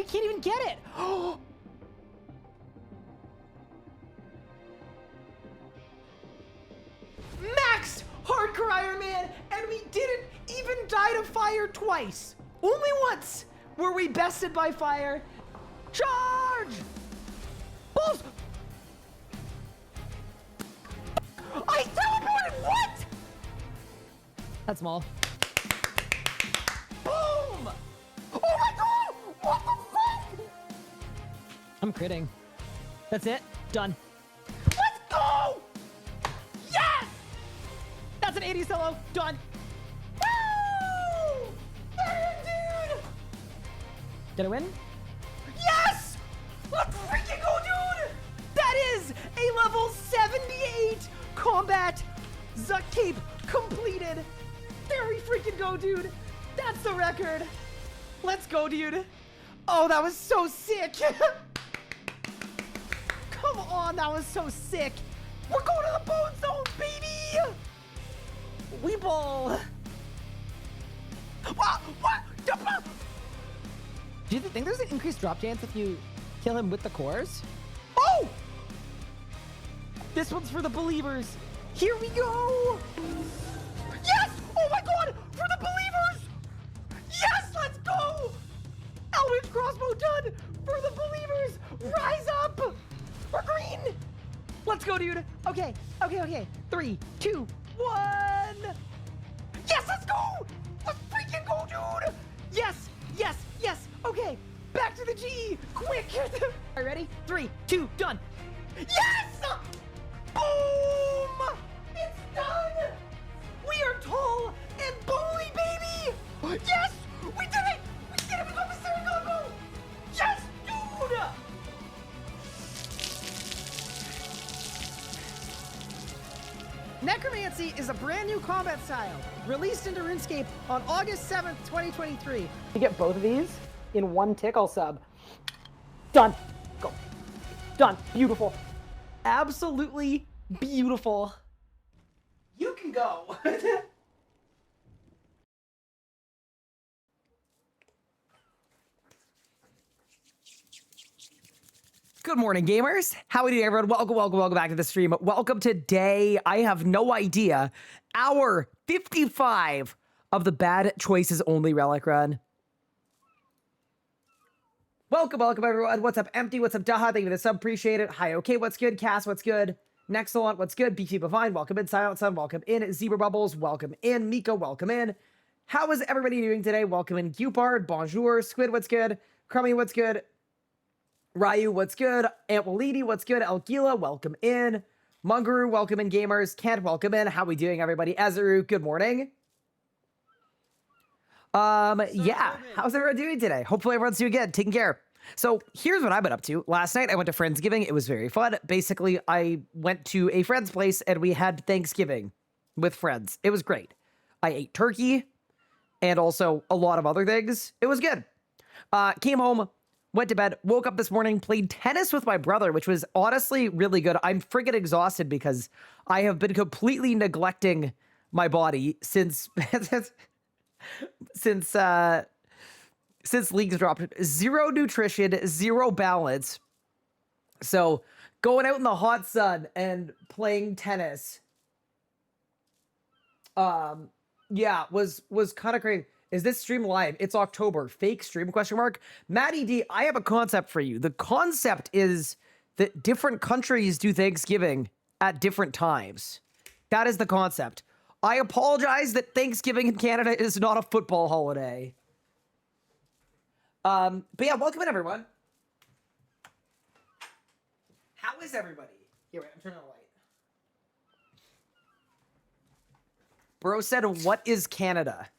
can't even get it. Max Hardcore Iron Man, and we didn't even die to fire twice. Only once were we bested by fire. Charge! Balls! I teleported! What? That's small. Boom! Oh my god! What the fuck? I'm critting. That's it. Done. Let's go! Yes! That's an 80 solo. Done. Woo! Dude! Did I win? Yes! Let's freaking go, dude! That is a level 78 combat Zuck Cape completed. There we freaking go, dude. That's the record. Let's go, dude. Oh, that was so sick. Come on, that was so sick. We're going to the bone zone, baby. We ball. What? Do you think there's an increased drop chance if you kill him with the cores? Oh! This one's for the believers. Here we go. Yes! Oh my god! For the believers! Yes! Let's go! Eldritch Crossbow done! For the believers! Rise up! We're green! Let's go, dude. Okay. 3, 2, 1. Yes, let's go! Let's freaking go, dude! Yes! Okay, back to the G! Quick! All right, ready? 3, 2, done! Yes! Boom! It's done! We are tall and bully, baby! Yes! We did it! We did it! We got the Saragogo! Yes, dude! Necromancy is a brand new combat style, released into RuneScape on August 7th, 2023. You get both of these in one tickle sub. Done. Go. Done. Beautiful. Absolutely beautiful. You can go. Good morning, gamers. How are we doing, everyone? Welcome back to the stream. Welcome to day, I have no idea, hour 55 of the Bad Choices Only Relic Run. Welcome, everyone. What's up, Empty? What's up, Daha? Thank you for the sub. Appreciate it. Hi, okay. What's good? Cass, what's good? Nexalon, what's good? BT Bavine, welcome in. Silent Sun, welcome in. Zebra Bubbles, welcome in. Miko, welcome in. How is everybody doing today? Welcome in. Gupard, bonjour. Squid, what's good? Crummy, what's good? Ryu, what's good? Aunt Walidi, what's good? Elgila, welcome in. Mungaroo, welcome in. Gamers, Kent, welcome in. How we doing, everybody? Azaru, good morning. Yeah, how's everyone doing today? Hopefully everyone's doing good, taking care. So here's what I've been up to. Last night I went to Friendsgiving. It was very fun. Basically, I went to a friend's place and we had Thanksgiving with friends. It was great. I ate turkey and also a lot of other things. It was good. Came home, went to bed, woke up this morning, played tennis with my brother, which was honestly really good. I'm freaking exhausted because I have been completely neglecting my body since since leagues dropped. Zero nutrition, zero balance. So going out in the hot sun and playing tennis, yeah, was kind of crazy. Is this stream live? It's October. Fake stream, question mark. Maddie D, I have a concept for you. The concept is that different countries do Thanksgiving at different times. That is the concept. I apologize that Thanksgiving in Canada is not a football holiday. But yeah, welcome in, everyone. How is everybody? Here, wait, I'm turning on the light. Bro said, what is Canada?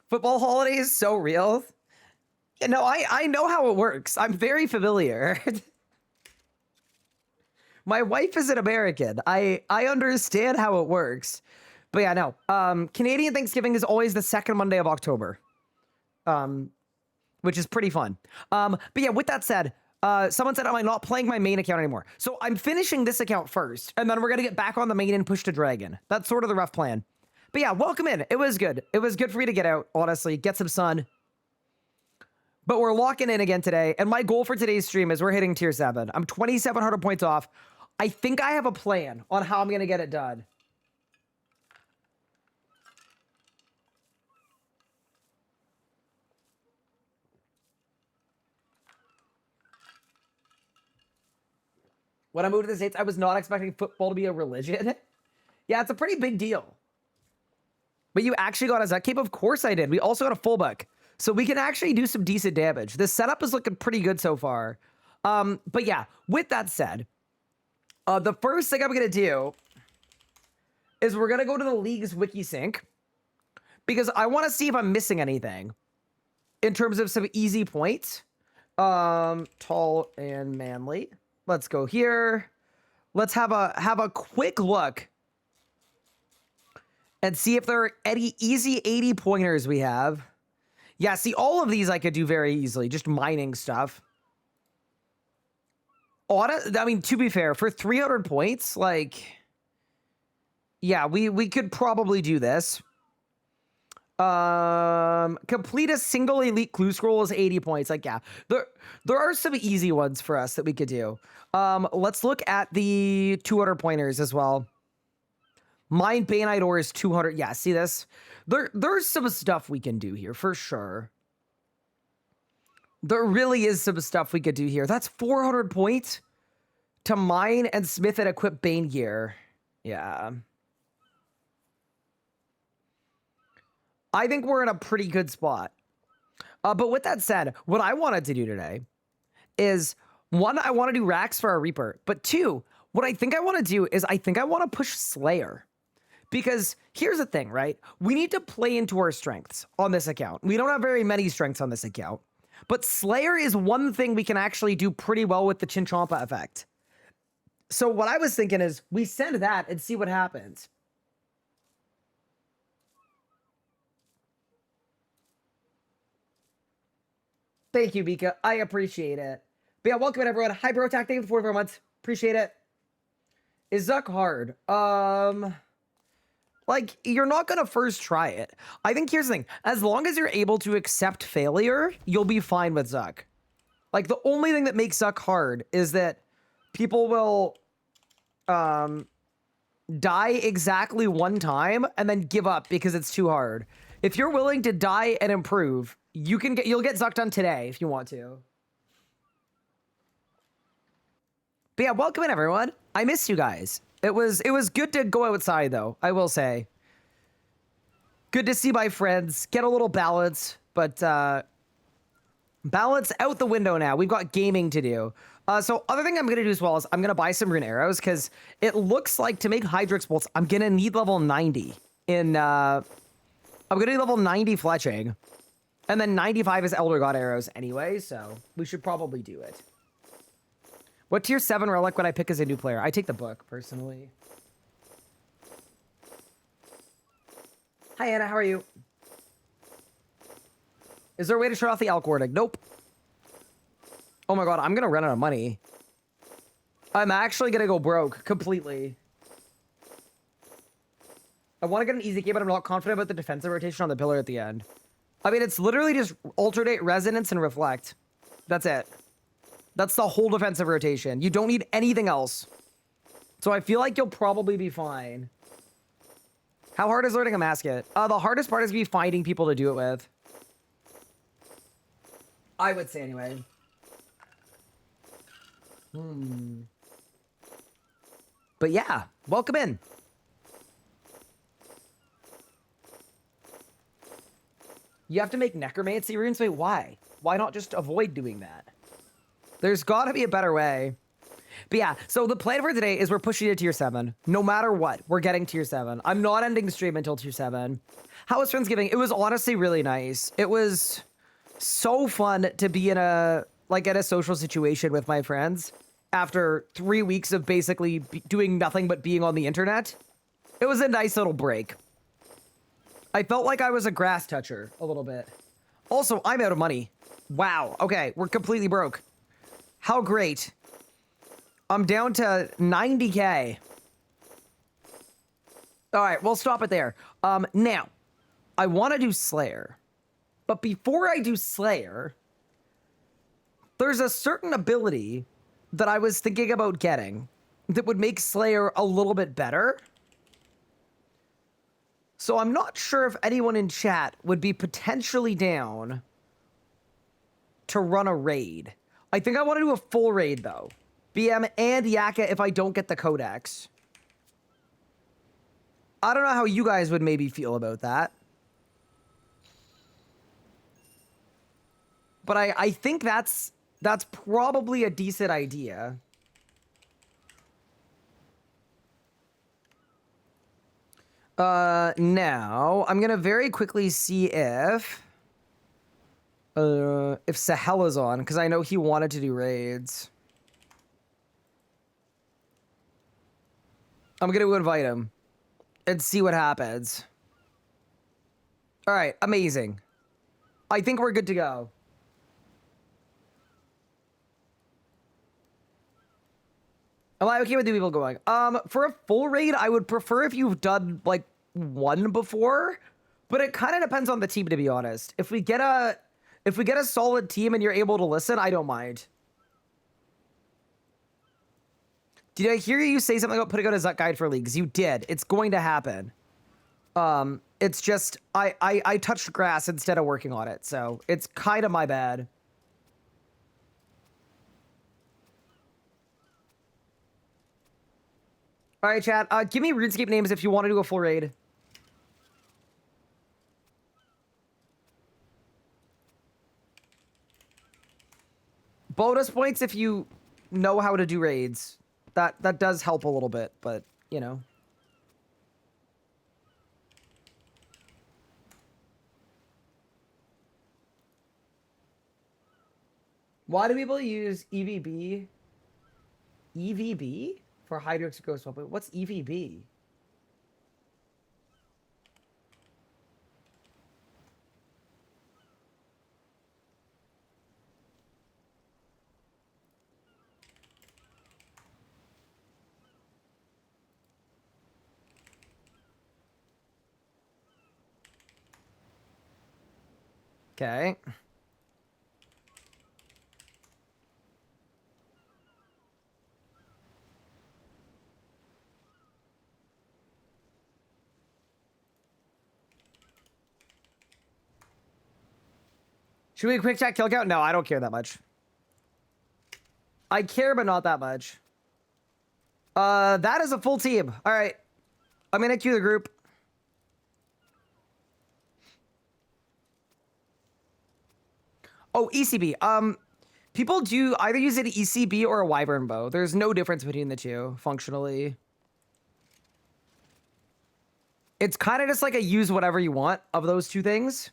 Football holiday is so real. You know, I know how it works. I'm very familiar. My wife is an American. I understand how it works. But yeah, no. Canadian Thanksgiving is always the second Monday of October. Which is pretty fun. But yeah, with that said, someone said, am I not playing my main account anymore? So I'm finishing this account first, and then we're going to get back on the main and push to Dragon. That's sort of the rough plan. But yeah, welcome in. It was good. It was good for me to get out, honestly, get some sun. But we're locking in again today. And my goal for today's stream is we're hitting tier 7. I'm 2,700 points off. I think I have a plan on how I'm going to get it done. When I moved to the States, I was not expecting football to be a religion. Yeah, it's a pretty big deal. But you actually got a Zuck cape? Of course I did. We also got a fullback. So we can actually do some decent damage. This setup is looking pretty good so far. But yeah, with that said, the first thing I'm going to do is we're going to go to the league's wiki sync because I want to see if I'm missing anything in terms of some easy points. Tall and manly. Let's go here. Let's have a quick look and see if there are any easy 80 pointers we have. Yeah, see, all of these I could do very easily, just mining stuff. I mean, to be fair, for 300 points, like, yeah, we could probably do this. Complete a single elite clue scroll is 80 points. Like, yeah, there are some easy ones for us that we could do. Let's look at the 200 pointers as well. Mine Bainite ore is 200. Yeah, see this? There's some stuff we can do here for sure. There really is some stuff we could do here. That's 400 points to mine and smith and equip Bane gear. Yeah. I think we're in a pretty good spot. But with that said, what I wanted to do today is, one, I want to do racks for our Reaper. But two, what I think I want to do is I think I want to push Slayer. Because here's the thing, right? We need to play into our strengths on this account. We don't have very many strengths on this account. But Slayer is one thing we can actually do pretty well with the Chinchompa effect. So what I was thinking is we send that and see what happens. Thank you, Mika. I appreciate it. But yeah, welcome in, everyone. Hi, Bro Tech. Thank you for 44 months. Appreciate it. Is Zuck hard? Like, you're not going to first try it. I think here's the thing. As long as you're able to accept failure, you'll be fine with Zuck. Like, the only thing that makes Zuck hard is that people will die exactly one time and then give up because it's too hard. If you're willing to die and improve, you'll get Zuck done today if you want to. But yeah, welcome in, everyone. I missed you guys. It was good to go outside, though, I will say. Good to see my friends, get a little balance, but balance out the window now. We've got gaming to do. So other thing I'm going to do as well is I'm going to buy some rune arrows because it looks like to make Hydrix bolts, I'm going to need level 90 in, I'm going to need level 90 fletching. And then 95 is Elder God arrows anyway, so we should probably do it. What tier 7 relic would I pick as a new player? I take the book, personally. Hi, Anna. How are you? Is there a way to shut off the elk warding? Nope. Oh my god, I'm going to run out of money. I'm actually going to go broke completely. I want to get an easy game, but I'm not confident about the defensive rotation on the pillar at the end. I mean, it's literally just alternate resonance and reflect. That's it. That's the whole defensive rotation. You don't need anything else. So I feel like you'll probably be fine. How hard is learning a mascot? The hardest part is be finding people to do it with. I would say anyway. But yeah, welcome in. You have to make necromancy runes? Wait, why? Why not just avoid doing that? There's got to be a better way. But yeah, so the plan for today is we're pushing to tier 7. No matter what, we're getting tier 7. I'm not ending the stream until tier 7. How was Friendsgiving? It was honestly really nice. It was so fun to be in a social situation with my friends after 3 weeks of basically doing nothing but being on the internet. It was a nice little break. I felt like I was a grass toucher a little bit. Also, I'm out of money. Wow. Okay, we're completely broke. How great. I'm down to 90k. All right, we'll stop it there. Now, I want to do Slayer. But before I do Slayer, there's a certain ability that I was thinking about getting that would make Slayer a little bit better. So I'm not sure if anyone in chat would be potentially down to run a raid. I think I want to do a full raid, though. BM and Yaka if I don't get the Codex. I don't know how you guys would maybe feel about that. But I think that's probably a decent idea. Now, I'm going to very quickly see if Sahel is on, because I know he wanted to do raids. I'm going to invite him and see what happens. All right, amazing. I think we're good to go. Am I okay with the people going? For a full raid, I would prefer if you've done, like, one before, but it kind of depends on the team, to be honest. If we get a solid team and you're able to listen, I don't mind. Did I hear you say something about putting out a Zut guide for leagues? You did. It's going to happen. It's just, I touched grass instead of working on it, so it's kind of my bad. All right, chat. Give me RuneScape names if you want to do a full raid. Bonus points if you know how to do raids. That does help a little bit, but, you know. Why do people use EVB? EVB? For Hydrix Ghost Weapon. What's EVB? Okay. Should we quick chat kill count? No, I don't care that much. I care, but not that much. That is a full team. All right. I'm gonna queue the group. Oh, ECB. People do either use an ECB or a Wyvern bow. There's no difference between the two, functionally. It's kind of just like a use whatever you want of those two things.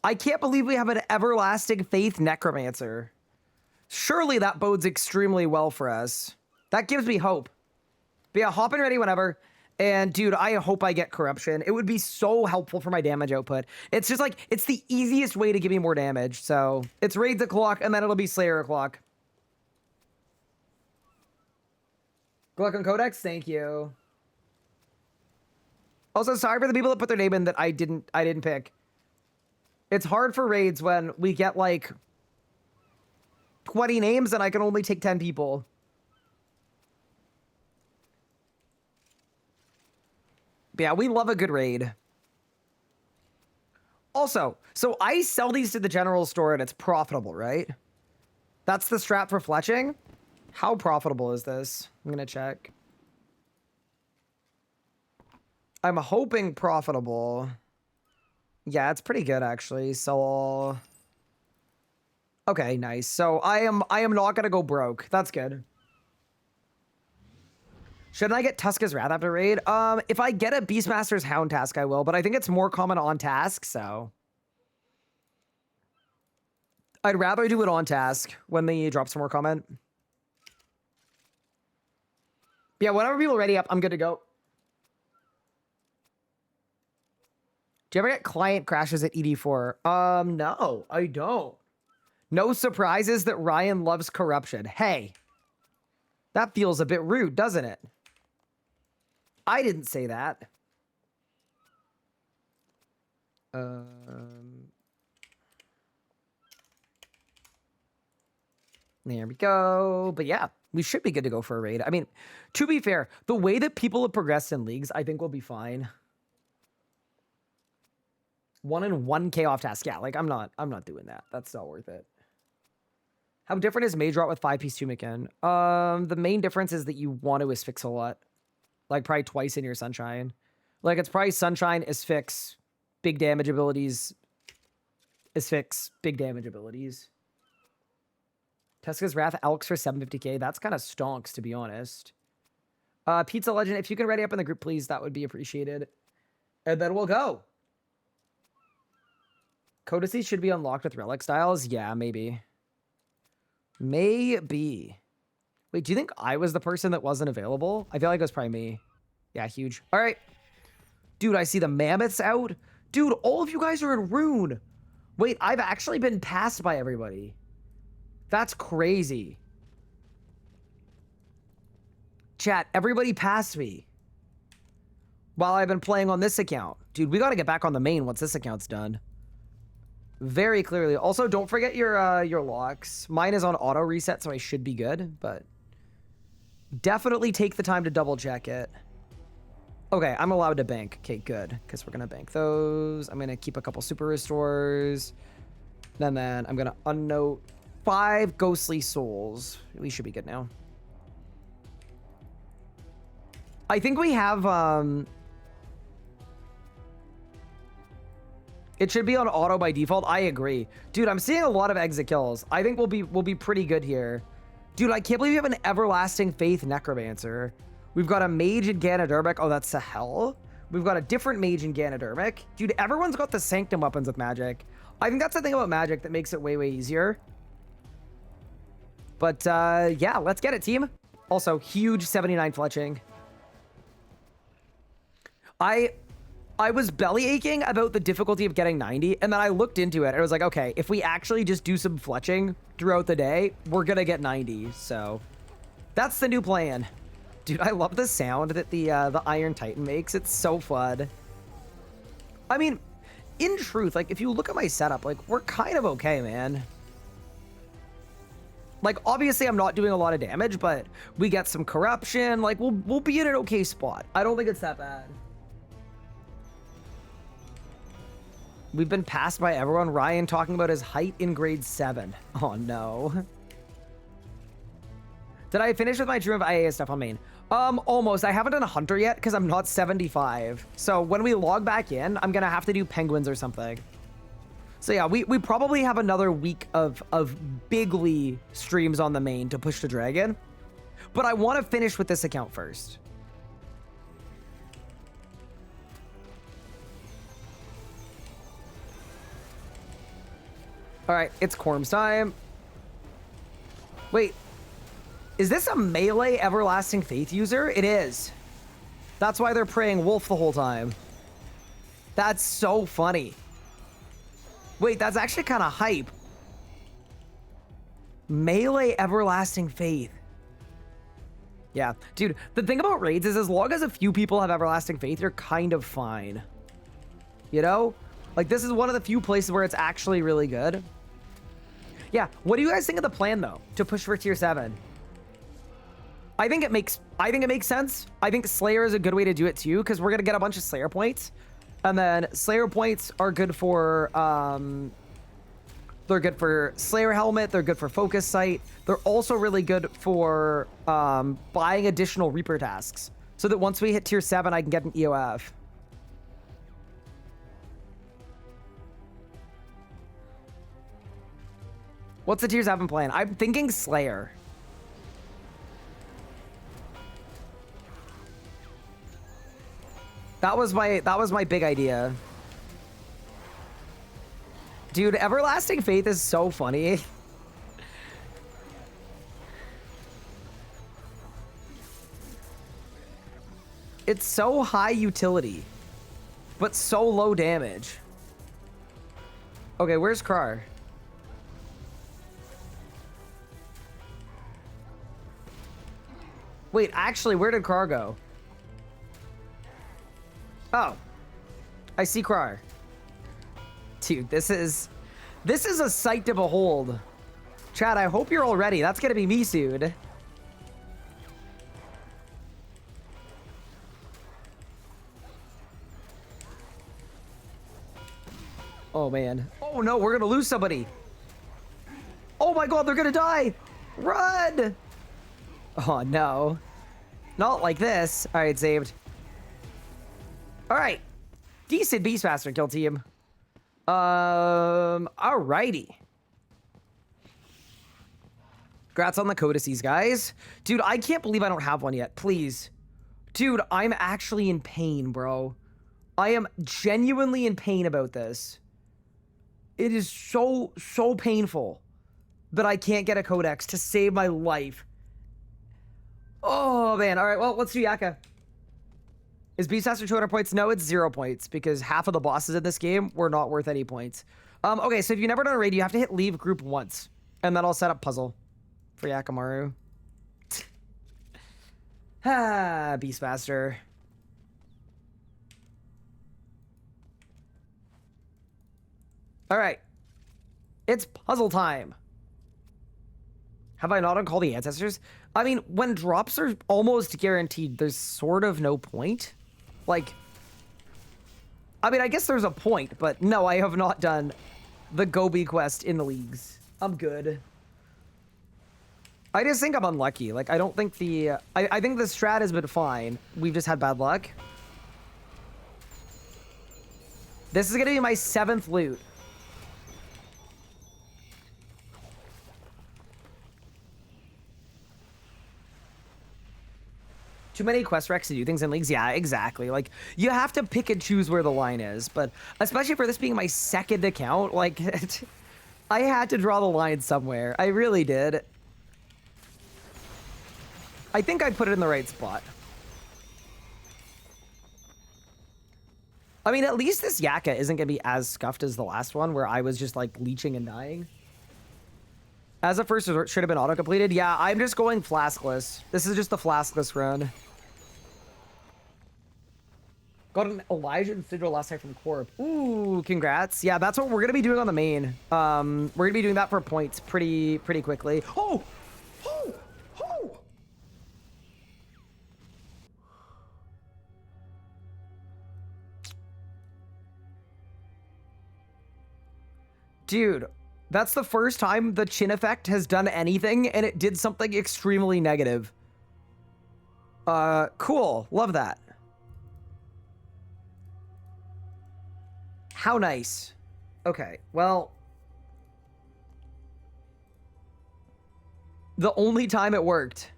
I can't believe we have an Everlasting Faith Necromancer. Surely that bodes extremely well for us. That gives me hope. But yeah, hop in ready whenever. And dude, I hope I get Corruption. It would be so helpful for my damage output. It's just like, it's the easiest way to give me more damage. So it's raids o'clock and then it'll be Slayer o'clock. Good luck on Codex. Thank you. Also, sorry for the people that put their name in that I didn't pick. It's hard for raids when we get like 20 names and I can only take 10 people. But yeah, we love a good raid. Also, so I sell these to the general store and it's profitable, right? That's the strat for fletching? How profitable is this? I'm gonna check. I'm hoping profitable. Yeah, it's pretty good actually. So okay, nice. So I am not gonna go broke. That's good. Shouldn't I get Tuska's Wrath after raid? If I get a Beastmaster's Hound task, I will, but I think it's more common on task, so I'd rather do it on task when they drop some more comment. Yeah, whenever people are ready up, I'm good to go. Do you ever get client crashes at ED4? No, I don't. No surprises that Ryan loves corruption. Hey, that feels a bit rude, doesn't it? I didn't say that. There we go. But yeah, we should be good to go for a raid. I mean, to be fair, the way that people have progressed in leagues, I think we'll be fine. 1 in 1k off task. Yeah, like I'm not doing that. That's not worth it. How different is Mage Rot with 5-piece Tumikin? The main difference is that you want to asphyx a lot. Like probably twice in your Sunshine. Like it's probably Sunshine, asphyx, big damage abilities, asphyx, big damage abilities. Teska's Wrath, Elks for 750k. That's kind of stonks, to be honest. Pizza Legend, if you can ready up in the group, please, that would be appreciated. And then we'll go. Codices should be unlocked with Relic styles. Yeah, maybe. Maybe. Wait, do you think I was the person that wasn't available? I feel like it was probably me. Yeah, huge. All right. Dude, I see the mammoths out. Dude, all of you guys are in Rune. Wait, I've actually been passed by everybody. That's crazy. Chat, everybody passed me while I've been playing on this account. Dude, we got to get back on the main once this account's done. Very clearly. Also, don't forget your locks. Mine is on auto reset, so I should be good, but definitely take the time to double check it. Okay, I'm allowed to bank. Okay, good, because we're going to bank those. I'm going to keep a couple super restores. Then I'm going to unnote 5 ghostly souls. We should be good now. I think we have it should be on auto by default. I agree. Dude, I'm seeing a lot of exit kills. I think we'll be pretty good here. Dude, I can't believe we have an Everlasting Faith Necromancer. We've got a Mage in Ganodermic. Oh, that's Sahel. We've got a different Mage in Ganodermic. Dude, everyone's got the Sanctum weapons with Magic. I think that's the thing about Magic that makes it way, way easier. But, yeah, let's get it, team. Also, huge 79 fletching. I was belly aching about the difficulty of getting 90, and then I looked into it, and I was like, okay, if we actually just do some fletching throughout the day, we're gonna get 90, so that's the new plan. Dude, I love the sound that the Iron Titan makes. It's so fun. I mean, in truth, like, if you look at my setup, like, we're kind of okay, man. Like, obviously, I'm not doing a lot of damage, but we get some corruption. Like, we'll be in an okay spot. I don't think it's that bad. We've been passed by everyone. Ryan talking about his height in grade 7. Oh, no. Did I finish with my Dream of IA stuff on main? Almost. I haven't done a Hunter yet because I'm not 75. So when we log back in, I'm going to have to do Penguins or something. So yeah, we probably have another week of bigly streams on the main to push to Dragon. But I want to finish with this account first. All right, it's Corm's time. Wait, is this a melee Everlasting Faith user? It is. That's why they're praying wolf the whole time. That's so funny. Wait, that's actually kind of hype. Melee Everlasting Faith. Yeah, dude, the thing about raids is as long as a few people have Everlasting Faith, you're kind of fine. You know? Like, this is one of the few places where it's actually really good. Yeah, what do you guys think of the plan, though, to push for tier 7? I think it makes sense. I think Slayer is a good way to do it, too, because we're going to get a bunch of Slayer points. And then Slayer points are good for, they're good for Slayer Helmet. They're good for Focus Sight. They're also really good for buying additional Reaper tasks, so that once we hit tier 7, I can get an EOF. What's the tier 7 plan? I'm thinking Slayer. That was my big idea. Dude, Everlasting Faith is so funny. It's so high utility, but so low damage. Okay, where's Krar? Wait, actually, where did Krar go? Oh, I see Crar. Dude, this is a sight to behold. Chad, I hope you're all ready. That's gonna be me soon. Oh man. Oh no, we're gonna lose somebody. Oh my god, they're gonna die. Run! Oh no. Not like this. All right, saved. All right. Decent Beastmaster kill team. Alrighty. Congrats on the codices, guys. Dude, I can't believe I don't have one yet. Please. Dude, I'm actually in pain, bro. I am genuinely in pain about this. It is so painful that I can't get a codex to save my life. Oh, man. All right, well, let's do Yaka. Is Beastmaster 200 points? No, it's 0 points because half of the bosses in this game were not worth any points. Okay, so if you've never done a raid, you have to hit leave group once, and then I'll set up puzzle for Yakamaru. Beastmaster. All right. It's puzzle time. Have I not on Call the Ancestors? I mean, when drops are almost guaranteed, there's sort of no point. Like, I mean, I guess there's a point, but no, I have not done the Gobi quest in the leagues. I'm good. I just think I'm unlucky. Like, I don't think the... I think the strat has been fine. We've just had bad luck. This is going to be my 7th loot. Too many quest recs to do things in leagues? Yeah, exactly. Like, you have to pick and choose where the line is. But especially for this being my 2nd account, like, I had to draw the line somewhere. I really did. I think I put it in the right spot. I mean, at least this Yaka isn't going to be as scuffed as the last one, where I was just, like, leeching and dying. As a first resort, should have been auto-completed. Yeah, I'm just going flaskless. This is just the flaskless run. Got an Elijah and Sigil last night from Corp. Ooh, congrats. Yeah, that's what we're going to be doing on the main. We're going to be doing that for points pretty quickly. Oh! Oh! Oh! Dude, that's the first time the chin effect has done anything, and it did something extremely negative. Cool. Love that. How nice. Okay, well... the only time it worked.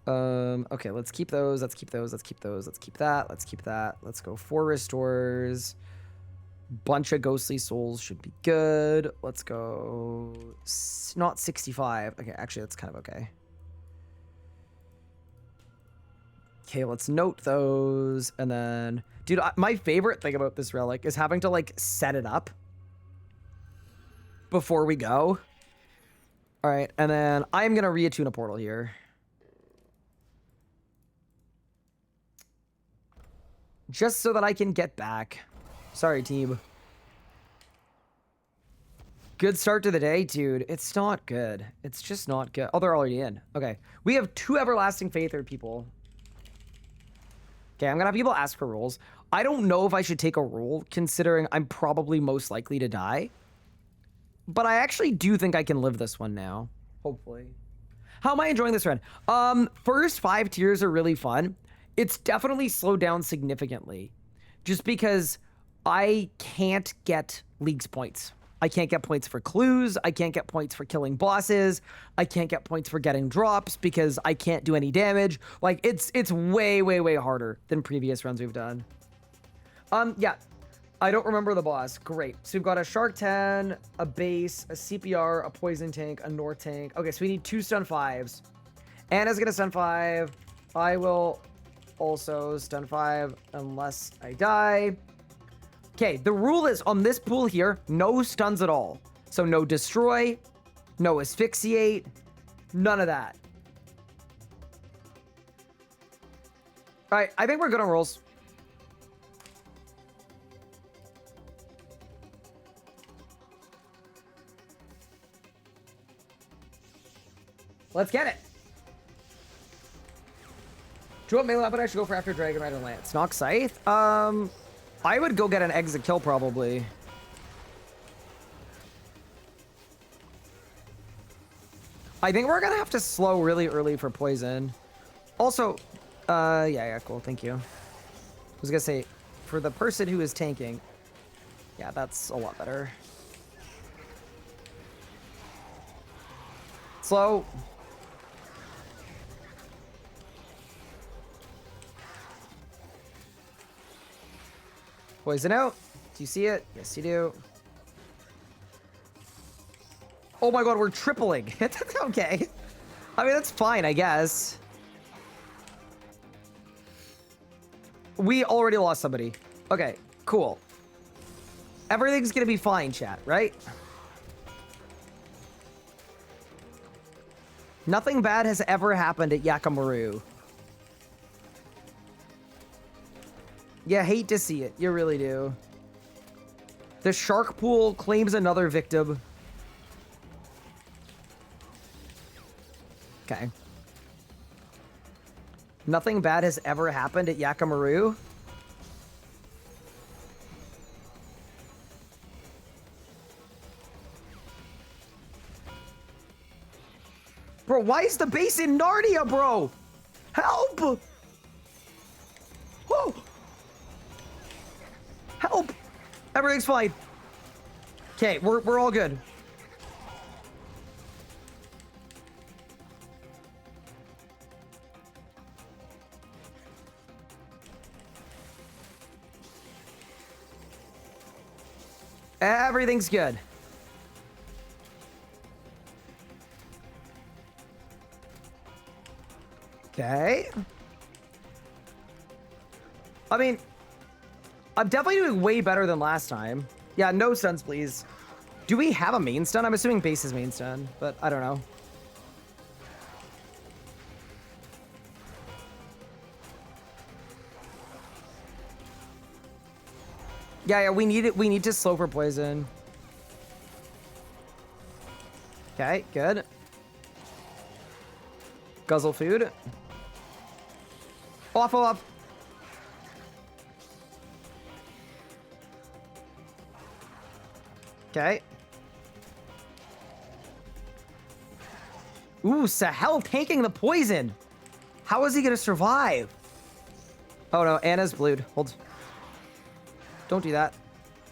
Okay, let's keep those, let's keep those, let's keep those, let's keep that, let's keep that. Let's go 4 restores. Bunch of ghostly souls should be good. Let's go... not 65. Okay, actually, that's kind of okay. Okay, let's note those. And then... dude, my favorite thing about this relic is having to, like, set it up before we go. All right, and then I'm going to reattune a portal here. Just so that I can get back. Sorry, team. Good start to the day, dude. It's not good. It's just not good. Oh, they're already in. Okay. We have 2 Everlasting Faither people. Okay, I'm going to have people ask for rules. I don't know if I should take a rule, considering I'm probably most likely to die. But I actually do think I can live this one now. Hopefully. How am I enjoying this run? First 5 tiers are really fun. It's definitely slowed down significantly. Just because I can't get Leagues points. I can't get points for clues. I can't get points for killing bosses. I can't get points for getting drops because I can't do any damage. Like, it's way harder than previous runs we've done. Yeah. I don't remember the boss. Great. So we've got a Shark 10, a base, a CPR, a Poison Tank, a North Tank. Okay, so we need 2 stun 5s. Anna's gonna stun 5. I will also stun 5 unless I die. Okay, the rule is on this pool here, no stuns at all. So no destroy, no asphyxiate, none of that. All right, I think we're good on rules. Let's get it. Do you want melee weapon I should go for after Dragon Rider Lance? Nox Scythe? I would go get an exit kill probably. I think we're gonna have to slow really early for poison. Also, yeah, cool, thank you. I was gonna say, for the person who is tanking, yeah, that's a lot better. Slow. Poison out. Do you see it? Yes, you do. Oh my god, we're tripling. Okay. I mean, that's fine, I guess. We already lost somebody. Okay, cool. Everything's gonna be fine, chat, right? Nothing bad has ever happened at Yakamaru. You hate to see it. You really do. The shark pool claims another victim. Okay. Nothing bad has ever happened at Yakamaru. Bro, why is the base in Narnia, bro? Help! Whoa! Help! Everything's fine. Okay, we're all good. Everything's good. Okay. I mean, I'm definitely doing way better than last time. Yeah, no stuns, please. Do we have a main stun? I'm assuming base is main stun, but I don't know. Yeah, we need it. We need to slow for poison. Okay, good. Guzzle food. Off. Okay. Ooh, Sahel tanking the poison. How is he gonna survive? Oh no, Anna's blued. Hold. Don't do that.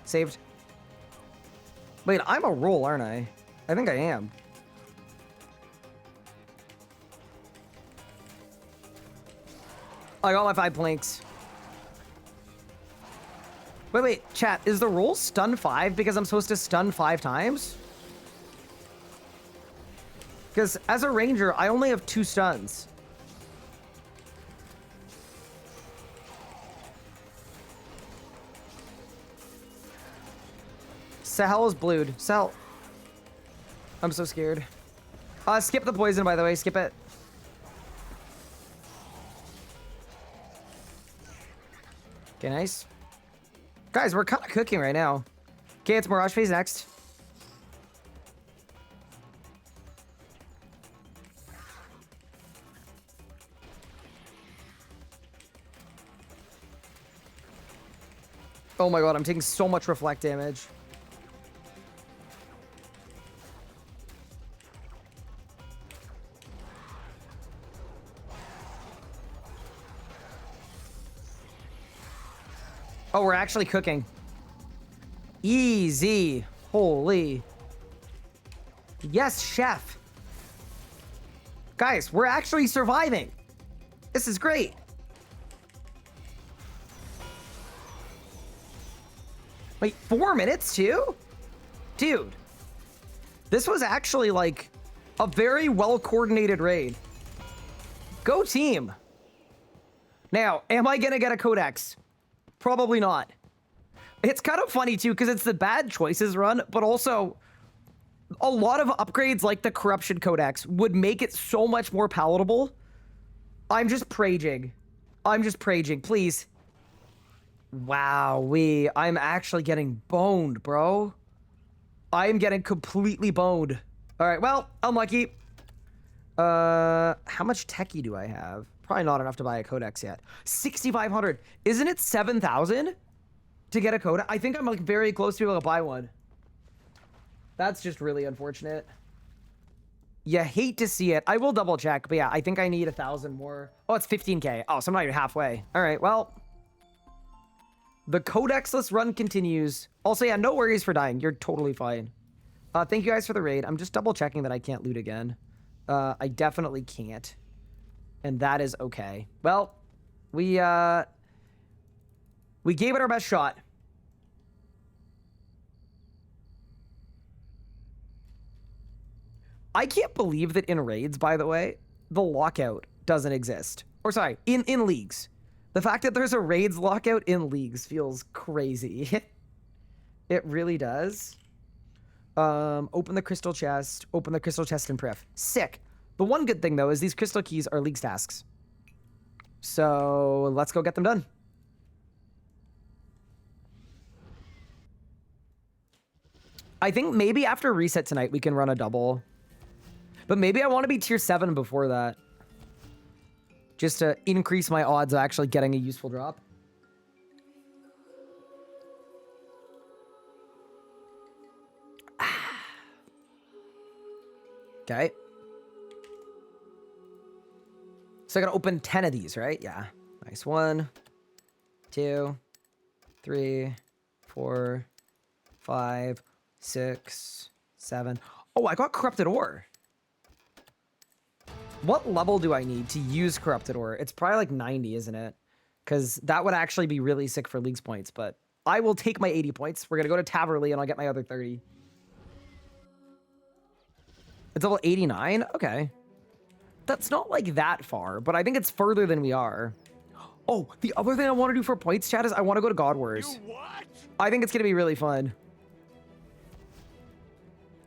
Saved. Wait, I'm a roll, aren't I? I think I am. I got my 5 planks. Wait, chat, is the roll stun 5 because I'm supposed to stun 5 times? Because as a ranger, I only have 2 stuns. Sahel is blued. Sahel. I'm so scared. Skip the poison, by the way. Skip it. Okay, nice. Guys, we're kind of cooking right now. Okay, it's Mirage Phase next. Oh my god, I'm taking so much reflect damage. Oh, we're actually cooking. Easy. Holy. Yes, chef. Guys, we're actually surviving. This is great. Wait, 4 minutes too? Dude. This was actually like a very well-coordinated raid. Go team. Now, am I gonna get a codex? Probably not. It's kind of funny too, because it's the bad choices run, but also a lot of upgrades like the corruption codex would make it so much more palatable. I'm just praging. Please. Wow, I'm actually getting boned, bro. I am getting completely boned. All right, well, unlucky. How much techie do I have? Probably not enough to buy a codex yet. 6,500. Isn't it 7,000 to get a codex? I think I'm like very close to being able to buy one. That's just really unfortunate. You hate to see it. I will double check, but yeah, I think I need 1,000 more. Oh, it's 15K. Oh, so I'm not even halfway. All right, well. The codexless run continues. Also, yeah, no worries for dying. You're totally fine. Thank you guys for the raid. I'm just double checking that I can't loot again. I definitely can't. And that is okay. Well, we gave it our best shot. I can't believe that in raids, by the way, the lockout doesn't exist. Or sorry, in leagues. The fact that there's a raids lockout in leagues feels crazy. It really does. Open the crystal chest. Open the crystal chest in Prif. Sick. The one good thing, though, is these crystal keys are leagues tasks. So let's go get them done. I think maybe after reset tonight, we can run a double. But maybe I want to be tier 7 before that. Just to increase my odds of actually getting a useful drop. Okay. So I gotta open 10 of these, right? Yeah. Nice. 1, 2, 3, 4, 5, 6, 7. Oh, I got corrupted ore. What level do I need to use corrupted ore? It's probably like 90, isn't it? Because that would actually be really sick for leagues points, but I will take my 80 points. We're gonna go to Taverley and I'll get my other 30. It's level 89? Okay. That's not like that far, but I think it's further than we are. Oh, the other thing I want to do for points, chat, is I want to go to God Wars. I think it's going to be really fun.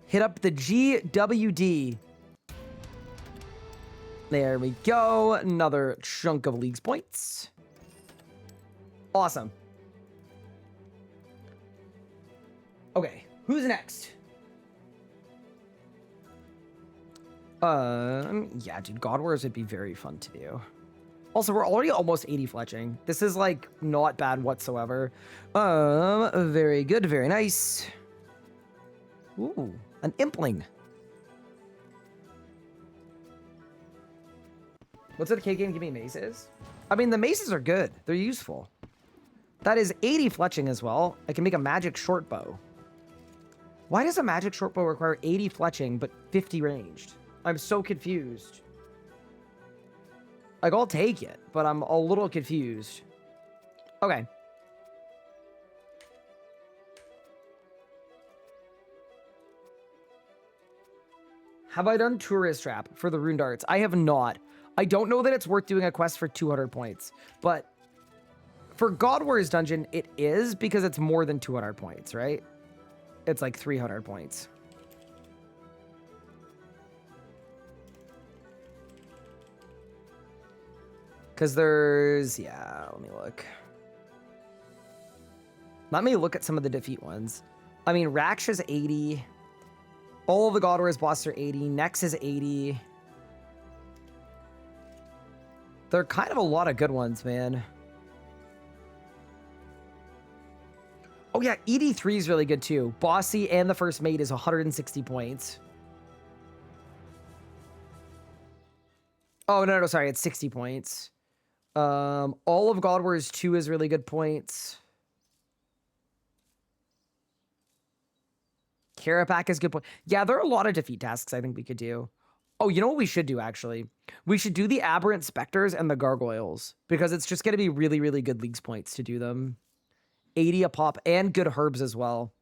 Hit up the GWD. There we go. Another chunk of leagues points. Awesome. Okay, who's next? Yeah, dude, God Wars would be very fun to do. Also, we're already almost 80 fletching. This is, like, not bad whatsoever. Very good, very nice. Ooh, an Impling. What's the K game? Give me maces. I mean, the maces are good. They're useful. That is 80 fletching as well. I can make a magic short bow. Why does a magic short bow require 80 fletching but 50 ranged? I'm so confused. Like, I'll take it, but I'm a little confused. Okay. Have I done Tourist Trap for the Rune Darts? I have not. I don't know that it's worth doing a quest for 200 points, but for God Wars Dungeon, it is because it's more than 200 points, right? It's like 300 points. Because there's, yeah, let me look. Let me look at some of the defeat ones. I mean, Raksh is 80. All of the God Wars bosses are 80. Nex is 80. There are kind of a lot of good ones, man. Oh yeah, ED3 is really good too. Bossy and the First Mate is 160 points. Oh, no, sorry, it's 60 points. All of God Wars 2 is really good points. Karapak is good point. Yeah, there are a lot of defeat tasks I think we could do. Oh, you know what we should do, actually? We should do the Aberrant Spectres and the Gargoyles, because it's just going to be really, really good leagues points to do them. 80 a pop, and good herbs as well.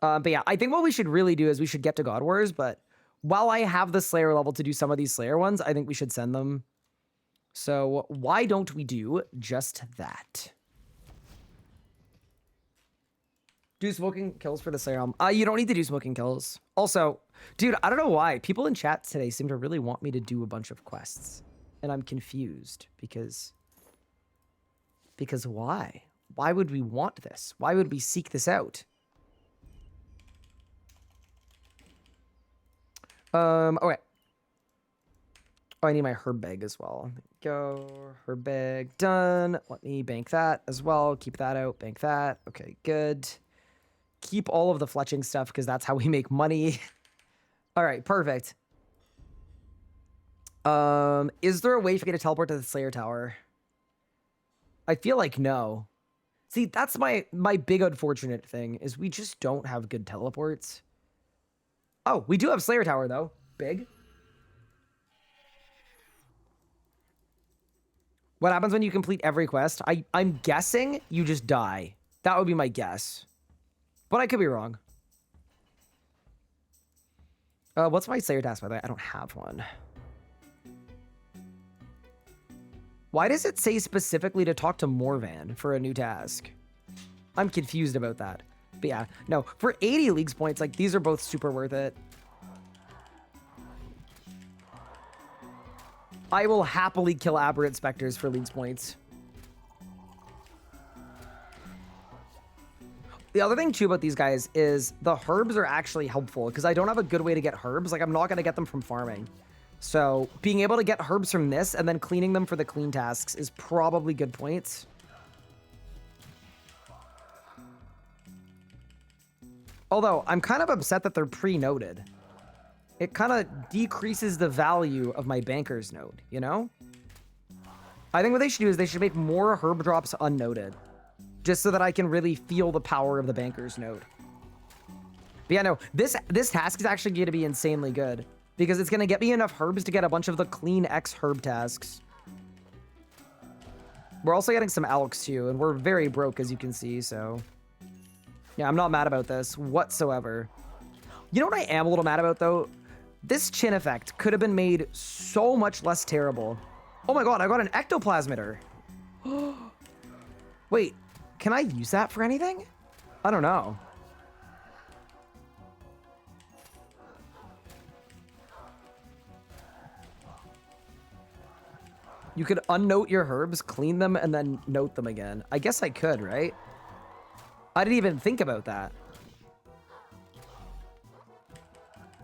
But yeah, I think what we should really do is we should get to God Wars, but while I have the Slayer level to do some of these Slayer ones, I think we should send them. So why don't we do just that? Do smoking kills for the Slayer album. You don't need to do smoking kills. Also, dude, I don't know why. People in chat today seem to really want me to do a bunch of quests. And I'm confused because why? Why would we want this? Why would we seek this out? Okay. Oh, I need my herb bag as well. Go, herb bag, done. Let me bank that as well. Keep that out, bank that. Okay, good. Keep all of the fletching stuff because that's how we make money. All right, perfect. Is there a way for me to teleport to the Slayer Tower? I feel like no. See, that's my big unfortunate thing is we just don't have good teleports. Oh, we do have Slayer Tower though. Big. What happens when you complete every quest? I'm guessing you just die. That would be my guess. But I could be wrong. What's my Slayer task, by the way? I don't have one. Why does it say specifically to talk to Morvan for a new task? I'm confused about that. But yeah, no. For 80 Leagues points, like, these are both super worth it. I will happily kill Aberrant Spectres for Leagues points. The other thing, too, about these guys is the herbs are actually helpful because I don't have a good way to get herbs. Like, I'm not going to get them from farming. So being able to get herbs from this and then cleaning them for the clean tasks is probably good points. Although, I'm kind of upset that they're pre-noted. It kind of decreases the value of my banker's node, you know? I think what they should do is they should make more herb drops unnoted. Just so that I can really feel the power of the banker's node. But yeah, no, this task is actually going to be insanely good. Because it's going to get me enough herbs to get a bunch of the clean X herb tasks. We're also getting some Alks too, and we're very broke as you can see, so... Yeah, I'm not mad about this whatsoever. You know what I am a little mad about though? This chin effect could have been made so much less terrible. Oh my god, I got an ectoplasmitter. Wait, can I use that for anything? I don't know. You could unnote your herbs, clean them, and then note them again. I guess I could, right? I didn't even think about that.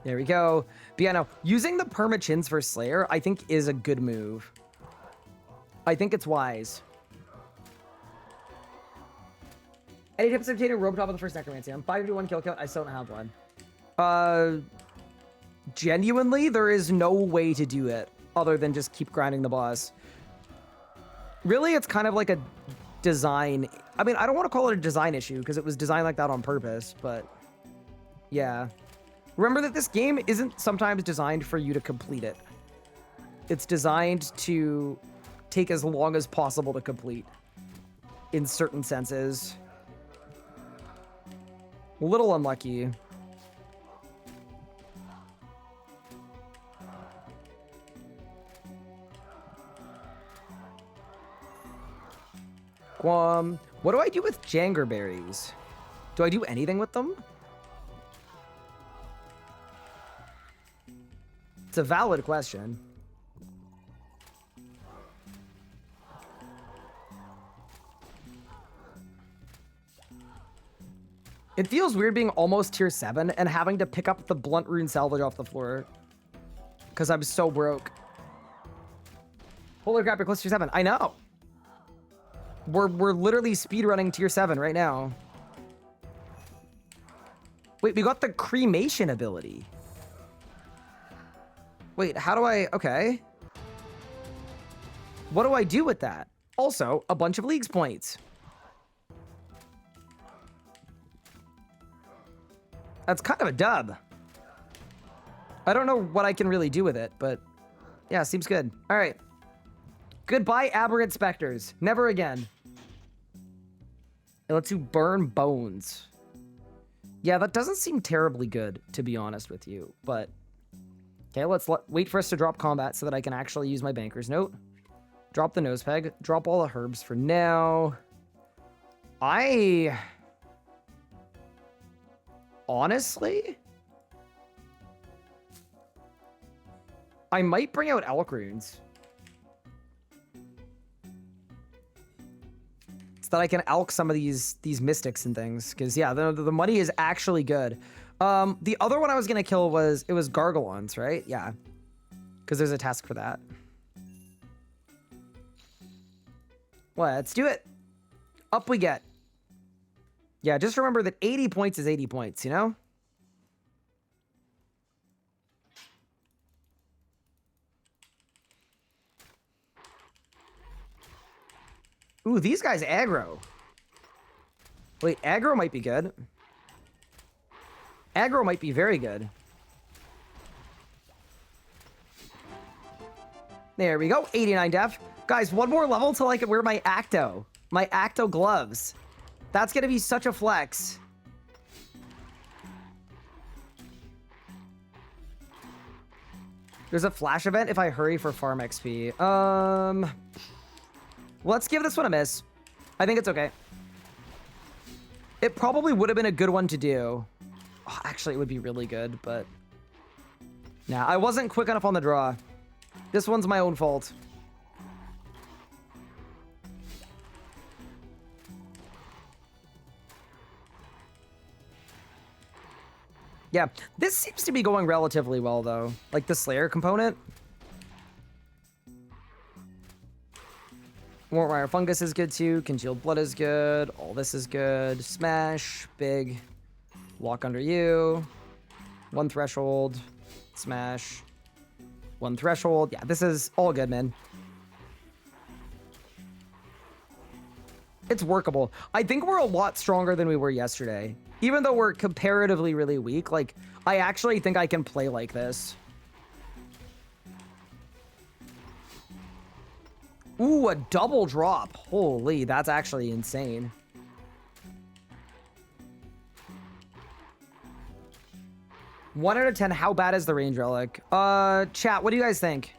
There we go. But yeah, no, using the perma-chins for Slayer, I think is a good move. I think it's wise. Any tips of obtaining rope top on the first necromancy? I'm 551 kill count. I still don't have one. Genuinely, there is no way to do it other than just keep grinding the boss. Really, it's kind of like a design. I mean, I don't want to call it a design issue because it was designed like that on purpose, but yeah. Remember that this game isn't sometimes designed for you to complete it. It's designed to take as long as possible to complete in certain senses. A little unlucky. What do I do with jangerberries? Do I do anything with them? It's a valid question. It feels weird being almost tier 7 and having to pick up the blunt rune salvage off the floor. Because I'm so broke. Holy crap, you're close to tier 7. I know. We're literally speedrunning tier 7 right now. Wait, we got the cremation ability. Wait, how do I... Okay. What do I do with that? Also, a bunch of leagues points. That's kind of a dub. I don't know what I can really do with it, but yeah, seems good. All right. Goodbye, Aberrant Spectres. Never again. It lets you burn bones. Yeah, that doesn't seem terribly good, to be honest with you, but... Okay, let's wait for us to drop combat so that I can actually use my banker's note. Drop the nose peg. Drop all the herbs for now. Honestly? I might bring out elk runes. So that I can elk some of these mystics and things. Because, yeah, the money is actually good. The other one I was going to kill was... It was Gargalons, right? Yeah. because there's a task for that. Let's do it. Up we get. Yeah, just remember that 80 points is 80 points, you know? Ooh, these guys aggro. Wait, aggro might be good. Aggro might be very good. There we go, 89 def. Guys, one more level till I can wear my Acto gloves. That's gonna be such a flex. There's a flash event if I hurry for farm XP. Let's give this one a miss. I think it's okay. It probably would have been a good one to do. Oh, actually, it would be really good, but... Nah, I wasn't quick enough on the draw. This one's my own fault. Yeah, this seems to be going relatively well, though. Like, the Slayer component. Warmire Fungus is good, too. Congealed Blood is good. All this is good. Smash. Big. Walk under you. One Threshold. Smash. One Threshold. Yeah, this is all good, man. It's workable. I think we're a lot stronger than we were yesterday. Even though we're comparatively really weak, like, I actually think I can play like this. Ooh, a double drop. Holy, that's actually insane. One out of 10, how bad is the range relic? Chat, what do you guys think?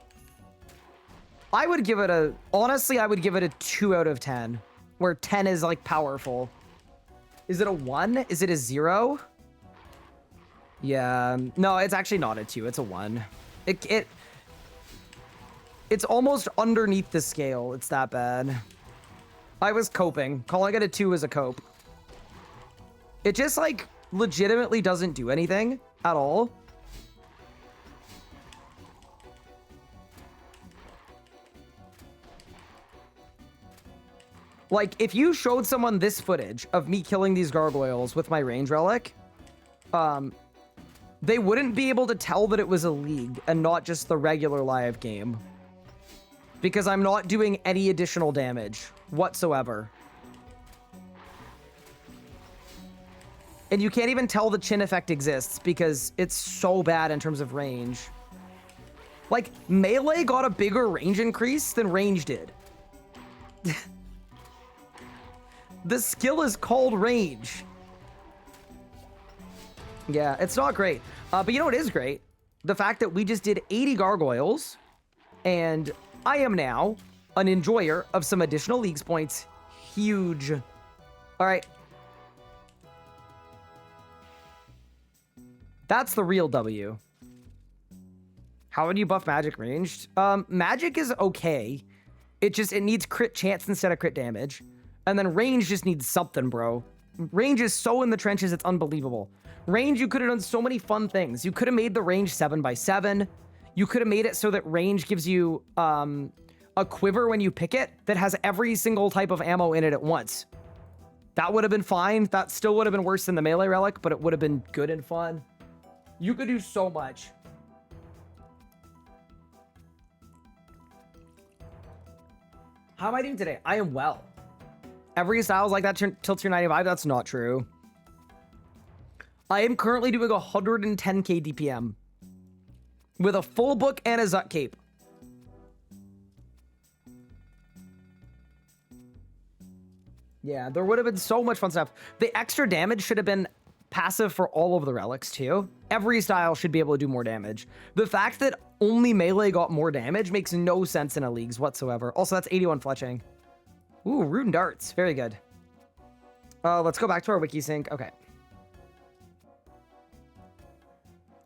I would give it a... Honestly, I would give it a 2 out of 10. Where 10 is, like, powerful. Is it a 1? Is it a 0? Yeah. No, it's actually not a 2. It's a 1. It's almost underneath the scale. It's that bad. I was coping. Calling it a 2 is a cope. It just, like, legitimately doesn't do anything at all. Like, if you showed someone this footage of me killing these gargoyles with my range relic, they wouldn't be able to tell that it was a league and not just the regular live game. Because I'm not doing any additional damage whatsoever. And you can't even tell the chin effect exists because it's so bad in terms of range. Like, melee got a bigger range increase than range did. The skill is called range. Yeah, it's not great. But you know what is great? The fact that we just did 80 gargoyles, and I am now an enjoyer of some additional leagues points. Huge. All right. That's the real W. How would you buff magic ranged? Magic is okay. It needs crit chance instead of crit damage. And then range just needs something, bro. Range is so in the trenches, it's unbelievable. Range, you could have done so many fun things. You could have made the range 7x7. You could have made it so that range gives you a quiver when you pick it that has every single type of ammo in it at once. That would have been fine. That still would have been worse than the melee relic, but it would have been good and fun. You could do so much. How am I doing today? I am well. Every style's like that till tier 95. That's not true. I am currently doing 110k DPM with a full book and a Zut cape. Yeah, there would have been so much fun stuff. The extra damage should have been passive for all of the relics too. Every style should be able to do more damage. The fact that only melee got more damage makes no sense in a leagues whatsoever. Also, that's 81 fletching. Ooh, rune darts. Very good. Let's go back to our wiki sync. Okay.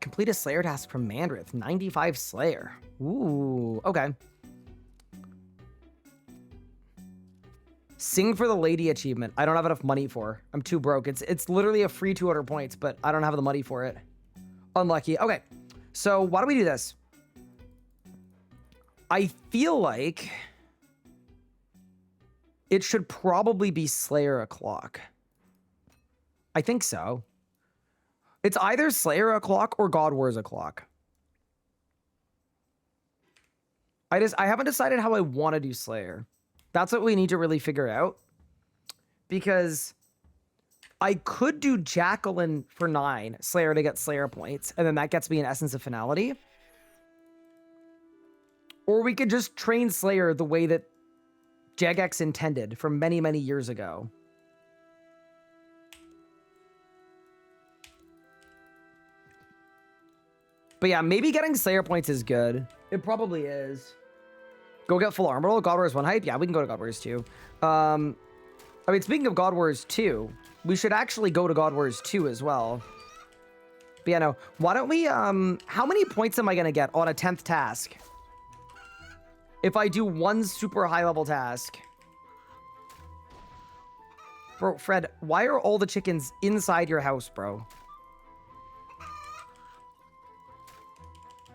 Complete a Slayer task from Mandrith. 95 Slayer. Ooh, okay. Sing for the Lady achievement. I don't have enough money for. I'm too broke. It's literally a free 200 points, but I don't have the money for it. Unlucky. Okay. So why don't we do this? I feel like it should probably be Slayer o'clock. I think so. It's either Slayer o'clock or God Wars o'clock. I haven't decided how I want to do Slayer. That's what we need to really figure out. Because I could do Jacqueline for 9, Slayer to get Slayer points, and then that gets me an Essence of Finality. Or we could just train Slayer the way that Jagex intended from many, many years ago. But yeah, maybe getting Slayer points is good. It probably is. Go get full armor roll. God Wars 1 hype. Yeah, we can go to God Wars 2. I mean, speaking of God Wars 2, we should actually go to God Wars 2 as well. But yeah, no. Why don't we, how many points am I going to get on a 10th task? If I do one super high level task. Bro, Fred, why are all the chickens inside your house, bro?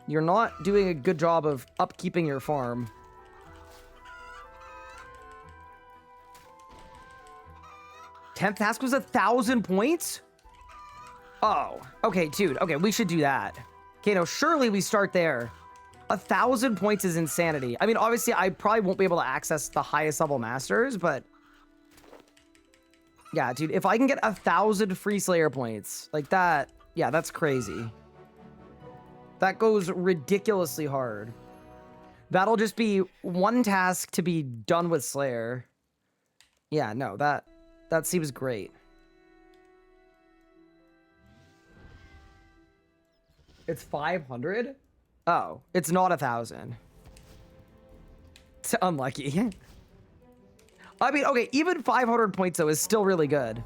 You're not doing a good job of upkeeping your farm. Tenth task was 1,000 points? Oh, okay, dude. Okay, we should do that. Okay, no, surely we start there. 1,000 points is insanity. I mean, obviously, I probably won't be able to access the highest level masters, but yeah, dude, if I can get 1,000 free Slayer points like that, yeah, that's crazy. That goes ridiculously hard. That'll just be one task to be done with Slayer. Yeah, no, that seems great. It's 500? Oh, it's not 1,000. It's unlucky. I mean, okay, even 500 points, though, is still really good.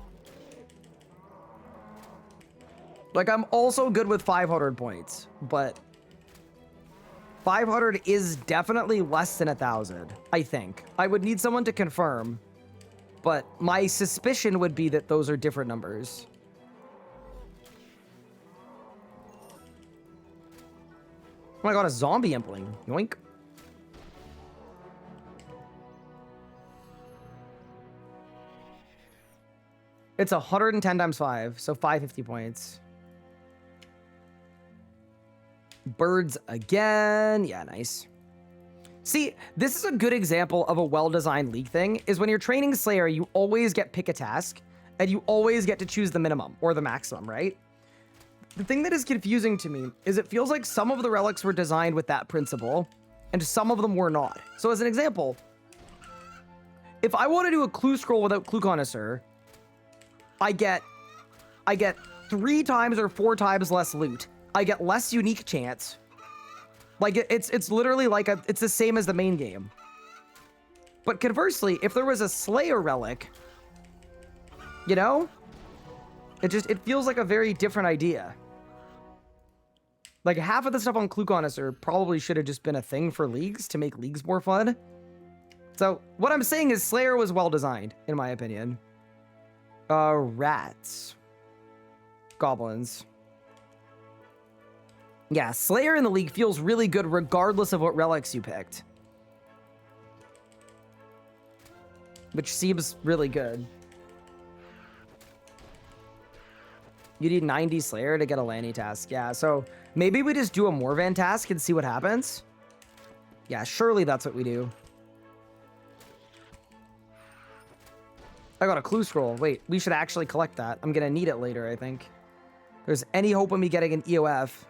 Like, I'm also good with 500 points, but 500 is definitely less than 1,000, I think. I would need someone to confirm, but my suspicion would be that those are different numbers. Oh my god, a zombie impling. Yoink. It's 110 times 5, so 550 points. Birds again. Yeah, nice. See, this is a good example of a well-designed league thing, is when you're training Slayer, you always get pick a task, and you always get to choose the minimum or the maximum, right? The thing that is confusing to me is it feels like some of the relics were designed with that principle, and some of them were not. So as an example, if I want to do a clue scroll without Clue Connoisseur, I get 3 times or 4 times less loot. I get less unique chance. Like, it's literally like it's the same as the main game. But conversely, if there was a Slayer relic, you know, it feels like a very different idea. Like, half of the stuff on Clue Connoisseur probably should have just been a thing for leagues to make leagues more fun. So what I'm saying is Slayer was well designed, in my opinion. Rats. Goblins. Yeah, Slayer in the league feels really good regardless of what relics you picked. Which seems really good. You need 90 Slayer to get a Lanny task. Yeah, so maybe we just do a Morvan task and see what happens. Yeah, surely that's what we do. I got a clue scroll. Wait, we should actually collect that. I'm gonna need it later, I think. If there's any hope of me getting an EOF.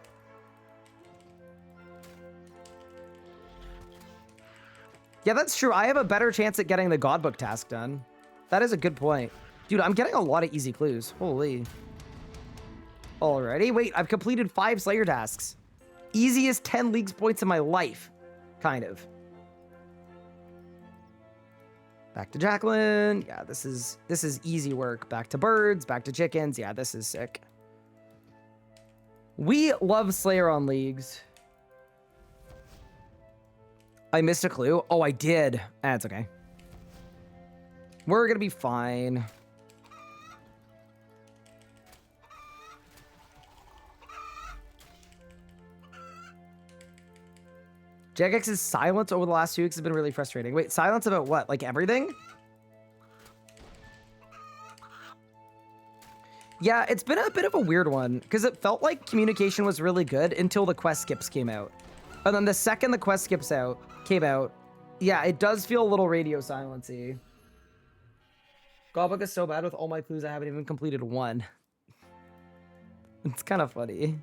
Yeah, that's true. I have a better chance at getting the Godbook task done. That is a good point. Dude, I'm getting a lot of easy clues. Holy. Alrighty. Wait, I've completed 5 Slayer tasks. Easiest 10 leagues points in my life. Kind of. Back to Jacqueline. Yeah, this is easy work. Back to birds, back to chickens. Yeah, this is sick. We love Slayer on leagues. I missed a clue. Oh, I did. That's okay. We're gonna be fine. Jagex's silence over the last 2 weeks has been really frustrating. Wait, silence about what? Like everything? Yeah, it's been a bit of a weird one because it felt like communication was really good until the quest skips came out. And then the second the quest skips came out, yeah, it does feel a little radio silency. Godbook is so bad with all my clues I haven't even completed one. It's kind of funny.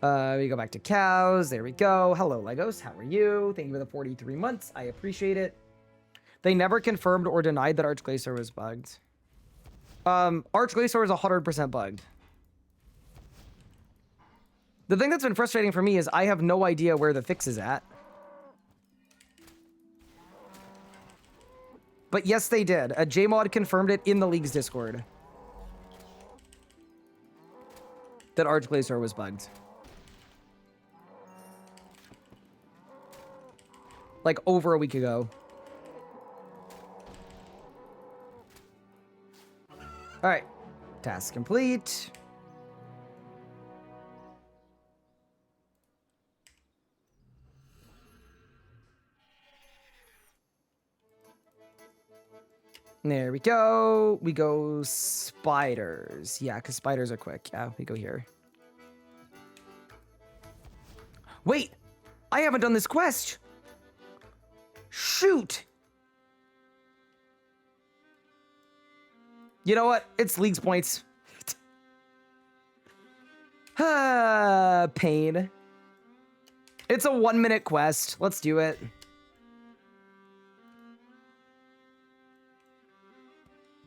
We go back to cows. There we go. Hello, Legos. How are you? Thank you for the 43 months. I appreciate it. They never confirmed or denied that Archglacier was bugged. Archglacier is 100% bugged. The thing that's been frustrating for me is I have no idea where the fix is at. But yes, they did. A JMod confirmed it in the League's Discord. That Archglacier was bugged. Like over a week ago. All right, task complete. There we go. We go spiders. Yeah, because spiders are quick. Yeah, we go here. Wait, I haven't done this quest. Shoot. You know what? It's League's points. Pain. It's a 1-minute quest. Let's do it.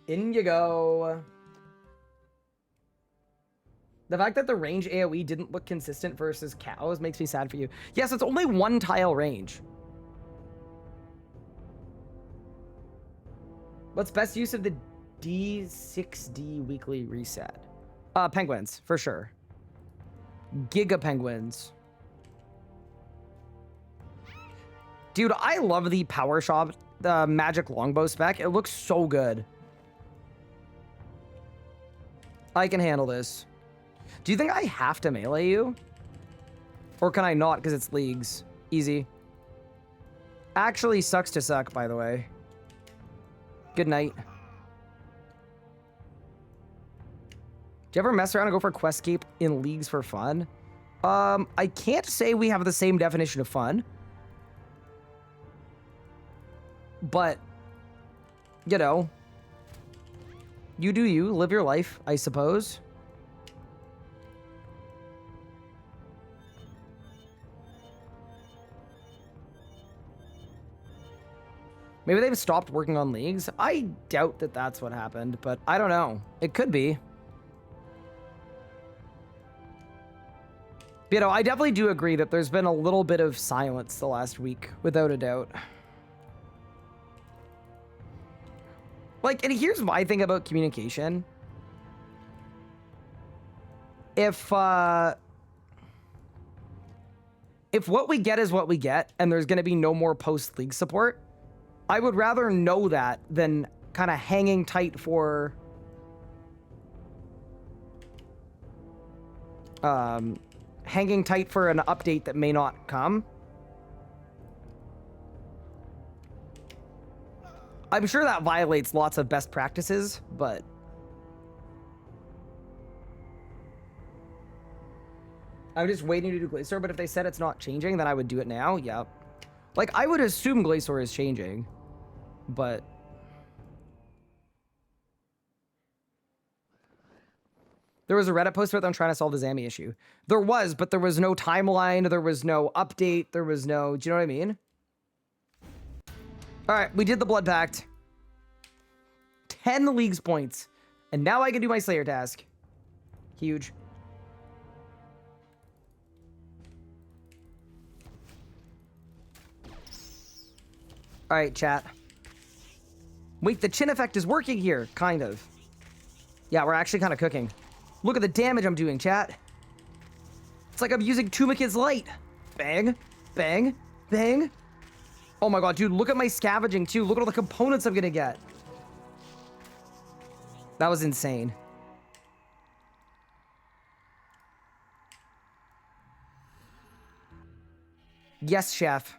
In you go. The fact that the range AoE didn't look consistent versus cows makes me sad for you. Yes, it's only 1 tile range. What's best use of the D6D weekly reset? Penguins, for sure. Giga penguins. Dude, I love the Power Shop, the magic longbow spec. It looks so good. I can handle this. Do you think I have to melee you? Or can I not because it's Leagues? Easy. Actually sucks to suck, by the way. Good night. Do you ever mess around and go for Questcape in Leagues for fun? I can't say we have the same definition of fun. But, you know, you do you, live your life, I suppose. Maybe they've stopped working on Leagues. I doubt that that's what happened, but I don't know. It could be. You know, I definitely do agree that there's been a little bit of silence the last week, without a doubt. Like, and here's my thing about communication. If what we get is what we get, and there's going to be no more post-League support, I would rather know that than kind of hanging tight for an update that may not come. I'm sure that violates lots of best practices, but I'm just waiting to do Glacier, but if they said it's not changing, then I would do it now. Yep. Like, I would assume Glacier is changing, but there was a Reddit post about them trying to solve the Zammy issue. There was, but there was no timeline. There was no update. There was no... Do you know what I mean? All right, we did the Blood Pact. 10 Leagues points. And now I can do my Slayer task. Huge. All right, chat. Wait, the chin effect is working here. Kind of. Yeah, we're actually kind of cooking. Look at the damage I'm doing, chat. It's like I'm using Tumakid's Light. Bang, bang, bang. Oh my god, dude, look at my scavenging, too. Look at all the components I'm gonna get. That was insane. Yes, chef.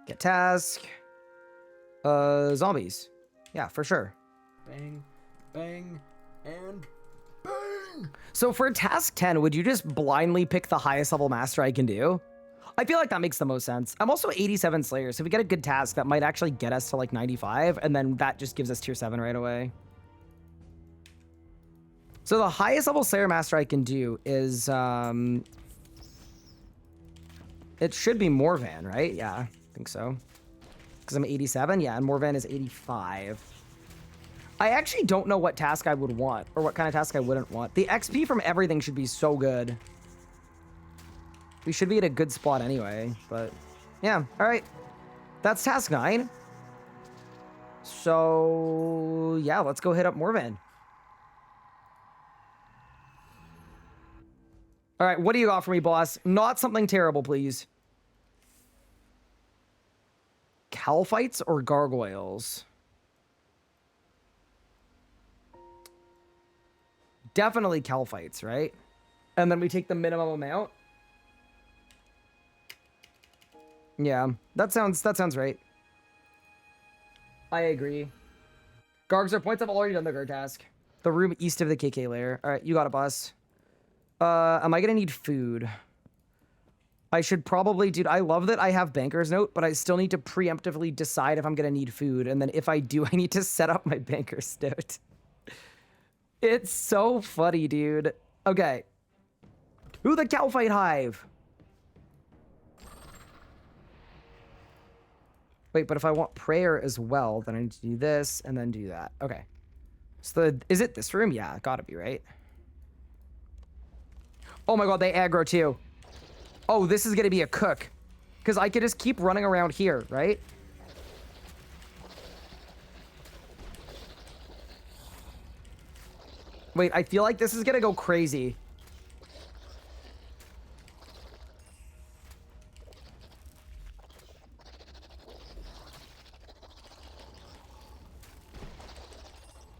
Get task. Zombies. Yeah, for sure. Bang, bang, and bang! So for task 10, would you just blindly pick the highest level master I can do? I feel like that makes the most sense. I'm also 87 Slayer, so if we get a good task, that might actually get us to like 95, and then that just gives us tier 7 right away. So the highest level Slayer master I can do is, it should be Morvan, right? Yeah, I think so. Because I'm 87, yeah, and Morvan is 85. I actually don't know what task I would want, or what kind of task I wouldn't want. The XP from everything should be so good. We should be at a good spot anyway, but yeah, all right. That's task 9. So yeah, let's go hit up Morvan. All right, what do you got for me, boss? Not something terrible, please. Calphites or gargoyles? Definitely Calphites, right? And then we take the minimum amount. Yeah, that sounds right. I agree. Gargs are points. I've already done the guard task. The room east of the KK lair. All right, you got it, boss. Am I gonna need food? I should probably, dude, I love that I have banker's note, but I still need to preemptively decide if I'm gonna need food. And then if I do, I need to set up my banker's note. It's so funny, dude. Okay. To the Calphite Hive. Wait, but if I want prayer as well, then I need to do this and then do that. Okay. So is it this room? Yeah, gotta be, right? Oh my god, they aggro too. Oh, this is gonna be a cook. Because I could just keep running around here, right? Wait, I feel like this is gonna go crazy.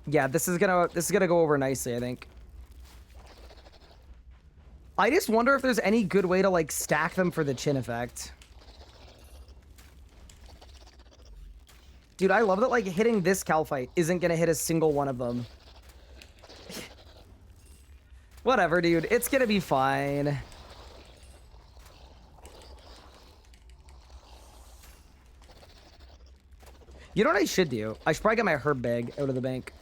Yeah, this is gonna go over nicely, I think. I just wonder if there's any good way to like stack them for the chin effect. Dude, I love that like hitting this Calphite isn't gonna hit a single one of them. Whatever, dude. It's gonna be fine. You know what I should do? I should probably get my herb bag out of the bank.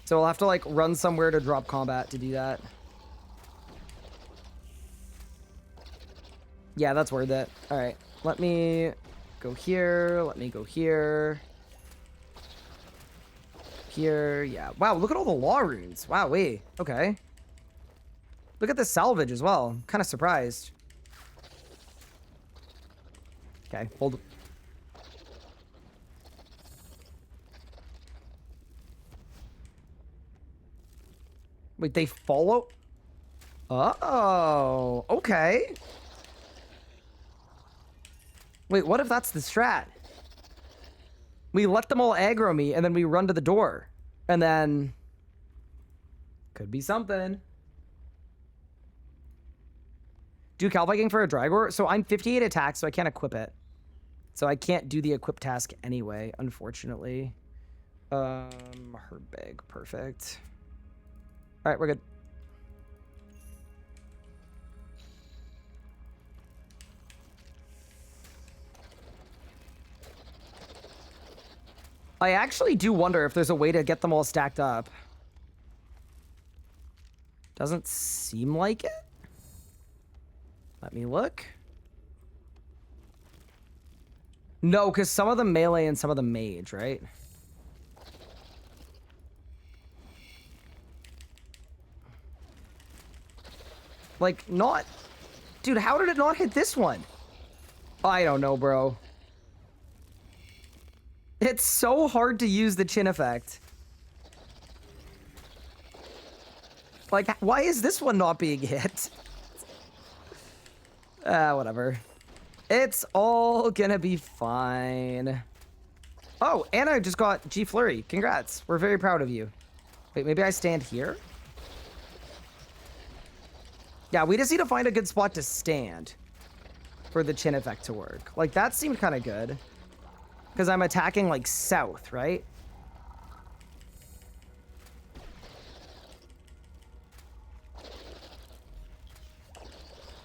So I'll have to like run somewhere to drop combat to do that. Yeah, that's worth it. All right, let me go here. Let me go here. Here, yeah. Wow, look at all the law runes. Wow, wait. Okay. Look at the salvage as well. I'm kind of surprised. Okay, hold. Wait, they follow? Oh, okay. Wait, what if that's the strat? We let them all aggro me, and then we run to the door. And then... Could be something. Do Cal Viking for a Dragor? So I'm 58 attack, so I can't equip it. So I can't do the equip task anyway, unfortunately. Her bag, perfect. All right, we're good. I actually do wonder if there's a way to get them all stacked up. Doesn't seem like it. Let me look. No, because some of them melee and some of them mage, right? Like, not... Dude, how did it not hit this one? I don't know, bro. It's so hard to use the chin effect. Like, why is this one not being hit? Whatever. It's all gonna be fine. Oh, Anna just got G Flurry. Congrats. We're very proud of you. Wait, maybe I stand here? Yeah, we just need to find a good spot to stand for the chin effect to work. Like, that seemed kind of good. Because I'm attacking, like, south, right?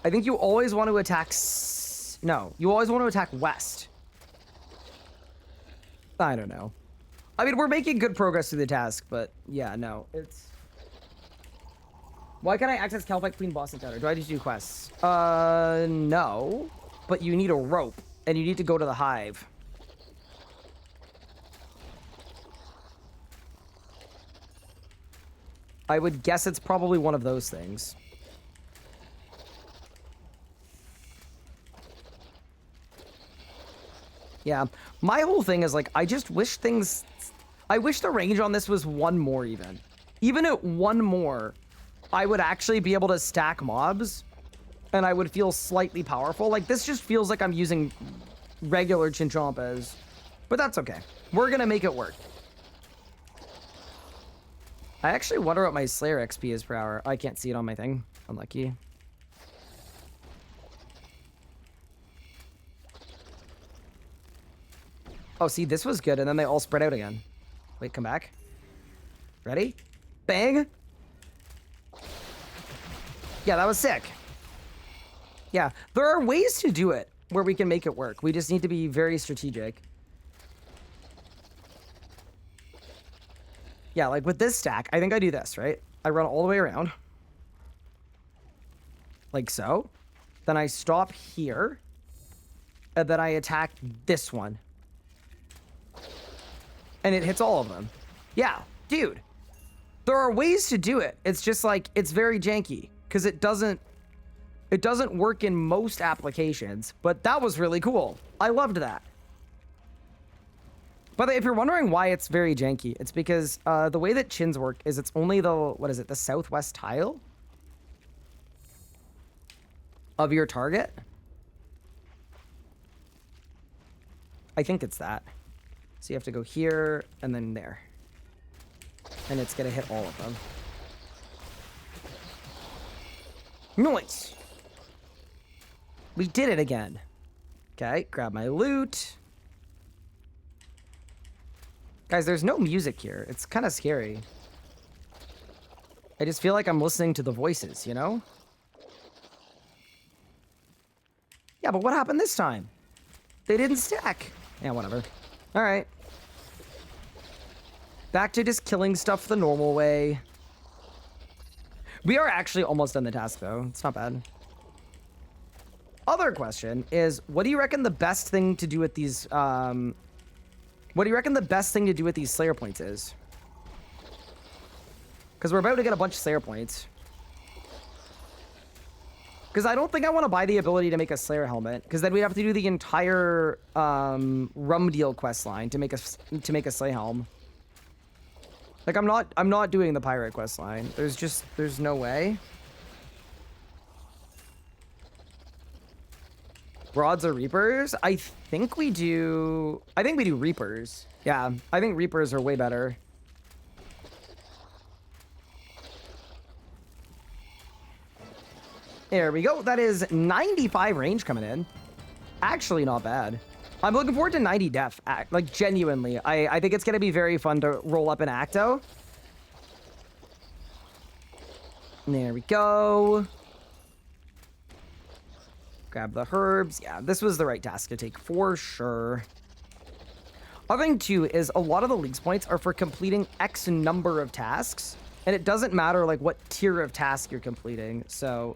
I think you always want to attack... No, you always want to attack west. I don't know. I mean, we're making good progress through the task, but yeah, no, it's... Why can't I access Calpite Queen boss encounter? Do I just do quests? No. But you need a rope, and you need to go to the hive. I would guess it's probably one of those things. Yeah, my whole thing is, like, I just wish things... I wish the range on this was one more even. Even at one more, I would actually be able to stack mobs, and I would feel slightly powerful. Like, this just feels like I'm using regular Chinchompas, but that's okay. We're gonna make it work. I actually wonder what my Slayer XP is per hour. I can't see it on my thing. Unlucky. Oh, see, this was good, and then they all spread out again. Wait, come back. Ready? Bang! Yeah, that was sick. Yeah, there are ways to do it where we can make it work. We just need to be very strategic. Yeah, like with this stack, I think I do this, right? I run all the way around. Like so. Then I stop here. And then I attack this one. And it hits all of them. Yeah, dude. There are ways to do it. It's just like, it's very janky. Because it doesn't work in most applications. But that was really cool. I loved that. But if you're wondering why it's very janky, it's because the way that chins work is it's only the, what is it, the southwest tile of your target. I think it's that. So you have to go here and then there. And it's going to hit all of them. Nice! We did it again. Okay, grab my loot. Guys, there's no music here. It's kind of scary. I just feel like I'm listening to the voices, you know? Yeah, but what happened this time? They didn't stack. Yeah, whatever. All right. Back to just killing stuff the normal way. We are actually almost done the task, though. It's not bad. Other question is, what do you reckon the best thing to do with these, what do you reckon the best thing to do with these Slayer points is? Because we're about to get a bunch of Slayer points. Because I don't think I want to buy the ability to make a Slayer helmet, because then we have to do the entire rum deal quest line to make a Slay helm. Like I'm not doing the pirate quest line. There's no way. Rods or Reapers? I think we do Reapers. Yeah, I think Reapers are way better. There we go. That is 95 range coming in. Actually, not bad. I'm looking forward to 90 def. Like, genuinely. I think it's going to be very fun to roll up an Acto. There we go. Grab the herbs. Yeah, this was the right task to take for sure. Other thing, too, is a lot of the League's points are for completing X number of tasks. And it doesn't matter, like, what tier of task you're completing. So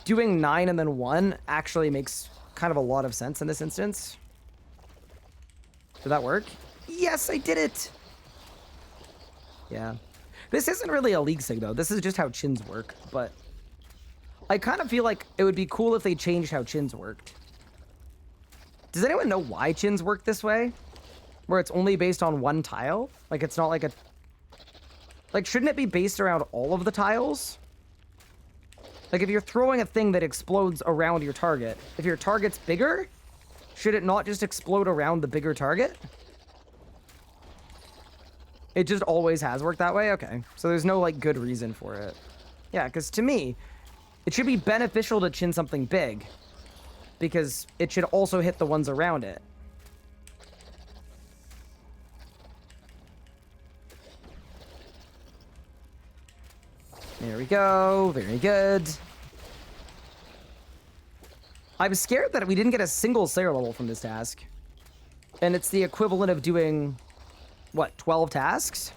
doing 9 and then 1 actually makes kind of a lot of sense in this instance. Did that work? Yes, I did it! Yeah. This isn't really a League thing, though. This is just how chins work, but I kind of feel like it would be cool if they changed how chins worked. Does anyone know why chins work this way? Where it's only based on one tile? Like, it's not like a... Like, shouldn't it be based around all of the tiles? Like, if you're throwing a thing that explodes around your target, if your target's bigger, should it not just explode around the bigger target? It just always has worked that way? Okay. So there's no, like, good reason for it. Yeah, because to me, it should be beneficial to chin something big, because it should also hit the ones around it. There we go. Very good. I'm scared that we didn't get a single Slayer level from this task. And it's the equivalent of doing, what, 12 tasks?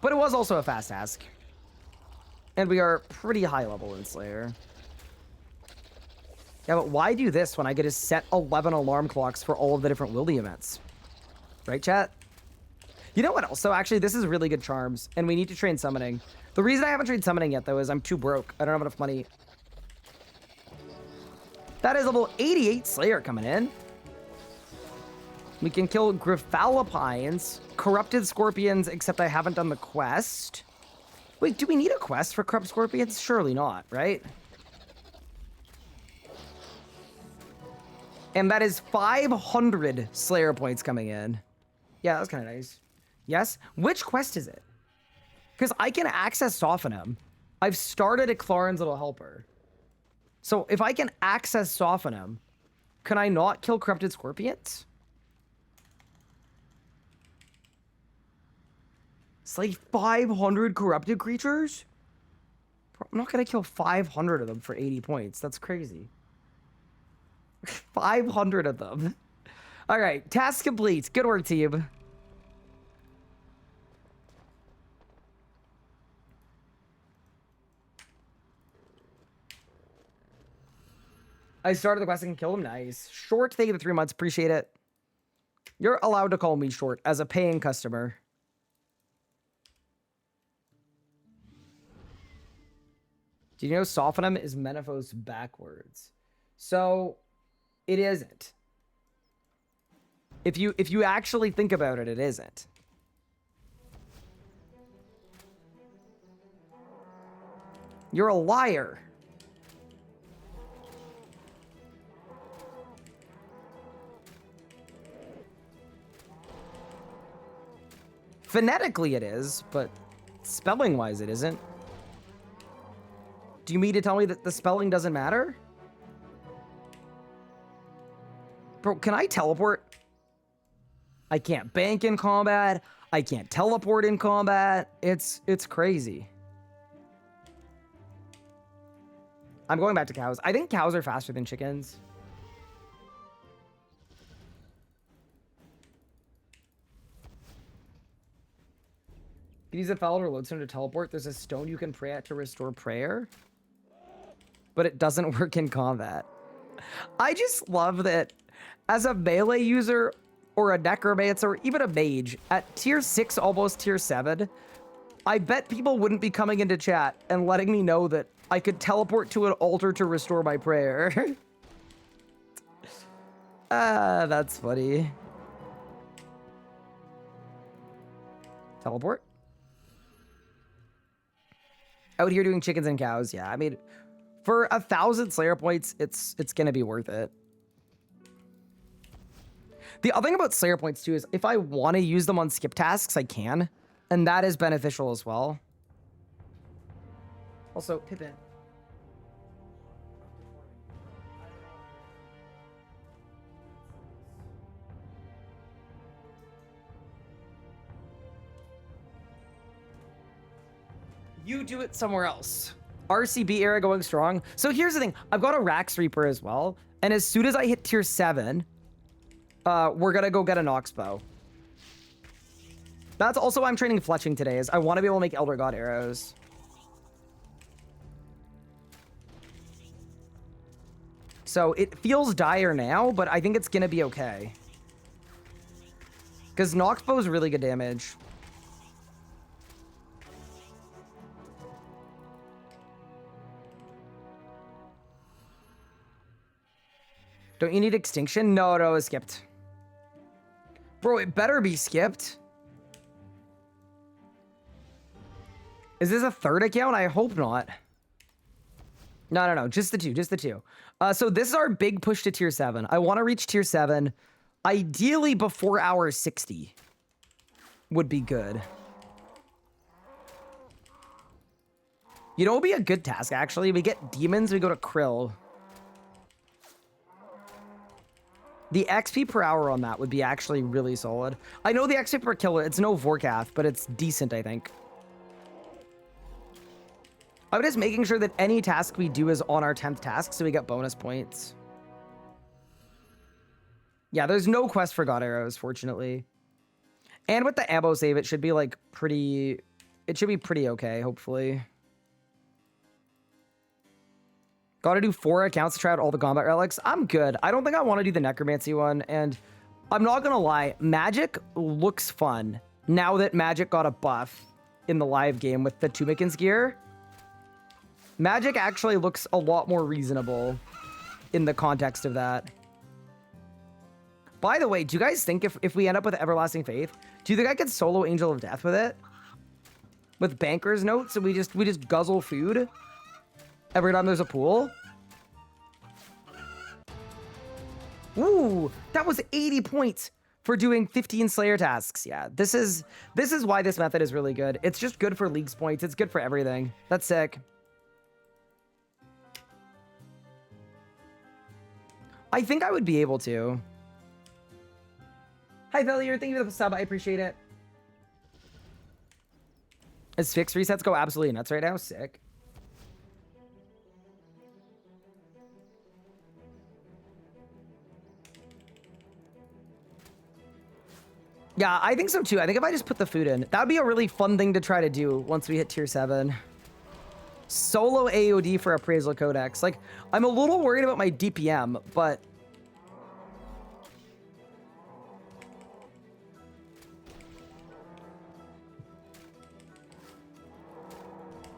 But it was also a fast task. And we are pretty high level in Slayer. Yeah, but why do this when I get to set 11 alarm clocks for all of the different wildy events? Right, chat? You know what else, though? Actually, this is really good charms, and we need to train summoning. The reason I haven't trained summoning yet, though, is I'm too broke. I don't have enough money. That is level 88 Slayer coming in. We can kill Griffalapines, Corrupted Scorpions, except I haven't done the quest. Wait, do we need a quest for Corrupt Scorpions? Surely not, right? And that is 500 Slayer points coming in. Yeah, that was kind of nice. Yes? Which quest is it? Because I can access Soften Him. I've started a Claren's Little Helper. So if I can access Soften Him, can I not kill Corrupted Scorpions? It's like 500 corrupted creatures? I'm not going to kill 500 of them for 80 points. That's crazy. 500 of them. All right, task complete. Good work, team. I started the quest and killed him. Nice. Short, thank you for the 3 months. Appreciate it. You're allowed to call me Short as a paying customer. Do you know Soften Him is Menaphos backwards? So, it isn't. If you actually think about it, it isn't. You're a liar. Phonetically it is, but spelling-wise it isn't. Do you mean to tell me that the spelling doesn't matter? Bro, can I teleport? I can't bank in combat. I can't teleport in combat. It's crazy. I'm going back to cows. I think cows are faster than chickens. You use a Feld or Lodestone to teleport. There's a stone you can pray at to restore prayer. But it doesn't work in combat. I just love that as a melee user or a necromancer or even a mage at tier 6, almost tier 7, I bet people wouldn't be coming into chat and letting me know that I could teleport to an altar to restore my prayer. That's funny. Teleport? Out here doing chickens and cows, yeah. I mean, for 1,000 Slayer points, it's gonna be worth it. The other thing about Slayer points too is if I want to use them on skip tasks, I can, and that is beneficial as well. Also, Pippin. You do it somewhere else. RCB era going strong. So here's the thing. I've got a Rax Reaper as well. And as soon as I hit tier 7, we're going to go get an Oxbow. That's also why I'm training fletching today, is I want to be able to make Elder God arrows. So it feels dire now, but I think it's going to be okay. Because Noxbow is really good damage. Don't you need extinction? No, it's skipped. Bro, it better be skipped. Is this a third account? I hope not. No. Just the two. So this is our big push to tier 7. I want to reach tier 7. Ideally before hour 60 would be good. You know what would be a good task, actually? We get demons, we go to Krill. The XP per hour on that would be actually really solid. I know the XP per kill, it's no Vorkath, but it's decent, I think. I'm just making sure that any task we do is on our 10th task, so we get bonus points. Yeah, there's no quest for God Arrows, fortunately. And with the ammo save, it should be, like, pretty... It should be pretty okay, hopefully. Gotta do 4 accounts to try out all the combat relics. I'm good. I don't think I want to do the necromancy one, and I'm not gonna lie, magic looks fun now that magic got a buff in the live game with the Tumikins gear. Magic actually looks a lot more reasonable in the context of that. By the way, do you guys think if we end up with Everlasting Faith, do you think I could solo Angel of Death with it? With Banker's Notes, and we just guzzle food every time there's a pool? Ooh, that was 80 points for doing 15 Slayer tasks. Yeah, this is why this method is really good. It's just good for Leagues points. It's good for everything. That's sick. I think I would be able to. Hi, Vellier. Thank you for the sub. I appreciate it. Is fixed resets go absolutely nuts right now? Sick. Yeah, I think so too. I think if I just put the food in, that would be a really fun thing to try to do once we hit tier 7. Solo AOD for Appraisal Codex. Like, I'm a little worried about my DPM, but...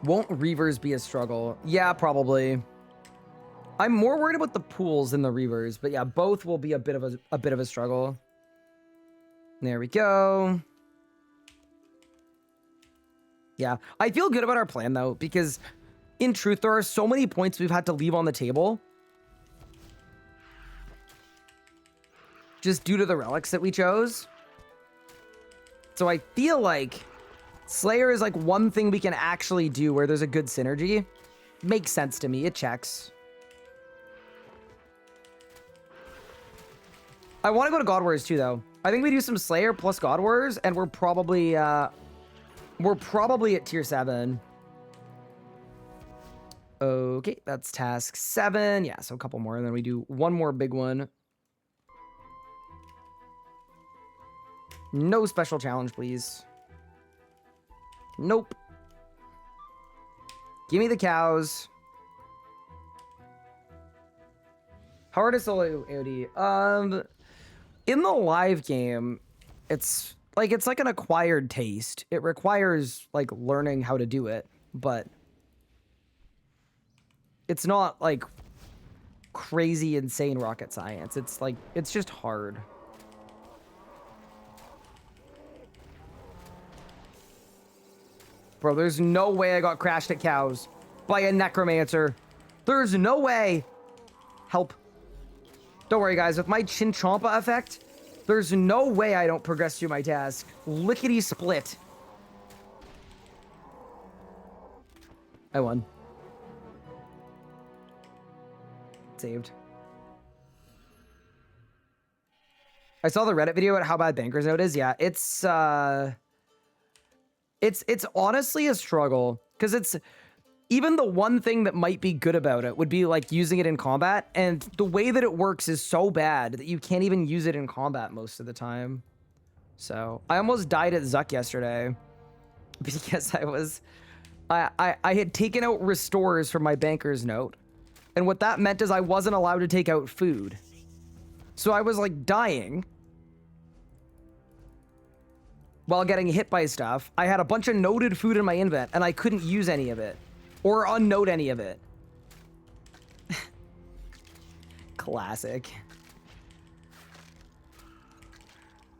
Won't Reavers be a struggle? Yeah, probably. I'm more worried about the pools than the Reavers, but yeah, both will be a bit of a struggle. There we go. Yeah, I feel good about our plan though, because in truth, there are so many points we've had to leave on the table just due to the relics that we chose. So I feel like Slayer is like one thing we can actually do where there's a good synergy. Makes sense to me. It checks. I want to go to God Warriors too, though. I think we do some Slayer plus God Warriors, and we're probably at tier 7. Okay, that's task 7. Yeah, so a couple more, and then we do one more big one. No special challenge, please. Nope. Give me the cows. How hard is solo AOD? In the live game, it's like an acquired taste. It requires like learning how to do it, but it's not like crazy insane rocket science. It's like it's just hard. Bro, there's no way I got crashed at cows by a necromancer. There's no way. Help. Don't worry, guys. With my Chinchompa effect, there's no way I don't progress through my task. Lickety split. I won. Saved. I saw the Reddit video about how bad Banker's Note is. Yeah, it's honestly a struggle, because it's even the one thing that might be good about it would be like using it in combat, and the way that it works is so bad that you can't even use it in combat most of the time. So I almost died at Zuck yesterday because I had taken out restores from my Banker's Note, and what that meant is I wasn't allowed to take out food. So I was like dying while getting hit by stuff. I had a bunch of noted food in my invent, and I couldn't use any of it. Or unnote any of it. Classic.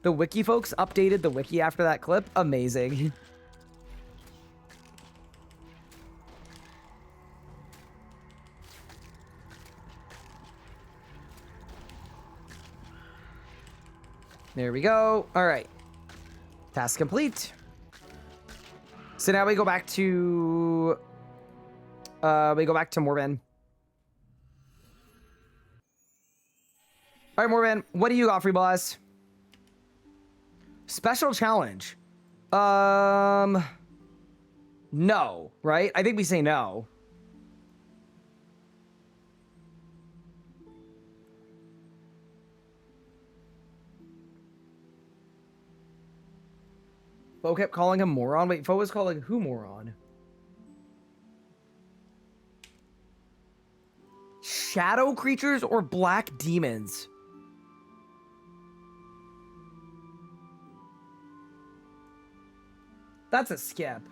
The wiki folks updated the wiki after that clip. Amazing. There we go. All right. Task complete. So now we go back to We go back to Morbin. All right, Morbin, what do you got, free boss? Special challenge. No, right? I think we say no. Fo kept calling him moron. Wait, Fo was calling who moron? Shadow creatures or black demons? That's a skip.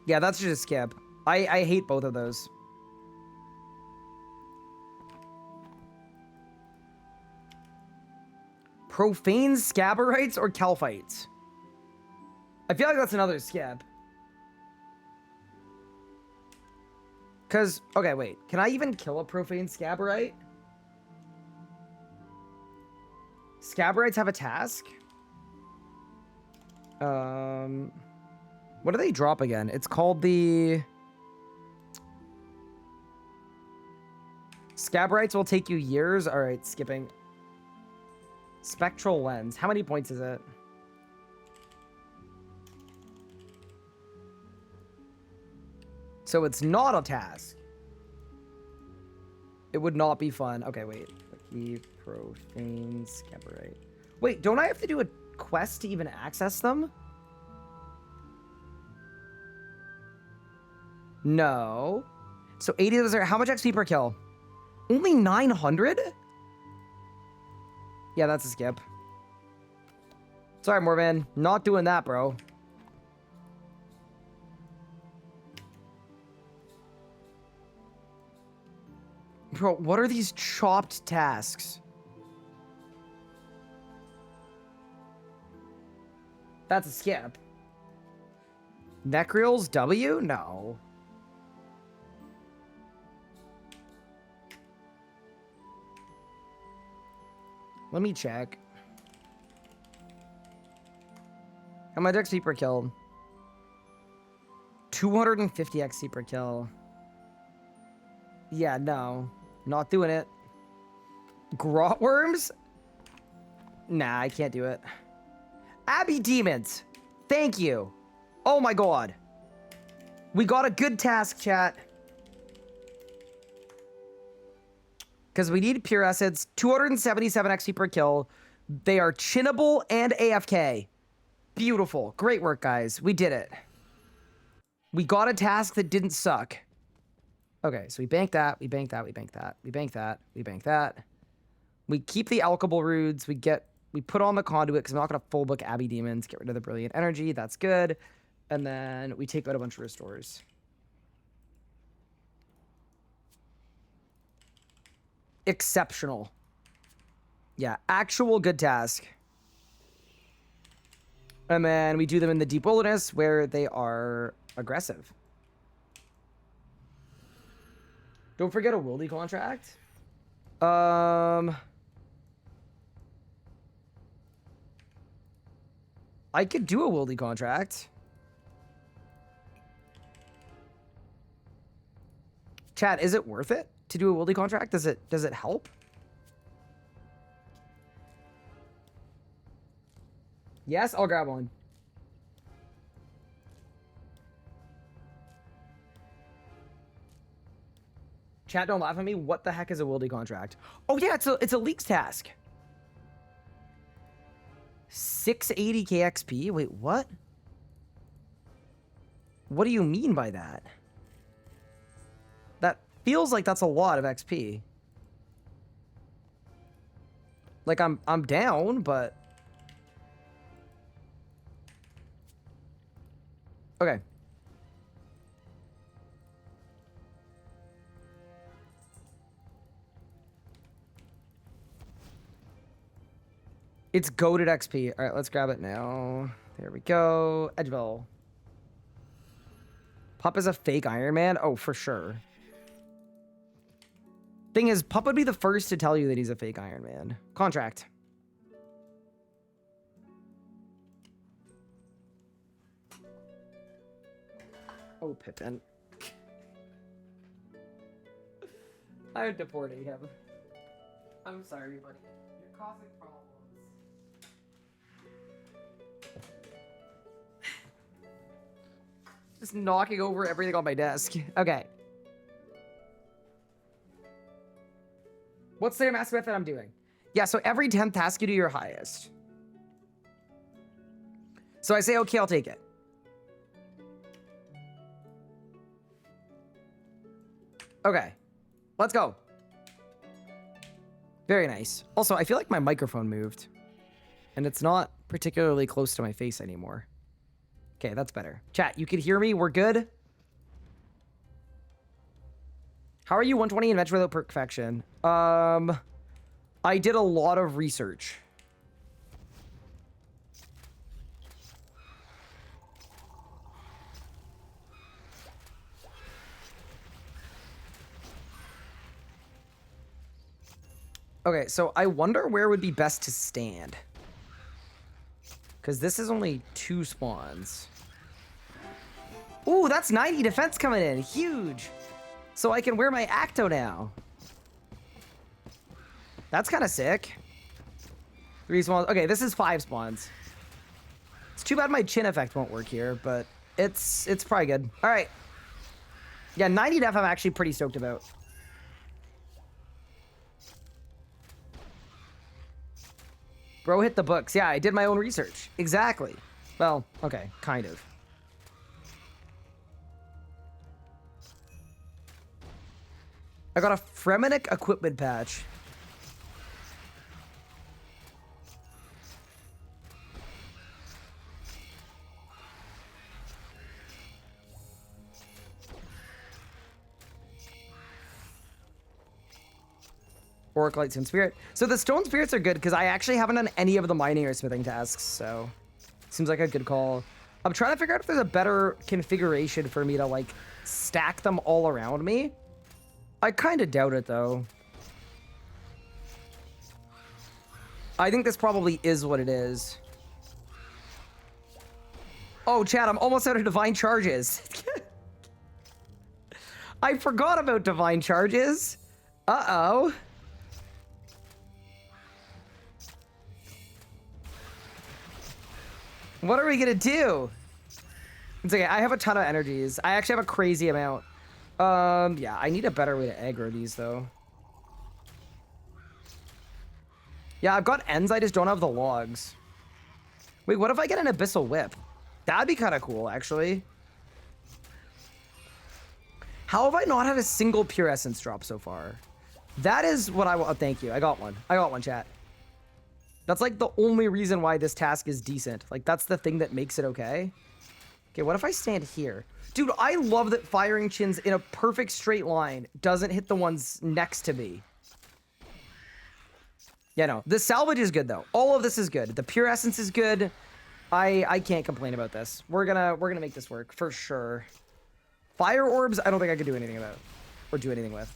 Yeah, that's just a skip. I hate both of those. Profane Scabberites or Calphites? I feel like that's another skip. Because, okay, wait. Can I even kill a Profane Scabberite? Scabberites have a task? What do they drop again? It's called the... Scabberites will take you years. All right, skipping. Spectral Lens. How many points is it? So it's not a task. It would not be fun. Okay, wait. The Profane Scabberite. Wait, don't I have to do a quest to even access them? No. So 80 of those are... How much XP per kill? Only 900? Yeah, that's a skip. Sorry, Morbin. Not doing that, bro. Bro, what are these chopped tasks? That's a skip. Necreal's W? No. Let me check. How much XP per kill? 250 XP per kill. Yeah, no. Not doing it. Grotworms? Nah, I can't do it. Abbey Demons. Thank you. Oh my god. We got a good task, chat. Because we need pure essence. 277 XP per kill. They are chinnable and AFK. Beautiful. Great work, guys. We did it. We got a task that didn't suck. Okay, so we bank that, we bank that, we bank that, we bank that, we bank that. We keep the alchable roots, we put on the conduit because I'm not going to full book Abbey Demons, get rid of the brilliant energy, that's good. And then we take out a bunch of restores. Exceptional. Yeah, actual good task. And then we do them in the deep wilderness where they are aggressive. Don't forget a wildy contract. I could do a wildy contract. Chat, is it worth it to do a wildy contract? Does it help? Yes, I'll grab one. Chat, don't laugh at me. What the heck is a wildy contract? Oh yeah, it's a leaks task. 680k XP? Wait, what? What do you mean by that? That feels like that's a lot of XP. Like I'm down, but okay. It's goated XP. All right, let's grab it now. There we go. Edgeville. Pup is a fake Iron Man? Oh, for sure. Thing is, Pup would be the first to tell you that he's a fake Iron Man. Contract. Oh, Pippin. I'm deporting him. I'm sorry, buddy. You're causing problems. Just knocking over everything on my desk. Okay. What's the mass method I'm doing? Yeah, so every 10th task you do your highest. So I say, okay, I'll take it. Okay. Let's go. Very nice. Also, I feel like my microphone moved. And it's not particularly close to my face anymore. Okay, that's better. Chat, you can hear me? We're good? How are you 120 Invention without perfection? I did a lot of research. Okay, so I wonder where would be best to stand. Because this is only 2 spawns. Ooh, that's 90 defense coming in. Huge. So I can wear my Acto now. That's kind of sick. 3 spawns. Okay, this is 5 spawns. It's too bad my chin effect won't work here, but it's probably good. All right. Yeah, 90 def I'm actually pretty stoked about. Bro hit the books. Yeah, I did my own research. Exactly. Well, okay, kind of. I got a Fremenic equipment patch. Orc Light Stone Spirit. So the Stone Spirits are good because I actually haven't done any of the mining or smithing tasks, so seems like a good call. I'm trying to figure out if there's a better configuration for me to like stack them all around me. I kind of doubt it though. I think this probably is what it is. Oh, chat, I'm almost out of divine charges. I forgot about divine charges. Uh-oh. What are we gonna do? It's okay, I have a ton of energies. I actually have a crazy amount. Yeah, I need a better way to aggro these, though. Yeah, I've got ends, I just don't have the logs. Wait, what if I get an Abyssal Whip? That'd be kind of cool, actually. How have I not had a single Pure Essence drop so far? That is what I want. Oh, thank you. I got one. I got one, chat. That's like the only reason why this task is decent. Like, that's the thing that makes it okay. Okay, what if I stand here? Dude, I love that firing chins in a perfect straight line doesn't hit the ones next to me. Yeah, no. The salvage is good, though. All of this is good. The Pure Essence is good. I can't complain about this. We're gonna make this work, for sure. Fire orbs, I don't think I could do anything about. Or do anything with.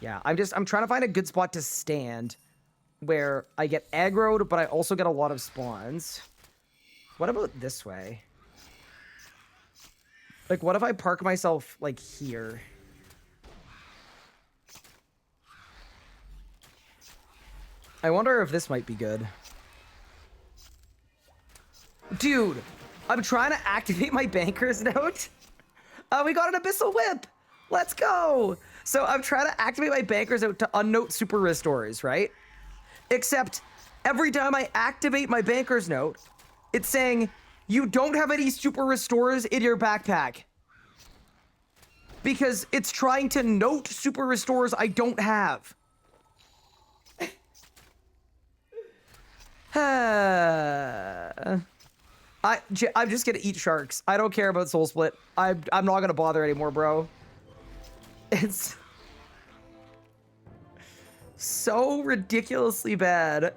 Yeah, I'm trying to find a good spot to stand where I get aggroed, but I also get a lot of spawns. What about this way? Like, what if I park myself, like, here? I wonder if this might be good. Dude, I'm trying to activate my banker's note. We got an Abyssal Whip. Let's go. So I'm trying to activate my banker's note to unnote super restores, right? Except every time I activate my banker's note, it's saying, you don't have any super restores in your backpack. Because it's trying to note super restores I don't have. I'm just gonna eat sharks. I don't care about Soul Split. I'm not gonna bother anymore, bro. It's so ridiculously bad.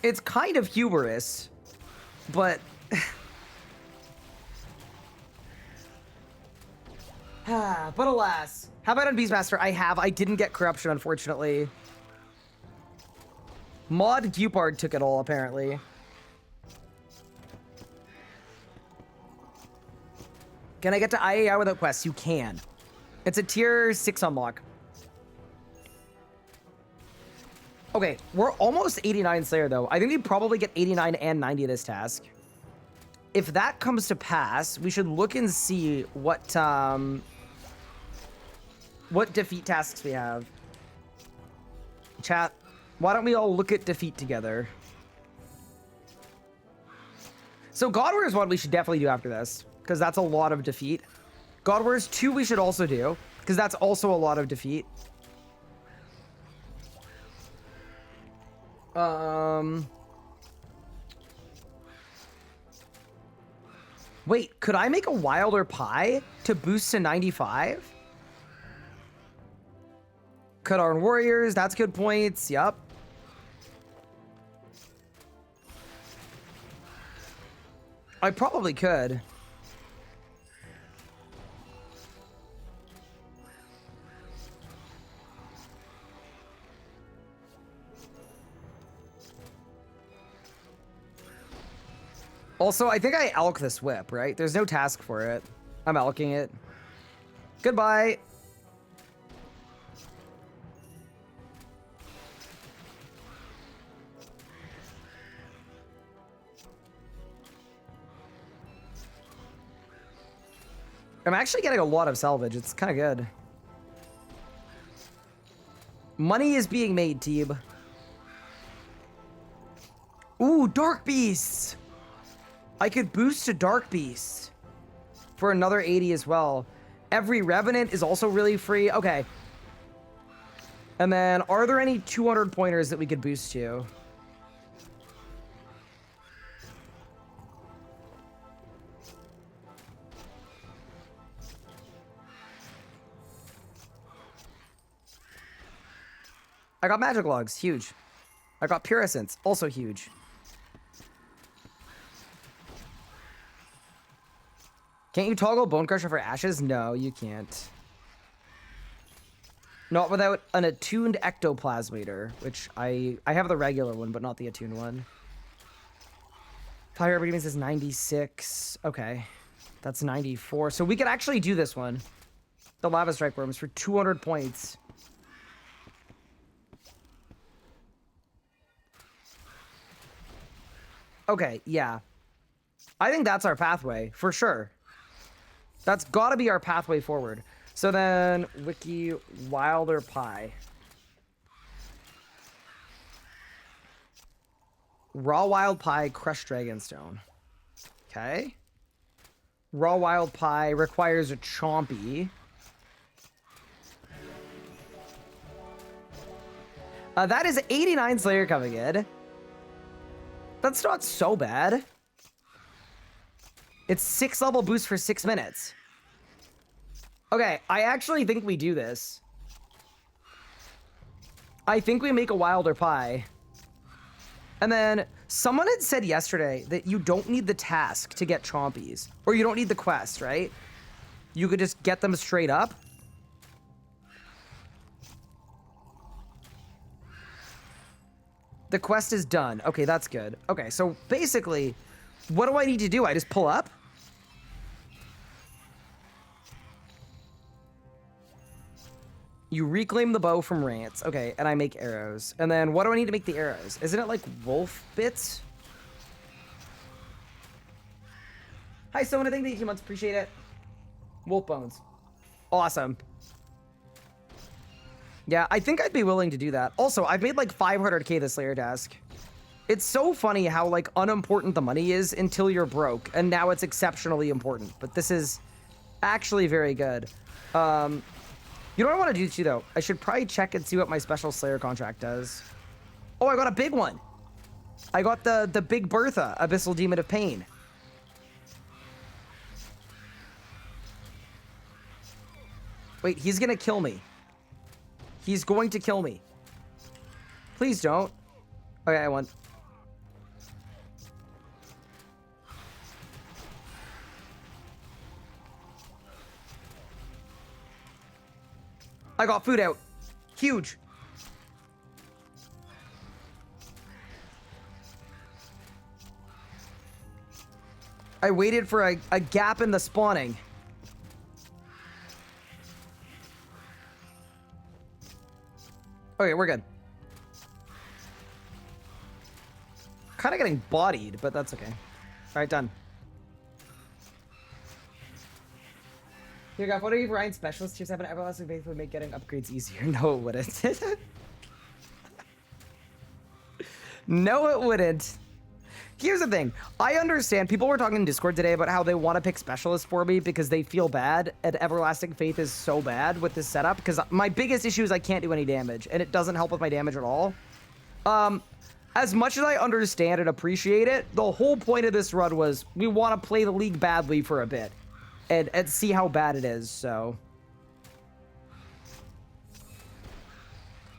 It's kind of humorous, but but alas. How about on Beastmaster? I didn't get corruption, unfortunately. Mod Dupard took it all, apparently. Can I get to IAI without quests? You can. It's a tier 6 unlock. Okay, we're almost 89 Slayer, though. I think we probably get 89 and 90 this task. If that comes to pass, we should look and see what defeat tasks we have. Chat, why don't we all look at defeat together? So God Warriors 1 we should definitely do after this, because that's a lot of defeat. God Warriors 2 we should also do, because that's also a lot of defeat. Wait, could I make a Wilder Pie to boost to 95? Cut on Warriors, that's good points, yup. I probably could. Also, I think I elk this whip, right? There's no task for it. I'm elking it. Goodbye. I'm actually getting a lot of salvage. It's kind of good. Money is being made, Teeb. Ooh, Dark Beasts. I could boost to Dark Beast for another 80 as well. Every Revenant is also really free. Okay. And then, are there any 200 pointers that we could boost to? I got Magic Logs, huge. I got Pure Essence, also huge. Can't you toggle Bone Crusher for Ashes? No, you can't. Not without an attuned Ectoplasmator, which I have the regular one, but not the attuned one. Fire Readings is 96. Okay. That's 94. So we could actually do this one. The Lava Strike Worms for 200 points. Okay, yeah. I think that's our pathway, for sure. That's gotta be our pathway forward. So then, Wiki Wilder Pie. Raw Wild Pie, Crushed Dragonstone. Okay. Raw Wild Pie requires a Chompy. That is 89 Slayer coming in. That's not so bad. It's 6 level boost for 6 minutes. Okay, I actually think we do this. I think we make a Wilder Pie. And then someone had said yesterday that you don't need the task to get Chompies. Or you don't need the quest, right? You could just get them straight up. The quest is done. Okay, that's good. Okay, so basically, what do I need to do? I just pull up? You reclaim the bow from Rants. Okay, and I make arrows. And then what do I need to make the arrows? Isn't it like wolf bits? Hi, Sona. Thank you 18 months. Appreciate it. Wolf bones. Awesome. Yeah, I think I'd be willing to do that. Also, I've made like 500k this Slayer task. It's so funny how like unimportant the money is until you're broke, and now it's exceptionally important. But this is actually very good. You know what I want to do too, though? I should probably check and see what my special Slayer contract does. Oh, I got a big one. I got the Big Bertha, Abyssal Demon of Pain. Wait, he's gonna kill me. He's going to kill me. Please don't. Okay, I won. I got food out. Huge. I waited for a gap in the spawning. Okay, we're good. Kind of getting bodied, but that's okay. All right, done. Here, got what are you, Ryan? Specialist tier 7 everlasting faith would make getting upgrades easier. No, it wouldn't. No, it wouldn't. Here's the thing. I understand. People were talking in Discord today about how they want to pick specialists for me because they feel bad, and everlasting faith is so bad with this setup because my biggest issue is I can't do any damage, and it doesn't help with my damage at all. As much as I understand and appreciate it, the whole point of this run was we want to play the league badly for a bit and see how bad it is, so.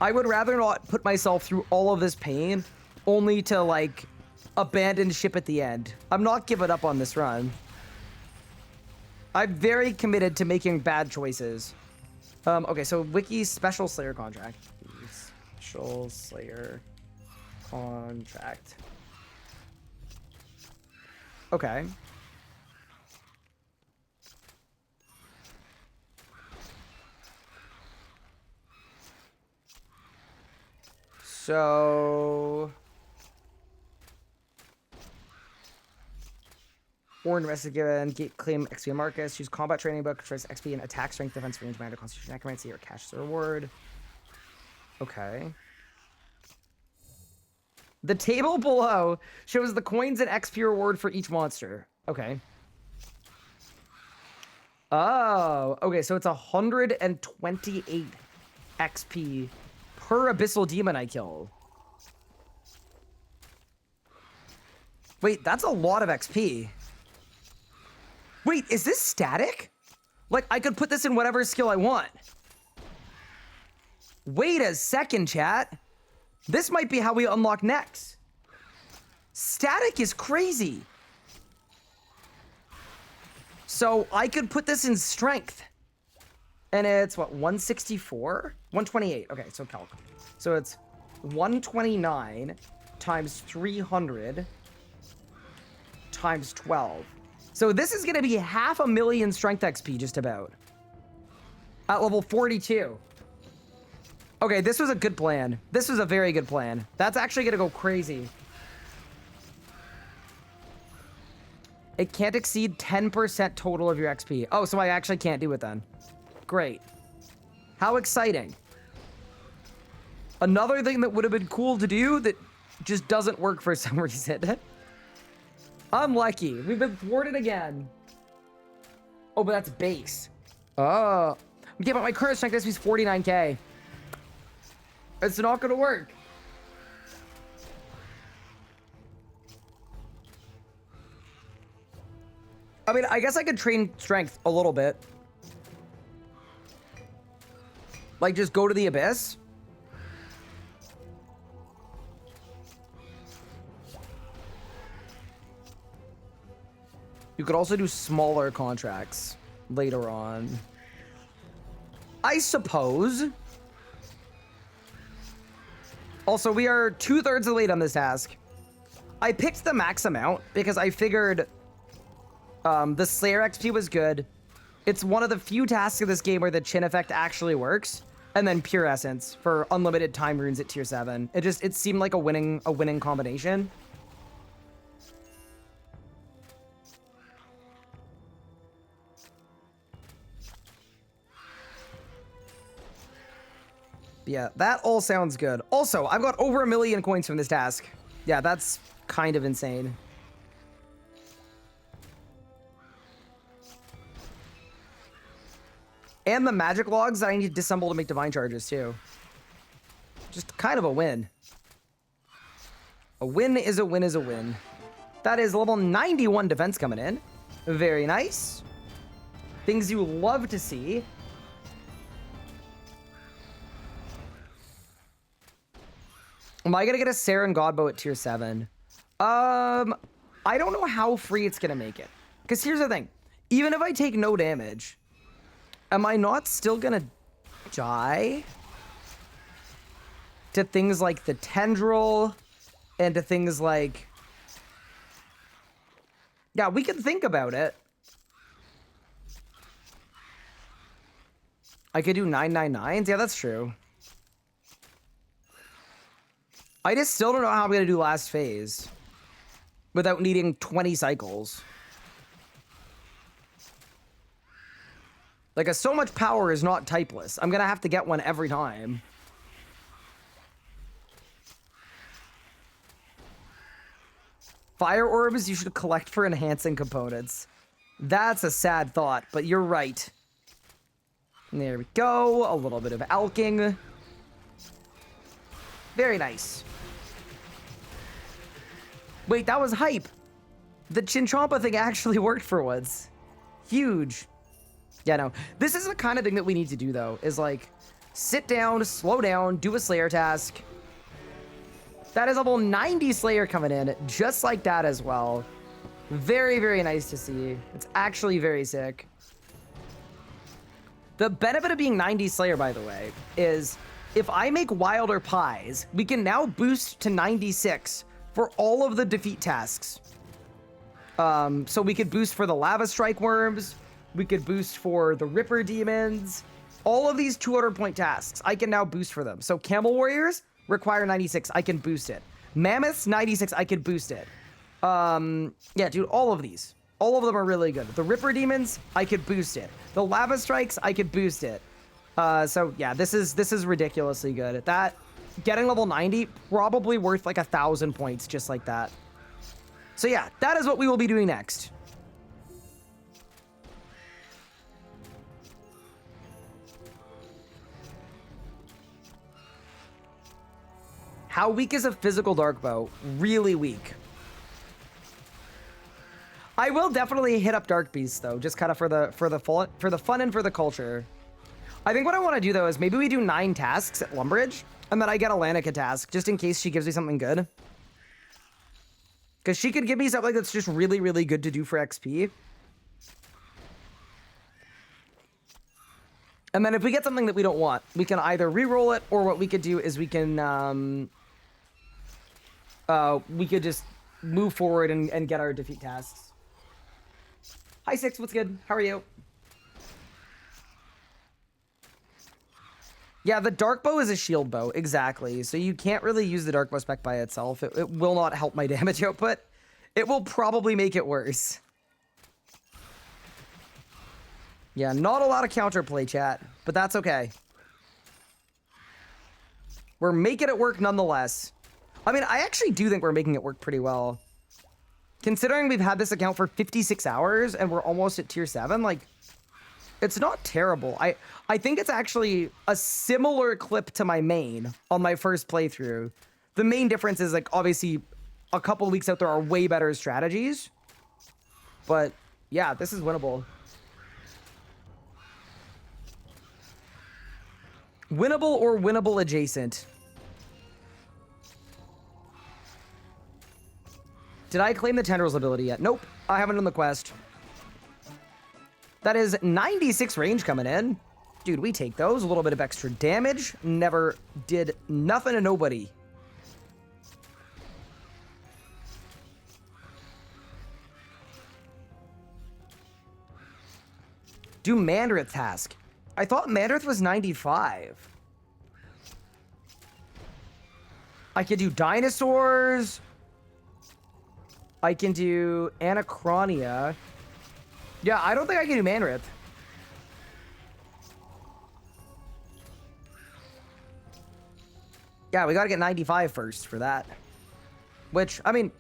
I would rather not put myself through all of this pain only to, like, abandon ship at the end. I'm not giving up on this run. I'm very committed to making bad choices. Okay, so Wiki Special Slayer contract. Special Slayer contract. Okay. So... Warren Investigator, claim XP and Marcus, choose combat training book, choice XP and attack, strength, defense, range, matter, constitution, necromancy, or cash the reward. Okay. The table below shows the coins and XP reward for each monster. Okay. Oh, okay, so it's 128 XP per Abyssal Demon I kill. Wait, that's a lot of XP. Wait, is this static? Like, I could put this in whatever skill I want. Wait a second, chat. This might be how we unlock next. Static is crazy. So I could put this in strength. And it's, what, 164? 128. Okay, so calc. So it's 129 times 300 times 12. So this is going to be 500,000 strength XP, just about. At level 42. Okay, this was a good plan. This was a very good plan. That's actually going to go crazy. It can't exceed 10% total of your XP. Oh, so I actually can't do it then. Great. How exciting. Another thing that would have been cool to do that just doesn't work for some reason. Unlucky. We've been thwarted again. Oh, but that's base. Oh. Yeah, but my current strength XP is 49k. It's not gonna work. I mean, I guess I could train strength a little bit. Like, just go to the Abyss. You could also do smaller contracts later on. I suppose. Also, we are 2/3 of the late on this task. I picked the max amount because I figured the Slayer XP was good. It's one of the few tasks of this game where the chin effect actually works. And then Pure Essence for unlimited time runes at tier 7. It seemed like a winning combination. Yeah, that all sounds good. Also, I've got over 1 million coins from this task. Yeah, that's kind of insane. And the magic logs that I need to disassemble to make divine charges, too. Just kind of a win. A win is a win is a win. That is level 91 defense coming in. Very nice. Things you love to see. Am I gonna get a Saren Godbow at tier 7? I don't know how free it's gonna make it. Because here's the thing. Even if I take no damage, am I not still gonna die to things like the Tendril and to things like... Yeah, we can think about it. I could do 999s. Yeah, that's true. I just still don't know how I'm going to do last phase without needing 20 cycles. Like, so much power is not typeless. I'm going to have to get one every time. Fire orbs you should collect for enhancing components. That's a sad thought, but you're right. There we go. A little bit of alking. Very nice. Wait, that was hype. The Chinchompa thing actually worked for once. Huge. Yeah, no. This is the kind of thing that we need to do, though, is like, sit down, slow down, do a Slayer task. That is level 90 Slayer coming in, just like that as well. Very, very nice to see. It's actually very sick. The benefit of being 90 Slayer, by the way, is if I make Wilder Pies, we can now boost to 96 for all of the defeat tasks. So we could boost for the Lava Strike Worms. We could boost for the Ripper Demons. All of these 200-point tasks, I can now boost for them. So Camel Warriors require 96. I can boost it. Mammoths, 96. I can boost it. Yeah, dude, all of these. All of them are really good. The Ripper Demons, I could boost it. The Lava Strikes, I could boost it. So yeah, this is ridiculously good. That, getting level 90, probably worth like 1,000 points just like that. So yeah, that is what we will be doing next. How weak is a physical dark bow? Really weak. I will definitely hit up Dark Beast though, just kind of for the fun and for the culture. I think what I want to do though is maybe we do 9 tasks at Lumbridge, and then I get a Lanica task just in case she gives me something good. Because she could give me something that's just really, really good to do for XP. And then if we get something that we don't want, we can either re-roll it, or what we could do is we can we could just move forward and get our defeat tasks. Hi, Six, what's good? How are you? Yeah, the Dark Bow is a shield bow, exactly. So you can't really use the Dark Bow spec by itself. It will not help my damage output. It will probably make it worse. Yeah, not a lot of counterplay, chat, but that's okay. We're making it work nonetheless. I mean, I actually do think we're making it work pretty well. Considering we've had this account for 56 hours and we're almost at tier 7, like, it's not terrible. I think it's actually a similar clip to my main on my first playthrough. The main difference is, like, obviously, a couple weeks out there are way better strategies. But, yeah, this is winnable. Winnable or winnable adjacent? Did I claim the Tendrils ability yet? Nope, I haven't done the quest. That is 96 range coming in. Dude, we take those. A little bit of extra damage. Never did nothing to nobody. Do Mandrith task. I thought Mandrith was 95. I could do dinosaurs. I can do Anachronia. Yeah, I don't think I can do Manrith. Yeah, we gotta get 95 first for that. Which, I mean,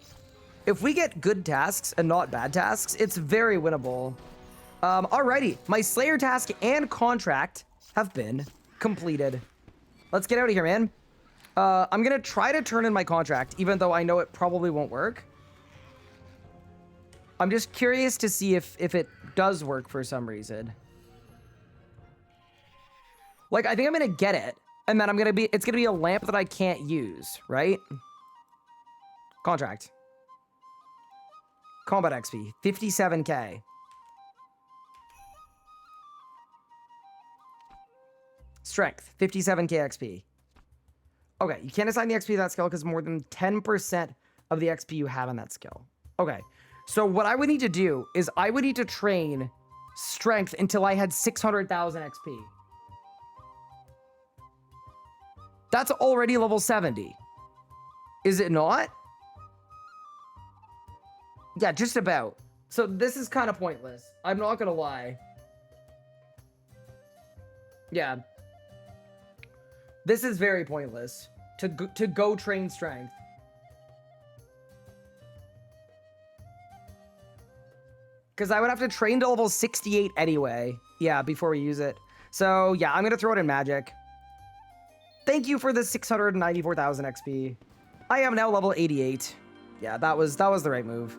if we get good tasks and not bad tasks, it's very winnable. Alrighty, my Slayer task and contract have been completed. Let's get out of here, man. I'm gonna try to turn in my contract, even though I know it probably won't work. I'm just curious to see if it does work for some reason. Like, I think I'm gonna get it, and then it's gonna be a lamp that I can't use, right? Contract. Combat XP, 57k. Strength, 57k XP. Okay, you can't assign the XP to that skill because more than 10% of the XP you have on that skill. Okay. So what I would need to do is I would need to train strength until I had 600,000 XP. That's already level 70. Is it not? Yeah, just about. So this is kind of pointless. I'm not gonna lie. Yeah. This is very pointless. To go train strength. Because I would have to train to level 68 anyway. Yeah, before we use it. So, yeah, I'm going to throw it in Magic. Thank you for the 694,000 XP. I am now level 88. Yeah, that was the right move.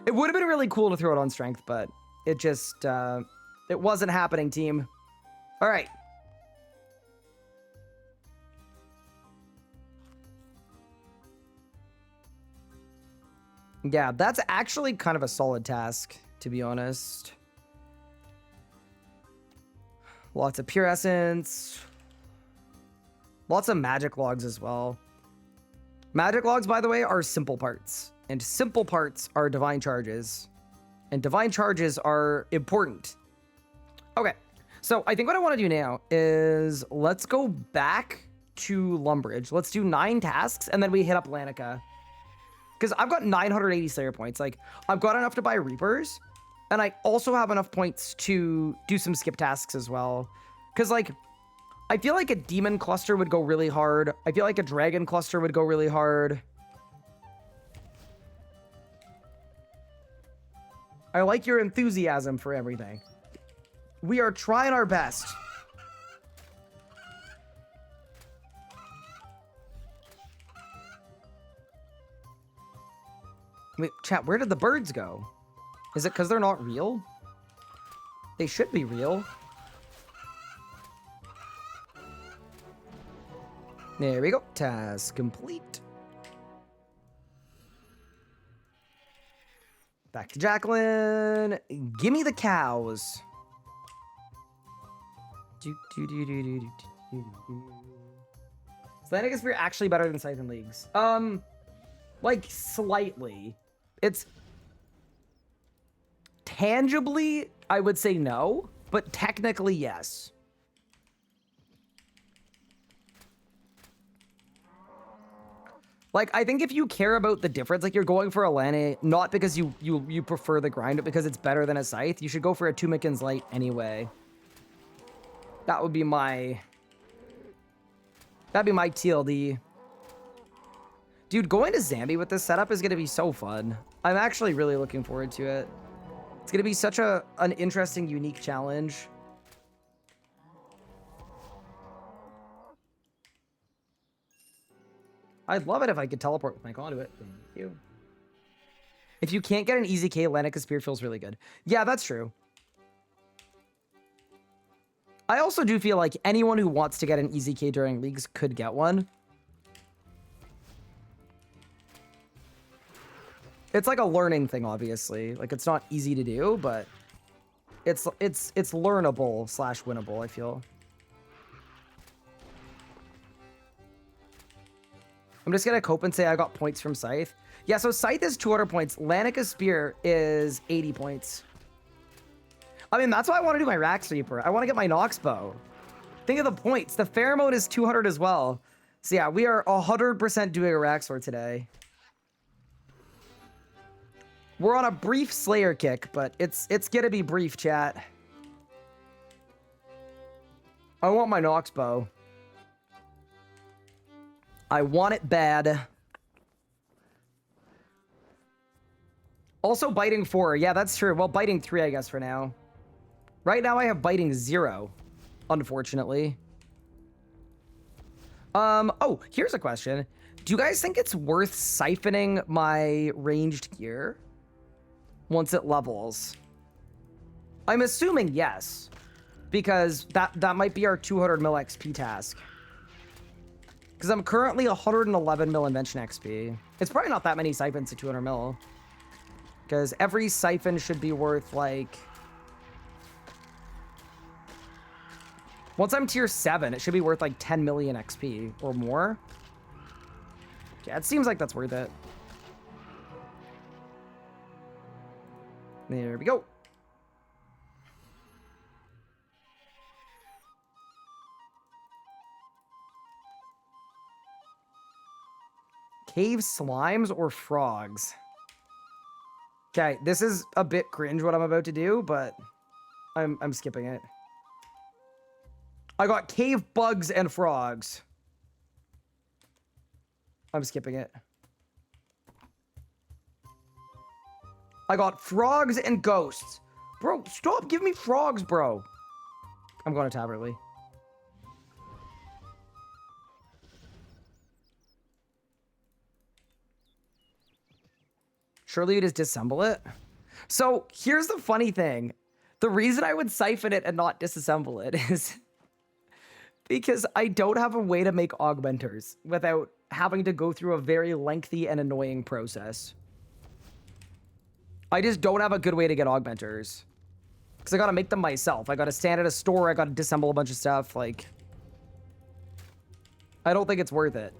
It would have been really cool to throw it on Strength, but it just, it wasn't happening, team. All right. Yeah, that's actually kind of a solid task, to be honest. Lots of Pure Essence. Lots of Magic Logs as well. Magic Logs, by the way, are simple parts. And simple parts are Divine Charges. And Divine Charges are important. Okay, so I think what I want to do now is let's go back to Lumbridge. Let's do 9 tasks, and then we hit up Lanica. Because I've got 980 Slayer points. Like, I've got enough to buy Reapers. And I also have enough points to do some skip tasks as well. Because, like, I feel like a Demon Cluster would go really hard. I feel like a Dragon Cluster would go really hard. I like your enthusiasm for everything. We are trying our best. Wait, chat, where did the birds go? Is it because they're not real? They should be real. There we go. Task complete. Back to Jacqueline. Gimme the cows. Atlantic Sphere actually better than Siphon Leagues. Like, slightly. It's... Tangibly, I would say no, but technically, yes. Like, I think if you care about the difference, like, you're going for a Lane, not because you prefer the grind, but because it's better than a Scythe, you should go for a Tumikin's Light anyway. That would be my... That'd be my TLD. Dude, going to Zambi with this setup is going to be so fun. I'm actually really looking forward to it. It's going to be such an interesting, unique challenge. I'd love it if I could teleport with my conduit. Thank you. If you can't get an easy K, Lanica Spear feels really good. Yeah, that's true. I also do feel like anyone who wants to get an easy K during leagues could get one. It's like a learning thing, obviously. Like, it's not easy to do, but it's learnable / winnable, I feel. I'm just gonna cope and say I got points from Scythe. Yeah, so Scythe is 200 points. Lanica Spear is 80 points. I mean, that's why I want to do my Rax Reaper. I want to get my Nox Bow. Think of the points. The Pheromone is 200 as well. So yeah, we are 100% doing a Raxor today. We're on a brief Slayer kick, but it's gonna be brief, chat. I want my Nox Bow. I want it bad. Also, biting 4. Yeah, that's true. Well, biting 3, I guess, for now. Right now, I have biting 0, unfortunately. Oh, here's a question. Do you guys think it's worth siphoning my ranged gear once it levels? I'm assuming yes, because that might be our 200 mil XP task. Because I'm currently 111 mil Invention XP. It's probably not that many siphons to 200 mil. Because every siphon should be worth, like... Once I'm tier 7, it should be worth, like, 10 million XP or more. Yeah, it seems like that's worth it. There we go. Cave slimes or frogs? Okay, this is a bit cringe what I'm about to do, but I'm skipping it. I got cave bugs and frogs. I'm skipping it. I got frogs and ghosts. Bro, stop giving me frogs, bro. I'm going to Taberley. Surely you just disassemble it? So here's the funny thing. The reason I would siphon it and not disassemble it is because I don't have a way to make augmenters without having to go through a very lengthy and annoying process. I just don't have a good way to get augmenters. Because I gotta make them myself. I gotta stand at a store, I gotta disassemble a bunch of stuff, like... I don't think it's worth it.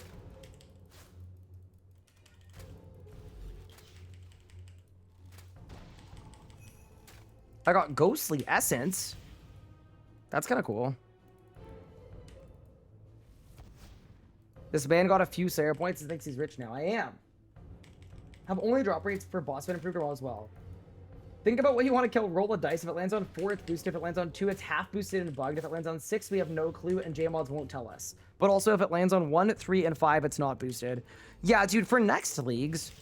I got Ghostly Essence. That's kind of cool. This man got a few Sarah points and thinks he's rich now. I am. Have only drop rates for boss been improved as well. Think about what you want to kill. Roll a dice. If it lands on 4, it's boosted. If it lands on 2, it's half boosted and bugged. If it lands on 6, we have no clue, and JMods won't tell us. But also, if it lands on 1, 3, and 5, it's not boosted. Yeah, dude, for next leagues,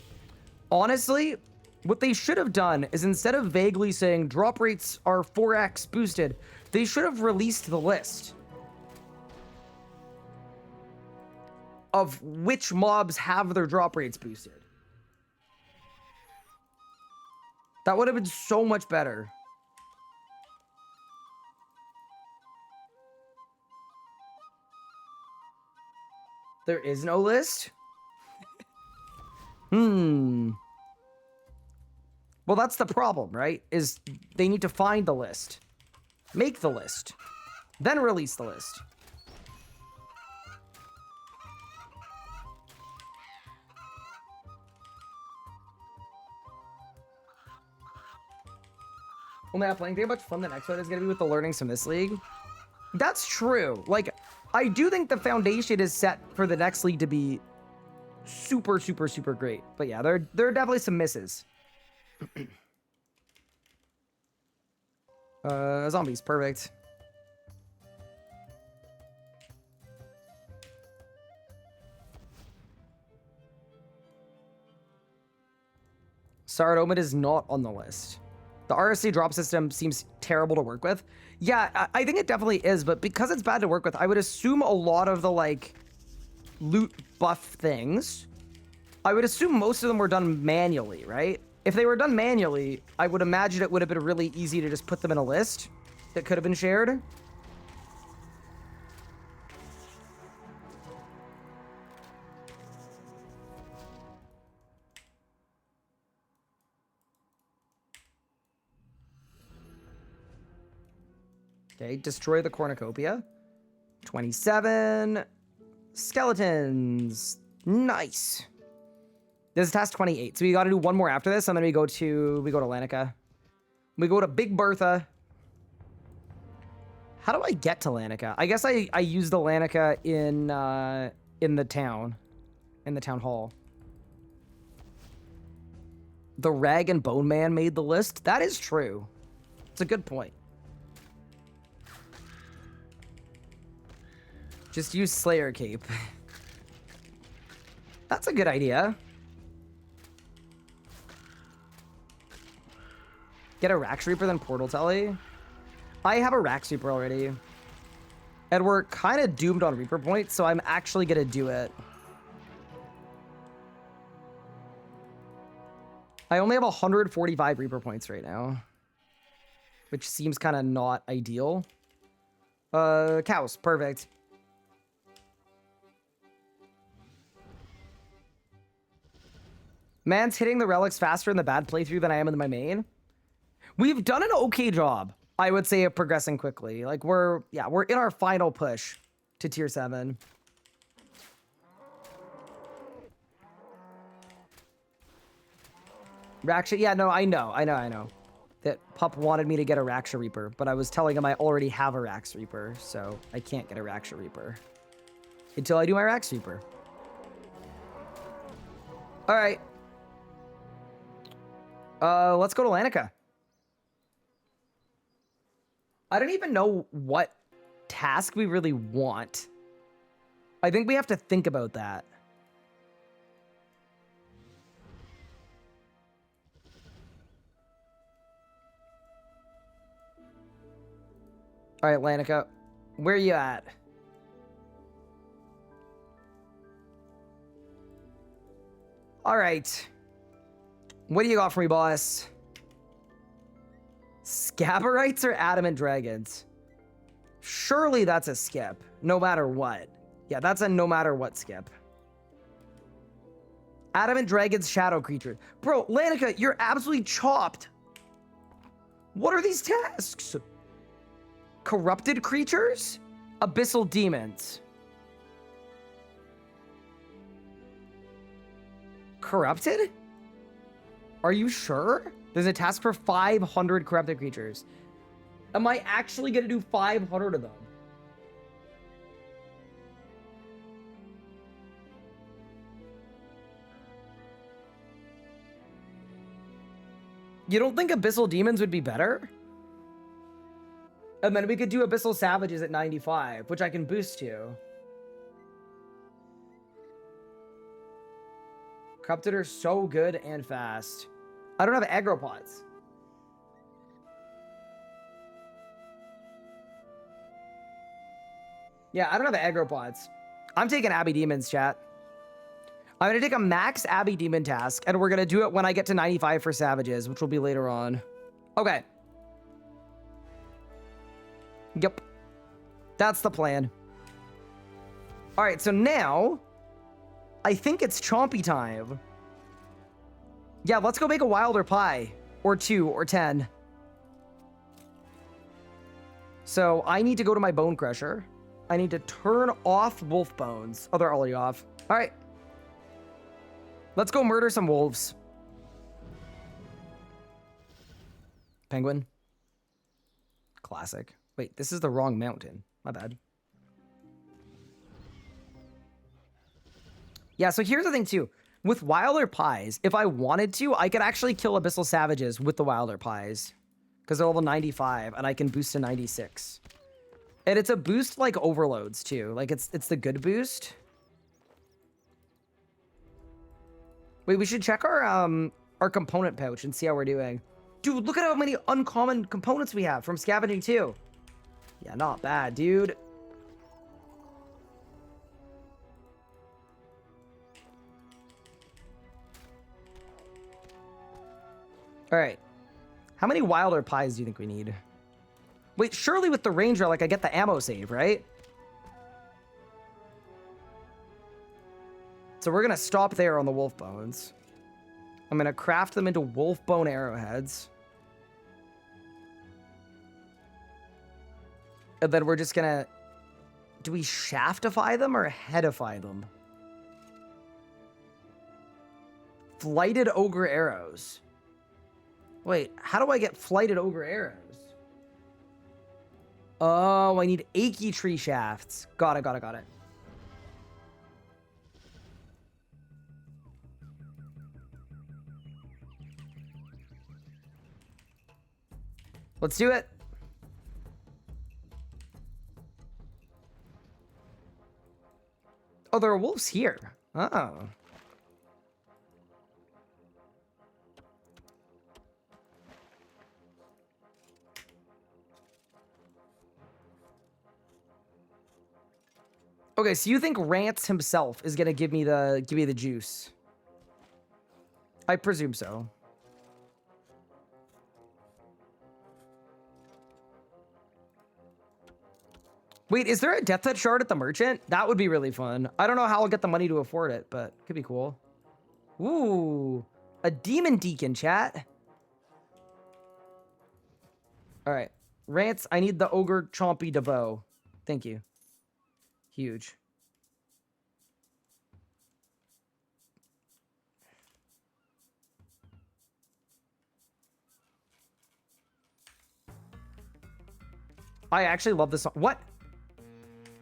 honestly, what they should have done is instead of vaguely saying drop rates are 4x boosted, they should have released the list of which mobs have their drop rates boosted. That would have been so much better. There is no list? Well, that's the problem, right? Is they need to find the list. Make the list. Then release the list. Only not playing. Think how much fun the next one is going to be with the learnings from this league. That's true. Like, I do think the foundation is set for the next league to be super, super, super great. But yeah, there are definitely some misses. Zombies, perfect. Saradomin is not on the list. The RS3 drop system seems terrible to work with. Yeah, I think it definitely is, but because it's bad to work with, I would assume a lot of the, like, loot buff things, I would assume most of them were done manually, right? If they were done manually, I would imagine it would have been really easy to just put them in a list that could have been shared. Okay, destroy the cornucopia. 27 skeletons. Nice. This is task 28. So we got to do one more after this, and then we go to Lanica. We go to Big Bertha. How do I get to Lanica? I guess I use the Lanica in the town hall. The Rag and Bone Man made the list. That is true. It's a good point. Just use Slayer Cape. That's a good idea. Get a Rax Reaper, then Portal Telly. I have a Rax Reaper already. And we're kind of doomed on Reaper points, so I'm actually going to do it. I only have 145 Reaper points right now, which seems kind of not ideal. Cows, perfect. Man's hitting the relics faster in the bad playthrough than I am in my main. We've done an okay job, I would say, of progressing quickly. Like, we're in our final push to tier 7. Raksha, yeah, no, I know. That Pup wanted me to get a Raksha Reaper, but I was telling him I already have a Rax Reaper, so I can't get a Raksha Reaper until I do my Rax Reaper. All right. Let's go to Lanica. I don't even know what task we really want. I think we have to think about that. All right, Lanica, where are you at? All right. What do you got for me, boss? Scabberites or adamant dragons? Surely that's a skip, no matter what. Yeah, that's a no matter what skip. Adamant dragons, shadow creature. Bro, Lanica, you're absolutely chopped. What are these tasks? Corrupted creatures? Abyssal demons. Corrupted? Are you sure? There's a task for 500 corrupted creatures. Am I actually gonna do 500 of them? You don't think Abyssal Demons would be better? And then we could do Abyssal Savages at 95, which I can boost to. Corrupted are so good and fast. I don't have aggro pods. Yeah, I don't have aggro pods. I'm taking Abbey Demons, chat. I'm going to take a max Abbey Demon task, and we're going to do it when I get to 95 for Savages, which will be later on. Okay. Yep. That's the plan. All right, so now I think it's Chompy time. Yeah, let's go make a Wilder Pie. Or 2, or 10. So I need to go to my Bone Crusher. I need to turn off Wolf Bones. Oh, they're already off. All right. Let's go murder some wolves. Penguin. Classic. Wait, this is the wrong mountain. My bad. Yeah, so here's the thing too. With Wilder Pies, if I wanted to, I could actually kill Abyssal Savages with the Wilder Pies. Because they're level 95, and I can boost to 96. And it's a boost like overloads too. Like it's the good boost. Wait, we should check our component pouch and see how we're doing. Dude, look at how many uncommon components we have from scavenging too. Yeah, not bad, dude. All right. How many Wilder Pies do you think we need? Wait, surely with the range relic, I get the ammo save, right? So we're going to stop there on the wolf bones. I'm going to craft them into wolf bone arrowheads. And then we're just going to... Do we shaftify them or headify them? Flighted ogre arrows. Wait, how do I get flighted ogre arrows? Oh, I need achy tree shafts. Got it. Let's do it. Oh, there are wolves here. Oh. Okay, so you think Rance himself is gonna give me the juice? I presume so. Wait, is there a Death Touch shard at the merchant? That would be really fun. I don't know how I'll get the money to afford it, but it could be cool. Ooh, a Demon Deacon, chat. All right, Rance, I need the Ogre Chompy DeVoe. Thank you. Huge. I actually love this song. What?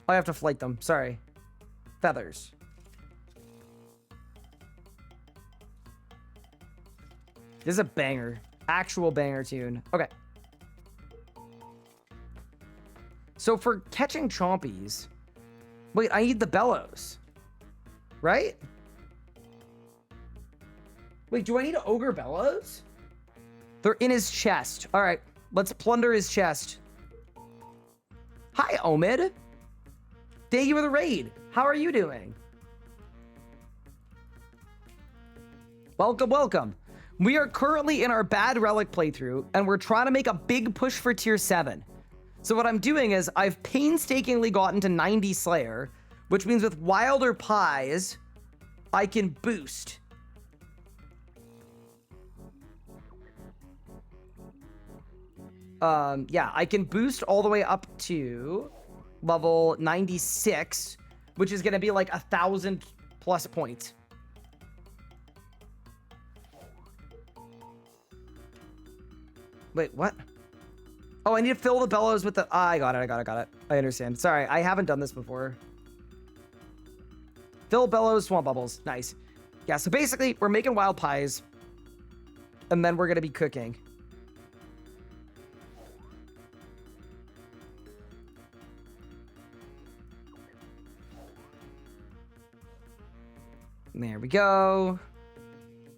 I have to flight them. Sorry. Feathers. This is a banger. Actual banger tune. Okay. So for catching chompies... Wait, I need the bellows. Right? Wait, do I need ogre bellows? They're in his chest. All right, let's plunder his chest. Hi, Omid. Thank you for the raid. How are you doing? Welcome, welcome. We are currently in our bad relic playthrough, and we're trying to make a big push for tier 7. So what I'm doing is I've painstakingly gotten to 90 Slayer, which means with Wilder Pies, I can boost. Yeah, I can boost all the way up to level 96, which is going to be like 1,000 plus points. Wait, what? Oh, I need to fill the bellows with the... I got it. I understand. Sorry, I haven't done this before. Fill bellows, swamp bubbles. Nice. Yeah, so basically, we're making wild pies. And then we're going to be cooking. There we go.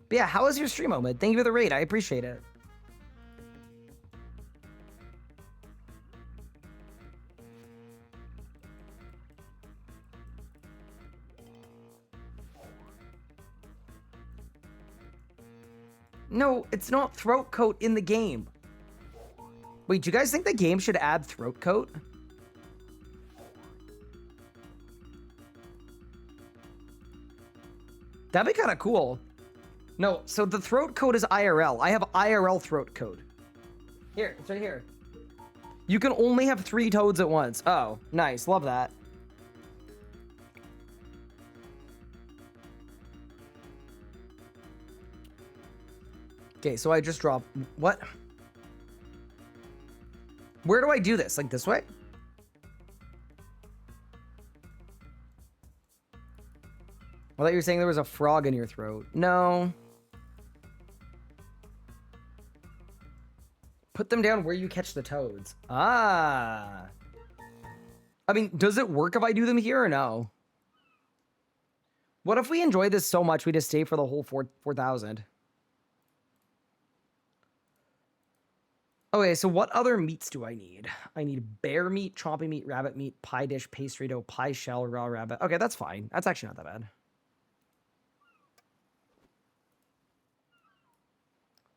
But yeah, how was your stream, Omid? Thank you for the raid. I appreciate it. No, it's not throat coat in the game. Wait, do you guys think the game should add throat coat? That'd be kind of cool. No, so the throat coat is IRL. I have IRL throat coat. Here, it's right here. You can only have 3 toads at once. Oh, nice. Love that. Okay, so I just dropped... What? Where do I do this? Like this way? I thought you were saying there was a frog in your throat. No. Put them down where you catch the toads. Ah. I mean, does it work if I do them here or no? What if we enjoy this so much we just stay for the whole 4,000? Okay, so what other meats do I need? I need bear meat, chompy meat, rabbit meat, pie dish, pastry dough, pie shell, raw rabbit. Okay, that's fine. That's actually not that bad.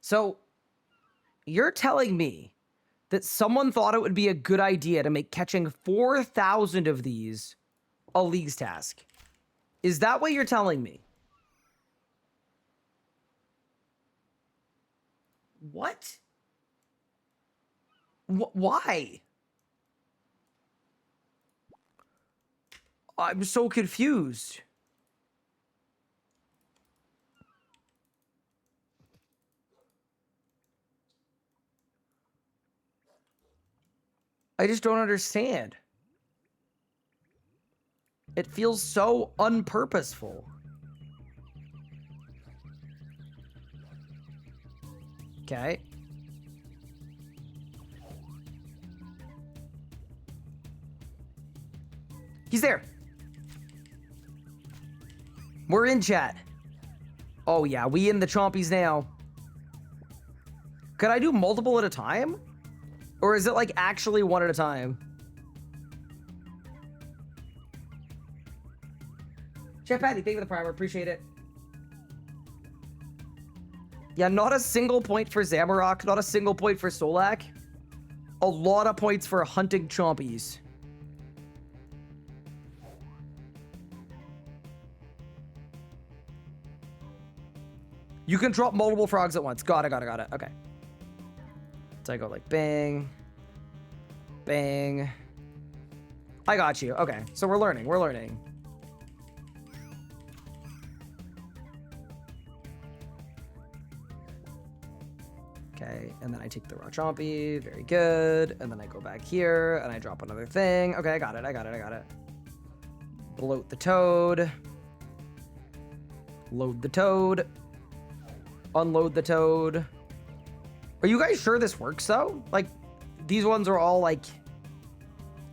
So, you're telling me that someone thought it would be a good idea to make catching 4,000 of these a League's task. Is that what you're telling me? What? Why? I'm so confused. I just don't understand. It feels so unpurposeful. Okay. He's there. We're in chat. Oh yeah, we in the chompies now. Could I do multiple at a time? Or is it like actually one at a time? Chef Patty, thank you for the primer. Appreciate it. Yeah, not a single point for Zamarok. Not a single point for Solak. A lot of points for hunting chompies. You can drop multiple frogs at once. Got it. Okay. So I go like bang, bang. I got you. Okay, so we're learning. Okay, and then I take the raw chompy. Very good. And then I go back here and I drop another thing. Okay, I got it. Bloat the toad. Load the toad. Unload the toad. Are you guys sure this works though? Like, these ones are all like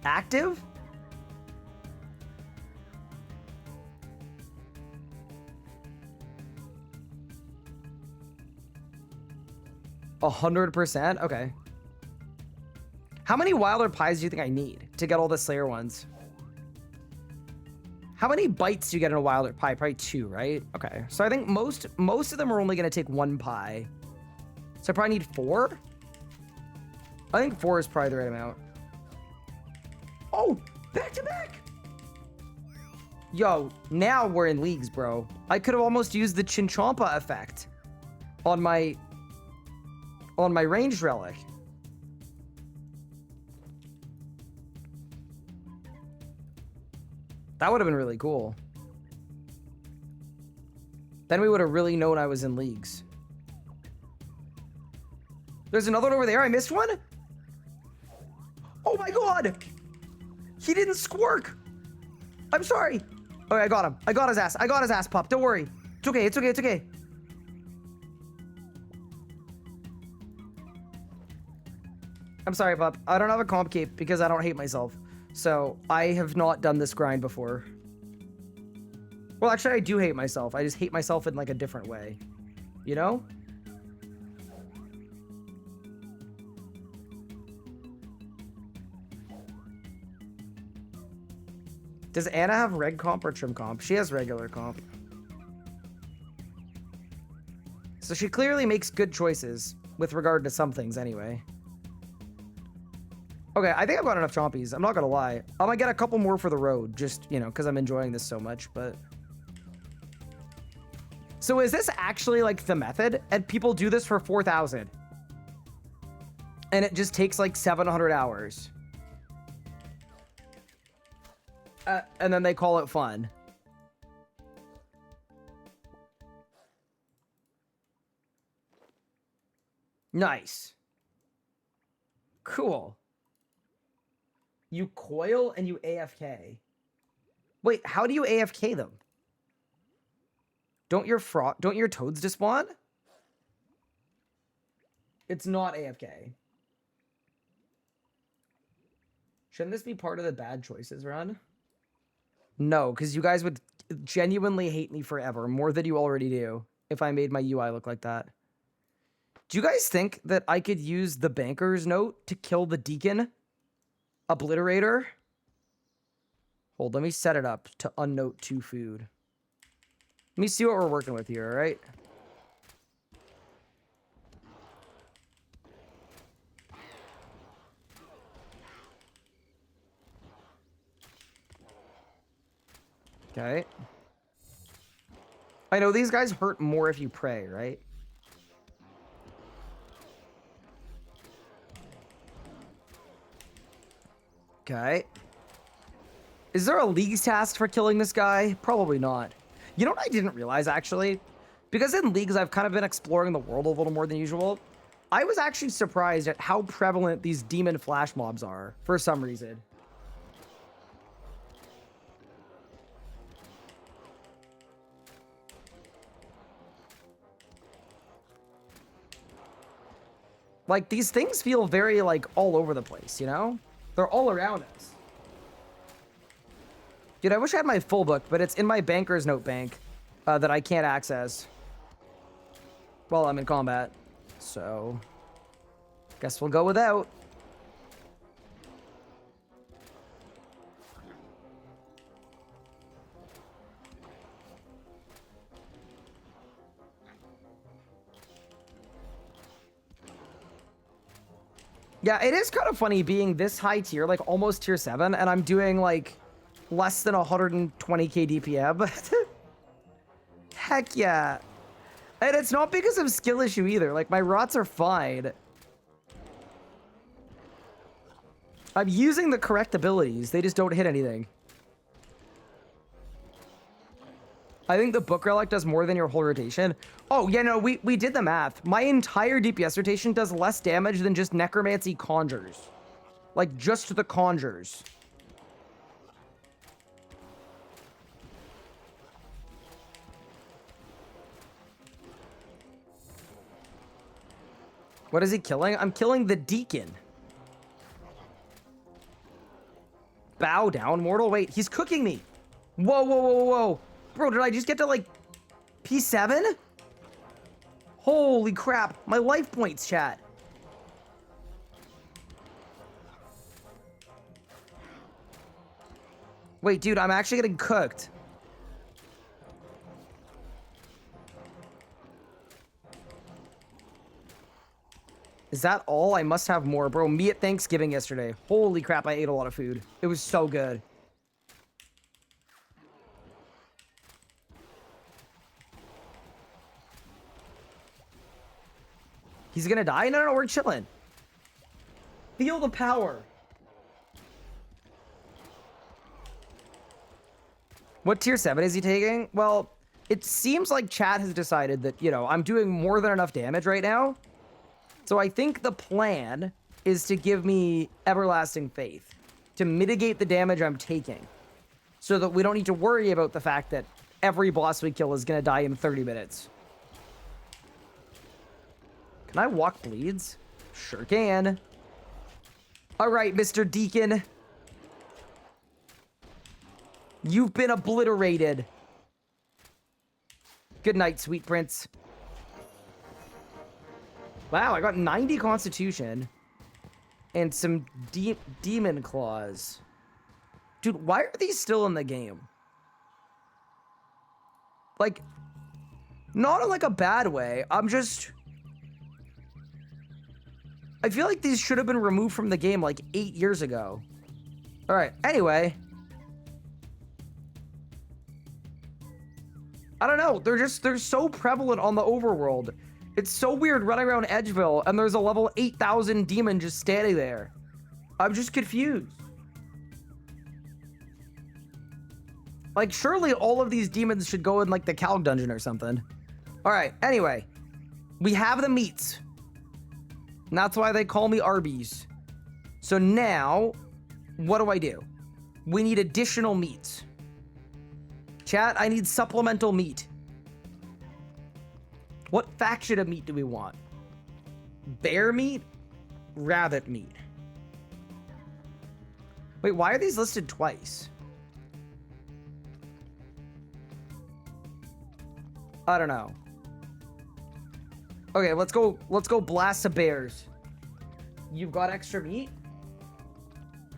active? A 100%? Okay. How many Wilder Pies do you think I need to get all the Slayer ones? How many bites do you get in a Wilder Pie? Probably 2, right? Okay. So I think most of them are only going to take 1 pie. So I probably need 4? I think 4 is probably the right amount. Oh, back to back. Yo, now we're in leagues, bro. I could have almost used the Chinchompa effect on my ranged relic. That would have been really cool. Then we would have really known I was in leagues. There's another one over there. I missed one? Oh my god! He didn't squirk! I'm sorry. Okay, I got him. I got his ass. I got his ass, pup. Don't worry. It's okay. It's okay. It's okay. I'm sorry, pup. I don't have a comp cape because I don't hate myself. So, I have not done this grind before. Well, actually, I do hate myself. I just hate myself in, like, a different way. You know? Does Anna have reg comp or trim comp? She has regular comp. So she clearly makes good choices with regard to some things anyway. Okay, I think I've got enough chompies. I'm not gonna lie. I might get a couple more for the road, just, you know, because I'm enjoying this so much, but... So is this actually, like, the method? And people do this for 4,000? And it just takes, like, 700 hours. And then they call it fun. Nice. Cool. You coil and you AFK. Wait, how do you AFK them? Don't your toads despawn? It's not AFK. Shouldn't this be part of the bad choices run? No, because you guys would genuinely hate me forever, more than you already do, if I made my UI look like that. Do you guys think that I could use the banker's note to kill the deacon obliterator? Hold, let me set it up to unnote 2 food. Let me see what we're working with here, all right? Okay. I know these guys hurt more if you pray, right? Okay. Is there a leagues task for killing this guy? Probably not. You know what I didn't realize, actually? Because in leagues, I've kind of been exploring the world a little more than usual. I was actually surprised at how prevalent these demon flash mobs are, for some reason. Like, these things feel very, like, all over the place, you know? They're all around us. Dude, I wish I had my full book, but it's in my banker's note bank that I can't access while I'm in combat. So, guess we'll go without. Yeah, it is kind of funny being this high tier, like almost tier 7, and I'm doing like less than 120k DPM. Heck yeah. And it's not because of skill issue either. Like, my rots are fine. I'm using the correct abilities. They just don't hit anything. I think the book relic does more than your whole rotation. Oh, yeah, no, we did the math. My entire DPS rotation does less damage than just necromancy conjures. Like, just the conjures. What is he killing? I'm killing the Deacon. Bow down, mortal. Wait, he's cooking me. Whoa, whoa, whoa, whoa. Bro, did I just get to, like, P7? Holy crap. My life points, chat. Wait, dude, I'm actually getting cooked. Is that all? I must have more. Bro, me at Thanksgiving yesterday. Holy crap, I ate a lot of food. It was so good. He's gonna die? No, no, no, we're chilling. Feel the power. What tier 7 is he taking? Well, it seems like chat has decided that, you know, I'm doing more than enough damage right now. So I think the plan is to give me Everlasting Faith to mitigate the damage I'm taking so that we don't need to worry about the fact that every boss we kill is going to die in 30 minutes. Can I walk bleeds? Sure can. All right, Mr. Deacon. You've been obliterated. Good night, sweet prince. Wow, I got 90 constitution and some demon claws. Dude, why are these still in the game? Like, not in like a bad way. I feel like these should have been removed from the game like 8 years ago. All right, anyway. I don't know. They're so prevalent on the overworld. It's so weird running around Edgeville and there's a level 8,000 demon just standing there. I'm just confused. Like, surely all of these demons should go in like the cow dungeon or something. All right, anyway. We have the meats. And that's why they call me Arby's. So now, what do? We need additional meats. Chat, I need supplemental meat. What faction of meat do we want? Bear meat? Rabbit meat? Wait, why are these listed twice? I don't know. Okay, let's go blast some bears. You've got extra meat?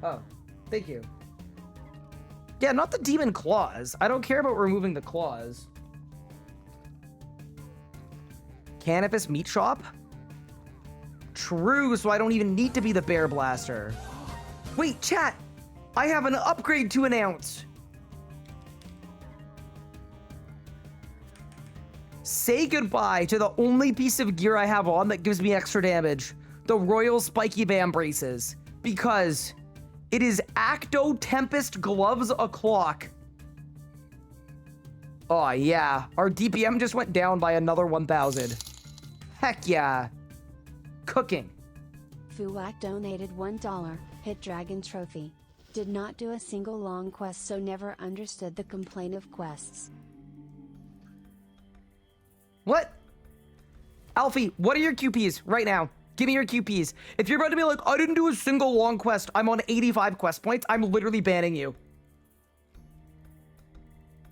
Oh, thank you. Yeah, not the demon claws. I don't care about removing the claws. Cannabis meat shop? True, so I don't even need to be the bear blaster. Wait, chat! I have an upgrade to announce! Say goodbye to the only piece of gear I have on that gives me extra damage. The Royal Spiky Bam Braces. Because it is Acto Tempest Gloves o'clock. Oh yeah, our DPM just went down by another 1,000. Heck yeah. Cooking. Fuwak donated $1. Hit Dragon Trophy. Did not do a single long quest, so never understood the complaint of quests. What? Alfie, what are your QPs right now? Give me your QPs. If you're about to be like, I didn't do a single long quest, I'm on 85 quest points, I'm literally banning you.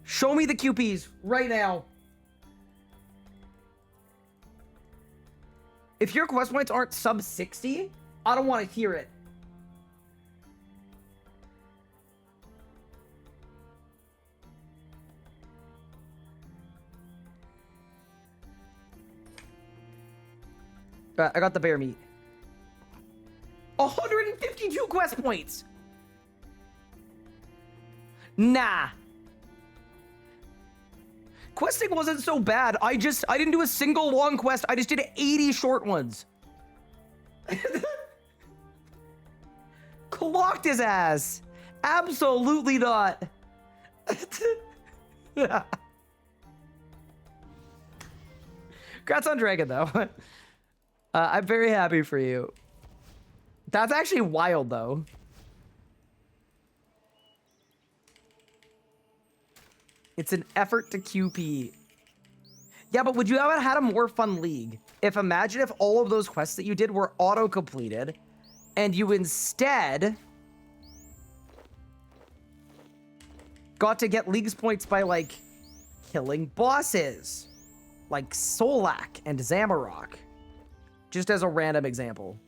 Show me the QPs right now. If your quest points aren't sub 60, I don't want to hear it. I got the bear meat. 152 quest points. Nah. Questing wasn't so bad. I didn't do a single long quest. I just did 80 short ones. Clocked his ass. Absolutely not. Congrats on Dragon, though. I'm very happy for you. That's actually wild, though. It's an effort to QP. Yeah, but would you have had a more fun league? imagine if all of those quests that you did were auto-completed, and you instead got to get League's points by, like, killing bosses. Like Solak and Zamarok. Just as a random example.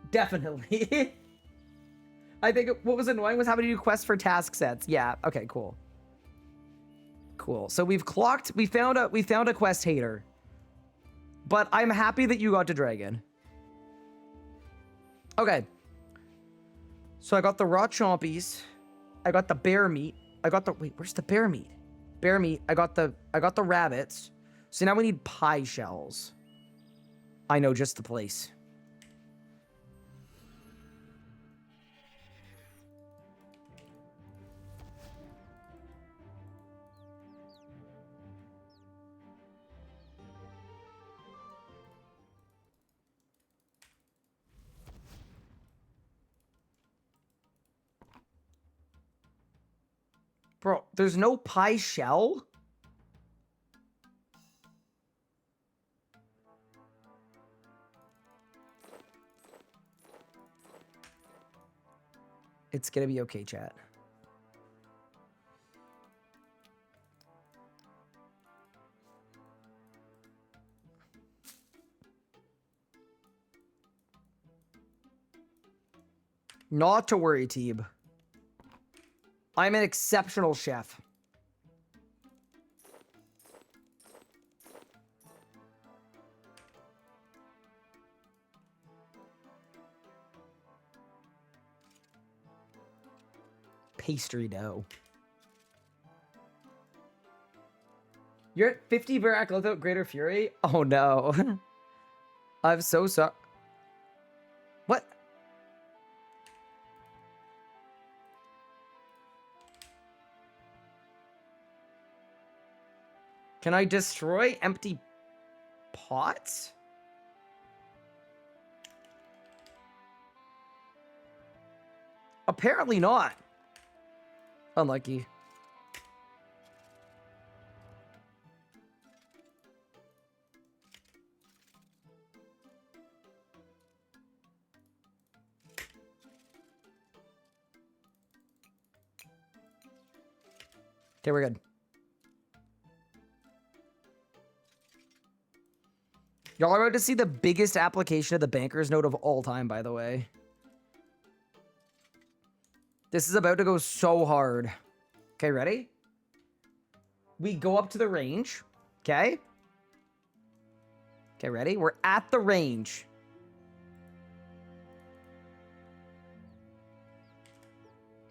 Definitely. I think what was annoying was having to do quests for task sets. Yeah, okay, cool. Cool. So we found a quest hater. But I'm happy that you got to Dragon. Okay. So I got the raw chompies. I got the bear meat. Wait, where's the bear meat? Bear meat. I got the rabbits. So now we need pie shells. I know just the place. Bro, there's no pie shell? It's gonna be okay, chat. Not to worry, Teeb. I'm an exceptional chef. Pastry dough. You're at 50 Barak without Greater Fury? Oh no. I'm so sorry. What? Can I destroy empty pots? Apparently not. Unlucky. Okay, we're good. Y'all are about to see the biggest application of the banker's note of all time, by the way. This is about to go so hard. Okay, ready? We go up to the range. Okay? Okay, ready? We're at the range.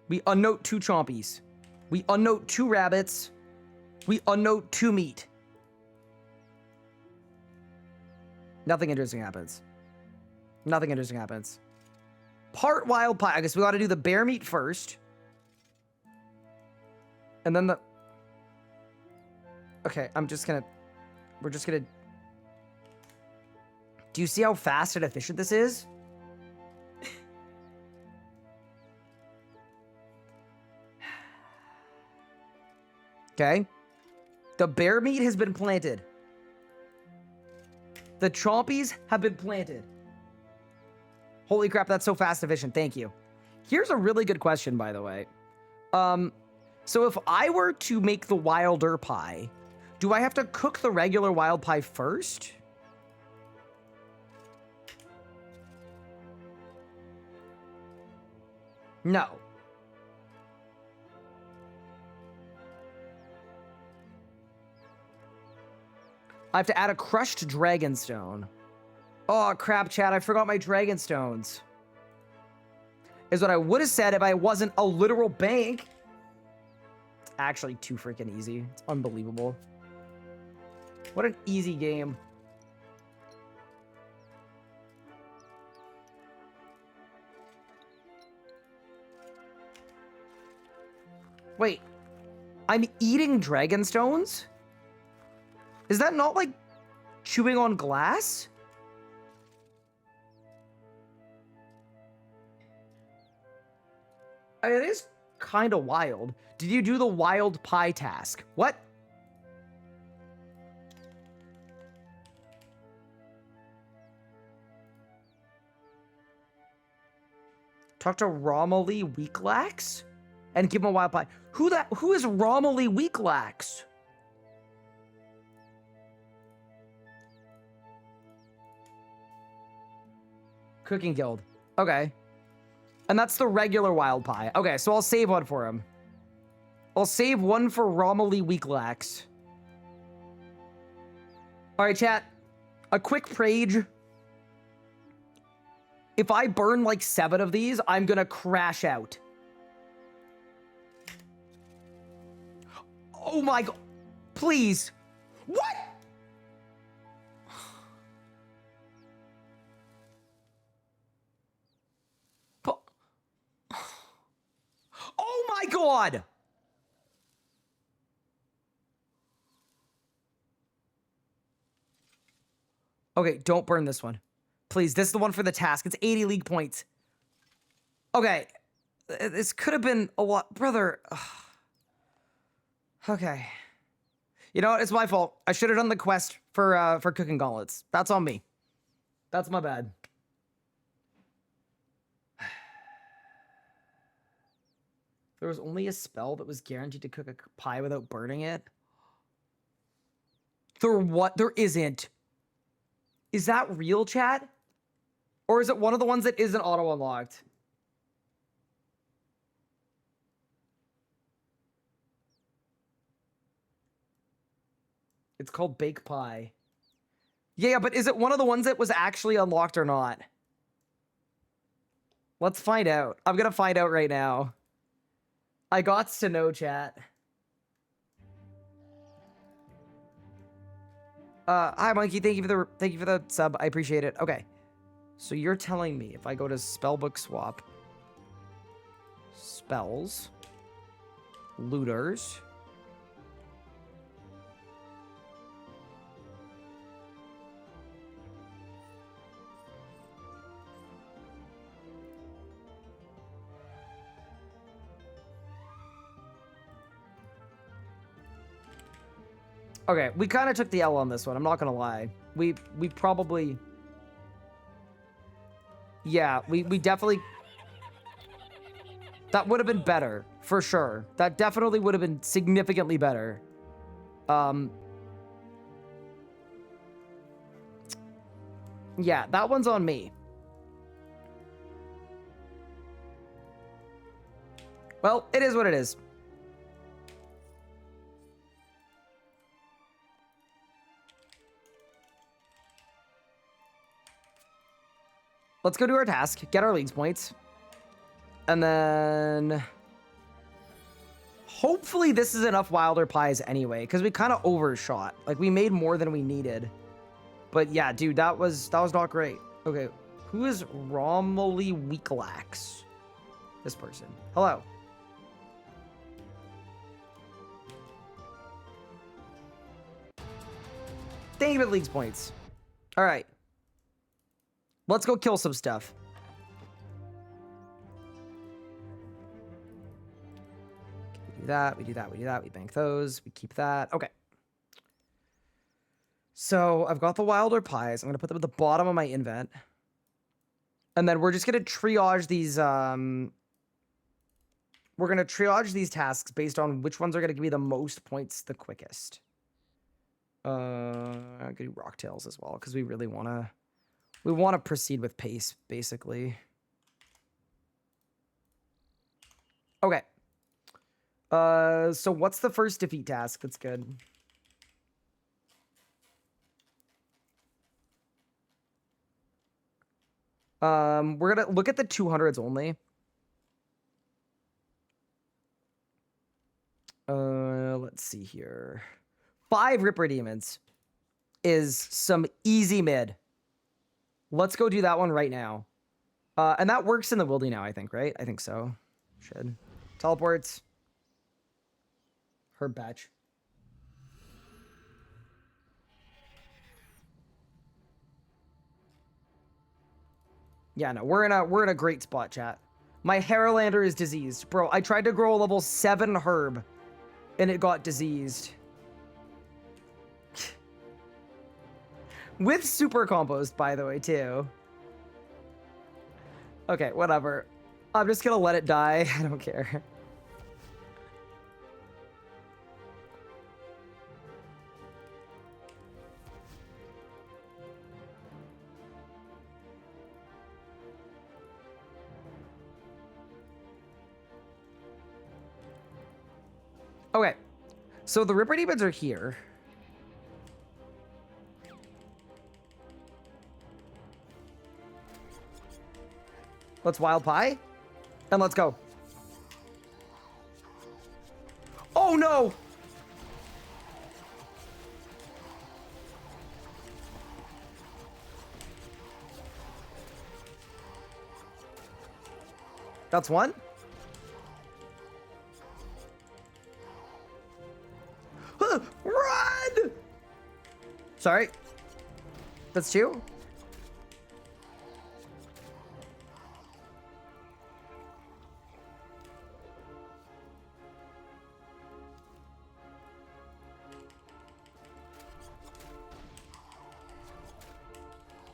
We unnote 2 chompies. We unnote 2 rabbits. We unnote 2 meat. Nothing interesting happens. Nothing interesting happens. Part wild pie. I guess we got to do the bear meat first. And then the... Okay, we're just gonna... Do you see how fast and efficient this is? Okay. The bear meat has been planted. The chompies have been planted. Holy crap, that's so fast and efficient. Thank you. Here's a really good question, by the way. So if I were to make the wilder pie, do I have to cook the regular wild pie first? No. I have to add a crushed dragonstone. Oh, crap, chat. I forgot my dragonstones. Is what I would have said if I wasn't a literal bank. It's actually too freaking easy. It's unbelievable. What an easy game. Wait. I'm eating dragonstones? Is that not like chewing on glass? It is kind of wild. Did you do the wild pie task? What? Talk to Romilly Weaklax and give him a wild pie. Who is Romilly Weaklax? Cooking Guild. Okay. And that's the regular wild pie. Okay, so I'll save one for him. I'll save one for Romilly Weaklax. All right, chat. A quick prage. If I burn like 7 of these, I'm gonna crash out. Oh my god. Please. What? Oh my god. Okay, don't burn this one. Please, this is the one for the task. It's 80 league points. Okay. This could have been a lot. Brother. Okay. You know what? It's my fault. I should have done the quest for cooking gauntlets. That's on me. That's my bad. There was only a spell that was guaranteed to cook a pie without burning it. There isn't. Is that real, chat? Or is it one of the ones that isn't auto-unlocked? It's called Bake Pie. Yeah, but is it one of the ones that was actually unlocked or not? Let's find out. I'm gonna find out right now. I gots to know, chat. Hi, Monkey. Thank you for the sub. I appreciate it. Okay. So you're telling me if I go to Spellbook Swap, Spells, Looters, okay, we kind of took the L on this one. I'm not gonna lie. We probably, yeah, we definitely. That would have been better for sure. That definitely would have been significantly better. Yeah, that one's on me. Well, it is what it is. Let's go do our task, get our leagues points. And then hopefully this is enough Wilder Pies anyway, because we kind of overshot. Like we made more than we needed. But yeah, dude, that was not great. Okay, who is Romilly Weaklax? This person. Hello. Thank you for the leagues points. All right. Let's go kill some stuff. We do that, we do that, we do that. We bank those, we keep that. Okay. So I've got the Wilder Pies. I'm going to put them at the bottom of my invent. And then we're just going to triage these, we're going to triage these tasks based on which ones are going to give me the most points the quickest. I'm going to do Rocktails as well, because we really want to... We want to proceed with pace, basically. Okay. So what's the first defeat task? That's good. We're gonna look at the 200s only. Let's see here. 5 Ripper Demons is some easy mid. Let's go do that one right now. And that works in the Wildy now, I think, right? I think so. Should. Teleports. Herb Batch. Yeah, no, we're in a great spot, chat. My Haralander is diseased. Bro, I tried to grow a level 7 herb and it got diseased. With super compost, by the way, too. Okay, whatever. I'm just gonna let it die. I don't care. Okay, so the Ripper Demons are here. Let's Wild Pie, and let's go. Oh no! That's one. Run! Sorry. That's two.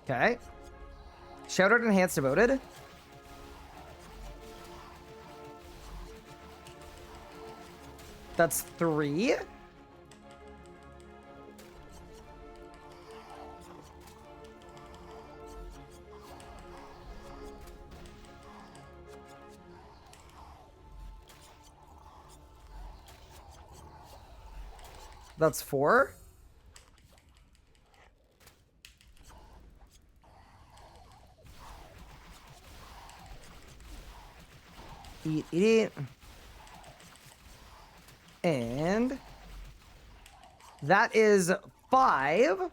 Okay. Shouted enhanced devoted. That's three. That's four. Eat. And that is 5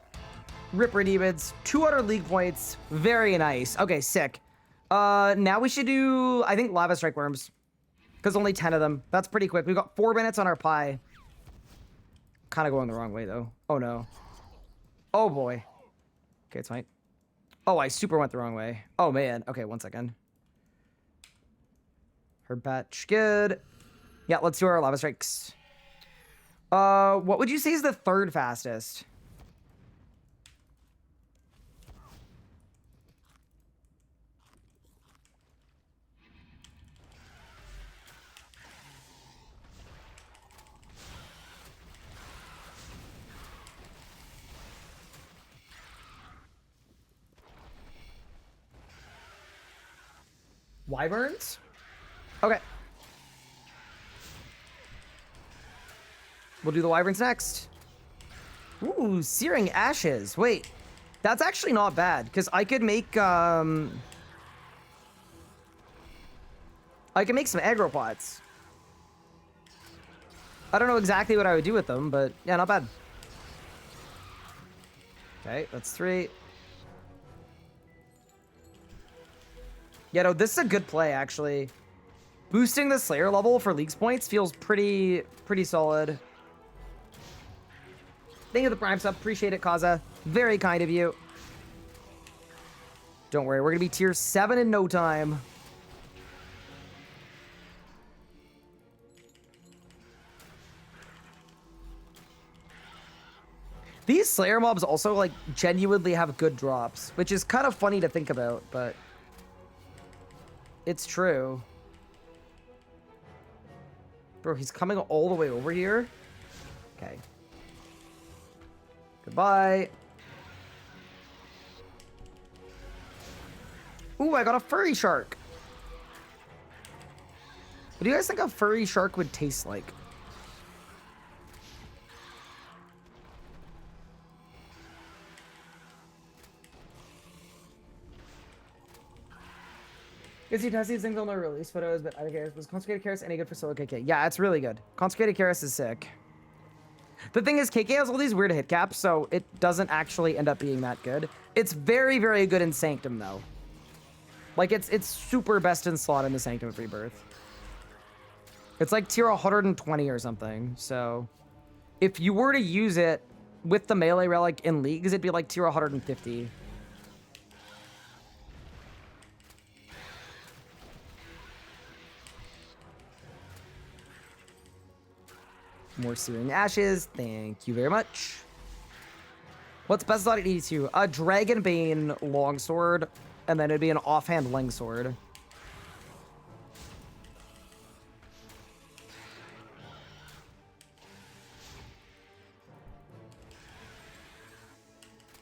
Ripper Demons, 200 league points. Very nice. Okay, sick. Now we should do, I think, Lava Strike Worms. Because only 10 of them. That's pretty quick. We've got 4 minutes on our pie. Kind of going the wrong way, though. Oh, no. Oh, boy. Okay, it's fine. Oh, I super went the wrong way. Oh, man. Okay, 1 second. Herb patch. Good. Yeah, let's do our Lava Strikes. What would you say is the 3rd fastest? Wyverns? Okay. We'll do the Wyverns next. Ooh, Searing Ashes. Wait, that's actually not bad, because I could make, some aggro pots. I don't know exactly what I would do with them, but yeah, not bad. Okay, that's 3. Yeah, no, this is a good play, actually. Boosting the Slayer level for League's points feels pretty solid. Thank you for the Prime sub. Appreciate it, Kaza. Very kind of you. Don't worry, we're going to be tier 7 in no time. These Slayer mobs also, like, genuinely have good drops, which is kind of funny to think about, but it's true. Bro, he's coming all the way over here? Okay. Goodbye. Ooh, I got a furry shark. What do you guys think a furry shark would taste like? Guess you tested things on the release photos, but I don't care. Was Consecrated Keras any good for solo KK? Yeah, it's really good. Consecrated Keras is sick. The thing is, KK has all these weird hit caps, so it doesn't actually end up being that good. It's very, very good in Sanctum, though. Like, it's super best in slot in the Sanctum of Rebirth. It's like tier 120 or something, so if you were to use it with the melee relic in leagues, it'd be like tier 150. More Searing Ashes. Thank you very much. What's best slot at 82? A Dragonbane longsword, and then it'd be an offhand Longsword.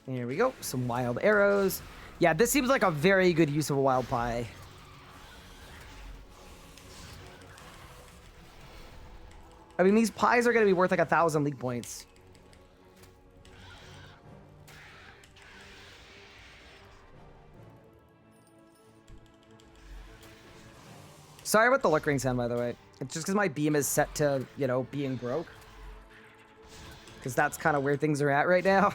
Here we go. Some wild arrows. Yeah, this seems like a very good use of a wild pie. I mean, these pies are going to be worth like 1,000 league points. Sorry about the Look Ring sound, by the way. It's just because my beam is set to, you know, being broke. Because that's kind of where things are at right now.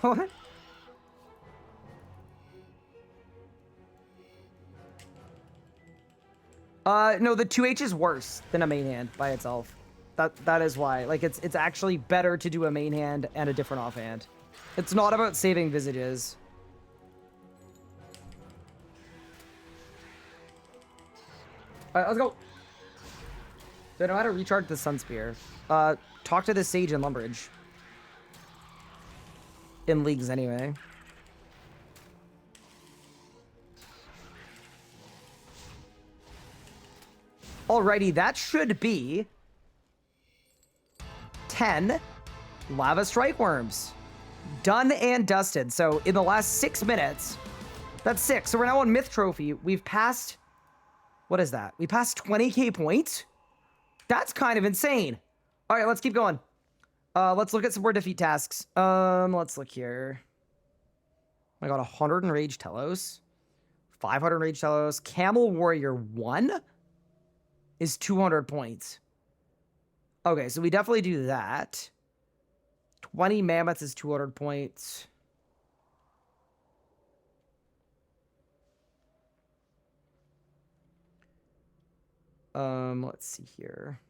No, the 2H is worse than a main hand by itself. That is why. Like, it's actually better to do a main hand and a different offhand. It's not about saving visages. Alright, let's go. Do I know how to recharge the Sun Spear? Talk to the Sage in Lumbridge. In leagues, anyway. Alrighty, that should be 10 Lava Strike Worms. Done and dusted. So in the last 6 minutes, that's 6. So we're now on Myth Trophy. We've passed, what is that? We passed 20k points? That's kind of insane. All right, let's keep going. Let's look at some more defeat tasks. Let's look here. I got 100 Enraged Telos. 500 Enraged Telos. Camel Warrior 1 is 200 points. Okay, so we definitely do that. 20 Mammoths is 200 points. Let's see here.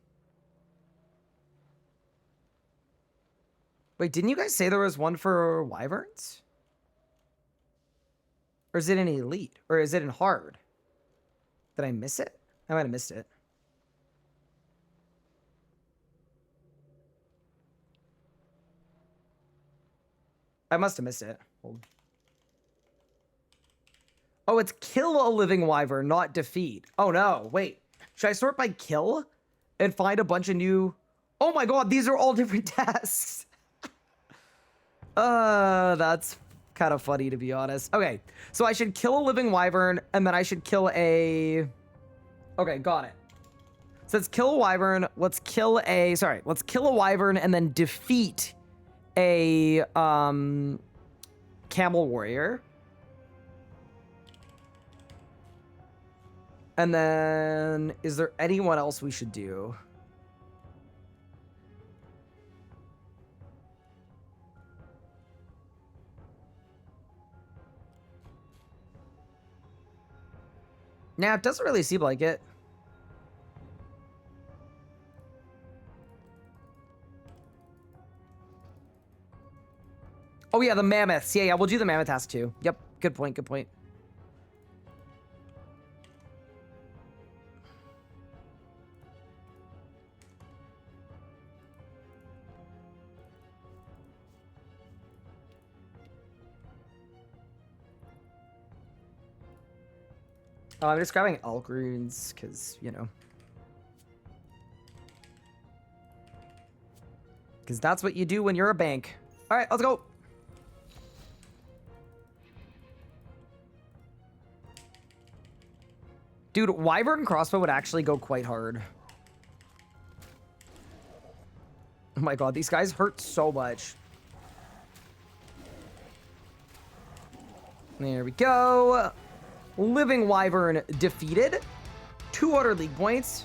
Wait, didn't you guys say there was one for Wyverns? Or is it in Elite? Or is it in Hard? Did I miss it? I might have missed it. I must have missed it. Hold. Oh, it's kill a living wyvern, not defeat. Oh no, wait. Should I sort by kill and find a bunch of new... Oh my god, these are all different tasks. That's kind of funny, to be honest. Okay, so I should kill a living wyvern, and then I should kill a... Okay, got it. So let's kill a wyvern. Let's kill a... Sorry, let's kill a wyvern and then defeat a camel warrior. And then, is there anyone else we should do? Nah, it doesn't really seem like it. Oh yeah, the mammoths. Yeah, we'll do the mammoth task too. Yep, good point, good point. Oh, I'm just grabbing elk runes, because, you know. Because that's what you do when you're a bank. All right, let's go. Dude, Wyvern crossbow would actually go quite hard. Oh my god, these guys hurt so much. There we go. Living Wyvern defeated. 200 league points.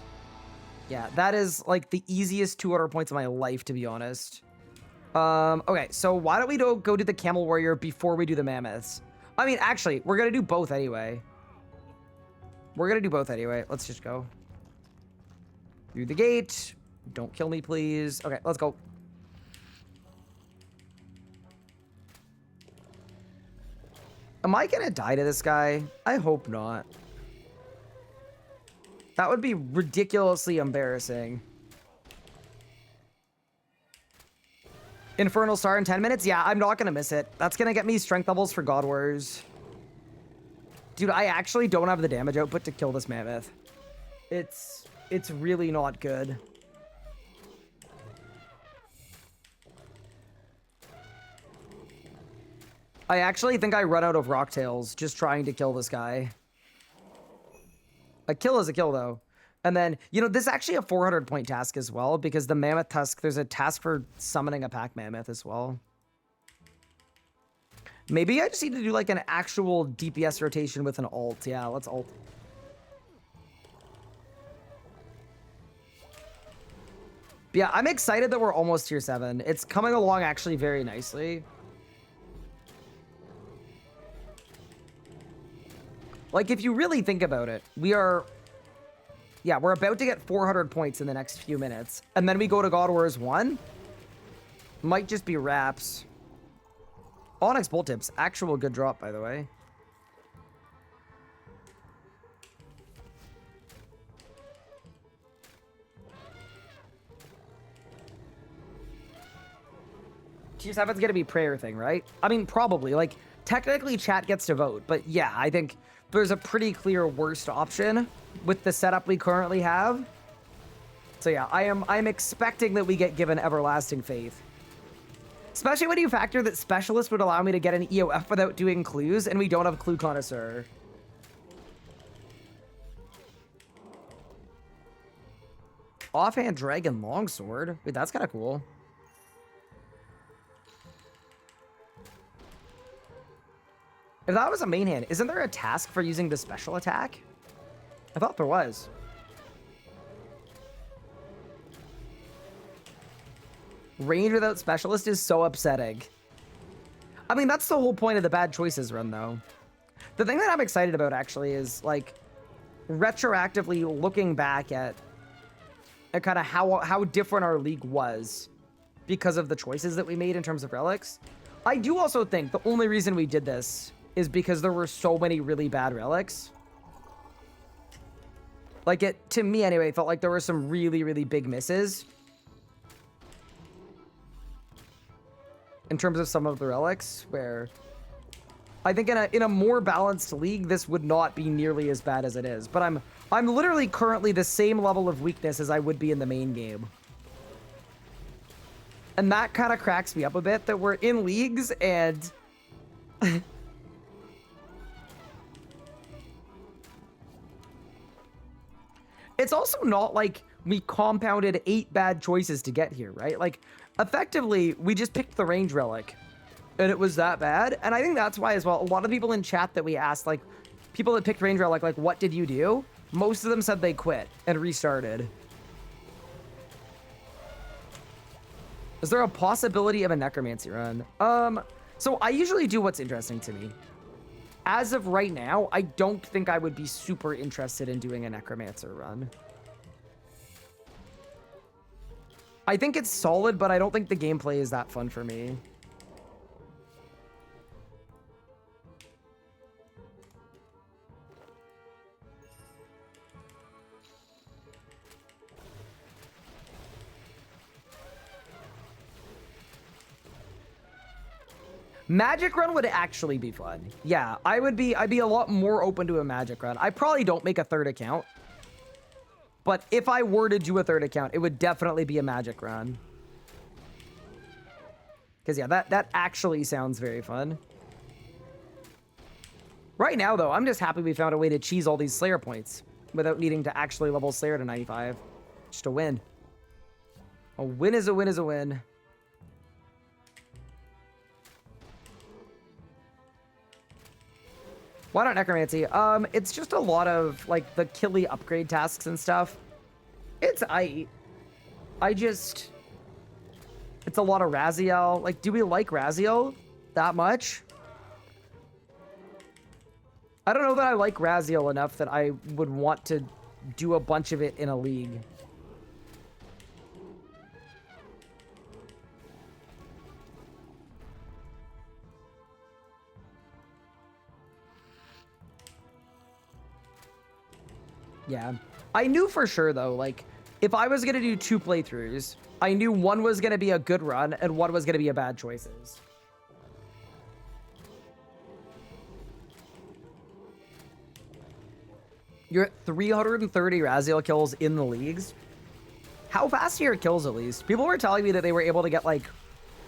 Yeah, that is like the easiest 200 points of my life, to be honest. Okay, so why don't we go do the Camel Warrior before we do the Mammoths? I mean, actually, we're going to do both anyway. We're going to do both anyway. Let's just go. Through the gate. Don't kill me, please. Okay, let's go. Am I gonna die to this guy? I hope not. That would be ridiculously embarrassing. Infernal Star in 10 minutes? Yeah, I'm not gonna miss it. That's gonna get me strength levels for God Warriors. Dude, I actually don't have the damage output to kill this mammoth. It's really not good. I actually think I run out of rocktails just trying to kill this guy. A kill is a kill, though. And then, you know, this is actually a 400-point task as well, because the Mammoth Tusk, there's a task for summoning a Pack Mammoth as well. Maybe I just need to do, like, an actual DPS rotation with an ult. Yeah, let's ult. But yeah, I'm excited that we're almost tier 7. It's coming along actually very nicely. Like, if you really think about it, we're about to get 400 points in the next few minutes. And then we go to God Wars 1. Might just be wraps. Onyx Bolt Tips. Actual good drop, by the way. Tier 7's gonna be prayer thing, right? I mean, probably. Like, technically chat gets to vote. But yeah, I think there's a pretty clear worst option with the setup we currently have. So yeah, I'm expecting that we get given Everlasting Faith. Especially when you factor that Specialist would allow me to get an EOF without doing clues, and we don't have Clue Connoisseur. Offhand Dragon Longsword. Wait, that's kind of cool. If that was a main hand, isn't there a task for using the special attack? I thought there was. Range without specialist is so upsetting. I mean, that's the whole point of the bad choices run, though. The thing that I'm excited about, actually, is, like, retroactively looking back at kind of how different our league was because of the choices that we made in terms of relics. I do also think the only reason we did this is because there were so many really bad relics. Like, it, to me anyway, felt like there were some really, really big misses in terms of some of the relics, where I think in a more balanced league, this would not be nearly as bad as it is. But I'm literally currently the same level of weakness as I would be in the main game. And that kind of cracks me up a bit, that we're in leagues and it's also not like we compounded 8 bad choices to get here, right? Like, effectively, we just picked the range relic, and it was that bad. And I think that's why, as well, a lot of people in chat that we asked, like, people that picked range relic, like, what did you do? Most of them said they quit and restarted. Is there a possibility of a necromancy run? So I usually do what's interesting to me. As of right now, I don't think I would be super interested in doing a necromancer run. I think it's solid, but I don't think the gameplay is that fun for me. Magic run would actually be fun. Yeah, I'd be a lot more open to a magic run. I probably don't make a third account. But if I were to do a third account, it would definitely be a magic run. Because yeah, that actually sounds very fun. Right now, though, I'm just happy we found a way to cheese all these Slayer points without needing to actually level Slayer to 95. Just a win. A win is a win is a win. Why not Necromancy? It's just a lot of, like, the Killy upgrade tasks and stuff. It's it's a lot of Raziel. Like, do we like Raziel that much? I don't know that I like Raziel enough that I would want to do a bunch of it in a league. Yeah. I knew for sure, though, like, if I was going to do 2 playthroughs, I knew one was going to be a good run and one was going to be a bad choices. You're at 330 Raziel kills in the leagues. How fast are your kills, at least? People were telling me that they were able to get, like,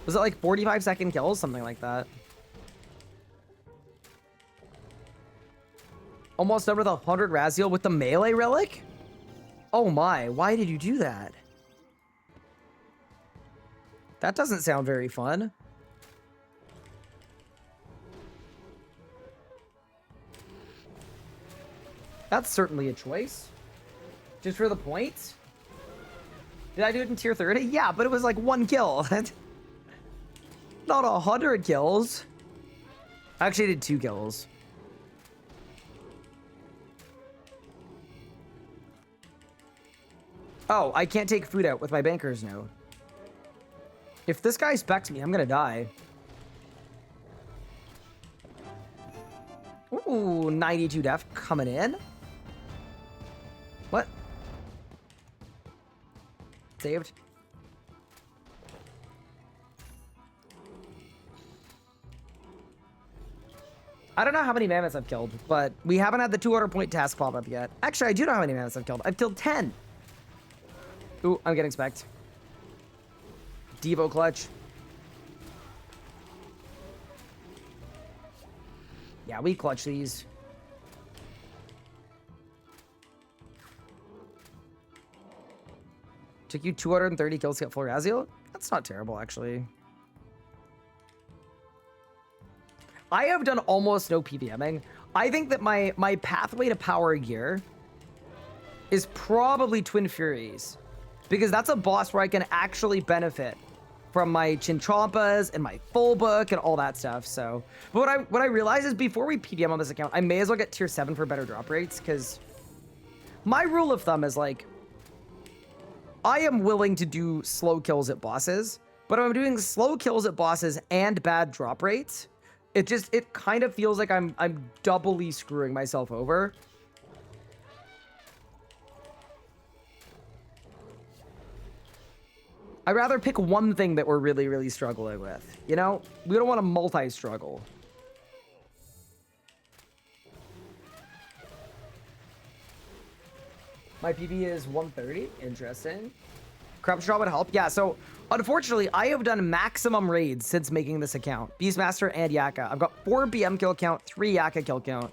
was it like 45-second kills? Something like that. Almost done with 100 Raziel with the melee relic? Oh my, why did you do that? That doesn't sound very fun. That's certainly a choice. Just for the points? Did I do it in tier 30? Yeah, but it was like 1 kill. Not 100 kills. I actually did 2 kills. Oh, I can't take food out with my bankers now. If this guy specs me, I'm gonna die. Ooh, 92 def coming in. What? Saved. I don't know how many mammoths I've killed, but we haven't had the 200 point task pop up yet. Actually, I do know how many mammoths I've killed. I've killed 10. Ooh, I'm getting specced. Devo clutch. Yeah, we clutch these. Took you 230 kills to get full Raziel? That's not terrible, actually. I have done almost no PVMing. I think that my pathway to power gear is probably Twin Furies, because that's a boss where I can actually benefit from my Chinchompas and my full book and all that stuff. So, but what I realize is before we PVM on this account, I may as well get tier 7 for better drop rates, because my rule of thumb is like, I am willing to do slow kills at bosses, but if I'm doing slow kills at bosses and bad drop rates, it kind of feels like I'm doubly screwing myself over. I'd rather pick one thing that we're really, really struggling with. You know, we don't want to multi-struggle. My PB is 130. Interesting. Corruption draw would help. Yeah, so unfortunately, I have done maximum raids since making this account. Beastmaster and Yaka. I've got 4 BM kill count, 3 Yaka kill count.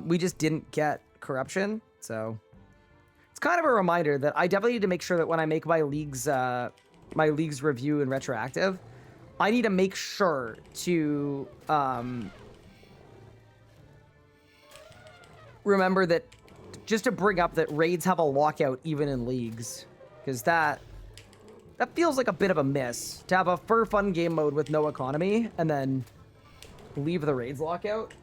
We just didn't get corruption, so it's kind of a reminder that I definitely need to make sure that when I make my league's review and retroactive, I need to make sure to remember that, just to bring up that raids have a lockout even in leagues, because that feels like a bit of a miss to have a for fun game mode with no economy and then leave the raids lockout.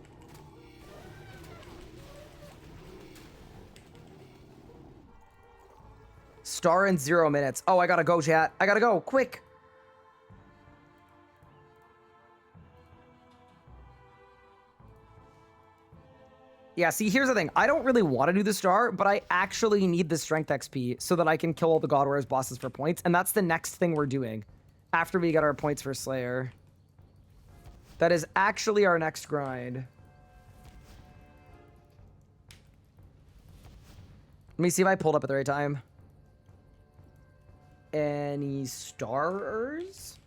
Star in 0 minutes. Oh, I gotta go, chat. I gotta go, quick. Yeah, see, here's the thing. I don't really want to do the star, but I actually need the strength XP so that I can kill all the God Warriors bosses for points, and that's the next thing we're doing after we get our points for Slayer. That is actually our next grind. Let me see if I pulled up at the right time. Any stars?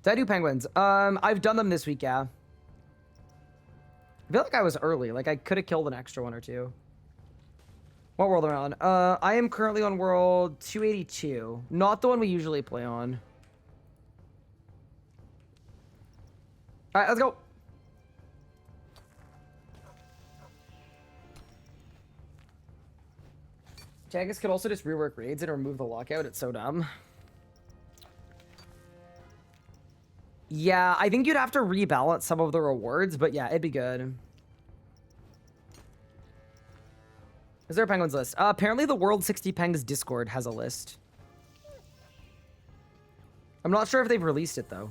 Did I do penguins? I've done them this week, yeah. I feel like I was early. Like, I could have killed an extra one or two. What world am I on? I am currently on world 282. Not the one we usually play on. Alright, let's go. Tagus could also just rework raids and remove the lockout. It's so dumb. Yeah, I think you'd have to rebalance some of the rewards, but yeah, it'd be good. Is there a penguins list? Apparently the World 60 Pengs Discord has a list. I'm not sure if they've released it, though.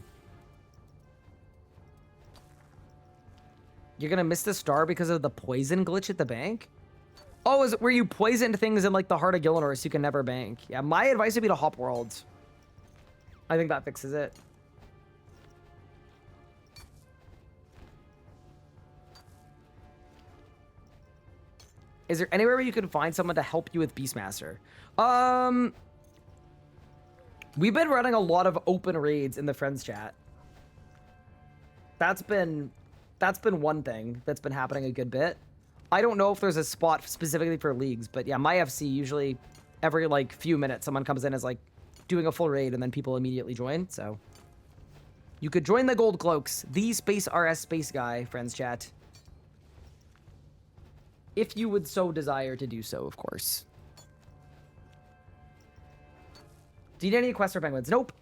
You're gonna miss the star because of the poison glitch at the bank? Oh, is it where you poisoned things in, like, the heart of Gillinor so you can never bank? Yeah, my advice would be to hop worlds. I think that fixes it. Is there anywhere where you can find someone to help you with Beastmaster? We've been running a lot of open raids in the friends chat. That's been one thing that's been happening a good bit. I don't know if there's a spot specifically for leagues, but yeah, my FC usually every like few minutes someone comes in as like doing a full raid and then people immediately join. So you could join the Gold Cloaks, the Space RS Space Guy friends chat, if you would so desire to do so, of course. Do you need any quests for penguins? Nope.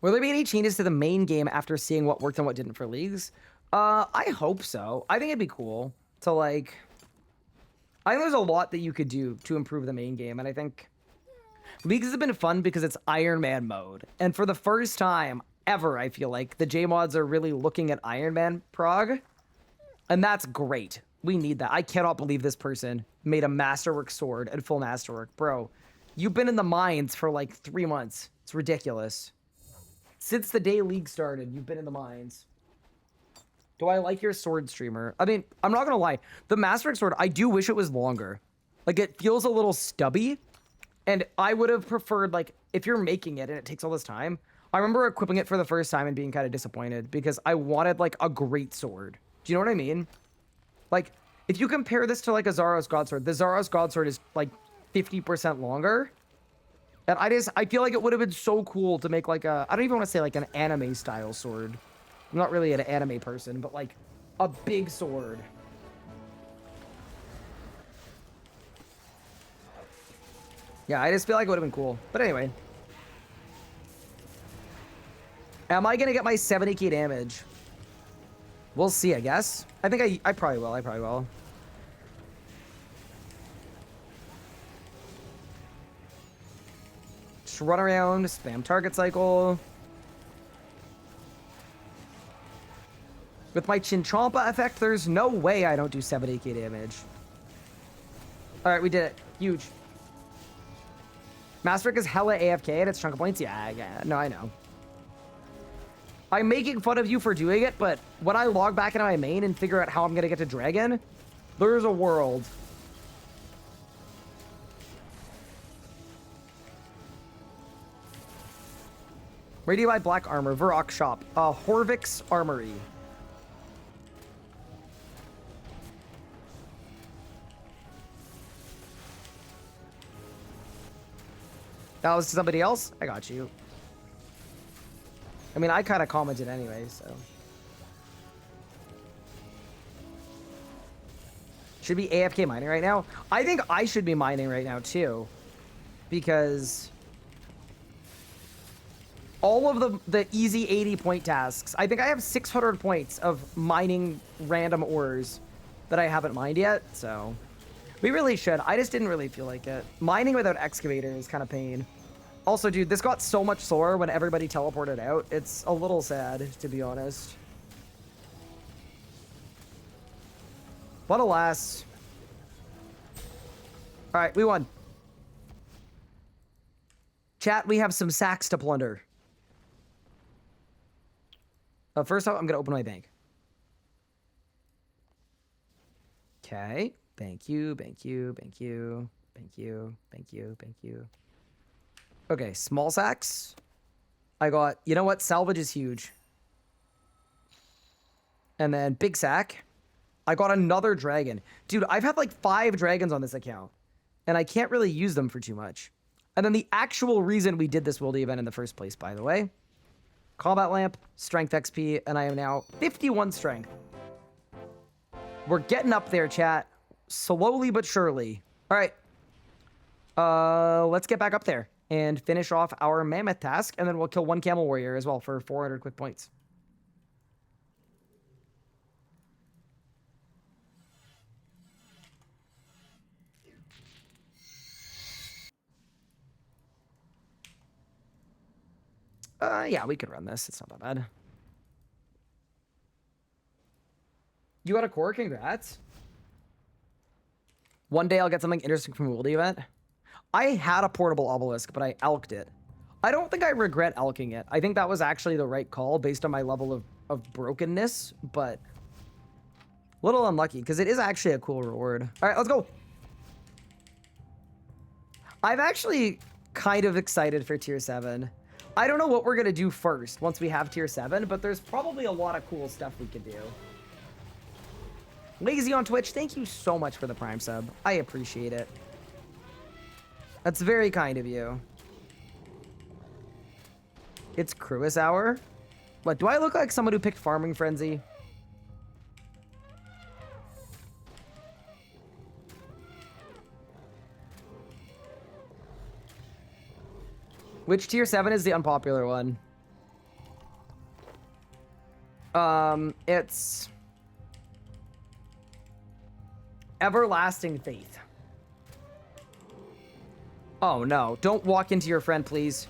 Will there be any changes to the main game after seeing what worked and what didn't for leagues? I hope so. I think it'd be cool to like... I think there's a lot that you could do to improve the main game, and I think leagues has been fun because it's Iron Man mode. And for the first time ever, I feel like the J-mods are really looking at Iron Man prog, and that's great. We need that. I cannot believe this person made a Masterwork sword and full Masterwork. Bro, you've been in the mines for like 3 months. It's ridiculous. Since the day League started, you've been in the mines. Do I like your sword, streamer? I mean, I'm not gonna lie. The Masterwork sword, I do wish it was longer. Like, it feels a little stubby. And I would have preferred, like, if you're making it and it takes all this time. I remember equipping it for the first time and being kind of disappointed because I wanted, like, a great sword. Do you know what I mean? Like, if you compare this to, like, a Zaros Godsword, the Zaros Godsword is, like, 50% longer. And I feel like it would have been so cool to make, like, a... I don't even want to say, like, an anime-style sword. I'm not really an anime person, but, like, a big sword. Yeah, I just feel like it would have been cool. But anyway. Am I going to get my 70k damage? We'll see, I guess. I think I probably will. I probably will. Just run around, spam target cycle. With my Chinchompa effect, there's no way I don't do 70k damage. Alright, we did it. Huge. Masterwork is hella AFK and it's chunk of points? Yeah, no, I know. I'm making fun of you for doing it, but when I log back into my main and figure out how I'm gonna get to Dragon, there's a world. Where do you buy black armor? Varrock shop. Horvik's Armory. That was somebody else? I got you. I mean, I kind of commented anyway, so. Should be AFK mining right now? I think I should be mining right now, too. Because all of the easy 80-point tasks, I think I have 600 points of mining random ores that I haven't mined yet, so. We really should. I just didn't really feel like it. Mining without excavator is kind of pain. Also, dude, this got so much sore when everybody teleported out. It's a little sad, to be honest. But alas. Alright, we won. Chat, we have some sacks to plunder. First off, I'm going to open my bank. Okay. Thank you, thank you, thank you, thank you, thank you, thank you. Okay, small sacks. I got, you know what? Salvage is huge. And then big sack. I got another dragon. Dude, I've had like 5 dragons on this account. And I can't really use them for too much. And then the actual reason we did this Wildy event in the first place, by the way. Combat lamp, strength XP, and I am now 51 strength. We're getting up there, chat. Slowly but surely. All right. Let's get back up there and finish off our mammoth task, and then we'll kill 1 camel warrior as well for 400 quick points. Yeah, we could run this. It's not that bad. You got a core? Congrats. One day I'll get something interesting from a Wildy event. I had a portable obelisk, but I elked it. I don't think I regret elking it. I think that was actually the right call based on my level of brokenness, but Little unlucky, because it is actually a cool reward. All right, let's go. I'm actually kind of excited for tier 7. I don't know what we're going to do first once we have tier 7, but there's probably a lot of cool stuff we could do. Lazy on Twitch, thank you so much for the Prime sub. I appreciate it. That's very kind of you. It's Cruis Hour. What, do I look like someone who picked Farming Frenzy? Which tier 7 is the unpopular one? It's Everlasting Faith. Oh no, don't walk into your friend, please.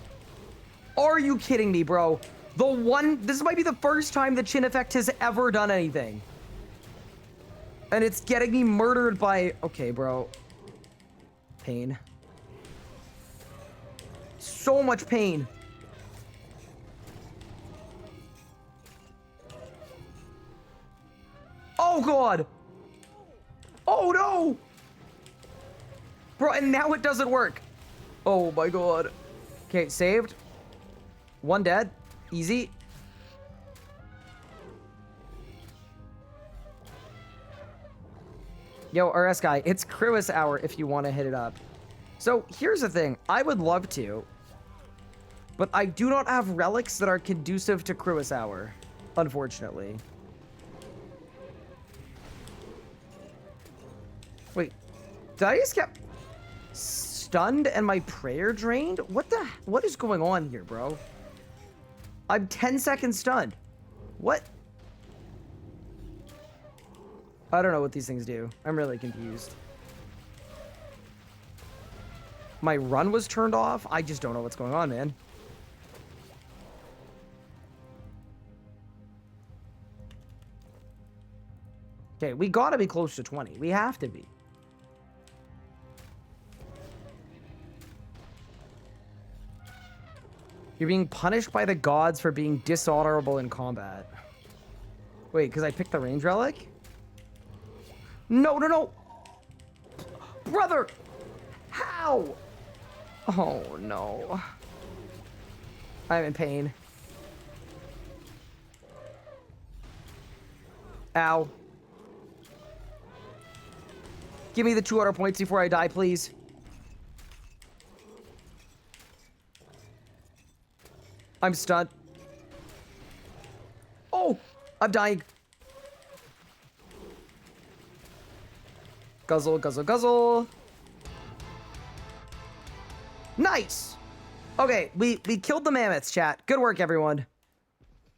Are you kidding me, bro? This might be the first time the Chin Effect has ever done anything. And it's getting me murdered by... Okay, bro. Pain. So much pain. Oh, God. Oh, no. Bro, and now it doesn't work. Oh, my God. Okay, saved. One dead. Easy. Yo, RS guy, it's Cruis Hour if you want to hit it up. So, here's the thing. I would love to, but I do not have relics that are conducive to Cruis Hour, unfortunately. Wait, did I just get stunned and my prayer drained? What is going on here, bro? I'm 10 seconds stunned. What? I don't know what these things do. I'm really confused. My run was turned off? I just don't know what's going on, man. Okay, we gotta be close to 20. We have to be. You're being punished by the gods for being dishonorable in combat. Wait, because I picked the range relic? No, no, no! Brother! How? Oh, no. I'm in pain. Ow. Give me the 200 points before I die, please. I'm stunned. Oh, I'm dying. Guzzle, guzzle, guzzle. Nice. Okay, we killed the mammoths, chat. Good work, everyone.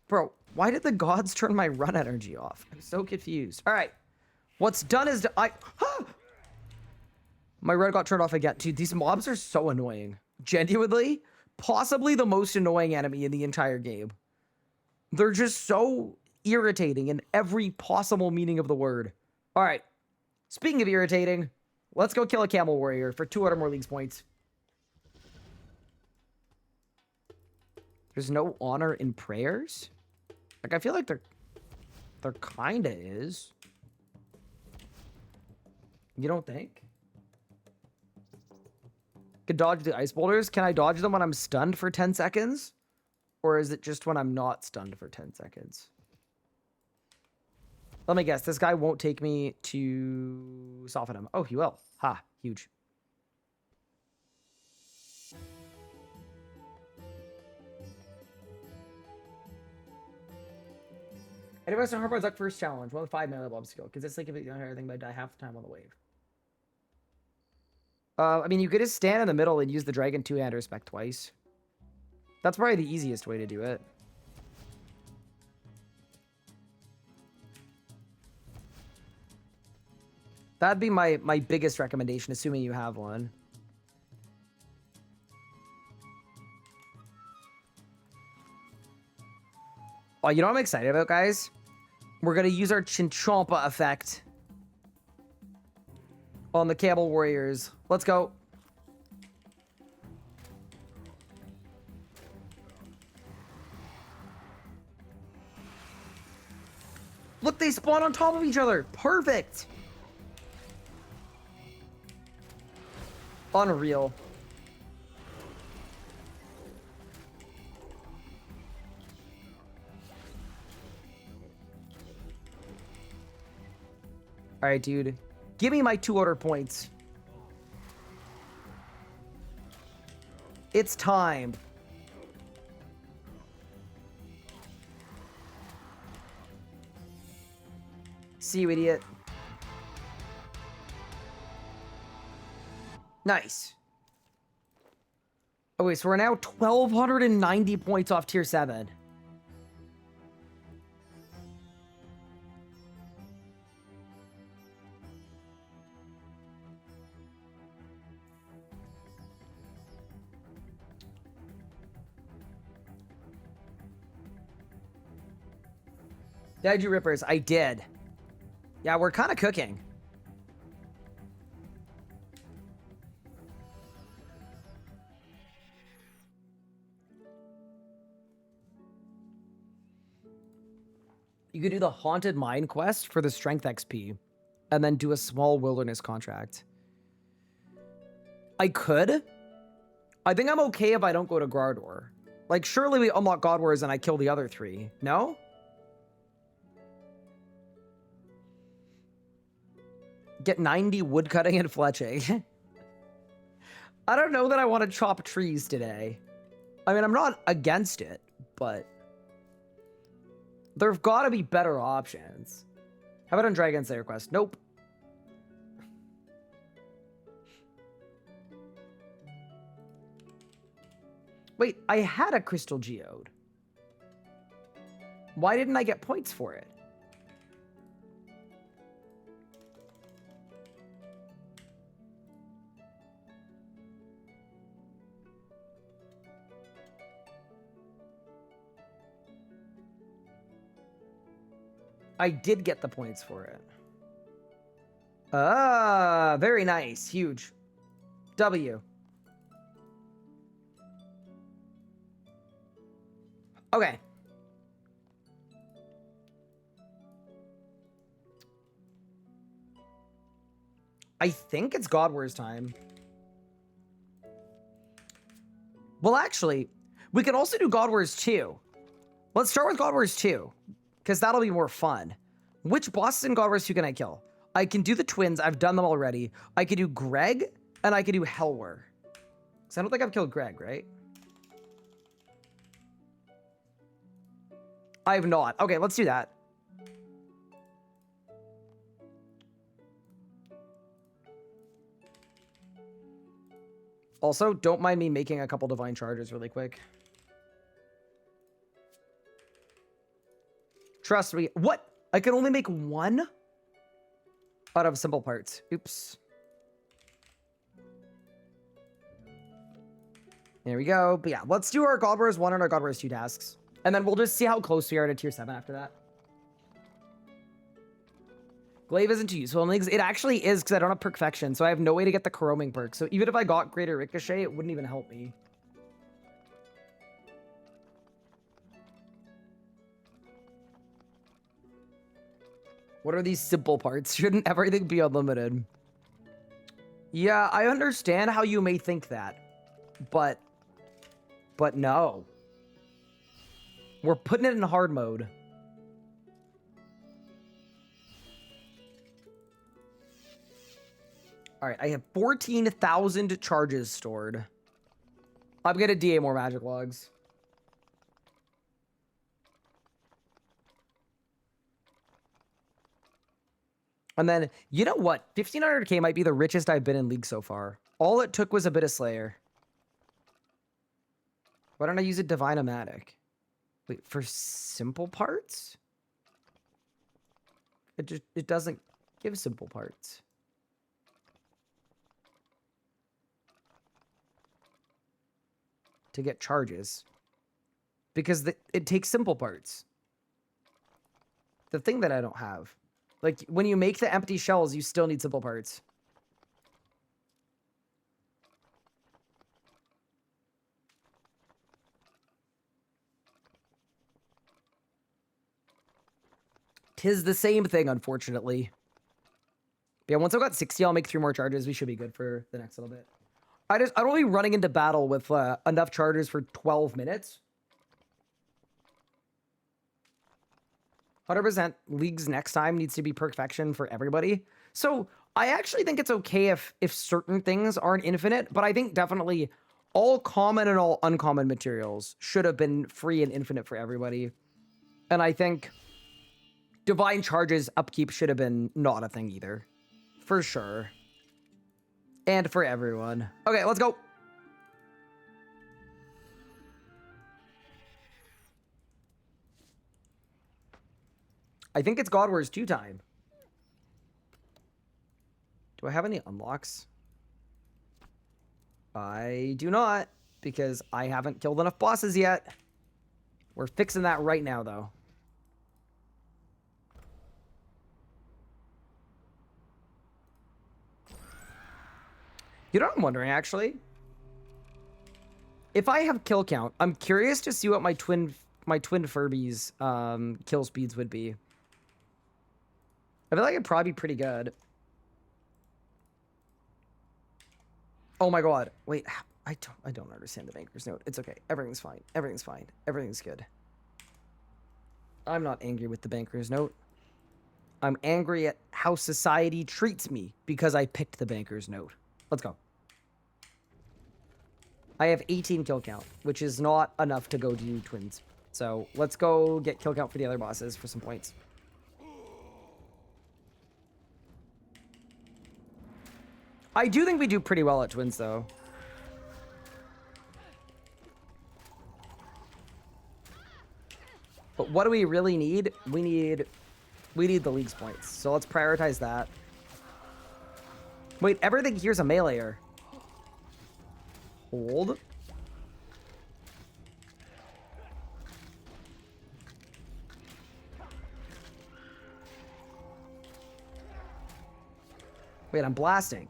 Bro, why did the gods turn my run energy off? I'm so confused. All right. What's done is... My run got turned off again. Dude, these mobs are so annoying. Genuinely, possibly the most annoying enemy in the entire game. They're just so irritating in every possible meaning of the word. All right. Speaking of irritating, let's go kill a camel warrior for 200 more leagues points. There's no honor in prayers? Like, I feel like there kinda is. You don't think? Can dodge the ice boulders? Can I dodge them when I'm stunned for 10 seconds? Or is it just when I'm not stunned for 10 seconds? Let me guess. This guy won't take me to soften him. Oh, he will. Ha. Huge. Anyways, on Harbor's Duck first challenge. 1 of 5 melee bob skill. Because it's like if you don't have everything, but I die half the time on the wave. I mean, you could just stand in the middle and use the Dragon 2-hander spec twice. That's probably the easiest way to do it. That'd be my biggest recommendation, assuming you have one. Oh, you know what I'm excited about, guys? We're going to use our Chinchompa effect on the Camel Warriors. Let's go. Look, they spawn on top of each other. Perfect. Unreal. All right, dude. Give me my 2 order points. It's time. See you, idiot. Nice. Okay, so we're now 1,290 points off tier 7. Did I do rippers? I did. Yeah, we're kind of cooking. You could do the Haunted Mine quest for the Strength XP, and then do a small Wilderness contract. I could. I think I'm okay if I don't go to Gardor. Like, surely we unlock God Wars and I kill the other 3. No? Get 90 woodcutting and fletching. I don't know that I want to chop trees today. I mean, I'm not against it, but there've got to be better options. How about on Dragon Slayer quest? Nope. Wait, I had a Crystal Geode. Why didn't I get points for it? I did get the points for it. Ah, very nice. Huge. W. Okay. I think it's God Wars time. Well, actually, we can also do God Wars 2. Let's start with God Wars 2, because that'll be more fun. Which bosses in God Wars 2 can I kill? I can do the twins. I've done them already. I could do Greg, and I could do Helwer. Because I don't think I've killed Greg, right? I have not. Okay, let's do that. Also, don't mind me making a couple Divine Charges really quick. Trust me. What? I can only make 1 out of simple parts. Oops. There we go. But yeah, let's do our God Wars 1 and our God Wars 2 tasks. And then we'll just see how close we are to tier 7 after that. Glaive isn't too useful. It actually is, because I don't have Perfection, so I have no way to get the Corroming perk. So even if I got Greater Ricochet, it wouldn't even help me. What are these simple parts? Shouldn't everything be unlimited? Yeah, I understand how you may think that. But no. We're putting it in hard mode. All right, I have 14,000 charges stored. I'm going to DA more magic logs. And then, you know what? 1,500k might be the richest I've been in League so far. All it took was a bit of Slayer. Why don't I use a Divine-O-Matic? Wait, for simple parts? It doesn't give simple parts. To get charges. Because it takes simple parts. The thing that I don't have. Like, when you make the empty shells, you still need simple parts. 'Tis the same thing, unfortunately. Yeah, once I've got 60, I'll make 3 more charges. We should be good for the next little bit. I don't want to be running into battle with enough charges for 12 minutes. 100% leagues next time needs to be perfection for everybody. So I actually think it's okay if certain things aren't infinite, but I think definitely all common and all uncommon materials should have been free and infinite for everybody. And I think divine charges upkeep should have been not a thing either. For sure. And for everyone. Okay, let's go. I think it's God Wars 2 time. Do I have any unlocks? I do not, because I haven't killed enough bosses yet. We're fixing that right now, though. You know what I'm wondering, actually? If I have kill count, I'm curious to see what my twin Furby's kill speeds would be. I feel like it'd probably be pretty good. Oh my god. Wait, I don't understand the banker's note. It's okay. Everything's fine. Everything's fine. Everything's good. I'm not angry with the banker's note. I'm angry at how society treats me because I picked the banker's note. Let's go. I have 18 kill count, which is not enough to go do twins. So let's go get kill count for the other bosses for some points. I do think we do pretty well at twins, though. But what do we really need? We need the league's points. So let's prioritize that. Wait, everything here's a meleeer. Hold. Wait, I'm blasting.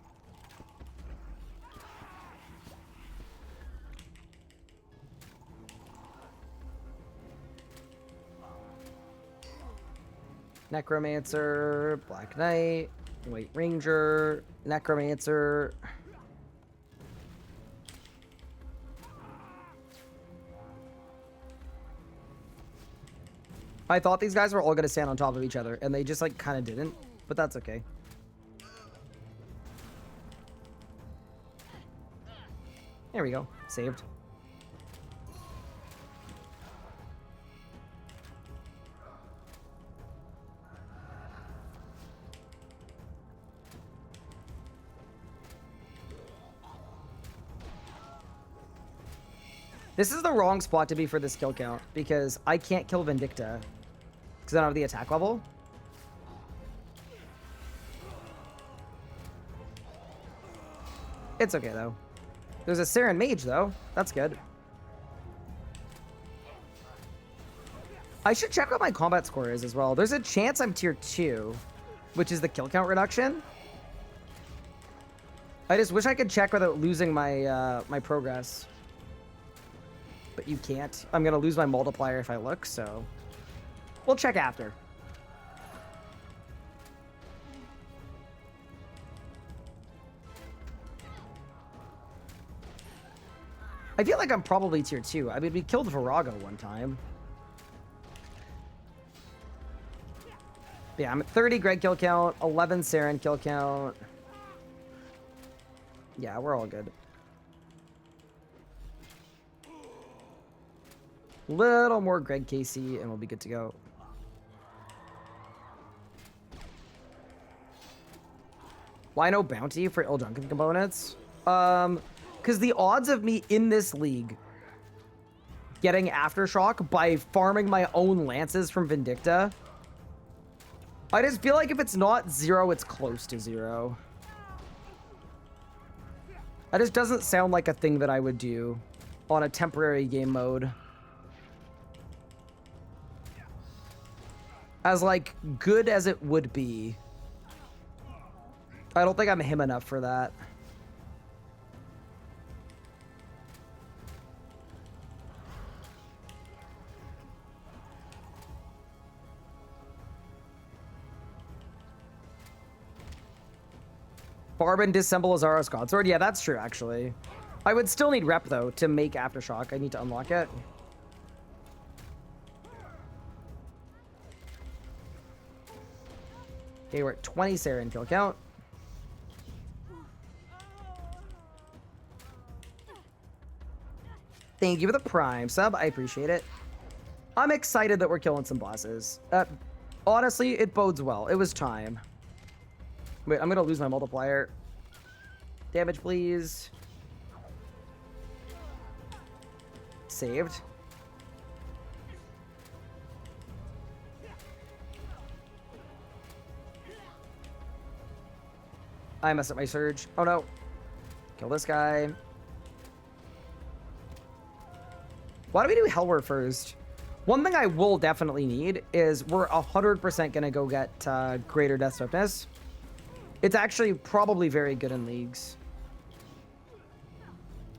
Necromancer, Black Knight, White Ranger, Necromancer. I thought these guys were all going to stand on top of each other, and they just, like, kind of didn't. But that's okay. There we go. Saved. This is the wrong spot to be for this kill count, because I can't kill Vindicta, because I don't have the attack level. It's okay, though. There's a Saren Mage, though. That's good. I should check what my combat score is as well. There's a chance I'm tier 2, which is the kill count reduction. I just wish I could check without losing my my progress. But you can't. I'm going to lose my multiplier if I look, so we'll check after. I feel like I'm probably tier 2. I mean, we killed Virago one time. Yeah, I'm at 30 Greg kill count, 11 Saren kill count. Yeah, we're all good. Little more Greg Casey and we'll be good to go. Why no bounty for ill drunken components? Because the odds of me in this league getting Aftershock by farming my own lances from Vindicta, I just feel like if it's not 0, it's close to 0. That just doesn't sound like a thing that I would do on a temporary game mode. As, like, good as it would be, I don't think I'm him enough for that. Barb and disassemble Azara's Godsword. Yeah, that's true, actually. I would still need rep, though, to make Aftershock. I need to unlock it. Okay, we're at 20 Saren kill count. Thank you for the Prime sub. I appreciate it. I'm excited that we're killing some bosses. Honestly, it bodes well. It was time. Wait, I'm going to lose my multiplier. Damage, please. Saved. I messed up my surge. Oh no. Kill this guy. Why do we do Hellware first? One thing I will definitely need is we're 100% going to go get Greater Death Swiftness. It's actually probably very good in leagues.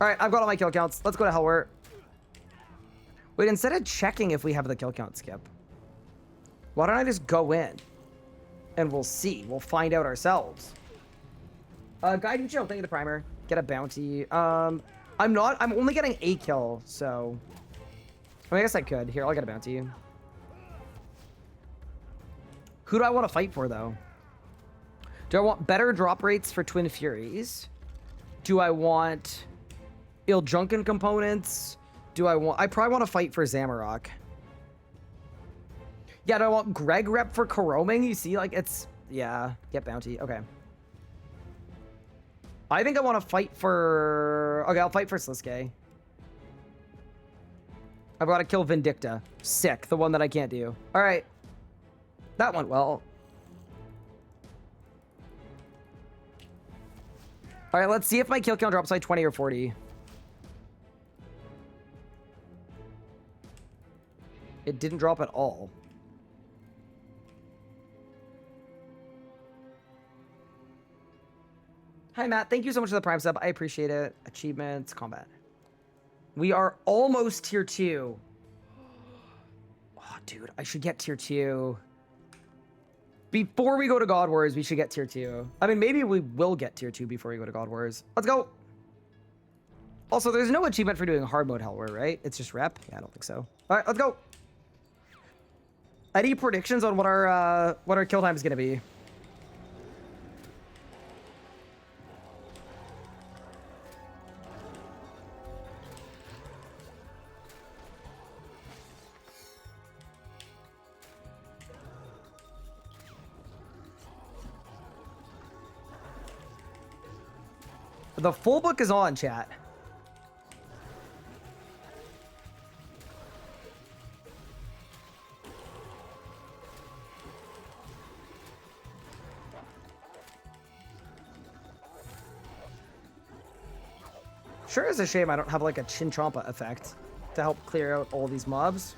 Alright, I've got all my kill counts. Let's go to Hellware. Wait, instead of checking if we have the kill count skip, why don't I just go in? And we'll see. We'll find out ourselves. Guide and chill. Thank you, the primer. Get a bounty. I'm only getting a kill, so... I mean, I guess I could. Here, I'll get a bounty. Who do I want to fight for, though? Do I want better drop rates for Twin Furies? Do I want Iljunkin components? I probably want to fight for Zamarok. Yeah, do I want Greg rep for Karoming? You see, like, it's... Yeah, get bounty. Okay. I think I want to fight for... Okay, I'll fight for Sliske. I've got to kill Vindicta. Sick, the one that I can't do. All right. That went well. All right, let's see if my kill count drops by 20 or 40. It didn't drop at all. Hi, Matt. Thank you so much for the Prime sub. I appreciate it. Achievements, combat. We are almost tier 2. Oh, dude, I should get tier 2. Before we go to God Wars, we should get tier 2. I mean, maybe we will get tier 2 before we go to God Wars. Let's go. Also, there's no achievement for doing hard mode Hellware, right? It's just rep? Yeah, I don't think so. All right, let's go. Any predictions on what our kill time is going to be? The full book is on, chat. Sure is a shame I don't have like a Chinchompa effect to help clear out all these mobs.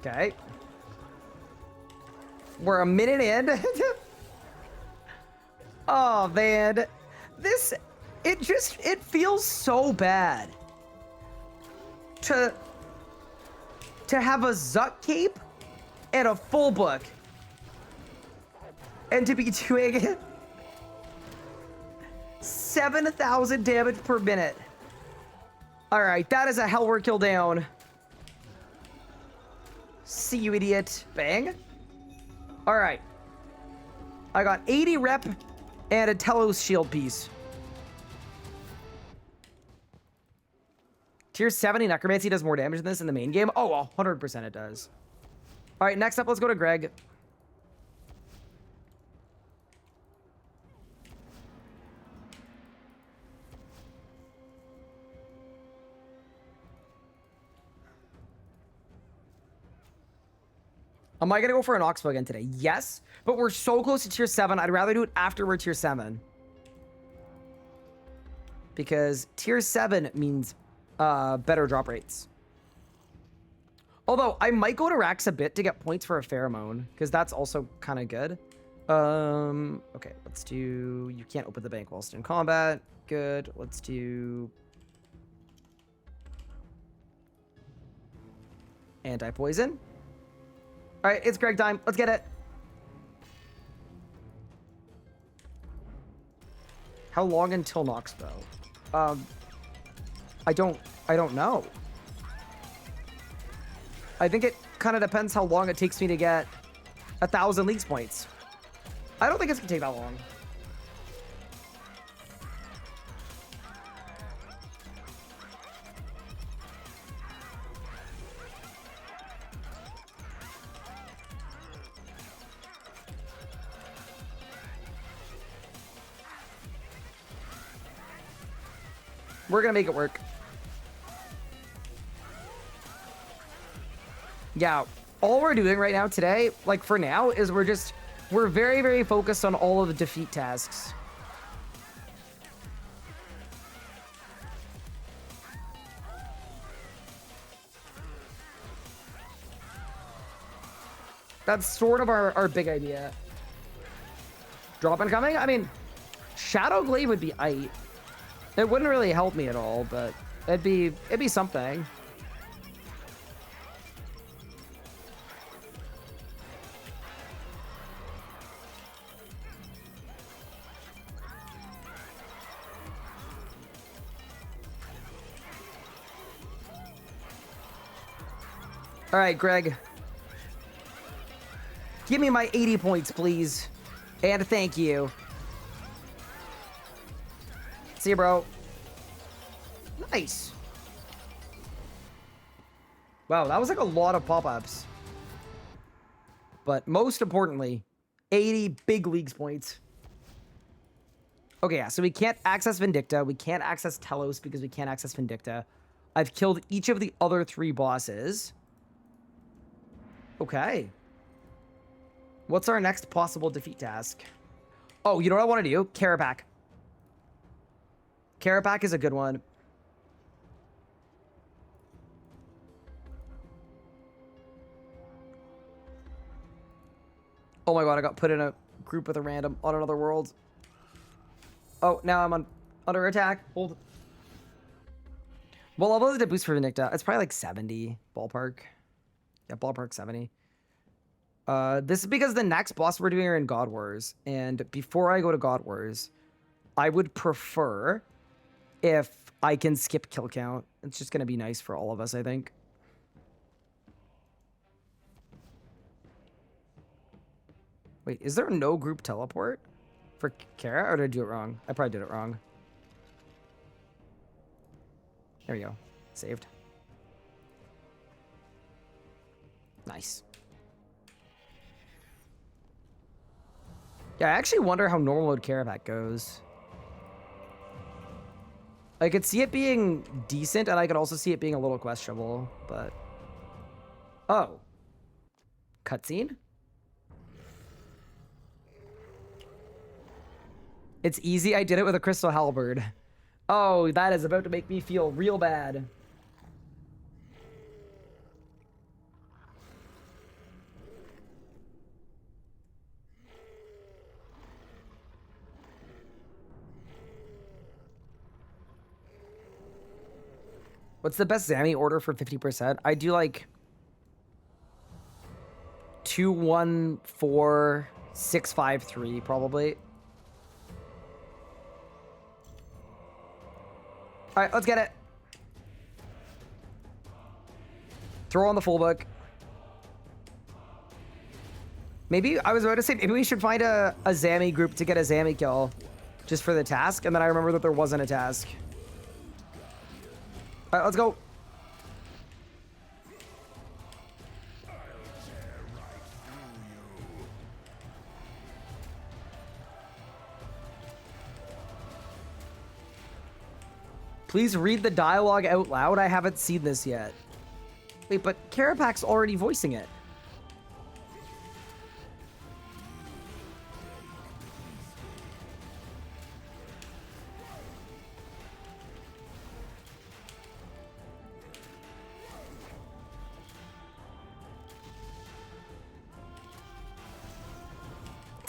Okay. We're a minute in. Oh, man. It feels so bad to have a Zuck cape and a full book and to be doing 7,000 damage per minute. All right, that is a Hellware kill down. See you, idiot. Bang. All right. I got 80 rep and a Telos shield piece. Tier 70 Necromancy does more damage than this in the main game. Oh, 100% it does. All right, next up, let's go to Greg. Am I going to go for an Oxbow again today? Yes, but we're so close to tier 7. I'd rather do it after we're tier 7. Because tier 7 means better drop rates. Although, I might go to Rax a bit to get points for a Pheromone. Because that's also kind of good. Okay, let's do... You can't open the bank whilst in combat. Good. Let's do... Anti-poison. All right, it's Greg time. Let's get it. How long until Knoxville? I don't know. I think it kind of depends how long it takes me to get 1,000 leagues points. I don't think it's gonna take that long. We're gonna make it work. Yeah, all we're doing right now today, like for now, is we're very, very focused on all of the defeat tasks. That's sort of our big idea. Drop incoming? I mean, Shadow Glaive would be aight. It wouldn't really help me at all, but it'd be something. All right, Greg. Give me my 80 points, please. And thank you. See you, bro. Nice. Wow, that was like a lot of pop-ups. But most importantly, 80 big leagues points. Okay, yeah, so we can't access Vindicta. We can't access Telos because we can't access Vindicta. I've killed each of the other 3 bosses. Okay. What's our next possible defeat task? Oh, you know what I want to do? Carapac. Carapac is a good one. Oh my god, I got put in a group with a random on another world. Oh, now I'm under attack. Hold. Well, level is a boost for Vindicta. It's probably like 70 ballpark. Yeah, ballpark 70. This is because the next boss we're doing are in God Wars. And before I go to God Wars, I would prefer if I can skip kill count. It's just going to be nice for all of us, I think. Wait, is there no group teleport for Kara, or did I do it wrong? I probably did it wrong. There we go. Saved. Nice. Yeah, I actually wonder how normal mode Carapac goes. I could see it being decent, and I could also see it being a little questionable, but... Oh. Cutscene? It's easy. I did it with a crystal halberd. Oh, that is about to make me feel real bad. What's the best Zami order for 50%? I do like 2, 1, 4, 6, 5, 3 probably. All right, let's get it. Throw on the full book. Maybe, I was about to say, maybe we should find a Zami group to get a Zami kill just for the task. And then I remember that there wasn't a task. All right, let's go. Please read the dialogue out loud. I haven't seen this yet. Wait, but Carapac's already voicing it.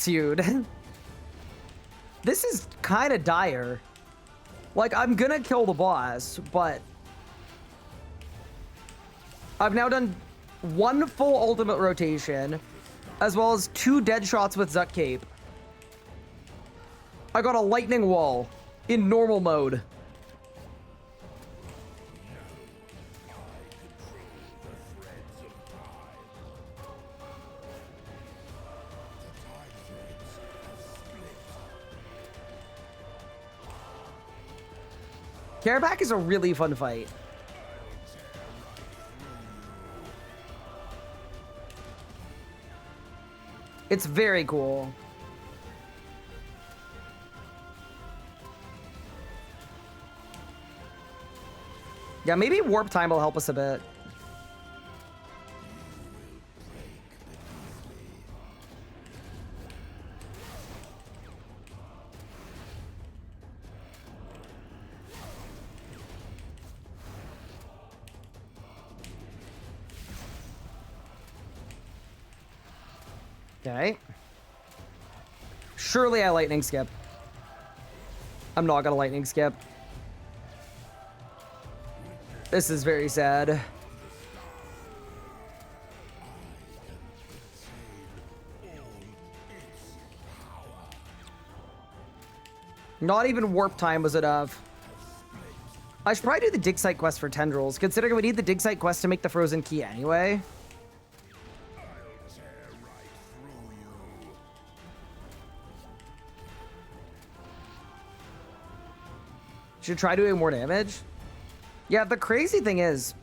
Dude. This is kind of dire. Like, I'm gonna kill the boss, but I've now done 1 full ultimate rotation, as well as 2 dead shots with Zuck Cape. I got a lightning wall in normal mode. Carapac is a really fun fight. It's very cool. Yeah, maybe warp time will help us a bit. Okay. Surely I lightning skip. I'm not gonna lightning skip. This is very sad. Not even warp time was enough. I should probably do the dig site quest for tendrils, considering we need the dig site quest to make the frozen key anyway. Should try doing more damage. Yeah, the crazy thing is,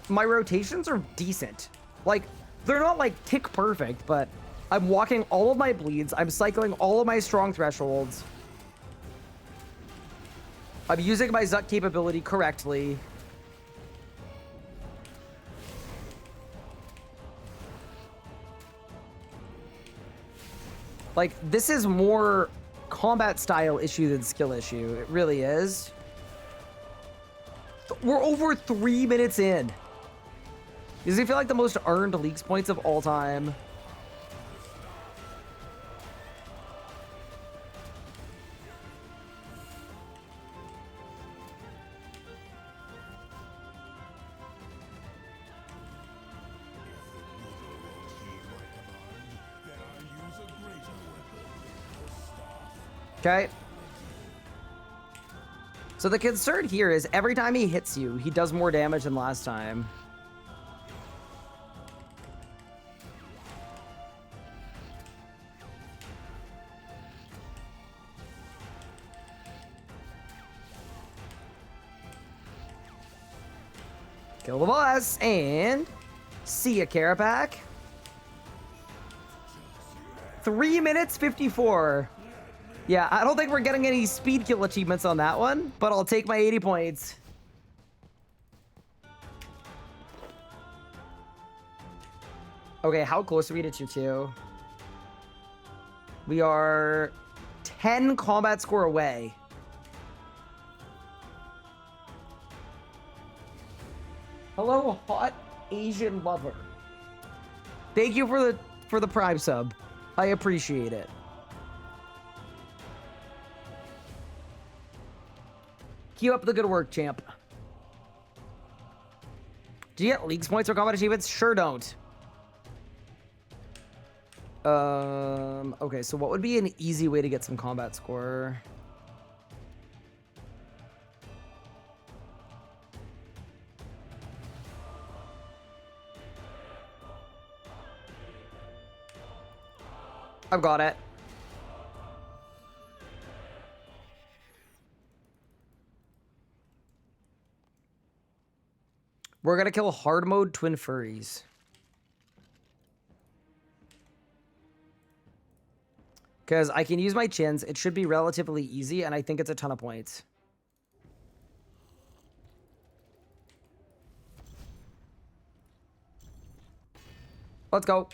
my rotations are decent. Like, they're not like tick perfect, but I'm walking all of my bleeds. I'm cycling all of my strong thresholds. I'm using my Zuck capability correctly. Like, this is more combat style issue than skill issue. It really is. We're over 3 minutes in. Does he feel like the most earned leaks points of all time? Okay. So the concern here is every time he hits you, he does more damage than last time. Kill the boss and see ya, Carapac. 3 minutes 54. Yeah, I don't think we're getting any speed kill achievements on that one, but I'll take my 80 points. Okay, how close are we to 2-2? We are 10 combat score away. Hello, hot Asian lover. Thank you for the Prime sub. I appreciate it. Keep up the good work, champ. Do you get leagues points or combat achievements? Sure don't. Okay, so what would be an easy way to get some combat score? I've got it. We're gonna kill hard mode twin furries. Because I can use my chins. It should be relatively easy, and I think it's a ton of points. Let's go.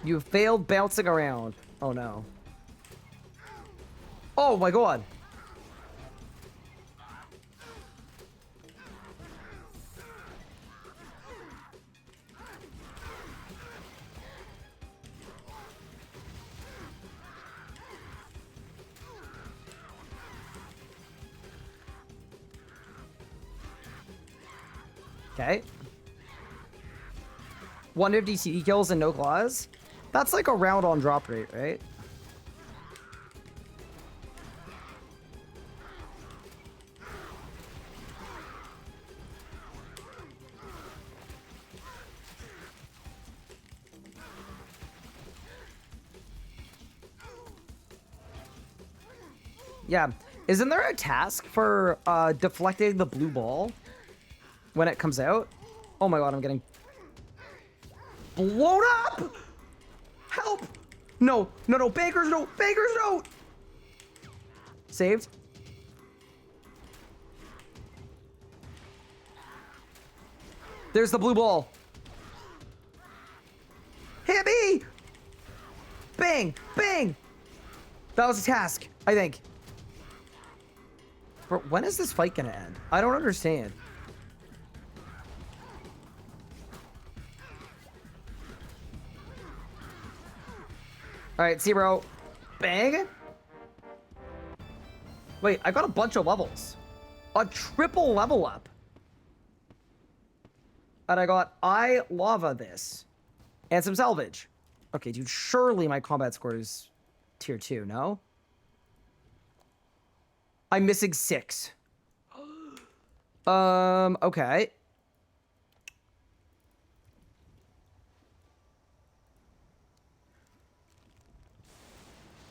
You failed bouncing around. Oh no. Oh my god. Okay. 150 CD kills and no claws? That's like a round on drop rate, right? Yeah. Isn't there a task for deflecting the blue ball when it comes out? Oh my god, I'm getting blown up! Help! No, no, no, Baker's note! Baker's note! Saved. There's the blue ball. Hit me! Bang! Bang! That was a task, I think. Bro, when is this fight gonna end? I don't understand. Alright, see, bro. Bang! Wait, I got a bunch of levels. A triple level up. And I got lava this. And some salvage. Okay, dude, surely my combat score is tier 2, no? I'm missing 6. Okay.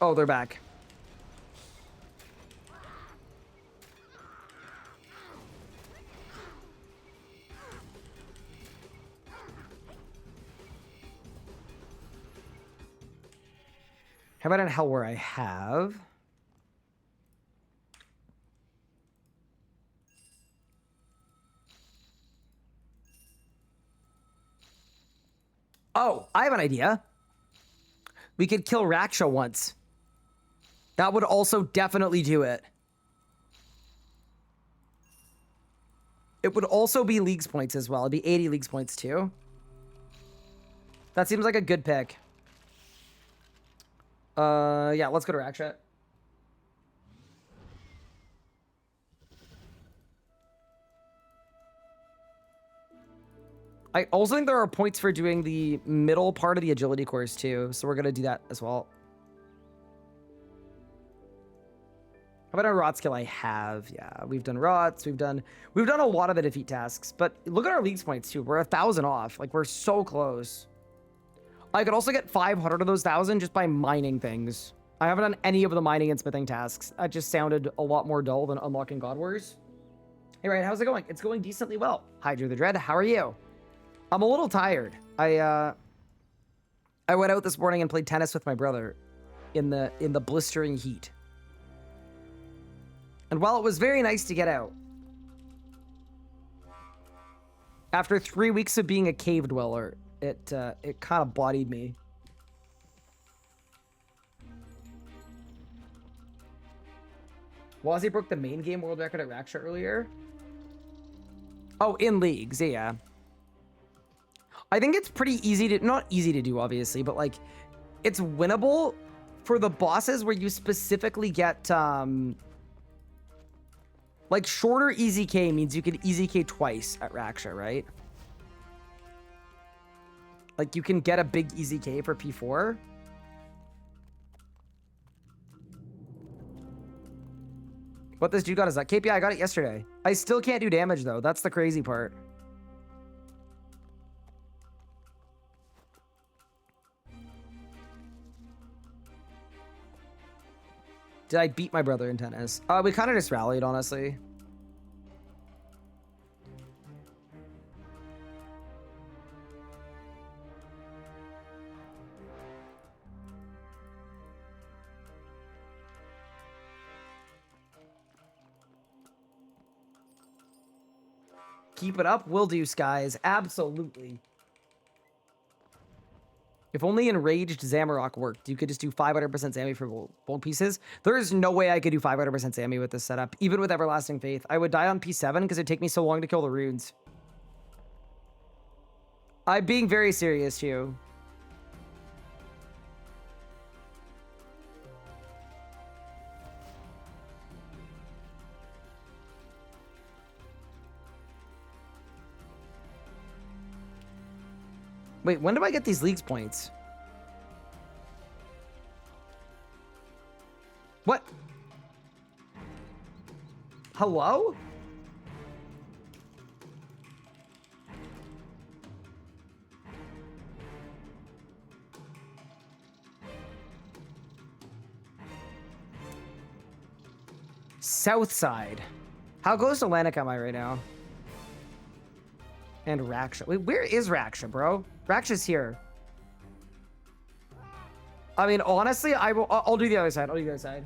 Oh, they're back. How about in hell where I have? Oh, I have an idea. We could kill Raksha once. That would also definitely do it. It would also be leagues points as well. It'd be 80 leagues points too. That seems like a good pick. Yeah, let's go to Raksha. I also think there are points for doing the middle part of the agility course too, so we're gonna do that as well. How about a rot skill I have? Yeah, we've done rots, we've done a lot of the defeat tasks, but look at our leagues points too. We're 1,000 off. Like, we're so close. I could also get 500 of those 1,000 just by mining things. I haven't done any of the mining and smithing tasks. That just sounded a lot more dull than unlocking God Wars. Hey, Ryan, how's it going? It's going decently well. Hydra the Dread, how are you? I'm a little tired. I went out this morning and played tennis with my brother in the blistering heat. And while it was very nice to get out, after 3 weeks of being a cave dweller, it kind of bodied me. Wazzy broke the main game world record at Raksha earlier. Oh, in leagues, yeah. I think it's pretty easy to, not easy to do, obviously, but like, it's winnable for the bosses where you specifically get, like, shorter easy K means you can easy K twice at Raksha, right? Like, you can get a big easy K for P4. What this dude got is that KPI. I got it yesterday. I still can't do damage, though. That's the crazy part. Did I beat my brother in tennis? We kind of just rallied, honestly. Keep it up. Will do, Skies. Absolutely. If only Enraged Zamarok worked, you could just do 500% Zammy for gold pieces. There is no way I could do 500% Zammy with this setup, even with Everlasting Faith. I would die on P7 because it'd take me so long to kill the runes. I'm being very serious, too. Wait, when do I get these leagues points? What? Hello? South side. How close to Atlantic am I right now? And Raksha. Wait, where is Raksha, bro? Raksha's here. I mean, honestly, I'll do the other side. I'll do the other side.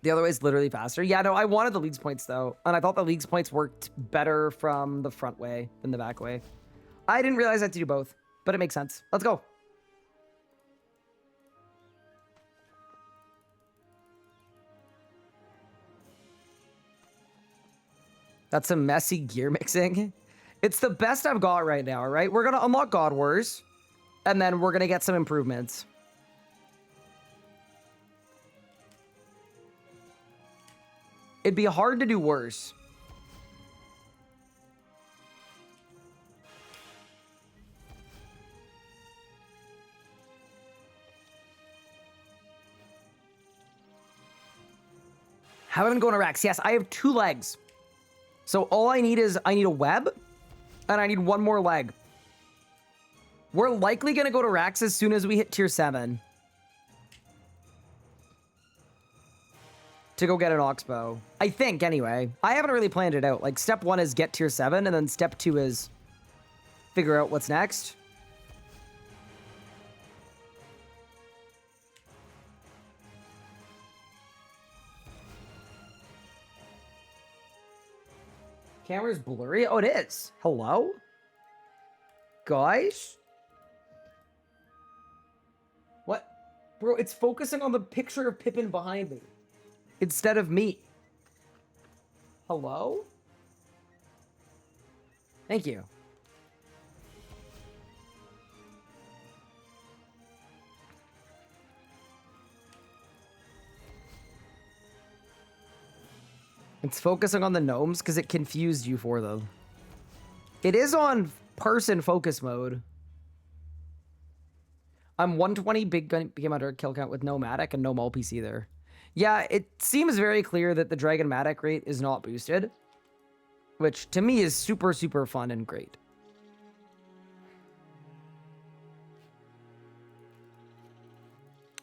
The other way is literally faster. Yeah, no, I wanted the leagues points, though. And I thought the leagues points worked better from the front way than the back way. I didn't realize I had to do both, but it makes sense. Let's go. That's some messy gear mixing. It's the best I've got right now, right? We're going to unlock God Wars, and then we're going to get some improvements. It'd be hard to do worse. How have I been going to Rax? Yes, I have 2 legs. So all I need is, I need a web, and I need 1 more leg. We're likely going to go to Rax as soon as we hit tier 7. To go get an Oxbow. I think, anyway. I haven't really planned it out. Like, step 1 is get tier 7, and then step 2 is figure out what's next. Camera's blurry? Oh, it is. Hello? Guys? What? Bro, it's focusing on the picture of Pippin behind me instead of me. Hello? Thank you. It's focusing on the gnomes because it confused you for them. It is on person focus mode. I'm 120 big game under kill count with no Matic and no Mulpiece either. Yeah, it seems very clear that the Dragon Matic rate is not boosted, which to me is super, super fun and great.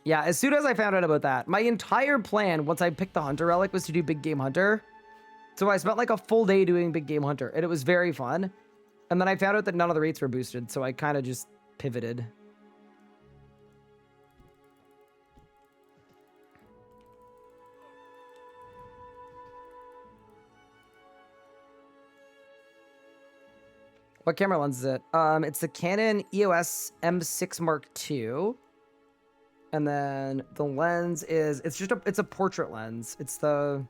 Yeah, as soon as I found out about that, my entire plan once I picked the Hunter Relic was to do Big Game Hunter. So I spent like a full day doing Big Game Hunter, and it was very fun. And then I found out that none of the rates were boosted, so I kind of just pivoted. What camera lens is it? It's the Canon EOS M6 Mark II. And then the lens is, it's a portrait lens. It's the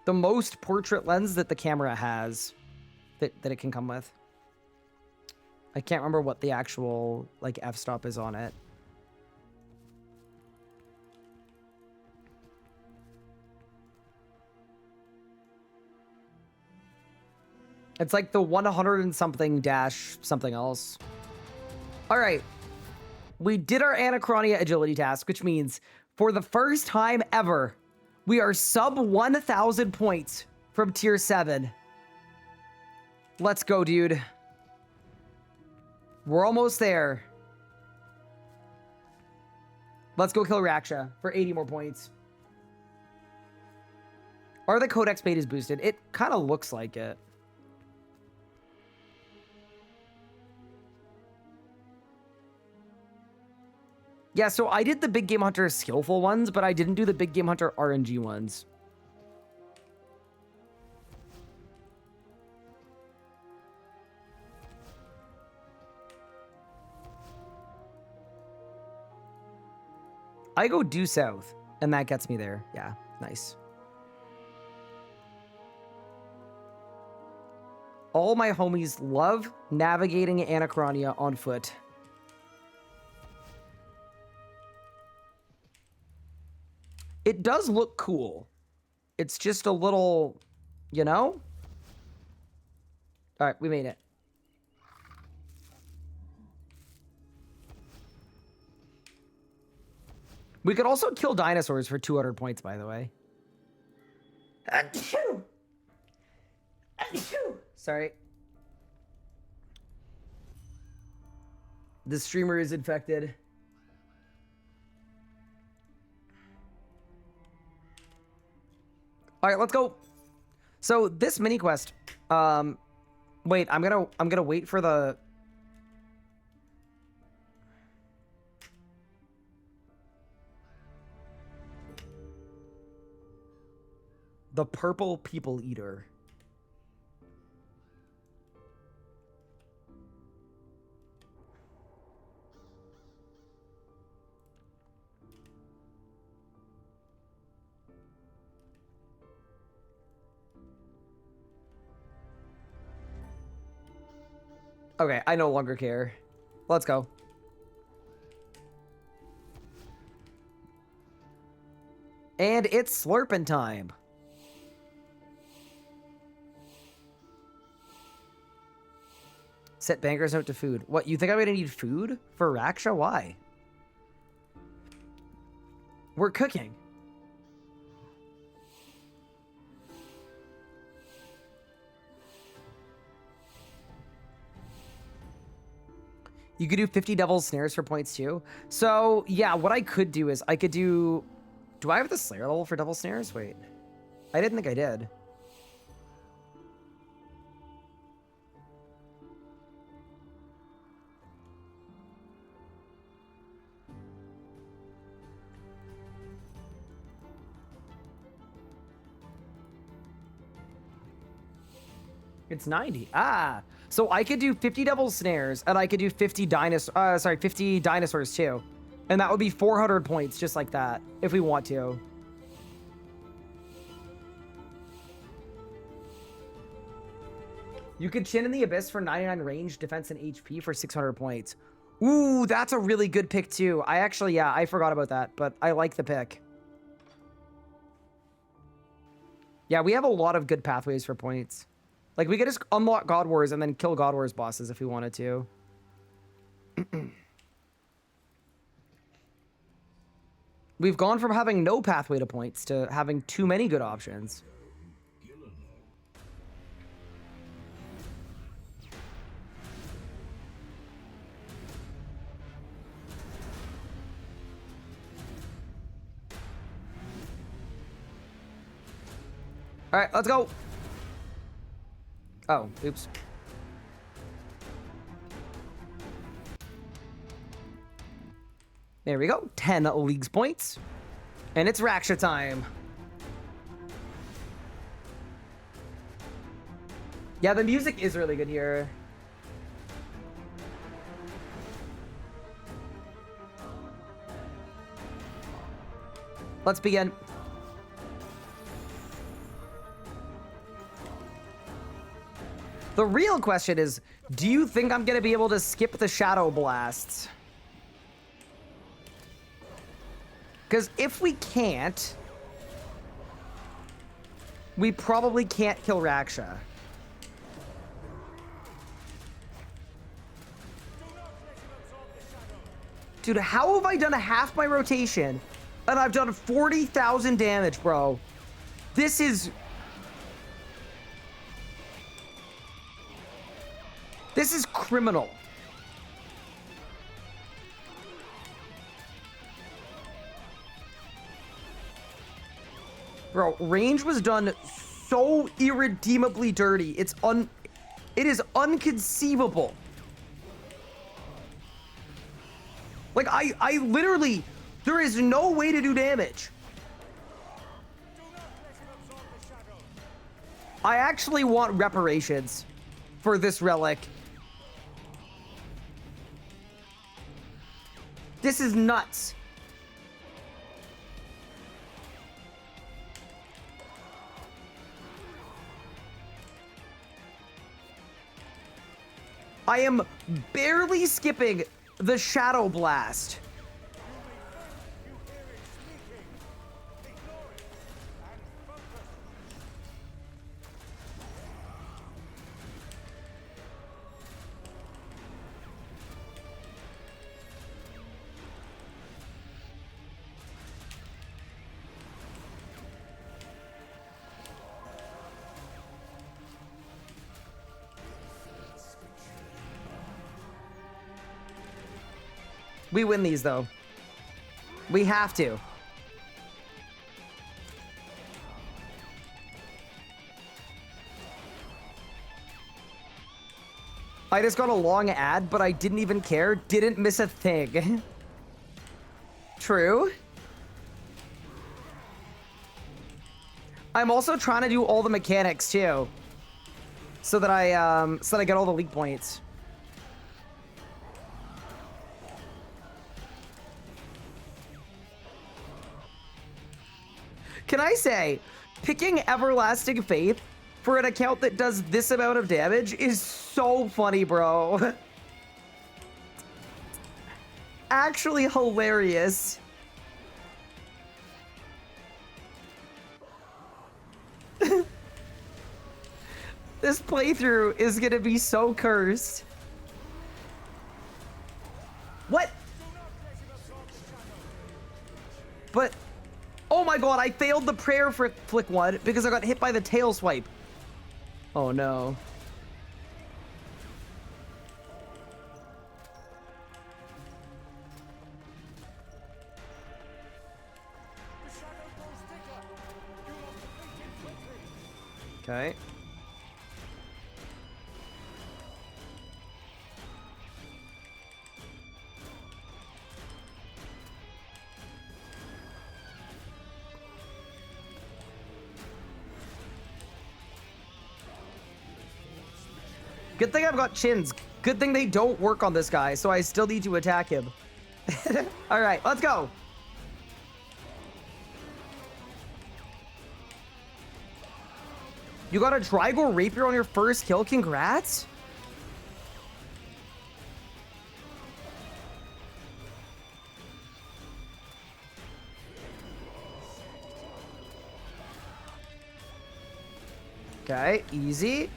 most portrait lens that the camera has that it can come with. I can't remember what the actual like f-stop is on it. It's like the 100 and something dash something else. All right. We did our Anachronia agility task, which means for the first time ever, we are sub 1,000 points from tier 7. Let's go, dude. We're almost there. Let's go kill Raksha for 80 more points. Are the Codex betas boosted? It kind of looks like it. Yeah, so I did the Big Game Hunter skillful ones, but I didn't do the Big Game Hunter RNG ones. I go due south, and that gets me there. Yeah, nice. All my homies love navigating Anachronia on foot. It does look cool. It's just a little, you know? All right, we made it. We could also kill dinosaurs for 200 points, by the way. Achoo! Achoo! Sorry. The streamer is infected. All right, let's go. So this mini quest, wait, I'm gonna wait for the purple people eater. Okay, I no longer care. Let's go. And it's slurping time. Set bankers out to food. What, you think I'm gonna need food for Raksha? Why? We're cooking. You could do 50 devil's snares for points too. So yeah, what I could do is I could do I have the Slayer level for devil's snares? Wait. I didn't think I did. It's 90. Ah, so I could do 50 devil snares, and I could do 50 dinosaurs too, and that would be 400 points just like that if we want to. You could chin in the abyss for 99 range, defense, and HP for 600 points. Ooh, that's a really good pick too. I actually, yeah, I forgot about that, but I like the pick. Yeah, we have a lot of good pathways for points. Like, we could just unlock God Wars and then kill God Wars bosses if we wanted to. We've gone from having no pathway to points to having too many good options. All right, let's go. Oh, oops. There we go. 10 leagues points. And it's Raksha time. Yeah, the music is really good here. Let's begin. The real question is, do you think I'm going to be able to skip the Shadow Blasts? Because if we can't, we probably can't kill Raksha. Dude, how have I done a half my rotation and I've done 40,000 damage, bro? This is criminal. Bro, range was done so irredeemably dirty. It is unconceivable. Like, I literally, there is no way to do damage. I actually want reparations for this relic. This is nuts. I am barely skipping the Shadow Blast. We win these, though. We have to. I just got a long ad, but I didn't even care. Didn't miss a thing. True. I'm also trying to do all the mechanics, too. So that I get all the league points. Can I say, picking Everlasting Faith for an account that does this amount of damage is so funny, bro. Actually hilarious. This playthrough is gonna be so cursed. What? But... oh my god, I failed the prayer for flick one because I got hit by the tail swipe. Oh no. Okay. Good thing I've got chins. Good thing they don't work on this guy, so I still need to attack him. All right, let's go. You got a Drygor Rapier on your first kill? Congrats. Okay, easy.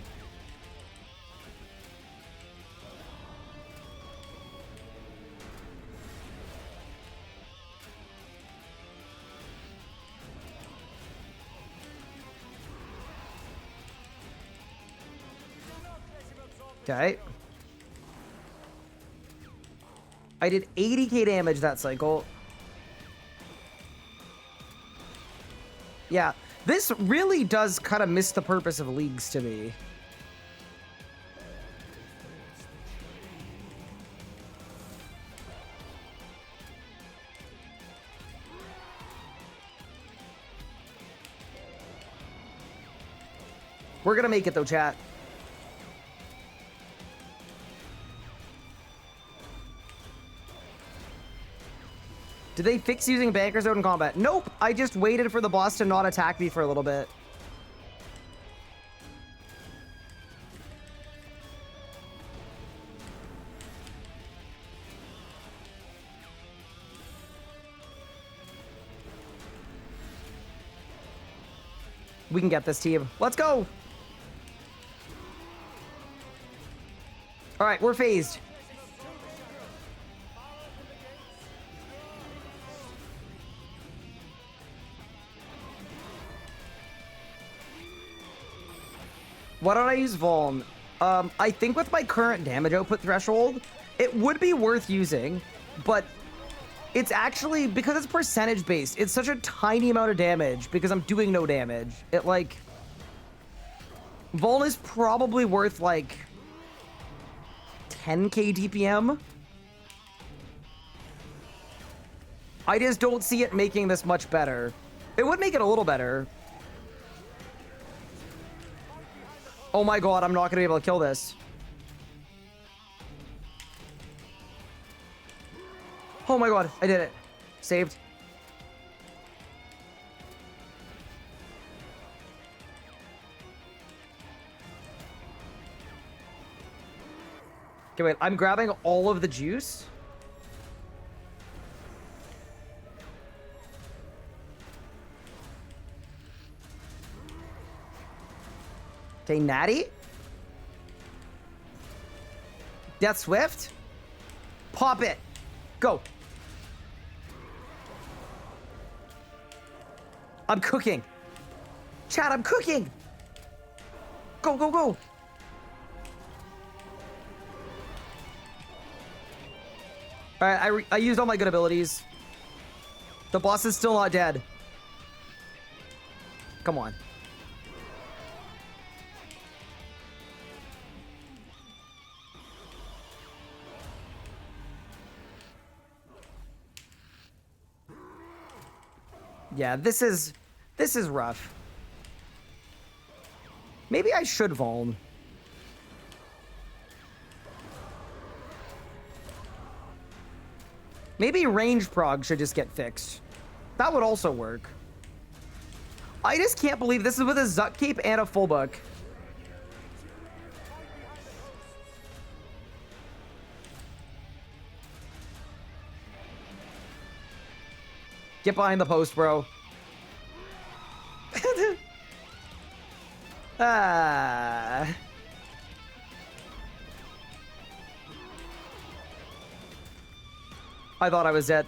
Okay. I did 80k damage that cycle. Yeah, this really does kind of miss the purpose of leagues to me. We're gonna make it though, chat. Did they fix using Banker's Note in combat? Nope. I just waited for the boss to not attack me for a little bit. We can get this, team. Let's go. All right, we're phased. Why don't I use Vuln? I think with my current damage output threshold, it would be worth using, but it's actually, because it's percentage based, it's such a tiny amount of damage because I'm doing no damage. It like, Vuln is probably worth like 10k DPM. I just don't see it making this much better. It would make it a little better. Oh my god, I'm not gonna be able to kill this. Oh my god, I did it. Saved. Okay, wait. I'm grabbing all of the juice. Okay, Natty. Death Swift. Pop it. Go. I'm cooking. Chat, I'm cooking. Go, go, go. All right, I used all my good abilities. The boss is still not dead. Come on. Yeah, this is rough. Maybe I should Vuln. Maybe range prog should just get fixed. That would also work. I just can't believe this is with a Zuck Cape and a full book. Get behind the post, bro. Ah. I thought I was dead.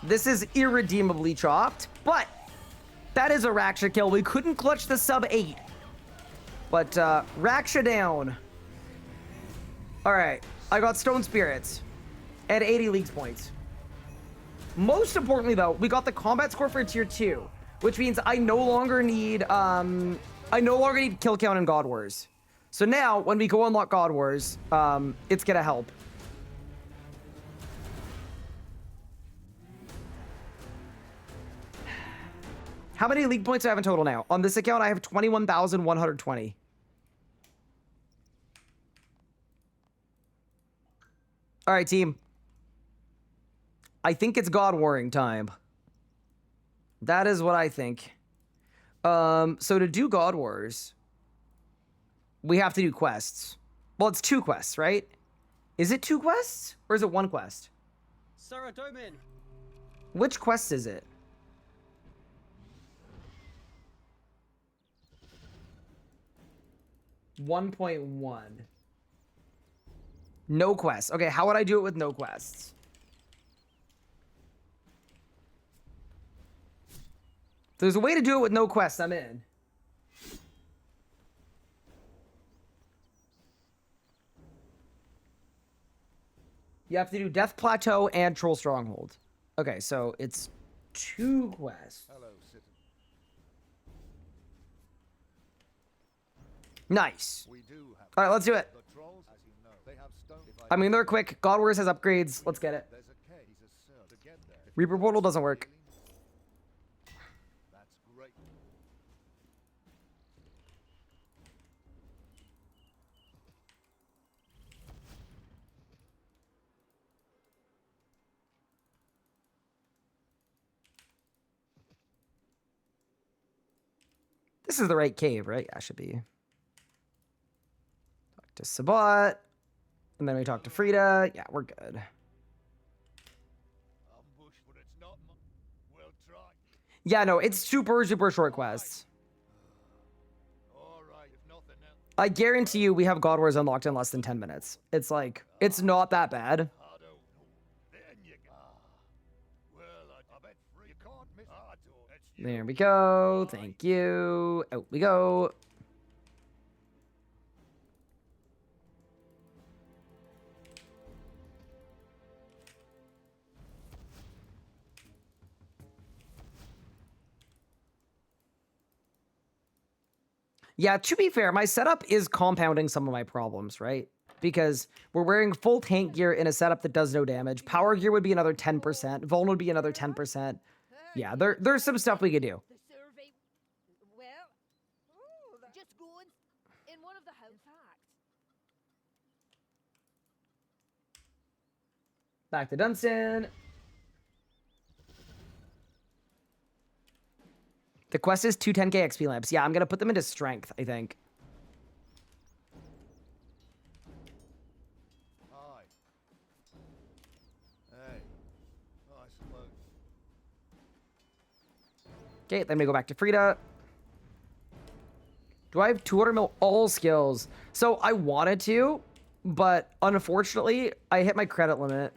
This is irredeemably chopped, but that is a Raksha kill. We couldn't clutch the sub 8. But Raksha down. Alright, I got Stone Spirits at 80 Leagues points. Most importantly though, we got the combat score for tier 2, which means I no longer need kill count in God Wars. So now when we go unlock God Wars, it's gonna help. How many league points do I have in total now? On this account, I have 21,120. All right, team. I think it's God Warring time. That is what I think. So to do God Wars, we have to do quests. Well, it's 2 quests, right? Is it 2 quests? Or is it 1 quest? Sarah Domin. Which quest is it? .1. No quests. Okay, how would I do it with no quests? If there's a way to do it with no quests, I'm in. You have to do Death Plateau and Troll Stronghold. Okay, so it's 2 quests. Hello, citizen. Nice. We do have All right, let's do it. the trolls, as you know. They have stone. I mean, they're quick. God Wars has upgrades. Let's get it. There's a cave to get there. Reaper Portal doesn't work. That's great. This is the right cave, right? Yeah, should be. Talk to Sabat. And then we talk to Frida. Yeah, we're good. Ambush, but it's not. We'll try. Yeah, no, it's super short quests. All right, if nothing else. I guarantee you we have God Wars unlocked in less than 10 minutes. It's like, it's not that bad. I don't know. Then you go. Well, I bet free. You can't miss. I don't. It's you. There we go. Thank you. Out we go. Yeah, to be fair, my setup is compounding some of my problems, right? Because we're wearing full tank gear in a setup that does no damage. Power gear would be another 10%. Vuln would be another 10%. Yeah, there's some stuff we could do. The survey, well, just going in one of the home facts. Back to Dunstan. The quest is 2 10k XP lamps. Yeah, I'm gonna put them into strength, I think. Aye. Hey. I suppose. Okay, then we go back to Frida. Do I have 200 mil all skills? So I wanted to, but unfortunately, I hit my credit limit.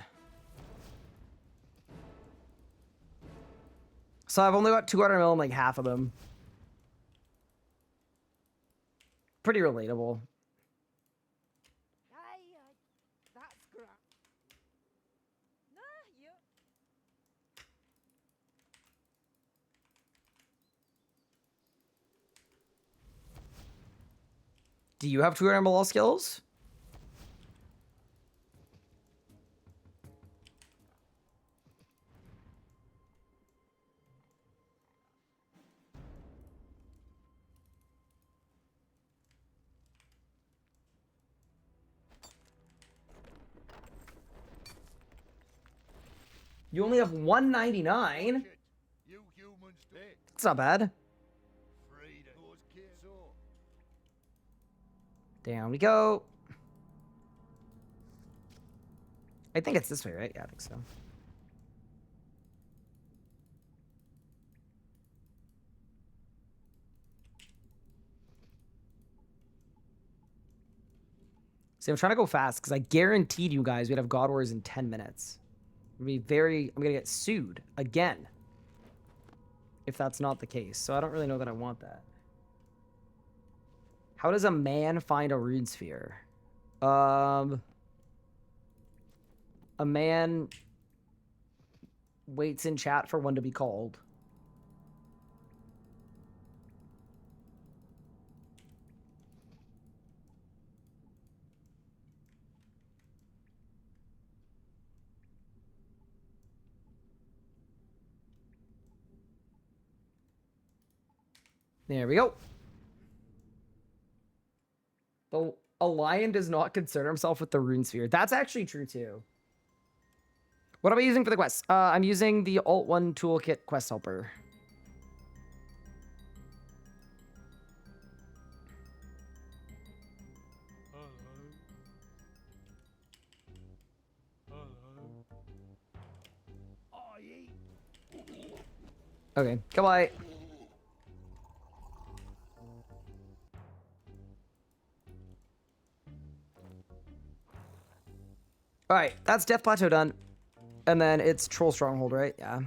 So I've only got 200 mil in like half of them. Pretty relatable. Aye, aye. That's grand. Nah, you. Do you have 200 mil all skills? You only have 199? Shit. You humans take. That's not bad. Freedom. Those kids. So. Down we go. I think it's this way, right? Yeah, I think so. See, I'm trying to go fast because I guaranteed you guys we'd have God Wars in 10 minutes. I'm gonna get sued again if that's not the case. So I don't really know that I want that. How does a man find a rune sphere? A man waits in chat for one to be called. There we go. A lion does not concern himself with the rune sphere. That's actually true too. What am I using for the quest? I'm using the Alt 1 Toolkit Quest Helper. Okay, goodbye. All right, that's Death Plateau done. And then it's Troll Stronghold, right? Yeah. Can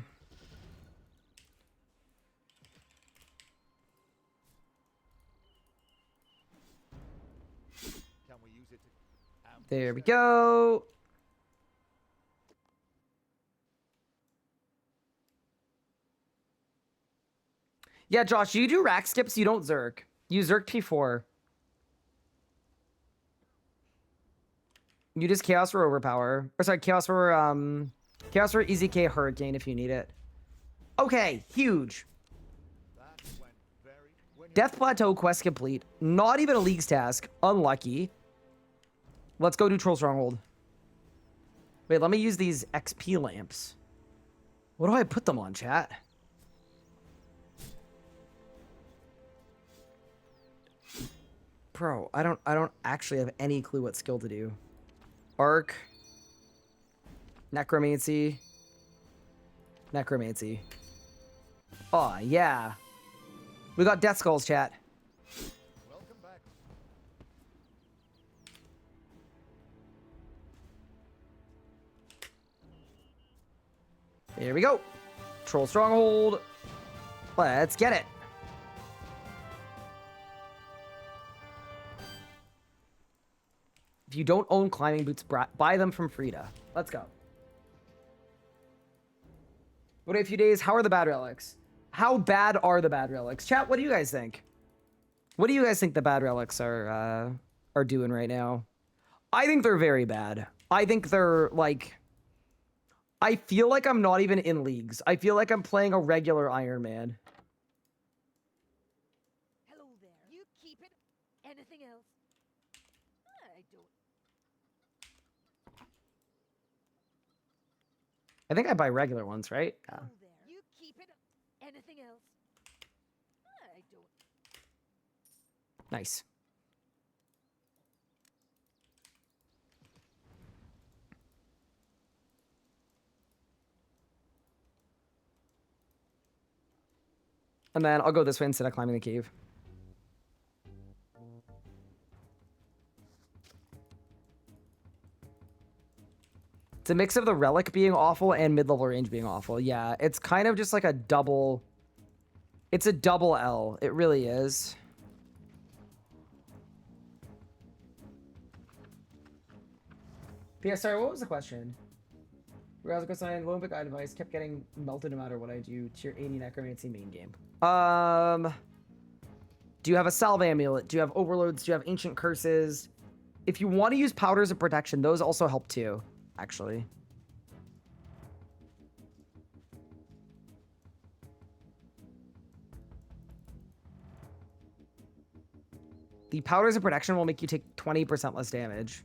we use it to There we go. Yeah, Josh, you do rack skips, you don't Zerk. You Zerk P4. You just Chaos for Overpower. Or sorry, Chaos for Easy K Hurricane if you need it. Okay, huge. that went very when you Death Plateau quest complete. Not even a League's task. Unlucky. Let's go do Troll Stronghold. Wait, let me use these XP lamps. What do I put them on, chat? Bro, I don't actually have any clue what skill to do. Arc. Necromancy. Necromancy. Oh, yeah. We got Death Skulls, chat. welcome back. Here we go. Troll Stronghold. Let's get it. If you don't own climbing boots, buy them from Frida. Let's go. Wait a few days. How are the bad relics? How bad are the bad relics? Chat, what do you guys think? What do you guys think the bad relics are doing right now? I think they're very bad. I think they're like... I feel like I'm not even in leagues. I feel like I'm playing a regular Iron Man. Hello there. You keep it. Anything else? I don't. I think I buy regular ones, right? Yeah. Hello there. You keep it. Anything else? Nice. And then I'll go this way instead of climbing the cave. It's a mix of the Relic being awful and mid-level range being awful. Yeah, it's kind of just like a double... It's a double L. It really is. Yeah, sorry, what was the question? Browser goes on low guide device kept getting melted no matter what I do. Tier 80 necromancy main game. Do you have a salve amulet? Do you have overloads? Do you have ancient curses? If you want to use powders of protection, those also help too, actually. The powders of protection will make you take 20% less damage.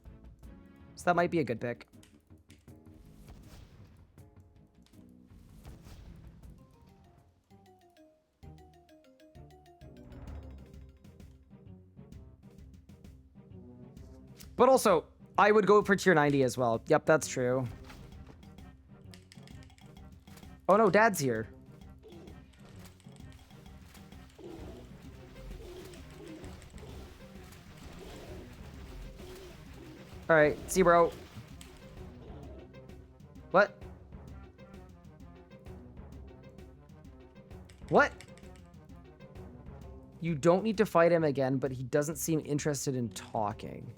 So that might be a good pick. But also, I would go for tier 90 as well. Yep, that's true. Oh no, Dad's here. Alright, see bro. What? What? You don't need to fight him again, but he doesn't seem interested in talking.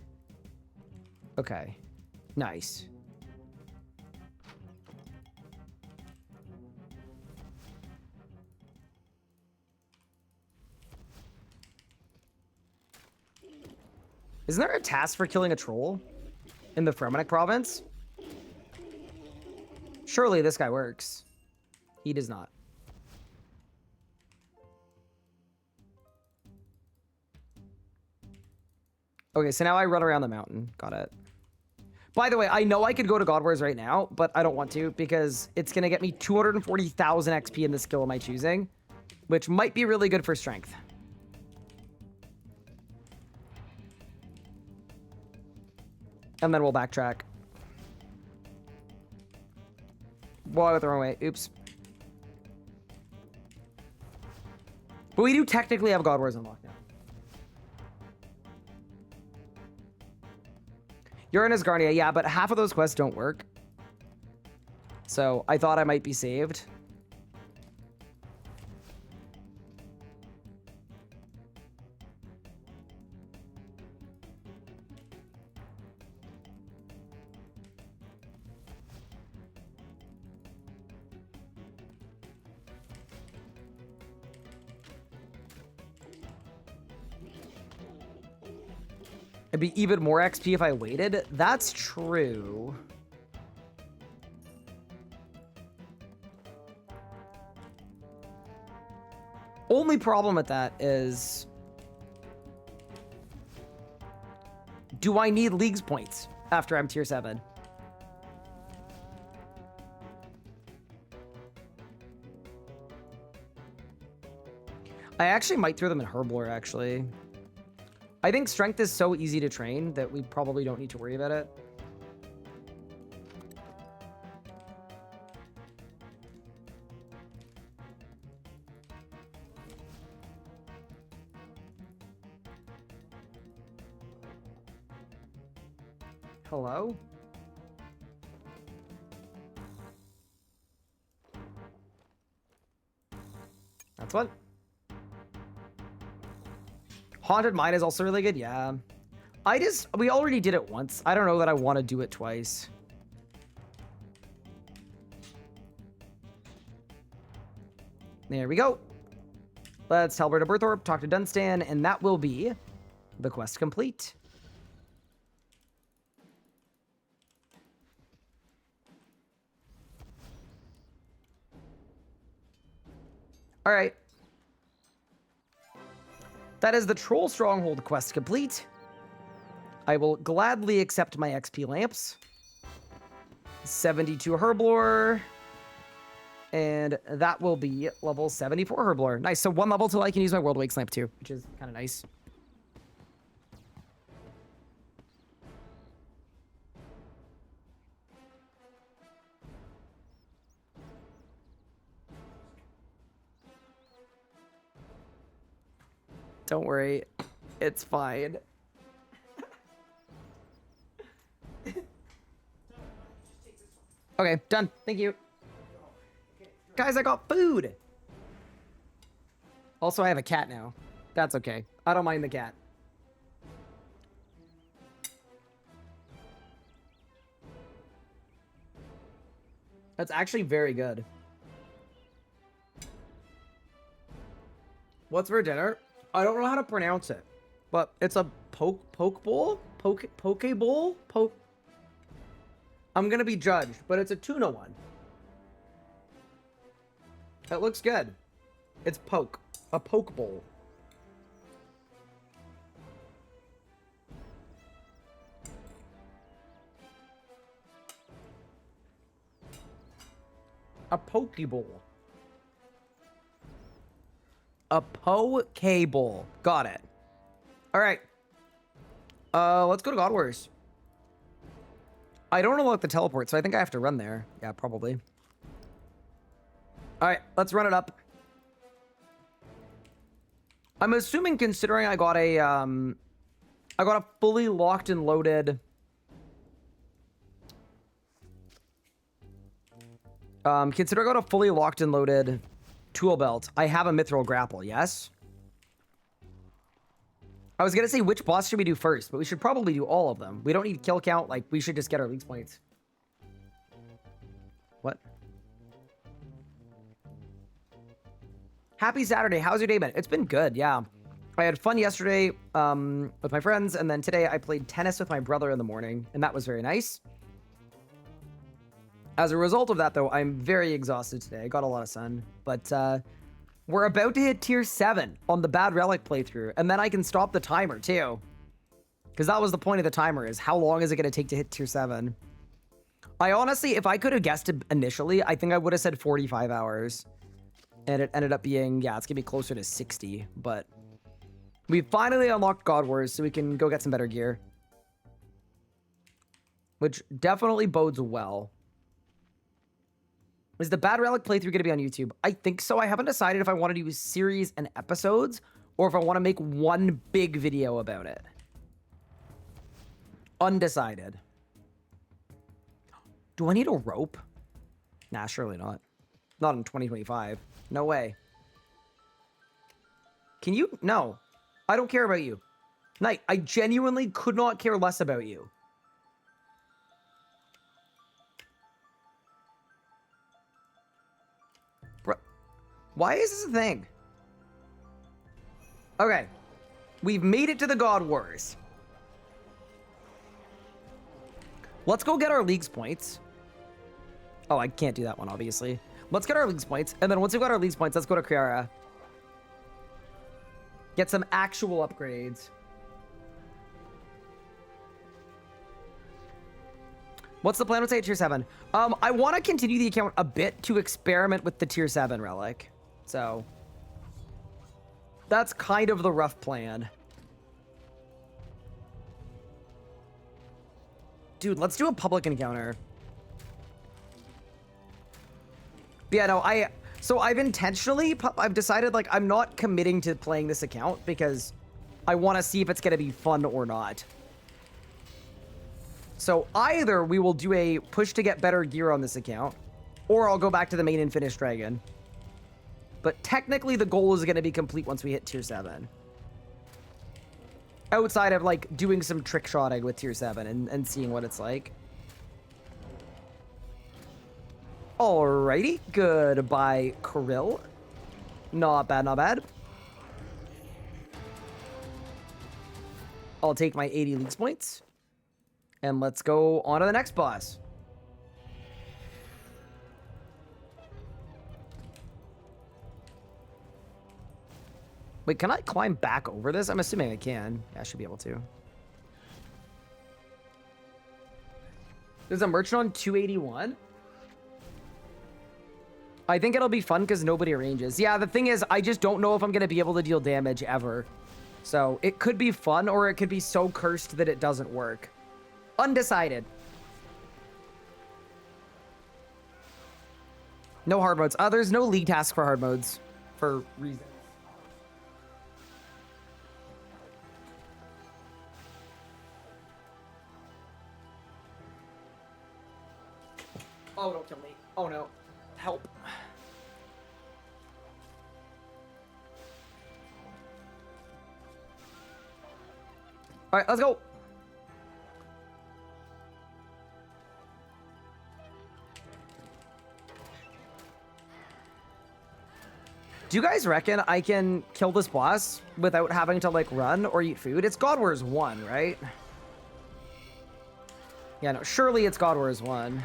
Okay. Nice. Isn't there a task for killing a troll in the Fremenic province? Surely this guy works. He does not. Okay, so now I run around the mountain. Got it. By the way, I know I could go to God Wars right now, but I don't want to because it's going to get me 240,000 XP in the skill of my choosing, which might be really good for strength. And then we'll backtrack. Whoa, I went the wrong way. Oops. But we do technically have God Wars unlocked now. You're in Asgardia, yeah, but half of those quests don't work. So I thought I might be saved. It'd be even more XP if I waited. That's true. Only problem with that is... do I need Leagues points after I'm tier 7? I actually might throw them in Herblore, actually. I think strength is so easy to train that we probably don't need to worry about it. Hello? That's what? Haunted Mine is also really good, yeah. We already did it once. I don't know that I want to do it twice. There we go. Let's tell Berta Berthorpe, talk to Dunstan, and that will be the quest complete. All right. That is the Troll Stronghold quest complete. I will gladly accept my XP lamps. 72 Herblore. And that will be level 74 Herblore. Nice. So one level till I can use my World Wakes lamp too, which is kind of nice. Don't worry. It's fine. Okay, done. Thank you. Guys, I got food. Also, I have a cat now. That's okay. I don't mind the cat. That's actually very good. What's for dinner? I don't know how to pronounce it, but it's a poke bowl? Poke bowl? I'm gonna be judged, but it's a tuna one. It looks good. It's a poke bowl. A poke bowl. A poke bowl. Got it. All right. Let's go to God Wars. I don't unlock the teleport, so I think I have to run there. Yeah, probably. All right, let's run it up. I'm assuming, considering I got a fully locked and loaded consider I got a fully locked and loaded tool belt. I have a mithril grapple, yes? I was gonna say, which boss should we do first? But we should probably do all of them. We don't need kill count. Like, we should just get our league points. What? Happy Saturday. How's your day been? It's been good, yeah. I had fun yesterday with my friends, and then today I played tennis with my brother in the morning, and that was very nice. As a result of that, though, I'm very exhausted today. I got a lot of sun, but we're about to hit tier 7 on the bad relic playthrough, and then I can stop the timer too. Because that was the point of the timer, is how long is it going to take to hit tier 7? I honestly, if I could have guessed it initially, I think I would have said 45 hours. And it ended up being, yeah, it's going to be closer to 60. But we finally unlocked God Wars, so we can go get some better gear. Which definitely bodes well. Is the bad relic playthrough going to be on YouTube? I think so. I haven't decided if I want to do series and episodes or if I want to make one big video about it. Undecided. Do I need a rope? Nah, surely not. Not in 2025. No way. Can you? No. I don't care about you. Knight, I genuinely could not care less about you. Why is this a thing? Okay. We've made it to the God Wars. Let's go get our leagues points. Oh, I can't do that one, obviously. Let's get our leagues points. And then once we've got our leagues points, let's go to Kriara. Get some actual upgrades. What's the plan with tier 7? I want to continue the account a bit to experiment with the tier 7 relic. So that's kind of the rough plan. Dude, let's do a public encounter. Yeah, no, I've decided, like, I'm not committing to playing this account because I want to see if it's going to be fun or not. So either we will do a push to get better gear on this account, or I'll go back to the main and finish Dragon. But technically the goal is going to be complete once we hit tier 7. Outside of, like, doing some trick shotting with tier 7 and seeing what it's like. Alrighty. Goodbye, Krill. Not bad, not bad. I'll take my 80 leagues points. And let's go on to the next boss. Wait, can I climb back over this? I'm assuming I can. Yeah, I should be able to. There's a merchant on 281. I think it'll be fun because nobody arranges. Yeah, the thing is, I just don't know if I'm going to be able to deal damage ever. So it could be fun, or it could be so cursed that it doesn't work. Undecided. No hard modes. There's no league task for hard modes for reasons. Oh, don't kill me. Oh no. Help. Alright, let's go. Do you guys reckon I can kill this boss without having to, like, run or eat food? It's God Wars 1, right? Yeah, no, surely it's God Wars 1.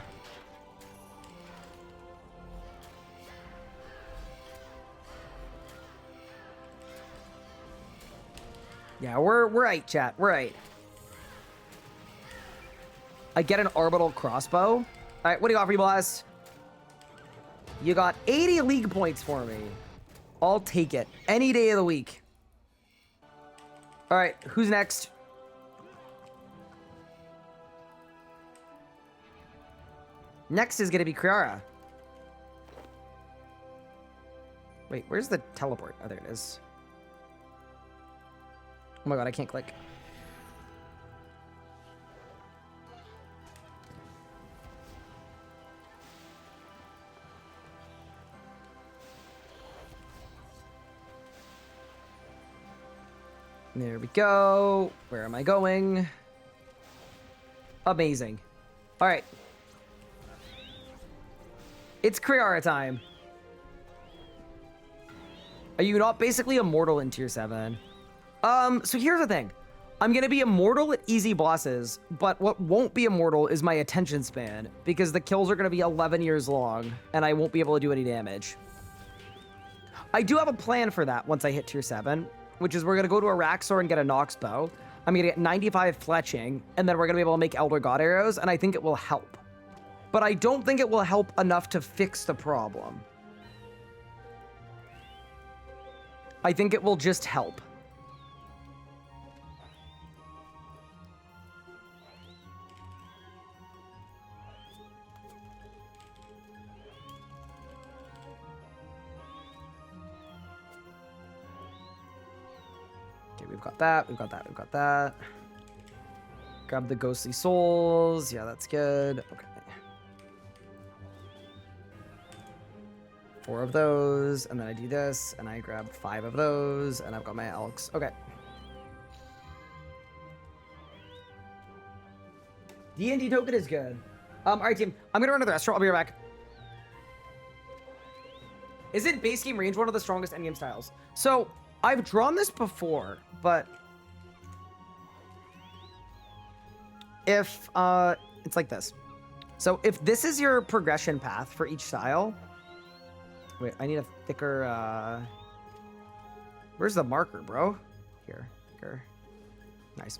Yeah, we're right, chat. We're right. I get an orbital crossbow. All right, what do you got for me, boss? You got 80 league points for me. I'll take it any day of the week. All right, who's next? Next is going to be Kriara. Wait, where's the teleport? Oh, there it is. Oh my god, I can't click. There we go. Where am I going? Amazing. All right. It's Kriara time. Are you not basically immortal in tier 7? So here's the thing. I'm gonna be immortal at easy bosses, but what won't be immortal is my attention span, because the kills are gonna be 11 years long, and I won't be able to do any damage. I do have a plan for that once I hit tier 7, which is we're gonna go to Araxor and get a Nox bow. I'm gonna get 95 fletching, and then we're gonna be able to make Elder God arrows, and I think it will help. But I don't think it will help enough to fix the problem. I think it will just help. Okay, we've got that, we've got that, we've got that. Grab the ghostly souls. Yeah, that's good. Okay. 4 of those, and then I do this, and I grab 5 of those, and I've got my elks. Okay. D&D token is good. All right, team. I'm gonna run to the restaurant. I'll be right back. Isn't base game range one of the strongest endgame styles? So I've drawn this before, but if it's like this. So if this is your progression path for each style. Wait, I need a thicker, where's the marker, bro? Here, thicker. Nice.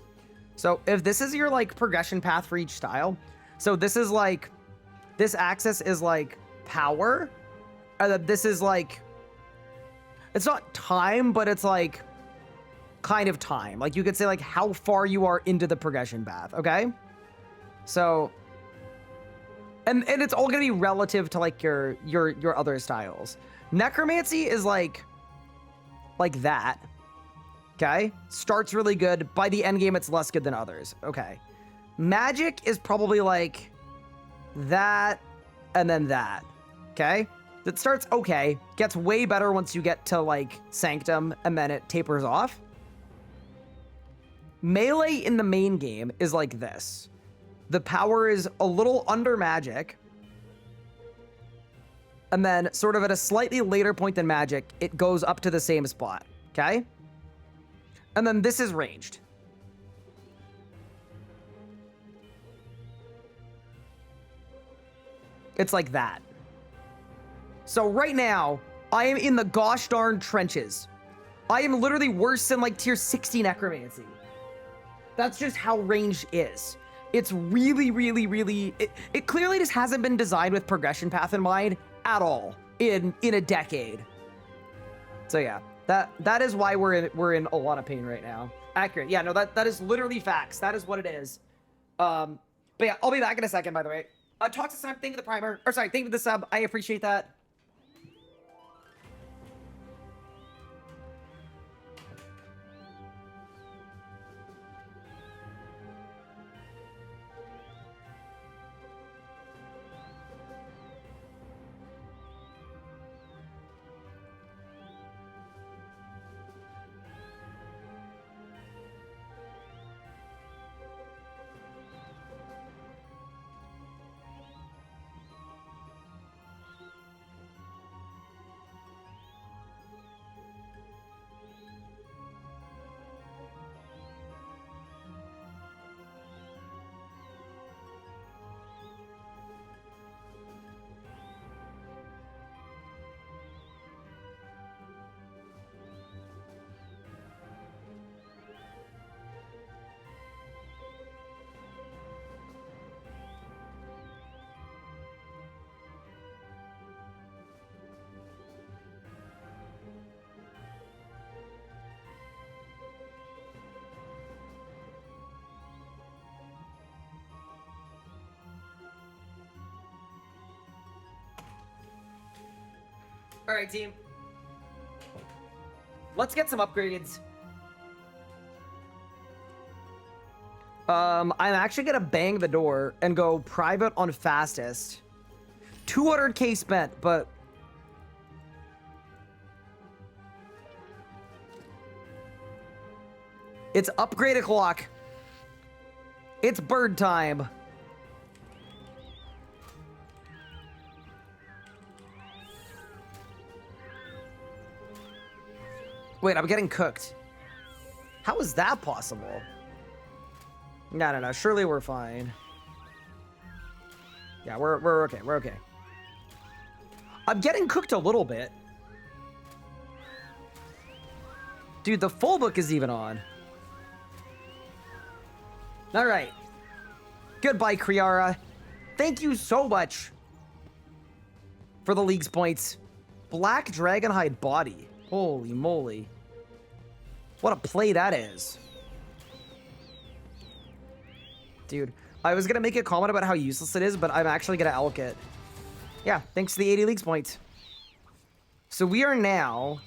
So if this is your, like, progression path for each style, so this is, like, this axis is, like, power, and then this is, like, it's not time, but it's, like, kind of time. Like, you could say, like, how far you are into the progression path, okay? So... And it's all gonna be relative to, like, your other styles. Necromancy is like that. Okay? Starts really good. By the end game, it's less good than others. Okay. Magic is probably like that and then that. Okay? That starts okay. Gets way better once you get to, like, Sanctum, and then it tapers off. Melee in the main game is like this. The power is a little under magic. And then sort of at a slightly later point than magic, it goes up to the same spot. Okay? And then this is ranged. It's like that. So right now, I am in the gosh darn trenches. I am literally worse than, like, tier 60 necromancy. That's just how ranged is. It's really, really, really... It clearly just hasn't been designed with progression path in mind at all in a decade. So yeah, that is why we're in a lot of pain right now. Accurate. Yeah, no, that is literally facts. That is what it is. But yeah, I'll be back in a second, by the way. Toxic Snipe, thank you for the primer. Or sorry, thank you for the sub. I appreciate that. All right, team. Let's get some upgrades. I'm actually gonna bang the door and go private on fastest. 200k spent, but it's upgrade o'clock. It's bird time. Wait, I'm getting cooked. How is that possible? No. Surely we're fine. Yeah, we're okay. We're okay. I'm getting cooked a little bit. Dude, the full book is even on. All right. Goodbye, Kriara. Thank you so much for the league's points. Black Dragonhide body. Holy moly. What a play that is. Dude, I was gonna make a comment about how useless it is, but I'm actually gonna elk it. Yeah, thanks to the 80 leagues points. So we are now...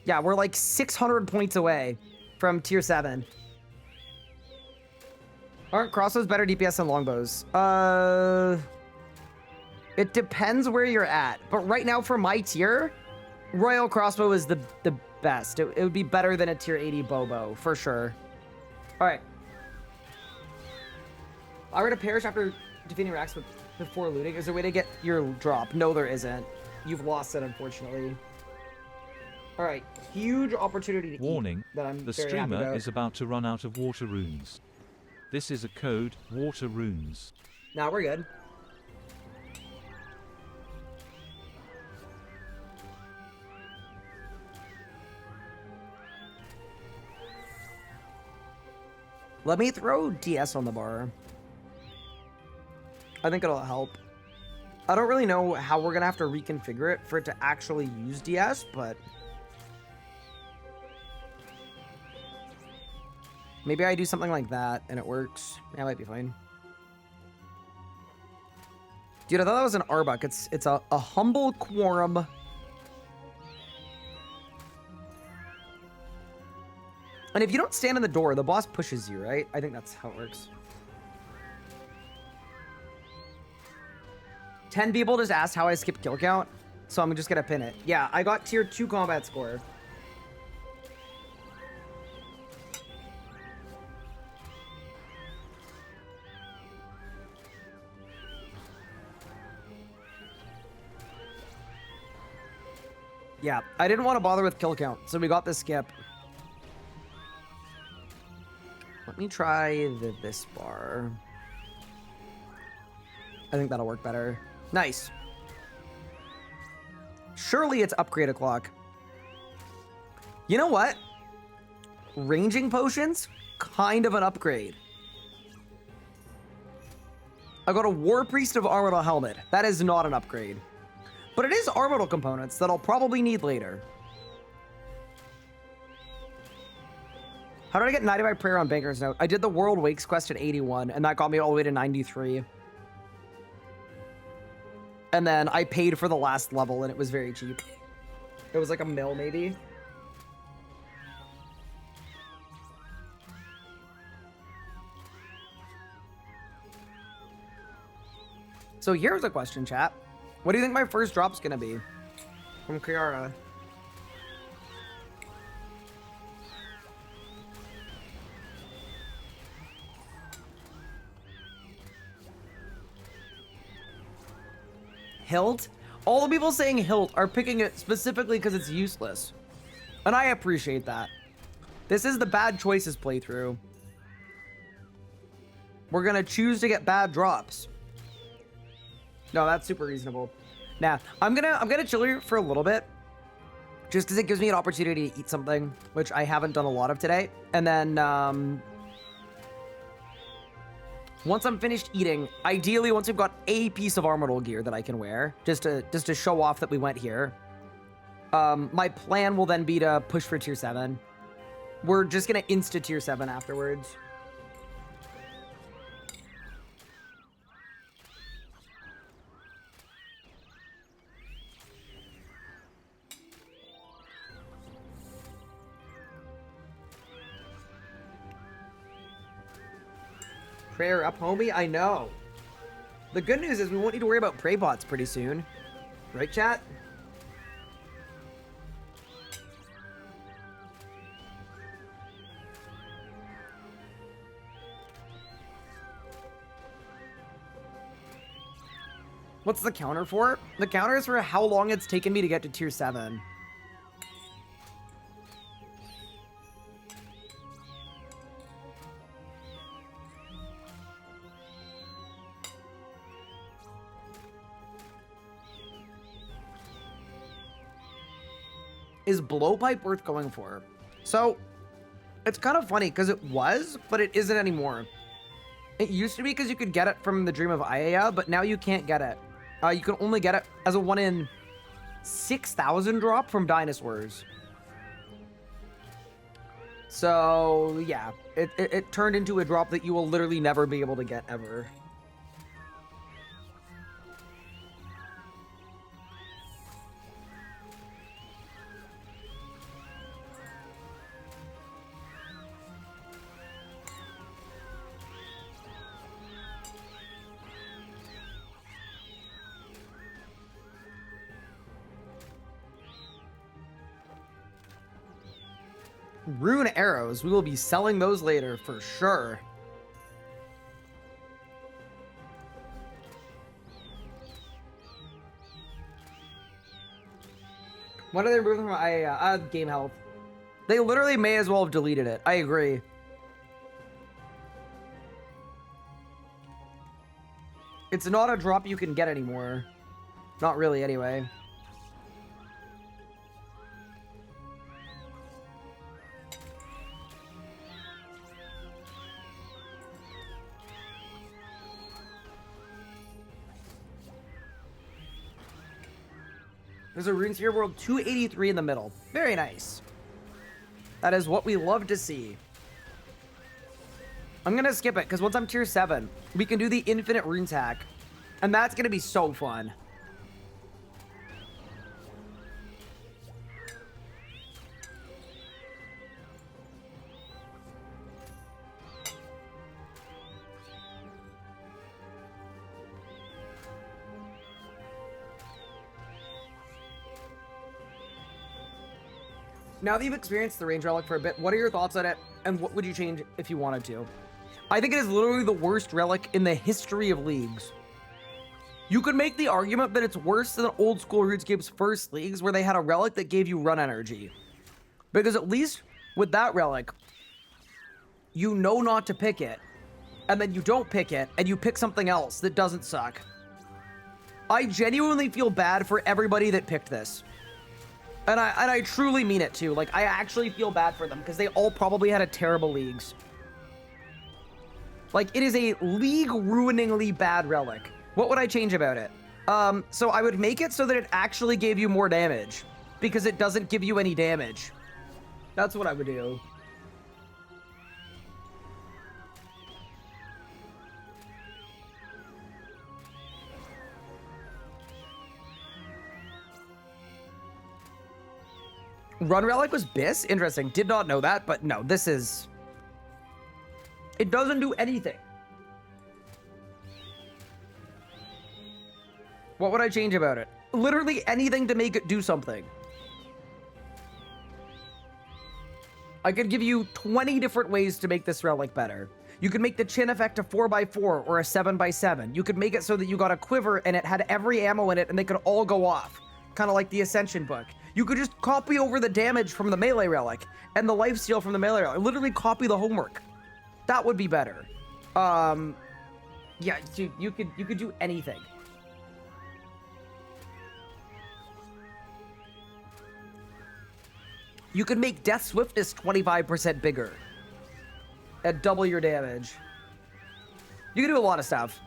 Yeah, we're like 600 points away from tier 7. Aren't crossbows better DPS than longbows? It depends where you're at. But right now for my tier, Royal Crossbow is the best. It would be better than a tier 80 Bobo, for sure. Alright. I were to perish after defeating Rax before looting. Is there a way to get your drop? No, there isn't. You've lost it, unfortunately. Alright, huge opportunity to Warning, eat that I'm the very happy streamer about. is about to run out of water runes. This is a code, water runes. Nah, we're good. Let me throw DS on the bar. I think it'll help. I don't really know how we're gonna have to reconfigure it for it to actually use DS, but... maybe I do something like that and it works. Yeah, it might be fine. Dude, I thought that was an Arbok. It's a humble quorum. And if you don't stand in the door, the boss pushes you, right? I think that's how it works. 10 people just asked how I skipped kill count, so I'm just gonna pin it. Yeah, I got tier 2 combat score. Yeah, I didn't want to bother with kill count, so we got the skip. Let me try this bar. I think that'll work better. Nice. Surely it's upgrade o'clock. You know what? Ranging potions? Kind of an upgrade. I got a War Priest of Armadal Helmet. That is not an upgrade. But it is Armadal components that I'll probably need later. How did I get 95 prayer on Banker's Note? I did the World Wakes quest at 81, and that got me all the way to 93. And then I paid for the last level, and it was very cheap. It was like a mil, maybe. So here's a question, chat. What do you think my first drop's gonna be? From Kiara. Hilt? All the people saying Hilt are picking it specifically because it's useless. And I appreciate that. This is the bad choices playthrough. We're gonna choose to get bad drops. No, that's super reasonable. Nah, I'm gonna chill here for a little bit. Just because it gives me an opportunity to eat something, which I haven't done a lot of today. And then, once I'm finished eating, ideally once we've got a piece of Armadal gear that I can wear, just to show off that we went here, my plan will then be to push for tier 7. We're just gonna insta tier 7 afterwards. Prayer up, homie. I know. The good news is we won't need to worry about prey bots pretty soon. Right, chat? What's the counter for? The counter is for how long it's taken me to get to tier 7. Is blowpipe worth going for? So, it's kind of funny because it was, but it isn't anymore. It used to be because you could get it from the Dream of Aya, but now you can't get it. You can only get it as a 1 in 6,000 drop from dinosaurs. So, yeah, it turned into a drop that you will literally never be able to get ever. Rune arrows. We will be selling those later for sure. What are they removing from game health? They literally may as well have deleted it. I agree. It's not a drop you can get anymore. Not really, anyway. There's a Rune Sphere World 283 in the middle. Very nice. That is what we love to see. I'm going to skip it because once I'm tier 7, we can do the infinite runes hack. And that's going to be so fun. Now that you've experienced the range relic for a bit, what are your thoughts on it, and what would you change if you wanted to? I think it is literally the worst relic in the history of leagues. You could make the argument that it's worse than old school RuneScape's first leagues where they had a relic that gave you run energy. Because at least with that relic, you know not to pick it, and then you don't pick it, and you pick something else that doesn't suck. I genuinely feel bad for everybody that picked this. And I truly mean it too. Like, I actually feel bad for them because they all probably had a terrible leagues. Like, it is a league-ruiningly bad relic. What would I change about it? So I would make it so that it actually gave you more damage because it doesn't give you any damage. That's what I would do. Run Relic was Biss? Interesting. Did not know that, but no, this is... It doesn't do anything. What would I change about it? Literally anything to make it do something. I could give you 20 different ways to make this relic better. You could make the chin effect a 4x4 or a 7x7. You could make it so that you got a quiver and it had every ammo in it and they could all go off. Kind of like the Ascension book. You could just copy over the damage from the melee relic and the lifesteal from the melee relic. Literally copy the homework. That would be better. Yeah, dude, you could do anything. You could make Death Swiftness 25% bigger. At double your damage. You can do a lot of stuff.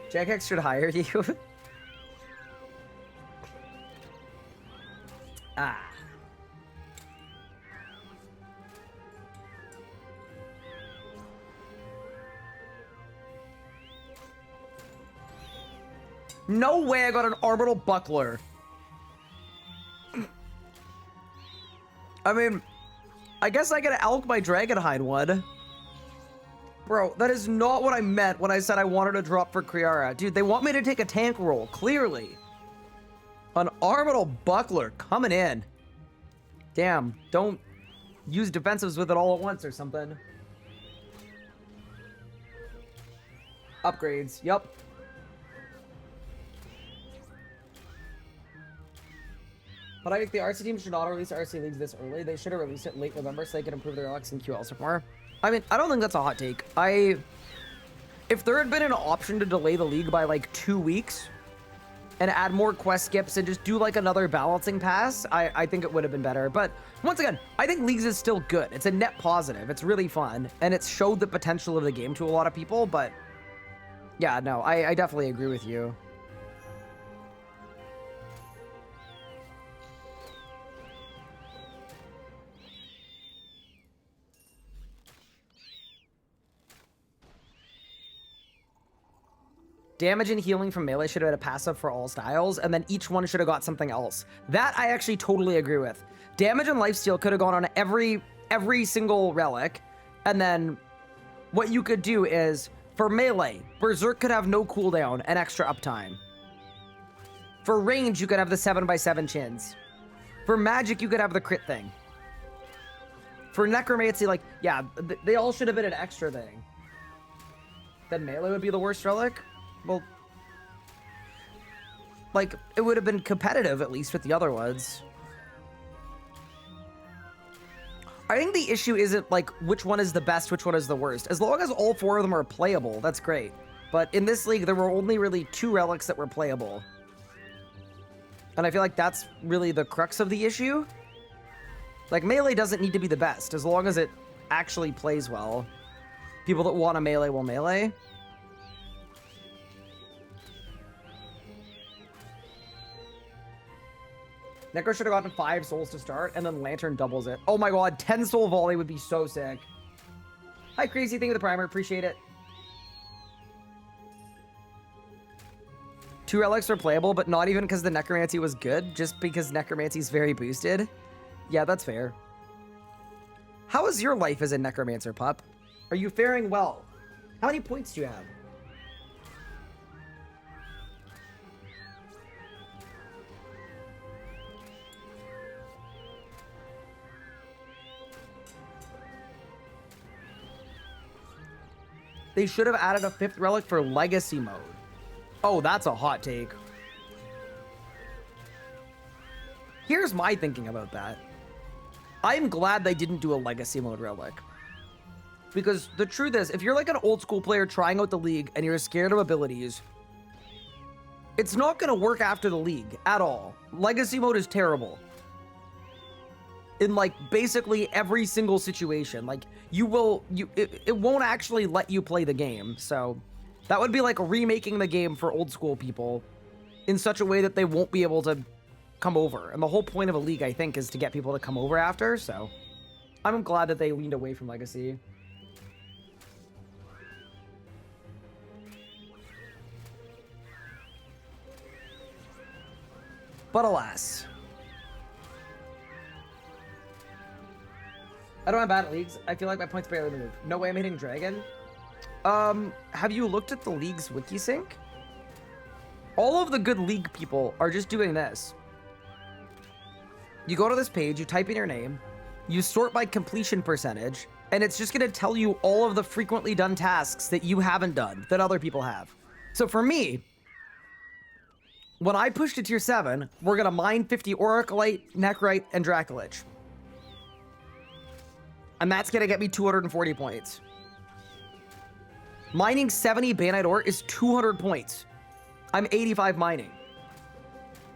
Jagex should hire you. Ah. No way I got an orbital buckler. I mean, I guess I gotta elk my Dragonhide one. Bro, that is not what I meant when I said I wanted to drop for Kriara. Dude, they want me to take a tank roll, clearly. An Armadal Buckler coming in. Damn, don't use defensives with it all at once or something. Upgrades, yep. But I think the RC team should not release RC leagues this early. They should have released it late November so they can improve their Relics and QL support. I mean, I don't think that's a hot take. If there had been an option to delay the league by like 2 weeks and add more quest skips and just do like another balancing pass, I think it would have been better. But once again, I think leagues is still good. It's a net positive. It's really fun. And it's showed the potential of the game to a lot of people. But yeah, no, I definitely agree with you. Damage and healing from melee should have had a passive for all styles, and then each one should have got something else. That I actually totally agree with. Damage and lifesteal could have gone on every single relic, and then what you could do is, for melee, Berserk could have no cooldown and extra uptime. For range, you could have the 7x7 chins. For magic, you could have the crit thing. For necromancy, like, yeah, they all should have been an extra thing. Then melee would be the worst relic? Well, like, it would have been competitive, at least, with the other ones. I think the issue isn't, like, which one is the best, which one is the worst. As long as all 4 of them are playable, that's great. But in this league, there were only really 2 relics that were playable. And I feel like that's really the crux of the issue. Like, melee doesn't need to be the best, as long as it actually plays well. People that want a melee will melee. Necro should have gotten 5 souls to start, and then Lantern doubles it. Oh my god, 10 soul volley would be so sick. Hi, Crazy, thank you for the primer, appreciate it. 2 relics are playable, but not even because the Necromancy was good, just because Necromancy is very boosted. Yeah, that's fair. How is your life as a Necromancer, pup? Are you faring well? How many points do you have? They should have added a 5th relic for legacy mode. Oh, that's a hot take. Here's my thinking about that. I'm glad they didn't do a legacy mode relic. Because the truth is, if you're like an old school player trying out the league and you're scared of abilities, it's not going to work after the league at all. Legacy mode is terrible. In like basically every single situation. Like it won't actually let you play the game. So that would be like remaking the game for old school people in such a way that they won't be able to come over. And the whole point of a league, I think, is to get people to come over after. So I'm glad that they leaned away from legacy. But alas. I don't have bad at leagues. I feel like my points barely move. No way I'm hitting Dragon. Have you looked at the league's wiki sync? All of the good league people are just doing this. You go to this page, you type in your name, you sort by completion percentage, and it's just going to tell you all of the frequently done tasks that you haven't done, that other people have. So for me, when I push to tier 7, we're going to mine 50 Oracolite, Necrite, and Dracolich. And that's going to get me 240 points. Mining 70 Banite ore is 200 points. I'm 85 mining.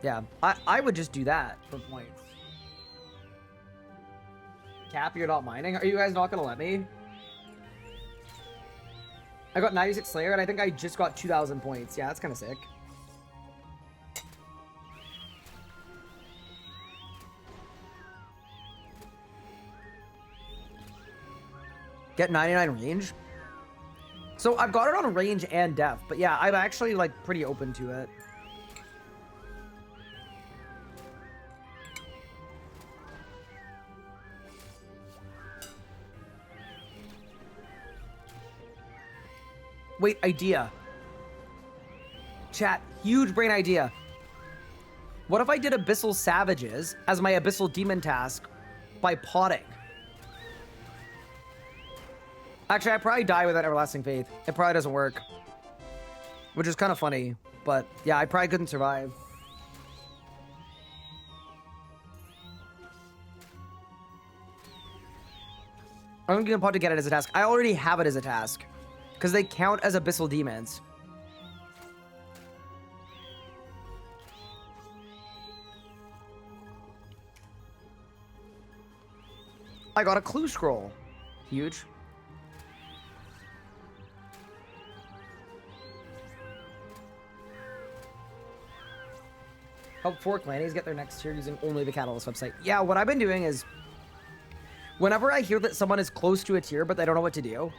Yeah, I would just do that for points. Cap, you're not mining? Are you guys not going to let me? I got 96 Slayer, and I think I just got 2,000 points. Yeah, that's kind of sick. Get 99 range? So I've got it on range and def, but yeah, I'm actually like pretty open to it. Wait, idea. Chat, huge brain idea. What if I did Abyssal Savages as my Abyssal Demon task by potting? Actually, I'd probably die without Everlasting Faith. It probably doesn't work. Which is kind of funny. But yeah, I probably couldn't survive. I'm gonna pot to get it as a task. I already have it as a task. Because they count as Abyssal Demons. I got a clue scroll. Huge. Help 4 clannies get their next tier using only the Catalyst website. Yeah, what I've been doing is, whenever I hear that someone is close to a tier but they don't know what to do,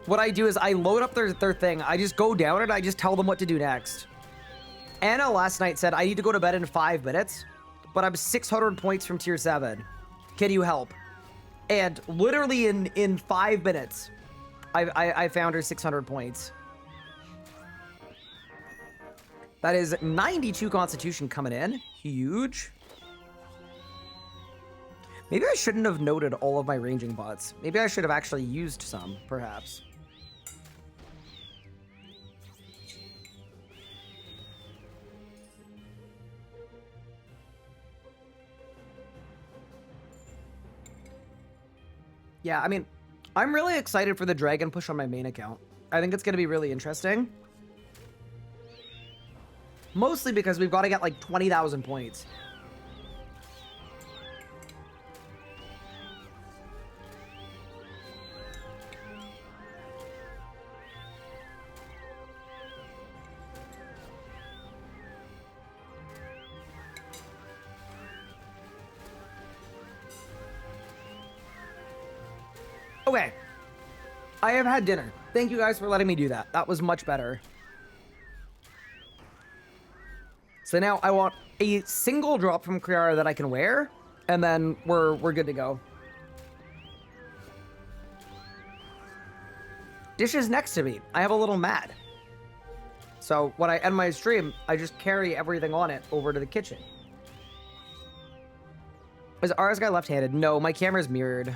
what I do is I load up their thing. I just go down and I just tell them what to do next. Anna last night said, I need to go to bed in 5 minutes, but I'm 600 points from tier 7. Can you help? And literally in 5 minutes, I found her 600 points. That is 92 Constitution coming in. Huge. Maybe I shouldn't have noted all of my ranging bots. Maybe I should have actually used some, perhaps. Yeah, I mean, I'm really excited for the dragon push on my main account. I think it's going to be really interesting. Mostly because we've got to get like 20,000 points. Okay. I have had dinner. Thank you guys for letting me do that. That was much better. So now I want a single drop from Kriara that I can wear, and then we're good to go. Dish is next to me. I have a little mat. So when I end my stream, I just carry everything on it over to the kitchen. Is RS guy left-handed? No, my camera's mirrored.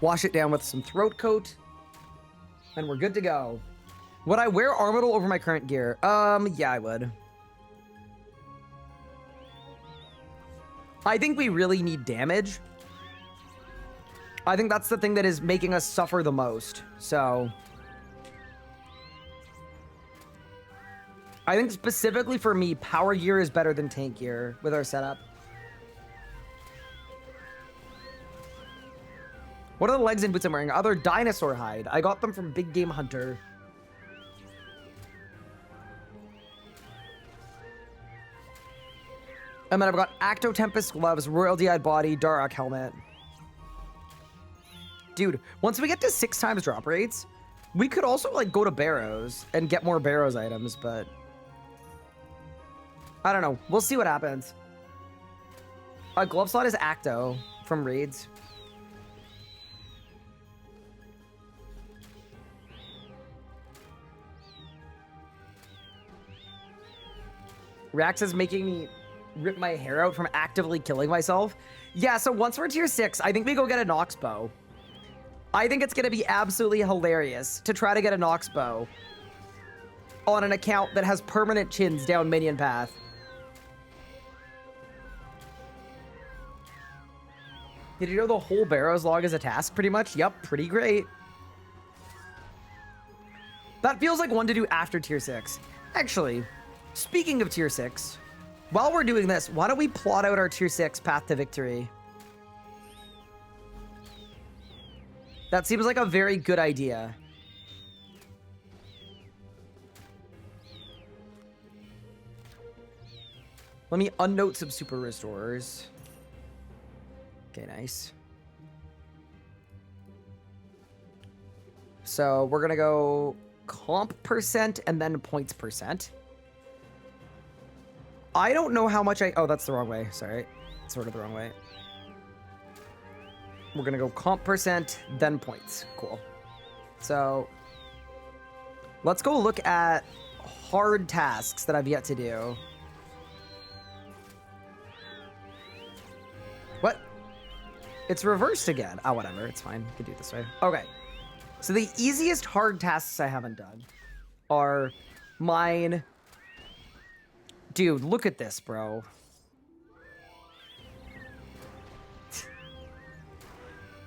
Wash it down with some throat coat. And we're good to go. Would I wear Armadil over my current gear? Yeah, I would. I think we really need damage. I think that's the thing that is making us suffer the most. So I think specifically for me, power gear is better than tank gear with our setup. What are the legs and boots I'm wearing? Other dinosaur hide. I got them from Big Game Hunter. And then I've got Acto Tempest gloves, Royalty-Eyed body, Darok helmet. Dude, once we get to 6 times drop rates, we could also like go to Barrows and get more Barrows items, but I don't know. We'll see what happens. Glove slot is Acto from raids. Rax is making me rip my hair out from actively killing myself. Yeah, so once we're tier 6, I think we go get a Nox bow. I think it's going to be absolutely hilarious to try to get a Nox bow on an account that has permanent chins down minion path. Did you know the whole Barrows log is a task pretty much? Yep, pretty great. That feels like one to do after tier 6. Actually, speaking of tier 6, while we're doing this, why don't we plot out our tier 6 path to victory? That seems like a very good idea. Let me unnote some super restorers. Okay, nice. So we're gonna go comp percent and then points percent. I don't know how much oh, that's the wrong way. Sorry. Sort of the wrong way. We're going to go comp percent, then points. Cool. So let's go look at hard tasks that I've yet to do. What? It's reversed again. Oh, whatever. It's fine. We can do it this way. Okay. So the easiest hard tasks I haven't done are mine. Dude, look at this, bro.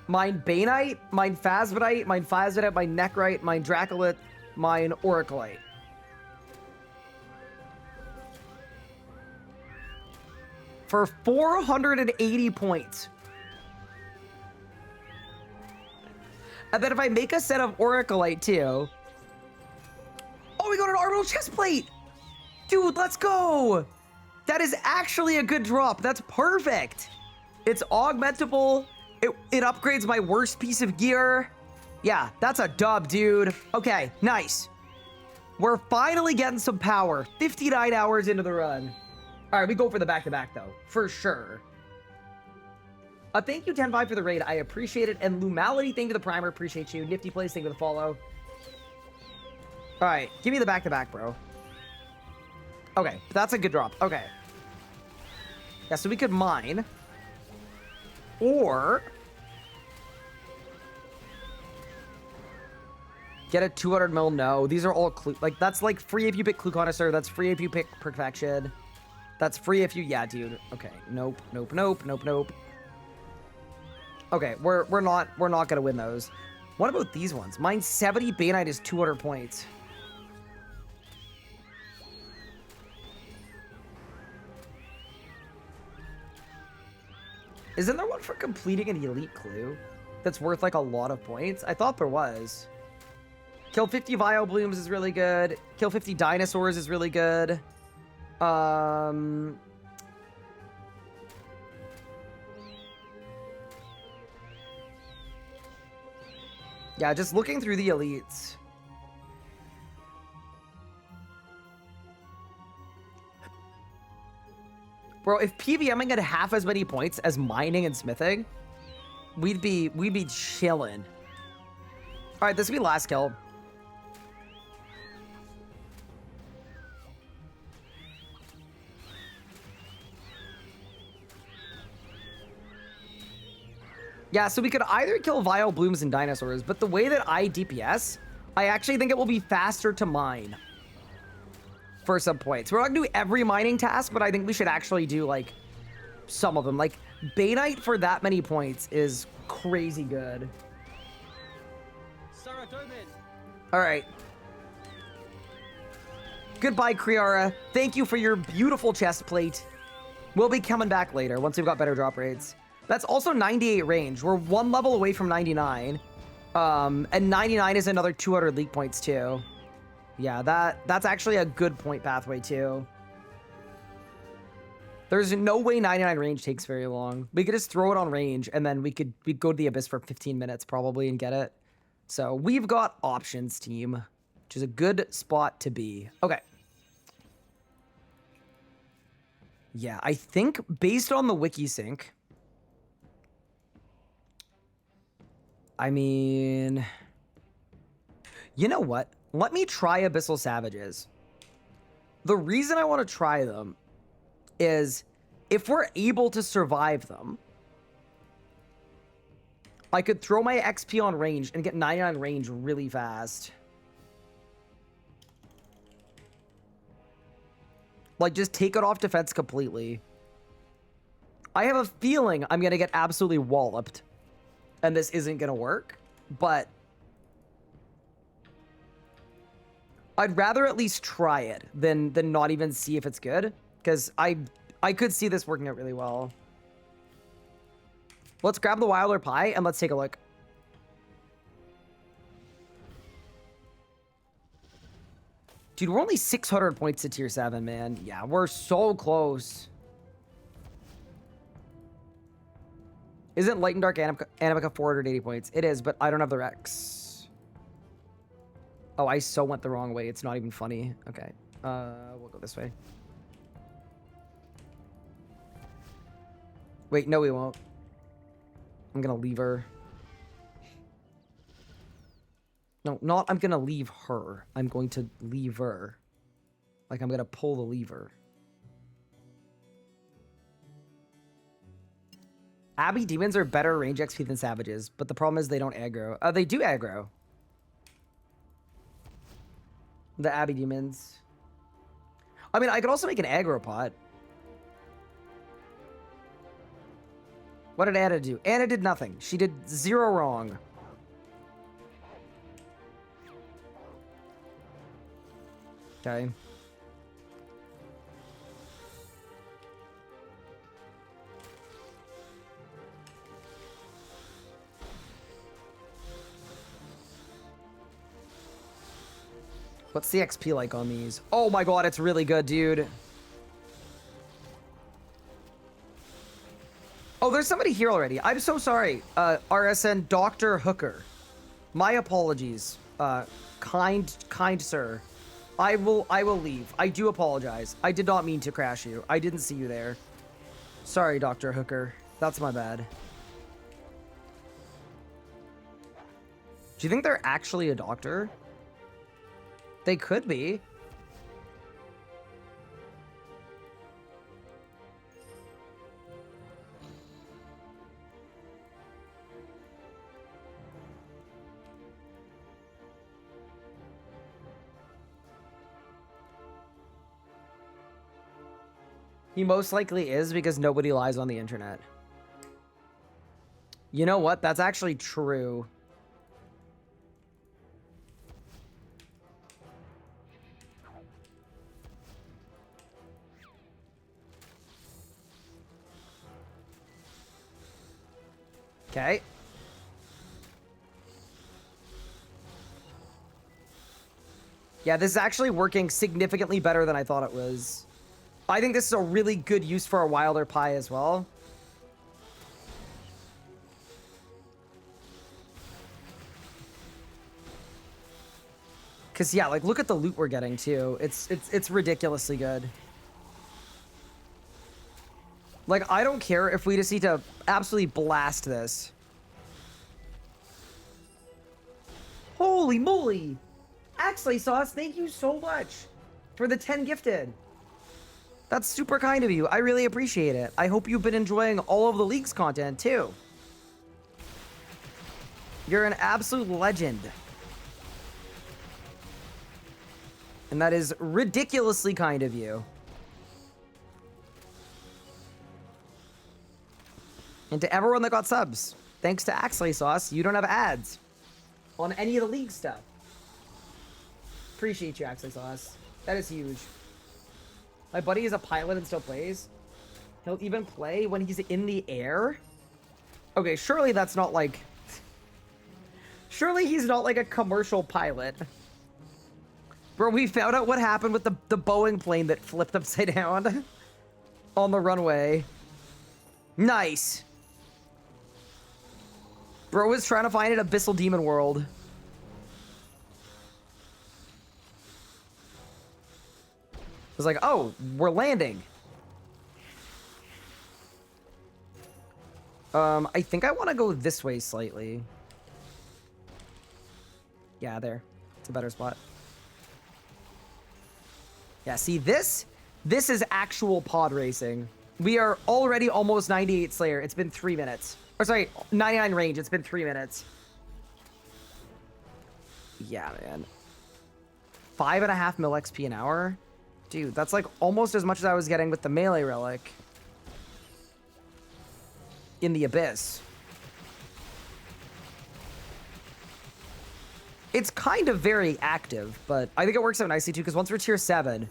Mine Baneite, mine Phasmidite, mine Necrite, mine Dracolite, mine Oracleite. For 480 points. And then if I make a set of Oracleite too. Oh, we got an Orbital Chestplate! Dude, let's go! That is actually a good drop. That's perfect. It's augmentable. It upgrades my worst piece of gear. Yeah, that's a dub, dude. Okay, nice. We're finally getting some power. 59 hours into the run. All right, we go for the back-to-back, though. For sure. Thank you, 10-5, for the raid. I appreciate it. And Lumality, thank you for the primer. Appreciate you. Nifty Place, thank you for the follow. All right, give me the back-to-back, bro. Okay, that's a good drop. Okay. Yeah, so we could mine. Or get a 200 mil. No, these are all like that's like free if you pick Clue Connoisseur. That's free if you pick Perfection. That's free if you dude. Okay, nope. Okay, we're not gonna win those. What about these ones? Mine 70 Baneite is 200 points. Isn't there one for completing an elite clue that's worth like a lot of points? I thought there was. Kill 50 Vileblooms is really good. Kill 50 dinosaurs is really good. Yeah, just looking through the elites. Bro, if PVMing at half as many points as mining and smithing, we'd be chilling. All right, this will be last kill. Yeah, so we could either kill Vileblooms and dinosaurs, but the way that I DPS, I actually think it will be faster to mine for some points. We're not gonna do every mining task, but I think we should actually do like some of them. Like Baneite for that many points is crazy good. All right. Goodbye, Kriara. Thank you for your beautiful chest plate. We'll be coming back later once we've got better drop rates. That's also 98 range. We're one level away from 99. And 99 is another 200 league points too. Yeah, that's actually a good point pathway too. There's no way 99 range takes very long. We could just throw it on range and then we'd go to the Abyss for 15 minutes probably and get it. So we've got options, team, which is a good spot to be. Okay. Yeah, I think based on the wiki sync, I mean, you know what? Let me try Abyssal Savages. The reason I want to try them is if we're able to survive them, I could throw my XP on range and get 99 range really fast. Like, just take it off defense completely. I have a feeling I'm going to get absolutely walloped. And this isn't going to work. But I'd rather at least try it than not even see if it's good. Because I could see this working out really well. Let's grab the Wilder Pie and let's take a look. Dude, we're only 600 points to tier 7, man. Yeah, we're so close. Isn't Light and Dark Animica 480 points? It is, but I don't have the Rex. Oh, I so went the wrong way. It's not even funny. Okay. We'll go this way. Wait, no, we won't. I'm gonna leave her. No, not I'm gonna leave her. I'm going to leave her. Like I'm gonna pull the lever. Abbey demons are better range XP than savages, but the problem is they don't aggro. They do aggro. The Abbey demons. I mean, I could also make an aggro pot. What did Anna do? Anna did nothing. She did 0 wrong. Okay. What's the XP like on these? Oh my god, it's really good, dude. Oh, there's somebody here already. I'm so sorry. RSN Dr. Hooker. My apologies. Kind sir. I will leave. I do apologize. I did not mean to crash you. I didn't see you there. Sorry, Dr. Hooker. That's my bad. Do you think they're actually a doctor? They could be. He most likely is because nobody lies on the internet. You know what? That's actually true. Okay. Yeah, this is actually working significantly better than I thought it was. I think this is a really good use for a Wilder Pie as well. Cause yeah, like look at the loot we're getting too. It's ridiculously good. Like I don't care if we just need to absolutely blast this. Holy moly! Axley Sauce, thank you so much for the 10 gifted. That's super kind of you. I really appreciate it. I hope you've been enjoying all of the League's content, too. You're an absolute legend. And that is ridiculously kind of you. And to everyone that got subs, thanks to Axley Sauce, you don't have ads on any of the League stuff. Appreciate you, Axley Sauce. That is huge. My buddy is a pilot and still plays. He'll even play when he's in the air. Okay, surely that's not like... Surely he's not like a commercial pilot. Bro, we found out what happened with the Boeing plane that flipped upside down on the runway. Nice. Bro was trying to find an Abyssal Demon world. It was like, oh, we're landing. I think I want to go this way slightly. Yeah, there. It's a better spot. Yeah, see, this is actual pod racing. We are already almost 98 Slayer. It's been 3 minutes. Or sorry, 99 range. It's been 3 minutes. Yeah, man. 5.5 mil XP an hour. Dude, that's like almost as much as I was getting with the melee relic in the Abyss. It's kind of very active, but I think it works out nicely too, because once we're tier 7,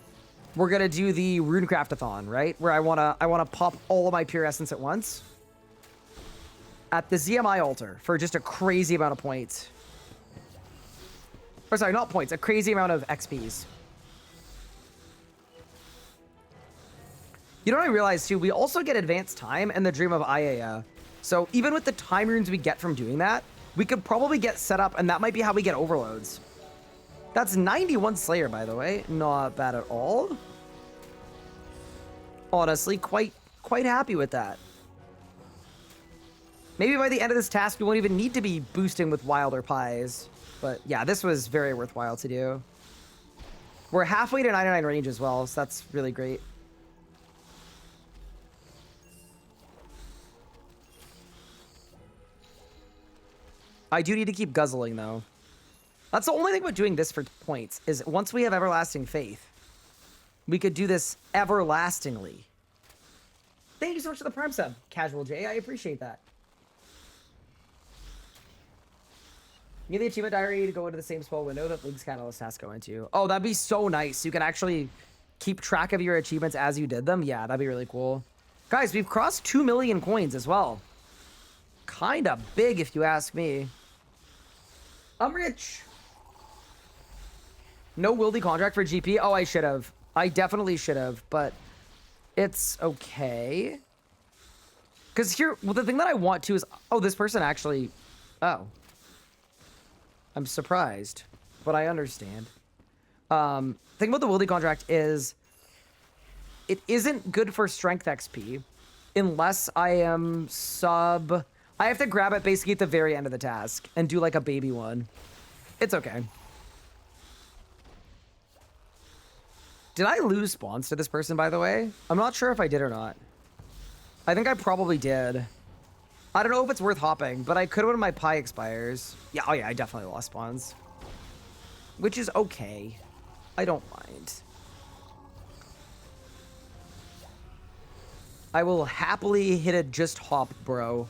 we're gonna do the Runecraft-a-thon, right? Where I wanna pop all of my pure essence at once at the ZMI altar for just a crazy amount of points. Or sorry, not points, a crazy amount of XPs. You know what I realized too? We also get advanced time and the Dream of Ayaya. So even with the time runes we get from doing that, we could probably get set up, and that might be how we get overloads. That's 91 Slayer, by the way. Not bad at all. Honestly, quite happy with that. Maybe by the end of this task, we won't even need to be boosting with wilder pies. But yeah, this was very worthwhile to do. We're halfway to 99 range as well, so that's really great. I do need to keep guzzling, though. That's the only thing about doing this for points, is once we have Everlasting Faith, we could do this everlastingly. Thank you so much for the Prime sub, Casual J. I appreciate that. Need the achievement diary to go into the same small window that Link's Catalyst has to go into. Oh, that'd be so nice. You can actually keep track of your achievements as you did them. Yeah, that'd be really cool. Guys, we've crossed 2 million coins as well. Kinda big, if you ask me. I'm rich. No Wildy contract for GP? Oh, I should have. I definitely should have, but it's okay. Because here, well, the thing that I want to is... Oh, this person actually... Oh. I'm surprised, but I understand. Thing about the Wildy contract is it isn't good for strength XP unless I am sub... I have to grab it basically at the very end of the task and do like a baby one. It's okay. Did I lose spawns to this person, by the way? I'm not sure if I did or not. I think I probably did. I don't know if it's worth hopping, but I could when my pie expires. Yeah, oh yeah, I definitely lost spawns. Which is okay. I don't mind. I will happily hit a just hop, bro.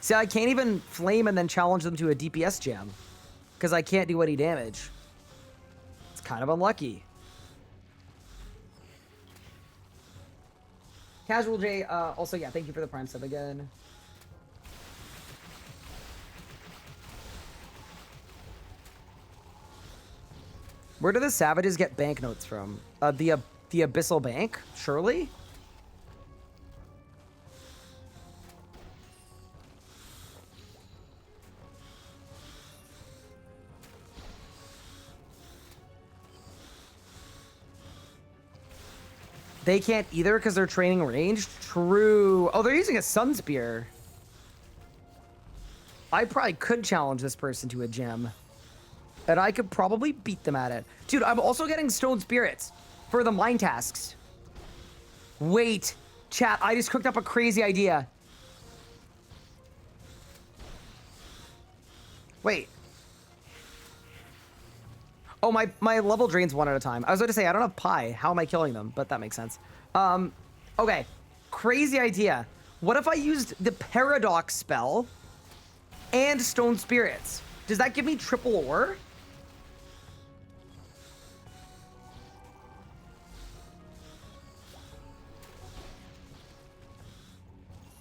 See, I can't even flame and then challenge them to a DPS jam. Because I can't do any damage. It's kind of unlucky. Casual J, also, yeah, thank you for the Prime sub again. Where do the savages get banknotes from? The Abyssal Bank? Surely? They can't either because they're training ranged? True. Oh, they're using a Sun Spear. I probably could challenge this person to a gem. And I could probably beat them at it. Dude, I'm also getting Stone Spirits for the mine tasks. Wait, chat, I just cooked up a crazy idea. Wait. Oh, my level drains one at a time. I was going to say, I don't have pie. How am I killing them? But that makes sense. Okay. Crazy idea. What if I used the Paradox spell and Stone Spirits? Does that give me triple ore?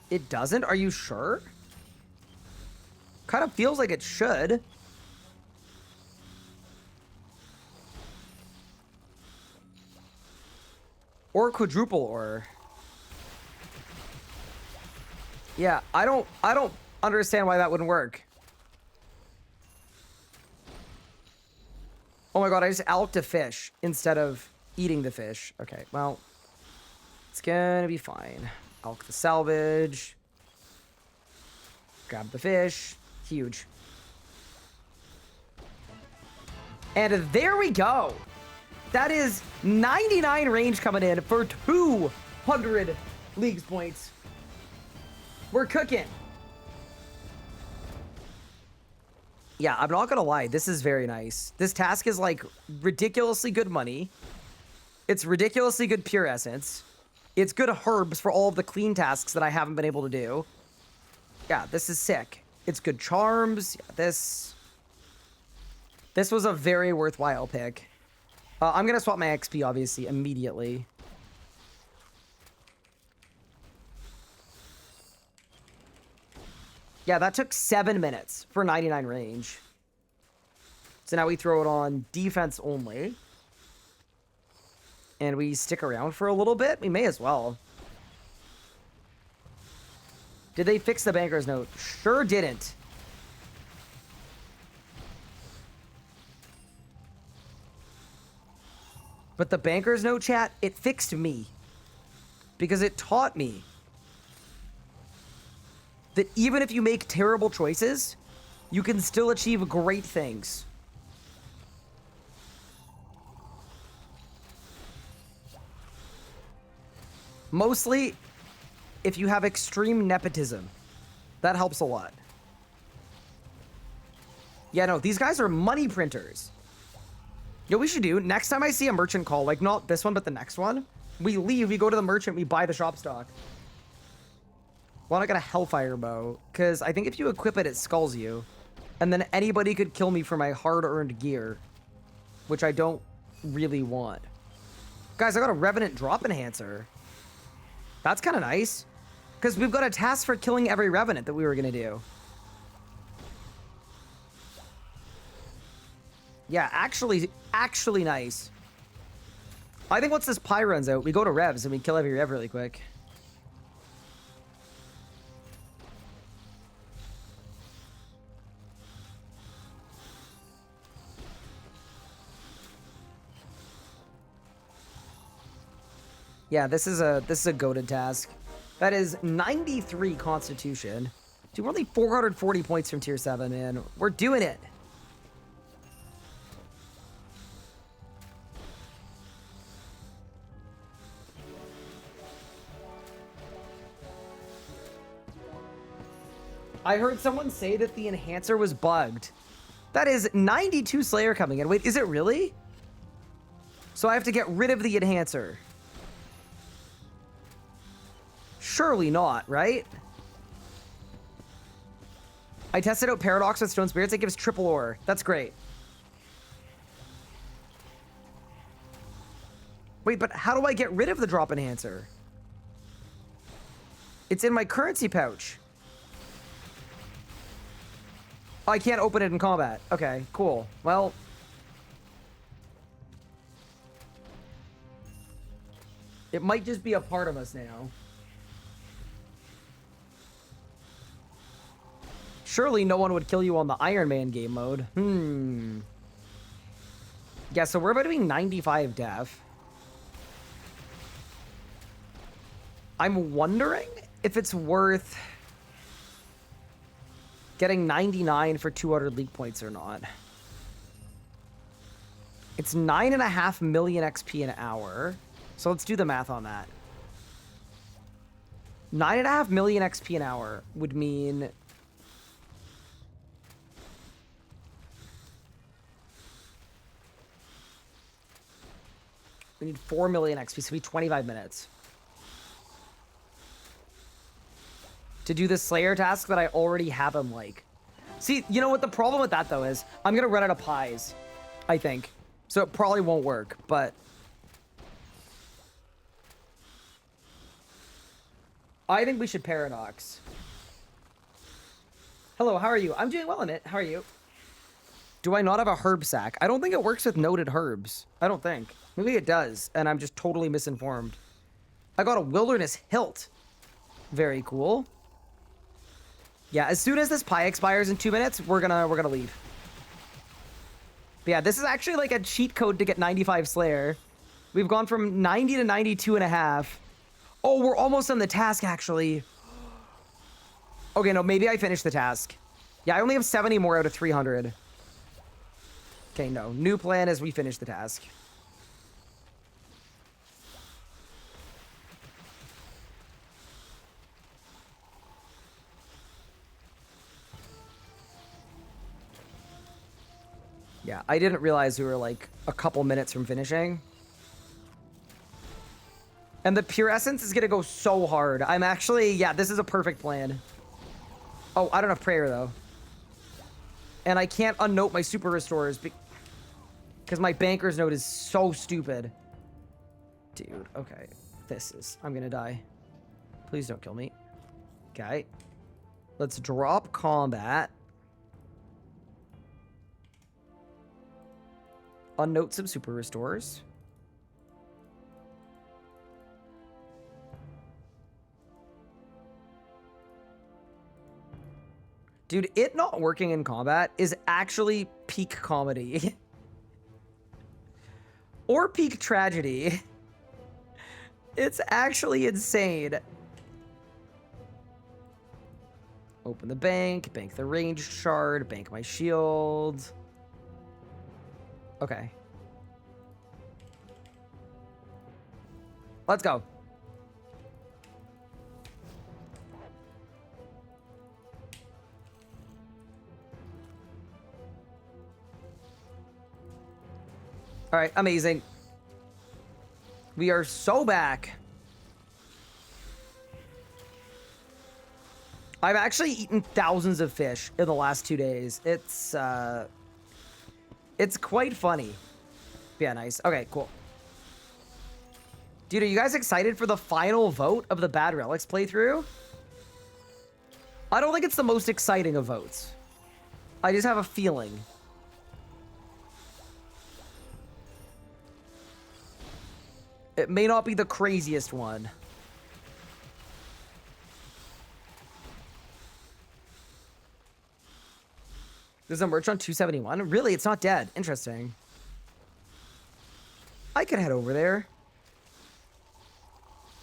It doesn't? Are you sure? Kind of feels like it should. Or quadruple ore. Yeah, I don't understand why that wouldn't work. Oh my god, I just alked a fish instead of eating the fish. Okay, well, it's gonna be fine. Alk the salvage. Grab the fish. Huge. And there we go. That is 99 range coming in for 200 leagues points. We're cooking. Yeah, I'm not gonna lie. This is very nice. This task is like ridiculously good money. It's ridiculously good pure essence. It's good herbs for all of the clean tasks that I haven't been able to do. Yeah, this is sick. It's good charms. Yeah, this was a very worthwhile pick. I'm gonna swap my XP, obviously, immediately. Yeah, that took 7 minutes for 99 range. So now we throw it on defense only. And we stick around for a little bit? We may as well. Did they fix the banker's note? Sure didn't. But the banker's note, chat, it fixed me. Because it taught me. that even if you make terrible choices, you can still achieve great things. Mostly, if you have extreme nepotism, that helps a lot. Yeah, no, these guys are money printers. You know what we should do? Next time I see a merchant call, like not this one, but the next one, we leave, we go to the merchant, we buy the shop stock. Why not get a Hellfire bow? Because I think if you equip it, it skulls you. And then anybody could kill me for my hard-earned gear, which I don't really want. Guys, I got a Revenant drop enhancer. That's kind of nice. Because we've got a task for killing every Revenant that we were going to do. Yeah, actually nice. I think once this pie runs out, we go to Revs and we kill every Rev really quick. Yeah, this is a goated task. That is 93 Constitution. Dude, we're only 440 points from tier 7, man. We're doing it. I heard someone say that the enhancer was bugged. That is 92 Slayer coming in. Wait, is it really? So I have to get rid of the enhancer. Surely not, right? I tested out Paradox with Stone Spirits. It gives triple ore. That's great. Wait, but how do I get rid of the drop enhancer? It's in my currency pouch. Oh, I can't open it in combat. Okay, cool. Well... it might just be a part of us now. Surely no one would kill you on the Iron Man game mode. Yeah, so we're about doing 95 def. I'm wondering if it's worth getting 99 for 200 league points or not. It's 9.5 million XP an hour. So let's do the math on that. 9.5 million XP an hour would mean... we need 4 million XP, so we need 25 minutes. To do the Slayer task that I already have him like. See, you know what the problem with that though is? I'm gonna run out of pies, I think. So it probably won't work, but... I think we should Paradox. Hello, how are you? I'm doing well in it. How are you? Do I not have a herb sack? I don't think it works with noted herbs. I don't think. Maybe it does, and I'm just totally misinformed. I got a Wilderness Hilt. Very cool. Yeah, as soon as this pie expires in 2 minutes, we're gonna leave. But yeah, this is actually like a cheat code to get 95 Slayer. We've gone from 90 to 92.5. Oh, we're almost on the task, actually. Okay, no, maybe I finished the task. Yeah, I only have 70 more out of 300. Okay, no. New plan is we finish the task. Yeah, I didn't realize we were like a couple minutes from finishing. And the Pure Essence is gonna go so hard. I'm actually, yeah, this is a perfect plan. Oh, I don't have prayer though. And I can't unnote my super restores because my banker's note is so stupid. Dude, okay. I'm gonna die. Please don't kill me. Okay. Let's drop combat. Unnote some super restores. Dude, it not working in combat is actually peak comedy. Or peak tragedy. It's actually insane. Open the bank, bank the ranged shard, bank my shield. Okay. Let's go. All right, amazing. We are so back. I've actually eaten thousands of fish in the last 2 days. It's quite funny. Yeah, nice. Okay, cool. Dude, are you guys excited for the final vote of the Bad Relics playthrough? I don't think it's the most exciting of votes. I just have a feeling. It may not be the craziest one. There's a merch on 271? Really? It's not dead. Interesting. I could head over there.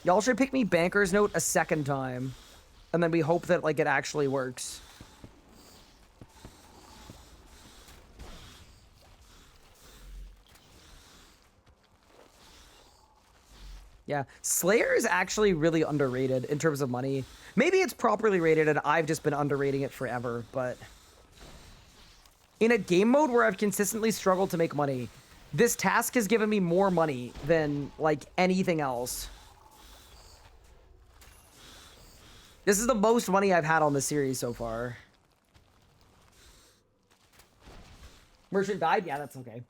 Y'all should pick me Banker's Note a second time. And then we hope that, like, it actually works. Yeah. Slayer is actually really underrated in terms of money. Maybe it's properly rated and I've just been underrating it forever, but... in a game mode where I've consistently struggled to make money, this task has given me more money than, like, anything else. This is the most money I've had on the series so far. Merchant died? Yeah, that's okay.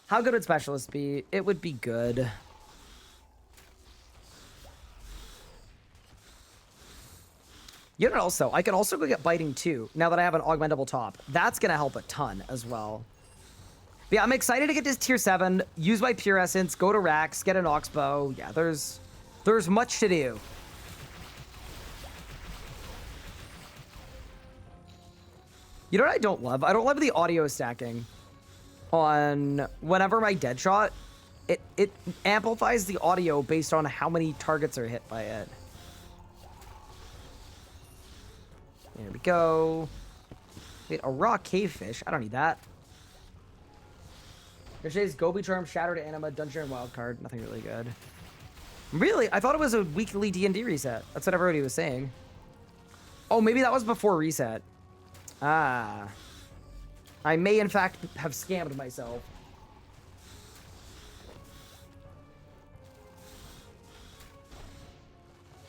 How good would Specialist be? It would be good. You know what else, though? I can also go get Biting too, now that I have an augmentable top. That's going to help a ton as well. But yeah, I'm excited to get this tier 7, use my Pure Essence, go to Rax, get an Oxbow. Yeah, there's much to do. You know what I don't love? I don't love the audio stacking on whenever my dead shot. It amplifies the audio based on how many targets are hit by it. There we go. Wait, a raw cavefish? I don't need that. Yesterday's Gobi Charm, Shattered Anima, Dungeon and Wildcard. Nothing really good. Really? I thought it was a weekly D&D reset. That's what everybody was saying. Oh, maybe that was before reset. Ah. I may, in fact, have scammed myself.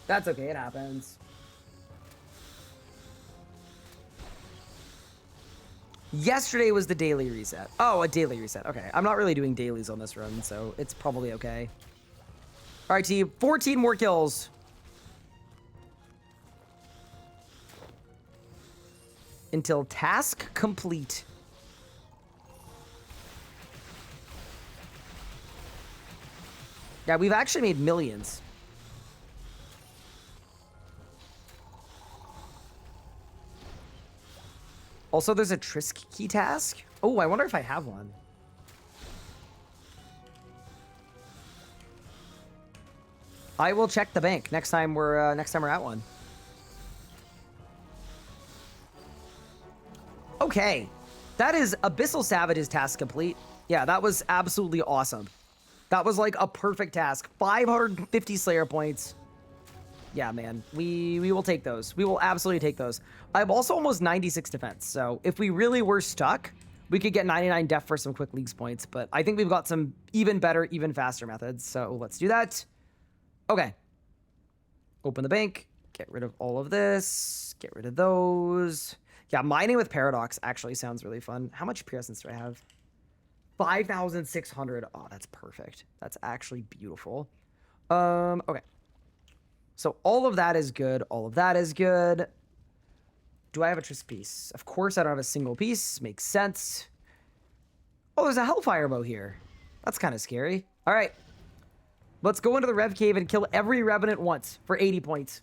That's okay. It happens. Yesterday was the daily reset. Oh, a daily reset. Okay. I'm not really doing dailies on this run, so it's probably okay. All right, team. 14 more kills. Until task complete. Yeah, we've actually made millions. Also, there's a Trisk key task. Oh, I wonder if I have one. I will check the bank next time we're at one. Okay, that is Abyssal Savage's task complete. Yeah, that was absolutely awesome. That was like a perfect task. 550 Slayer points. Yeah, man, we will take those. We will absolutely take those. I'm also almost 96 defense, so if we really were stuck, we could get 99 def for some quick leagues points, but I think we've got some even better, even faster methods, so let's do that. Okay. Open the bank. Get rid of all of this. Get rid of those. Yeah, mining with Paradox actually sounds really fun. How much Pure Essence do I have? 5,600. Oh, that's perfect. That's actually beautiful. Okay. So all of that is good. All of that is good. Do I have a Trisk piece? Of course I don't have a single piece. Makes sense. Oh, there's a Hellfire bow here. That's kind of scary. All right. Let's go into the Rev Cave and kill every Revenant once for 80 points.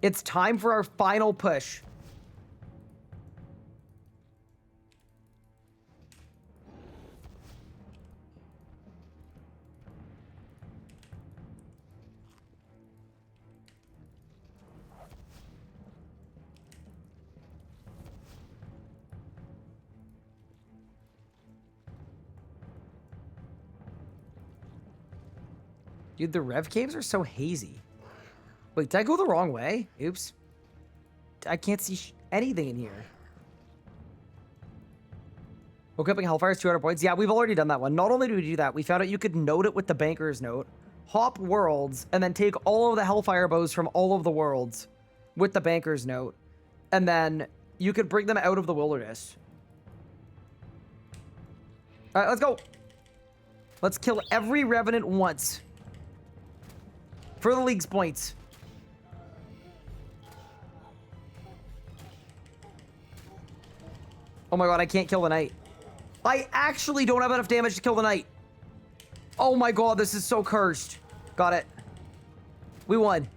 It's time for our final push. Dude, the rev caves are so hazy. Wait, did I go the wrong way? Oops. I can't see anything in here. Equipping Hellfire is 200 points. Yeah, we've already done that one. Not only did we do that, we found out you could note it with the Banker's Note, hop worlds, and then take all of the Hellfire bows from all of the worlds with the Banker's Note. And then you could bring them out of the wilderness. All right, let's go. Let's kill every Revenant once. For the League's points. Oh my god, I can't kill the Knight. I actually don't have enough damage to kill the Knight. Oh my god, this is so cursed. Got it. We won.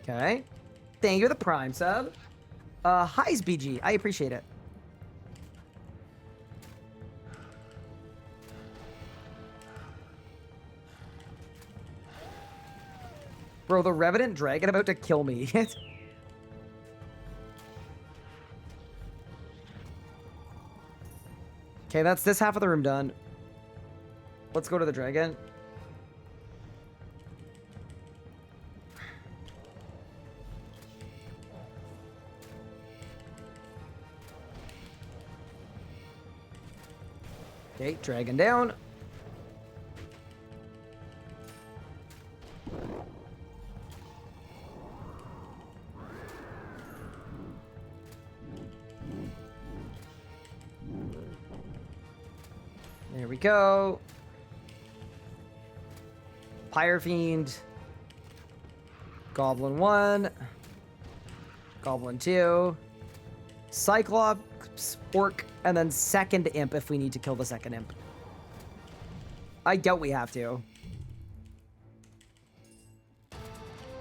Okay. Thank you for the Prime sub. Hi's BG. I appreciate it. Bro, the Revenant Dragon about to kill me. Okay, that's this half of the room done. Let's go to the dragon. Okay, dragon down. There we go. Pyre Fiend. Goblin 1. Goblin 2. Cyclops, Orc, and then second Imp if we need to kill the second Imp. I doubt we have to.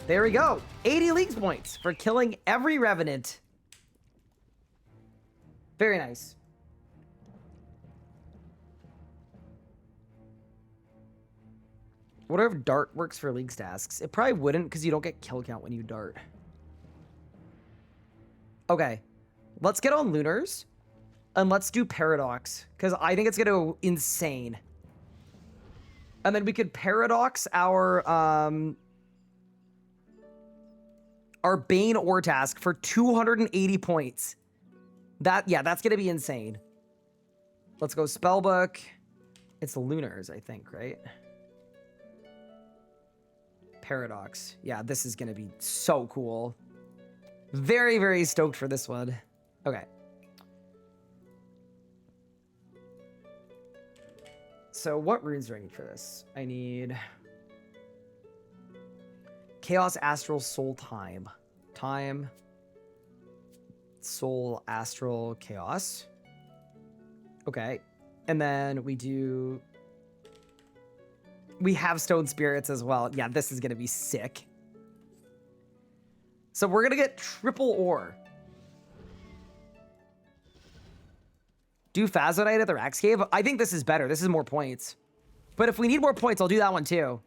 There we go. 80 Leagues points for killing every Revenant. Very nice. What if Dart works for League's tasks? It probably wouldn't because you don't get kill count when you dart. Okay. Let's get on Lunars. And let's do Paradox. Because I think it's going to go insane. And then we could Paradox our Bane Ore task for 280 points. Yeah, that's going to be insane. Let's go Spellbook. It's Lunars, I think, right? Paradox. Yeah, this is going to be so cool. Very, very stoked for this one. Okay. So what runes do I need for this? I need Chaos, Astral, Soul, Time. Time. Soul, Astral, Chaos. Okay. And then we have Stone Spirits as well. Yeah, this is going to be sick. So we're going to get triple ore. Do Phazonite at the Rax Cave? I think this is better. This is more points. But if we need more points, I'll do that one too.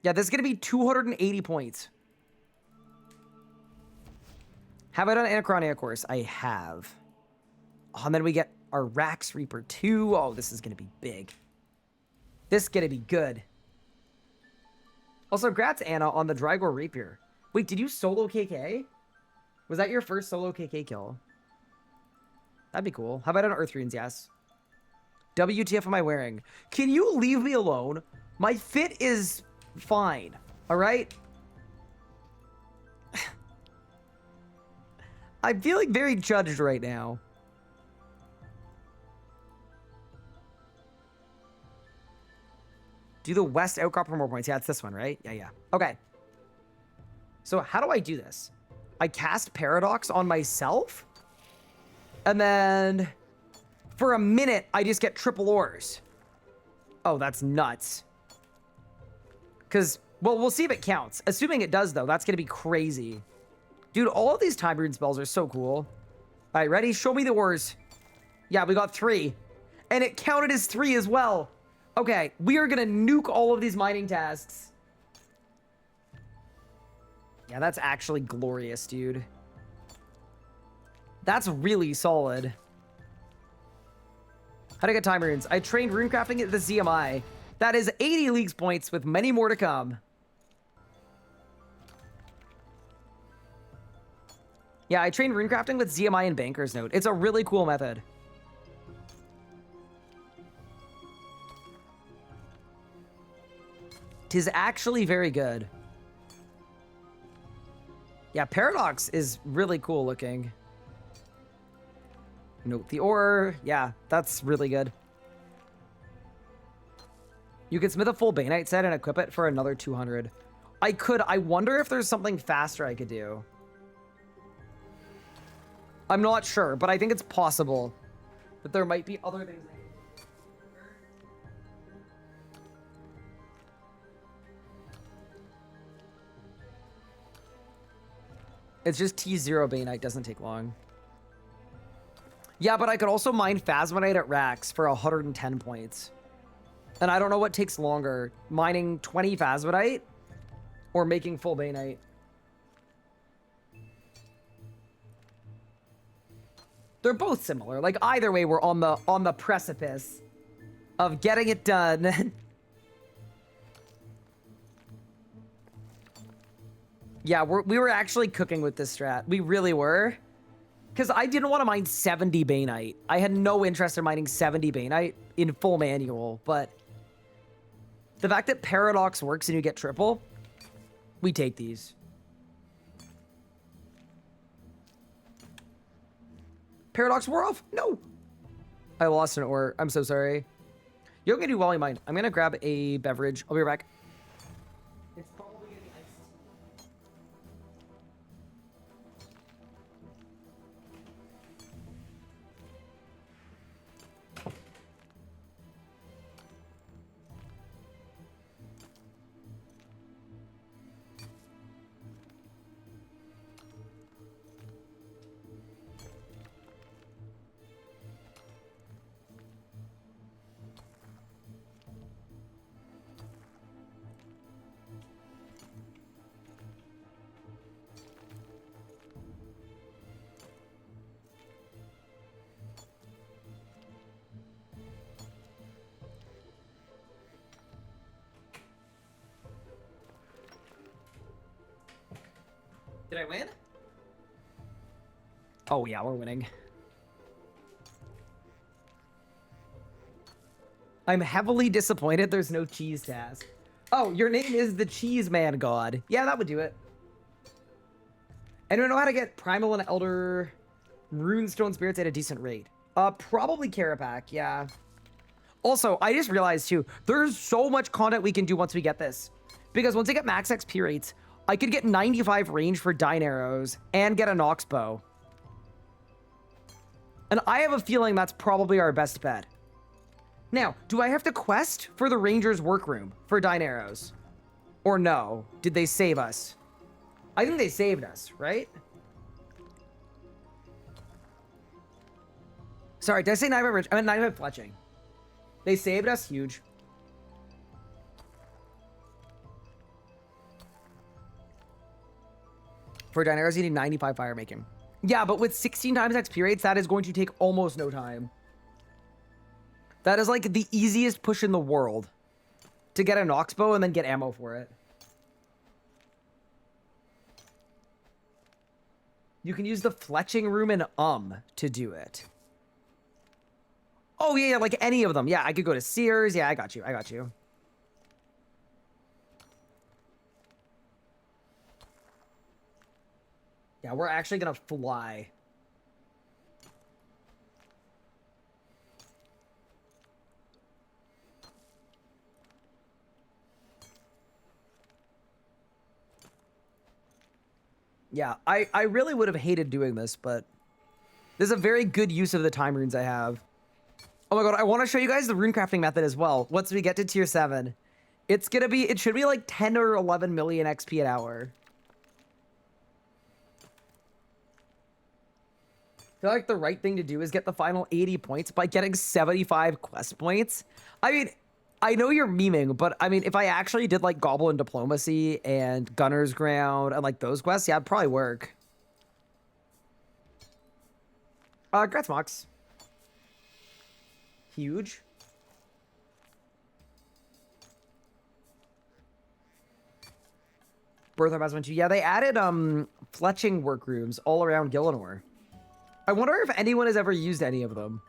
Yeah, this is going to be 280 points. Have I done Anachronia course? I have. Oh, and then we get our Rax Reaper 2. Oh, this is going to be big. This is going to be good. Also, congrats, Anna, on the Drygor Rapier. Wait, did you solo KK? Was that your first solo KK kill? That'd be cool. How about on Earth Runes? Yes. WTF am I wearing? Can you leave me alone? My fit is fine. All right? I'm feeling very judged right now. Do the West outcrop for more points. Yeah, it's this one, right? Yeah. Okay. So how do I do this? I cast Paradox on myself? And then for a minute, I just get triple ores. Oh, that's nuts. Because, well, we'll see if it counts. Assuming it does, though, that's going to be crazy. Dude, all of these time rune spells are so cool. All right, ready? Show me the ores. Yeah, we got 3. And it counted as 3 as well. Okay, we are going to nuke all of these mining tasks. Yeah, that's actually glorious, dude. That's really solid. How to get time runes? I trained runecrafting at the ZMI. That is 80 leagues points with many more to come. Yeah, I trained runecrafting with ZMI and Banker's Note. It's a really cool method. Tis actually very good. Yeah, Paradox is really cool looking. Note the ore. Yeah, that's really good. You could smith a full Bainite set and equip it for another 200. I could. I wonder if there's something faster I could do. I'm not sure, but I think it's possible that there might be other things. It's just T0 Bainite, doesn't take long. Yeah, but I could also mine Phasmonite at Rax for 110 points. And I don't know what takes longer, mining 20 Phasmonite or making full Bainite. They're both similar. Like either way, we're on the precipice of getting it done. Yeah, we were actually cooking with this strat. We really were. Because I didn't want to mine 70 Bainite. I had no interest in mining 70 Bainite in full manual, but the fact that Paradox works and you get triple, we take these. Paradox wore off? No. I lost an ore. I'm so sorry. You're going to do well in mine. I'm going to grab a beverage. I'll be right back. It's probably going to be iced tea. Did I win? Oh yeah, we're winning. I'm heavily disappointed there's no cheese task. Oh, your name is the Cheese Man God. Yeah, that would do it. Anyone know how to get Primal and Elder Runestone Spirits at a decent rate? Probably Carapac, yeah. Also, I just realized too, there's so much content we can do once we get this. Because once I get max XP rates, I could get 95 range for Dine Arrows and get a Nox Bow. And I have a feeling that's probably our best bet. Now, do I have to quest for the Ranger's Workroom for Dine Arrows? Or no? Did they save us? I think they saved us, right? Sorry, did I say 95 range? I meant 95 fletching. They saved us, huge. For Dine Arrows, you need 95 fire making. Yeah, but with 16 times XP rates, that is going to take almost no time. That is like the easiest push in the world. To get a Nox Bow and then get ammo for it. You can use the fletching room in to do it. Oh, yeah, like any of them. Yeah, I could go to Sears. Yeah, I got you. I got you. Yeah, we're actually gonna fly. Yeah, I really would have hated doing this, but this is a very good use of the time runes I have. Oh my god, I want to show you guys the rune crafting method as well. Once we get to tier 7. It should be like 10 or 11 million XP an hour. I feel like the right thing to do is get the final 80 points by getting 75 quest points. I mean, I know you're memeing, but I mean, if I actually did like Goblin Diplomacy and Gunner's Ground and like those quests, yeah, it'd probably work. Gretzmox. Huge. Birth of Asmontu. Yeah, they added fletching workrooms all around Gillinor. I wonder if anyone has ever used any of them.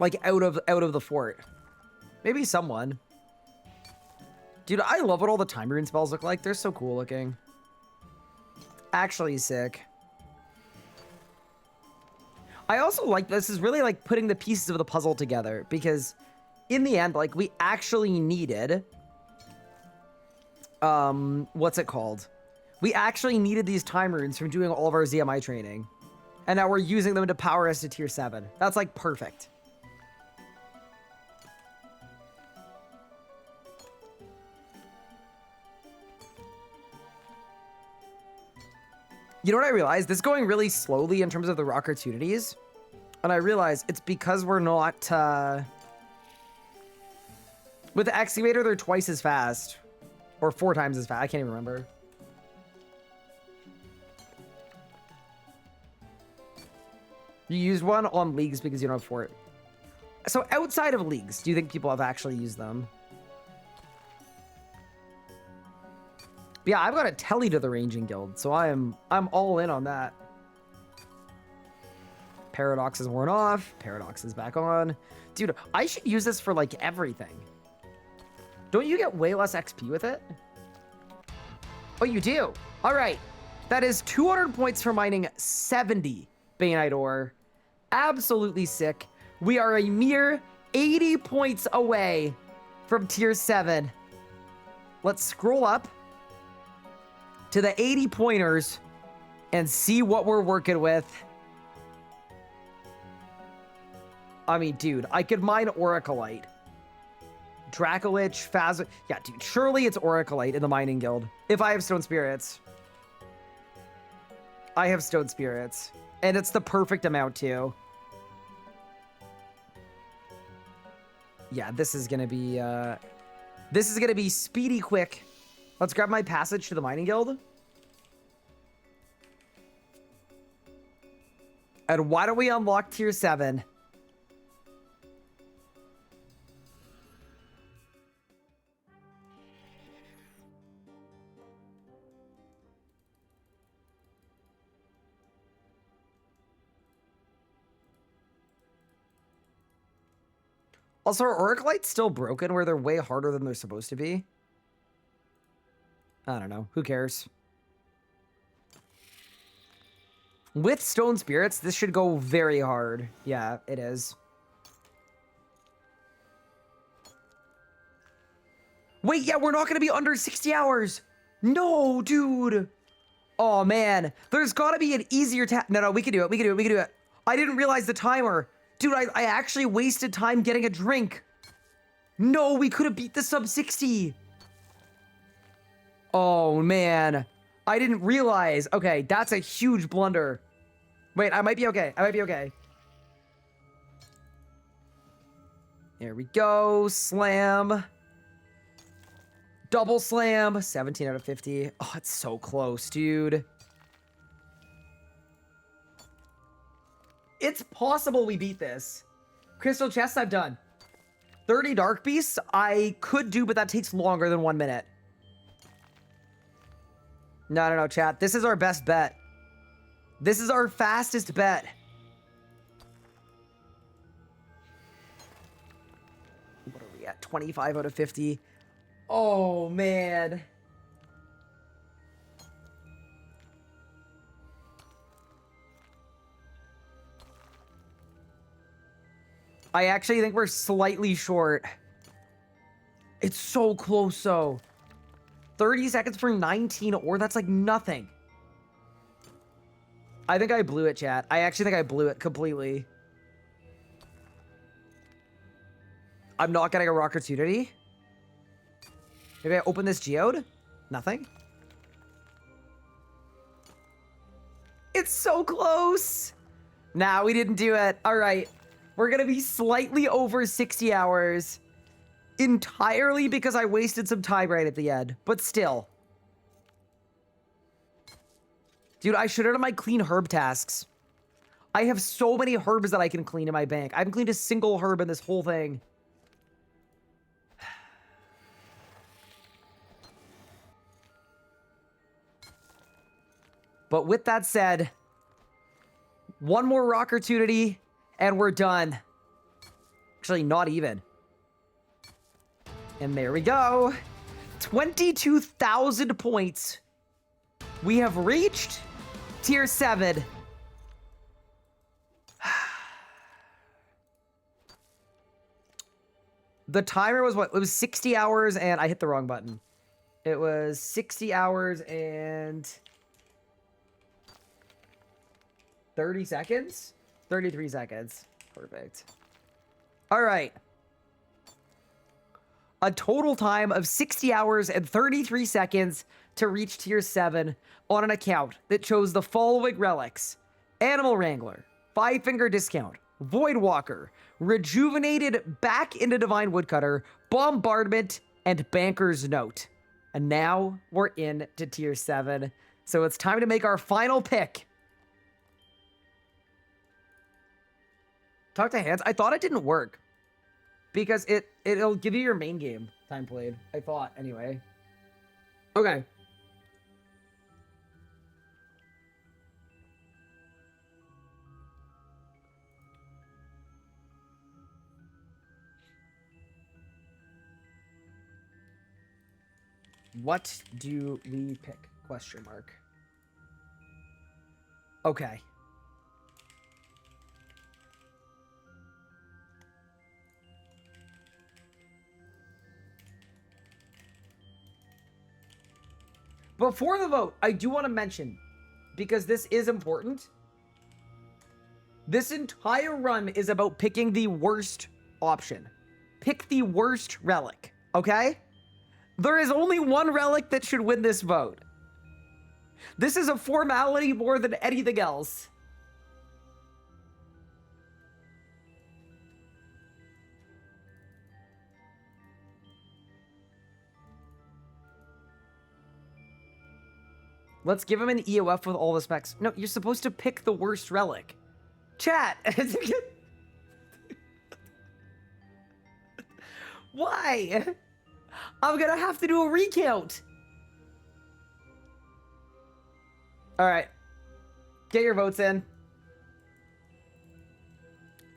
Like out of the fort. Maybe someone. Dude, I love what all the time rune spells look like. They're so cool looking. Actually sick. I also like this is really like putting the pieces of the puzzle together because in the end, like we actually needed what's it called? We actually needed these time runes from doing all of our ZMI training. And now we're using them to power us to tier 7. That's like perfect. You know what I realized? This is going really slowly in terms of the opportunities. And I realize it's because we're not... With the excavator, they're twice as fast. Or 4 times as fast. I can't even remember. You used one on leagues because you don't have fort. So outside of leagues, do you think people have actually used them? Yeah, I've got a telly to the ranging guild, so I'm all in on that. Paradox is worn off. Paradox is back on. Dude, I should use this for like everything. Don't you get way less XP with it? Oh, you do? All right. That is 200 points for mining 70 Baneite ore. Absolutely sick. We are a mere 80 points away from tier 7. Let's scroll up to the 80 pointers and see what we're working with. I mean, dude, I could mine Oracolite. Dracolich, Phasma. Yeah, dude, surely it's Oracolite in the mining guild. If I have Stone Spirits. I have Stone Spirits. And it's the perfect amount, too. Yeah, this is gonna be, speedy quick. Let's grab my passage to the mining guild. And why don't we unlock tier 7? Also, are Oracolites still broken where they're way harder than they're supposed to be? I don't know. Who cares? With Stone Spirits, this should go very hard. Yeah, it is. Wait, yeah, we're not going to be under 60 hours. No, dude. Oh, man. There's got to be an easier No, we can do it. We can do it. I didn't realize the timer. Dude, I actually wasted time getting a drink. No, we could have beat the sub 60. Oh, man. I didn't realize. Okay, that's a huge blunder. Wait, I might be okay. There we go. Slam. Double slam. 17 out of 50. Oh, it's so close, dude. It's possible we beat this. Crystal chests, I've done. 30 Dark Beasts, I could do, but that takes longer than 1 minute. No, chat. This is our best bet. This is our fastest bet. What are we at? 25 out of 50. Oh, man. I actually think we're slightly short. It's so close, though. 30 seconds for 19 ore, that's like nothing. I think I blew it, chat. I actually think I blew it completely. I'm not getting a rock opportunity. Maybe I open this geode? Nothing. It's so close. Nah, we didn't do it. All right. We're going to be slightly over 60 hours. Entirely because I wasted some time right at the end. But still. Dude, I should have done my clean herb tasks. I have so many herbs that I can clean in my bank. I haven't cleaned a single herb in this whole thing. But with that said, one more rock opportunity, and we're done. Actually, not even. And there we go. 22,000 points. We have reached tier 7. The timer was what? It was 60 hours, and I hit the wrong button. It was 60 hours and 30 seconds? 33 seconds. Perfect. All right. A total time of 60 hours and 33 seconds to reach tier 7 on an account that chose the following relics: Animal Wrangler, 5-Finger Discount, Void Walker, Rejuvenated back into Divine Woodcutter, Bombardment, and Banker's Note. And now we're in to tier 7. So it's time to make our final pick. Talk to hands. I thought it didn't work. Because it'll give you your main game time played. I thought, anyway. Okay. What do we pick? Question mark. Okay. Before the vote, I do want to mention, because this is important, this entire run is about picking the worst option. Pick the worst relic, okay? There is only one relic that should win this vote. This is a formality more than anything else. Let's give him an EOF with all the specs. No, you're supposed to pick the worst relic. Chat! Why? I'm gonna have to do a recount. Alright. Get your votes in.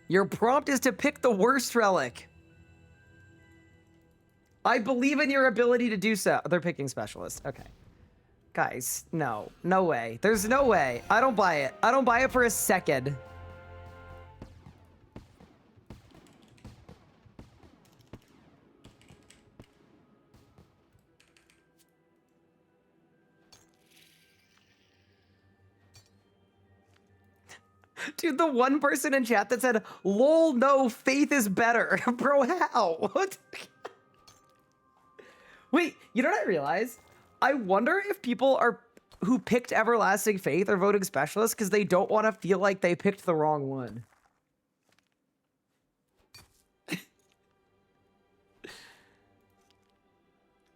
Your prompt is to pick the worst relic. I believe in your ability to do so. They're picking specialist. Okay. Guys, no. No way. There's no way. I don't buy it. I don't buy it for a second. Dude, the one person in chat that said, "Lol, no, faith is better." Bro, how? What? Wait, you know what I realized? I wonder if people who picked Everlasting Faith are voting Specialist because they don't want to feel like they picked the wrong one.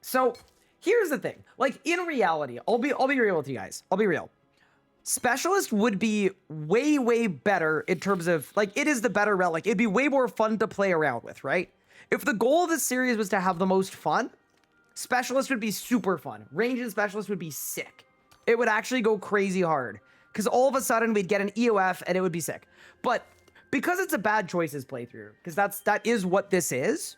So, here's the thing. Like, in reality, I'll be real with you guys. I'll be real. Specialist would be way, way better in terms of, like, it is the better relic. It'd be way more fun to play around with, right? If the goal of this series was to have the most fun, Specialist would be super fun. Range and Specialist would be sick. It would actually go crazy hard. Because all of a sudden, we'd get an EOF, and it would be sick. But because it's a bad choices playthrough, because that is what this is,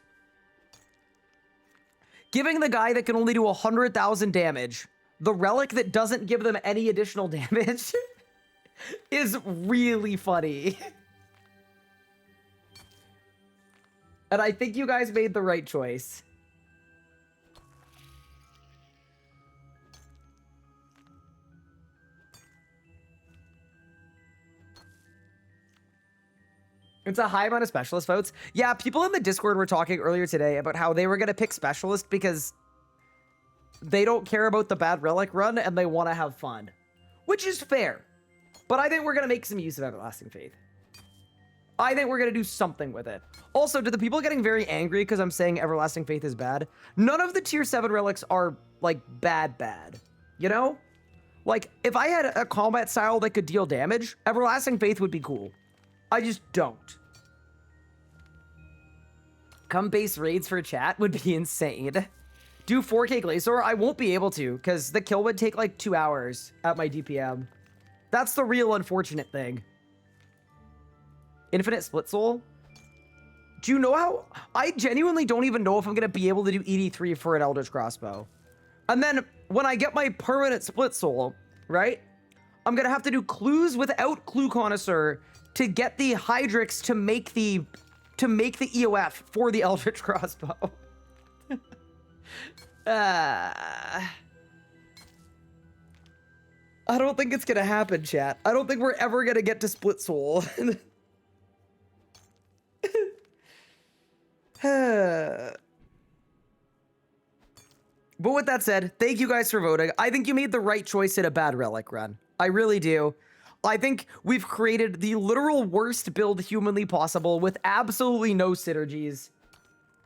giving the guy that can only do 100,000 damage the relic that doesn't give them any additional damage is really funny. And I think you guys made the right choice. It's a high amount of specialist votes. Yeah, people in the Discord were talking earlier today about how they were going to pick specialist because they don't care about the bad relic run and they want to have fun. Which is fair. But I think we're going to make some use of Everlasting Faith. I think we're going to do something with it. Also, to the people getting very angry because I'm saying Everlasting Faith is bad, none of the tier 7 relics are, like, bad. You know? Like, if I had a combat style that could deal damage, Everlasting Faith would be cool. I just don't. Come base raids for chat would be insane. Do 4K Glacier? I won't be able to, because the kill would take, like, 2 hours at my DPM. That's the real unfortunate thing. Infinite Split Soul? Do you know how... I genuinely don't even know if I'm going to be able to do ED3 for an Eldritch Crossbow. And then, when I get my permanent Split Soul, right? I'm going to have to do clues without Clue Connoisseur to get the Hydrix to make the EOF for the Eldritch Crossbow. I don't think it's going to happen, chat. I don't think we're ever going to get to Split Soul. But with that said, thank you guys for voting. I think you made the right choice in a bad Relic run. I really do. I think we've created the literal worst build humanly possible with absolutely no synergies.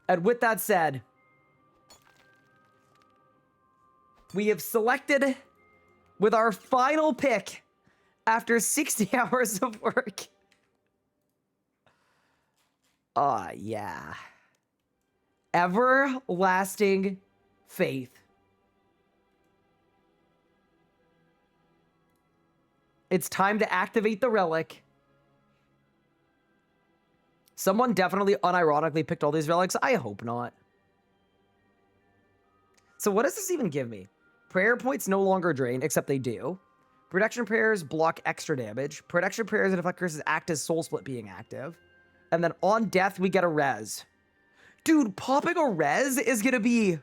And with that said, we have selected with our final pick after 60 hours of work. Yeah. Everlasting Faith. It's time to activate the relic. Someone definitely unironically picked all these relics. I hope not. So what does this even give me? Prayer points no longer drain, except they do. Protection prayers block extra damage. Protection prayers and deflect curses act as soul split being active. And then on death, we get a res. Dude, popping a res is gonna be...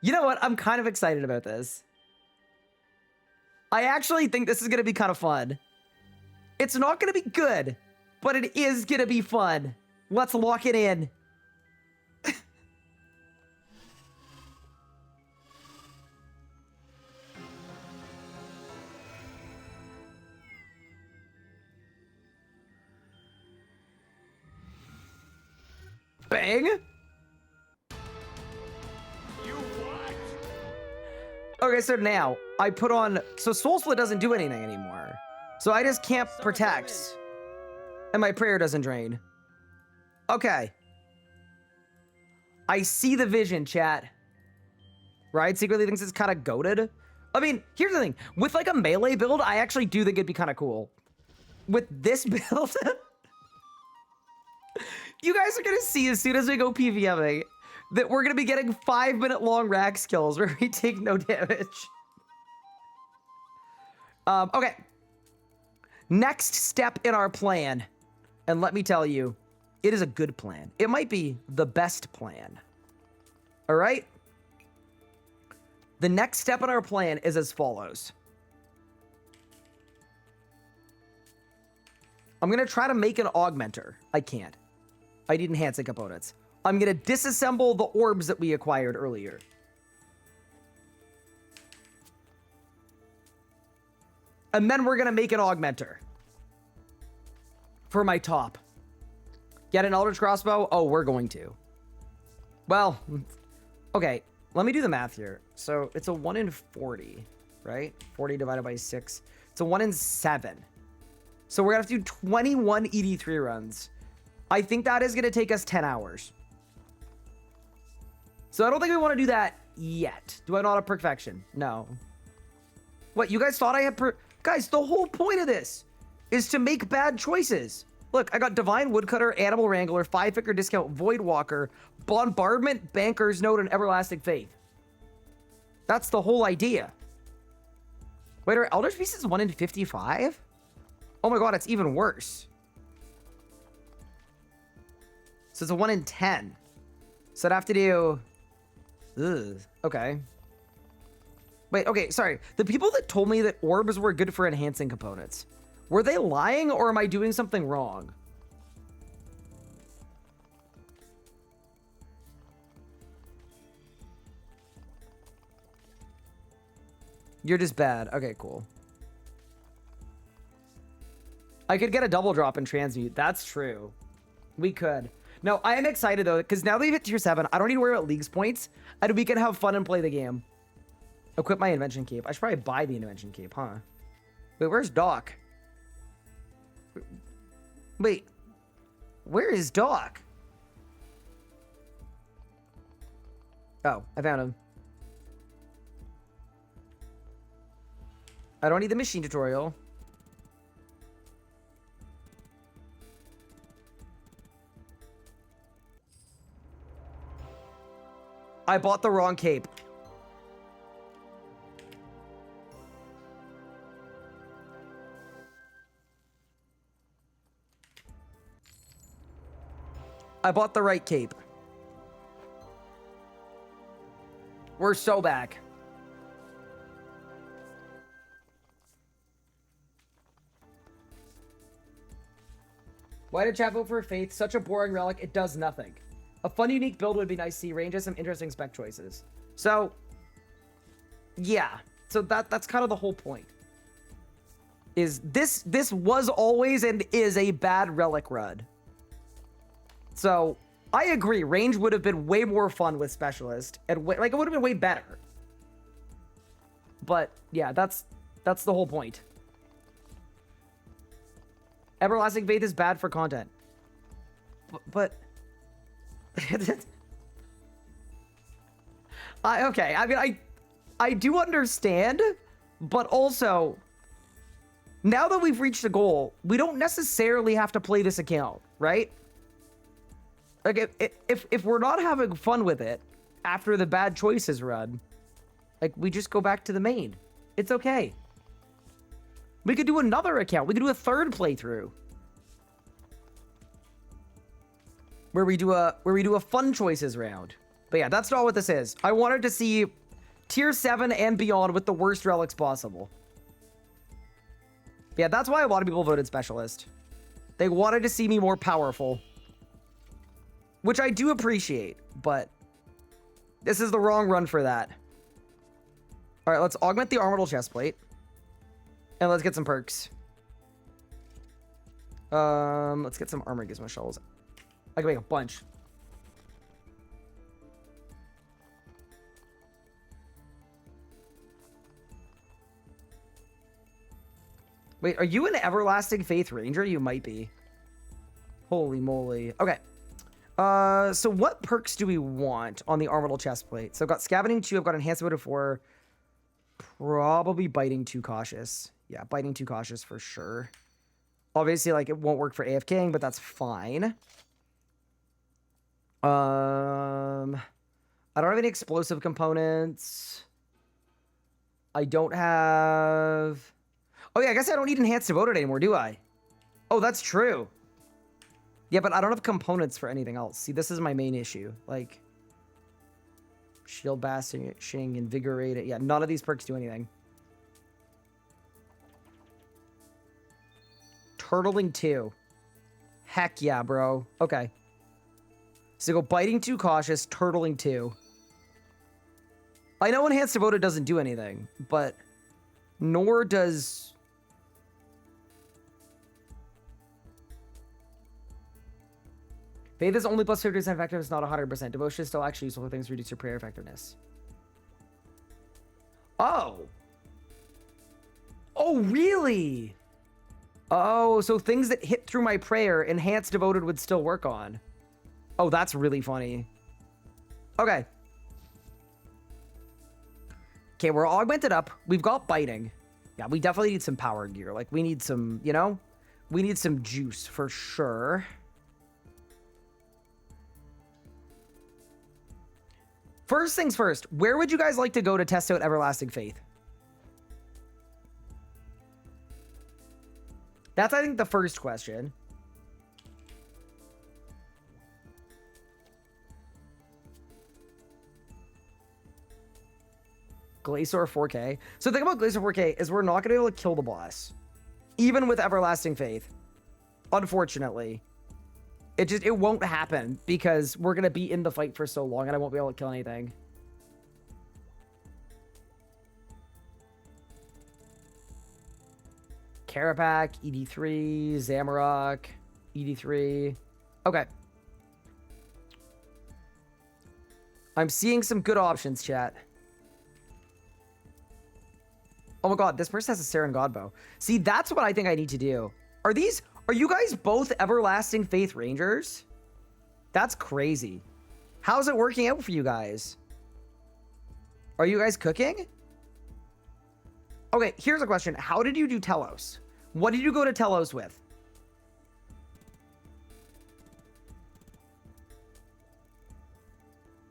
You know what? I'm kind of excited about this. I actually think this is gonna be kind of fun. It's not gonna be good, but it is gonna be fun. Let's lock it in. Bang! Okay, so now I put on... So Soul Split doesn't do anything anymore. So I just can't protect. And my prayer doesn't drain. Okay. I see the vision, chat. Right? Secretly thinks it's kind of goated. I mean, here's the thing. With like a melee build, I actually do think it'd be kind of cool. With this build... You guys are going to see as soon as we go PVMing that we're going to be getting 5-minute long rack skills where we take no damage. Okay. Next step in our plan. And let me tell you, it is a good plan. It might be the best plan. All right? The next step in our plan is as follows. I'm going to try to make an augmenter. I can't. I need enhancing components. I'm going to disassemble the orbs that we acquired earlier. And then we're going to make an augmenter. For my top. Get an Eldritch Crossbow? Oh, we're going to. Well, okay. Let me do the math here. So it's a 1 in 40, right? 40 divided by 6. It's a 1 in 7. So we're going to have to do 21 ED3 runs. I think that is going to take us 10 hours. So I don't think we want to do that yet. Do I not have perfection? No. What, you guys thought I had Guys, the whole point of this is to make bad choices. Look, I got Divine Woodcutter, Animal Wrangler, 5-figure discount, Void Walker, Bombardment, Banker's Note, and Everlasting Faith. That's the whole idea. Wait, are Eldritch Pieces 1 in 55? Oh my god, it's even worse. So it's a 1 in 10. So I'd have to do... Ugh, okay. Wait, okay, sorry. The people that told me that orbs were good for enhancing components, were they lying or am I doing something wrong? You're just bad. Okay, cool. I could get a double drop and transmute. That's true. We could. No, I am excited though, because now that we've hit tier 7, I don't need to worry about leagues points, and we can have fun and play the game. Equip my Invention Cape. I should probably buy the Invention Cape, huh? Wait, where's Doc? Wait. Where is Doc? Oh, I found him. I don't need the machine tutorial. I bought the wrong cape. I bought the right cape. We're so back. Why did chat vote for Faith? Such a boring relic, it does nothing. A fun, unique build would be nice to see. Range has some interesting spec choices. So, yeah. So that's kind of the whole point. Is this was always and is a bad relic run. So, I agree. Range would have been way more fun with Specialist. And like, it would have been way better. But, yeah, that's the whole point. Everlasting Faith is bad for content. But okay, I mean, I do understand, but also, now that we've reached a goal, we don't necessarily have to play this account, right? Like, if we're not having fun with it after the bad choices run, like, we just go back to the main. It's okay. We could do another account. We could do a third playthrough. Where we do a fun choices round. But yeah, that's not what this is. I wanted to see tier 7 and beyond with the worst relics possible. Yeah, that's why a lot of people voted Specialist. They wanted to see me more powerful. Which I do appreciate, but this is the wrong run for that. Alright, let's augment the orbital chestplate. And let's get some perks. Let's get some armor gizmo shells. I can make a bunch. Wait, are you an Everlasting Faith Ranger? You might be. Holy moly. Okay. So what perks do we want on the orbital chestplate? So I've got Scavenging 2, I've got Enhanced Motive 4. Probably Biting Too Cautious. Yeah, Biting Too Cautious for sure. Obviously, like, it won't work for AFKing, but that's fine. I don't have any explosive components. I don't have... Oh, yeah, I guess I don't need Enhanced Devoted anymore, do I? Oh, that's true. Yeah, but I don't have components for anything else. See, this is my main issue. Like, Shield Bashing, Invigorate it. Yeah, none of these perks do anything. Turtling 2. Heck yeah, bro. Okay. So go Biting Too Cautious, Turtling 2. I know Enhanced Devoted doesn't do anything, but nor does... Faith is only plus 50% effectiveness, not 100%. Devotion is still actually useful for things to reduce your prayer effectiveness. Oh! Oh, really? Oh, so things that hit through my prayer, Enhanced Devoted would still work on. Oh, that's really funny. Okay. Okay, we're augmented up. We've got Biting. Yeah, we definitely need some power gear. Like, we need some, you know? We need some juice for sure. First things first, where would you guys like to go to test out Everlasting Faith? That's, I think, the first question. Glacier 4K. So the thing about Glacier 4K is we're not going to be able to kill the boss. Even with Everlasting Faith. Unfortunately. It won't happen because we're going to be in the fight for so long and I won't be able to kill anything. Karapak, ED3, Zamarok, ED3. Okay. I'm seeing some good options, chat. Oh my god, this person has a Saren Godbow. See, that's what I think I need to do. Are you guys both Everlasting Faith Rangers? That's crazy. How's it working out for you guys? Are you guys cooking? Okay, here's a question. How did you do Telos? What did you go to Telos with?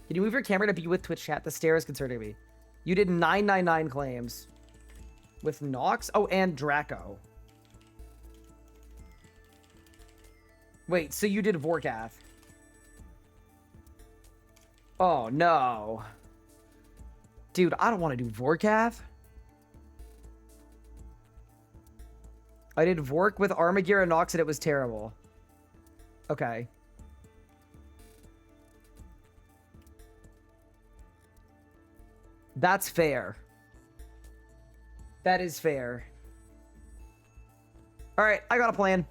Can you move your camera to be with Twitch chat? The stare is concerning me. You did 999 claims. With Nox? Oh, and Draco. Wait, so you did Vorkath. Oh, no. Dude, I don't want to do Vorkath. I did Vork with Armagear and Nox and it was terrible. Okay. That's fair. That is fair. All right, I got a plan.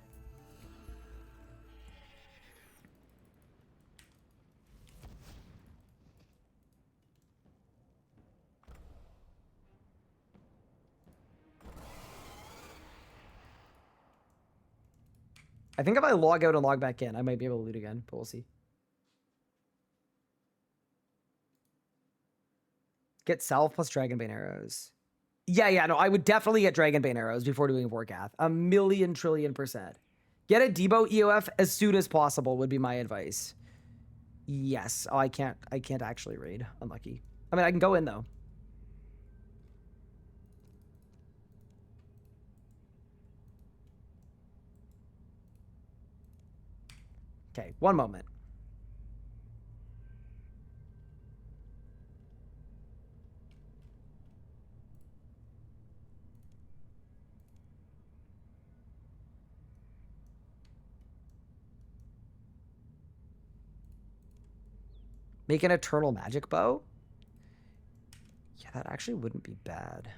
I think if I log out and log back in, I might be able to loot again, but we'll see. Get Salve plus Dragonbane arrows. Yeah, no, I would definitely get Dragonbane arrows before doing Vorkath. 1,000,000,000,000,000%. Get a Debo EOF as soon as possible would be my advice. Yes. Oh, I can't actually raid. Unlucky. I mean, I can go in though. Okay, one moment. Make an Eternal Magic Bow? Yeah, that actually wouldn't be bad.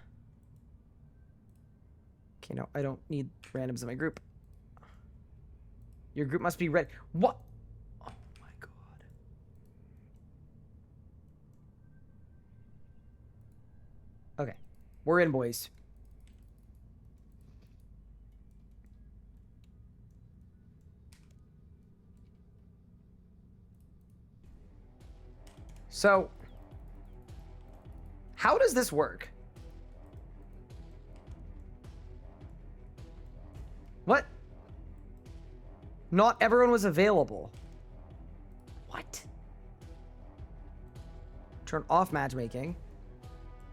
Okay, no, I don't need randoms in my group. Your group must be ready. What? Oh my god. Okay, we're in, boys. So, how does this work? What? Not everyone was available. What? Turn off matchmaking.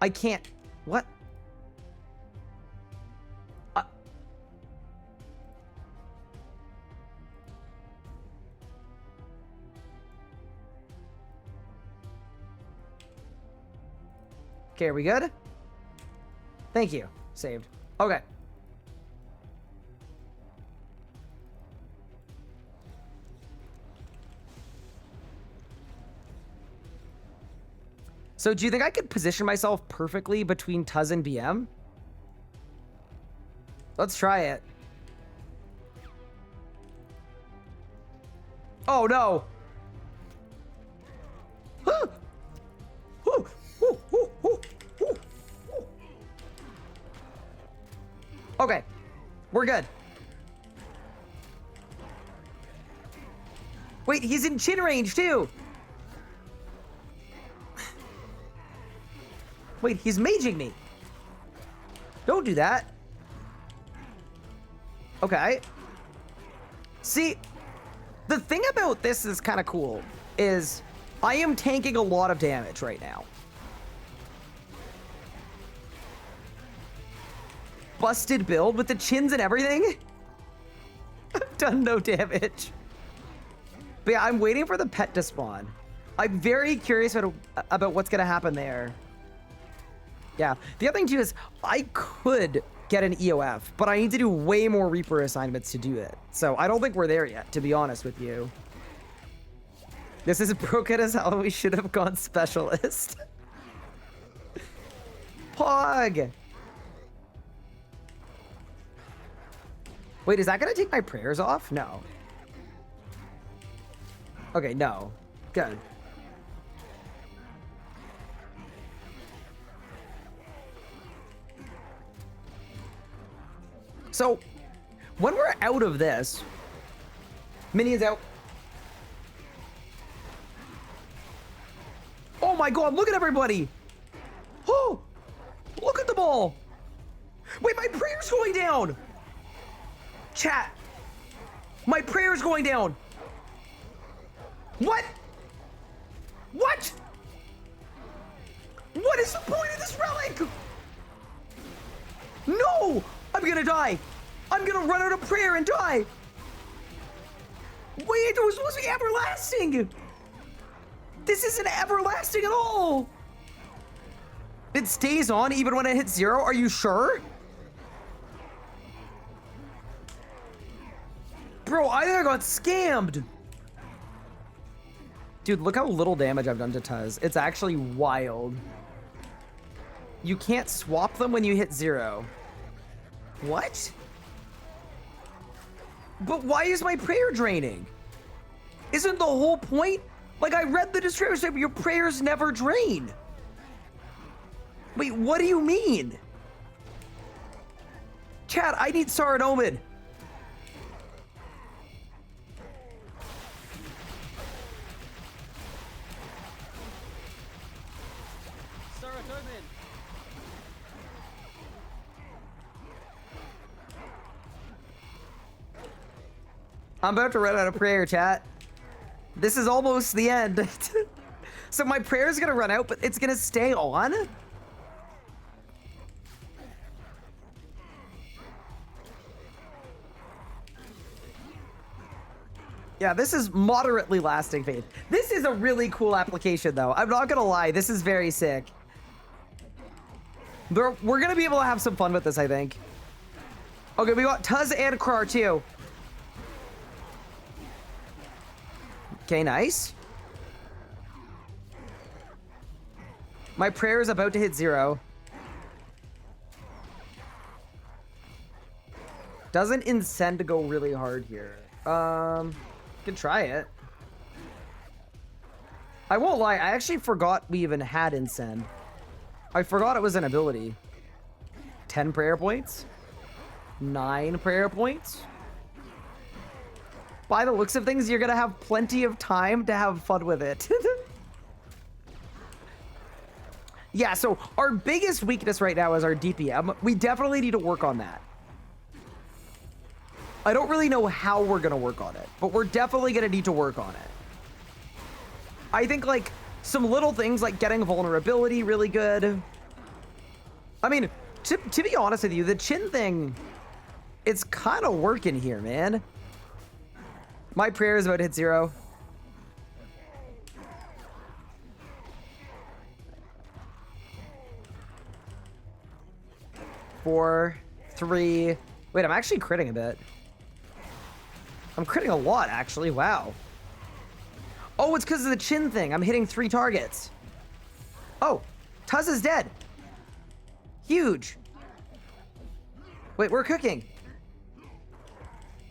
I can't. What? Okay, are we good? Thank you. Saved. Okay. So do you think I could position myself perfectly between Tuz and BM? Let's try it. Oh no. Okay, we're good. Wait, he's in chin range too. Wait, he's maging me. Don't do that. Okay. See, the thing about this is kind of cool is I am tanking a lot of damage right now. Busted build with the chins and everything. I've done no damage. But yeah, I'm waiting for the pet to spawn. I'm very curious about what's gonna happen there. Yeah, the other thing too is I could get an EOF, but I need to do way more Reaper assignments to do it. So I don't think we're there yet, to be honest with you. This is broken as hell. We should have gone specialist. Pog. Wait, is that gonna take my prayers off? No. Okay, no. Good. So, when we're out of this, minions out. Oh my god, look at everybody! Oh! Look at them all! Wait, my prayer's going down! Chat! My prayer's going down! What? What? What is the point of this relic? No! I'm gonna die! I'm gonna run out of prayer and die! Wait, it was supposed to be everlasting! This isn't everlasting at all! It stays on even when it hits 0? Are you sure? Bro, I think I got scammed! Dude, look how little damage I've done to Tuz. It's actually wild. You can't swap them when you hit 0. What? But why is my prayer draining? Isn't the whole point? Like, I read the description, your prayers never drain. Wait, what do you mean? Chat, I need Star and Omen. I'm about to run out of prayer, chat. This is almost the end. So my prayer is gonna run out, but it's gonna stay on? Yeah, this is moderately lasting faith. This is a really cool application, though. I'm not gonna lie, this is very sick. We're gonna be able to have some fun with this, I think. Okay, we got Tuz and Krar, too. Okay, nice. My prayer is about to hit 0. Doesn't incend to go really hard here. Can try it. I won't lie, I actually forgot we even had incend. I forgot it was an ability. 10 prayer points? 9 prayer points? By the looks of things, you're gonna have plenty of time to have fun with it. Yeah, so our biggest weakness right now is our DPM. We definitely need to work on that. I don't really know how we're gonna work on it, but we're definitely gonna need to work on it. I think, like, some little things like getting vulnerability really good. I mean, to be honest with you, the chin thing, it's kind of working here, man. My prayer is about to hit 0. Four, 3. Wait, I'm actually critting a bit. I'm critting a lot, actually. Wow. Oh, it's because of the chin thing. I'm hitting 3 targets. Oh, Tuz is dead. Huge. Wait, we're cooking.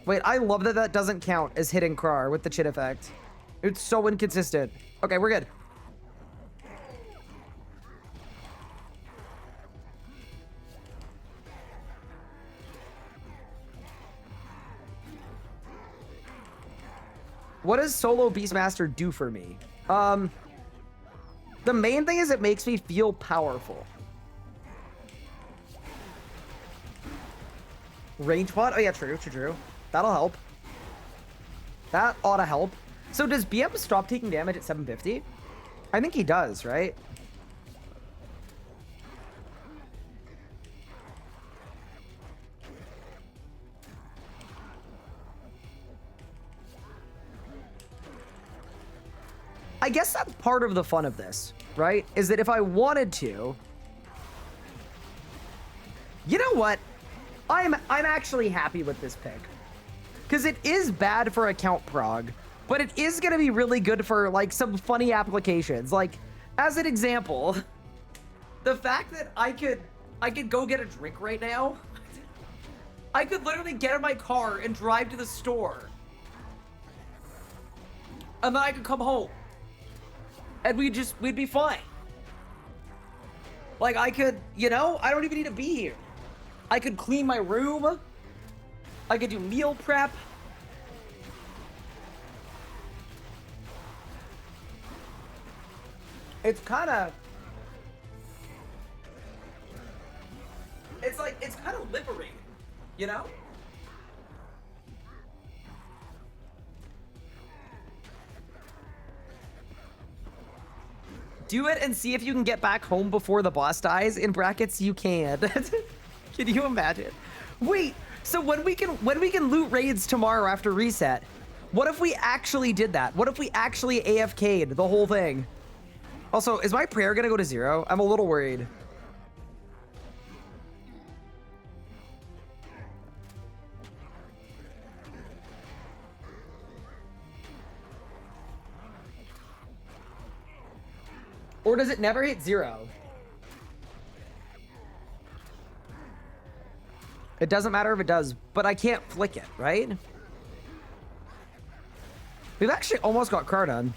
Wait, I love that that doesn't count as hitting Krar with the chin effect. It's so inconsistent. Okay, we're good. What does solo Beastmaster do for me? The main thing is it makes me feel powerful. Range pot? Oh yeah, true. That'll help. That ought to help. So does BM stop taking damage at 750? I think he does, right? I guess that's part of the fun of this, right? Is that if I wanted to... You know what? I'm actually happy with this pick. Because it is bad for account prog, but it is going to be really good for, like, some funny applications. Like, as an example, the fact that I could go get a drink right now I could literally get in my car and drive to the store. And then I could come home. And we'd be fine. Like, I could, you know, I don't even need to be here. I could clean my room. I could do meal prep. It's kind of... It's like, it's kind of liberating, you know? Do it and see if you can get back home before the boss dies. In brackets, you can. Can you imagine? Wait, so when we can loot raids tomorrow after reset, what if we actually did that? What if we actually AFK'd the whole thing? Also, is my prayer gonna go to 0? I'm a little worried. Or does it never hit 0? It doesn't matter if it does, but I can't flick it, right? We've actually almost got car done.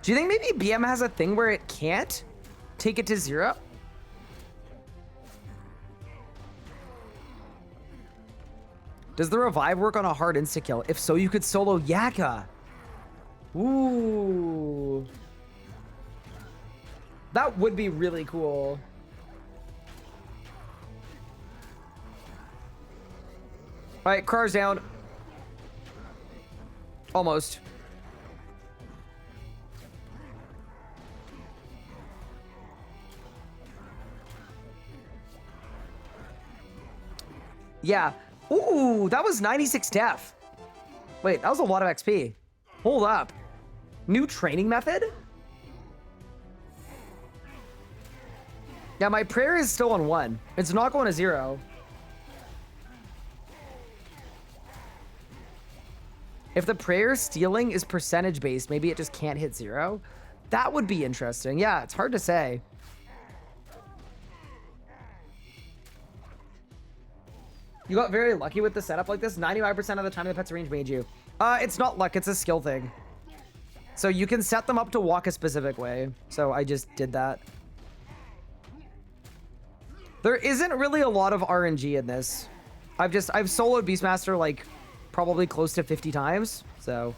Do you think maybe BM has a thing where it can't take it to 0? Does the revive work on a hard insta-kill? If so, you could solo Yaka. Ooh. That would be really cool. All right, car's down. Almost. Yeah. Ooh, that was 96 def. Wait, that was a lot of XP. Hold up. New training method? Yeah, my prayer is still on 1. It's not going to 0. If the prayer stealing is percentage based, maybe it just can't hit 0. That would be interesting. Yeah, it's hard to say. You got very lucky with the setup like this. 95% of the time the pet's range made you. It's not luck, it's a skill thing. So you can set them up to walk a specific way. So I just did that. There isn't really a lot of RNG in this. I've soloed Beastmaster like probably close to 50 times. So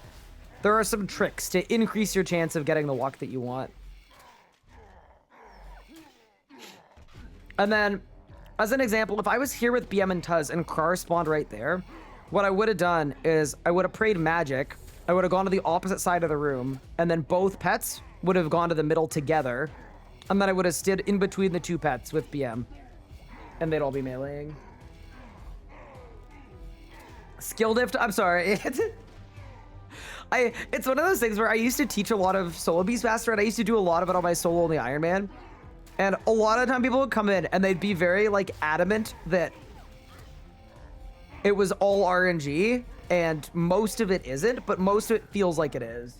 there are some tricks to increase your chance of getting the walk that you want. And then, as an example, if I was here with BM and Tuz and Krar spawned right there, what I would have done is I would have prayed magic. I would have gone to the opposite side of the room, and then both pets would have gone to the middle together. And then I would have stood in between the two pets with BM. And they'd all be meleeing. Skill diff, I'm sorry. It's one of those things where I used to teach a lot of solo Beastmaster, and I used to do a lot of it on my solo only Iron Man. And a lot of the time people would come in and they'd be very like adamant that it was all RNG, and most of it isn't, but most of it feels like it is.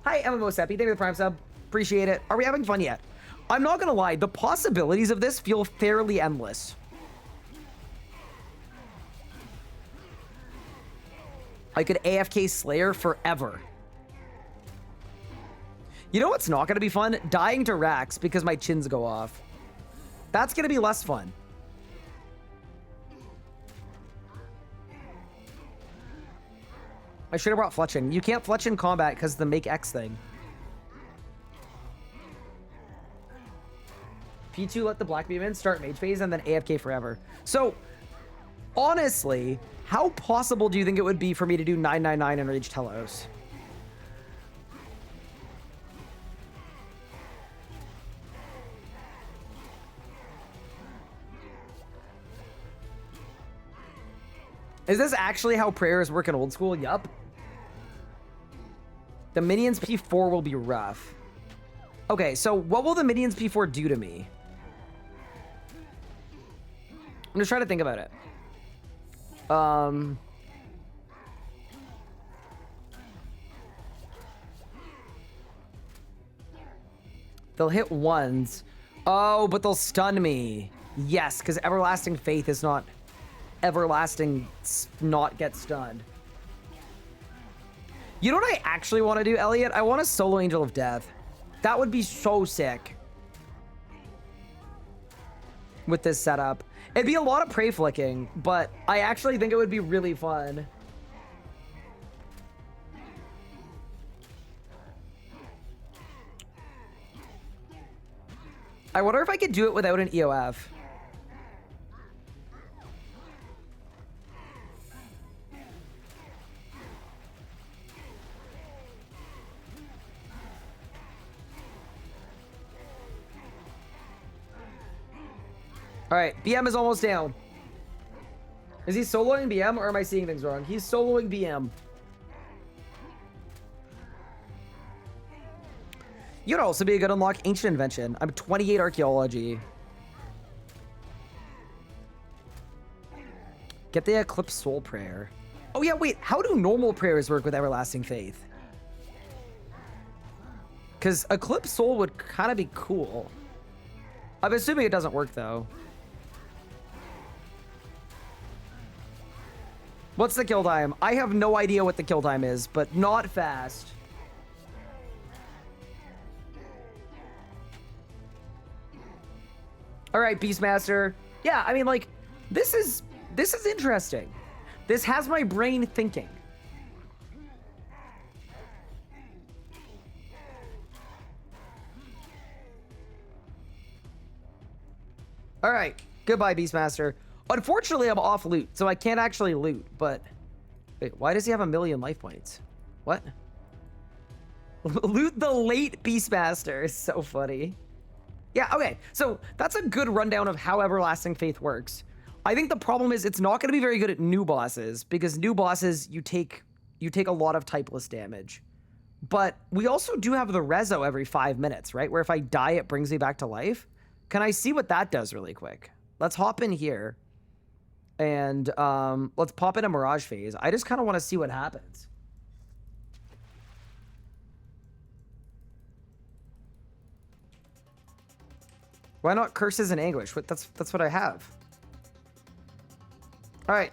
Hi, MMO Seppi. Thank you for the Prime sub. Appreciate it. Are we having fun yet? I'm not gonna lie, the possibilities of this feel fairly endless. I could AFK Slayer forever. You know what's not gonna be fun? Dying to racks because my chins go off. That's gonna be less fun. I should have brought Fletching. You can't Fletch in combat because the make X thing. P2 let the black beam in, start mage phase, and then AFK forever. So, honestly, how possible do you think it would be for me to do 999 and Rage Telos? Is this actually how prayers work in old school? Yup. The minions P4 will be rough. Okay, so what will the minions P4 do to me? I'm just trying to think about it. They'll hit ones. Oh, but they'll stun me. Yes, because Everlasting Faith is not... Everlasting not get stunned. You know what I actually want to do, Elliot? I want a solo Angel of Death. That would be so sick. With this setup. It'd be a lot of prey flicking, but I actually think it would be really fun. I wonder if I could do it without an EOF. All right, BM is almost down. Is he soloing BM or am I seeing things wrong? He's soloing BM. You'd also be a good unlock Ancient Invention. I'm 28 Archaeology. Get the Eclipse Soul Prayer. Oh yeah, wait, how do normal prayers work with Everlasting Faith? Because Eclipse Soul would kind of be cool. I'm assuming it doesn't work though. What's the kill time? I have no idea what the kill time is, but not fast. All right, Beastmaster. Yeah, I mean, like, this is interesting. This has my brain thinking. All right, goodbye, Beastmaster. Unfortunately, I'm off loot, so I can't actually loot, but... Wait, why does he have 1,000,000 life points? What? Loot the late Beastmaster is so funny. Yeah, okay, so that's a good rundown of how Everlasting Faith works. I think the problem is it's not going to be very good at new bosses, because new bosses, you take a lot of typeless damage. But we also do have the Rezo every 5 minutes, right? Where if I die, it brings me back to life. Can I see what that does really quick? Let's hop in here. And let's pop in a Mirage phase. I just kind of want to see what happens. Why not Curses and Anguish? That's what I have. All right.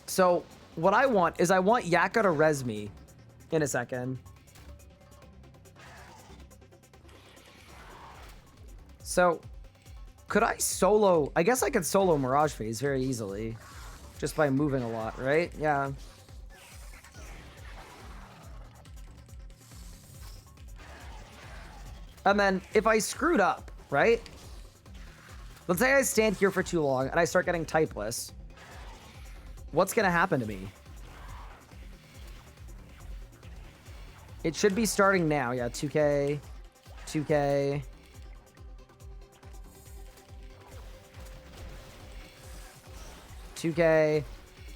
So what I want is I want Yaka to res me in a second. So... could I solo? I guess I could solo Mirage Phase very easily. Just by moving a lot, right? Yeah. And then if I screwed up, right? Let's say I stand here for too long and I start getting typeless. What's going to happen to me? It should be starting now. Yeah, 2K. 2K.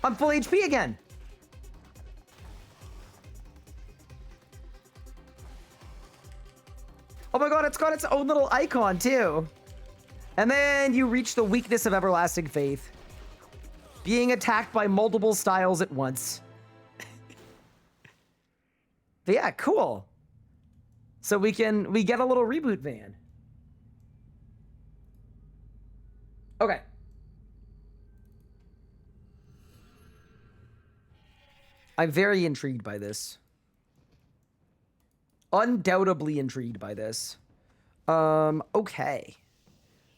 I'm full HP again. Oh my god, it's got its own little icon too. And then you reach the weakness of Everlasting Faith. Being attacked by multiple styles at once. But yeah, cool. So we get a little reboot van. Okay. I'm very intrigued by this. Undoubtedly intrigued by this. Okay.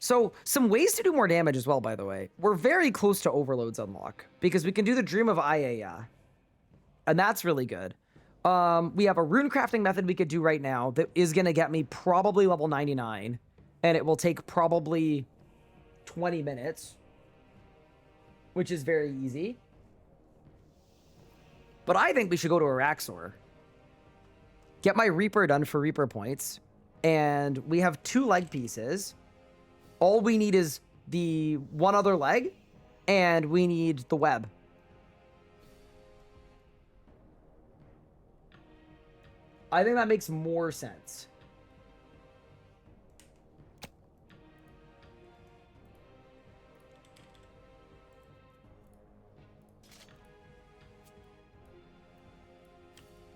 So, some ways to do more damage as well, by the way. We're very close to Overload's unlock, because we can do the Dream of Ayaya. And that's really good. We have a rune crafting method we could do right now that is going to get me probably level 99. And it will take probably 20 minutes. Which is very easy. But I think we should go to Araxor. Get my Reaper done for Reaper points. And we have 2 leg pieces. All we need is the one other leg. And we need the web. I think that makes more sense.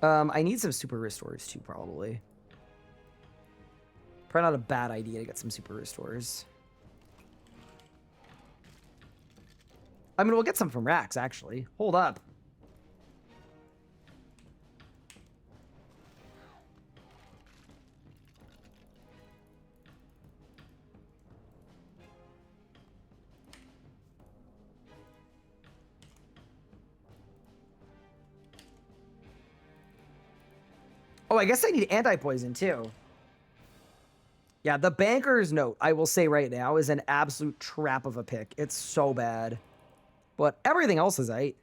I need some super restores too, probably. Probably not a bad idea to get some super restores. I mean, we'll get some from Rax, actually. Hold up. Oh, I guess I need anti-poison, too. Yeah, the Banker's Note, I will say right now, is an absolute trap of a pick. It's so bad. But everything else is right.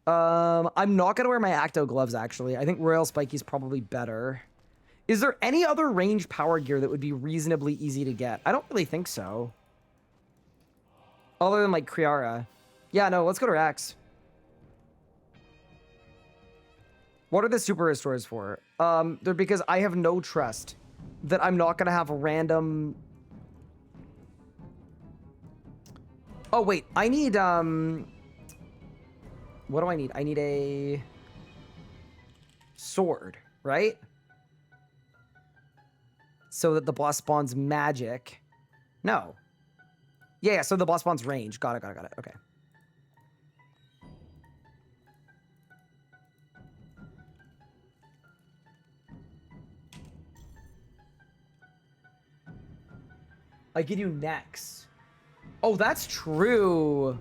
I'm not going to wear my Acto gloves, actually. I think Royal Spikey's probably better. Is there any other range power gear that would be reasonably easy to get? I don't really think so. Other than, like, Kriara. Yeah, no, let's go to Rax. What are the super restores for? They're because I have no trust that I'm not going to have a random... Oh, wait. I need, what do I need? I need a sword, right? So that the boss spawns magic. No. Yeah, so the boss spawns range. Got it. Okay. I give you Nex. Oh, that's true.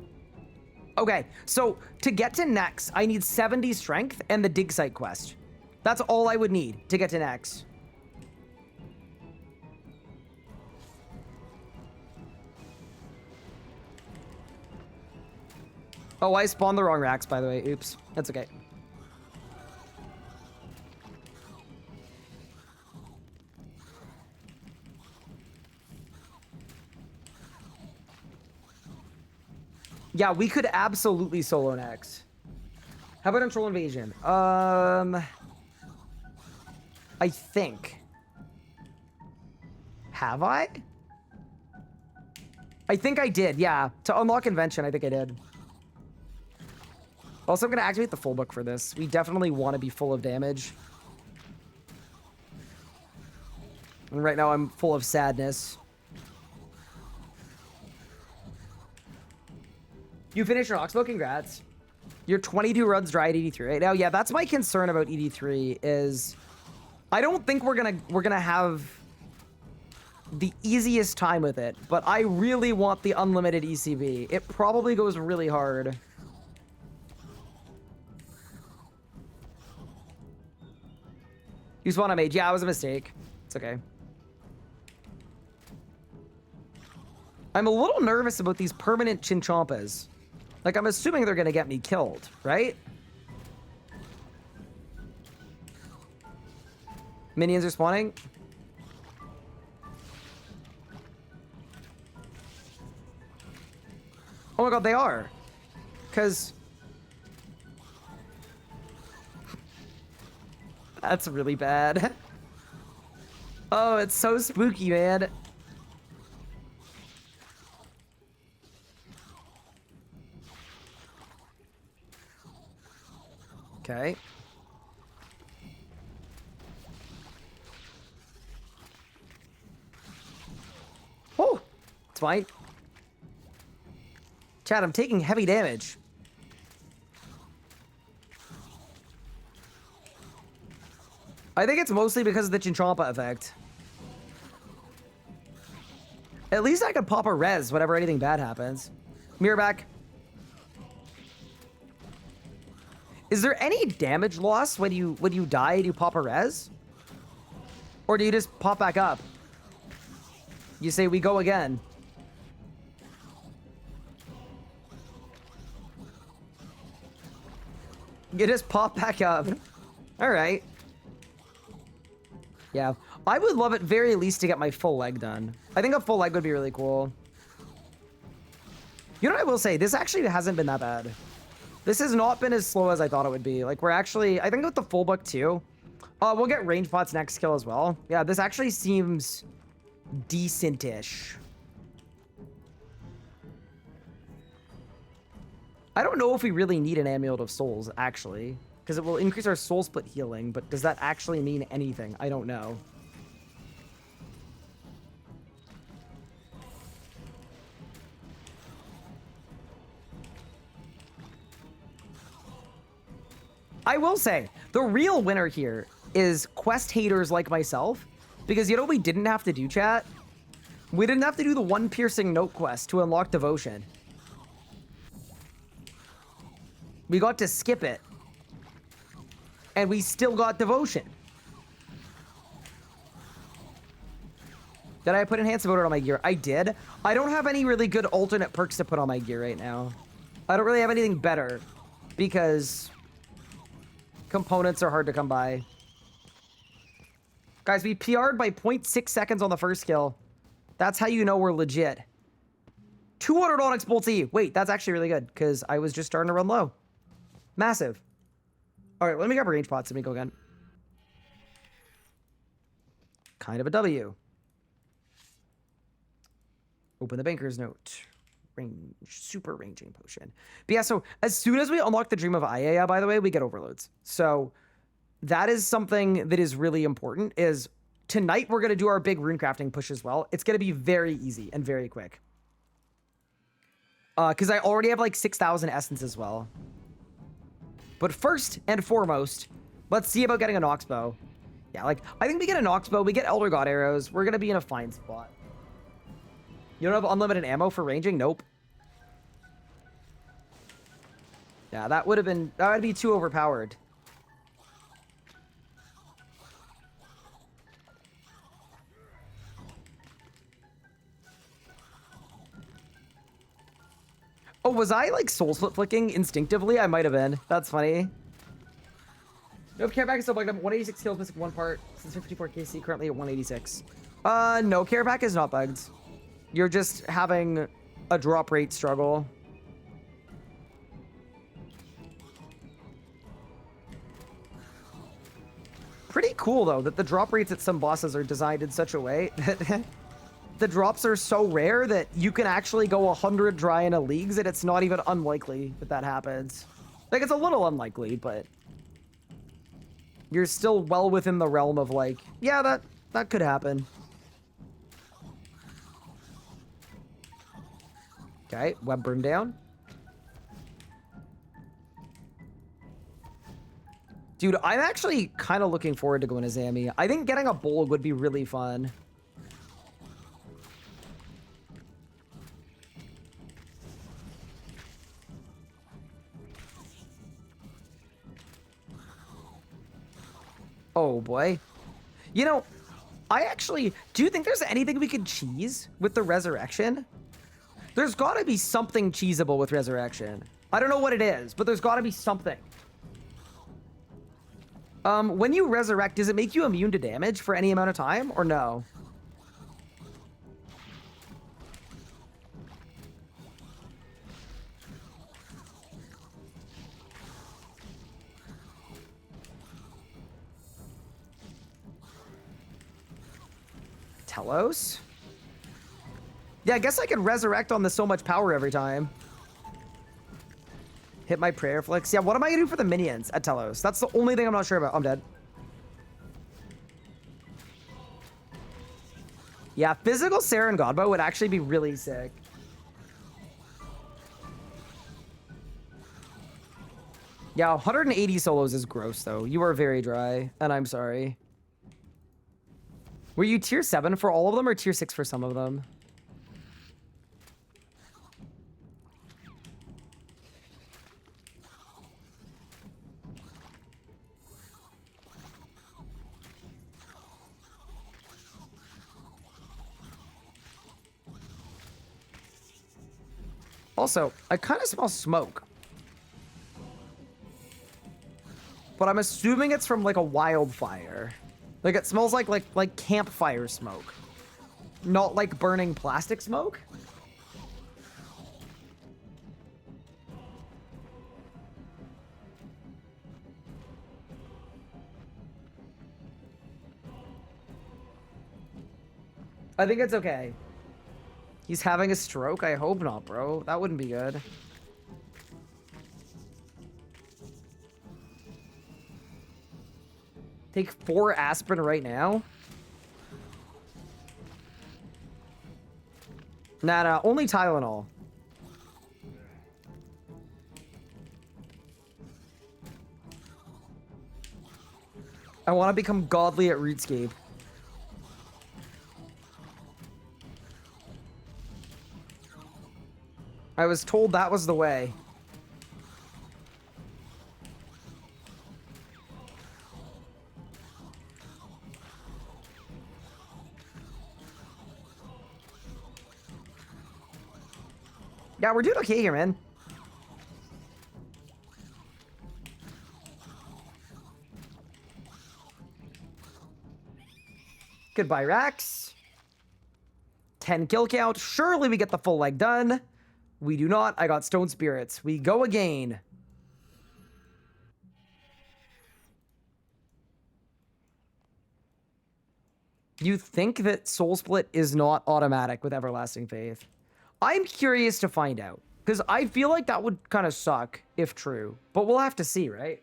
Okay, so to get to Nex, I need 70 strength and the dig site quest. That's all I would need to get to Nex. Oh, I spawned the wrong racks, by the way. Oops. That's okay. Yeah, we could absolutely solo Nex. How about Control Invasion? I think. Have I? I think I did, yeah. To unlock Invention, I think I did. Also, I'm going to activate the full book for this. We definitely want to be full of damage. And right now, I'm full of sadness. You finished your Oxbow, congrats. You're 22 runs dry at ED3 right now. Yeah, that's my concern about ED3 is I don't think we're gonna have the easiest time with it, but I really want the unlimited ECB. It probably goes really hard. You spawn I made. Yeah, it was a mistake. It's okay. I'm a little nervous about these permanent Chinchompas. Like, I'm assuming they're gonna get me killed, right? Minions are spawning. Oh my god, they are. Because... That's really bad. Oh, it's so spooky, man. Okay. Oh, it's fine. Chad, I'm taking heavy damage. I think it's mostly because of the Chinchompa effect. At least I could pop a res whenever anything bad happens. Mirror back. Is there any damage loss when you die? Do you pop a res? Or do you just pop back up? You say we go again. You just pop back up. Alright. Yeah. I would love at very least to get my full leg done. I think a full leg would be really cool. You know what I will say? This actually hasn't been that bad. This has not been as slow as I thought it would be. Like, we're actually... I think with the full book, too. We'll get range pots next kill as well. Yeah, this actually seems decent-ish. I don't know if we really need an Amulet of Souls, actually. Because it will increase our soul split healing, but does that actually mean anything? I don't know. I will say, the real winner here is quest haters like myself. Because you know what we didn't have to do, chat? We didn't have to do the one piercing note quest to unlock devotion. We got to skip it. And we still got devotion. Did I put enhanced devoted on my gear? I did. I don't have any really good alternate perks to put on my gear right now. I don't really have anything better because components are hard to come by. Guys, we PR'd by 0.6 seconds on the first kill. That's how you know we're legit. 200 Onyx Bolt E. Wait, that's actually really good because I was just starting to run low. Massive. All right, let me grab range pots and we go again. Kind of a W. Open the banker's note. Range, super ranging potion. But yeah, so as soon as we unlock the Dream of Ayaya, by the way, we get overloads. So that is something that is really important. Is tonight we're going to do our big rune crafting push as well. It's going to be very easy and very quick. Because I already have like 6,000 essence as well. But first and foremost, let's see about getting a Nox bow. Yeah, like, I think we get a Nox bow, we get Elder God arrows, we're going to be in a fine spot. You don't have unlimited ammo for ranging? Nope. Yeah, that would be too overpowered. Oh, was I like soul split flicking instinctively? I might have been. That's funny. No, care pack is still bugged. I'm 186 kills, missing one part. Since 54 KC, currently at 186. No, care pack is not bugged. You're just having a drop rate struggle. Pretty cool though that the drop rates at some bosses are designed in such a way that the drops are so rare that you can actually go 100 dry in a leagues and it's not even unlikely that that happens. Like, it's a little unlikely, but you're still well within the realm of like, yeah, that could happen. Okay, web burn down. Dude, I'm actually kind of looking forward to going to Zami. I think getting a bowl would be really fun. Oh boy. You know, do you think there's anything we could cheese with the resurrection? There's got to be something cheesable with resurrection. I don't know what it is, but there's got to be something. When you resurrect, does it make you immune to damage for any amount of time or no? Telos? Yeah, I guess I could resurrect on the so much power every time. Hit my prayer flicks. Yeah, what am I gonna do for the minions at Telos? That's the only thing I'm not sure about. I'm dead. Yeah, physical Saren Godbow would actually be really sick. Yeah, 180 solos is gross though. You are very dry, and I'm sorry. Were you tier 7 for all of them or tier 6 for some of them? Also, I kind of smell smoke. But I'm assuming it's from like a wildfire. Like it smells like campfire smoke. Not like burning plastic smoke. I think it's okay. He's having a stroke? I hope not, bro. That wouldn't be good. Take 4 aspirin right now? Nah, only Tylenol. . 。I want to become godly at RuneScape. I was told that was the way. Yeah, we're doing okay here, man. Goodbye, Rax. 10 kill count. Surely we get the full leg done. We do not. I got Stone Spirits. We go again. You think that Soul Split is not automatic with Everlasting Faith? I'm curious to find out. Because I feel like that would kind of suck if true. But we'll have to see, right?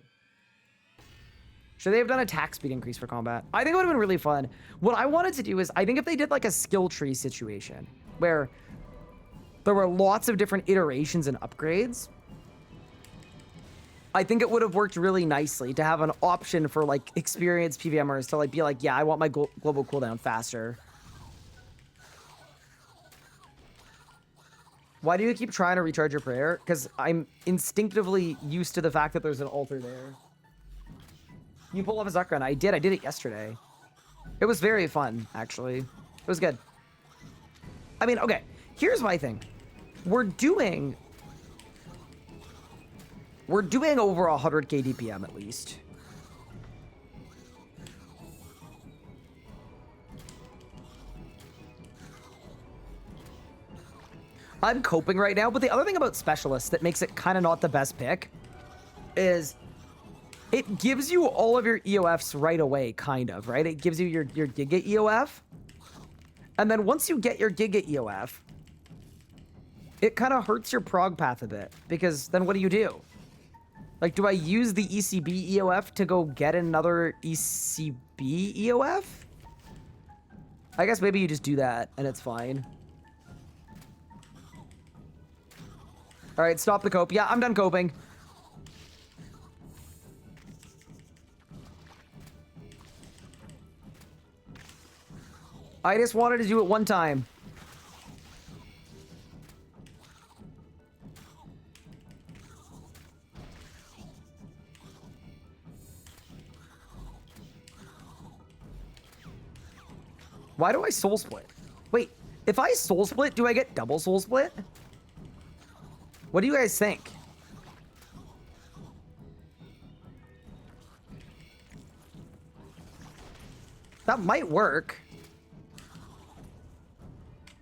Should they have done attack speed increase for combat? I think it would have been really fun. What I wanted to do is, I think if they did like a skill tree situation, where there were lots of different iterations and upgrades, I think it would have worked really nicely to have an option for like experienced PVMers to like be like, yeah, I want my global cooldown faster. Why do you keep trying to recharge your prayer? Because I'm instinctively used to the fact that there's an altar there. You pull off a Zuck run. I did it yesterday. It was very fun, actually. It was good. I mean, okay, here's my thing. We're doing over 100k DPM at least. I'm coping right now, but the other thing about Specialists that makes it kind of not the best pick is it gives you all of your EOFs right away, kind of, right? It gives you your Giga EOF. And then once you get your Giga EOF, it kind of hurts your prog path a bit, because then what do? Like, do I use the ECB EOF to go get another ECB EOF? I guess maybe you just do that, and it's fine. All right, stop the cope. Yeah, I'm done coping. I just wanted to do it one time. Why do I soul split? Wait, if I soul split, do I get double soul split? What do you guys think? That might work.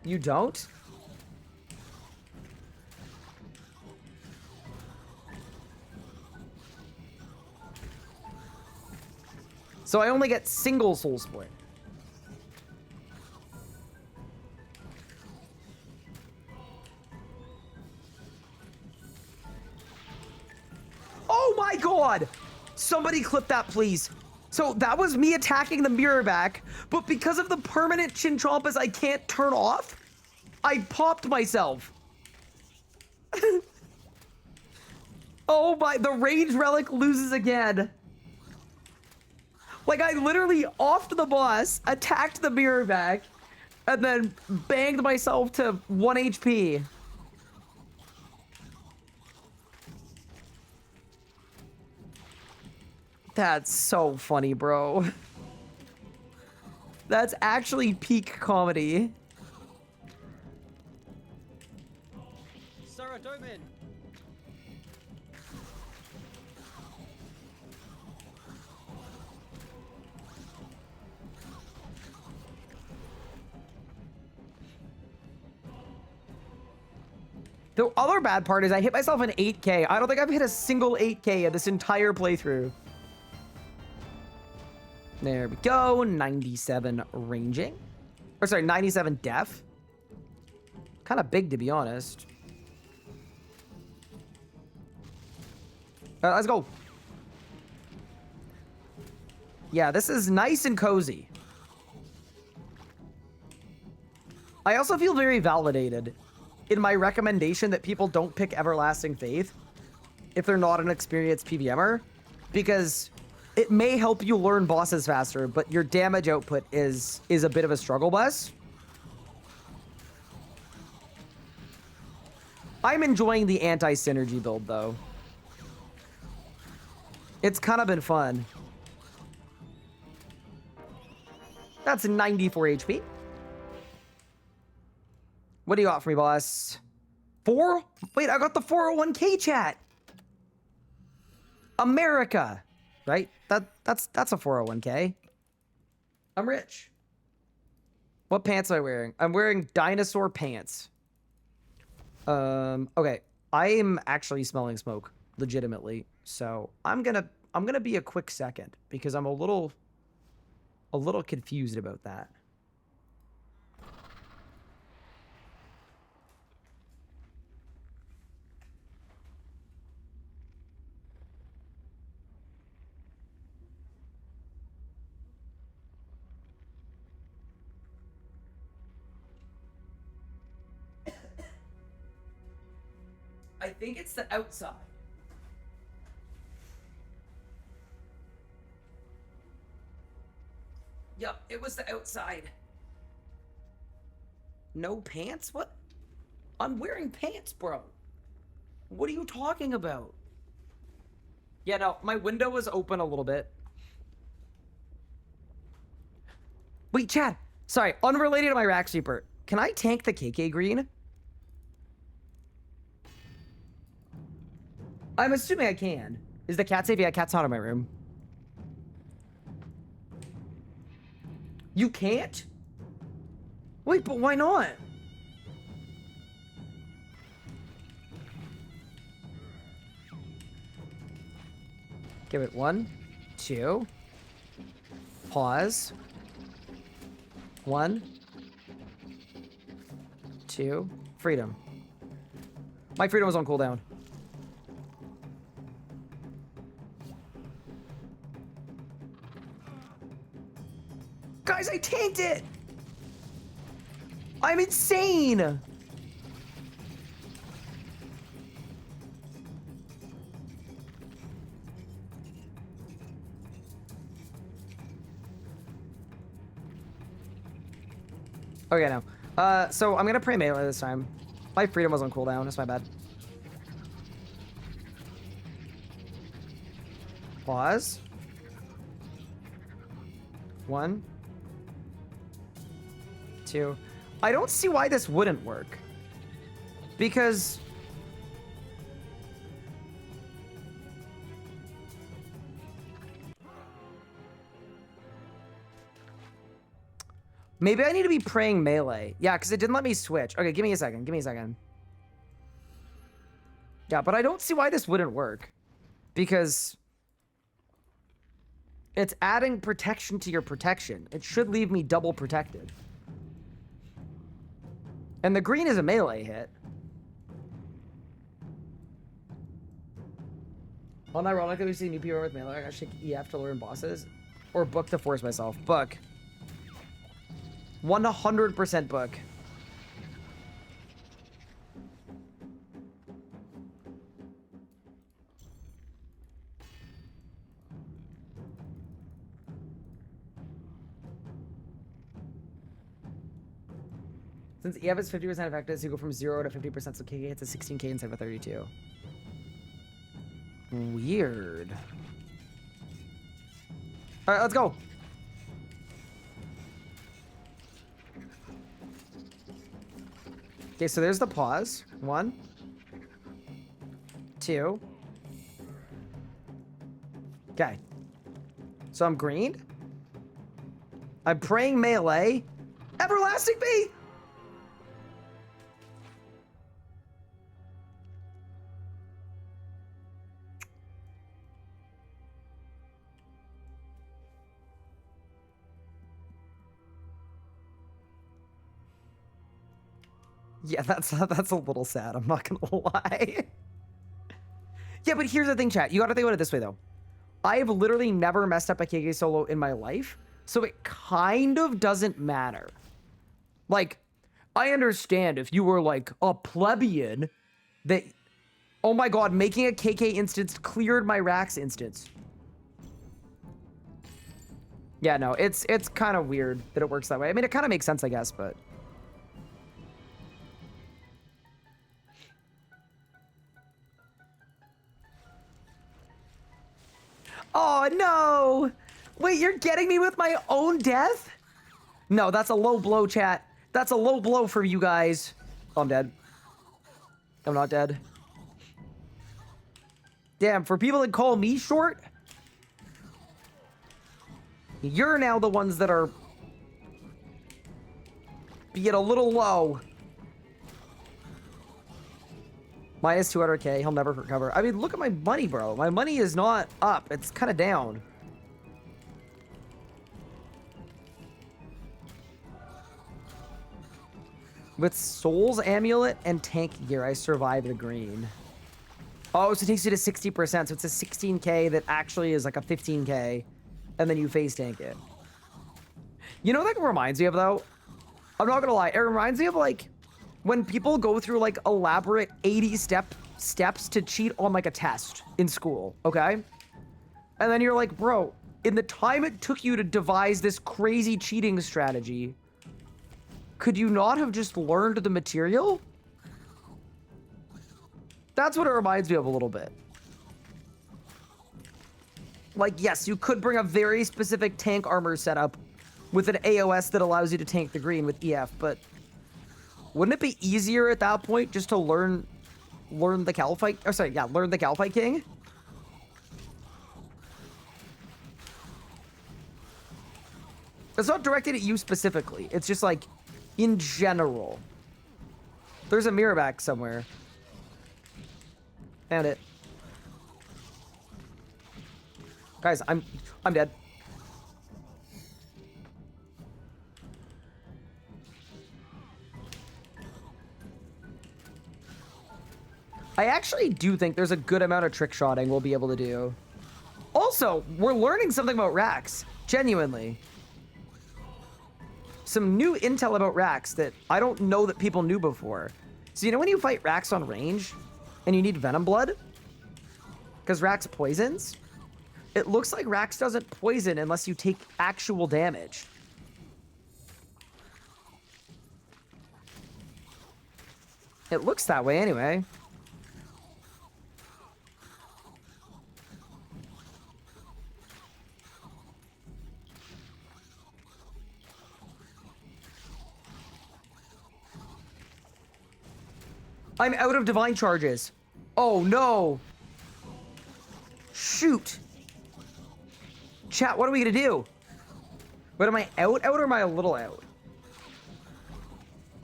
You don't? So I only get single soul split. Oh my god! Somebody clip that, please. So that was me attacking the mirror back, but because of the permanent Chinchompas I can't turn off, I popped myself. Oh my, the range relic loses again. Like, I literally offed the boss, attacked the mirror back, and then banged myself to 1 HP. That's so funny, bro. That's actually peak comedy. Sarah Doman. The other bad part is I hit myself an 8K. I don't think I've hit a single 8K in this entire playthrough. There we go. 97 ranging. Or sorry, 97 def. Kind of big, to be honest. Let's go. Yeah, this is nice and cozy. I also feel very validated in my recommendation that people don't pick Everlasting Faith if they're not an experienced PVMer, because it may help you learn bosses faster, but your damage output is a bit of a struggle bus. I'm enjoying the anti-synergy build, though. It's kind of been fun. That's 94 HP. What do you got for me, boss? 4? Wait, I got the 401k chat. America, right? That's a 401k. I'm rich. What pants am I wearing? I'm wearing dinosaur pants. Okay. I am actually smelling smoke, legitimately. So I'm gonna be a quick second because I'm a little confused about that. I think it's the outside. Yep, it was the outside. No pants? What? I'm wearing pants, bro. What are you talking about? Yeah, no, my window was open a little bit. Wait, Chad. Sorry, unrelated to my rack sweeper. Can I tank the KK green? I'm assuming I can. Is the cat safe? Yeah, cat's not in my room. You can't? Wait, but why not? Give it 1, 2. Pause. 1, 2. Freedom. My freedom was on cooldown. Guys, I tanked it! I'm insane! Okay, no. So I'm gonna pray melee this time. My freedom was on cooldown, that's my bad. Pause. 1, 2. I don't see why this wouldn't work. Because... maybe I need to be praying melee. Yeah, because it didn't let me switch. Okay, give me a second. Give me a second. Yeah, but I don't see why this wouldn't work. Because... it's adding protection to your protection. It should leave me double protected. And the green is a melee hit. Unironically, we see new people with melee. I gotta shake EF to learn bosses. Or book to force myself. Book. 100% book. Since EF is 50% effective, so you go from 0 to 50%, so KK hits a 16k instead of a 32. Weird. Alright, let's go. Okay, so there's the pause. 1, 2. Okay. So I'm greened. I'm praying melee. Everlasting Bee! Yeah, that's a little sad. I'm not gonna lie. Yeah, but here's the thing, chat. You gotta think about it this way, though. I have literally never messed up a KK solo in my life, so it kind of doesn't matter. Like, I understand if you were like a plebeian that, oh my god, making a KK instance cleared my Rax instance. Yeah, no, it's kind of weird that it works that way. I mean, it kind of makes sense, I guess, but... Oh, no! Wait, you're getting me with my own death? No, that's a low blow, chat. That's a low blow for you guys. Oh, I'm dead. I'm not dead. Damn, for people that call me short, you're now the ones that are being a little low. Minus 200k, he'll never recover. I mean, look at my money, bro. My money is not up. It's kind of down. With Soul's Amulet and Tank Gear, I survived the green. Oh, so it takes you to 60%. So it's a 16k that actually is like a 15k. And then you face tank it. You know what that reminds me of, though? I'm not gonna lie. It reminds me of, like, when people go through, like, elaborate 80 steps to cheat on, like, a test in school, okay? And then you're like, bro, in the time it took you to devise this crazy cheating strategy, could you not have just learned the material? That's what it reminds me of a little bit. Like, yes, you could bring a very specific tank armor setup with an AOS that allows you to tank the green with EF, but wouldn't it be easier at that point just to learn the Calphite? Oh, sorry, yeah, learn the Calphite King? It's not directed at you specifically. It's just like, in general. There's a mirror back somewhere. Found it. Guys, I'm dead. I actually do think there's a good amount of trick shotting we'll be able to do. Also, we're learning something about racks. Genuinely. Some new intel about racks that I don't know that people knew before. So you know when you fight racks on range and you need Venom Blood? Because racks poisons? It looks like Rax doesn't poison unless you take actual damage. It looks that way anyway. I'm out of divine charges. Oh no. Shoot. Chat, what are we gonna do? But am I out or am I a little out?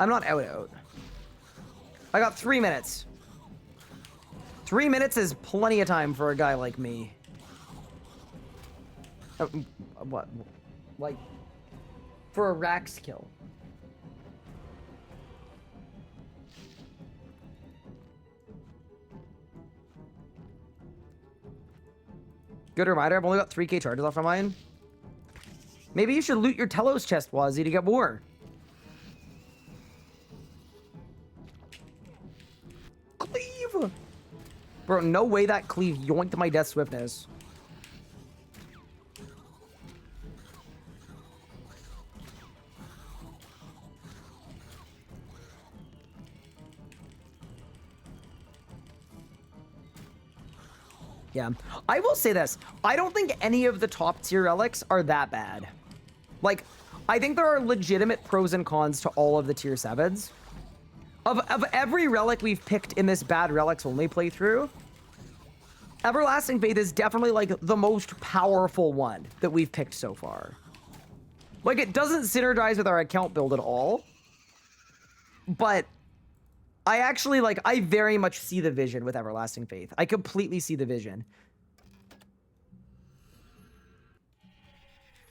I'm not out. I got 3 minutes. 3 minutes is plenty of time for a guy like me. What? Like, for a Rax kill. Good reminder, I've only got 3k charges left on mine. Maybe you should loot your Telos chest, Wazzy, to get more. Cleave! Bro, no way that cleave yoinked my death swiftness. Yeah, I will say this. I don't think any of the top tier relics are that bad. Like, I think there are legitimate pros and cons to all of the tier 7s. Of every relic we've picked in this bad relics only playthrough, Everlasting Faith is definitely like the most powerful one that we've picked so far. Like, it doesn't synergize with our account build at all, but I actually, like, I very much see the vision with Everlasting Faith. I completely see the vision.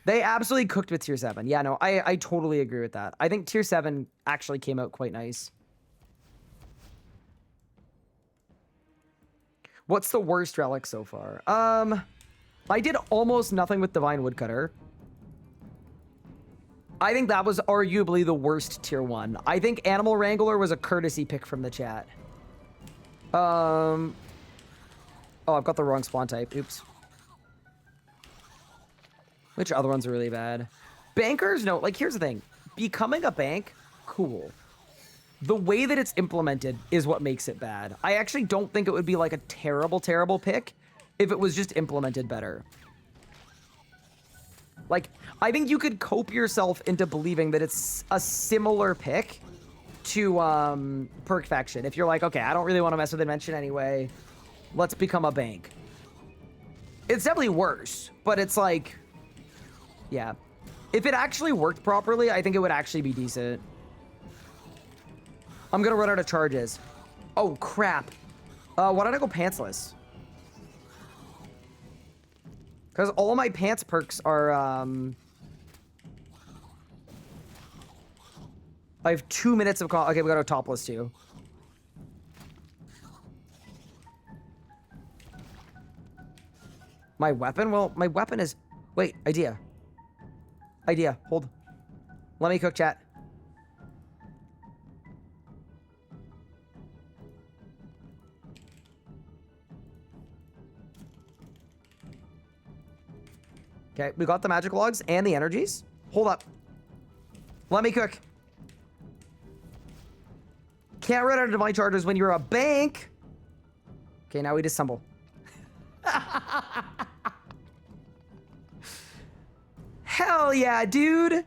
They absolutely cooked with tier 7. Yeah, no, I totally agree with that. I think tier 7 actually came out quite nice. What's the worst relic so far? I did almost nothing with Divine Woodcutter. I think that was arguably the worst tier 1. I think Animal Wrangler was a courtesy pick from the chat. Oh, I've got the wrong spawn type. Oops. Which other ones are really bad? Bankers, no. Like, here's the thing. Becoming a bank, cool. The way that it's implemented is what makes it bad. I actually don't think it would be like a terrible, terrible pick if it was just implemented better. Like, I think you could cope yourself into believing that it's a similar pick to Perfection. If you're like, okay, I don't really want to mess with Invention anyway, let's become a bank. It's definitely worse, but it's like, yeah. If it actually worked properly, I think it would actually be decent. I'm gonna run out of charges. Oh, crap. Why don't I go pantsless? Because all my pants perks are, I have 2 minutes of call. Okay, we got a topless too. My weapon? Well, my weapon is... Wait, idea. Idea. Hold. Let me cook, chat. Okay, we got the magic logs and the energies. Hold up. Let me cook. Can't run out of divine charges when you're a bank. Okay, now we disassemble. Hell yeah, dude.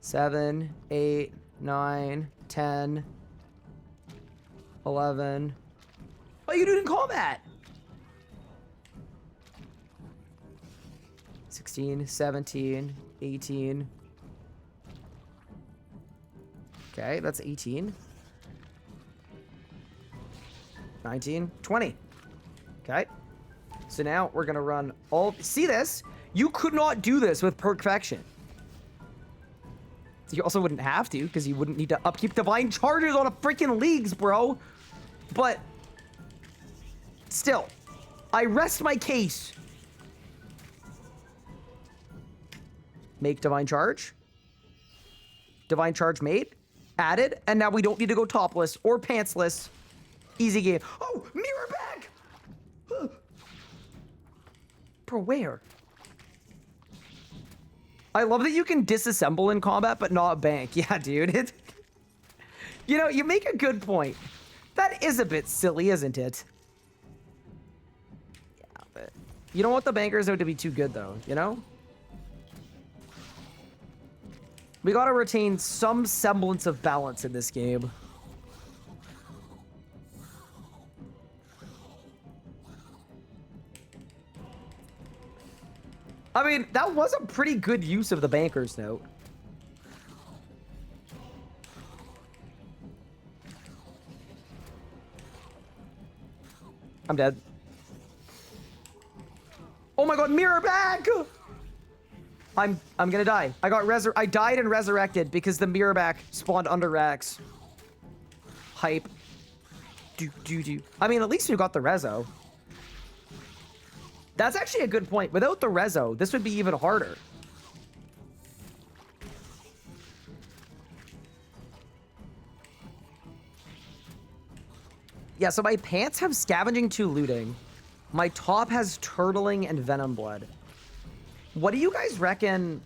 7, 8, 9, 10, 11. Oh, you do it in combat. 16, 17, 18. Okay, that's 18. 19, 20. Okay. So now we're going to run all... See this? You could not do this with Perfection. You also wouldn't have to, because you wouldn't need to upkeep divine charges on a freaking leagues, bro. But... still. I rest my case. Make divine charge. Divine charge made. Added. And now we don't need to go topless or pantsless. Easy game. Oh, mirror bag! Bro, where? I love that you can disassemble in combat, but not bank. Yeah, dude. You know, you make a good point. That is a bit silly, isn't it? Yeah, but you don't want the bankers out to be too good, though, you know? We gotta retain some semblance of balance in this game. I mean, that was a pretty good use of the banker's note. I'm dead. Oh my god, mirror back! I'm gonna die. I died and resurrected because the mirror back spawned under racks. Hype. Do. I mean, at least we got the rezo. That's actually a good point. Without the rezo, this would be even harder. Yeah, so my pants have Scavenging 2 looting. My top has Turtling and Venom Blood. What do you guys reckon?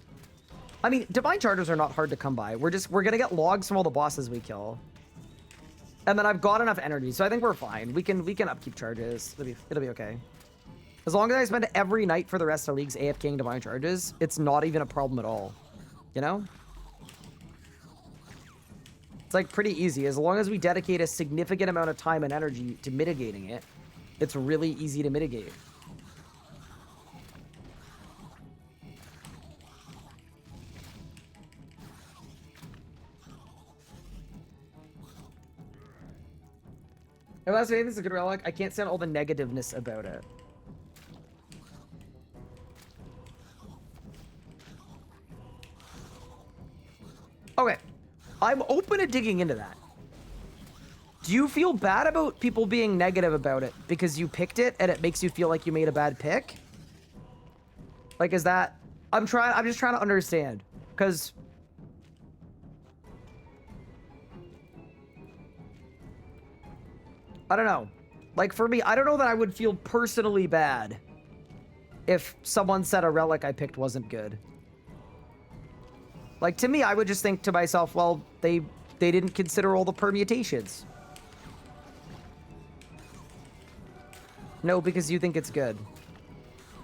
I mean, Divine Charters are not hard to come by. We're gonna get logs from all the bosses we kill. And then I've got enough energy, so I think we're fine. We can upkeep charges. It'll be okay. As long as I spend every night for the rest of the leagues AFKing Divine Charges, it's not even a problem at all. You know? It's like pretty easy. As long as we dedicate a significant amount of time and energy to mitigating it, it's really easy to mitigate. If I was saying this is a good relic, I can't stand all the negativeness about it. Okay, I'm open to digging into that. Do you feel bad about people being negative about it because you picked it and it makes you feel like you made a bad pick? Like, is that... I'm just trying to understand, because... I don't know. Like, for me, I don't know that I would feel personally bad if someone said a relic I picked wasn't good. Like, to me, I would just think to myself, well, they didn't consider all the permutations. No, because you think it's good.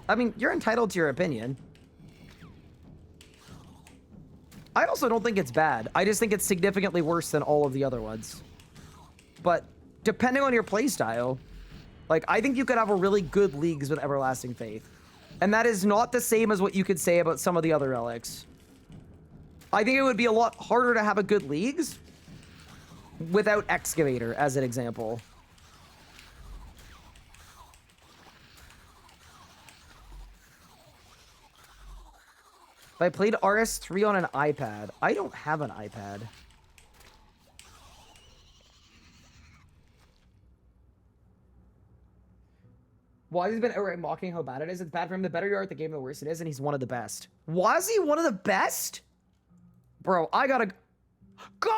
I mean, you're entitled to your opinion. I also don't think it's bad. I just think it's significantly worse than all of the other ones. But depending on your playstyle, like, I think you could have a really good leagues with Everlasting Faith. And that is not the same as what you could say about some of the other relics. I think it would be a lot harder to have a good leagues without Excavator, as an example. If I played RS3 on an iPad, I don't have an iPad. Why has he been outright mocking how bad it is? It's bad for him. The better you are at the game, the worse it is, and he's one of the best. Was he one of the best? Bro, I gotta... God!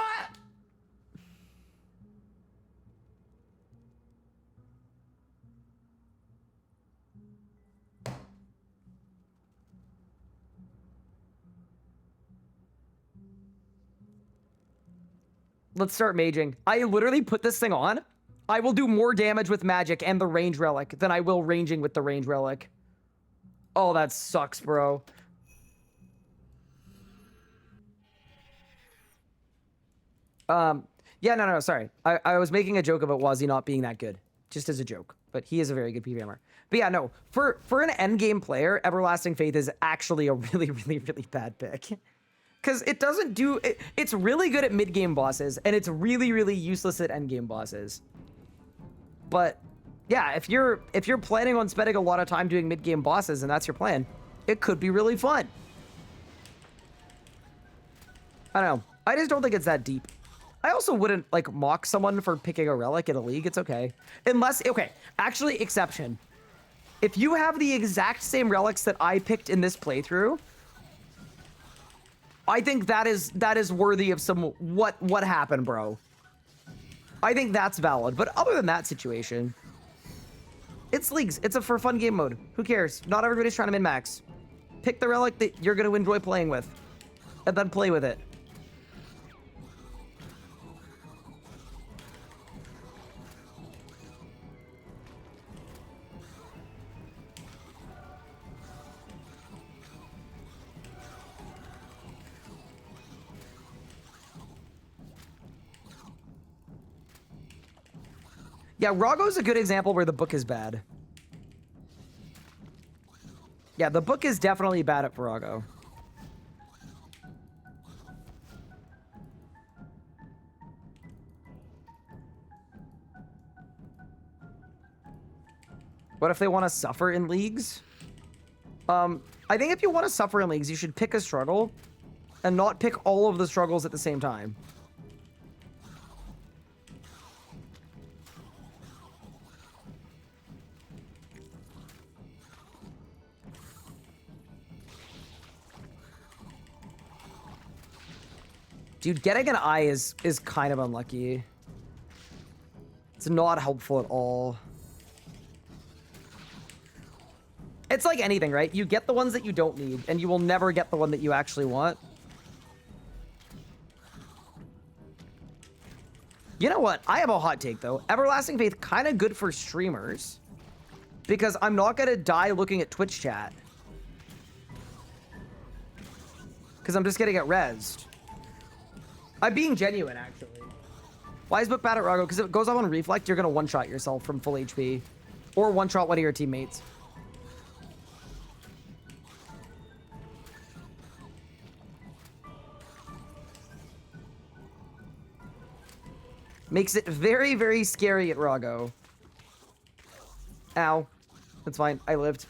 Let's start maging. I literally put this thing on. I will do more damage with magic and the range relic than I will ranging with the range relic. Oh, that sucks, bro. Yeah, no, sorry. I was making a joke about Wazzy not being that good. Just as a joke. But he is a very good PVMer. But yeah, no. For an endgame player, Everlasting Faith is actually a really, really, really bad pick. Because it doesn't do... It's really good at mid-game bosses, and it's really, really useless at endgame bosses. But, yeah, if you're planning on spending a lot of time doing mid-game bosses, and that's your plan, it could be really fun. I don't know. I just don't think it's that deep. I also wouldn't, like, mock someone for picking a relic in a league. It's okay. Unless... Okay, actually, exception. If you have the exact same relics that I picked in this playthrough... I think that is worthy of some what happened, bro. I think that's valid. But other than that situation, it's leagues. It's a for fun game mode. Who cares? Not everybody's trying to min-max. Pick the relic that you're going to enjoy playing with, and then play with it. Yeah, Rago's a good example where the book is bad. Yeah, the book is definitely bad at Virago. What if they want to suffer in leagues? I think if you want to suffer in leagues, you should pick a struggle and not pick all of the struggles at the same time. Dude, getting an eye is kind of unlucky. It's not helpful at all. It's like anything, right? You get the ones that you don't need, and you will never get the one that you actually want. You know what? I have a hot take, though. Everlasting Faith, kind of good for streamers. Because I'm not going to die looking at Twitch chat. Because I'm just going to get rezzed. I'm being genuine, actually. Why is book bad at Rago? Because if it goes off on Reflect, you're going to one-shot yourself from full HP. Or one-shot one of your teammates. Makes it very, very scary at Rago. Ow. That's fine. I lived.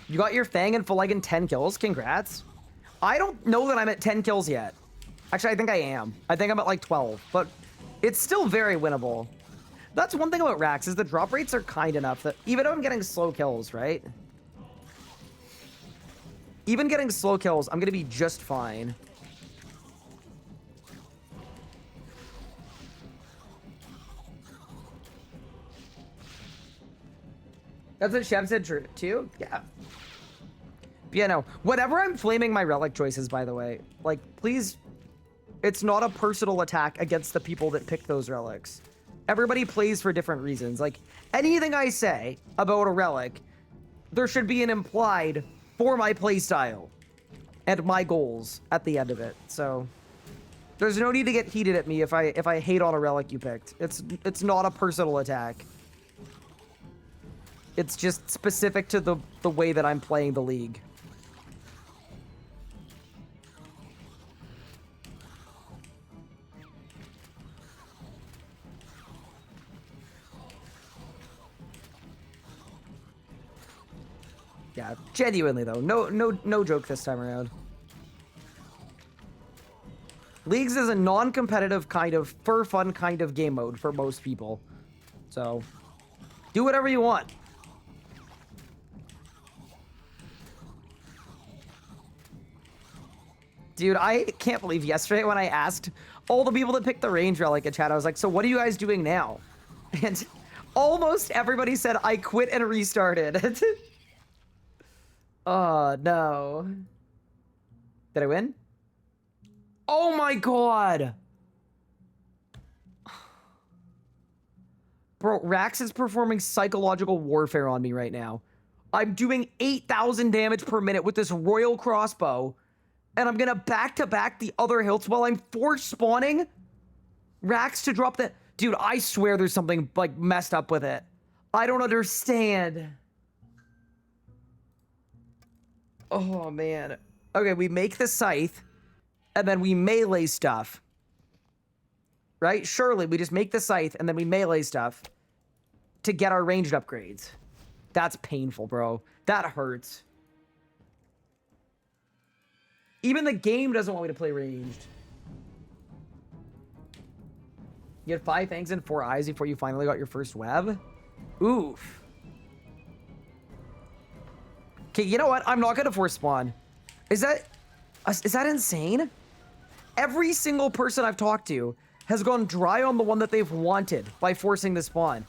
You got your Fang and Fulagan 10 kills. Congrats. I don't know that I'm at 10 kills yet. Actually, I think I am. I think I'm at like 12. But it's still very winnable. That's one thing about Rax, is the drop rates are kind enough that even though I'm getting slow kills, right? Even getting slow kills, I'm gonna be just fine. That's what Chef said too? Yeah. But yeah, no. Whatever I'm flaming my relic choices, by the way, like, please, it's not a personal attack against the people that pick those relics. Everybody plays for different reasons. Like, anything I say about a relic, there should be an implied for my playstyle and my goals at the end of it. So there's no need to get heated at me if I hate on a relic you picked. It's not a personal attack. It's just specific to the way that I'm playing the league. Yeah, genuinely though. No joke this time around. Leagues is a non-competitive kind of for fun kind of game mode for most people. So do whatever you want. Dude, I can't believe yesterday when I asked all the people that picked the range relic in chat, I was like, so what are you guys doing now? And almost everybody said, I quit and restarted. Oh, no. Did I win? Oh my god! Bro, Rax is performing psychological warfare on me right now. I'm doing 8,000 damage per minute with this royal crossbow, and I'm gonna back-to-back the other hilts while I'm force spawning Rax to drop the... Dude, I swear there's something, like, messed up with it. I don't understand. Oh, man. Okay, we make the scythe, and then we melee stuff. Right? Surely, we just make the scythe, and then we melee stuff to get our ranged upgrades. That's painful, bro. That hurts. Even the game doesn't want me to play ranged. You had 5 fangs and 4 eyes before you finally got your first web? Oof. Okay, you know what? I'm not gonna force spawn. Is that insane? Every single person I've talked to has gone dry on the one that they've wanted by forcing the spawn.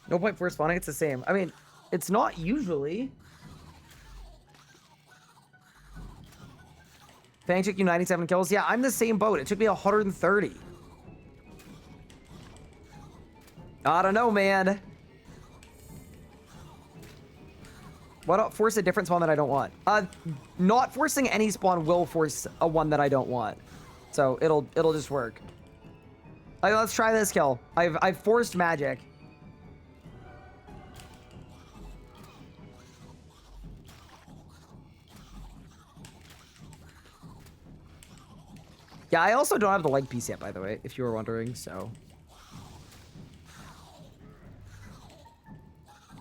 No point force spawning, it's the same. I mean, it's not usually. Fang took you 97 kills. Yeah, I'm the same boat. It took me 130. I don't know, man. Why not force a different spawn that I don't want? Not forcing any spawn will force a one that I don't want. So it'll just work. Okay, let's try this kill. I've forced magic. Yeah, I also don't have the leg piece yet, by the way, if you were wondering, so.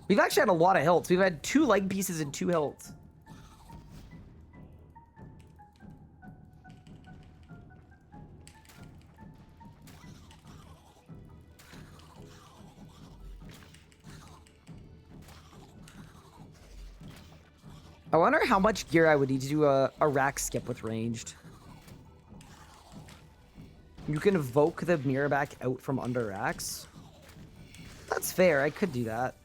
We've actually had a lot of hilts. We've had 2 leg pieces and 2 hilts. I wonder how much gear I would need to do a rack skip with ranged. You can evoke the mirror back out from under racks. That's fair. I could do that.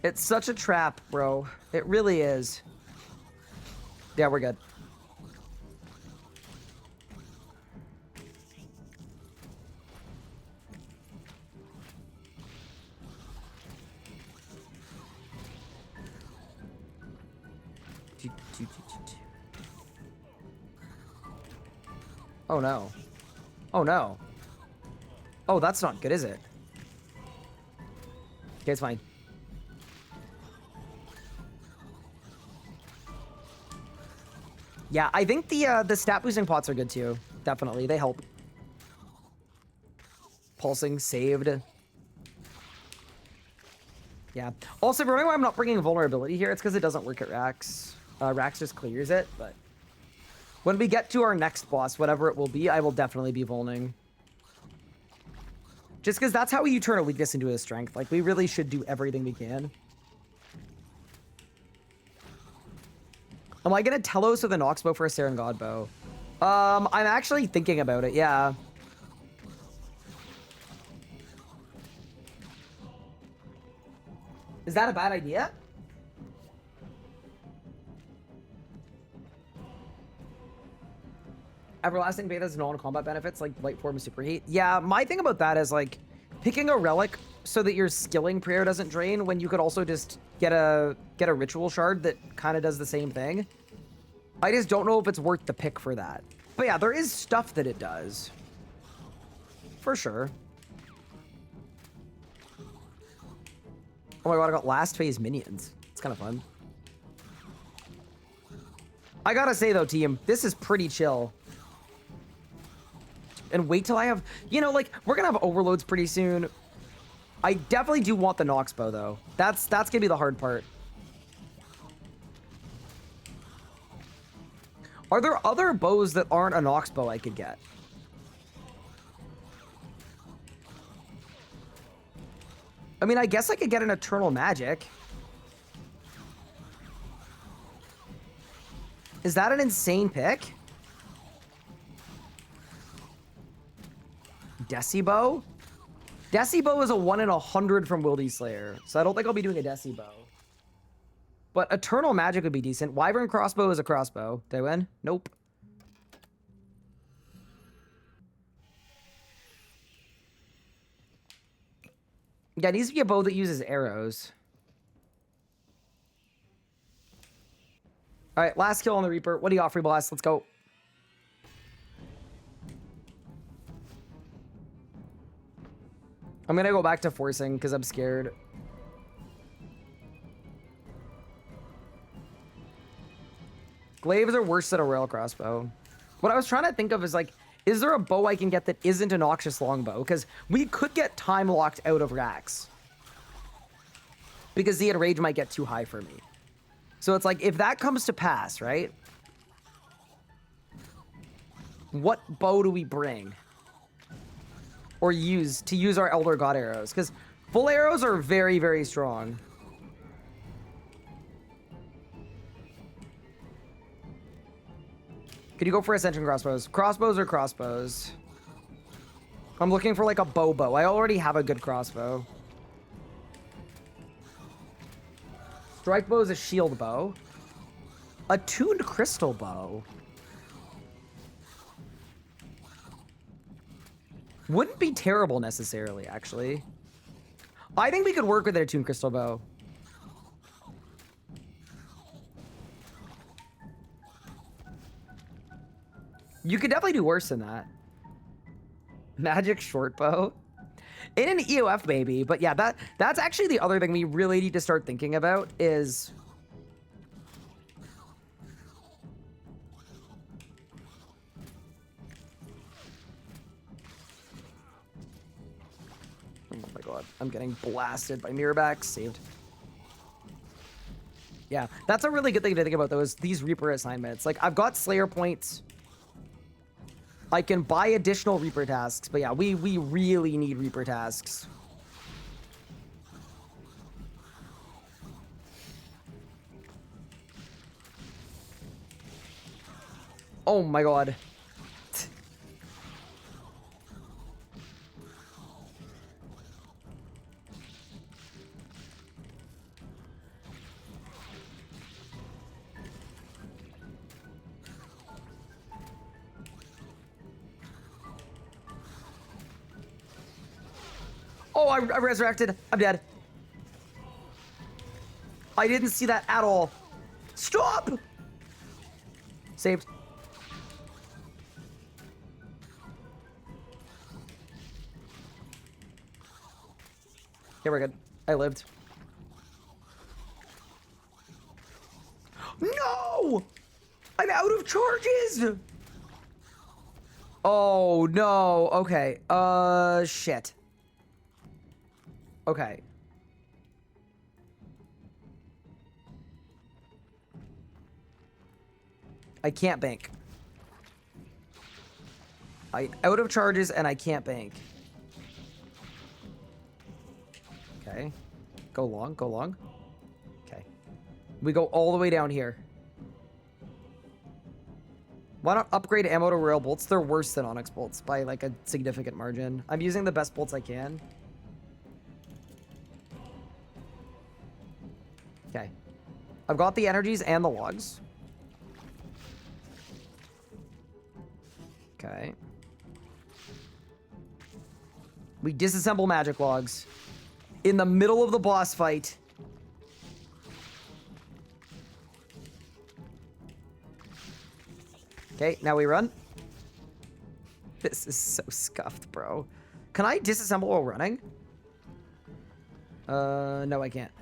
It's such a trap, bro. It really is. Yeah, we're good. Oh no. Oh no. Oh, that's not good, is it? Okay, it's fine. Yeah, I think the stat boosting pots are good too. Definitely, they help. Pulsing saved. Yeah. Also, if you're wondering why I'm not bringing vulnerability here, it's because it doesn't work at Rax. Rax just clears it, but when we get to our next boss, whatever it will be, I will definitely be vulning. Just because that's how you turn a weakness into a strength. Like, we really should do everything we can. Am I going to Telos with a Nox bow for a Saren God bow? I'm actually thinking about it, yeah. Is that a bad idea? Everlasting Faith has non-combat benefits like light form of superheat. Yeah, my thing about that is like picking a relic so that your skilling prayer doesn't drain when you could also just get a ritual shard that kind of does the same thing. I just don't know if it's worth the pick for that. But yeah, there is stuff that it does. For sure. Oh my god, I got last phase minions. It's kind of fun. I gotta say though, team, this is pretty chill. And wait till I have, you know, like, we're gonna have overloads pretty soon. I definitely do want the Nox bow though. That's gonna be the hard part. Are there other bows that aren't a Nox bow I could get? I mean, I guess I could get an Eternal Magic. Is that an insane pick? Decibow? Decibow is a 1 in 100 from Wildy Slayer, so I don't think I'll be doing a Decibow. But Eternal Magic would be decent. Wyvern Crossbow is a crossbow. Did I win? Nope. Yeah, it needs to be a bow that uses arrows. All right, last kill on the Reaper. What do you got, Free Blast? Let's go. I'm gonna go back to forcing because I'm scared. Glaives are worse than a Royal Crossbow. What I was trying to think of is like, is there a bow I can get that isn't a Noxious Longbow? Because we could get time locked out of Rax. Because the Enrage might get too high for me. So it's like, if that comes to pass, right? What bow do we bring? Or use to use our Elder God arrows? Because full arrows are very, very strong. Could you go for Ascension Crossbows? Crossbows or crossbows? I'm looking for like a bow. I already have a good crossbow. Strike bow is a shield bow. A tuned crystal bow. Wouldn't be terrible necessarily, actually. I think we could work with a tuned crystal bow. You could definitely do worse than that. Magic short bow. In an EOF, maybe. But yeah, that's actually the other thing we really need to start thinking about is... Oh my god, I'm getting blasted by mirrorbacks. Saved. Yeah, that's a really good thing to think about, though, is these Reaper assignments. Like, I've got Slayer points. I can buy additional Reaper tasks, but yeah, we really need Reaper tasks. Oh my god. Oh, I resurrected. I'm dead. I didn't see that at all. Stop! Saved. Yeah, we're good. I lived. No! I'm out of charges! Oh, no. Okay. Shit. Okay. I can't bank. I out of charges and I can't bank. Okay. Go long, go long. Okay. We go all the way down here. Why not upgrade ammo to rail bolts? They're worse than Onyx bolts by like a significant margin. I'm using the best bolts I can. Okay. I've got the energies and the logs. Okay. We disassemble magic logs in the middle of the boss fight. Okay, now we run. This is so scuffed, bro. Can I disassemble while running? No, I can't.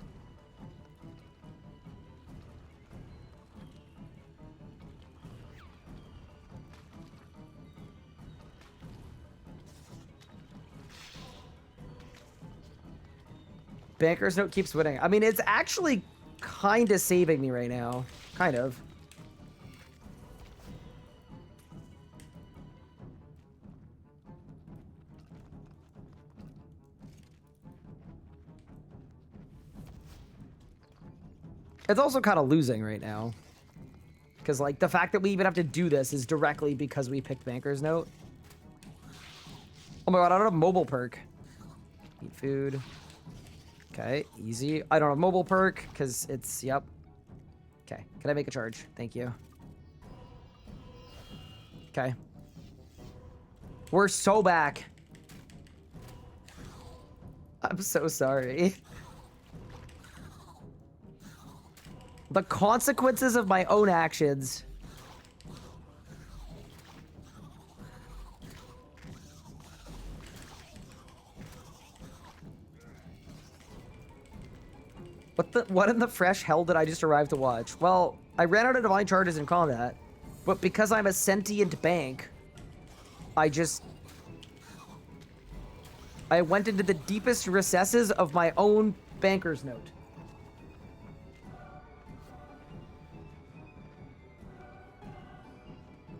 Banker's Note keeps winning. I mean, it's actually kind of saving me right now. Kind of. It's also kind of losing right now. Because, like, the fact that we even have to do this is directly because we picked Banker's Note. Oh my god, I don't have mobile perk. Eat food. Okay, easy. I don't have mobile perk because it's, yep. Okay, can I make a charge? Thank you. Okay. We're so back. I'm so sorry. The consequences of my own actions. What in the fresh hell did I just arrive to watch? Well, I ran out of divine charges in combat, but because I'm a sentient bank, I went into the deepest recesses of my own Banker's Note.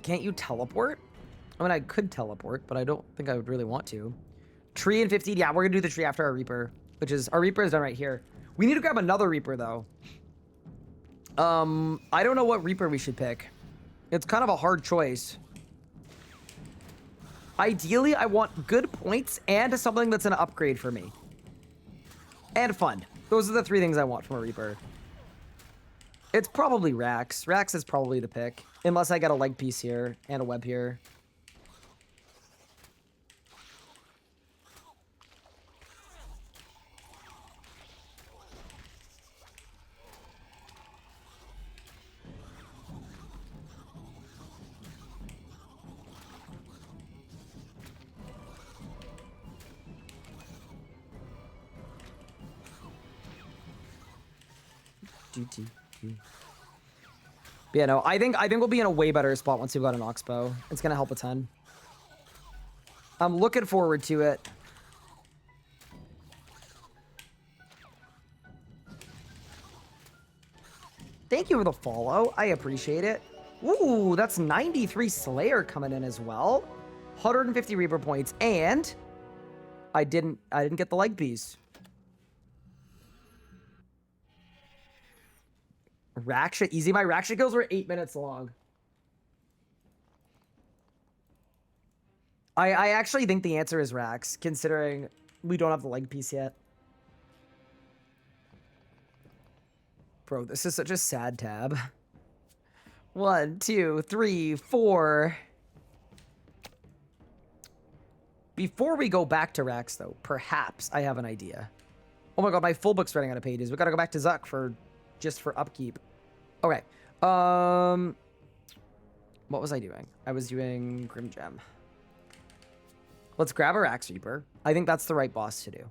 Can't you teleport? I mean, I could teleport, but I don't think I would really want to. Tree and 15. Yeah, we're going to do the tree after our Reaper, which is... Our Reaper is done right here. We need to grab another Reaper, though. I don't know what Reaper we should pick. It's kind of a hard choice. Ideally, I want good points and something that's an upgrade for me. And fun. Those are the three things I want from a Reaper. It's probably Rax. Rax is probably the pick. Unless I get a leg piece here and a web here. But yeah, no, I think we'll be in a way better spot once we've got an Oxbow. It's gonna help a ton. I'm looking forward to it. Thank you for the follow. I appreciate it. Ooh, that's 93 Slayer coming in as well. 150 Reaper points, and I didn't get the leg piece. Raksha, easy. My Raksha kills were 8 minutes long. I actually think the answer is Rax, considering we don't have the leg piece yet. Bro, this is such a sad tab. 1, 2, 3, 4. Before we go back to Rax, though, perhaps I have an idea. Oh my god, my full book's running out of pages. We gotta go back to Zuck for just for upkeep. Okay. What was I doing? I was doing Grim Gem. Let's grab a Rax Reaper. I think that's the right boss to do.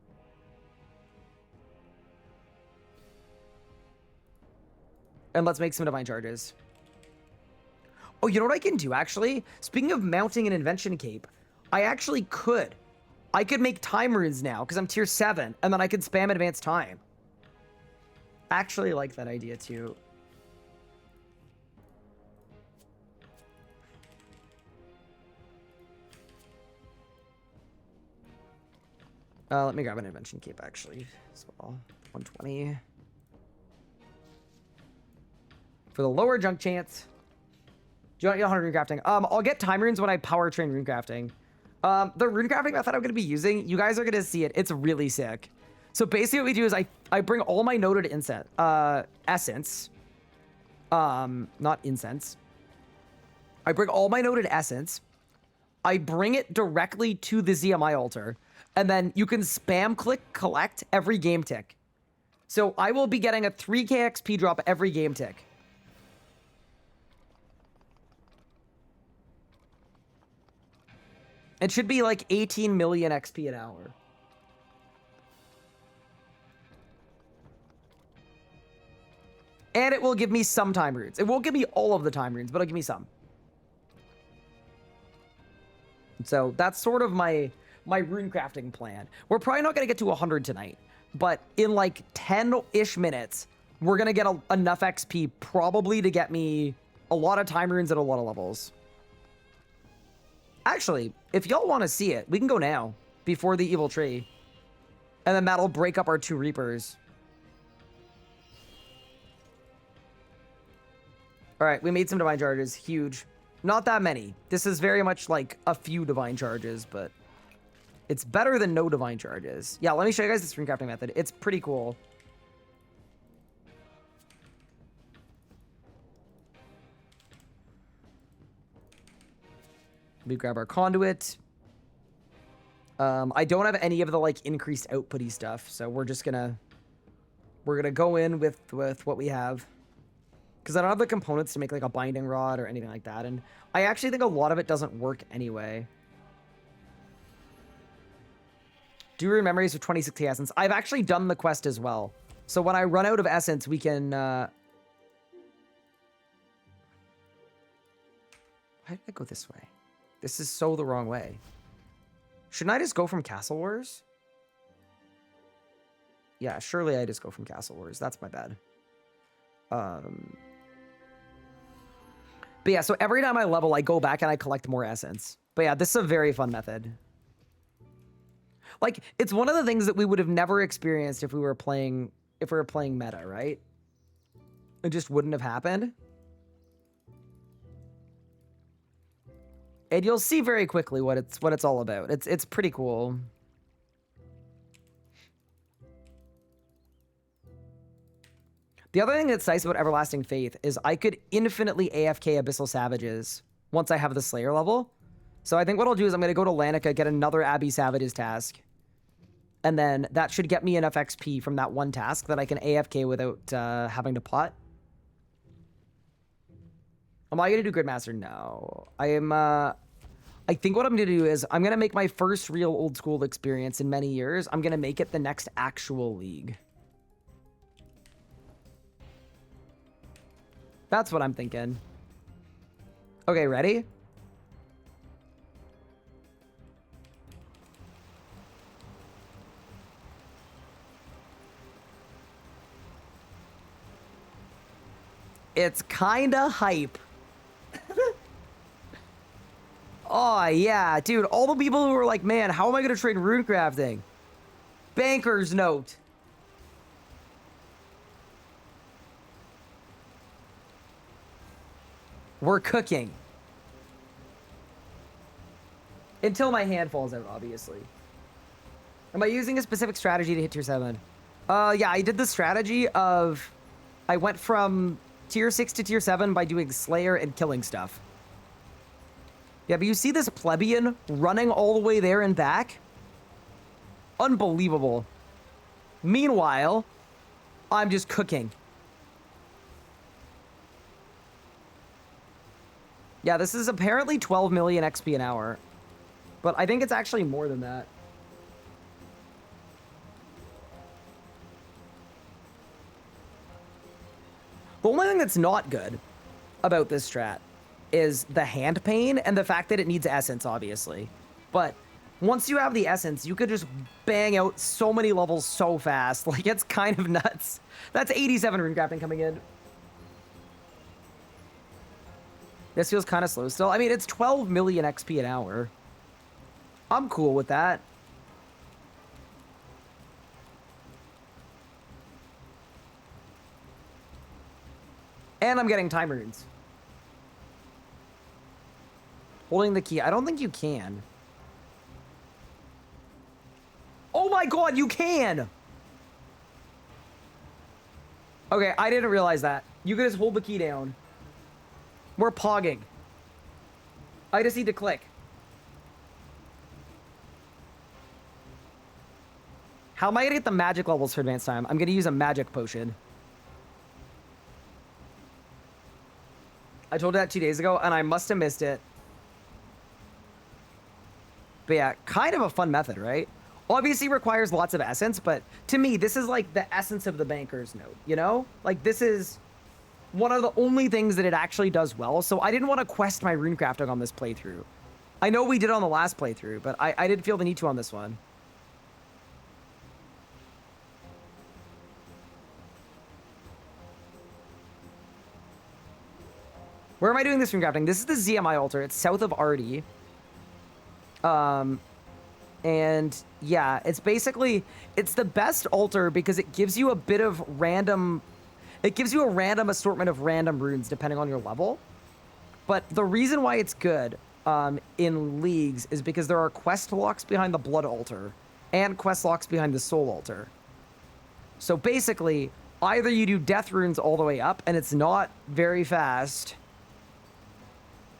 And let's make some divine charges. Oh, you know what I can do, actually? Speaking of mounting an Invention Cape, I actually could. I could make time runes now, because I'm tier 7, and then I could spam advanced time. Actually like that idea, too. Let me grab an invention cape actually as well. 120. For the lower junk chance. Do you want to get 100 runecrafting? I'll get time runes when I power train runecrafting. The runecrafting method I'm going to be using, you guys are going to see it. It's really sick. So basically what we do is I bring all my noted essence. Not incense. I bring all my noted essence. I bring it directly to the ZMI altar. And then you can spam click collect every game tick. So I will be getting a 3k XP drop every game tick. It should be like 18 million XP an hour. And it will give me some time runes. It won't give me all of the time runes, but it'll give me some. So that's sort of my rune crafting plan. We're probably not going to get to 100 tonight, but in like 10-ish minutes, we're going to get enough XP probably to get me a lot of time runes at a lot of levels. Actually, if y'all want to see it, we can go now before the evil tree. And then that'll break up our 2 reapers. All right, we made some divine charges. Huge. Not that many. This is very much like a few divine charges, but it's better than no divine charges. Yeah, let me show you guys this runecrafting method. It's pretty cool. We grab our conduit. I don't have any of the like increased outputty stuff, so we're gonna go in with what we have. Because I don't have the components to make like a binding rod or anything like that. And I actually think a lot of it doesn't work anyway. Do rune memories with 2060 essence. I've actually done the quest as well. So when I run out of essence, we can... Why did I go this way? This is so the wrong way. Shouldn't I just go from Castle Wars? Yeah, surely I just go from Castle Wars. That's my bad. But yeah, so every time I level, I go back and I collect more essence. But yeah, this is a very fun method. Like, it's one of the things that we would have never experienced if we were playing meta, right? It just wouldn't have happened. And you'll see very quickly what it's all about. It's pretty cool. The other thing that's nice about Everlasting Faith is I could infinitely AFK Abyssal Savages once I have the Slayer level. So I think what I'll do is I'm going to go to Lanica, get another Abbey Savages task. And then that should get me enough XP from that one task that I can AFK without having to pot. Am I going to do Gridmaster? No. I think what I'm going to do is I'm going to make my first real old school experience in many years. I'm going to make it the next actual league. That's what I'm thinking. Okay, ready? It's kinda hype. Oh, yeah, dude. All the people who were like, man, how am I going to train runecrafting? Banker's note. We're cooking. Until my hand falls out, obviously. Am I using a specific strategy to hit tier 7? Yeah, I did the strategy of... I went from tier 6 to tier 7 by doing Slayer and killing stuff. Yeah, but you see this plebeian running all the way there and back? Unbelievable. Meanwhile, I'm just cooking. Yeah, this is apparently 12 million XP an hour. But I think it's actually more than that. The only thing that's not good about this strat is the hand pain and the fact that it needs essence, obviously. But once you have the essence, you could just bang out so many levels so fast. Like, it's kind of nuts. That's 87 runecrafting coming in. This feels kind of slow still. I mean, it's 12 million XP an hour. I'm cool with that. And I'm getting time runes. Holding the key. I don't think you can. Oh my god, you can! Okay, I didn't realize that. You can just hold the key down. We're pogging. I just need to click. How am I gonna get the magic levels for advanced time? I'm gonna use a magic potion. I told you that 2 days ago, and I must have missed it. But yeah, kind of a fun method, right? Obviously requires lots of essence, but to me, this is like the essence of the banker's note, you know? Like, this is one of the only things that it actually does well, so I didn't want to quest my runecrafting on this playthrough. I know we did on the last playthrough, but I didn't feel the need to on this one. Where am I doing this runecrafting? This is the ZMI altar. It's south of Artie. And yeah, it's basically, it's the best altar because it gives you a bit of random, it gives you a random assortment of random runes depending on your level. But the reason why it's good in leagues is because there are quest locks behind the blood altar and quest locks behind the soul altar. So basically, either you do death runes all the way up and it's not very fast,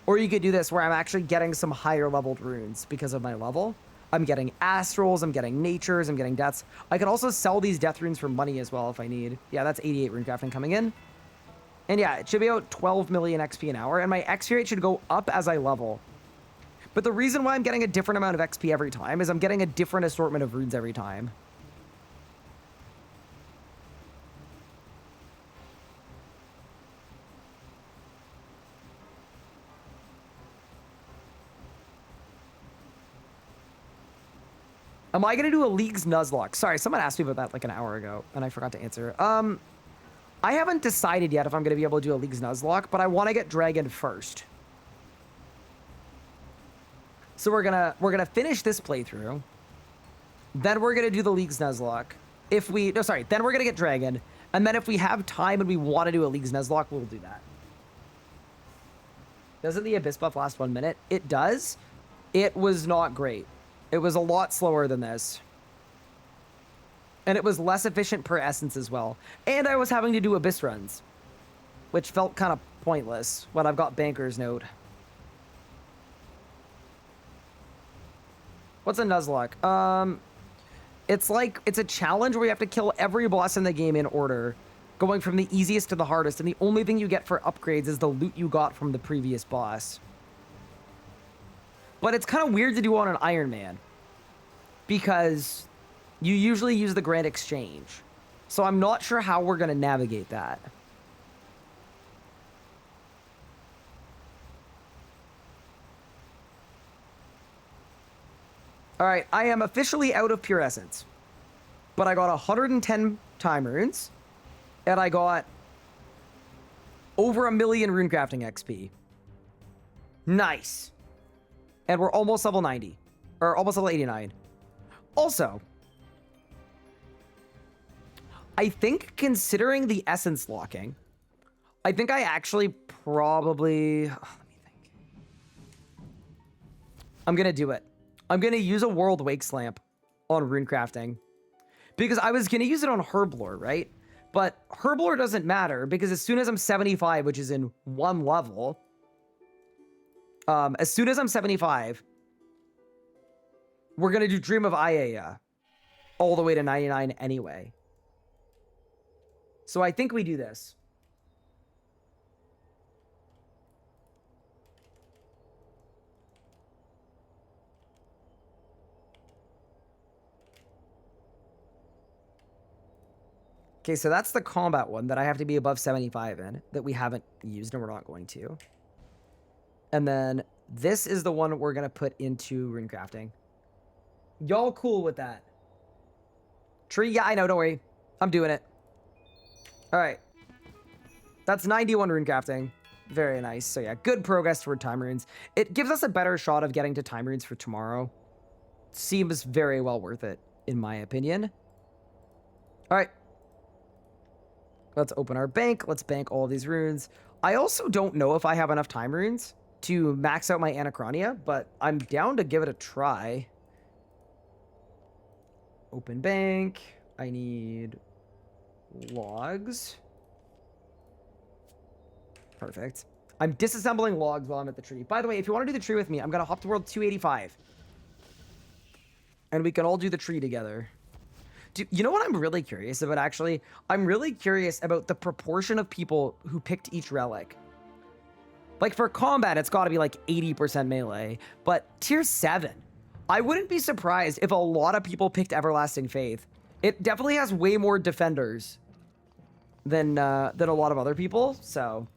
or you could do this where I'm actually getting some higher leveled runes because of my level. I'm getting astrals, I'm getting natures, I'm getting deaths. I can also sell these death runes for money as well if I need. Yeah, that's 88 runecrafting coming in. And yeah, it should be about 12 million XP an hour, and my XP rate should go up as I level. But the reason why I'm getting a different amount of XP every time is I'm getting a different assortment of runes every time. Am I gonna do a League's Nuzlocke? Sorry, someone asked me about that like an hour ago, and I forgot to answer. I haven't decided yet if I'm gonna be able to do a League's Nuzlocke, but I want to get Dragon first. So we're gonna finish this playthrough. Then we're gonna do the League's Nuzlocke. Then we're gonna get Dragon, and then if we have time and we want to do a League's Nuzlocke, we'll do that. Doesn't the Abyss buff last 1 minute? It does. It was not great. It was a lot slower than this. And it was less efficient per essence as well. And I was having to do Abyss runs, which felt kind of pointless when I've got Banker's Note. What's a Nuzlocke? It's a challenge where you have to kill every boss in the game in order, going from the easiest to the hardest, and the only thing you get for upgrades is the loot you got from the previous boss. But it's kind of weird to do on an Iron Man, because you usually use the Grand Exchange. So I'm not sure how we're going to navigate that. All right, I am officially out of Pure Essence. But I got 110 time runes, and I got over 1 million runecrafting XP. Nice. And we're almost level 90. Or almost level 89. Also, I think considering the essence locking, I think I actually probably... let me think. I'm going to do it. I'm going to use a World Wakes Lamp on runecrafting. Because I was going to use it on Herblore, right? But Herblore doesn't matter because as soon as I'm 75, which is in one level... as soon as I'm 75, we're going to do Dream of Ayaya all the way to 99 anyway. So I think we do this. Okay, so that's the combat one that I have to be above 75 in, that we haven't used and we're not going to. And then this is the one we're going to put into runecrafting. Y'all cool with that? Tree? Yeah, I know. Don't worry. I'm doing it. All right. That's 91 runecrafting. Very nice. So yeah, good progress toward time runes. It gives us a better shot of getting to time runes for tomorrow. Seems very well worth it, in my opinion. All right. Let's open our bank. Let's bank all these runes. I also don't know if I have enough time runes to max out my Anachronia, but I'm down to give it a try. Open bank. I need logs. Perfect. I'm disassembling logs while I'm at the tree. By the way, if you want to do the tree with me, I'm going to hop to world 285. And we can all do the tree together. You know what I'm really curious about, actually? I'm really curious about the proportion of people who picked each relic. Like, for combat, it's got to be like 80% melee. But tier 7, I wouldn't be surprised if a lot of people picked Everlasting Faith. It definitely has way more defenders than a lot of other people, so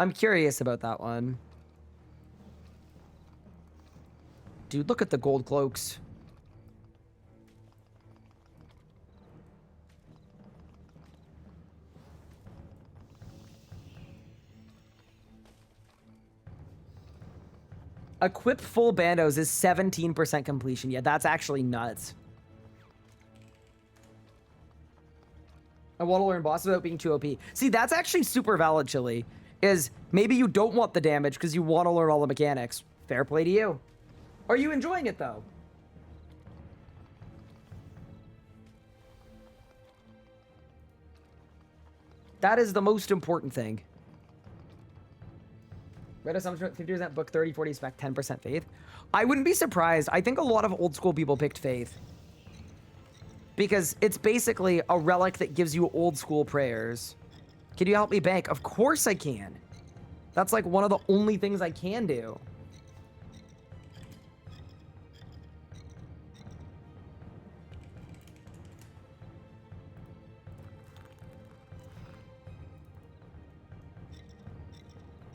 I'm curious about that one. Dude, look at the gold cloaks. Equip full bandos is 17% completion. Yeah, that's actually nuts. I want to learn boss without being too OP. See, that's actually super valid, Chili. Is maybe you don't want the damage because you want to learn all the mechanics. Fair play to you. Are you enjoying it, though? That is the most important thing. Red assumption, 50% book, 30, 40 spec, 10% faith. I wouldn't be surprised. I think a lot of old school people picked faith. Because it's basically a relic that gives you old school prayers. Can you help me bank? Of course I can. That's like one of the only things I can do.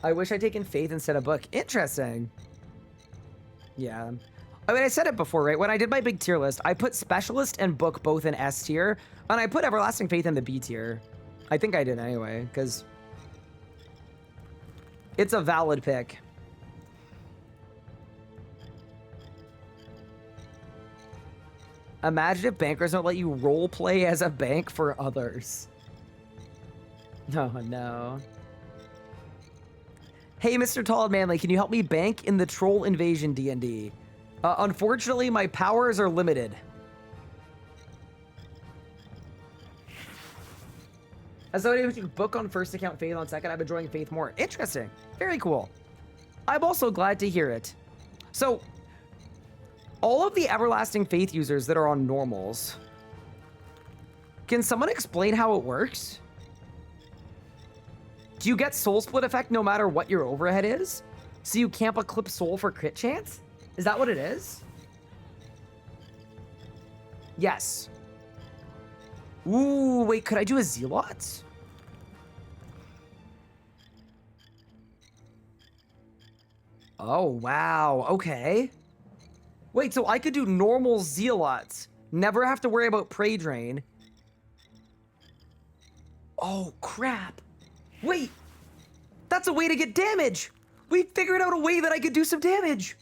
I wish I'd taken faith instead of book. Interesting. Yeah. I mean, I said it before, right? When I did my big tier list, I put specialist and book both in S tier, and I put everlasting faith in the B tier. I think I did anyway, because it's a valid pick. Imagine if bankers don't let you role play as a bank for others. No, no. Hey, Mr. Tall and Manly, can you help me bank in the troll invasion D&D? Unfortunately, my powers are limited. As somebody who took book on first account, faith on second, I'm enjoying faith more. Interesting. Very cool. I'm also glad to hear it. So, all of the everlasting faith users that are on normals, can someone explain how it works? Do you get soul split effect no matter what your overhead is? So you camp Eclipse Soul for crit chance? Is that what it is? Yes. Ooh, wait, could I do a Zealot? Oh, wow, okay. Wait, so I could do normal Zealots, never have to worry about Prey Drain. Oh, crap. Wait, that's a way to get damage. We figured out a way that I could do some damage.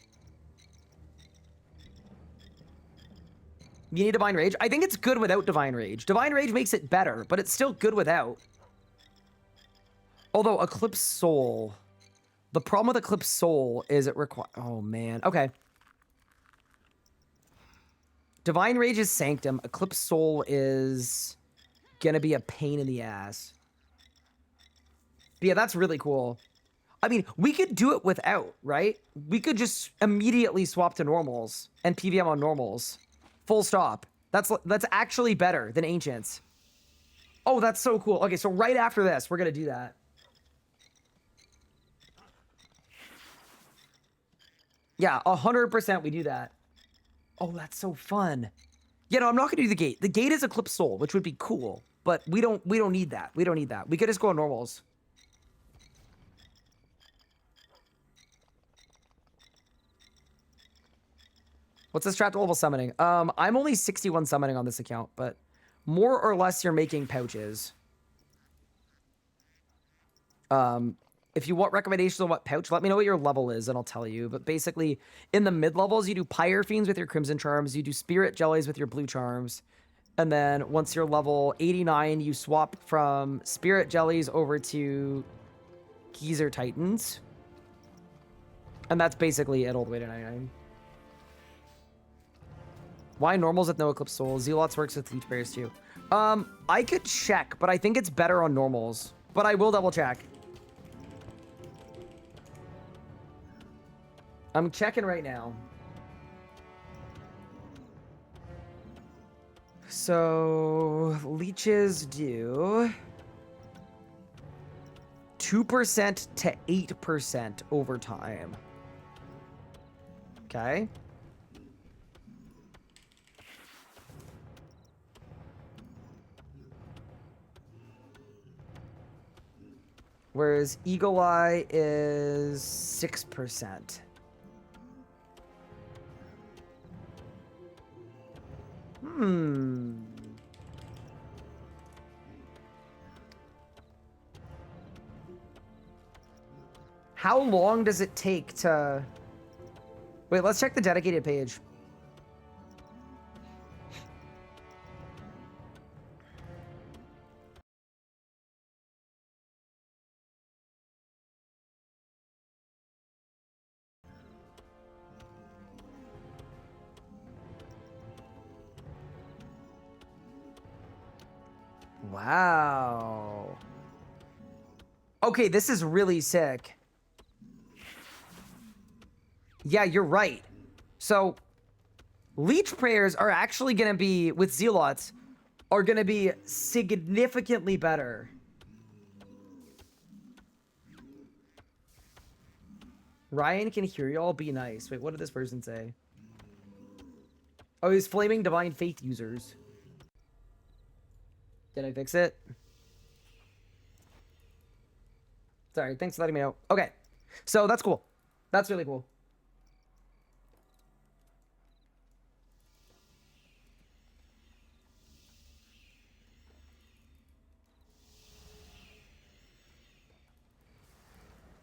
You need Divine Rage? I think it's good without Divine Rage. Divine Rage makes it better, but it's still good without. Although Eclipse Soul, the problem with Eclipse Soul is it requires, oh man, okay. Divine Rage is Sanctum. Eclipse Soul is gonna be a pain in the ass. But yeah, that's really cool. I mean, we could do it without, right? We could just immediately swap to normals and PVM on normals. Full stop. That's actually better than Ancients. Oh, that's so cool. Okay, so right after this, we're going to do that. Yeah, 100% we do that. Oh, that's so fun. Yeah, no, I'm not going to do the gate. The gate is Eclipse Soul, which would be cool, but we don't need that. We don't need that. We could just go on normals. What's the strat to level summoning? I'm only 61 summoning on this account, but more or less you're making pouches. If you want recommendations on what pouch, let me know what your level is and I'll tell you. But basically, in the mid levels, you do Pyre Fiends with your Crimson Charms, you do Spirit Jellies with your Blue Charms, And then once you're level 89, you swap from Spirit Jellies over to Geezer Titans. And that's basically it all the way to 99. Why normals with no Eclipse Soul? Zealots works with Leech Bears too. I could check, but I think it's better on normals. But I will double check. I'm checking right now. So, leeches do 2% to 8% over time. Okay. Whereas Eagle Eye is 6%. How long does it take to... Wait, let's check the dedicated page. Wow. Okay, this is really sick. Yeah, you're right. So, Leech Prayers are actually going to be, with Zealots, are going to be significantly better. Ryan can hear y'all, be nice. Wait, what did this person say? Oh, he's flaming Divine Faith users. Did I fix it? Sorry, thanks for letting me know. Okay, so that's cool. That's really cool.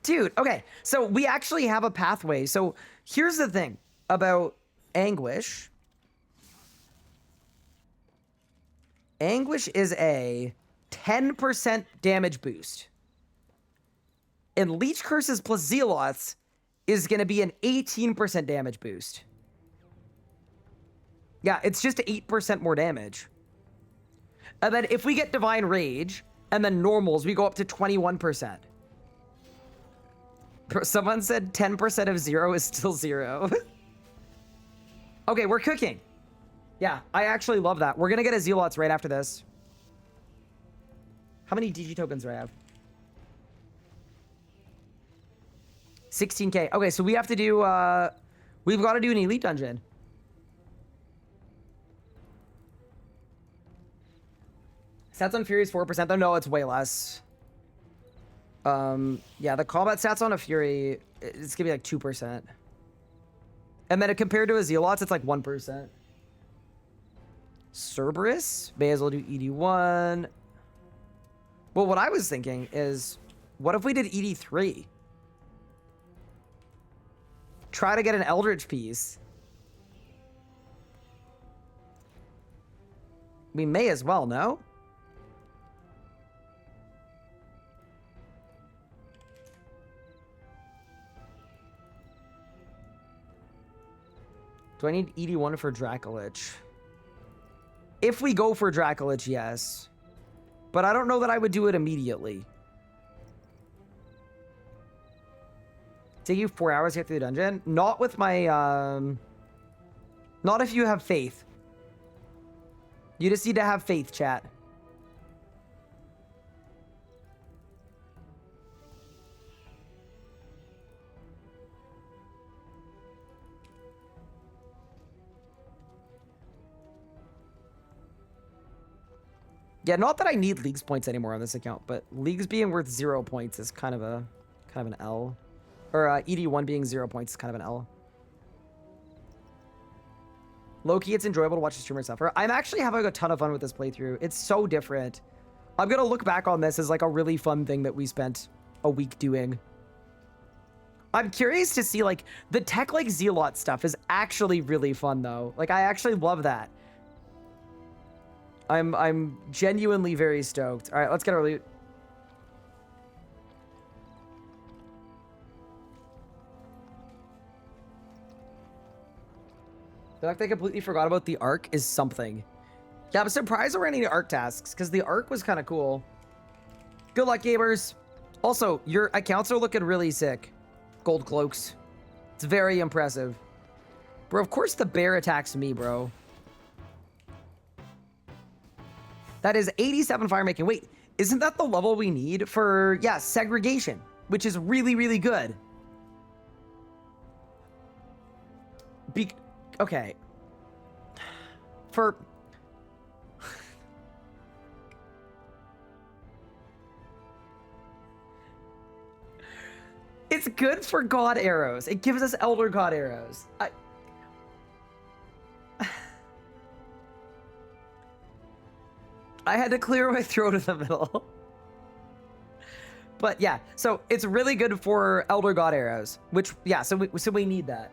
Dude, okay, so we actually have a pathway. So here's the thing about Anguish. Anguish is a 10% damage boost. And Leech Curses plus Zealots is going to be an 18% damage boost. Yeah, it's just 8% more damage. And then if we get Divine Rage and then normals, we go up to 21%. Someone said 10% of 0 is still 0. Okay, we're cooking. Yeah, I actually love that. We're going to get a Zealots right after this. How many DG tokens do I have? 16k. Okay, so we have to do, we've got to do an elite dungeon. Stats on Fury is 4%, though. No, it's way less. Yeah, the combat stats on a Fury, it's gonna be like 2%. And then compared to a Zealots, it's like 1%. Cerberus? May as well do ED1. Well, what I was thinking is, what if we did ED3? Try to get an Eldritch piece. We may as well, no? Do I need ED1 for Dracolich? If we go for Dracolich, yes. But I don't know that I would do it immediately. Take you 4 hours to get through the dungeon? Not with my, not if you have faith. You just need to have faith, chat. Yeah, not that I need Leagues points anymore on this account, but Leagues being worth 0 points is kind of an L. Or ED1 being 0 points is kind of an L. Low-key, it's enjoyable to watch the streamer suffer. I'm actually having a ton of fun with this playthrough. It's so different. I'm going to look back on this as like a really fun thing that we spent a week doing. I'm curious to see, like, the tech like Zealot stuff is actually really fun, though. Like, I actually love that. I'm genuinely very stoked. All right, let's get our loot. The fact I completely forgot about the Arc is something. Yeah, I'm surprised there weren't any Arc tasks, because the Arc was kind of cool. Good luck, gamers. Also, your accounts are looking really sick. Gold cloaks. It's very impressive. Bro, of course the bear attacks me, bro. That is 87 fire making. Wait, isn't that the level we need for, yeah, segregation, which is really, really good. Okay. For... It's good for God arrows. It gives us Elder God arrows. I had to clear my throat in the middle. But yeah, so it's really good for Elder God arrows, which, yeah, so we need that.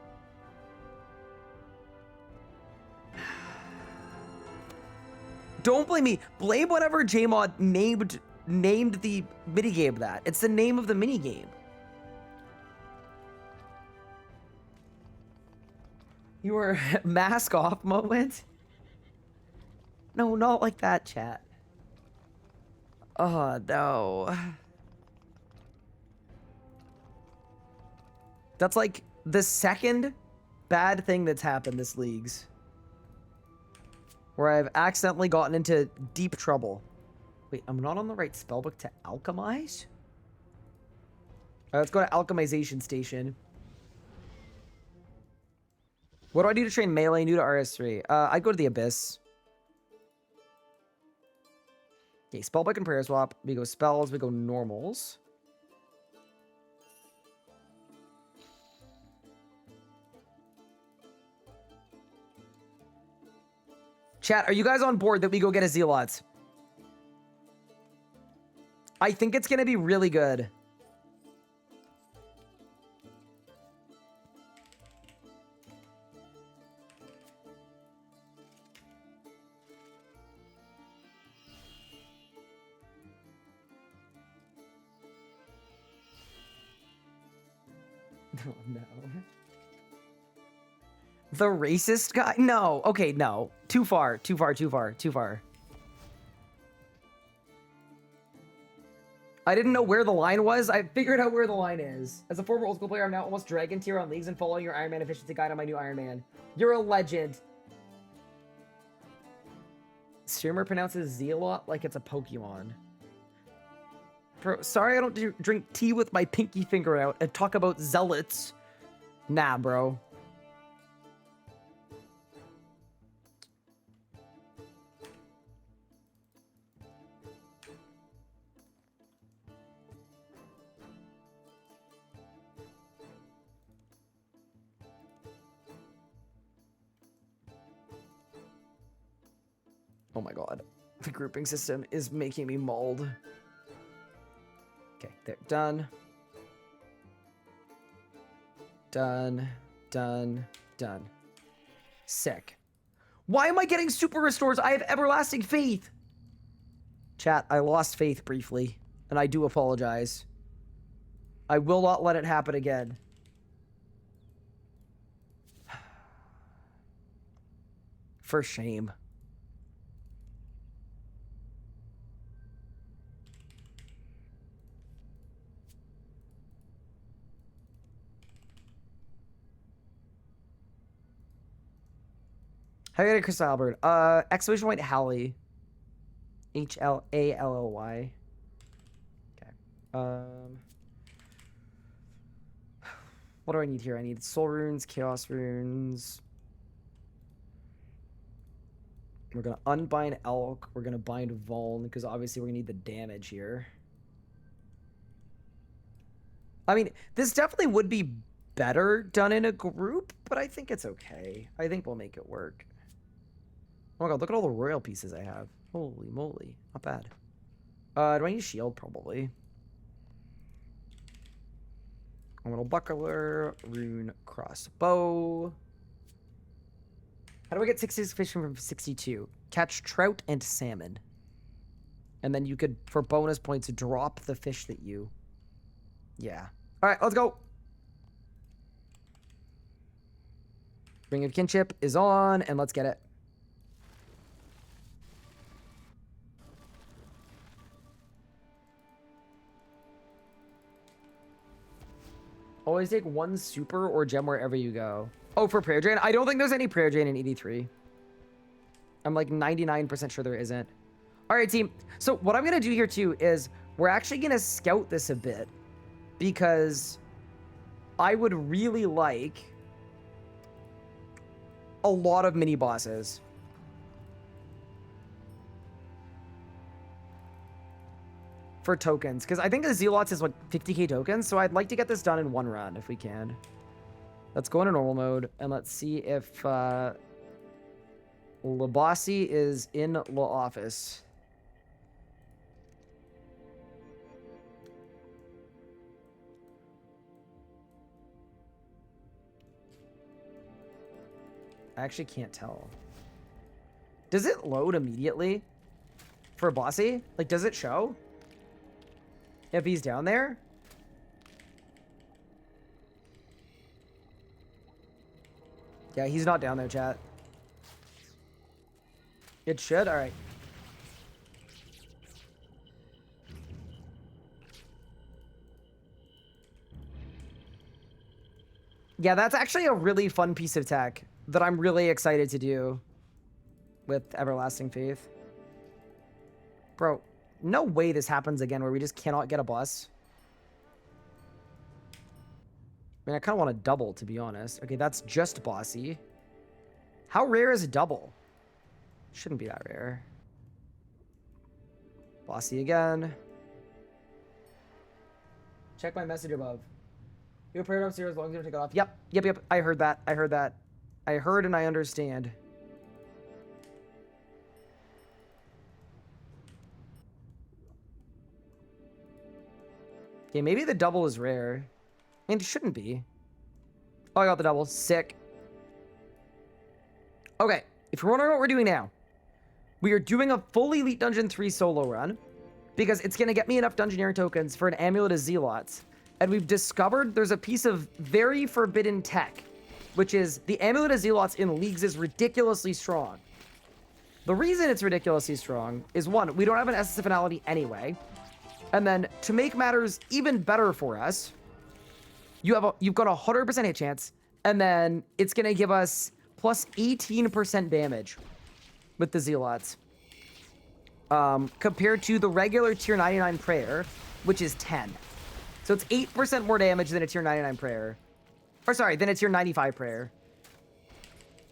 Don't blame me. Blame whatever JMod named the minigame that. It's the name of the minigame. Your mask off moment? No, not like that, chat. Oh, no. That's like the second bad thing that's happened this league's. Where I've accidentally gotten into deep trouble. Wait, I'm not on the right spellbook to alchemize? Alright, let's go to alchemization station. What do I do to train melee new to RS3? I'd go to the Abyss. Okay, spellbook and prayer swap. We go spells, we go normals. Chat, are you guys on board that we go get a Zealots? I think it's going to be really good. Oh, no. The racist guy? No. Okay, no. Too far. Too far, too far, too far. I didn't know where the line was. I figured out where the line is. As a former old school player, I'm now almost dragon tier on leagues and following your Iron Man efficiency guide on my new Iron Man. You're a legend. Streamer pronounces Zealot like it's a Pokemon. Bro, sorry I don't drink tea with my pinky finger out and talk about zealots. Nah, bro. Oh my god. The grouping system is making me mauled. Okay, there. Done. Done. Done. Done. Sick. Why am I getting super restores? I have everlasting faith. Chat, I lost faith briefly, and I do apologize. I will not let it happen again. For shame. How do you get Chris Albert? Exclamation point Hallie. H-L-A-L-L-Y. Okay. What do I need here? I need soul runes, chaos runes. We're gonna unbind Elk. We're gonna bind Vuln, because obviously we're gonna need the damage here. I mean, this definitely would be better done in a group, but I think it's okay. I think we'll make it work. Oh my god, look at all the royal pieces I have. Holy moly, not bad. Do I need a shield? Probably. A little buckler, rune crossbow. How do I get 66 fish from 62? Catch trout and salmon. And then you could, for bonus points, drop the fish that you... Yeah. All right, let's go. Ring of Kinship is on, and let's get it. Always take one super or gem wherever you go. Oh, for prayer drain? I don't think there's any prayer drain in 83. I'm like 99% sure there isn't. All right, team. So what I'm going to do here too is we're actually going to scout this a bit because I would really like a lot of mini bosses. For tokens, because I think the Zealots is like 50k tokens, so I'd like to get this done in one run if we can. Let's go into normal mode and let's see if Labossi is in the office. I actually can't tell. Does it load immediately for Bossy? Like, does it show if he's down there? Yeah, he's not down there, chat. It should? All right. Yeah, that's actually a really fun piece of tech that I'm really excited to do with Everlasting Faith. Bro, no way this happens again where we just cannot get a bus. I mean, I kind of want a double, to be honest. Okay, that's just bossy. How rare is a double? Shouldn't be that rare. Bossy again. Check my message above. You prayer upstairs as long as you don't take it off. Yep. I heard that. I heard and I understand. Okay, maybe the double is rare. I mean, it shouldn't be. Oh, I got the double. Sick. Okay, if you're wondering what we're doing now, we are doing a full Elite Dungeon 3 solo run because it's going to get me enough Dungeoneering tokens for an Amulet of Zealots. And we've discovered there's a piece of very forbidden tech, which is the Amulet of Zealots in Leagues is ridiculously strong. The reason it's ridiculously strong is, one, we don't have an Essence of Finality anyway. And then, to make matters even better for us, you've got a 100% hit chance, and then it's going to give us plus 18% damage with the Zealots. Compared to the regular tier 99 prayer, which is 10. So it's 8% more damage than a tier 99 prayer. Or sorry, than a tier 95 prayer.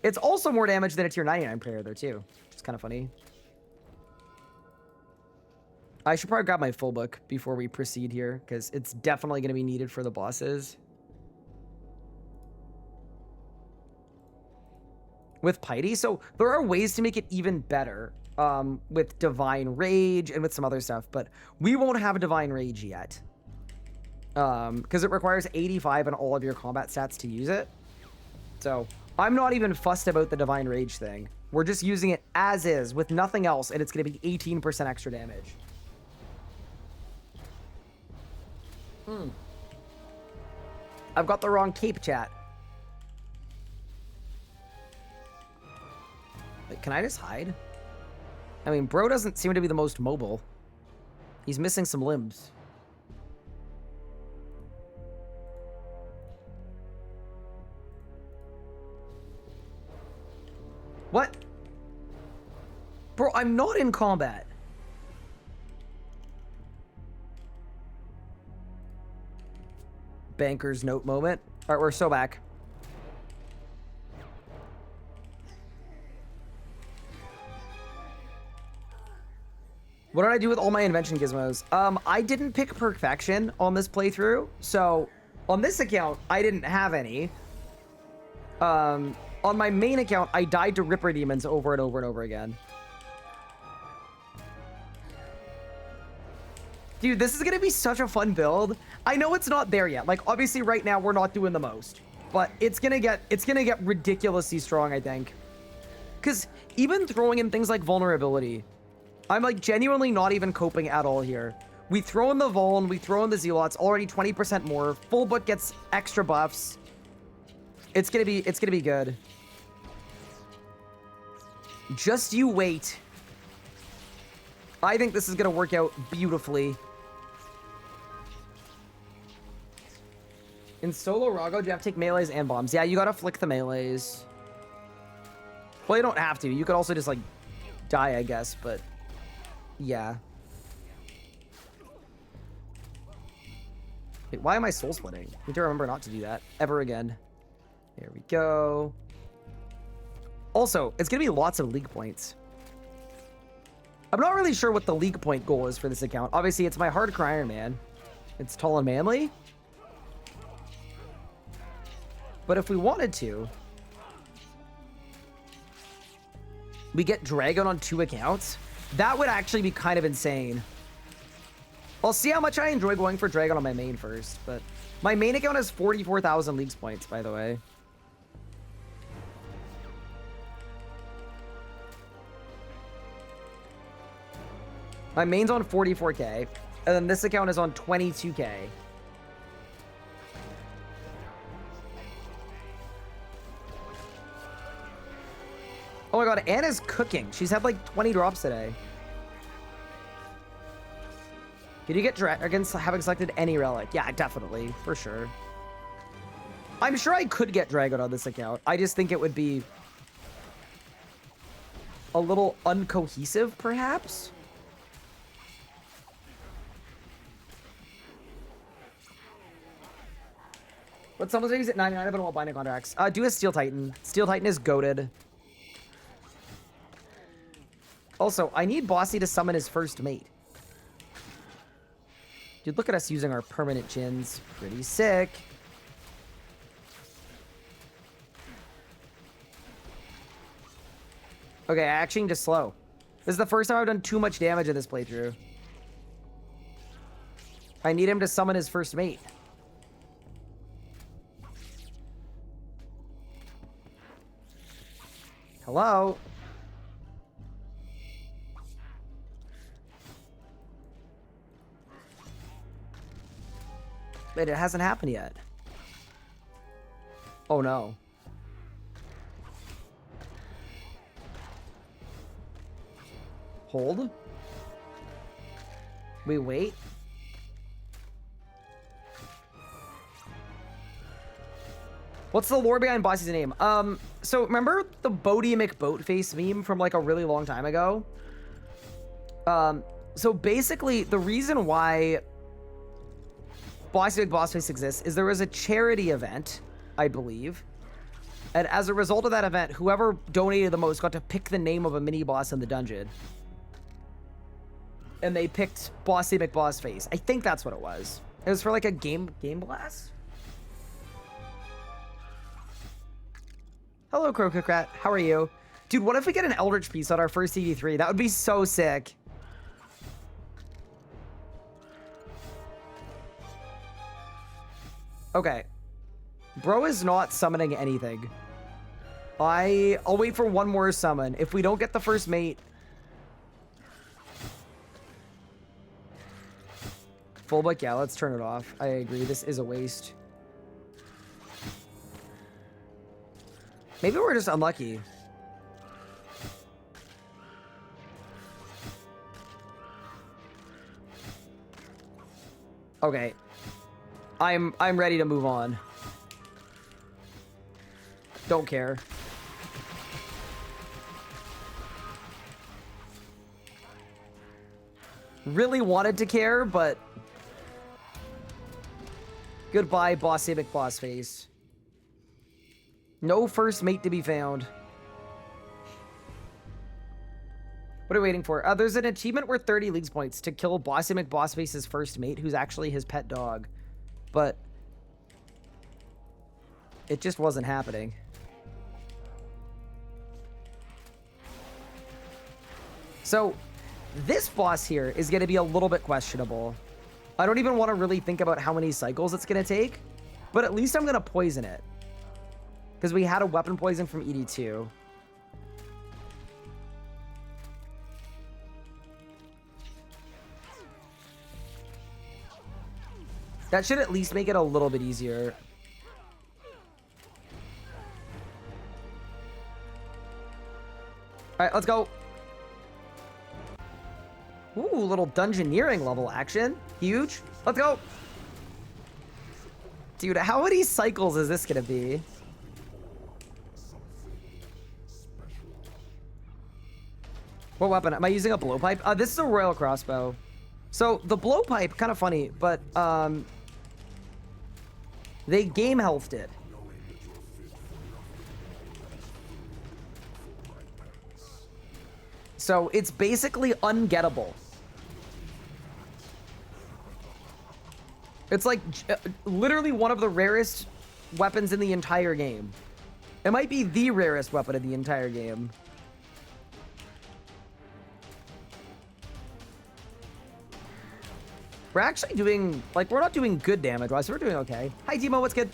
It's also more damage than a tier 99 prayer, though, too. It's kind of funny. I should probably grab my full book before we proceed here, because it's definitely going to be needed for the bosses. With Piety, so there are ways to make it even better with Divine Rage and with some other stuff, but we won't have a Divine Rage yet. Because it requires 85 in all of your combat stats to use it. So I'm not even fussed about the Divine Rage thing. We're just using it as is with nothing else, and it's going to be 18% extra damage. I've got the wrong cape, chat. Wait, can I just hide? I mean, bro doesn't seem to be the most mobile. He's missing some limbs. What? Bro, I'm not in combat. Banker's note moment. All right, we're so back. What did I do with all my invention gizmos? I didn't pick perfection on this playthrough, so on this account, I didn't have any. On my main account, I died to Ripper Demons over and over and over again. Dude, this is gonna be such a fun build. I know it's not there yet. Like, obviously right now we're not doing the most, but it's gonna get ridiculously strong, I think. Because even throwing in things like vulnerability, I'm like genuinely not even coping at all here. We throw in the Vuln, we throw in the Zealots, already 20% more. Full book gets extra buffs. It's gonna be good. Just you wait. I think this is gonna work out beautifully. In solo Rago, do you have to take melees and bombs? Yeah, you gotta flick the melees. Well, you don't have to. You could also just, like, die, I guess, but... yeah. Wait, why am I soul splitting? I need to remember not to do that ever again. There we go. Also, it's gonna be lots of league points. I'm not really sure what the league point goal is for this account. Obviously, it's my hardcore Iron Man. It's tall and manly. But if we wanted to... we get Dragon on 2 accounts. That would actually be kind of insane. I'll see how much I enjoy going for Dragon on my main first, but my main account has 44,000 leagues points, by the way. My main's on 44k, and then this account is on 22k. Oh my god, Anna's cooking. She's had like 20 drops today. Did you get Dragons having selected any relic? Yeah, definitely. For sure. I'm sure I could get Dragon on this account. I just think it would be a little uncohesive, perhaps? But someone's saying he's at 99, but I won't binding contracts. Do a Steel Titan. Steel Titan is goated. Also, I need Bossy to summon his first mate. Dude, look at us using our permanent gins. Pretty sick. Okay, I actually need to slow. This is the first time I've done too much damage in this playthrough. I need him to summon his first mate. Hello? Wait, it hasn't happened yet. Oh no. Hold. We wait. What's the lore behind Bossy's name? So remember the Bodie McBoatface meme from like a really long time ago? So basically the reason why Bossy McBossface exists is there was a charity event, I believe. And as a result of that event, whoever donated the most got to pick the name of a mini boss in the dungeon. And they picked Bossy McBossface. I think that's what it was. It was for like a game blast. Hello, Crococrat. How are you? Dude, what if we get an Eldritch piece on our first ED3? That would be so sick. Okay. Bro is not summoning anything. I'll wait for one more summon. If we don't get the first mate... Full book, yeah, let's turn it off. I agree, this is a waste. Maybe we're just unlucky. Okay. I'm ready to move on. Don't care. Really wanted to care, but... Goodbye, Bossy McBossface. No first mate to be found. What are we waiting for? There's an achievement worth 30 leagues points to kill Bossy McBossface's first mate, who's actually his pet dog. But... it just wasn't happening. So, this boss here is going to be a little bit questionable. I don't even want to really think about how many cycles it's going to take, but at least I'm going to poison it. Because we had a weapon poison from ED2. That should at least make it a little bit easier. All right, let's go. Ooh, little dungeoneering level action. Huge. Let's go. Dude, how many cycles is this gonna be? What weapon? Am I using a blowpipe? This is a royal crossbow. So the blowpipe, kind of funny, but they game healthed it. So it's basically ungettable. It's like literally one of the rarest weapons in the entire game. It might be the rarest weapon in the entire game. We're actually doing, like, we're not doing good damage-wise, so we're doing okay. Hi, Timo, what's good?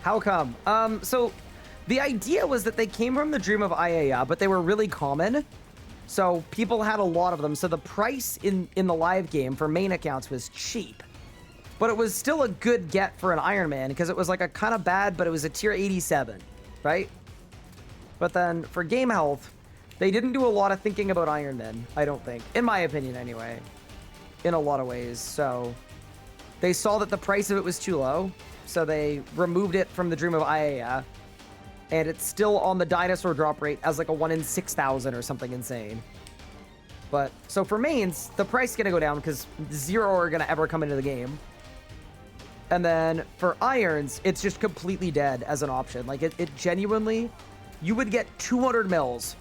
How come? So the idea was that they came from the Dream of Ayaya, but they were really common. So people had a lot of them. So the price in the live game for main accounts was cheap. But it was still a good get for an Iron Man because it was like a kind of bad, but it was a tier 87, right? But then for game health, they didn't do a lot of thinking about Iron Man, I don't think. In my opinion, anyway. In a lot of ways. So they saw that the price of it was too low. So they removed it from the Dream of Ayaya, and it's still on the dinosaur drop rate as like a 1 in 6,000 or something insane. But so for mains, the price is gonna go down because 0 are gonna ever come into the game. And then for irons, it's just completely dead as an option. Like it genuinely, you would get 200 mils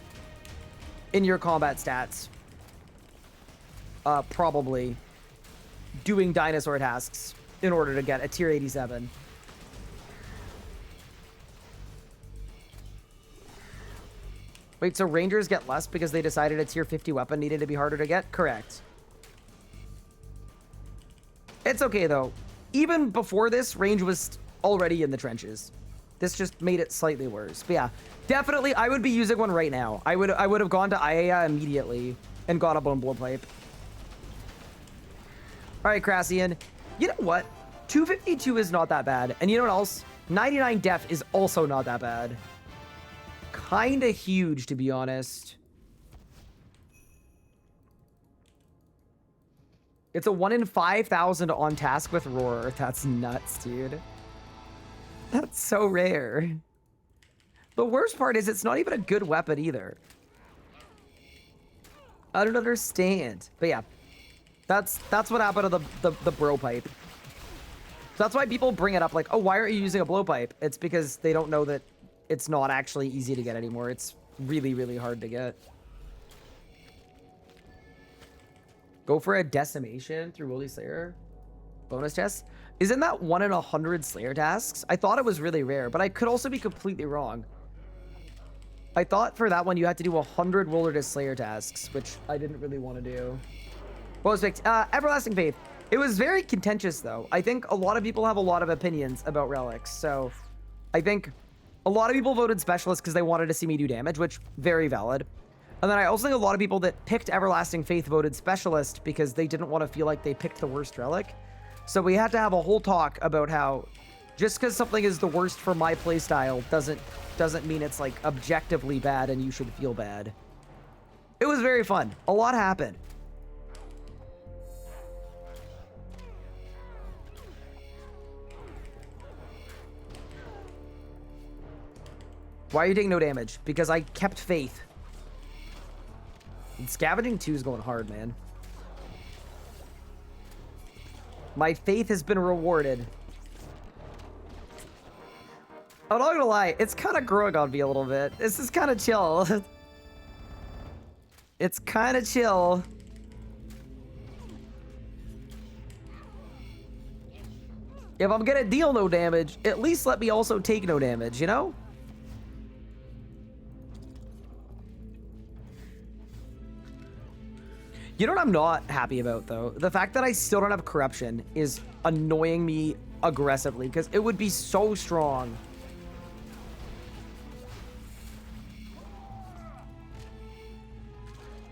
in your combat stats, probably doing dinosaur tasks in order to get a tier 87. Wait, so Rangers get less because they decided a tier 50 weapon needed to be harder to get? Correct. It's okay, though. Even before this, range was already in the trenches. This just made it slightly worse. But yeah, definitely, I would be using one right now. I would have gone to Ayaya immediately and got a bone blowpipe. All right, Crassian. You know what? 252 is not that bad. And you know what else? 99 def is also not that bad. Kinda huge, to be honest. It's a 1 in 5,000 on task with Roar. That's nuts, dude. That's so rare. The worst part is it's not even a good weapon either. I don't understand. But yeah. That's what happened to the bro pipe. So that's why people bring it up like, oh, why aren't you using a blowpipe? It's because they don't know that it's not actually easy to get anymore. It's really, really hard to get. Go for a decimation through Woolly Slayer bonus test. Isn't that 1 in 100 Slayer tasks? I thought it was really rare, but I could also be completely wrong. I thought for that one you had to do 100 Wilderness Slayer tasks, which I didn't really want to do. What was picked? Everlasting Faith. It was very contentious, though. I think a lot of people have a lot of opinions about Relics, so I think a lot of people voted Specialist because they wanted to see me do damage, which, very valid. And then I also think a lot of people that picked Everlasting Faith voted Specialist because they didn't want to feel like they picked the worst Relic. So we had to have a whole talk about how just because something is the worst for my playstyle doesn't mean it's like objectively bad and you should feel bad. It was very fun. A lot happened. Why are you taking no damage? Because I kept faith. And Scavenging 2 is going hard, man. My faith has been rewarded. I'm not gonna lie, it's kind of growing on me a little bit. This is kind of chill. It's kind of chill. If I'm gonna deal no damage, at least let me also take no damage, you know? You know what I'm not happy about, though? The fact that I still don't have corruption is annoying me aggressively, because it would be so strong.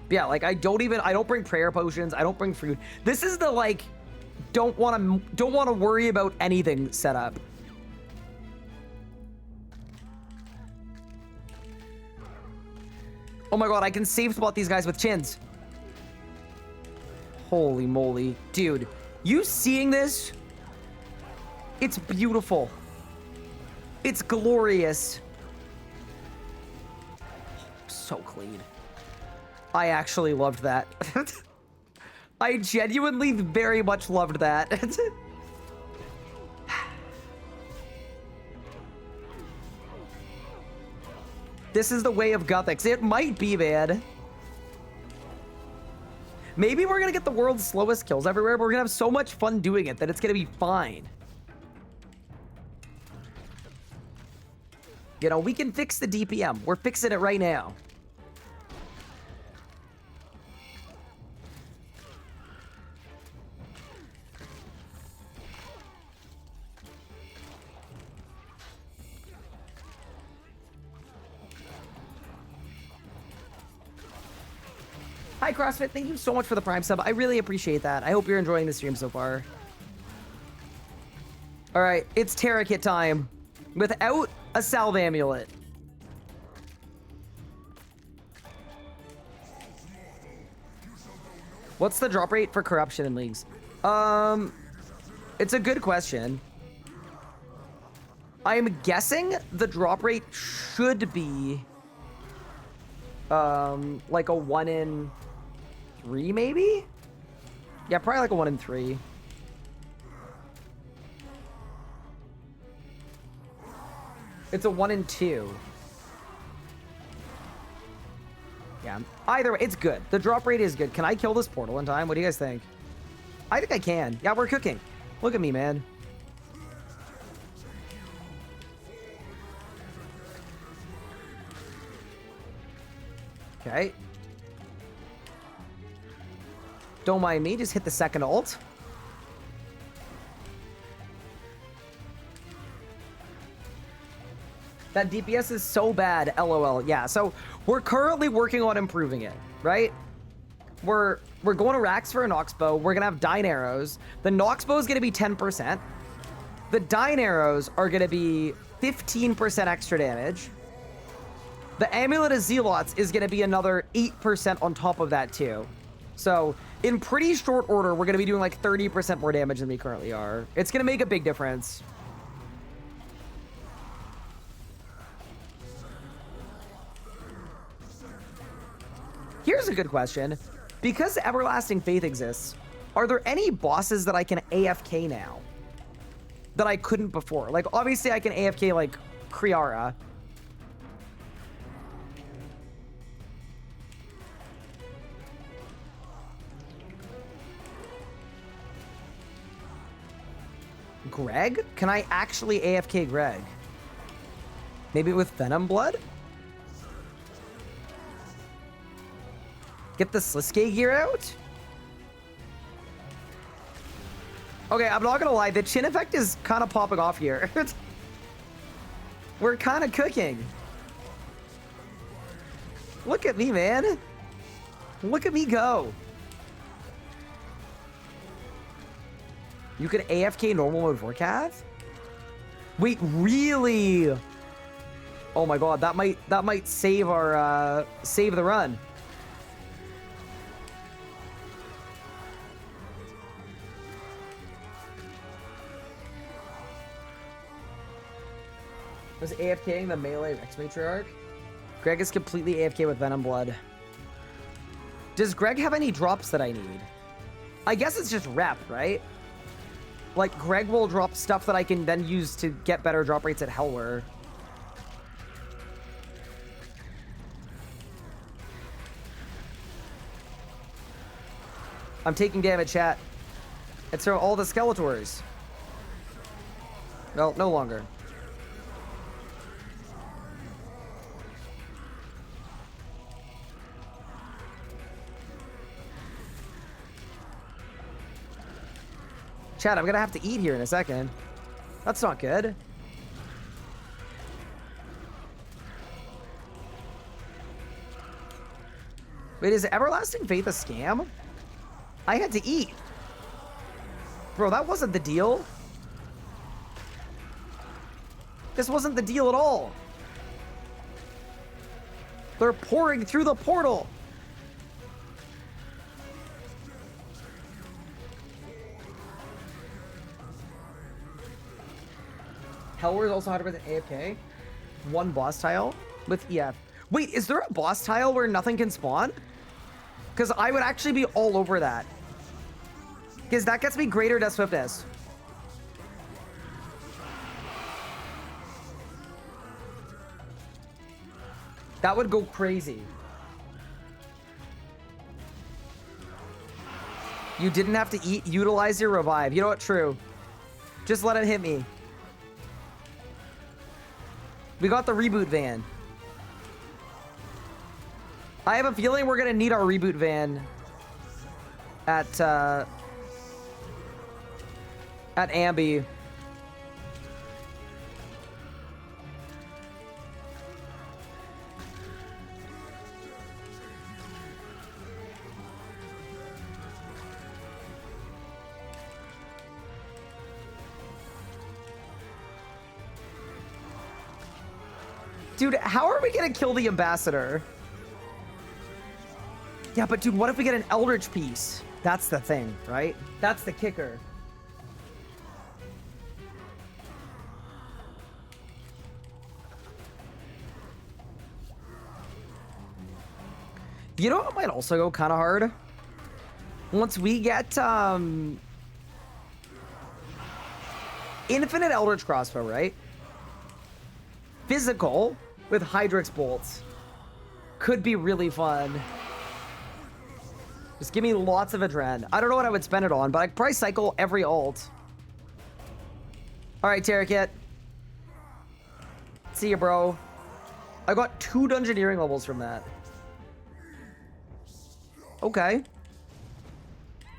Yeah, like, I don't bring prayer potions, I don't bring food. This is the, like, don't want to worry about anything setup. Oh my god, I can save spot these guys with chins. Holy moly. Dude, you seeing this? It's beautiful. It's glorious. So clean. I actually loved that. I genuinely very much loved that. This is the way of Gothics. It might be, man. Maybe we're gonna get the world's slowest kills everywhere, but we're gonna have so much fun doing it that it's gonna be fine. You know, we can fix the DPM. We're fixing it right now. Hi, CrossFit. Thank you so much for the Prime sub. I really appreciate that. I hope you're enjoying the stream so far. All right, it's Terra Kit time. Without a Salve Amulet. What's the drop rate for corruption in leagues? It's a good question. I'm guessing the drop rate should be like a 1 in 3 maybe? Yeah, probably like a 1 in 3. It's a 1 in 2. Yeah, either way, it's good. The drop rate is good. Can I kill this portal in time? What do you guys think? I think I can. Yeah, we're cooking. Look at me, man. Okay. Don't mind me, just hit the second ult. That DPS is so bad, LOL. Yeah, so we're currently working on improving it, right? We're going to Rax for a Nox bow. We're gonna have Dyne arrows. The Nox bow is gonna be 10%. The Dyne arrows are gonna be 15% extra damage. The Amulet of Zealots is going to be another 8% on top of that, too. So, in pretty short order, we're going to be doing like 30% more damage than we currently are. It's going to make a big difference. Here's a good question. Because Everlasting Faith exists, are there any bosses that I can AFK now that I couldn't before? Like, obviously, I can AFK, like, Kriara. Greg? Can I actually AFK Greg? Maybe with Venom Blood? Get the Sliske gear out? Okay, I'm not gonna lie, the chin effect is kind of popping off here. We're kind of cooking. Look at me, man. Look at me go. You could AFK normal mode Vorkath? Wait, really? Oh my god, that might save our save the run. Was AFKing the melee Rex Matriarch? Greg is completely AFK with Venom Blood. Does Greg have any drops that I need? I guess it's just rep, right? Like, Greg will drop stuff that I can then use to get better drop rates at Hellware. I'm taking damage, chat. It's from all the Skeletors. Well, no longer. Chat, I'm gonna have to eat here in a second. That's not good. Wait, is Everlasting Faith a scam? I had to eat. Bro, that wasn't the deal. This wasn't the deal at all. They're pouring through the portal. Hellwar is also 100% AFK. One boss tile with EF. Wait, is there a boss tile where nothing can spawn? Because I would actually be all over that. Because that gets me greater death swiftness. That would go crazy. You didn't have to eat. Utilize your revive. You know what? True. Just let it hit me. We got the reboot van. I have a feeling we're gonna need our reboot van at Ambi. Dude, how are we gonna kill the ambassador? Yeah, but dude, what if we get an Eldritch piece? That's the thing, right? That's the kicker. You know what might also go kind of hard? Once we get infinite Eldritch crossbow, right? Physical with Hydrix bolts could be really fun. Just give me lots of adrenaline. I don't know what I would spend it on, but I could probably cycle every ult. All right, Terrakit. See ya, bro. I got 2 dungeoneering levels from that. Okay.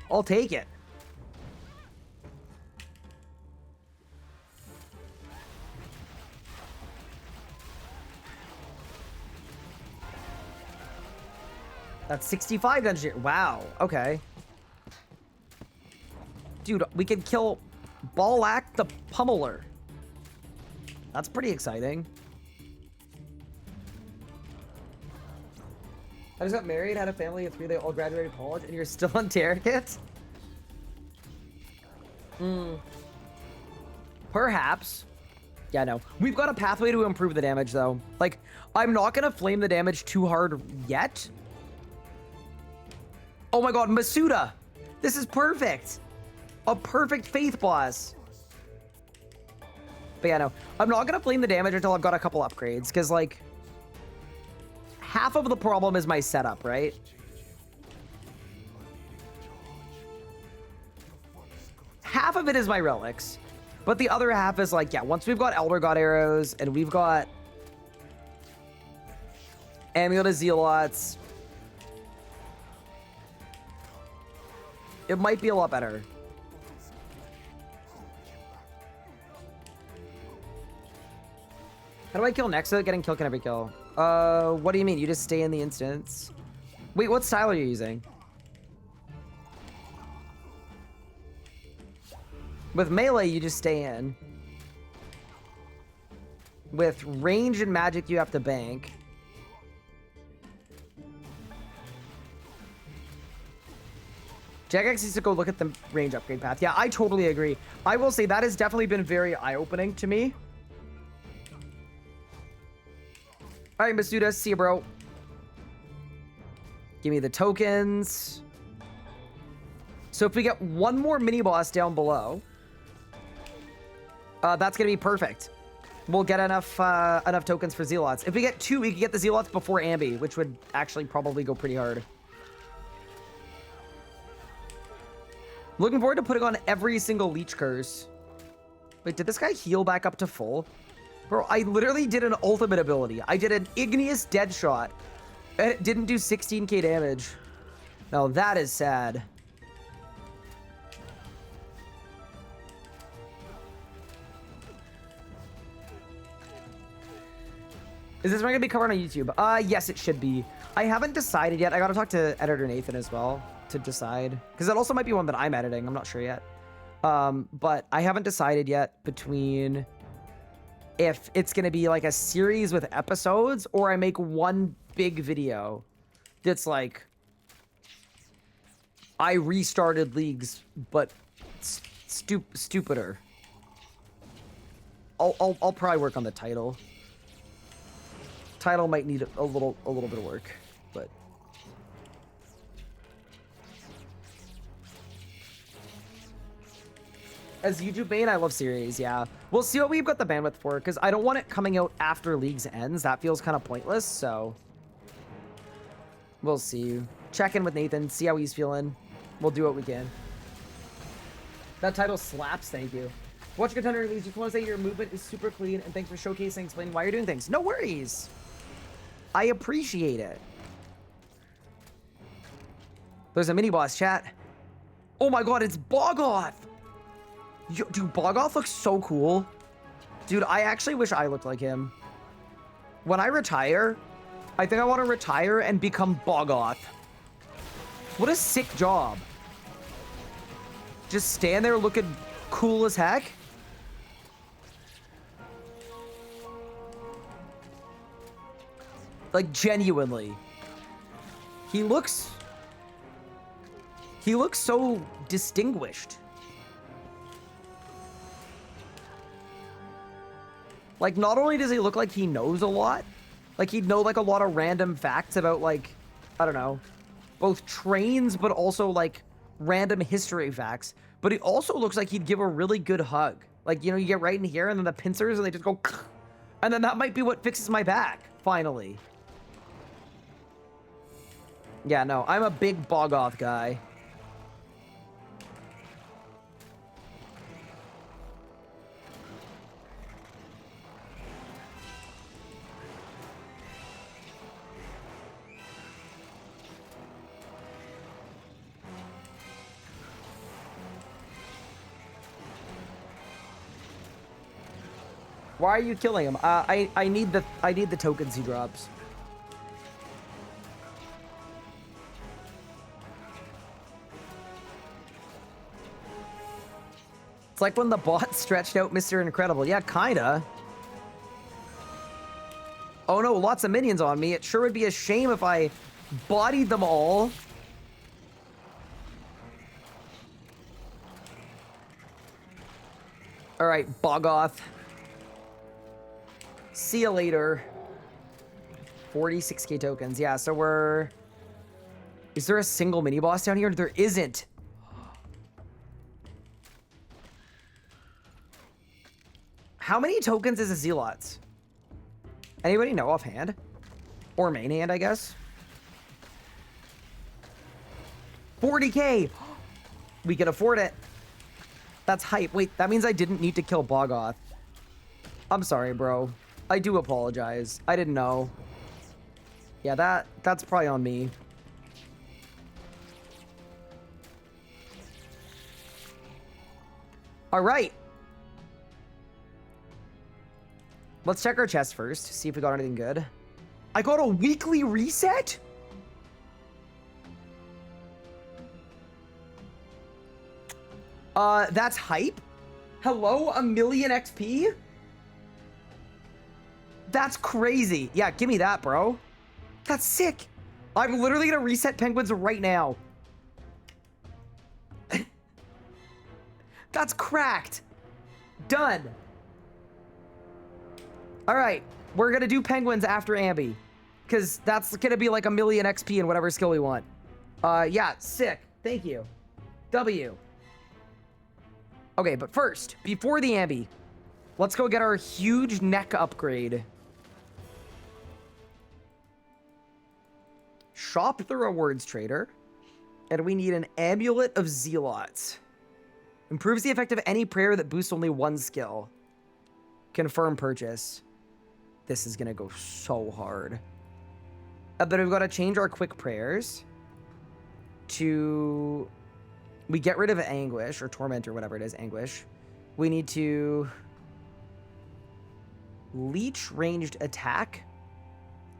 I'll take it. That's 65 dungeon. Wow. Okay. Dude, we can kill Balak the Pummeler. That's pretty exciting. I just got married, had a family of 3, they all graduated college, and you're still on Terrakit? Perhaps. Yeah, no. We've got a pathway to improve the damage, though. Like, I'm not gonna flame the damage too hard yet. Oh my god, Masuda! This is perfect! A perfect Faith boss. But yeah, no. I'm not gonna flame the damage until I've got a couple upgrades, because, like, half of the problem is my setup, right? Half of it is my relics. But the other half is like, yeah, once we've got Elder God arrows and we've got Amulet of Zealots, it might be a lot better. How do I kill next? Getting kill can every kill. What do you mean? You just stay in the instance? Wait, what style are you using? With melee, you just stay in. With range and magic, you have to bank. Jagex needs to go look at the range upgrade path. Yeah, I totally agree. I will say that has definitely been very eye-opening to me. All right, Masuda, see you, bro. Give me the tokens. So if we get one more mini-boss down below, that's going to be perfect. We'll get enough tokens for Zealots. If we get 2, we can get the Zealots before Ambi, which would actually probably go pretty hard. Looking forward to putting on every single leech curse. Wait, did this guy heal back up to full? Bro, I literally did an ultimate ability. I did an igneous dead shot. And it didn't do 16k damage. Now that is sad. Is this one gonna be covered on YouTube? Yes, it should be. I haven't decided yet. I gotta talk to editor Nathan as well to decide. Because that also might be one that I'm editing. I'm not sure yet. But I haven't decided yet between if it's gonna be like a series with episodes or I make one big video that's like I restarted leagues, but stupider. I'll probably work on the title. Title might need a little bit of work, but as YouTube main, I love series. Yeah, we'll see what we've got the bandwidth for, because I don't want it coming out after leagues ends. That feels kind of pointless. So we'll see. Check in with Nathan, see how he's feeling. We'll do what we can. That title slaps. Thank you. Watch Contender Leagues. Just want to say your movement is super clean, and thanks for showcasing and explaining why you're doing things. No worries. I appreciate it. There's a mini boss, chat. Oh my god, it's Boggoth. Yo, dude, Boggoth looks so cool. Dude, I actually wish I looked like him. When I retire, I think I want to retire and become Boggoth. What a sick job. Just stand there looking cool as heck. Like, genuinely. He looks so distinguished. Like, not only does he look like he knows a lot, like he'd know like a lot of random facts about like, I don't know, both trains, but also like random history facts, but he also looks like he'd give a really good hug. Like, you know, you get right in here and then the pincers and they just go, and then that might be what fixes my back, finally. Yeah, no, I'm a big Boggoth guy. Why are you killing him? I need the tokens he drops. It's like when the bot stretched out Mr. Incredible. Yeah, kinda. Oh no, lots of minions on me. It sure would be a shame if I bodied them all. Alright, Boggoth. See you later. 46k tokens. Yeah, so we're... Is there a single mini boss down here? There isn't. How many tokens is a Zealot's? Anybody know offhand? Or main hand, I guess? 40k! We can afford it. That's hype. Wait, that means I didn't need to kill Boggoth. I'm sorry, bro. I do apologize. I didn't know. Yeah, that's probably on me. All right. Let's check our chest first, see if we got anything good. I got a weekly reset? That's hype. Hello, 1,000,000 XP? That's crazy. Yeah, give me that, bro. That's sick. I'm literally gonna reset penguins right now. That's cracked. Done. All right, we're gonna do penguins after Ambi, because that's gonna be like 1,000,000 XP in whatever skill we want. Yeah, sick. Thank you. W. Okay, but first, before the Ambi, let's go get our huge neck upgrade. Shop the rewards trader, and we need an amulet of zealots. Improves the effect of any prayer that boosts only one skill. Confirm purchase. This is gonna go so hard. But we've got to change our quick prayers to... We get rid of anguish, or torment, or whatever it is, anguish. We need to... Leech ranged attack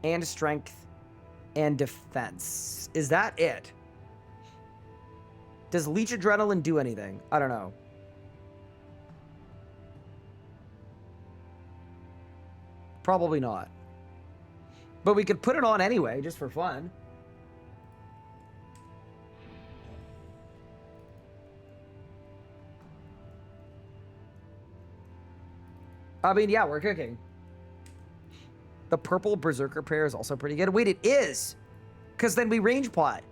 and strength and defense. Is that it? Does leech adrenaline do anything? I don't know. Probably not. But we could put it on anyway, just for fun. I mean, yeah, we're cooking. The purple Berserker prayer is also pretty good. Wait, it is! Because then we range pot.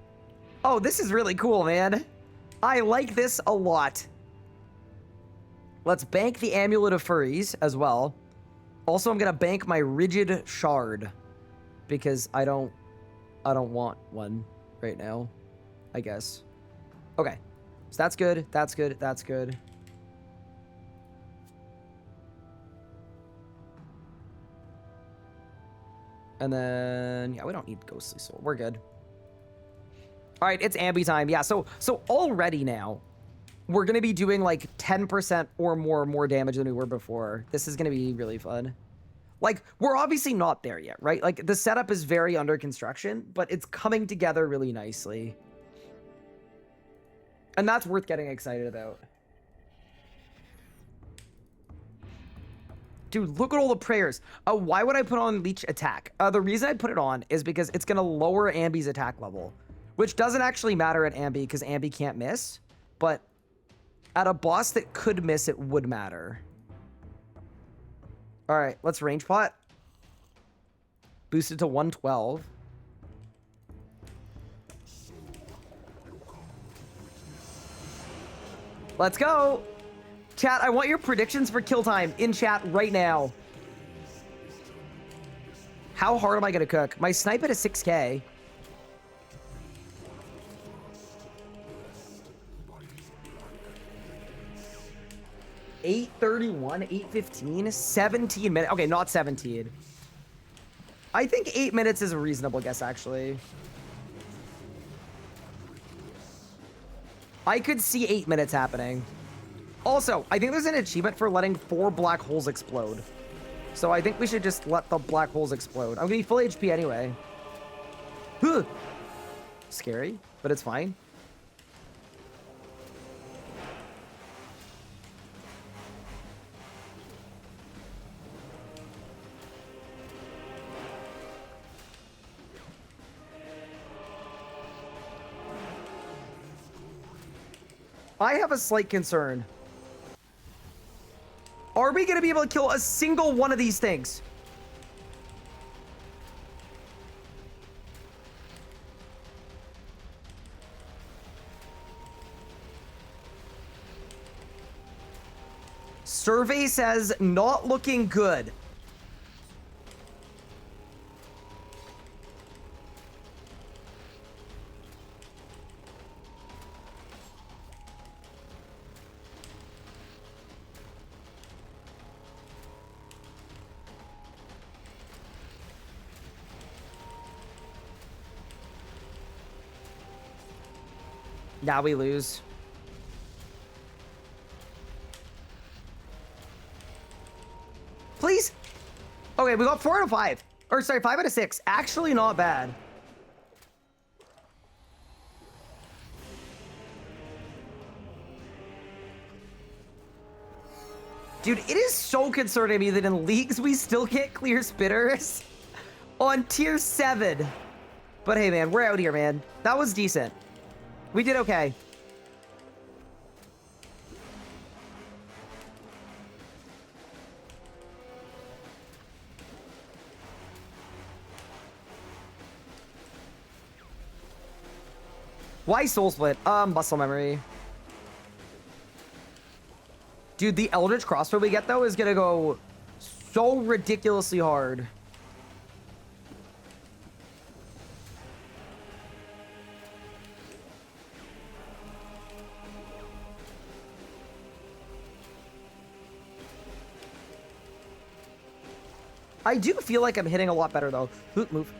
Oh, this is really cool, man. I like this a lot. Let's bank the Amulet of Furries as well. Also, I'm going to bank my Rigid Shard. Because I don't want one right now, I guess. Okay. So that's good, that's good, that's good. And then, yeah, we don't need Ghostly Soul. We're good. All right, it's Ambi time. Yeah, so already now, we're going to be doing like 10% or more damage than we were before. This is going to be really fun. Like, we're obviously not there yet, right? Like, the setup is very under construction, but it's coming together really nicely. And that's worth getting excited about. Dude, look at all the prayers. Why would I put on Leech Attack? The reason I put it on is because it's going to lower Ambi's attack level, which doesn't actually matter at Ambi because Ambi can't miss, but at a boss that could miss, it would matter. All right, let's range pot. Boost it to 112. Let's go. Chat, I want your predictions for kill time in chat right now. How hard am I going to cook? My snipe at a 6K. $8:31, $8:15, 17 minutes. Okay, not 17. I think 8 minutes is a reasonable guess, actually. I could see 8 minutes happening. Also, I think there's an achievement for letting 4 black holes explode. So I think we should just let the black holes explode. I'm gonna be full HP anyway. Huh. Scary, but it's fine. I have a slight concern. Are we going to be able to kill a single one of these things? Survey says not looking good. Now we lose. Please. Okay, we got 4 out of 5. Or sorry, 5 out of 6. Actually not bad. Dude, it is so concerning to me that in leagues we still can't clear spitters on tier 7. But hey, man, we're out here, man. That was decent. We did okay. Why soul split? Muscle memory. Dude, the Eldritch Crossbow we get, though, is gonna go so ridiculously hard. I do feel like I'm hitting a lot better, though. Hoot, move.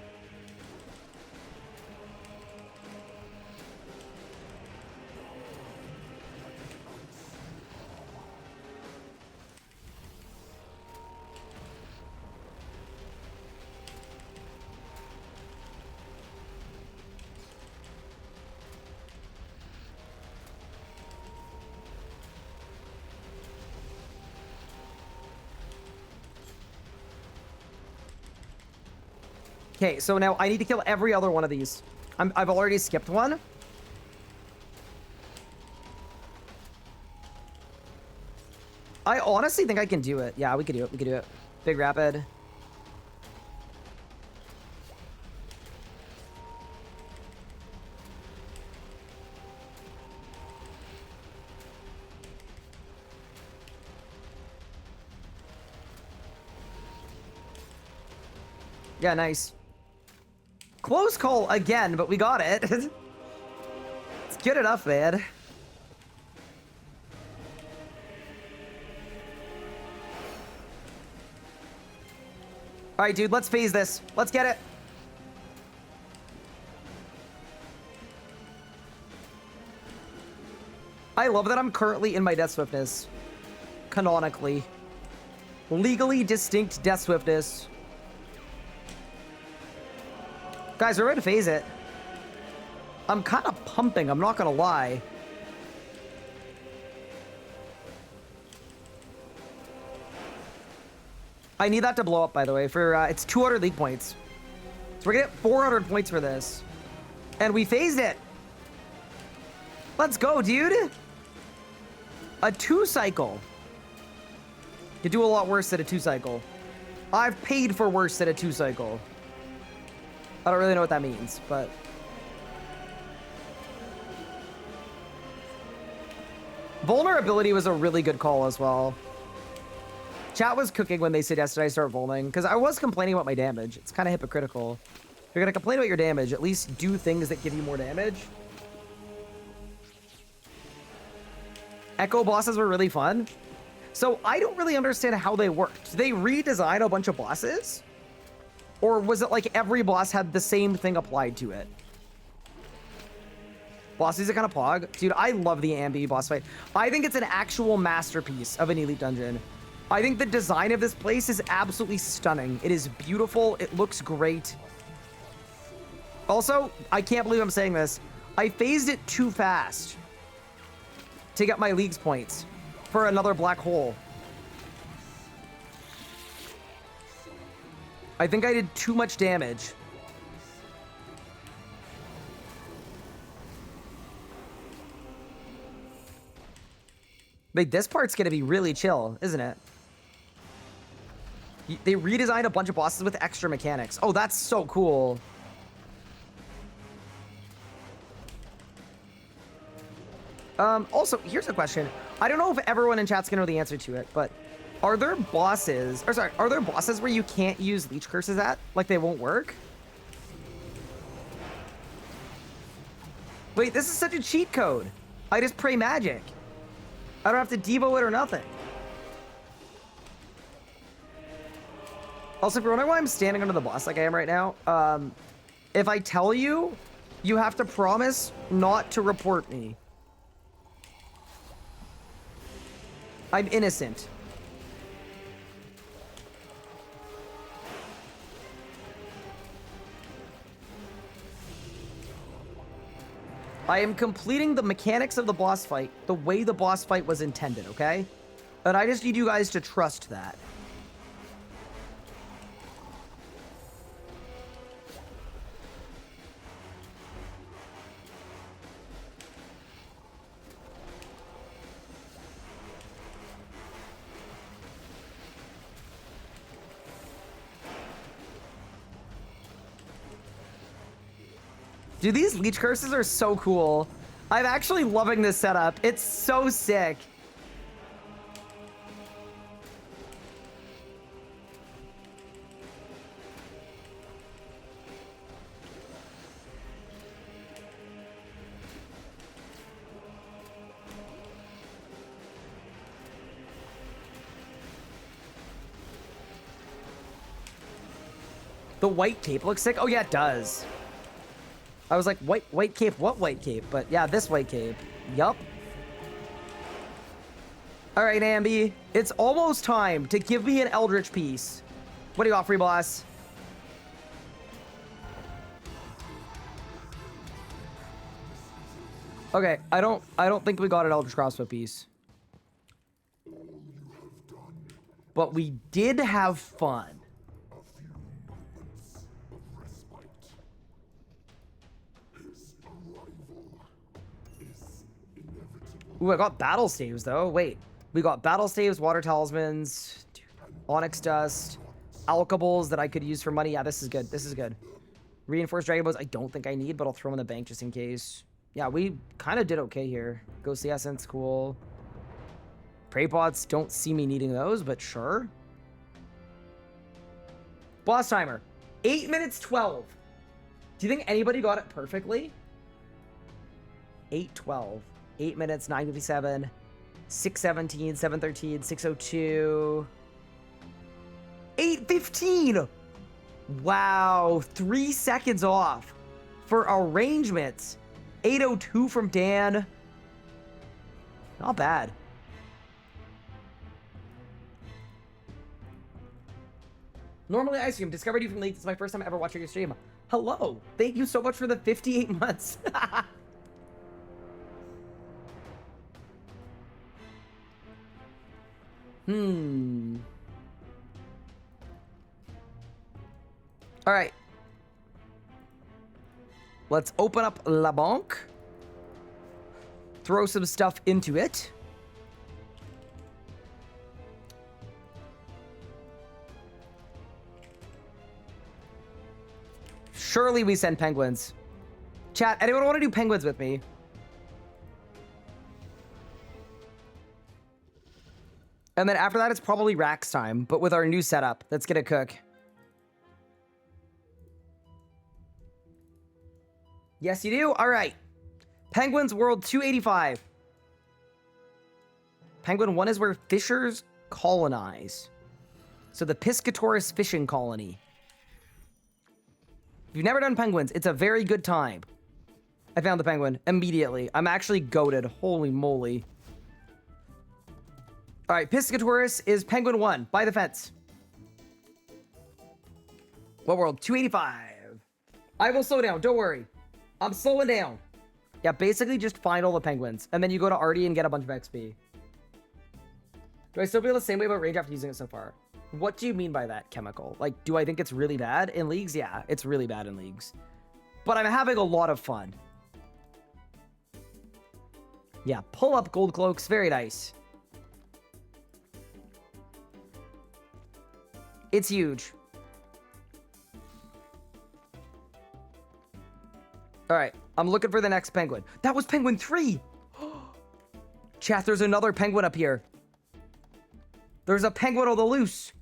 Okay, so now I need to kill every other one of these. I've already skipped one. I honestly think I can do it. Yeah, we could do it. We could do it. Big Rapid. Yeah, nice. Close call again, but we got it. It's good enough, man. All right, dude, let's phase this. Let's get it. I love that I'm currently in my Death Swiftness. Canonically. Legally distinct Death Swiftness. Guys, we're ready to phase it. I'm kind of pumping, I'm not gonna lie. I need that to blow up, by the way, for, it's 200 league points. So we're gonna get 400 points for this. And we phased it. Let's go, dude. A 2-cycle. You do a lot worse than a 2-cycle. I've paid for worse than a 2-cycle. I don't really know what that means, but... Vulnerability was a really good call as well. Chat was cooking when they suggested I start vulning, because I was complaining about my damage. It's kind of hypocritical. If you're going to complain about your damage, at least do things that give you more damage. Echo bosses were really fun. So I don't really understand how they worked. Did they redesign a bunch of bosses? Or was it like every boss had the same thing applied to it? Bosses are kind of pog. Dude, I love the Ambi boss fight. I think it's an actual masterpiece of an Elite Dungeon. I think the design of this place is absolutely stunning. It is beautiful. It looks great. Also, I can't believe I'm saying this. I phased it too fast to get my leagues points for another black hole. I think I did too much damage. But this part's gonna be really chill, isn't it? They redesigned a bunch of bosses with extra mechanics. Oh, that's so cool. Also, here's a question. I don't know if everyone in chat's gonna know the answer to it, but are there bosses, or sorry, are there bosses where you can't use leech curses at? Like they won't work? Wait, this is such a cheat code. I just pray magic. I don't have to devo it or nothing. Also, if you're wondering why I'm standing under the boss like I am right now, if I tell you, you have to promise not to report me. I'm innocent. I am completing the mechanics of the boss fight the way the boss fight was intended, okay? And I just need you guys to trust that. Dude, these leech curses are so cool. I'm actually loving this setup. It's so sick. The white cape looks sick. Oh yeah, it does. I was like, white cape? What white cape? But yeah, this white cape. Yup. All right, Ambi. It's almost time to give me an Eldritch piece. What do you got, free boss? Okay, I don't think we got an Eldritch Crossbow piece. But we did have fun. Ooh, I got battle staves though. Wait, we got battle staves, water talismans, onyx dust, alkables that I could use for money. Yeah, this is good. This is good. Reinforced dragon bows I don't think I need, but I'll throw them in the bank just in case. Yeah, we kind of did okay here. Ghostly essence, cool. Prey pots, don't see me needing those, but sure. Boss timer, 8 minutes 12. Do you think anybody got it perfectly? 8:12. 8 minutes, 9:57, 6:17, 7:13, 6:02, 8:15. Wow, 3 seconds off for arrangements. 8:02 from Dan. Not bad. Normally ice cream. Discovered you from Leaks. It's my first time ever watching your stream. Hello. Thank you so much for the 58 months. All right. Let's open up La Banque. Throw some stuff into it. Surely we send penguins. Chat, anyone want to do penguins with me? And then after that, it's probably Rax time, but with our new setup. That's gonna cook. Yes, you do? All right. Penguins World 285. Penguin 1 is where fishers colonize. So the Piscatoris fishing colony. If you've never done penguins, it's a very good time. I found the penguin immediately. I'm actually goated. Holy moly. All right, Piscatoris is Penguin 1 by the fence. What world? 285. I will slow down. Don't worry. I'm slowing down. Yeah, basically just find all the penguins. And then you go to Artie and get a bunch of XP. Do I still feel the same way about range after using it so far? What do you mean by that, Chemical? Like, do I think it's really bad in leagues? Yeah, it's really bad in leagues. But I'm having a lot of fun. Yeah, pull up gold cloaks. Very nice. It's huge. All right, I'm looking for the next penguin. That was penguin 3. Chat, there's another penguin up here. There's a penguin on the loose.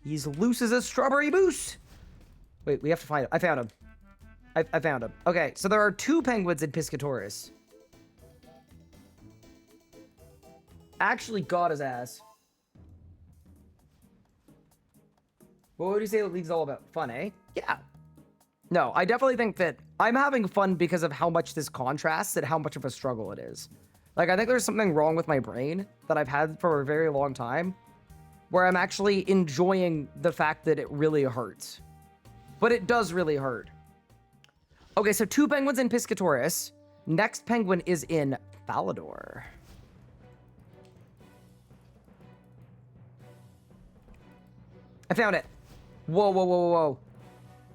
He's loose as a strawberry moose. Wait, we have to find him. I found him. I found him. Okay, so there are 2 penguins in Piscatoris. Actually got his ass. What would you say the league's all about? Fun, eh? Yeah. No, I definitely think that I'm having fun because of how much this contrasts and how much of a struggle it is. Like, I think there's something wrong with my brain that I've had for a very long time, where I'm actually enjoying the fact that it really hurts. But it does really hurt. Okay, so 2 penguins in Piscatoris. Next penguin is in Falador. I found it. Whoa, whoa, whoa, whoa.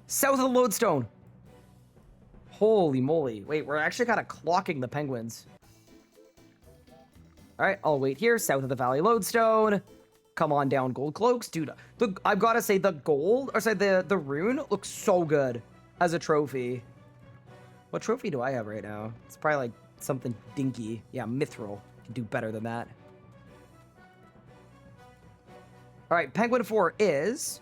South of the lodestone. Holy moly. Wait, we're actually kind of clocking the penguins. All right, I'll wait here. South of the valley lodestone. Come on down, gold cloaks. Dude, I've got to say the gold, or sorry, the rune looks so good as a trophy. What trophy do I have right now? It's probably like something dinky. Yeah, mithril. Can do better than that. All right, penguin 4 is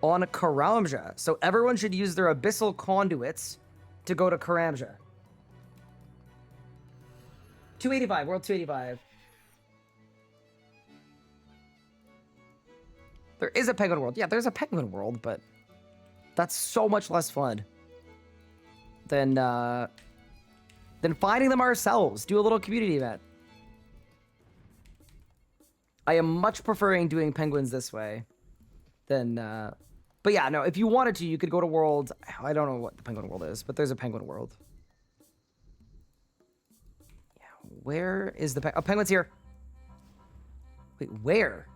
on Karamja. So everyone should use their abyssal conduits to go to Karamja. 285, world 285. There is a penguin world. Yeah, there's a penguin world, but that's so much less fun than finding them ourselves. Do a little community event. I am much preferring doing penguins this way than, but yeah, no, if you wanted to, you could go to world. I don't know what the penguin world is, but there's a penguin world. Yeah, where is the penguin's here? Wait, where?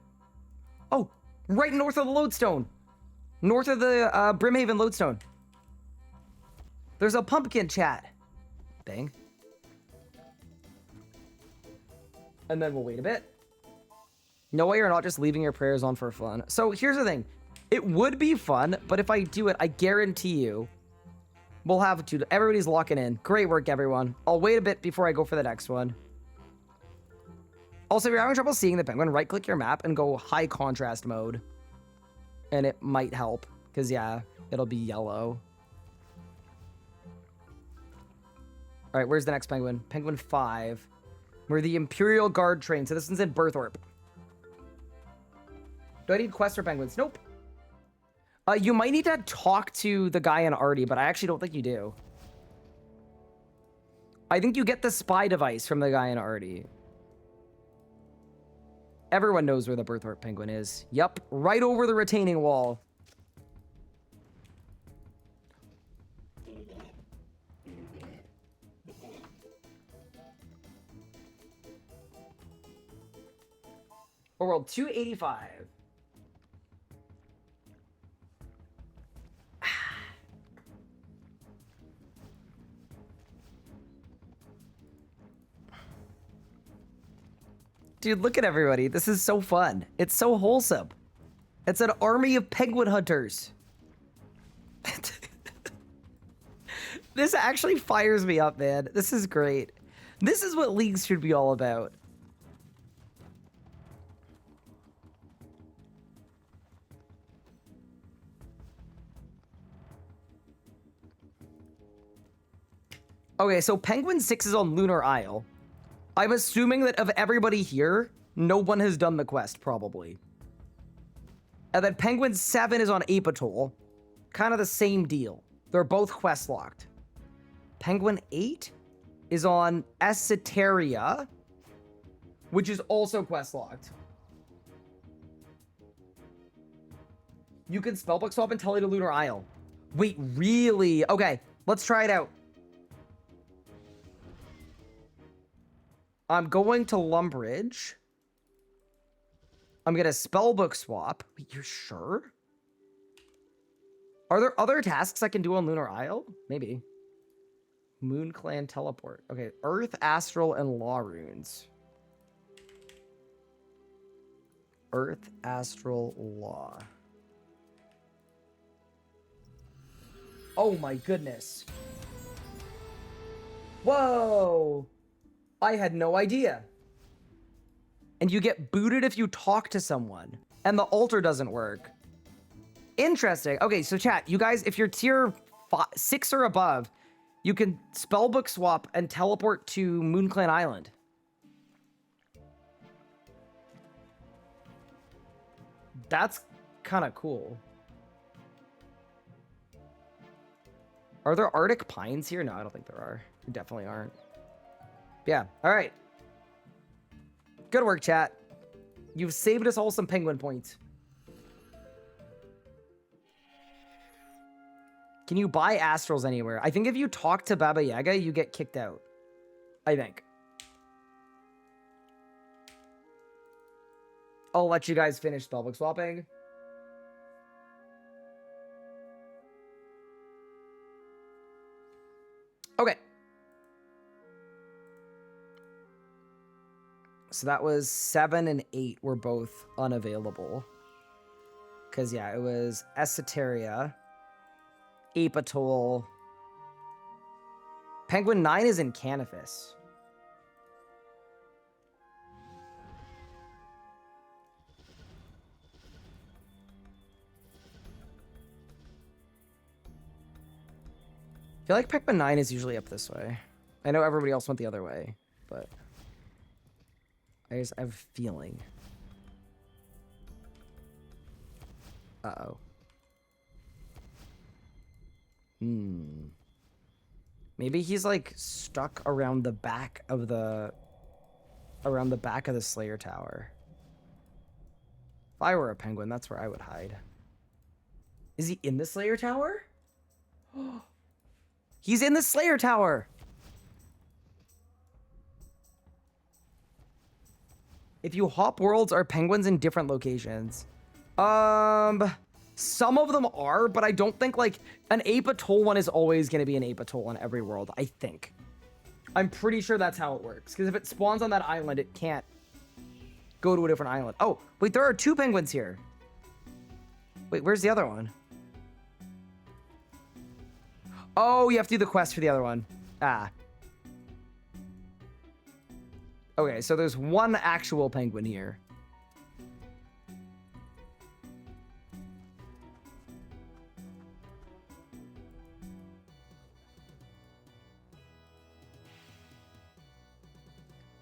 Oh, right north of the lodestone. North of the Brimhaven lodestone. There's a pumpkin, chat. Bang. And then we'll wait a bit. No way you're not just leaving your prayers on for fun. So here's the thing. It would be fun, but if I do it, I guarantee you we'll have to. Everybody's locking in. Great work, everyone. I'll wait a bit before I go for the next one. Also, if you're having trouble seeing the penguin, right-click your map and go high contrast mode. And it might help, because, yeah, it'll be yellow. All right, where's the next penguin? Penguin 5. We're the Imperial Guard train, so this one's in Berthorpe. Do I need quests for penguins? Nope. You might need to talk to the guy in Artie, but I actually don't think you do. I think you get the spy device from the guy in Artie. Everyone knows where the Berthorpe penguin is. Yup, right over the retaining wall. World 285. Dude, look at everybody. This is so fun. It's so wholesome. It's an army of penguin hunters. This actually fires me up, man. This is great. This is what leagues should be all about. Okay, so Penguin 6 is on Lunar Isle. I'm assuming that of everybody here, no one has done the quest, probably. And then Penguin 7 is on Abyssal. Kind of the same deal. They're both quest locked. Penguin 8 is on Esseteria, which is also quest locked. You can spellbook swap and tele to Lunar Isle. Wait, really? Okay, let's try it out. I'm going to Lumbridge. I'm gonna spellbook swap. Wait, you're sure? Are there other tasks I can do on Lunar Isle? Maybe. Moon Clan teleport. Okay, Earth, Astral, and Law runes. Earth, Astral, Law. Oh my goodness. Whoa! I had no idea. And you get booted if you talk to someone. And the altar doesn't work. Interesting. Okay, so chat, you guys, if you're tier 6 or above, you can spellbook swap and teleport to Moonclan Island. That's kind of cool. Are there Arctic pines here? No, I don't think there are. There definitely aren't. Yeah, all right. Good work, chat. You've saved us all some penguin points. Can you buy astrals anywhere? I think if you talk to Baba Yaga, you get kicked out. I think. I'll let you guys finish spellbook swapping. Okay. So that was 7 and 8 were both unavailable. Because, yeah, it was Esseteria, Abyssal. Penguin 9 is in Canifis. I feel like Penguin 9 is usually up this way. I know everybody else went the other way, but I have a feeling. Uh-oh. Maybe he's like stuck around the back of the Slayer Tower. If I were a penguin, that's where I would hide. Is he in the Slayer Tower? He's in the Slayer Tower. If you hop worlds, are penguins in different locations? Some of them are, but I don't think like an ape atoll one is always going to be an ape atoll on every world, I think. I'm pretty sure that's how it works. Because if it spawns on that island, it can't go to a different island. Oh, wait, there are 2 penguins here. Wait, where's the other one? Oh, you have to do the quest for the other one. Ah. Okay, so there's 1 actual penguin here.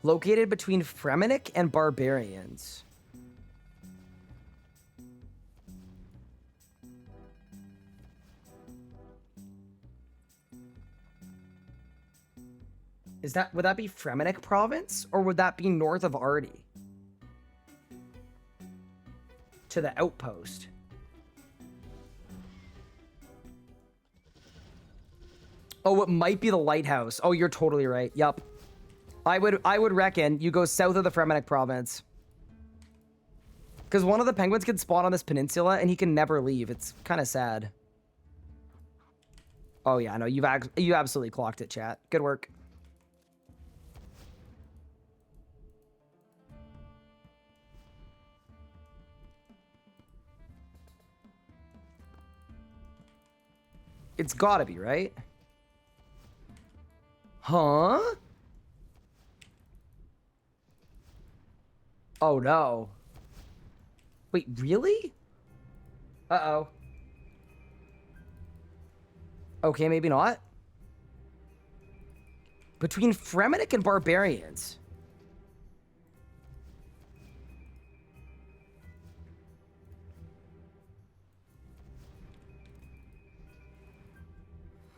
Located between Fremennik and Barbarians. Would that be Fremennik province, or would that be north of Ardi? To the outpost. Oh, it might be the lighthouse. Oh, you're totally right. Yup. I would reckon you go south of the Fremennik province. Because one of the penguins can spawn on this peninsula and he can never leave. It's kind of sad. Oh yeah, no, you absolutely clocked it, chat. Good work. It's gotta be, right? Huh? Oh no. Wait, really? Uh-oh. Okay, maybe not. Between Fremennik and Barbarians.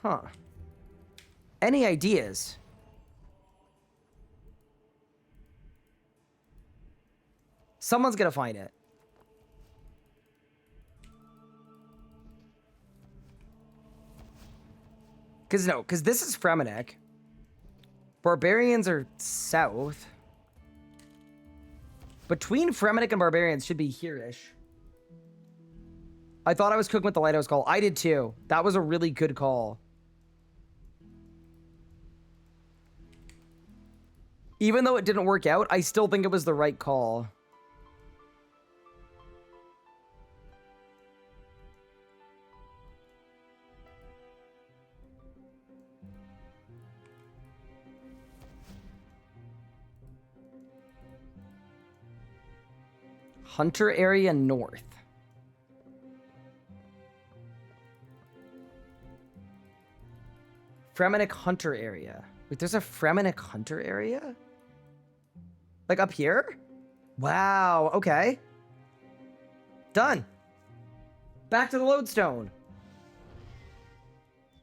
Huh. Any ideas? Someone's gonna find it. Because this is Fremennik. Barbarians are south. Between Fremennik and Barbarians should be here-ish. I thought I was cooking with the lighthouse call. I did too. That was a really good call. Even though it didn't work out, I still think it was the right call. Hunter area north. Fremennik Hunter area. Wait, there's a Fremennik Hunter area? Like up here? Wow, okay. Done. Back to the lodestone.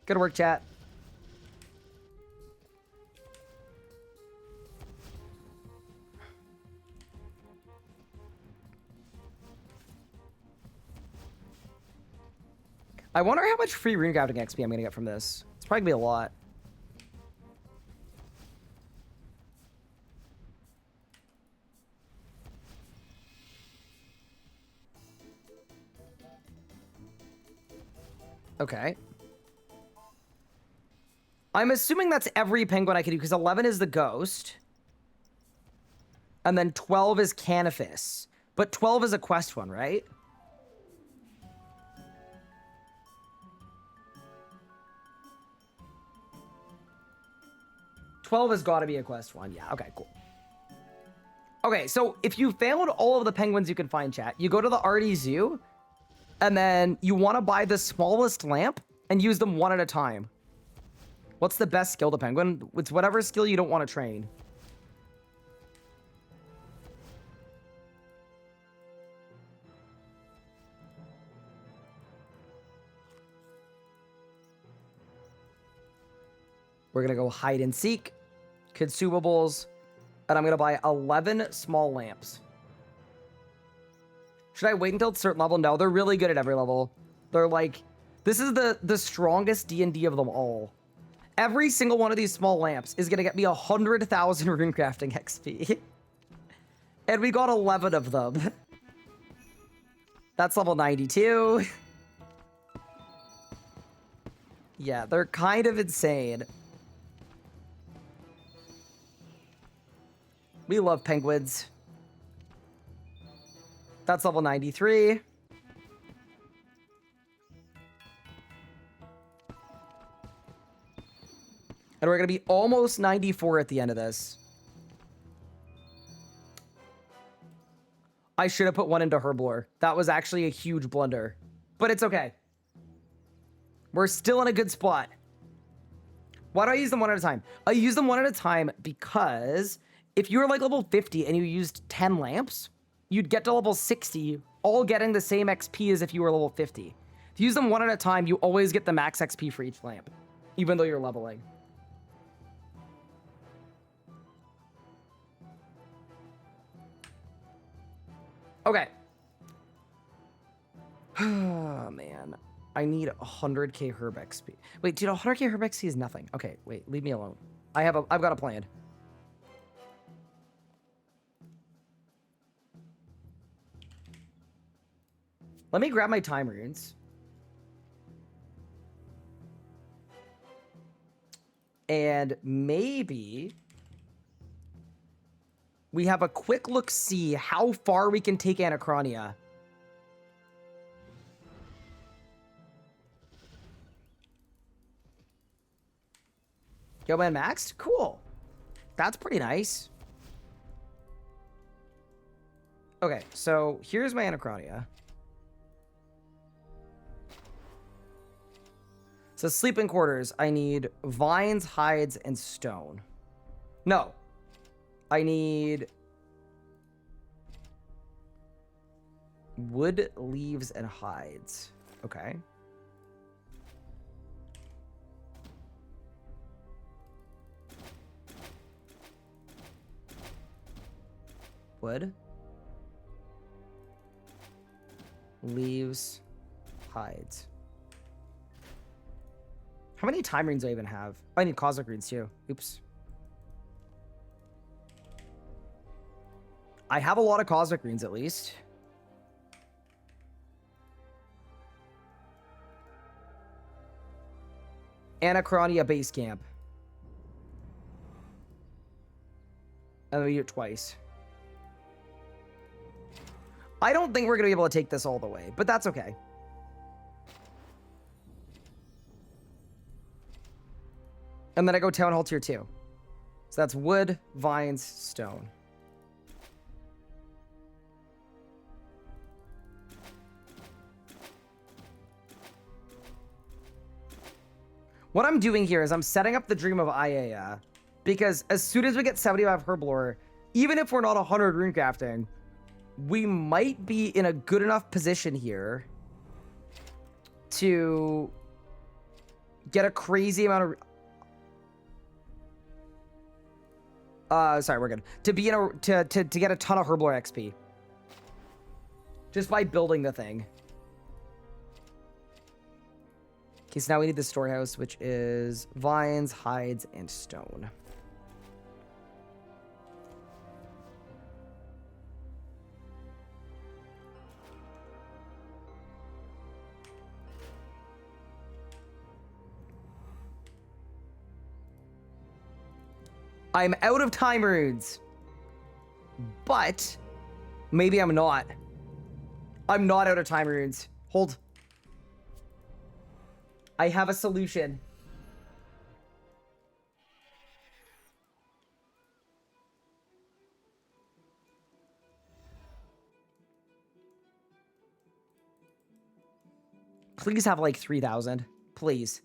Good work, chat. I wonder how much free rune crafting XP I'm gonna get from this. It's probably gonna be a lot. Okay. I'm assuming that's every penguin I can do, because 11 is the ghost. And then 12 is Canifis. But 12 is a quest one, right? Twelve has got to be a quest one. Yeah, okay, cool. Okay, so if you found all of the penguins you can find, chat, you go to the Arty Zoo, and then you want to buy the smallest lamp and use them one at a time. What's the best skill to penguin? It's whatever skill you don't want to train. We're going to go hide and seek, consumables, and I'm going to buy 11 small lamps. Should I wait until a certain level? No, they're really good at every level. They're like, this is the strongest D&D of them all. Every single one of these small lamps is going to get me 100,000 runecrafting XP. And we got 11 of them. That's level 92. Yeah, they're kind of insane. We love penguins. That's level 93. And we're going to be almost 94 at the end of this. I should have put one into Herblore. That was actually a huge blunder. But it's okay. We're still in a good spot. Why do I use them one at a time? I use them one at a time because if you were like level 50 and you used 10 lamps, you'd get to level 60, all getting the same XP as if you were level 50. If you use them one at a time, you always get the max XP for each lamp, even though you're leveling. Okay. Oh, man. I need 100k herb XP. Wait, dude, 100k herb XP is nothing. Okay, wait, leave me alone. I've got a plan. Let me grab my time runes. And maybe we have a quick look see how far we can take Anachronia. Yo, man, maxed? Cool. That's pretty nice. Okay, so here's my Anachronia. So sleeping quarters, I need vines, hides, and stone. No. I need wood, leaves, and hides. Okay. Wood, leaves, hides. How many time runes do I even have? Oh, I need cosmic runes too. Oops. I have a lot of cosmic runes at least. Anachronia base camp. And we do it twice. I don't think we're going to be able to take this all the way, but that's okay. And then I go Town Hall Tier 2. So that's wood, vines, stone. What I'm doing here is I'm setting up the Dream of Ayaya, because as soon as we get 75 Herblore, even if we're not 100 runecrafting, we might be in a good enough position here to get a crazy amount of... sorry, we're good. To be in a to get a ton of Herblore XP. Just by building the thing. Okay, so now we need the storehouse, which is vines, hides, and stone. I'm out of time runes. But maybe I'm not. I'm not out of time runes. Hold. I have a solution. Please have like 3,000. Please.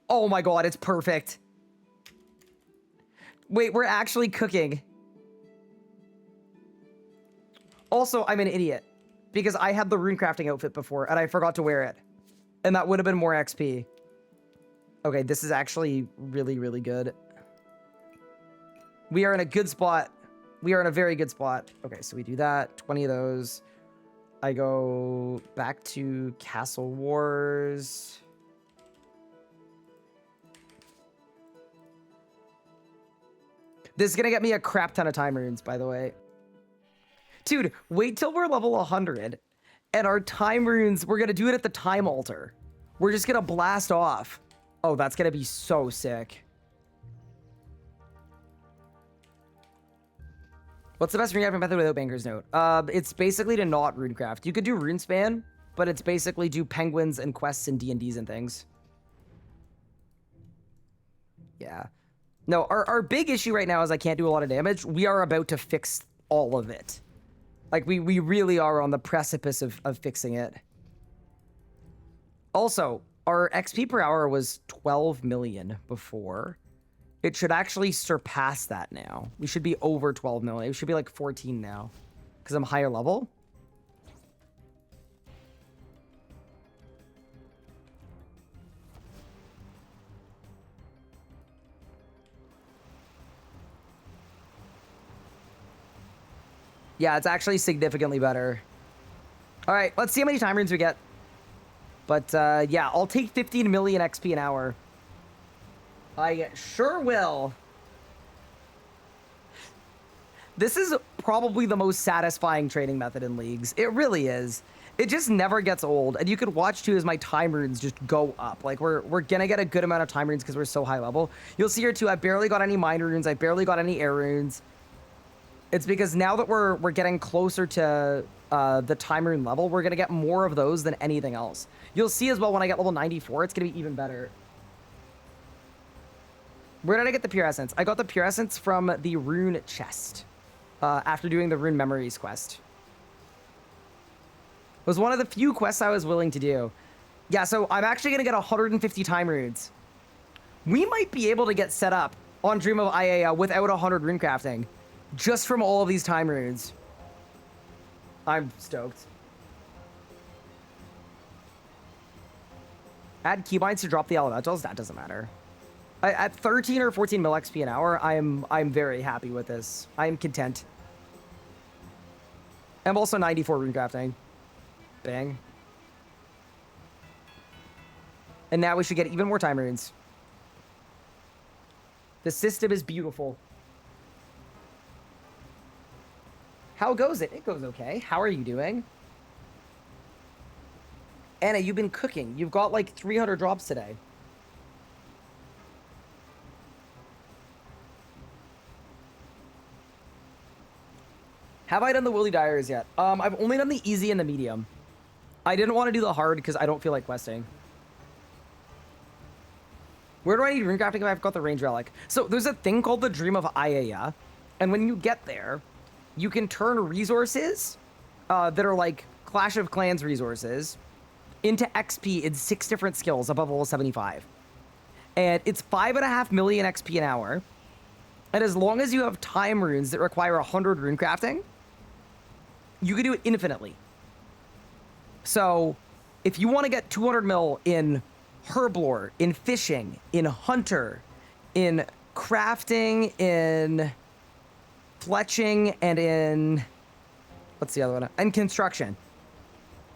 Oh my god, it's perfect. Wait, we're actually cooking. Also, I'm an idiot. Because I had the runecrafting outfit before, and I forgot to wear it. And that would have been more XP. Okay, this is actually really, really good. We are in a good spot. We are in a very good spot. Okay, so we do that. 20 of those. I go back to Castle Wars. This is going to get me a crap ton of time runes, by the way. Dude, wait till we're level 100. And our time runes, we're going to do it at the time altar. We're just going to blast off. Oh, that's going to be so sick. What's the best runecrafting method without Banker's Note? It's basically to not runecraft. You could do runespan, but it's basically do penguins and quests and D&Ds and things. Yeah. No, our big issue right now is I can't do a lot of damage. We are about to fix all of it. Like, we really are on the precipice of fixing it. Also, our XP per hour was 12 million before. It should actually surpass that now. We should be over 12 million. It should be like 14 now. Because I'm higher level. Yeah, it's actually significantly better. All right, let's see how many time runes we get. But yeah, I'll take 15 million XP an hour. I sure will. This is probably the most satisfying training method in leagues. It really is. It just never gets old. And you could watch too as my time runes just go up. Like we're gonna get a good amount of time runes because we're so high level. You'll see here too, I barely got any mine runes. I barely got any air runes. It's because now that we're getting closer to the time rune level, we're gonna get more of those than anything else. You'll see as well when I get level 94, it's gonna be even better. Where did I get the pure essence? I got the pure essence from the rune chest after doing the rune memories quest. It was one of the few quests I was willing to do. Yeah, so I'm actually gonna get 150 time runes. We might be able to get set up on Dream of Iea without 100 rune crafting, just from all of these time runes. I'm stoked. Add keybinds to drop the elementals. That doesn't matter. At 13 or 14 mil XP an hour, I'm very happy with this. I am content. I'm also 94 rune crafting. Bang. And now we should get even more time runes. The system is beautiful. How goes it? It goes okay. How are you doing? Anna, you've been cooking. You've got like 300 drops today. Have I done the Willy Dyers yet? I've only done the easy and the medium. I didn't want to do the hard because I don't feel like questing. Where do I need rune crafting if I've got the range relic? So there's a thing called the Dream of Iea, and when you get there, you can turn resources that are like Clash of Clans resources into XP in 6 different skills above level 75. And it's 5.5 million XP an hour. And as long as you have time runes that require 100 rune crafting, you can do it infinitely. So if you want to get 200 mil in herblore, in fishing, in hunter, in crafting, in fletching, and in, what's the other one? And construction.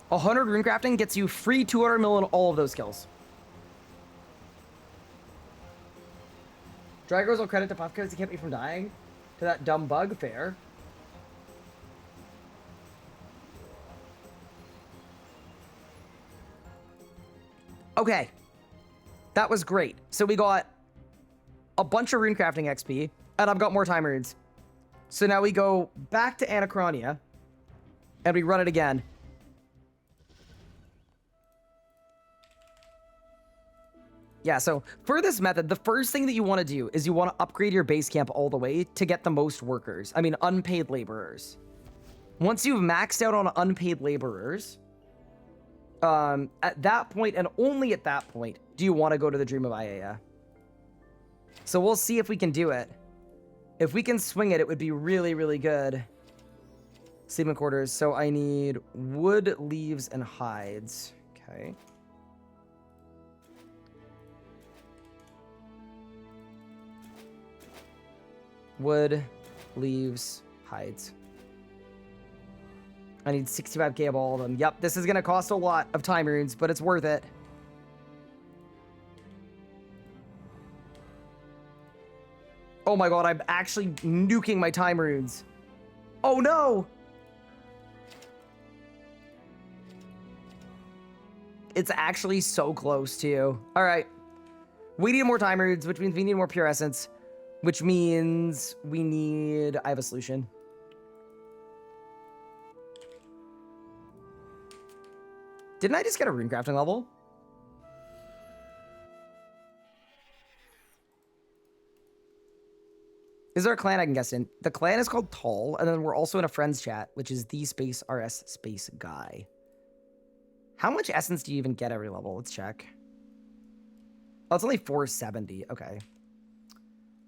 100 rune crafting gets you free 200 mil in all of those skills. Dragos will credit to Puff because he kept me from dying to that dumb bug. Fair. Okay. That was great. So we got a bunch of rune crafting XP, and I've got more time runes. So now we go back to Anachronia, and we run it again. Yeah, so for this method, the first thing that you want to do is you want to upgrade your base camp all the way to get the most workers. I mean, unpaid laborers. Once you've maxed out on unpaid laborers, at that point, and only at that point, do you want to go to the Dream of Iea. So we'll see if we can do it. If we can swing it, it would be really, really good. Sleeping quarters. So I need wood, leaves, and hides. Okay. Wood, leaves, hides. I need 65k of all of them. Yep, this is going to cost a lot of time runes, but it's worth it. Oh my god, I'm actually nuking my time runes. Oh no! It's actually so close too. All right. We need more time runes, which means we need more pure essence, which means we need... I have a solution. Didn't I just get a rune crafting level? Is there a clan I can guess in? The clan is called Tall, and then we're also in a friends chat, which is the space RS space guy. How much essence do you even get every level? Let's check. Oh, it's only 470. Okay.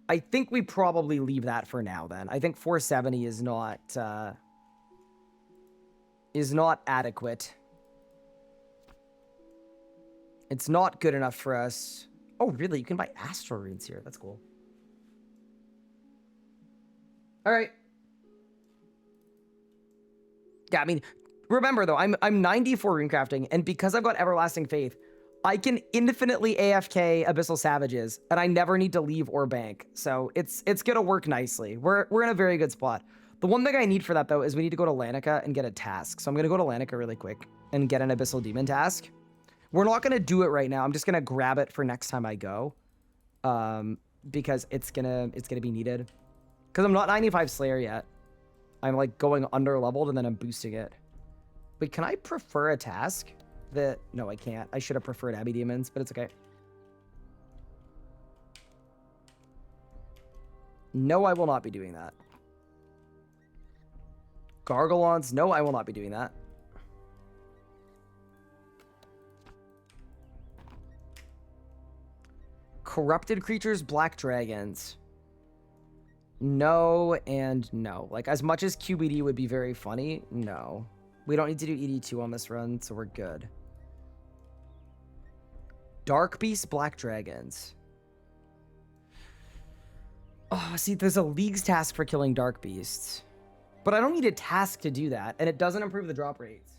I think we probably leave that for now then. I think 470 is not adequate. It's not good enough for us. Oh, really? You can buy astral runes here. That's cool. All right. Yeah, I mean, remember though, I'm 94 rune crafting, and because I've got everlasting faith, I can infinitely AFK Abyssal Savages, and I never need to leave or bank. So it's gonna work nicely. We're in a very good spot. The one thing I need for that though is we need to go to Lanica and get a task. So I'm gonna go to Lanica really quick and get an Abyssal Demon task. We're not gonna do it right now. I'm just gonna grab it for next time I go, because it's gonna be needed. Because I'm not 95 Slayer yet. I'm like going under leveled and then I'm boosting it. Wait, can I prefer a task? No, I can't. I should have preferred Abbey Demons, but it's okay. No, I will not be doing that. Gargalons. No, I will not be doing that. Corrupted creatures, black dragons. No and no. Like, as much as QBD would be very funny, no. We don't need to do ED2 on this run, so we're good. Dark Beast, black dragons. Oh, see, there's a League's task for killing Dark Beasts. But I don't need a task to do that, and it doesn't improve the drop rates.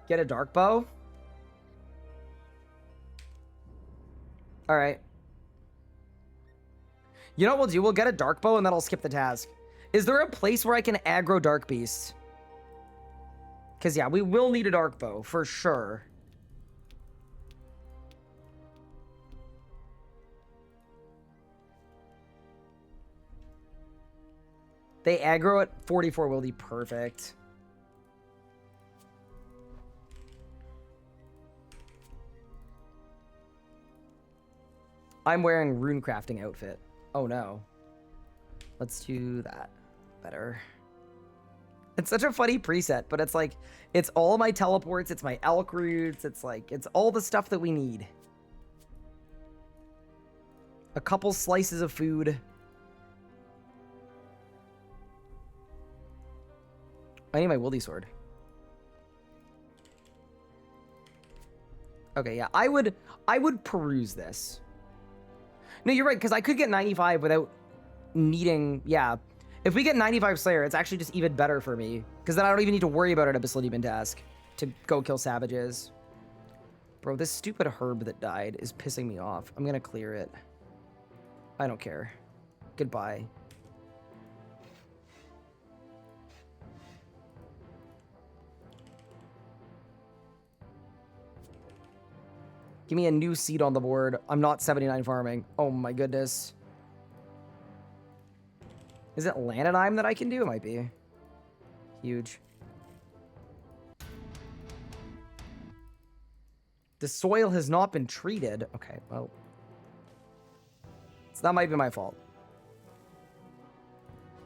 Get a Dark Bow? Alright. You know what we'll do? We'll get a Dark Bow, and then I'll skip the task. Is there a place where I can aggro Dark Beasts? Because, yeah, we will need a Dark Bow, for sure. They aggro at 44 will be perfect. I'm wearing rune crafting outfit. Oh no. Let's do that. Better. It's such a funny preset, but it's like, it's all my teleports, it's my elk roots, it's like, it's all the stuff that we need. A couple slices of food. I need my Wildy sword. Okay, yeah, I would peruse this. No, you're right, because I could get 95 without needing, yeah. If we get 95 Slayer, it's actually just even better for me, because then I don't even need to worry about an Abyssal Demon task to go kill savages. Bro, this stupid herb that died is pissing me off. I'm gonna clear it. I don't care. Goodbye. Give me a new seed on the board. I'm not 79 farming. Oh my goodness. Is it Lanonime that I can do? It might be. Huge. The soil has not been treated. Okay, well. So that might be my fault.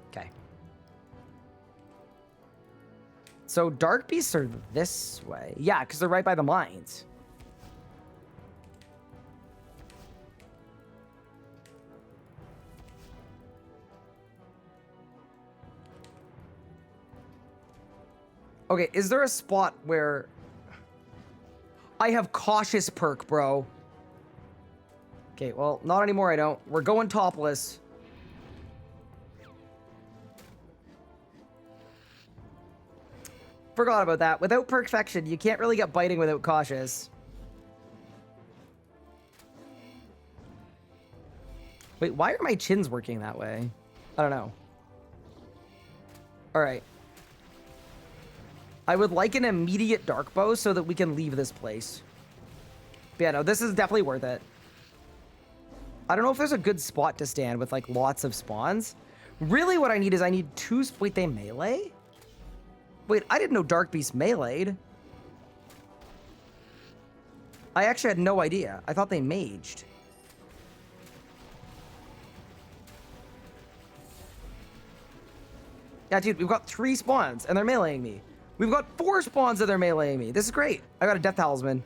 Okay. So Dark Beasts are this way. Yeah, because they're right by the mines. Okay, is there a spot where I have cautious perk, bro? Okay, well, not anymore, I don't. We're going topless. Forgot about that. Without perfection, you can't really get biting without cautious. Wait, why are my chins working that way? I don't know. All right. I would like an immediate dark bow so that we can leave this place. But yeah, no, this is definitely worth it. I don't know if there's a good spot to stand with, like, lots of spawns. Really what I need is I need two... Wait, they melee? Wait, I didn't know Dark Beast meleeed. I actually had no idea. I thought they maged. Yeah, dude, we've got 3 spawns, and they're meleeing me. We've got 4 spawns, and they're meleeing me. This is great. I got a Death Talisman.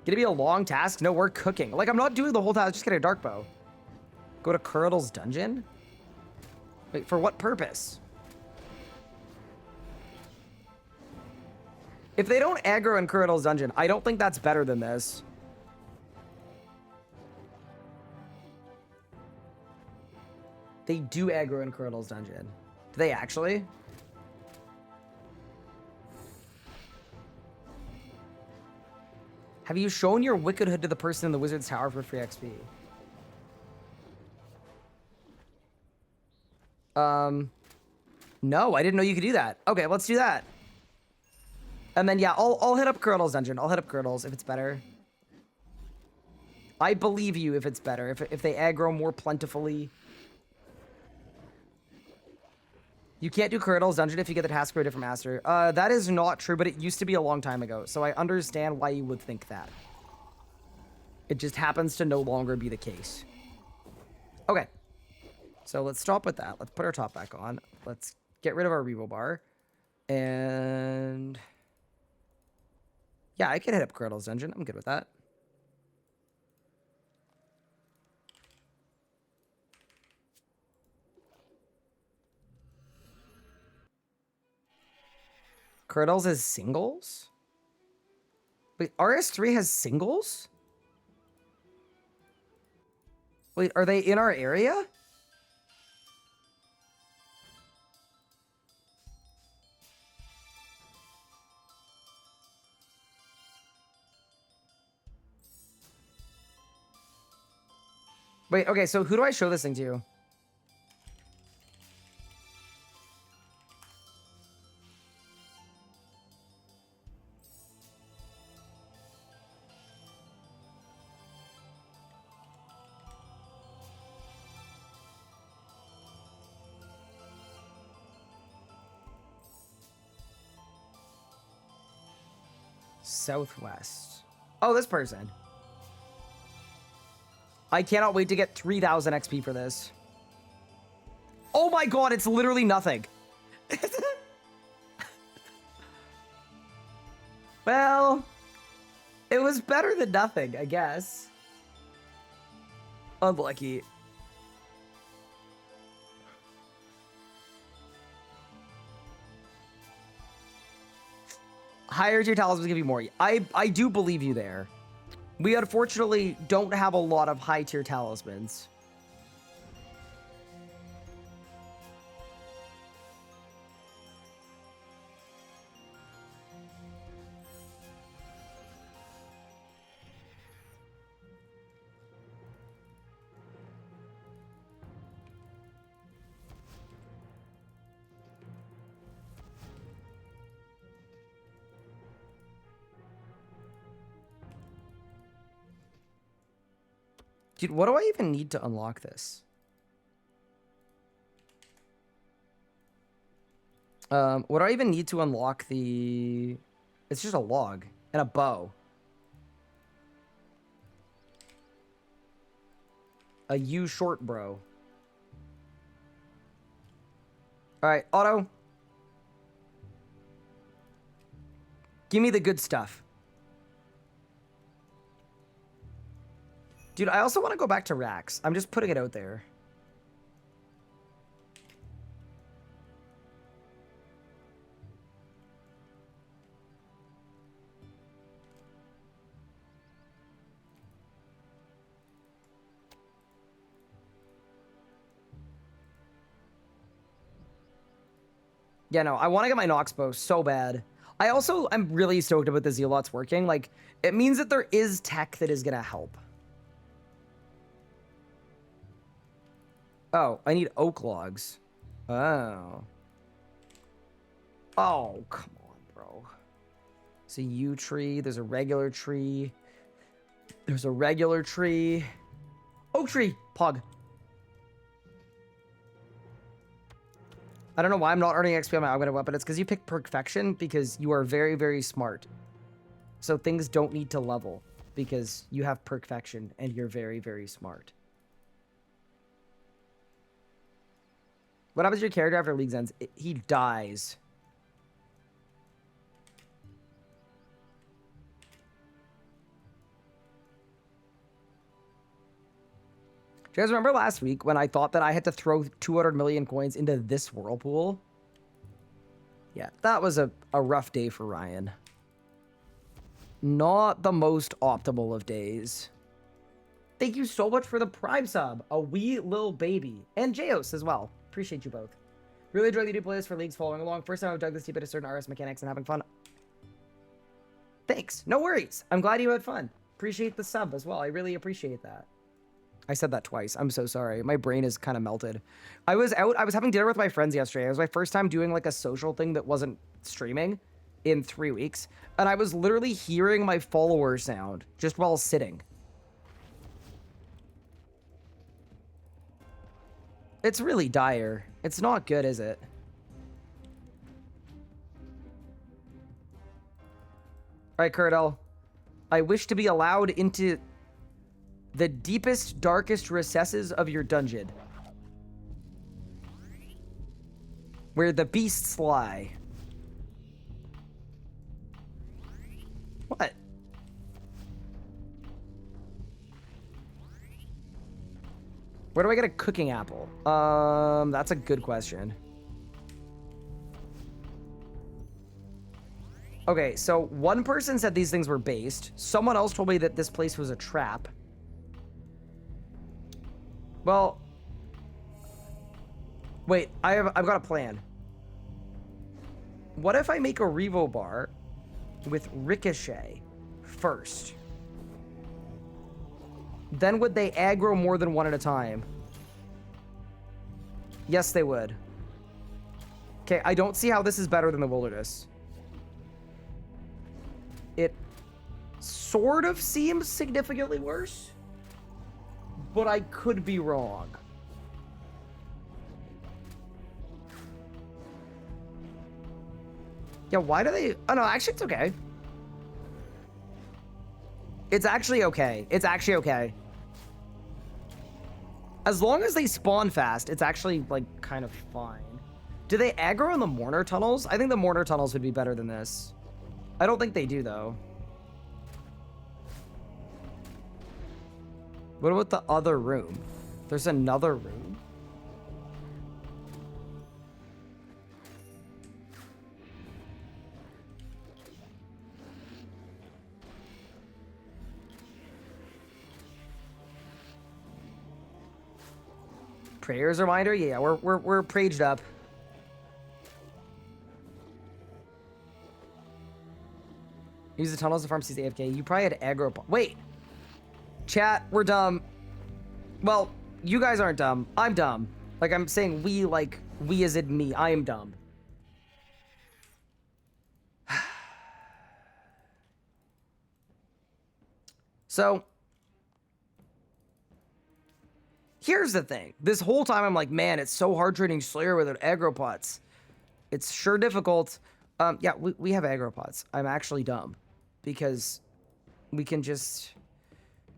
Gonna be a long task? No, we're cooking. Like, I'm not doing the whole task. Just get a dark bow. Go to Curdle's dungeon? Wait, for what purpose? If they don't aggro in Curdle's dungeon, I don't think that's better than this. They do aggro in Curdle's dungeon. Do they actually? Have you shown your Wicked Hood to the person in the Wizard's Tower for free XP? No, I didn't know you could do that. Okay, let's do that. And then, yeah, I'll hit up Curdle's dungeon. I'll hit up Curdle's if it's better. I believe you if it's better. If they aggro more plentifully. You can't do Curdle's dungeon if you get the task for a different master. That is not true, but it used to be a long time ago. So I understand why you would think that. It just happens to no longer be the case. Okay. So let's stop with that. Let's put our top back on. Let's get rid of our Revo bar. And... yeah, I can hit up Curdle's dungeon. I'm good with that. Curdle's is singles? Wait, RS3 has singles? Wait, are they in our area? Wait, okay, so who do I show this thing to? Southwest. Oh, this person. I cannot wait to get 3,000 XP for this. Oh my god, it's literally nothing. Well, it was better than nothing, I guess. Unlucky. Higher tier talismans give you more. I do believe you there. We unfortunately don't have a lot of high tier talismans. Dude, what do I even need to unlock this? What do I even need to unlock the... It's just a log and a bow. A U short bro. Alright, Otto. Give me the good stuff. Dude, I also want to go back to Rax. I'm just putting it out there. Yeah, no, I want to get my Nox bow so bad. I'm really stoked about the Zealots working. Like, it means that there is tech that is going to help. Oh, I need oak logs. Oh. Oh, come on, bro. It's a yew tree. There's a regular tree. There's a regular tree. Oak tree. Pog. I don't know why I'm not earning XP on my augmented weapon. It's because you pick perfection because you are very, very smart. So things don't need to level because you have perfection and you're very, very smart. What happens to your character after Leagues ends? He dies. Do you guys remember last week when I thought that I had to throw 200 million coins into this whirlpool? Yeah, that was a rough day for Ryan. Not the most optimal of days. Thank you so much for the Prime sub. A wee little baby. And Jaos as well. Appreciate you both. Really enjoy the new playlist for Leagues following along. First time I've dug this deep into certain RS mechanics and having fun. Thanks. No worries. I'm glad you had fun. Appreciate the sub as well. I really appreciate that. I said that twice. I'm so sorry. My brain is kind of melted. I was having dinner with my friends yesterday. It was my first time doing like a social thing that wasn't streaming in 3 weeks. And I was literally hearing my follower sound just while sitting. It's really dire. It's not good, is it? All right, Curdle. I wish to be allowed into the deepest, darkest recesses of your dungeon, where the beasts lie. What? Where do I get a cooking apple? That's a good question. Okay, so one person said these things were based. Someone else told me that this place was a trap. Well, wait, I've got a plan. What if I make a Revo bar with Ricochet first? Then would they aggro more than one at a time? Yes, they would. Okay, I don't see how this is better than the Wilderness. It sort of seems significantly worse, but I could be wrong. Yeah, why do they... Oh, no, actually, it's okay. It's actually okay. It's actually okay. As long as they spawn fast, it's actually, like, kind of fine. Do they aggro in the Mourner tunnels? I think the Mourner tunnels would be better than this. I don't think they do, though. What about the other room? There's another room? Prayers reminder? Yeah, we're praged up. Use the tunnels to farm sees AFK. You probably had aggro. Wait! Chat, we're dumb. Well, you guys aren't dumb. I'm dumb. Like, I'm saying we, like, we as in me. I am dumb. So, here's the thing. This whole time I'm like, man, it's so hard trading Slayer without aggro pots. It's sure difficult. Yeah, we have aggro pots. I'm actually dumb. Because we can just...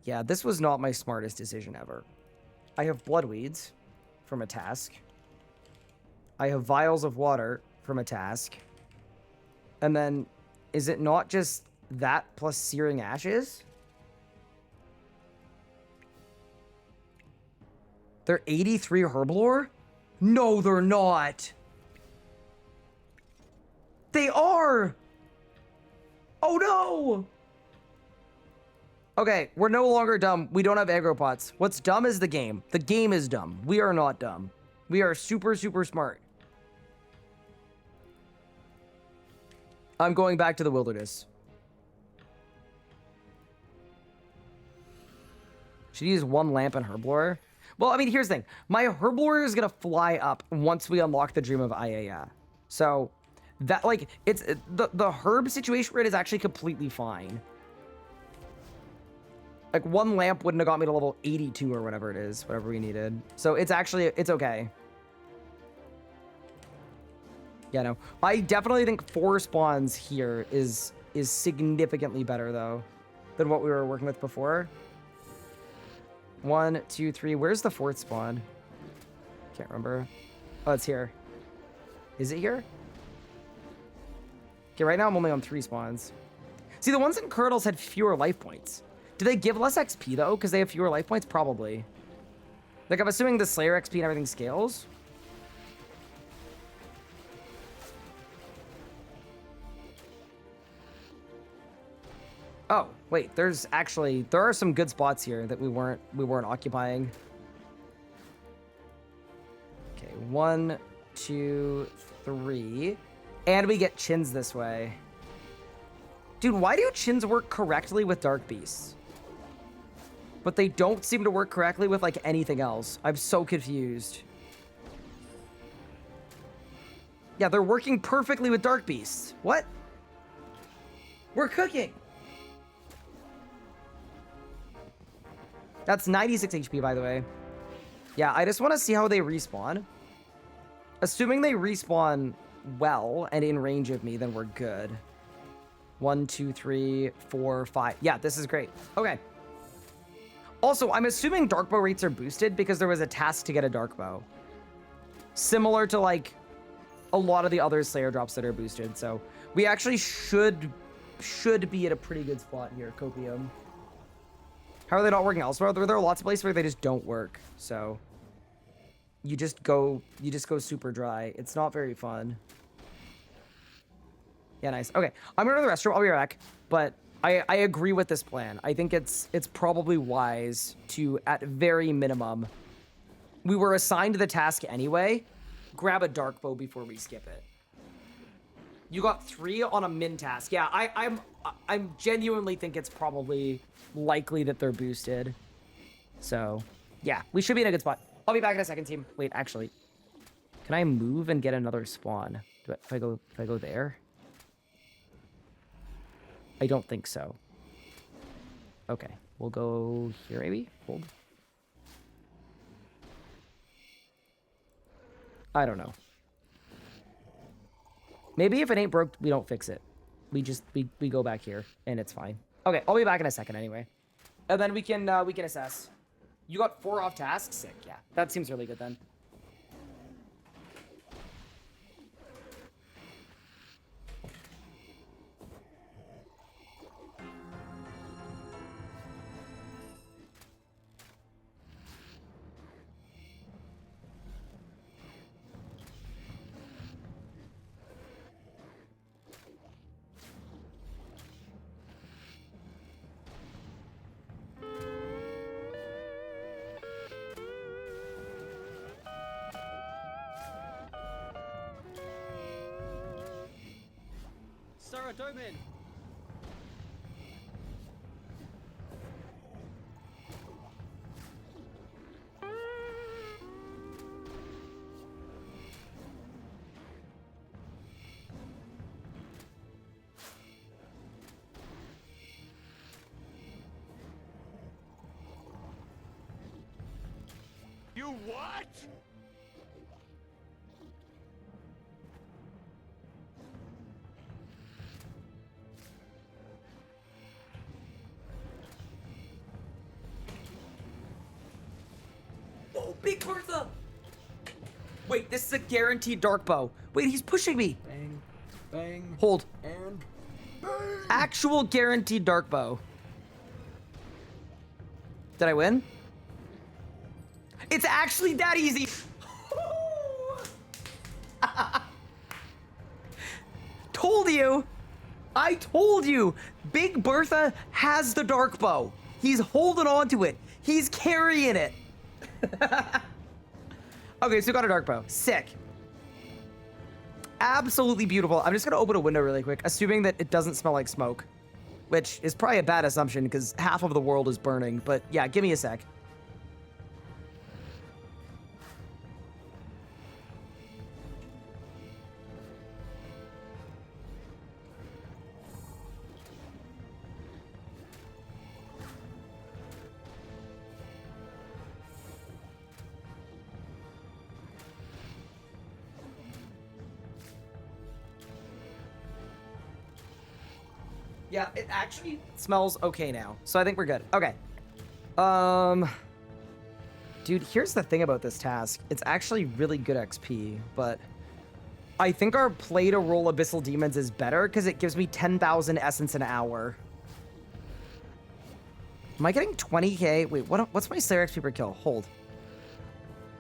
Yeah, this was not my smartest decision ever. I have bloodweeds from a task. I have vials of water from a task. And then, is it not just that plus searing ashes? They're 83 herblore? No, they're not. They are! Oh no! Okay, we're no longer dumb. We don't have aggro pots. What's dumb is the game. The game is dumb. We are not dumb. We are super, super smart. I'm going back to the wilderness. Should use one lamp and herblore. Well, I mean, here's the thing. My herblore is gonna fly up once we unlock the Dream of Ayaya. So that, like, it's the herb situation rate is actually completely fine. Like, one lamp wouldn't have got me to level 82 or whatever it is, whatever we needed. So it's actually, it's okay. Yeah, no. I definitely think 4 spawns here is significantly better, though, than what we were working with before. 1, 2, 3. Where's the 4th spawn? Can't remember. Oh, it's here. Is it here? Okay, right now I'm only on 3 spawns. See, the ones in Curdles had fewer life points. Do they give less XP, though, because they have fewer life points? Probably. Like, I'm assuming the Slayer XP and everything scales. Oh, wait, there are some good spots here that we weren't occupying. Okay, 1, 2, 3. And we get chins this way. Dude, why do chins work correctly with Dark Beasts? But they don't seem to work correctly with, like, anything else. I'm so confused. Yeah, they're working perfectly with Dark Beasts. What? We're cooking. That's 96 HP, by the way. Yeah, I just want to see how they respawn. Assuming they respawn well and in range of me, then we're good. 1, 2, 3, 4, 5. Yeah, this is great. Okay. Also, I'm assuming dark bow rates are boosted because there was a task to get a dark bow. Similar to, like, a lot of the other Slayer drops that are boosted. So we actually should be at a pretty good spot here, Copium. How are they not working elsewhere? There are lots of places where they just don't work. So you just go super dry. It's not very fun. Yeah, nice. Okay, I'm gonna go to the restroom. I'll be right back. But I agree with this plan. I think it's probably wise to, at very minimum, we were assigned the task anyway, grab a dark bow before we skip it. You got 3 on a min task. Yeah, I'm genuinely think it's probably likely that they're boosted. So, yeah, we should be in a good spot. I'll be back in a second, team. Wait, actually, can I move and get another spawn? If I go there? I don't think so. Okay, we'll go here maybe. Hold. I don't know. Maybe if it ain't broke, we don't fix it. We go back here and it's fine. Okay, I'll be back in a second anyway. And then we can assess. You got 4 off tasks? Sick, yeah. That seems really good then. Sarah Doman. You what? Oh, Big Bertha! Wait, this is a guaranteed dark bow. Wait, he's pushing me. Bang, bang. Hold. And bang. Actual guaranteed dark bow. Did I win? It's actually that easy. Told you. I told you. Big Bertha has the dark bow. He's holding on to it. He's carrying it. Okay, so we got a dark bow. Sick. absolutely beautiful. I'm just gonna open a window really quick, assuming that it doesn't smell like smoke, which is probably a bad assumption because half of the world is burning. But yeah, give me a sec. Yeah, it actually smells okay now. So I think we're good. Okay. Dude, here's the thing about this task. It's actually really good XP, but I think our play to roll Abyssal Demons is better because it gives me 10,000 essence an hour. Am I getting 20k? Wait, what's my Slayer XP per kill? Hold.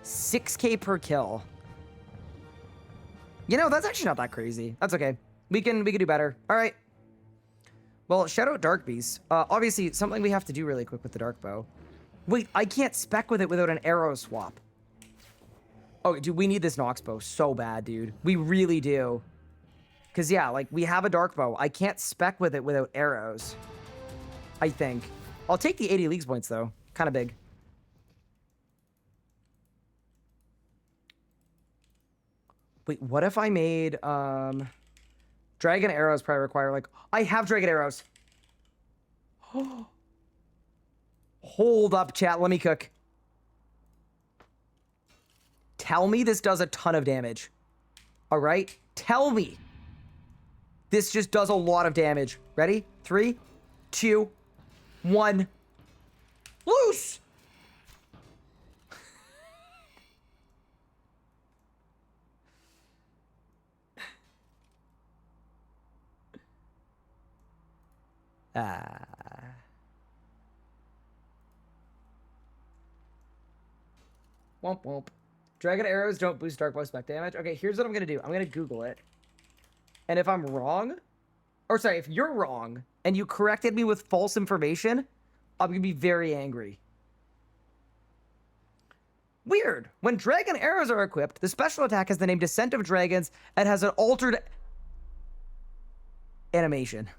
6k per kill. You know, that's actually not that crazy. That's okay. We can do better. All right. Well, shout out Dark Beast. Obviously, something we have to do really quick with the Dark Bow. Wait, I can't spec with it without an arrow swap. Oh, dude, we need this Nox Bow so bad, dude. We really do. Because, yeah, like, we have a Dark Bow. I can't spec with it without arrows. I think. I'll take the 80 Leagues points, though. Kind of big. Wait, what if I made, Dragon arrows probably require, like... I have dragon arrows. Hold up, chat. Let me cook. Tell me this does a ton of damage. All right? Tell me. This just does a lot of damage. Ready? 3, 2, 1. Loose! Womp womp. Dragon arrows don't boost dark bow spec damage. Okay, here's what I'm gonna do. I'm gonna Google it. And if I'm wrong, or sorry, if you're wrong and you corrected me with false information, I'm gonna be very angry. Weird. When dragon arrows are equipped, the special attack has the name Descent of Dragons and has an altered animation.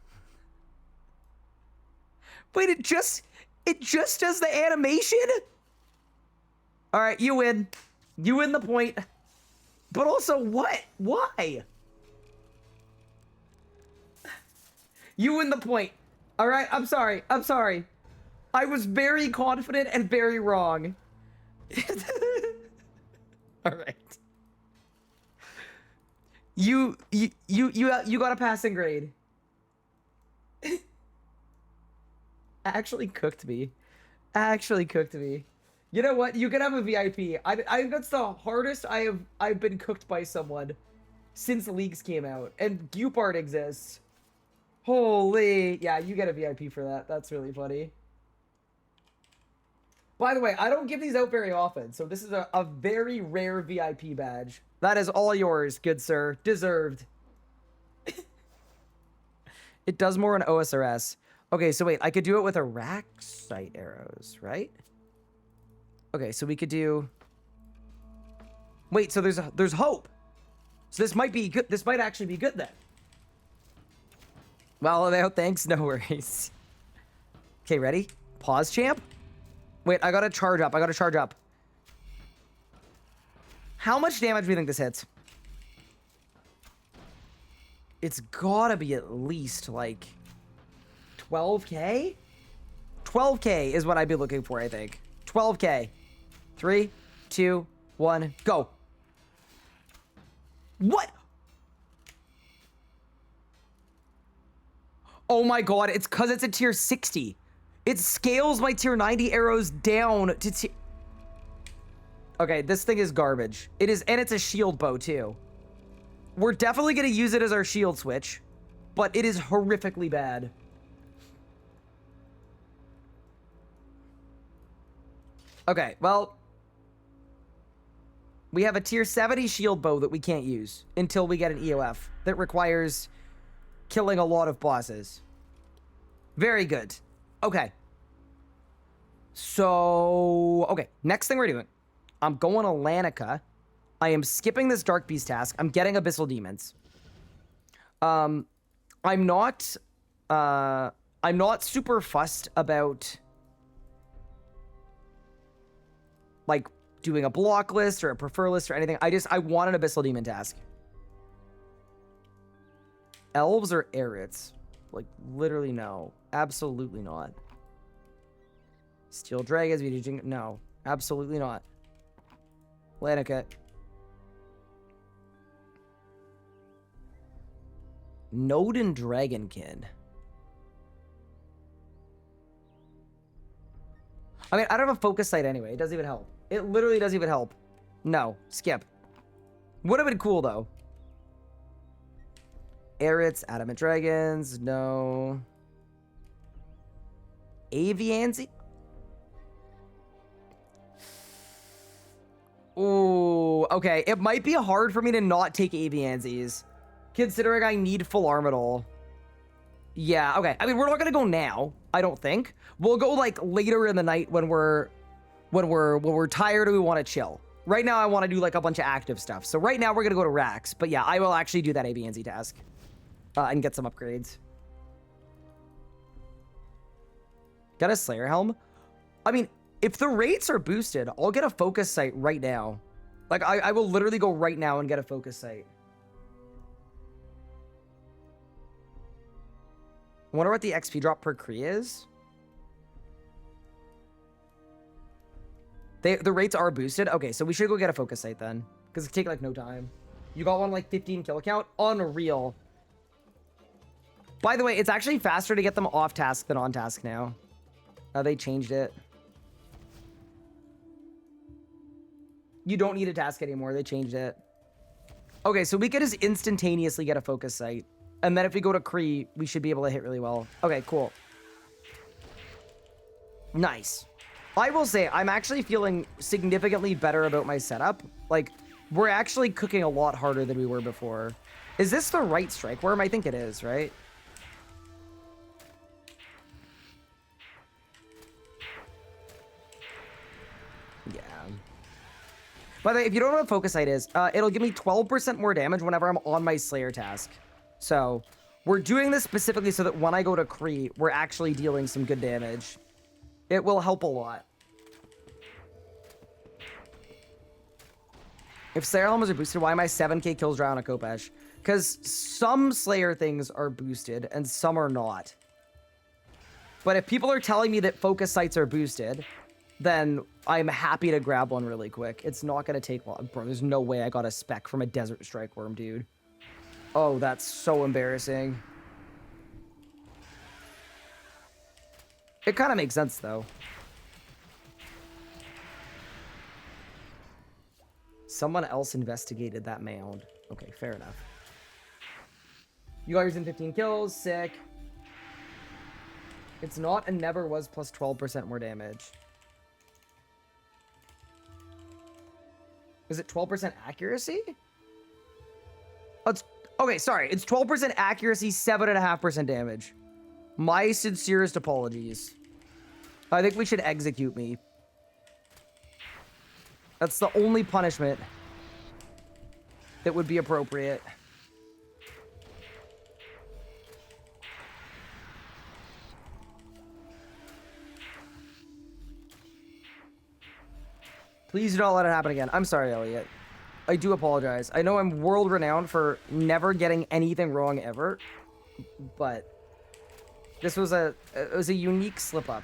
Wait, it just does the animation? All right, you win. You win the point. But also, what? Why? You win the point. All right, I'm sorry. I'm sorry. I was very confident and very wrong. All right. You got a passing grade. Actually cooked me. Actually cooked me. You know what? You can have a VIP. I that's the hardest I've been cooked by someone since Leagues came out. And Gupart exists. Holy. Yeah, you get a VIP for that. That's really funny. By the way, I don't give these out very often, so this is a very rare VIP badge. That is all yours, good sir. Deserved. It does more on OSRS. Okay, so wait, I could do it with Araxite arrows, right? Okay, so we could do... Wait, so there's hope. So this might be good. This might actually be good then. Well, no, thanks. No worries. Okay, ready? Pause, champ. Wait, I gotta charge up. I gotta charge up. How much damage do you think this hits? It's gotta be at least, like... 12k? 12k is what I'd be looking for, I think. 12k. 3, 2, 1, go. What? Oh my god, it's because it's a tier 60. It scales my tier 90 arrows down to tier... Okay, this thing is garbage. It is, and it's a shield bow too. We're definitely going to use it as our shield switch, but it is horrifically bad. Okay, well, we have a tier 70 shield bow that we can't use until we get an EOF that requires killing a lot of bosses. Very good. Okay. So, okay, next thing we're doing. I'm going to Lanica. I am skipping this Dark Beast task. I'm getting Abyssal Demons. I'm not super fussed about like doing a block list or a prefer list or anything. I want an Abyssal Demon task. Elves or Arits? Like, literally no. Absolutely not. Steel Dragons, no. Absolutely not. Lanica. Node and Dragonkin. I mean, I don't have a focus site anyway. It doesn't even help. It literally doesn't even help. No. Skip. Would have been cool, though. Arits, Adamant Dragons, no. Avianzi? Ooh, okay. It might be hard for me to not take Avianzis, considering I need full arm at all. Yeah, okay. I mean, we're not gonna go now, I don't think. We'll go like later in the night when we're tired and we want to chill. Right now, I want to do like a bunch of active stuff. So right now, we're gonna go to Rax. But yeah, I will actually do that Avianzi task. And get some upgrades. Got a Slayer Helm? I mean, if the rates are boosted, I'll get a focus site right now. Like, I will literally go right now and get a focus site. I wonder what the XP drop per Kree is. The rates are boosted? Okay, so we should go get a focus site then. Because it take, like, no time. You got one, like, 15 kill count? Unreal. By the way, it's actually faster to get them off task than on task now. They changed it. You don't need a task anymore. They changed it. Okay, so we could just instantaneously get a focus site. And then if we go to Kree, we should be able to hit really well. Okay, cool. Nice. I will say, I'm actually feeling significantly better about my setup. Like, we're actually cooking a lot harder than we were before. Is this the right strike worm? I think it is, right? Yeah. By the way, if you don't know what focus sight is, it'll give me 12% more damage whenever I'm on my Slayer task. So, we're doing this specifically so that when I go to Kree, we're actually dealing some good damage. It will help a lot. If Slayer Helmets are boosted, why am I 7k kills dry on a Kopesh? Because some Slayer things are boosted and some are not. But if people are telling me that focus sights are boosted, then I'm happy to grab one really quick. It's not going to take long. Bro, there's no way I got a spec from a Desert Strike Worm, dude. Oh, that's so embarrassing. It kind of makes sense, though. Someone else investigated that mound. Okay, fair enough. You got yours in 15 kills. Sick. It's not and never was plus 12% more damage. Is it 12% accuracy? Oh, it's, okay, sorry. It's 12% accuracy, 7.5% damage. My sincerest apologies. I think we should execute me. That's the only punishment that would be appropriate. Please do not let it happen again. I'm sorry, Elliot. I do apologize. I know I'm world-renowned for never getting anything wrong ever, but this was it was a unique slip-up.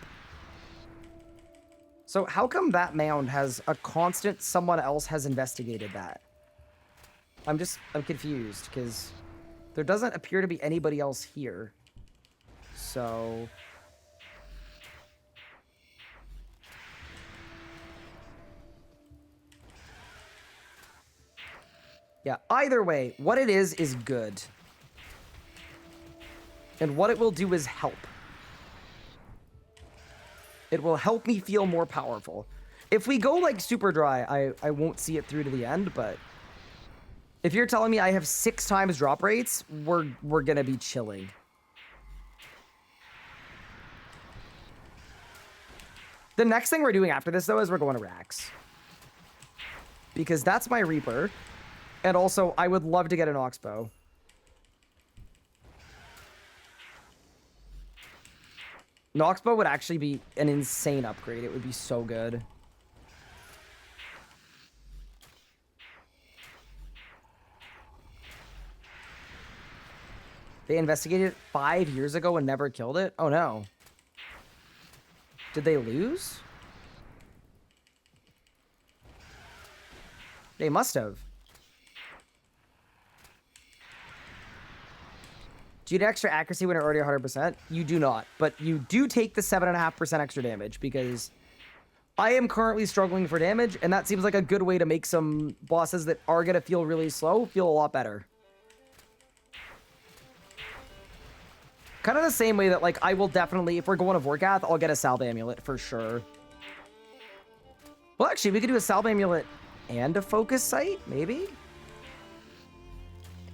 So how come that mound has a constant someone else has investigated that? I'm confused, because there doesn't appear to be anybody else here. So... yeah, either way, what it is good. And what it will do is help. It will help me feel more powerful. If we go like super dry, I won't see it through to the end, but if you're telling me I have 6 times drop rates, we're gonna be chilling. The next thing we're doing after this, though, is we're going to Rax. because that's my Reaper. And also, I would love to get an Oxbow. An Oxbow would actually be an insane upgrade. It would be so good. They investigated it 5 years ago and never killed it? Oh no. Did they lose? They must have. Do you get extra accuracy when you're already 100%? You do not, but you do take the 7.5% extra damage because I am currently struggling for damage, and that seems like a good way to make some bosses that are going to feel really slow feel a lot better. Kind of the same way that, like, I will definitely, if we're going to Vorkath, I'll get a Salve Amulet for sure. Well, actually, we could do a Salve Amulet and a Focus Sight, maybe?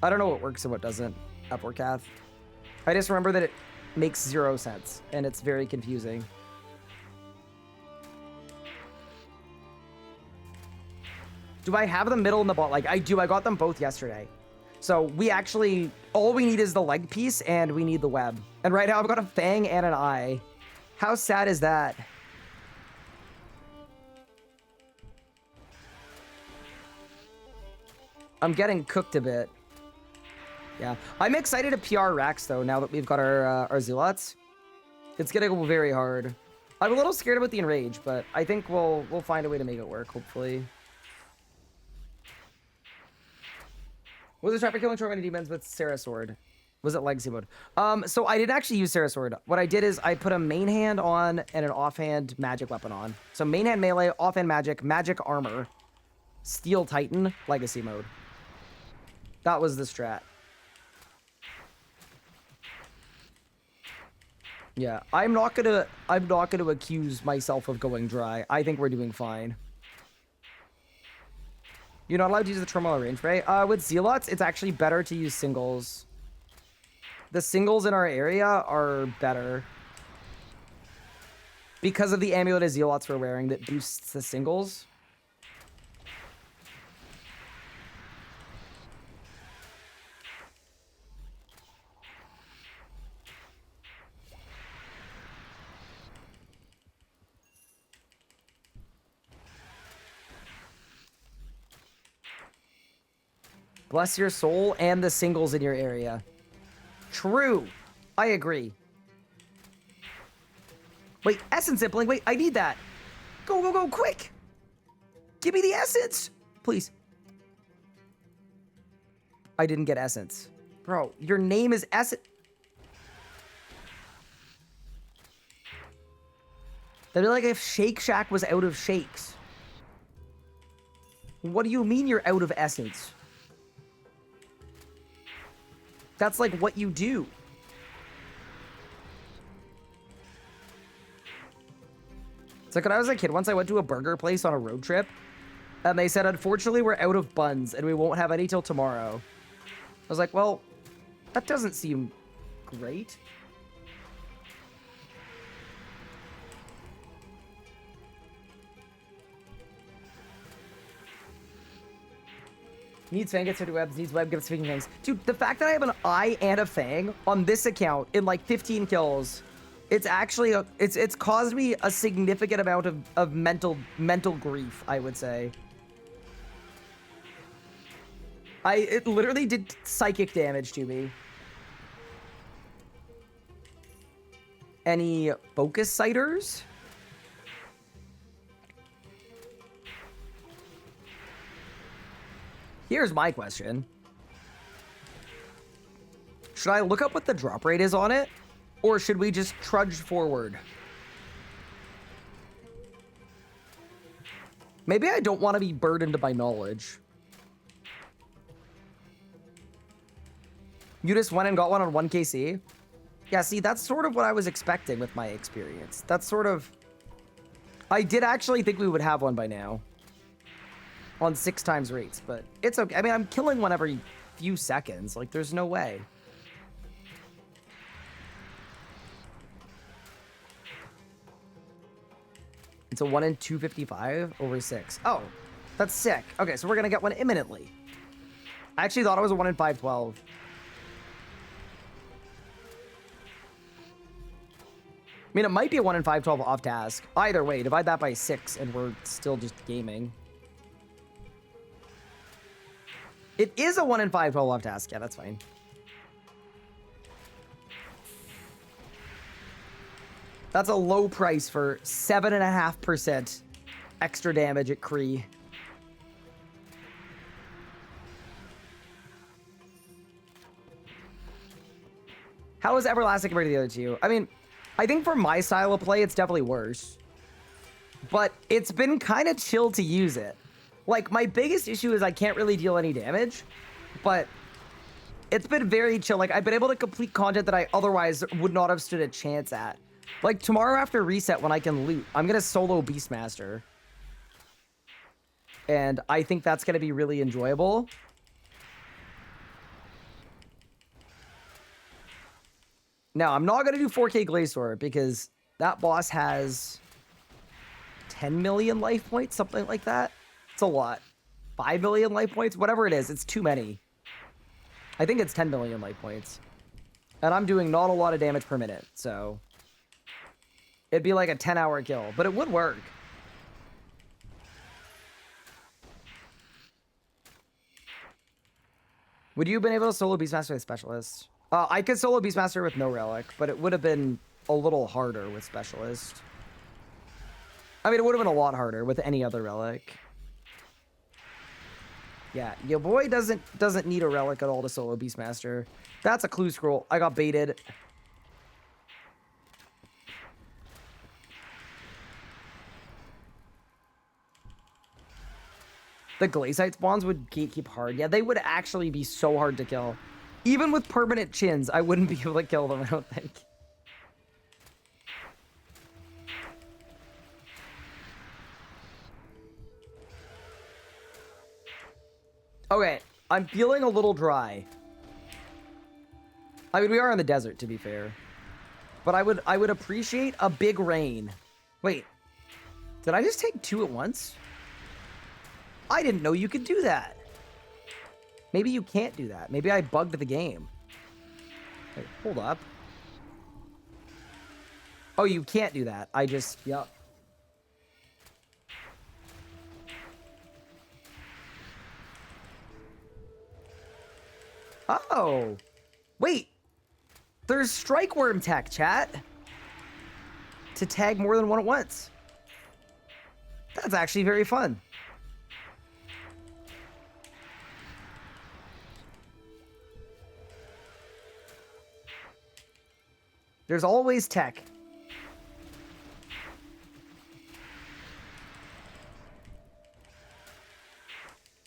I don't know what works and what doesn't at Vorkath. I just remember that it makes 0 sense, and it's very confusing. Do I have the middle and the bot? Like, I do. I got them both yesterday. So we actually, all we need is the leg piece and we need the web. And right now I've got a fang and an eye. How sad is that? I'm getting cooked a bit. Yeah. I'm excited to PR Rax though, now that we've got our Zealots. It's gonna go very hard. I'm a little scared about the Enrage, but I think we'll find a way to make it work, hopefully. Was the traffic killing so many demons with Sarah Sword? Was it Legacy mode? So I didn't actually use Sarah Sword. What I did is I put a main hand on and an offhand magic weapon on. So main hand melee, offhand magic, magic armor, Steel Titan, Legacy mode. That was the strat. Yeah, I'm not gonna accuse myself of going dry. I think we're doing fine. You're not allowed to use the turmoil range, right? With Zealots, it's actually better to use singles. The singles in our area are better. Because of the amulet of Zealots we're wearing that boosts the singles. Bless your soul and the singles in your area. True. I agree. Wait, essence impling. Wait, I need that. Go, go, go, quick. Give me the essence. Please. I didn't get essence. Bro, your name is Essence. That'd be like if Shake Shack was out of shakes. What do you mean you're out of essence? That's like what you do. It's like when I was a kid, once I went to a burger place on a road trip, and they said, unfortunately, we're out of buns, and we won't have any till tomorrow. I was like, well, that doesn't seem great. Needs fang, gets 50 webs. Needs web, gives speaking fangs. Dude, the fact that I have an eye and a fang on this account in like 15 kills, it's actually it's caused me a significant amount of mental grief, I would say. It literally did psychic damage to me. Any focus sighters? Here's my question. Should I look up what the drop rate is on it? Or should we just trudge forward? Maybe I don't want to be burdened by knowledge. You just went and got one on 1KC? Yeah, see, that's sort of what I was expecting with my experience. That's sort of... I did actually think we would have one by now. On 6 times rates, but it's okay. I mean, I'm killing one every few seconds. Like, there's no way. It's a 1 in 255 over 6. Oh, That's sick. Okay, so we're gonna get one imminently. I actually thought it was a 1 in 512. I mean, it might be a 1 in 512 off task. Either way, divide that by 6 and we're still just gaming. It is a 1 in 512 off task. Yeah, that's fine. That's a low price for 7.5% extra damage at Kree. How is Everlasting compared to the other two? I mean, I think for my style of play, it's definitely worse. But it's been kind of chill to use it. Like, my biggest issue is I can't really deal any damage. But it's been very chill. Like, I've been able to complete content that I otherwise would not have stood a chance at. Like, tomorrow after reset, when I can loot, I'm going to solo Beastmaster. And I think that's going to be really enjoyable. Now, I'm not going to do 4K Glacier because that boss has 10 million life points, something like that. It's a lot. 5 million life points, whatever it is, it's too many. I think it's 10 million life points. And I'm doing not a lot of damage per minute, so it'd be like a 10-hour kill, but it would work. Would you have been able to solo Beastmaster with Specialist? I could solo Beastmaster with no Relic, but it would have been a little harder with Specialist. I mean, it would have been a lot harder with any other Relic. Yeah, your boy doesn't need a Relic at all to solo Beastmaster. That's a clue scroll. I got baited. The Glaciite spawns would gatekeep hard. Yeah, they would actually be so hard to kill. Even with permanent chins, I wouldn't be able to kill them, I don't think. Okay, I'm feeling a little dry. I mean, we are in the desert, to be fair. But I would appreciate a big rain. Wait, did I just take 2 at once? I didn't know you could do that. Maybe you can't do that. Maybe I bugged the game. Wait, hold up. Oh, you can't do that. I just, yep. Oh, wait. There's strike worm tech, chat. To tag more than one at once. That's actually very fun. There's always tech.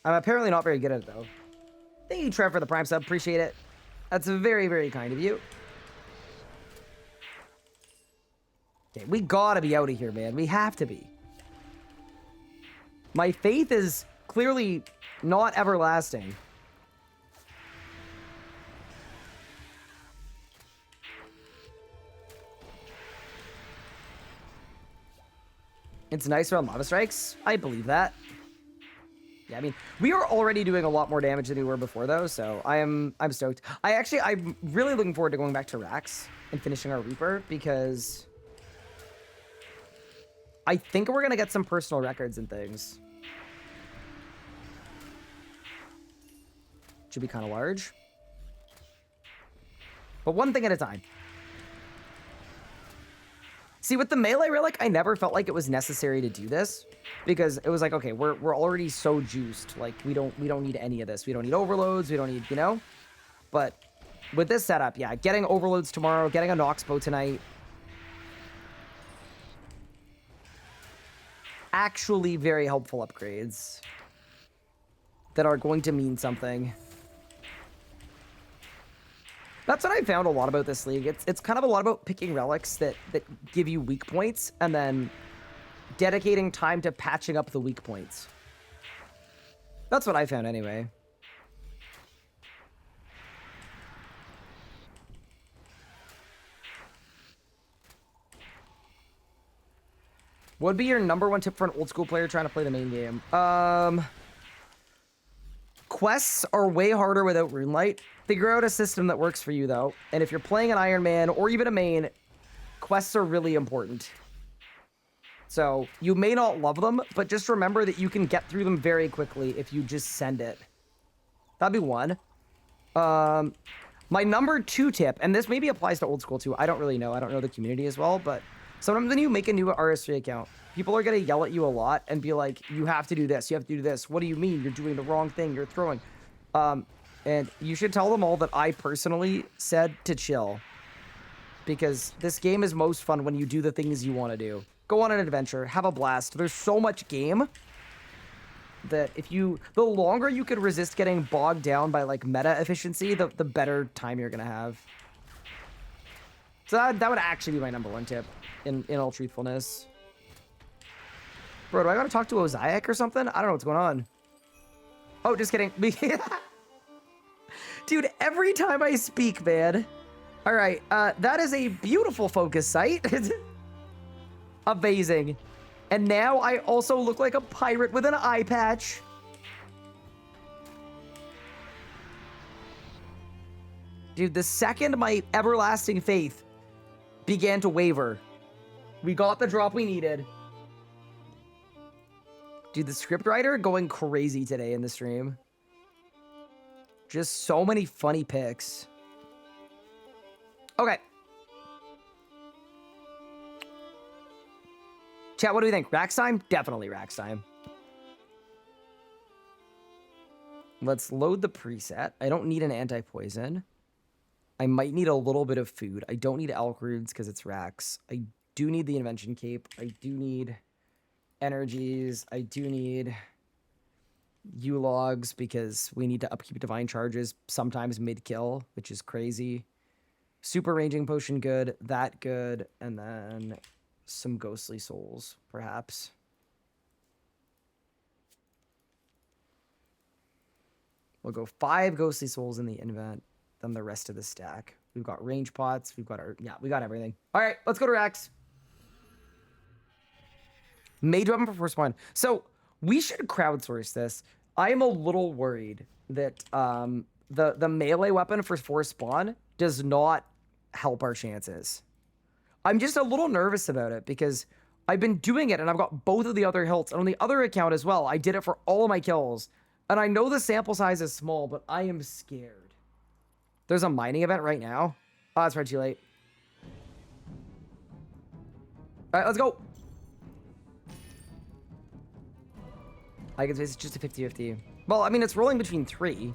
I'm apparently not very good at it, though. Thank you, Trev, for the Prime sub. Appreciate it. That's very, very kind of you. Okay, we gotta be out of here, man. We have to be. My faith is clearly not everlasting. It's nice around lava strikes. I believe that. Yeah, I mean, we are already doing a lot more damage than we were before, though, so I'm stoked. I'm really looking forward to going back to Rax and finishing our Reaper, because I think we're gonna get some personal records and things. Should be kind of large. But one thing at a time. See, with the melee relic, I never felt like it was necessary to do this, because it was like, okay, we're already so juiced. Like, we don't need any of this. We don't need overloads. We don't need, you know. But with this setup, yeah, getting overloads tomorrow, getting a Nox bow tonight, actually very helpful upgrades that are going to mean something. That's what I found a lot about this league. It's kind of a lot about picking relics that give you weak points and then dedicating time to patching up the weak points. That's what I found anyway. What would be your #1 tip for an old school player trying to play the main game? Quests are way harder without Runelight. Figure out a system that works for you, though. And if you're playing an Iron Man or even a main, quests are really important. So you may not love them, but just remember that you can get through them very quickly if you just send it. That'd be one. My #2 tip, and this maybe applies to old school too. I don't really know. I don't know the community as well, but sometimes when you make a new RS3 account, people are going to yell at you a lot and be like, you have to do this. You have to do this. What do you mean? You're doing the wrong thing. You're throwing. And you should tell them all that I personally said to chill. Because this game is most fun when you do the things you want to do. Go on an adventure. Have a blast. There's so much game that the longer you could resist getting bogged down by like meta efficiency, the better time you're going to have. So that would actually be my #1 tip in all truthfulness. Bro, do I gotta talk to Oziak or something? I don't know what's going on. Oh, just kidding. Dude, every time I speak, man. All right, that is a beautiful focus site. Amazing. And now I also look like a pirate with an eye patch. Dude, the second my everlasting faith began to waver, we got the drop we needed. Dude, the scriptwriter going crazy today in the stream. Just so many funny picks. Okay. Chat, what do we think? Rax time? Definitely Rax time. Let's load the preset. I don't need an anti-poison. I might need a little bit of food. I don't need elk roots because it's Rax. I do need the invention cape. I do need energies. I do need U-logs because we need to upkeep divine charges sometimes mid-kill, which is crazy. Super ranging potion good, that good, and then some ghostly souls, perhaps. We'll go 5 ghostly souls in the invent, then the rest of the stack. We've got range pots, we got everything. All right, let's go to Rax. Mage weapon for first spawn. So we should crowdsource this. I am a little worried that the melee weapon for force spawn does not help our chances. I'm just a little nervous about it because I've been doing it and I've got both of the other hilts. And on the other account as well, I did it for all of my kills. And I know the sample size is small, but I am scared. There's a mining event right now. Oh, that's probably too late. All right, let's go. I guess it's just a 50-50. Well, I mean, it's rolling between 3.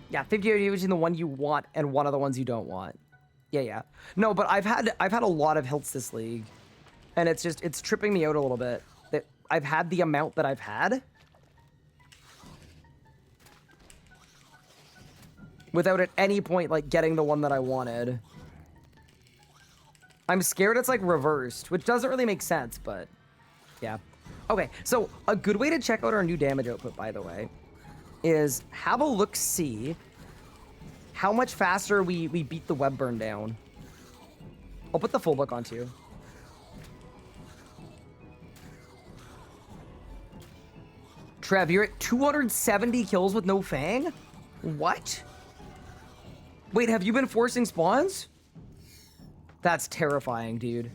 Yeah, 50-50 between the one you want and one of the ones you don't want. Yeah. No, but I've had a lot of hilts this league, and it's tripping me out a little bit that I've had the amount that I've had without at any point like getting the one that I wanted. I'm scared it's like reversed, which doesn't really make sense, but yeah. Okay, so a good way to check out our new damage output, by the way, is have a look-see how much faster we beat the web burn down. I'll put the full look on too. Trev, you're at 270 kills with no Fang? What? Wait, have you been forcing spawns? That's terrifying, dude.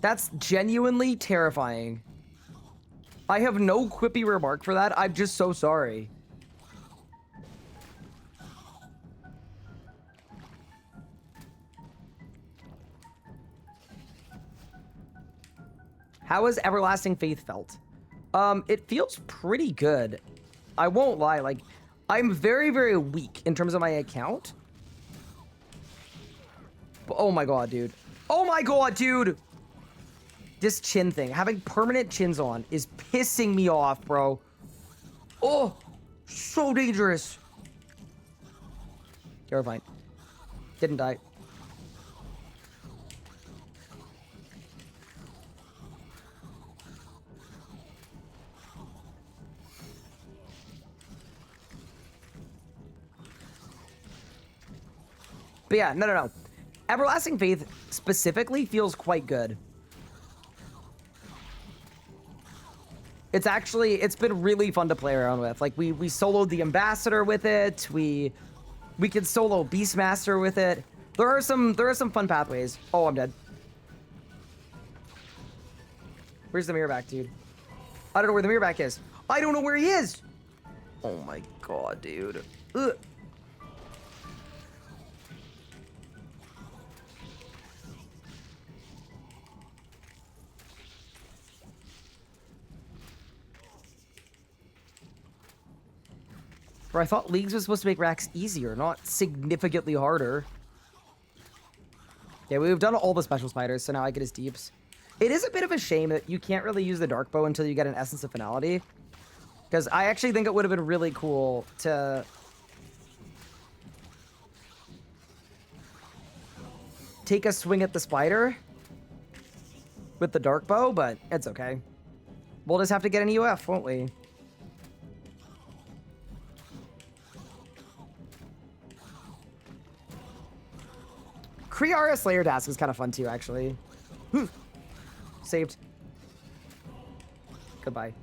That's genuinely terrifying. I have no quippy remark for that. I'm just so sorry. How has Everlasting Faith felt? It feels pretty good. I won't lie, like, I'm very, very weak in terms of my account. But, oh my god, dude. Oh my god, dude! This chin thing, having permanent chins on is pissing me off, bro. Oh, so dangerous. Terrifying. Didn't die. But yeah, no. Everlasting Faith specifically feels quite good. It's been really fun to play around with. Like we soloed the Ambassador with it. We could solo Beastmaster with it. There are some fun pathways. Oh, I'm dead. Where's the mirror back, dude? I don't know where the mirror back is. I don't know where he is. Oh my god, dude. Ugh. Bro, I thought Leagues was supposed to make racks easier, not significantly harder. Yeah, we've done all the special spiders, so now I get his deeps. It is a bit of a shame that you can't really use the dark bow until you get an Essence of Finality. Because I actually think it would have been really cool to... take a swing at the spider with the dark bow, but it's okay. We'll just have to get an EOF, won't we? Kree Slayer task is kind of fun too, actually. Saved. Goodbye.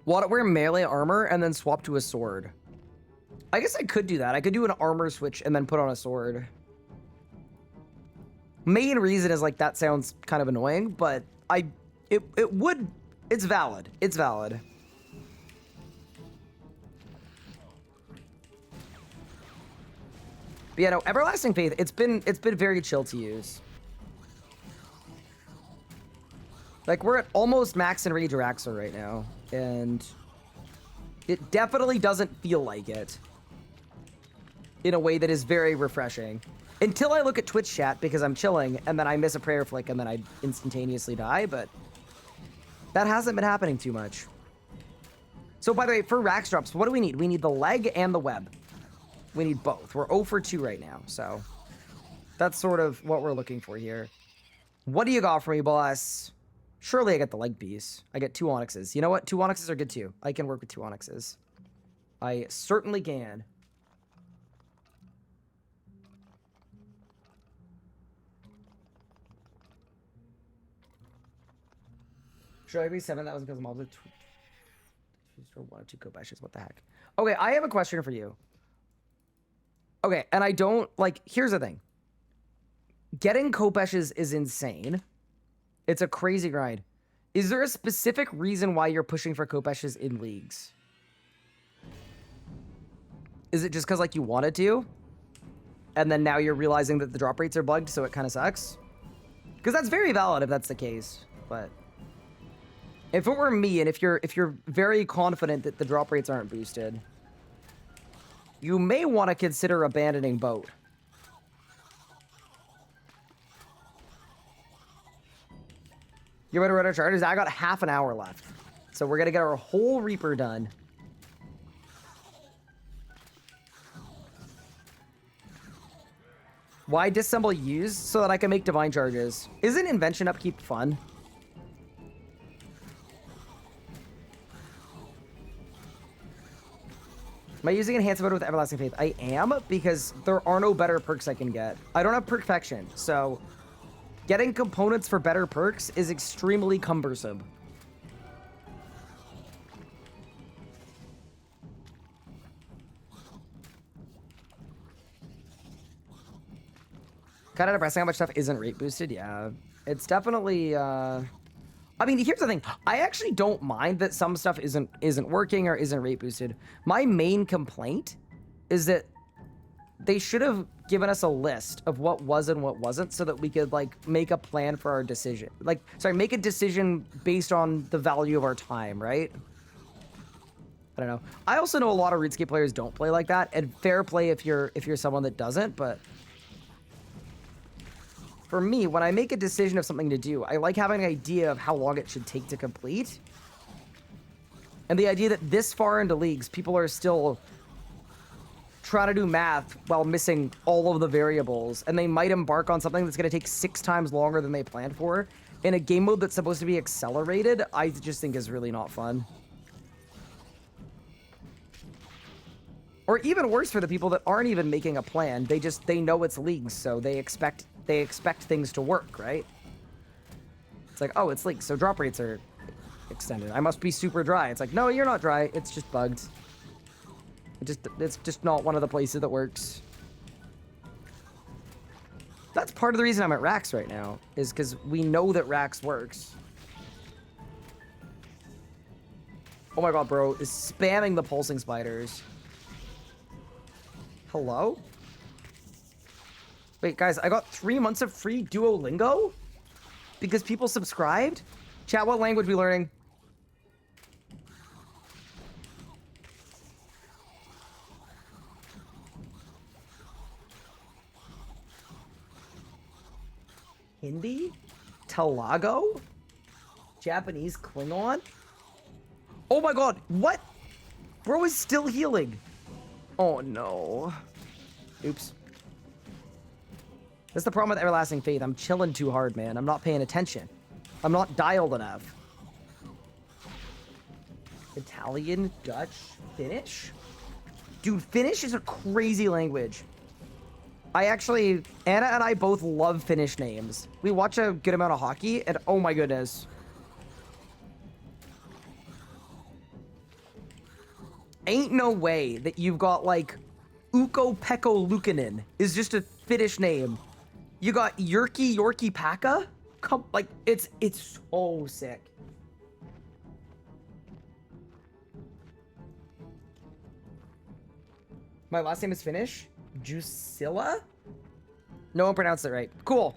Wear melee armor and then swap to a sword. I guess I could do that. I could do an armor switch and then put on a sword. Main reason is like that sounds kind of annoying, but it's valid. It's valid. But yeah, no, Everlasting Faith, it's been very chill to use. Like, we're at almost max Enrage Araxor right now, and it definitely doesn't feel like it in a way that is very refreshing. Until I look at Twitch chat because I'm chilling, and then I miss a prayer flick, and then I instantaneously die, but that hasn't been happening too much. So, by the way, for Rax drops, what do we need? We need the leg and the web. We need both. We're 0 for 2 right now, so that's sort of what we're looking for here. What do you got for me, boss? Surely I get the leg piece. I get 2 onyxes. You know what? 2 onyxes are good too. I can work with 2 onyxes. I certainly can. Should I be 7,000 because mobs are 1 or 2 co-bashes? What the heck? Okay, I have a question for you. Okay, and I don't, like, here's the thing. Getting Kopeshes is insane. It's a crazy grind. Is there a specific reason why you're pushing for Kopeshes in leagues? Is it just because, like, you wanted to? And then now you're realizing that the drop rates are bugged, so it kind of sucks? Because that's very valid if that's the case, but... if it were me, and if you're very confident that the drop rates aren't boosted... you may want to consider abandoning boat. You ready to run our charters? I got half an hour left. So we're going to get our whole Reaper done. Why disassemble use? So that I can make divine charges. Isn't invention upkeep fun? Am I using Enhanced Mode with Everlasting Faith? I am, because there are no better perks I can get. I don't have Perfection, so getting components for better perks is extremely cumbersome. Kind of depressing how much stuff isn't rate boosted. Yeah, it's definitely... I mean, here's the thing. I actually don't mind that some stuff isn't working or isn't rate boosted. My main complaint is that they should have given us a list of what was and what wasn't so that we could, like, make a plan for our decision. Like, sorry, make a decision based on the value of our time, right? I don't know. I also know a lot of RuneScape players don't play like that, and fair play if you're someone that doesn't, but... for me, when I make a decision of something to do, I like having an idea of how long it should take to complete. And the idea that this far into leagues, people are still trying to do math while missing all of the variables, and they might embark on something that's going to take 6 times longer than they planned for in a game mode that's supposed to be accelerated, I just think is really not fun. Or even worse for the people that aren't even making a plan. They know it's leagues, so they expect things to work, right? It's like, oh, it's leagues, so drop rates are extended. I must be super dry. It's like, no, you're not dry. It's just bugged. It's just not one of the places that works. That's part of the reason I'm at Rax right now, is because we know that Rax works. Oh my god, bro, is spamming the pulsing spiders. Hello? Wait, guys, I got 3 months of free Duolingo? Because people subscribed? Chat, what language we learning? Hindi? Talago? Japanese Klingon? Oh my god, what? Bro is still healing. Oh no. Oops. That's the problem with Everlasting Faith. I'm chilling too hard, man. I'm not paying attention. I'm not dialed enough. Italian, Dutch, Finnish? Dude, Finnish is a crazy language. Anna and I both love Finnish names. We watch a good amount of hockey, and oh my goodness. Ain't no way that you've got, like, Ukko-Pekko Luukkonen is just a Finnish name. You got Yorkie Paka? Like, it's so sick. My last name is Finnish? Jusilla? No one pronounced it right. Cool.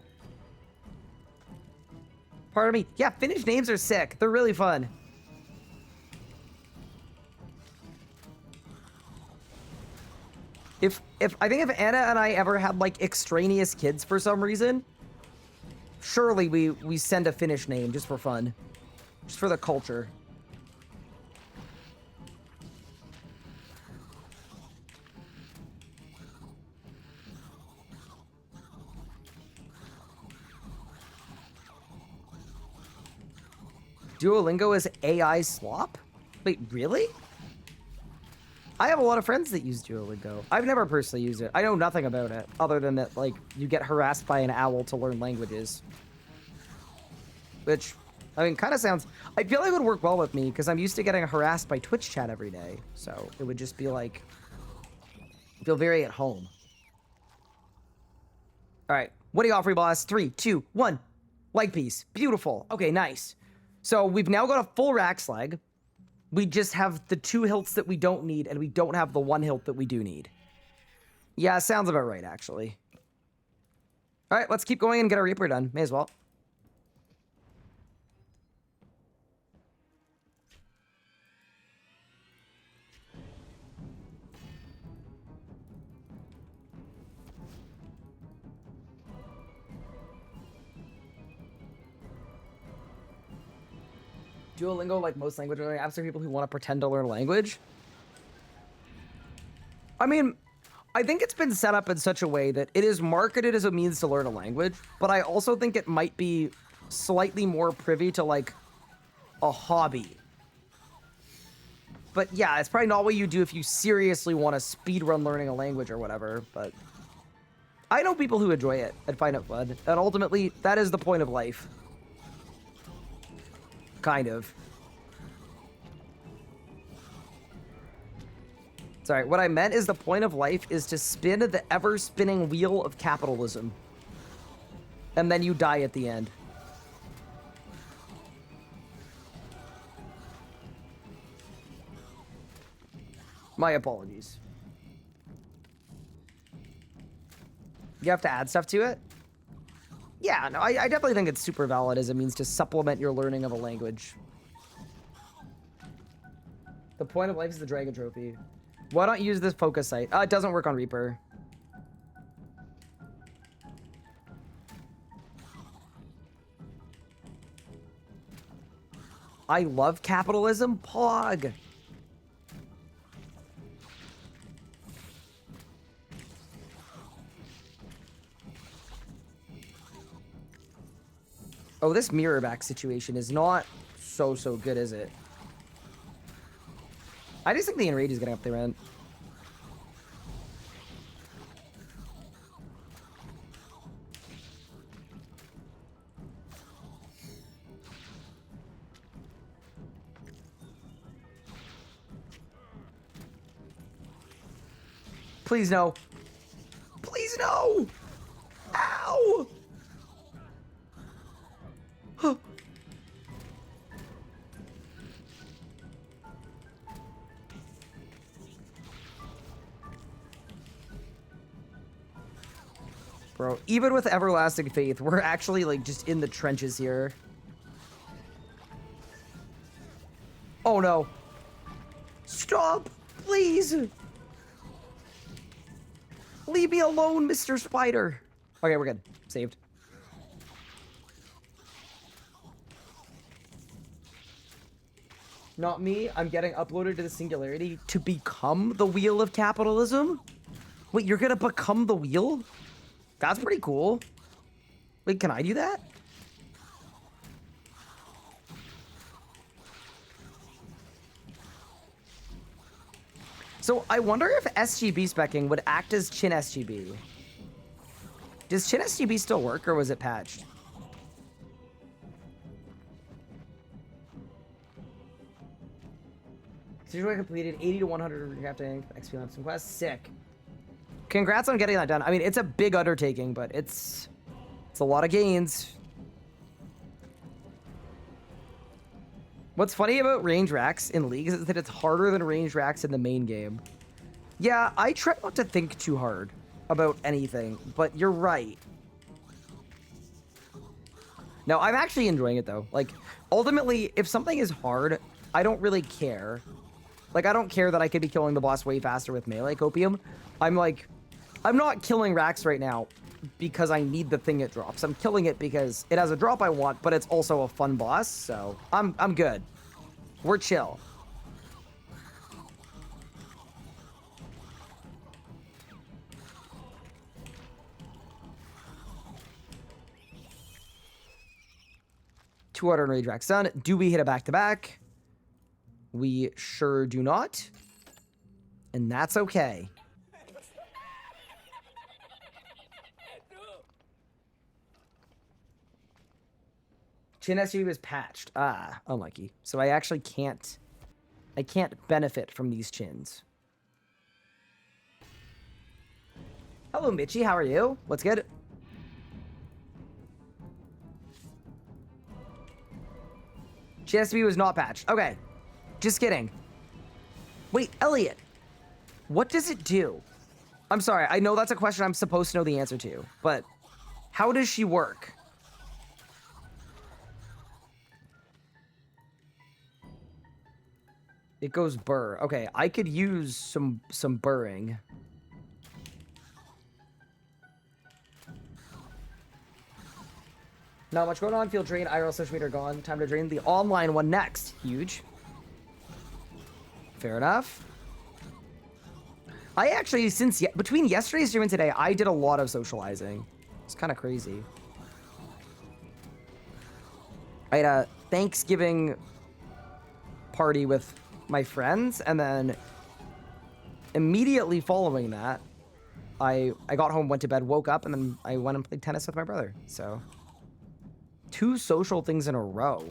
Pardon me. Yeah, Finnish names are sick. They're really fun. I think if Anna and I ever had like extraneous kids for some reason, surely we send a Finnish name just for fun. Just for the culture. Duolingo is AI slop? Wait, really? I have a lot of friends that use Duolingo. I've never personally used it. I know nothing about it, other than that, like, you get harassed by an owl to learn languages. Which, I mean, kind of sounds... I feel like it would work well with me, because I'm used to getting harassed by Twitch chat every day. So, it would just be like... I feel very at home. Alright, what do you got, free boss? 3, 2, 1. Leg piece. Beautiful. Okay, nice. So, we've now got a full Rax leg. We just have the 2 hilts that we don't need, and we don't have the 1 hilt that we do need. Yeah, sounds about right, actually. Alright, let's keep going and get our Reaper done. May as well. Duolingo, like most language learning apps, are people who want to pretend to learn a language. I mean, I think it's been set up in such a way that it is marketed as a means to learn a language, but I also think it might be slightly more privy to, like, a hobby. But yeah, it's probably not what you do if you seriously want to speedrun learning a language or whatever, but... I know people who enjoy it and find it fun, and ultimately, that is the point of life. Kind of. Sorry, what I meant is the point of life is to spin the ever-spinning wheel of capitalism. And then you die at the end. My apologies. You have to add stuff to it? Yeah, no, I definitely think it's super valid as a means to supplement your learning of a language. The point of life is the Dragon Trophy. Why don't you use this focus site? It doesn't work on Reaper. I love capitalism. Pog. Oh, this mirror back situation is not so good, is it? I just think the Enrage is getting up there, man. Please no. Please no. Ow. Huh. Bro, even with everlasting faith, we're actually like just in the trenches here. Oh no. Stop, please. Leave me alone, Mr. Spider. Okay, we're good. Saved. Not me. I'm getting uploaded to the Singularity to become the wheel of capitalism? Wait, you're gonna become the wheel? That's pretty cool. Wait, can I do that? So I wonder if SGB specking would act as Chin SGB. Does Chin SGB still work, or was it patched? Situation completed 80 to 100 crafting XP on some quests. Sick. Congrats on getting that done. I mean, it's a big undertaking, but it's a lot of gains. What's funny about range racks in leagues is that it's harder than range racks in the main game. Yeah, I try not to think too hard about anything, but you're right. No, I'm actually enjoying it though. Like, ultimately, if something is hard, I don't really care. Like, I don't care that I could be killing the boss way faster with melee copium. I'm like, I'm not killing racks right now because I need the thing it drops. I'm killing it because it has a drop I want, but it's also a fun boss, so I'm good. We're chill. Two auto rage racks done. Do we hit a back-to-back? We sure do not. And that's okay. Chin SUV was patched. Ah, unlucky. So I actually can't benefit from these chins. Hello, Mitchie. How are you? What's good? Chin SUV was not patched. Okay. Just kidding. Wait, Elliot. What does it do? I'm sorry. I know that's a question I'm supposed to know the answer to, but how does she work? It goes burr. Okay, I could use some burring. Not much going on. Field drain. IRL social media gone. Time to drain the online one next. Huge. Fair enough. I actually, between yesterday's stream and today, I did a lot of socializing. It's kind of crazy. I had a Thanksgiving party with my friends, and then immediately following that, I got home, went to bed, woke up, and then I went and played tennis with my brother. So, 2 social things in a row.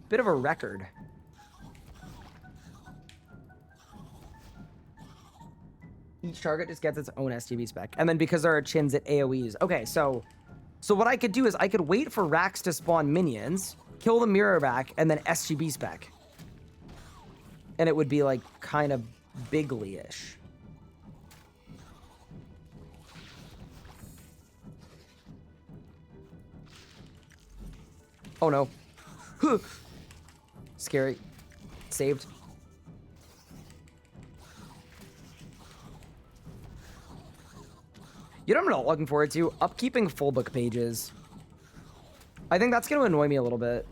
Bit of a record. Each target just gets its own STB spec. And then because there are chins, it AoEs. Okay, so what I could do is I could wait for racks to spawn minions, kill the mirror back, and then SGB spec. And it would be like kind of bigly-ish. Oh no. Scary. Saved. You know what I'm not looking forward to? Upkeeping full book pages. I think that's going to annoy me a little bit.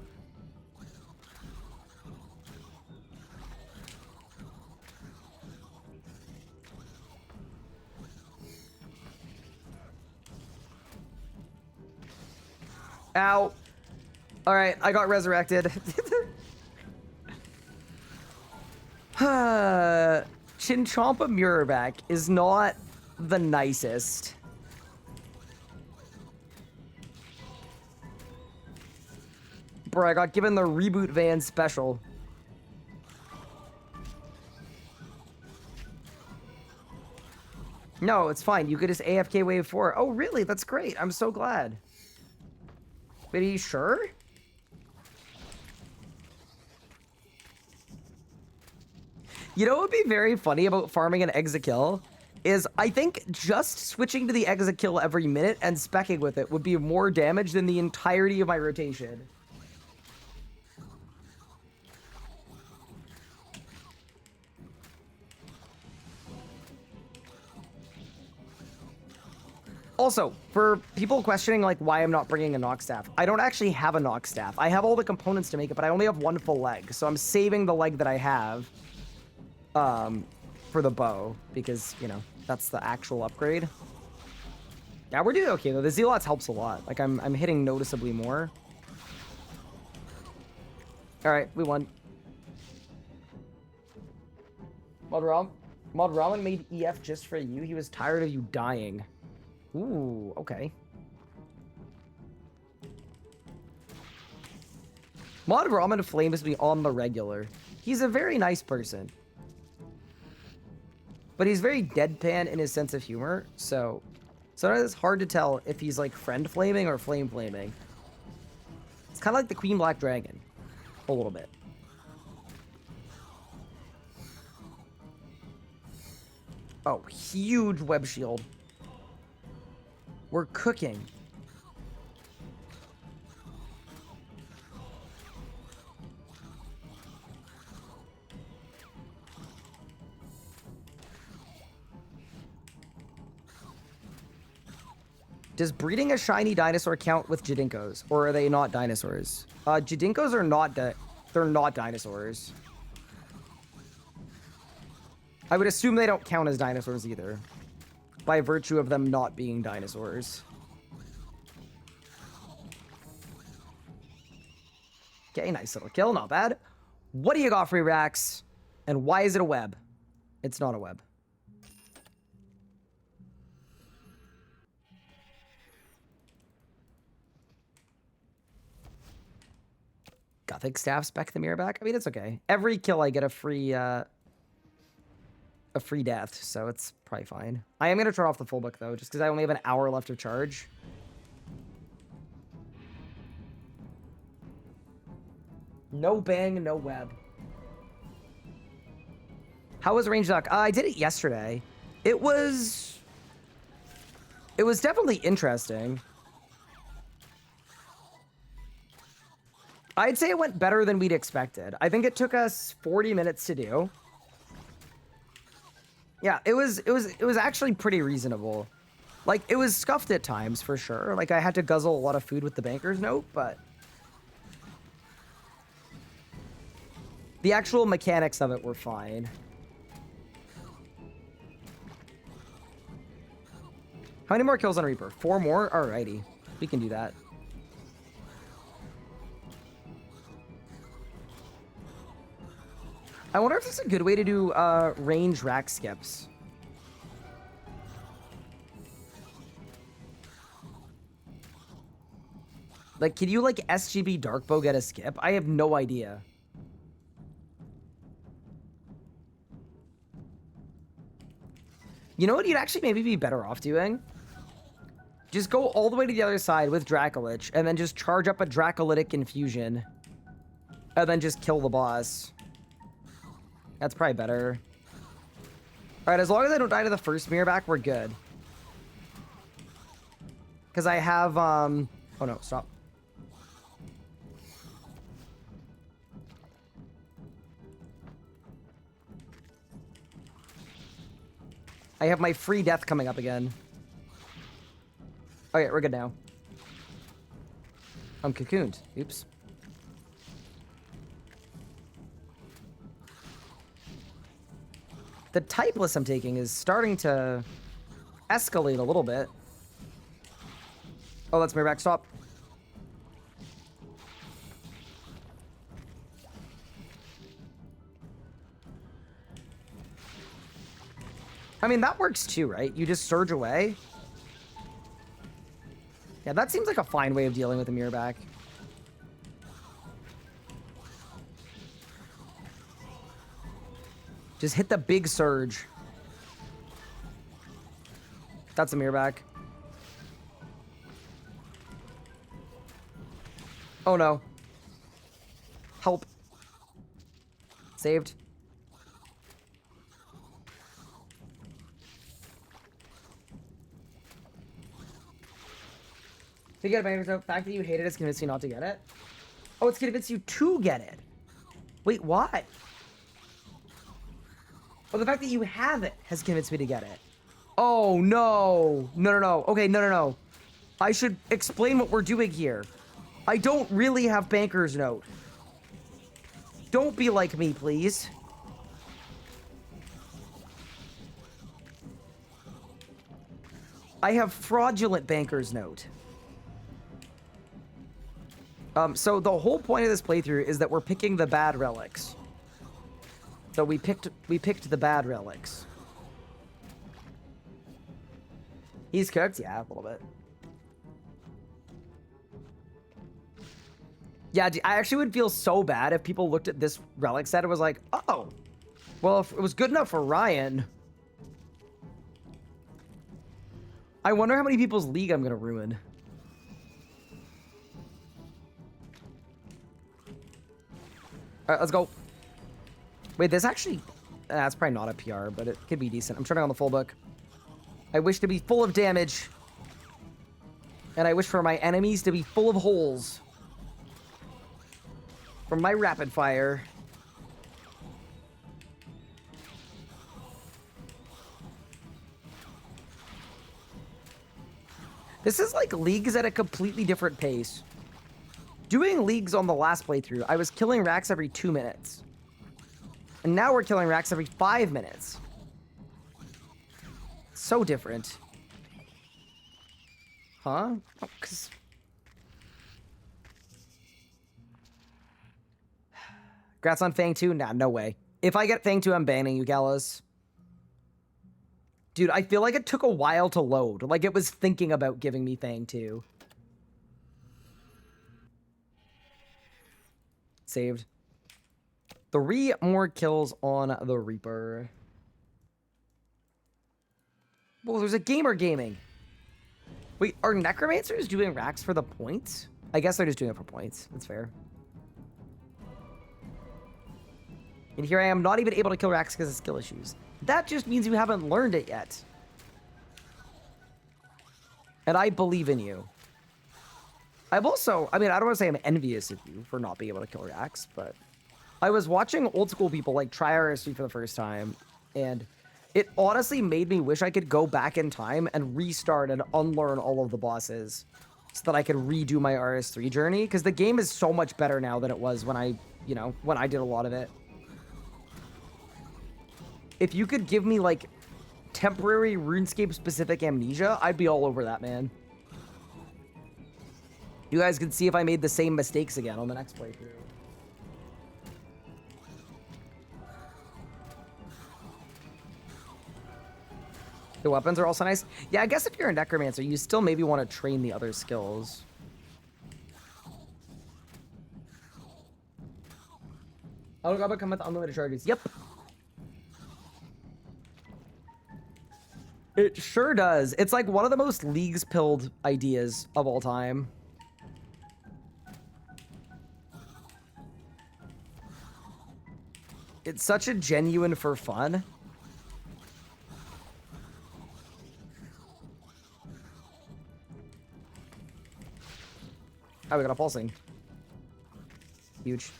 Ow. All right, I got resurrected. Chinchompa Mirrorback is not the nicest. Bro, I got given the reboot van special. No, it's fine. You could just AFK wave 4. Oh, really? That's great. I'm so glad. But are you sure? You know what would be very funny about farming an Exakill is I think just switching to the Exakill every minute and specking with it would be more damage than the entirety of my rotation. Also, for people questioning like why I'm not bringing a knock staff, I don't actually have a knock staff. I have all the components to make it, but I only have one full leg, so I'm saving the leg that I have for the bow because, you know, that's the actual upgrade. Yeah, we're doing okay though. The Zealots helps a lot. Like I'm hitting noticeably more. All right, we won. Mod Ramen made EF just for you. He was tired of you dying. Ooh, okay. Mod Ramen flames me on the regular. He's a very nice person. But he's very deadpan in his sense of humor, so sometimes it's hard to tell if he's like friend flaming or flame flaming. It's kind of like the Queen Black Dragon. A little bit. Oh, huge web shield. We're cooking. Does breeding a shiny dinosaur count with Jidinkos, or are they not dinosaurs? Jidinkos are not they're not dinosaurs. I would assume they don't count as dinosaurs either, by virtue of them not being dinosaurs. Okay, nice little kill, not bad. What do you got for your Rax? And why is it a web? It's not a web. Gothic staff spec the mirror back. I mean, it's okay. Every kill I get a free death, so it's probably fine. I am gonna turn off the full book though, just because I only have an hour left of charge. No bang, no web. How was range duck? I did it yesterday. It was definitely interesting. I'd say it went better than we'd expected. I think it took us 40 minutes to do. Yeah, it was actually pretty reasonable. Like, it was scuffed at times, for sure. Like, I had to guzzle a lot of food with the banker's note, but the actual mechanics of it were fine. How many more kills on Reaper? 4 more? Alrighty. We can do that. I wonder if there's a good way to do range rack skips. Like, can you, like, SGB Darkbow get a skip? I have no idea. You know what you'd actually maybe be better off doing? Just go all the way to the other side with Dracolich, and then just charge up a Dracolytic Infusion. And then just kill the boss. That's probably better. Alright, as long as I don't die to the first mirror back, we're good. Because I have, oh no, stop. I have my free death coming up again. Okay, we're good now. I'm cocooned. Oops. The typeless I'm taking is starting to escalate a little bit. Oh, that's my back. Stop. I mean, that works too, right? You just surge away. Yeah, that seems like a fine way of dealing with the mirror back. Just hit the big surge. That's a mirror back. Oh no. Help. Saved. To get it, the fact that you hate it is convinced you not to get it. Oh, it's convinced you to get it. Wait, why? Oh, the fact that you have it has convinced me to get it. Oh, no. No, no, no. Okay, no, no, no. I should explain what we're doing here. I don't really have Banker's Note. Don't be like me, please. I have fraudulent Banker's Note. So the whole point of this playthrough is that we're picking the bad relics. So we picked the bad relics. He's cooked? Yeah, a little bit. Yeah, I actually would feel so bad if people looked at this relic set and was like, oh, well, if it was good enough for Ryan. I wonder how many people's league I'm gonna ruin. All right, let's go. Wait, this actually... That's probably not a PR, but it could be decent. I'm turning on the full book. I wish to be full of damage. And I wish for my enemies to be full of holes. From my rapid fire. This is like leagues at a completely different pace. Doing leagues on the last playthrough, I was killing racks every 2 minutes. And now we're killing racks every 5 minutes. So different. Huh? Oh, 'cause... Congrats on Fang 2? Nah, no way. If I get Fang 2, I'm banning you, Gallows. Dude, I feel like it took a while to load. Like, it was thinking about giving me Fang 2. Saved. 3 more kills on the Reaper. Well, there's a gamer gaming. Wait, are Necromancers doing racks for the points? I guess they're just doing it for points. That's fair. And here I am not even able to kill racks because of skill issues. That just means you haven't learned it yet. And I believe in you. I've also, I mean, I don't want to say I'm envious of you for not being able to kill racks, but I was watching old school people like try RS3 for the first time, and it honestly made me wish I could go back in time and restart and unlearn all of the bosses so that I could redo my RS3 journey, because the game is so much better now than it was when I, you know, when I did a lot of it. If you could give me, like, temporary RuneScape-specific amnesia, I'd be all over that, man. You guys can see if I made the same mistakes again on the next playthrough. The weapons are also nice. Yeah, I guess if you're a Necromancer, you still maybe want to train the other skills. Oh, Gobba come with unlimited charges. Yep. It sure does. It's like one of the most leagues-pilled ideas of all time. It's such a genuine for fun. Oh, we got a pulsing. Huge.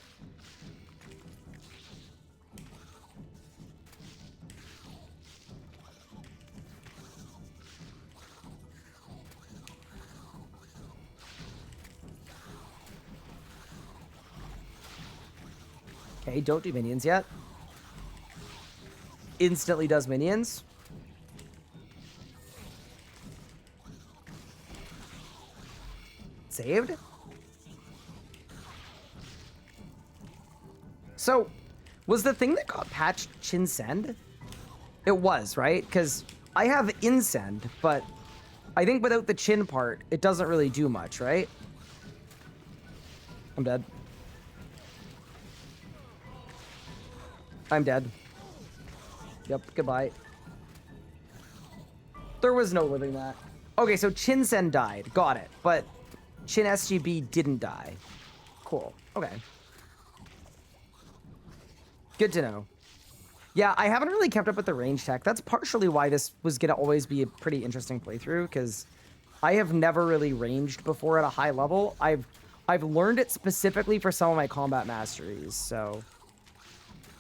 Okay, don't do minions yet. Instantly does minions. Saved. So, was the thing that got patched Chin Send? It was, right? Because I have Insend, but I think without the Chin part, it doesn't really do much, right? I'm dead. I'm dead. Yep, goodbye. There was no living that. Okay, so Chinsen died. Got it. But Chin SGB didn't die. Cool. Okay. Good to know. Yeah, I haven't really kept up with the range tech. That's partially why this was going to always be a pretty interesting playthrough, because I have never really ranged before at a high level. I've learned it specifically for some of my combat masteries, so...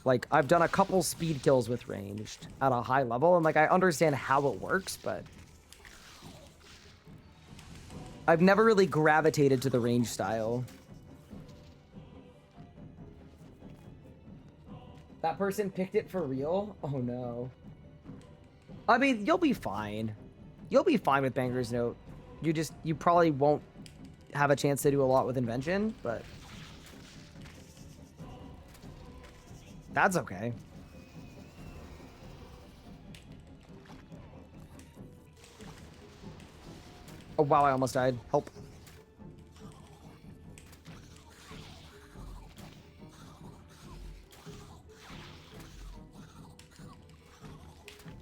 Like, I've done a couple speed kills with ranged at a high level, and, like, I understand how it works, but... I've never really gravitated to the range style. That person picked it for real? Oh, no. I mean, you'll be fine. You'll be fine with Banger's Note. You probably won't have a chance to do a lot with Invention, but... That's okay. Oh, wow, I almost died. Help.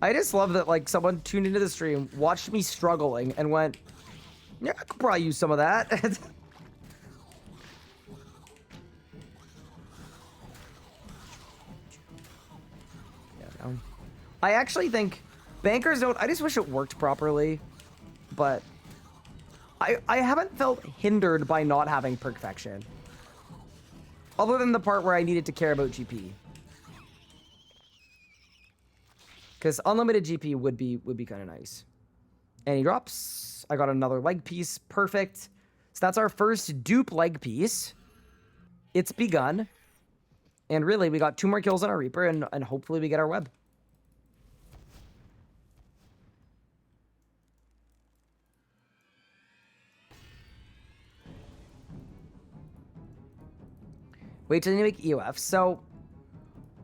I just love that, like, someone tuned into the stream, watched me struggling, and went, yeah, I could probably use some of that. Yeah, no. I actually think Banker's Note, I just wish it worked properly, but I haven't felt hindered by not having Perfection. Other than the part where I needed to care about GP. Because unlimited GP would be kind of nice. And he drops. I got another leg piece. Perfect. So that's our first dupe leg piece. It's begun. And really, we got 2 more kills on our Reaper, and hopefully we get our web. Wait till you make EOF. So,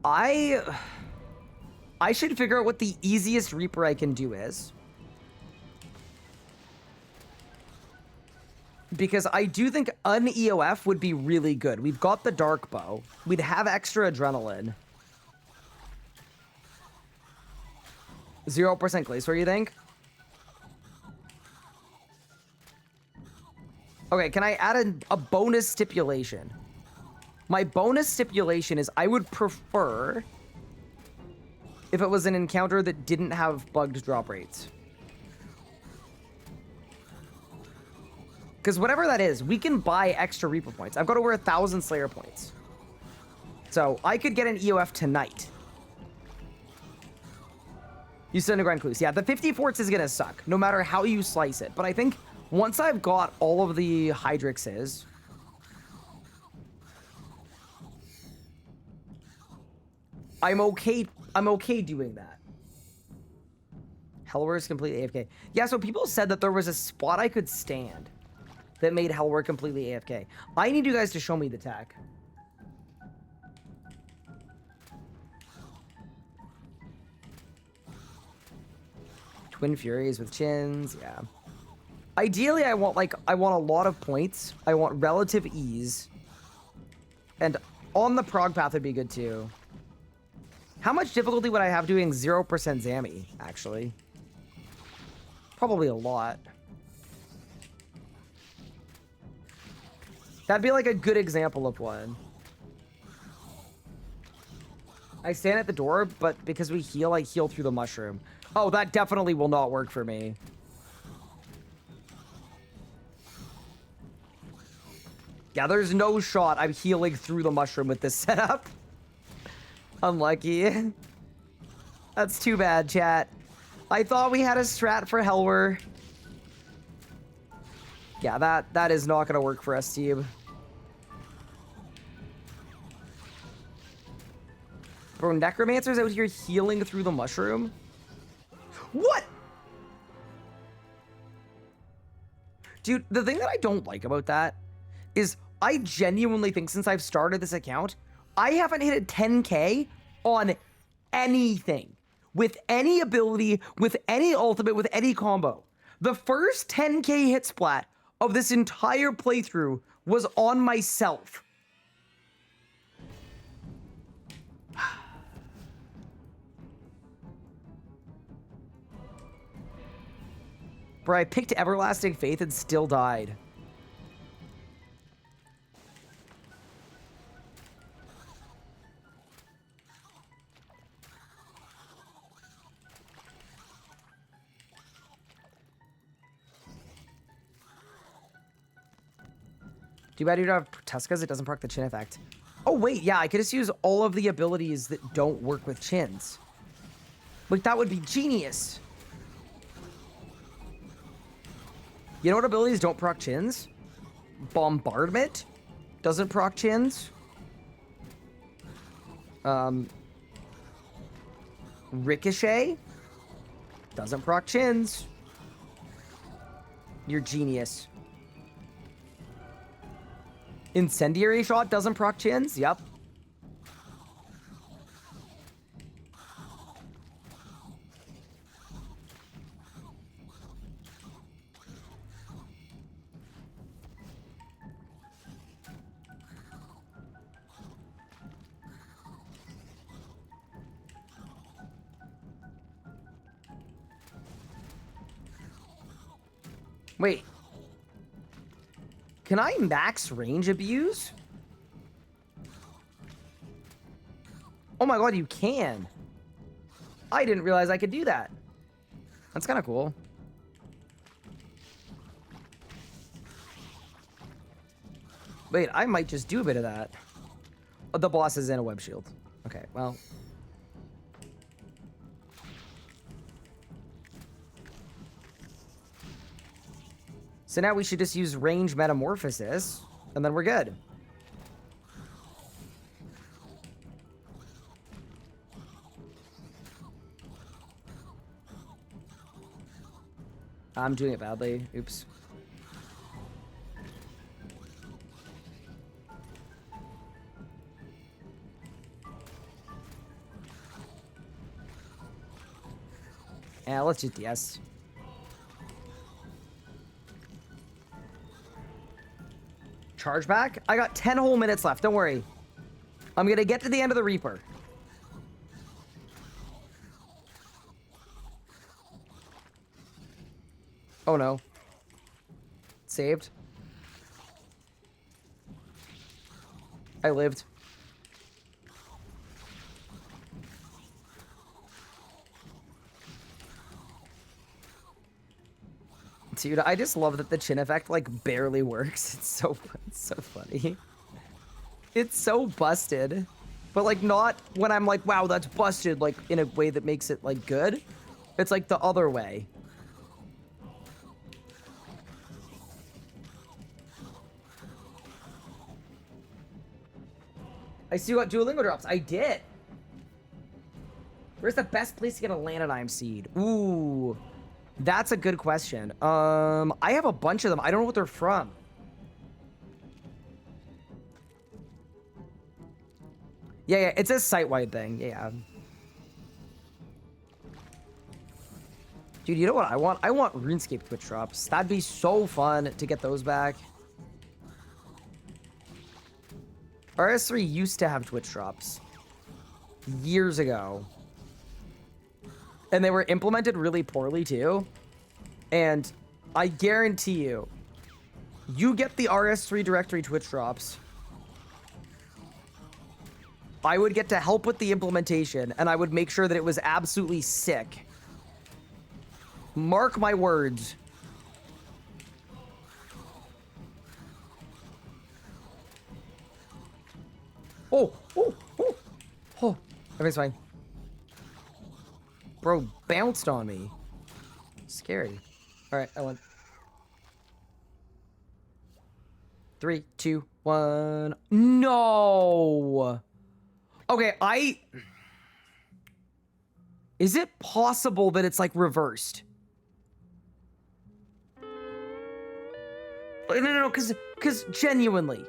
I should figure out what the easiest Reaper I can do is. Because I do think an EOF would be really good. We've got the Dark Bow. We'd have extra adrenaline. 0% Glacier, you think? Okay, can I add a bonus stipulation? My bonus stipulation is I would prefer if it was an encounter that didn't have bugged drop rates. Because whatever that is, we can buy extra Reaper points. I've got over 1,000 Slayer points. So I could get an EOF tonight. You still Grand Clues. Yeah, the 50 forts is going to suck, no matter how you slice it. But I think once I've got all of the Hydrixes, I'm okay doing that. Hellware is completely AFK. Yeah, so people said that there was a spot I could stand that made Hellware completely AFK. I need you guys to show me the tech. Twin Furies with chins, yeah. Ideally, I want a lot of points. I want relative ease. And on the prog path would be good too. How much difficulty would I have doing 0% Zammy, actually? Probably a lot. That'd be like a good example of one. I stand at the door, but because we heal, I heal through the mushroom. Oh, that definitely will not work for me. Yeah, there's no shot I'm healing through the mushroom with this setup. Unlucky. That's too bad, chat. I thought we had a strat for Hellware. Yeah, that is not gonna work for us, team. Bro, Necromancer's out here healing through the mushroom? What? Dude, the thing that I don't like about that is I genuinely think since I've started this account, I haven't hit a 10K on anything. With any ability, with any ultimate, with any combo. The first 10K hit splat of this entire playthrough was on myself. Bro, I picked Everlasting Faith and still died. Too bad you don't have Tuskas. It doesn't proc the chin effect. Oh, wait. Yeah, I could just use all of the abilities that don't work with chins. Like, that would be genius. You know what abilities don't proc chins? Bombardment doesn't proc chins. Ricochet doesn't proc chins. You're genius. Incendiary shot doesn't proc chins. Yep. Wait. Can I max range abuse? Oh my god, you can. I didn't realize I could do that. That's kind of cool. Wait, I might just do a bit of that. Oh, the boss is in a web shield. Okay, well. So now we should just use range metamorphosis, and then we're good. I'm doing it badly. Oops. Yeah, let's just DS. Charge back? I got 10 whole minutes left. Don't worry. I'm gonna get to the end of the Reaper. Oh no. Saved. I lived. Dude, I just love that the chin effect, like, barely works. It's so funny. It's so busted. But, like, not when I'm like, wow, that's busted, like, in a way that makes it, like, good. It's, like, the other way. I see you got Duolingo drops. I did. Where's the best place to get a Lanodime seed? Ooh. That's a good question. I have a bunch of them. I don't know what they're from. Yeah, it's a site-wide thing. Yeah. Dude, you know what I want? I want RuneScape Twitch drops. That'd be so fun to get those back. RS3 used to have Twitch drops. Years ago. And they were implemented really poorly, too. And I guarantee you, you get the RS3 directory Twitch drops. I would get to help with the implementation, and I would make sure that it was absolutely sick. Mark my words. Oh, everything's fine. Bro bounced on me. Scary. All right, I won. 3, 2, 1. No. Okay, Is it possible that it's like reversed? No, because genuinely,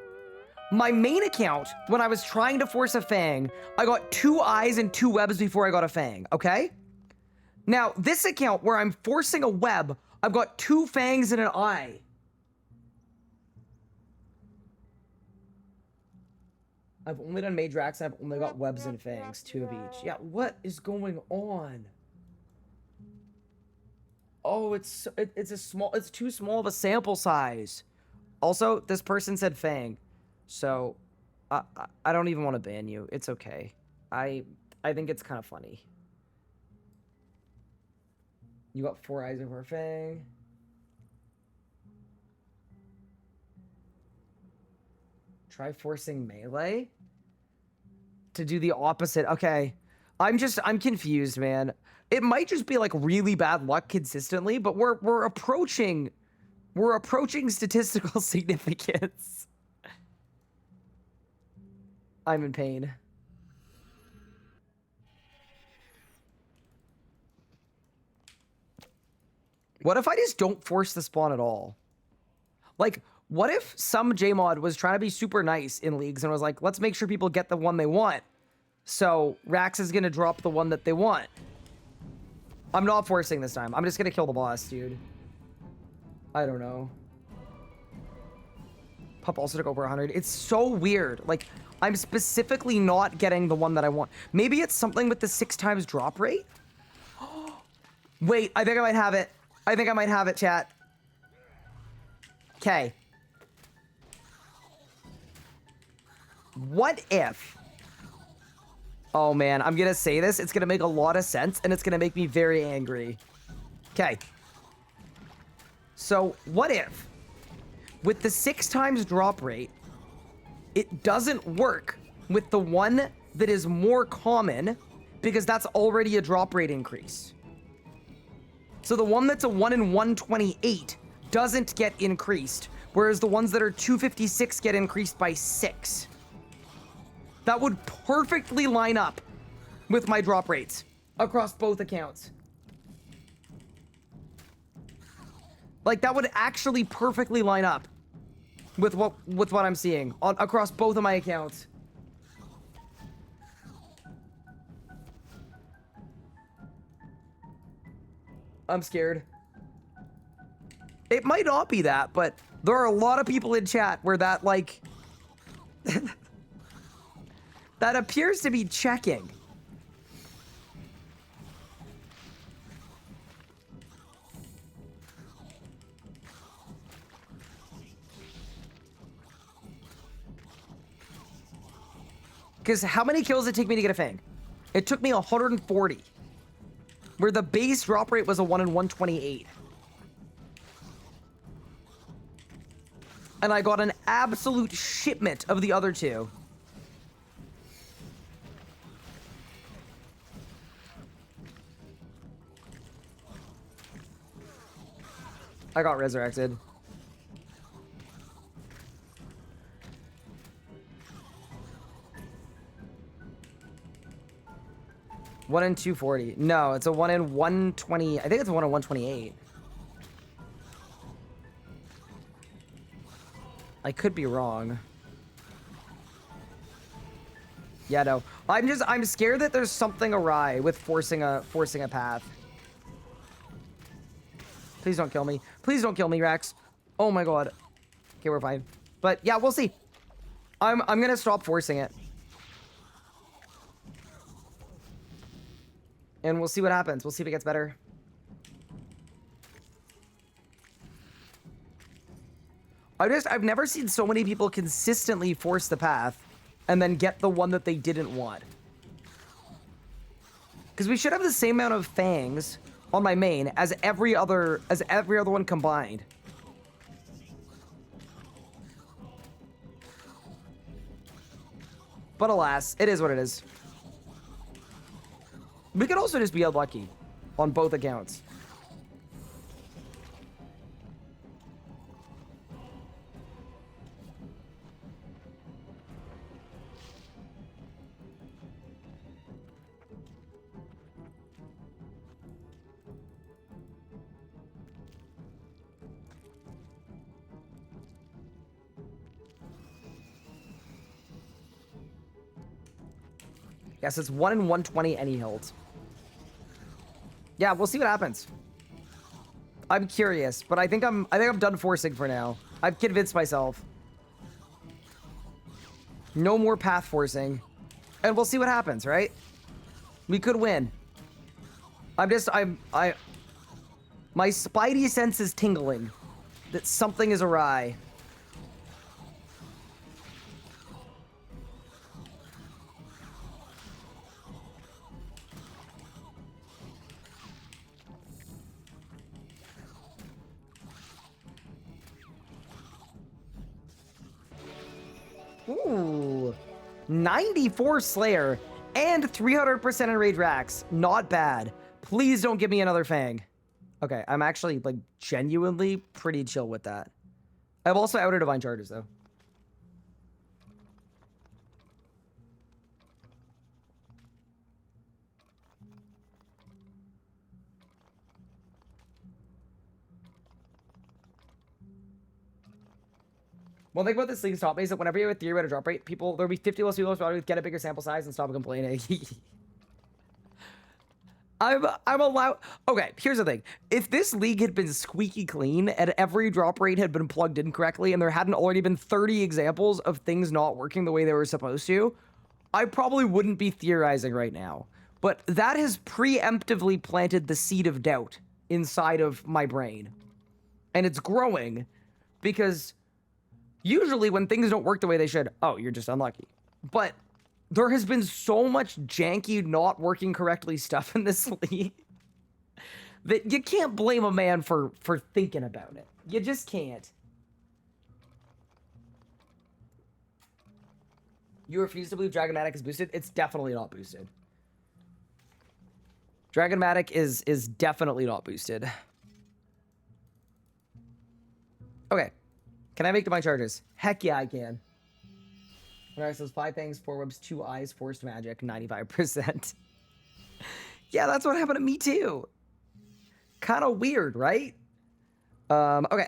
my main account, when I was trying to force a fang, I got 2 eyes and 2 webs before I got a fang, okay? Now, this account where I'm forcing a web, I've got 2 fangs and an eye. I've only done Madrax, and I've only got webs and fangs, 2 of each. Yeah, what is going on? Oh, it's too small of a sample size. Also, this person said Fang, so I don't even want to ban you. It's okay. I think it's kind of funny. You got 4 eyes over a Fang. Try forcing melee to do the opposite. Okay. I'm confused, man. It might just be like really bad luck consistently, but we're approaching statistical significance. I'm in pain. What if I just don't force the spawn at all? Like, what if some JMod was trying to be super nice in leagues and was like, let's make sure people get the one they want. So Rax is gonna drop the one that they want. I'm not forcing this time. I'm just gonna kill the boss, dude. I don't know. Pup also took over 100. It's so weird. Like, I'm specifically not getting the one that I want. Maybe it's something with the 6 times drop rate? Wait, I think I might have it. I think I might have it, chat. Okay. What if... Oh, man. I'm going to say this. It's going to make a lot of sense, and it's going to make me very angry. Okay. So, what if, with the 6 times drop rate, it doesn't work with the one that is more common, because that's already a drop rate increase. So the one that's a 1 in 128 doesn't get increased, whereas the ones that are 256 get increased by 6. That would perfectly line up with my drop rates across both accounts. Like, that would actually perfectly line up with what I'm seeing across both of my accounts. I'm scared. It might not be that, but there are a lot of people in chat where that, like... that appears to be checking. Because how many kills did it take me to get a Fang? It took me 140. Where the base drop rate was a 1 in 128. And I got an absolute shipment of the other two. I got resurrected. One in 240. No, it's a 1 in 120. I think it's a 1 in 128. I could be wrong. Yeah, no. I'm scared that there's something awry with forcing a path. Please don't kill me. Please don't kill me, Rex. Oh my god. Okay, we're fine. But yeah, we'll see. I'm gonna stop forcing it. And we'll see what happens. We'll see if it gets better. I've never seen so many people consistently force the path and then get the one that they didn't want. Because we should have the same amount of fangs on my main as every other one combined. But alas, it is what it is. We could also just be unlucky on both accounts. Yes, it's 1 in 120 any hilt. Yeah, we'll see what happens. I'm curious, but I think I'm done forcing for now. I've convinced myself. No more path forcing. And we'll see what happens, right? We could win. My spidey sense is tingling that something is awry. Ooh, 94 Slayer and 300% Enrage Rax. Not bad. Please don't give me another Fang. Okay, I'm actually, like, genuinely pretty chill with that. I've also outed Divine Charges, though. One thing about this league's top is that whenever you have a theory about a drop rate, there'll be 50 less people who get a bigger sample size and stop complaining. I'm allowed. Okay, here's the thing. If this league had been squeaky clean and every drop rate had been plugged in correctly and there hadn't already been 30 examples of things not working the way they were supposed to, I probably wouldn't be theorizing right now. But that has preemptively planted the seed of doubt inside of my brain. And it's growing because usually when things don't work the way they should, oh, you're just unlucky. But there has been so much janky, not working correctly stuff in this league that you can't blame a man for thinking about it. You just can't. You refuse to believe Dragonmatic is boosted? It's definitely not boosted. Dragonmatic is definitely not boosted. Okay. Can I make Divine Charges? Heck yeah, I can. Alright, so it's 5 things, 4 webs, 2 eyes, forced magic, 95%. Yeah, that's what happened to me too. Kind of weird, right? Okay.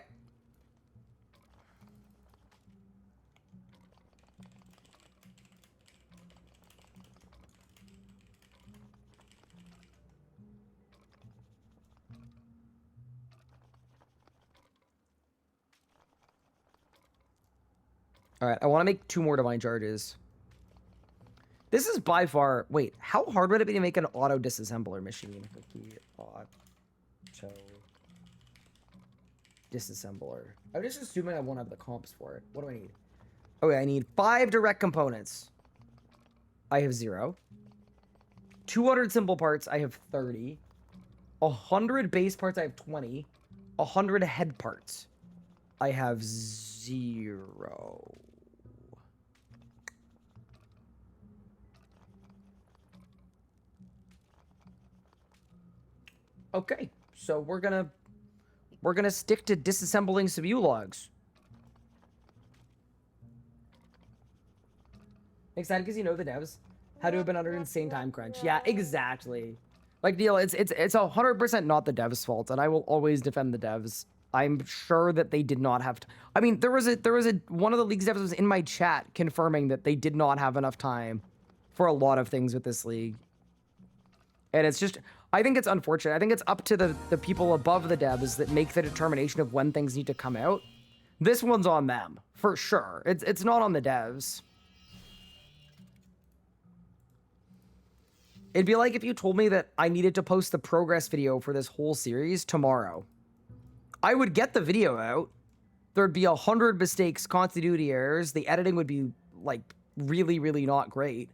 Alright, I want to make 2 more Divine Charges. This is by far... Wait, how hard would it be to make an auto disassembler machine? Auto disassembler. I'm just assuming I won't have the comps for it. What do I need? Okay, I need 5 direct components. I have 0. 200 simple parts, I have 30. 100 base parts, I have 20. 100 head parts, I have 0. Okay, so we're gonna stick to disassembling some U-logs. Excited because you know the devs had to have been under insane time crunch. Yeah, exactly. Like Neil, it's 100% not the devs' fault, and I will always defend the devs. I'm sure that they did not have. I mean, there was a one of the league's devs was in my chat confirming that they did not have enough time for a lot of things with this league, and it's just. I think it's unfortunate. I think it's up to the people above the devs that make the determination of when things need to come out. This one's on them, for sure. It's not on the devs. It'd be like if you told me that I needed to post the progress video for this whole series tomorrow. I would get the video out. There'd be 100 mistakes, continuity errors. The editing would be, like, really, really not great.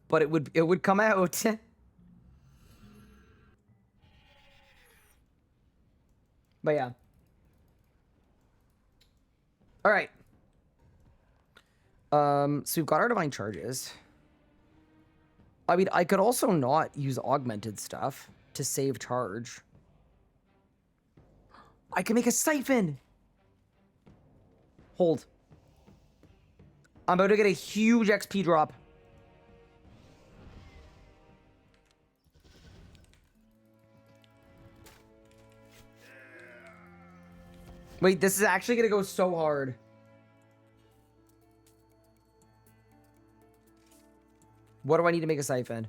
But it would come out. But yeah. All right. So we've got our Divine Charges. I mean, I could also not use augmented stuff to save charge. I can make a siphon. Hold. I'm about to get a huge XP drop. Wait, this is actually going to go so hard. What do I need to make a siphon?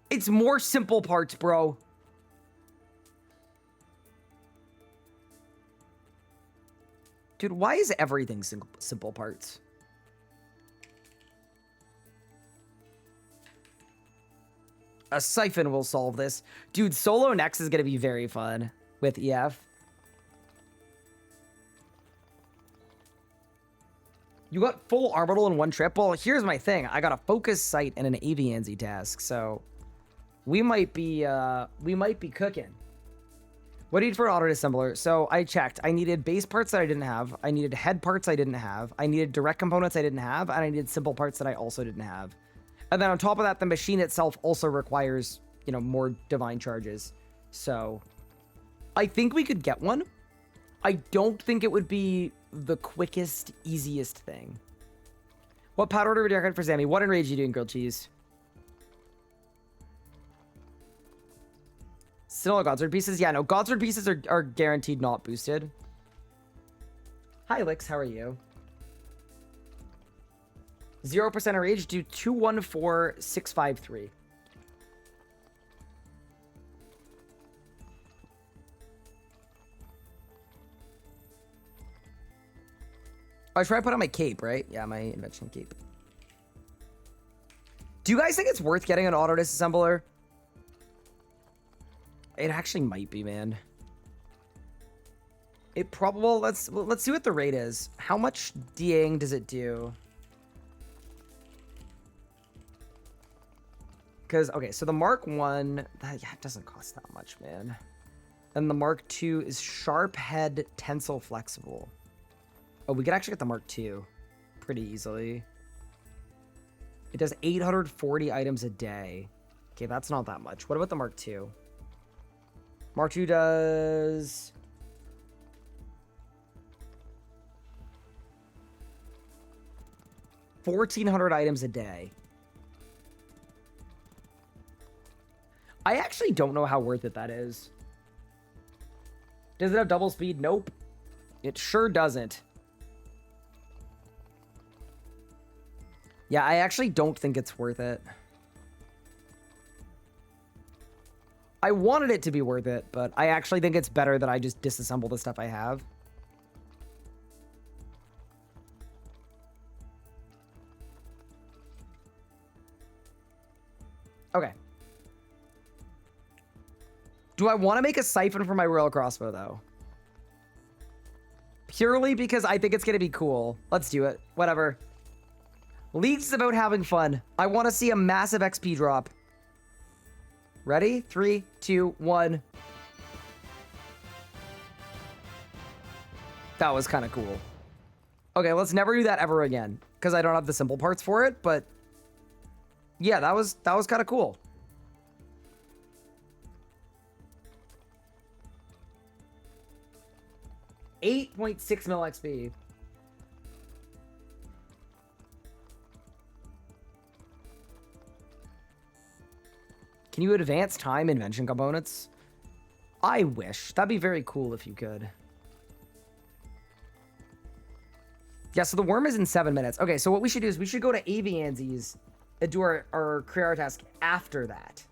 It's more simple parts, bro. Dude, why is everything simple parts? A siphon will solve this. Dude, solo next is going to be very fun. with EF. You got full Armadal in one trip? Well, here's my thing. I got a focus sight and an Avianzi task, so we might be cooking. What do you need for an auto disassembler? So I checked. I needed base parts that I didn't have. I needed head parts I didn't have. I needed direct components I didn't have, and I needed simple parts that I also didn't have. And then on top of that, the machine itself also requires, you know, more divine charges. So I think we could get one. I don't think it would be the quickest, easiest thing. What powder order would you recommend for Sammy? What enrage are you doing, grilled cheese? Still Godsword pieces? Yeah, no, Godsword pieces are guaranteed not boosted. Hi, Lix, how are you? 0% enrage, do 214653. I should probably put on my cape, right? Yeah, my invention cape. Do you guys think it's worth getting an auto disassembler? It actually might be, man. It probably... Well, let's see what the rate is. How much DAing does it do? Because, okay, so the Mark 1... yeah, it doesn't cost that much, man. And the Mark 2 is sharp head tensile flexible. Oh, we could actually get the Mark 2 pretty easily. It does 840 items a day. Okay, that's not that much. What about the Mark 2? Mark 2 does... $1,400 items a day. I actually don't know how worth it that is. Does it have double speed? Nope. It sure doesn't. Yeah, I actually don't think it's worth it. I wanted it to be worth it, but I actually think it's better that I just disassemble the stuff I have. Okay. Do I want to make a siphon for my royal crossbow, though? Purely because I think it's going to be cool. Let's do it. Whatever. League's is about having fun. I want to see a massive XP drop. Ready? 3, 2, 1. That was kind of cool. Okay, let's never do that ever again, because I don't have the simple parts for it, but yeah, that was kind of cool. $8.6 mil XP. Can you advance time invention components? I wish. That'd be very cool if you could. Yeah, so the worm is in 7 minutes. Okay, so what we should do is we should go to Avianzi's and do our career task after that.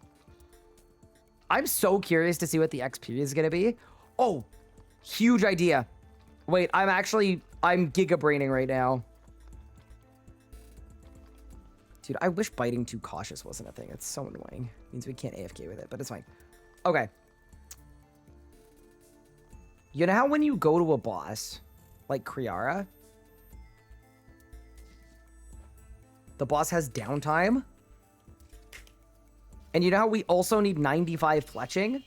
I'm so curious to see what the XP is going to be. Oh, huge idea. Wait, I'm giga-braining right now. Dude, I wish biting too cautious wasn't a thing. It's so annoying. It means we can't AFK with it, but it's fine. Okay. You know how when you go to a boss, like Kriara, the boss has downtime? And you know how we also need 95 fletching?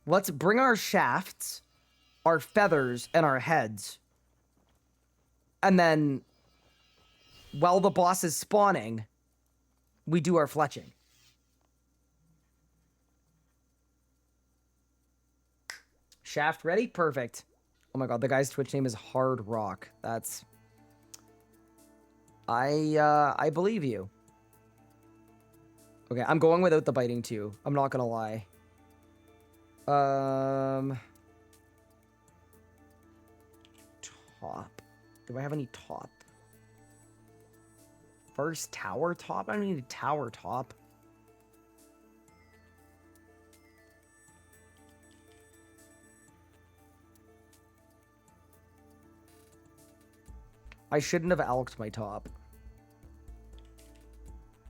Let's bring our shafts, our feathers, and our heads. And then, while the boss is spawning, we do our fletching. Shaft ready? Perfect. Oh my god, the guy's Twitch name is Hard Rock. That's... I believe you. Okay, I'm going without the biting too. I'm not gonna lie. Top. Do I have any top? First tower top? I don't need a tower top. I shouldn't have alked my top.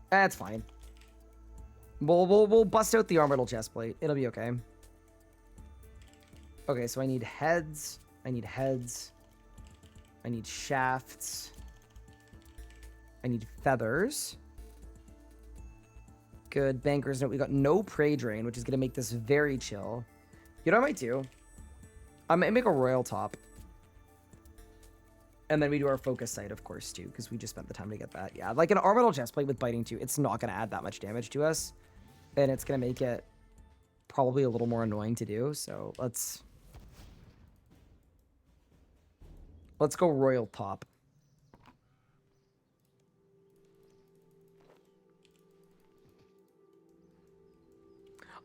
That's fine. We'll bust out the orbital chest plate. It'll be okay. Okay, so I need heads. I need heads. I need shafts. I need feathers. Good. Banker's note. We got no prey drain, which is going to make this very chill. You know what I might do? I might make a royal top. And then we do our focus sight, of course, too, because we just spent the time to get that. Yeah, like an orbital chestplate with biting too. It's not going to add that much damage to us. And it's going to make it probably a little more annoying to do. So let's go royal top.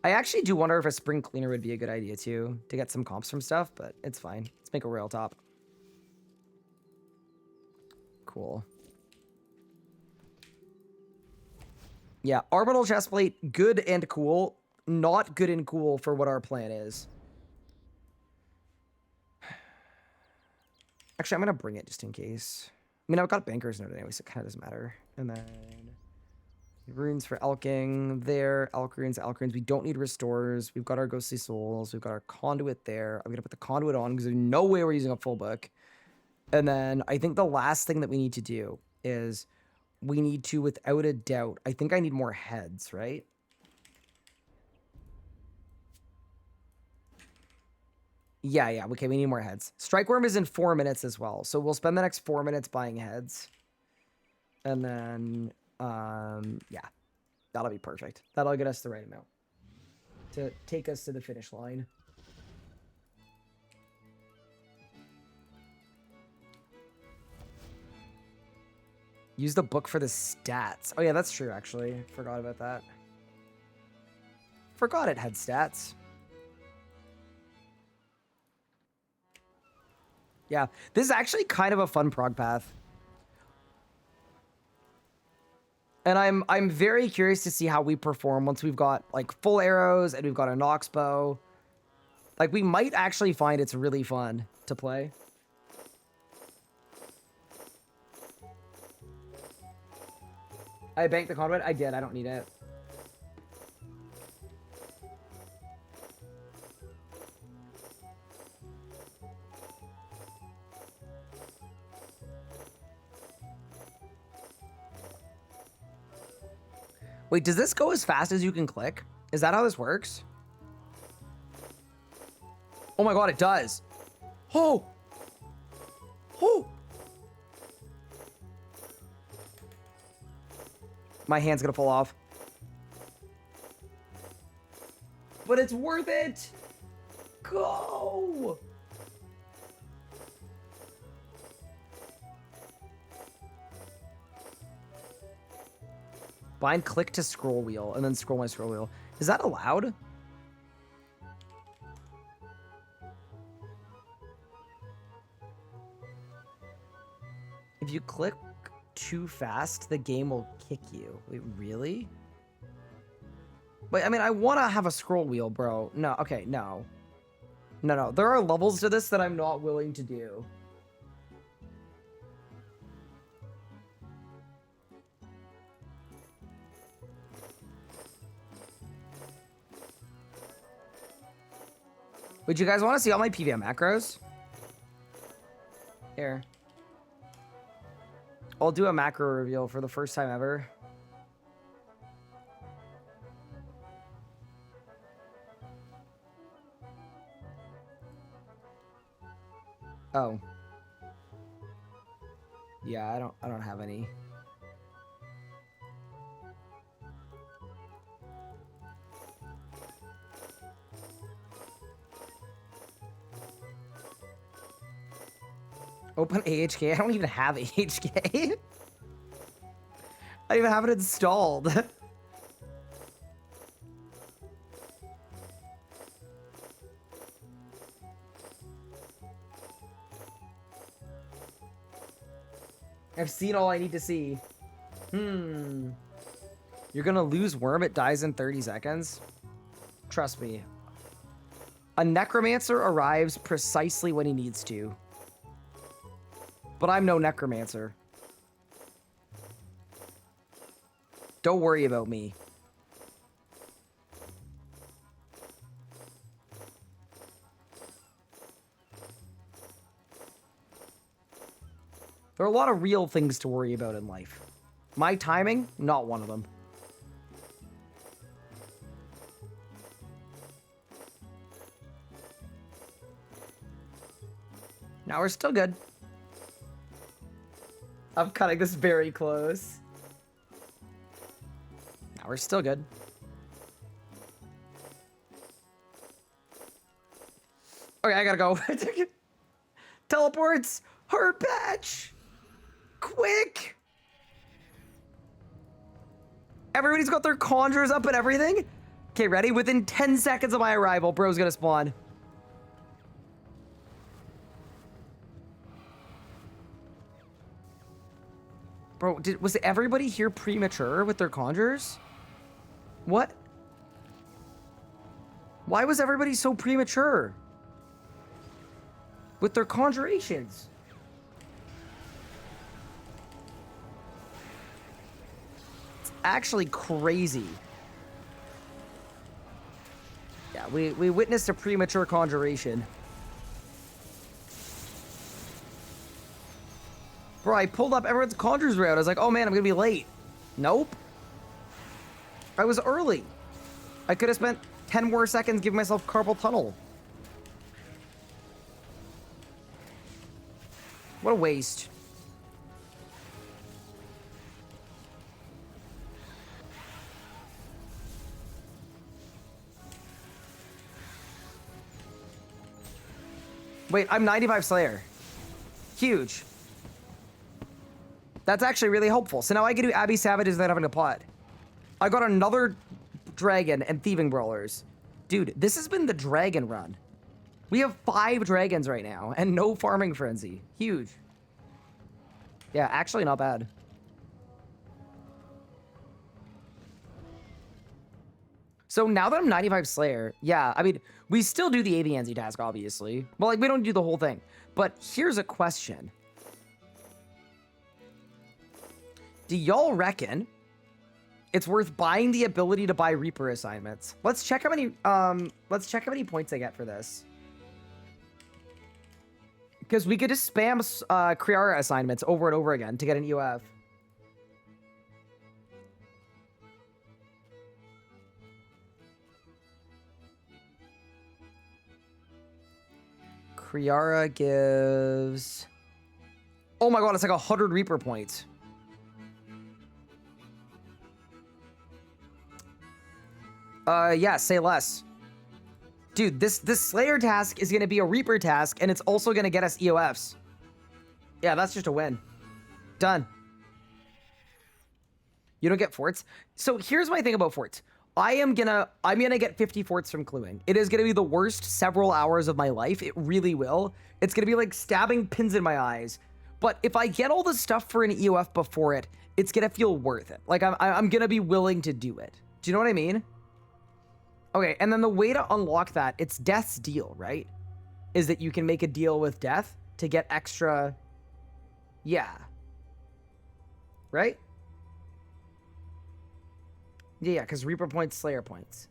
I actually do wonder if a spring cleaner would be a good idea too, to get some comps from stuff, but it's fine. Let's make a royal top. Cool. Yeah, orbital chestplate, good and cool. Not good and cool for what our plan is. Actually, I'm going to bring it just in case. I mean, I've got Banker's Note anyway, so it kind of doesn't matter. And then runes for Elking there. Elk runes. We don't need restores. We've got our Ghostly Souls. We've got our Conduit there. I'm going to put the Conduit on because there's no way we're using a full book. And then I think the last thing that we need to do is we need to, without a doubt, I think I need more heads, right? Yeah. Okay, we need more heads. Strike Worm is in 4 minutes as well. So we'll spend the next 4 minutes buying heads. And then, yeah, that'll be perfect. That'll get us the right amount to take us to the finish line. Use the book for the stats. Oh yeah, that's true, actually. Forgot about that. Forgot it had stats. Yeah, this is actually kind of a fun prog path. And I'm very curious to see how we perform once we've got like full arrows and we've got a Nox bow. Like we might actually find it's really fun to play. I banked the conduit. I did. I don't need it. Wait, does this go as fast as you can click? Is that how this works? Oh my god, it does. Oh! Oh! My hand's gonna fall off. But it's worth it! Go! Bind click to scroll wheel and then scroll my scroll wheel. Is that allowed? If you click too fast, the game will kick you. Wait, really? Wait, I mean, I want to have a scroll wheel, bro. No, okay, no. No. There are levels to this that I'm not willing to do. Would you guys want to see all my PVM macros? Here. I'll do a macro reveal for the first time ever. Oh. Yeah, I don't have any. Open AHK. I don't even have AHK. I don't even have it installed. I've seen all I need to see. You're gonna lose Worm. It dies in 30 seconds. Trust me. A Necromancer arrives precisely when he needs to. But I'm no Necromancer. Don't worry about me. There are a lot of real things to worry about in life. My timing, not one of them. Now we're still good. I'm cutting this very close. Now we're still good. Okay, I gotta go. Teleports! Her patch! Quick! Everybody's got their conjures up and everything? Okay, ready? Within 10 seconds of my arrival, bro's gonna spawn. Bro, was everybody here premature with their conjures? What? Why was everybody so premature with their conjurations? It's actually crazy. Yeah, we witnessed a premature conjuration. Bro, I pulled up everyone's conjures route. I was like, oh man, I'm gonna be late. Nope. I was early. I could have spent 10 more seconds giving myself carpal tunnel. What a waste. Wait, I'm 95 Slayer. Huge. That's actually really helpful. So now I can do Abby Savages without having a pot. I got another dragon and thieving brawlers. Dude, this has been the dragon run. We have 5 dragons right now and no farming frenzy. Huge. Yeah, actually not bad. So now that I'm 95 Slayer, yeah, I mean, we still do the AVNZ task, obviously. Well, like, we don't do the whole thing. But here's a question. Do y'all reckon it's worth buying the ability to buy Reaper assignments? Let's check how many points I get for this. Because we could just spam Kriara assignments over and over again to get an UF. Kriara gives... Oh my god, it's like 100 Reaper points. Yeah, say less. Dude, this Slayer task is gonna be a Reaper task, and it's also gonna get us EOFs. Yeah, that's just a win. Done. You don't get forts? So here's my thing about forts. I'm gonna get 50 forts from cluing. It is gonna be the worst several hours of my life. It really will. It's gonna be like stabbing pins in my eyes. But if I get all the stuff for an EOF before it, it's gonna feel worth it. Like I'm gonna be willing to do it. Do you know what I mean? Okay, and then the way to unlock that, it's Death's deal, right? Is that you can make a deal with Death to get extra... Yeah. Right? Yeah, because Reaper points, Slayer points.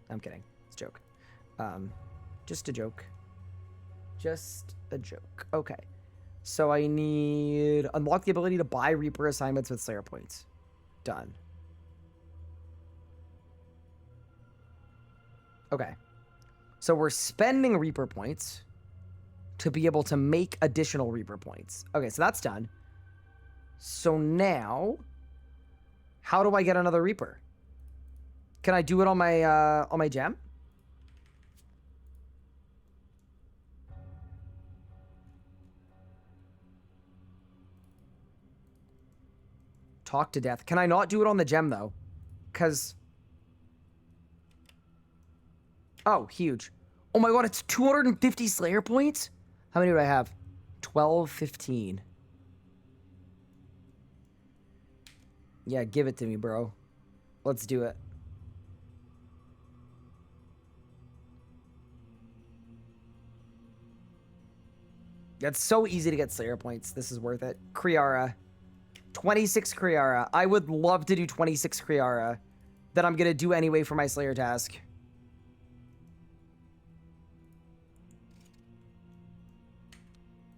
I'm kidding. It's a joke. Just a joke. Just a joke. Okay. So I need... Unlock the ability to buy Reaper assignments with Slayer points. Done. Okay. So we're spending Reaper points to be able to make additional Reaper points. Okay, so that's done. So now, how do I get another Reaper? Can I do it on my gem? Talk to Death. Can I not do it on the gem though? Because... Oh, huge. Oh my god, it's 250 Slayer points? How many do I have? 12, 15. Yeah, give it to me, bro. Let's do it. That's so easy to get Slayer points. This is worth it. Kriara. 26 Kriara. I would love to do 26 Kriara. That I'm going to do anyway for my Slayer task.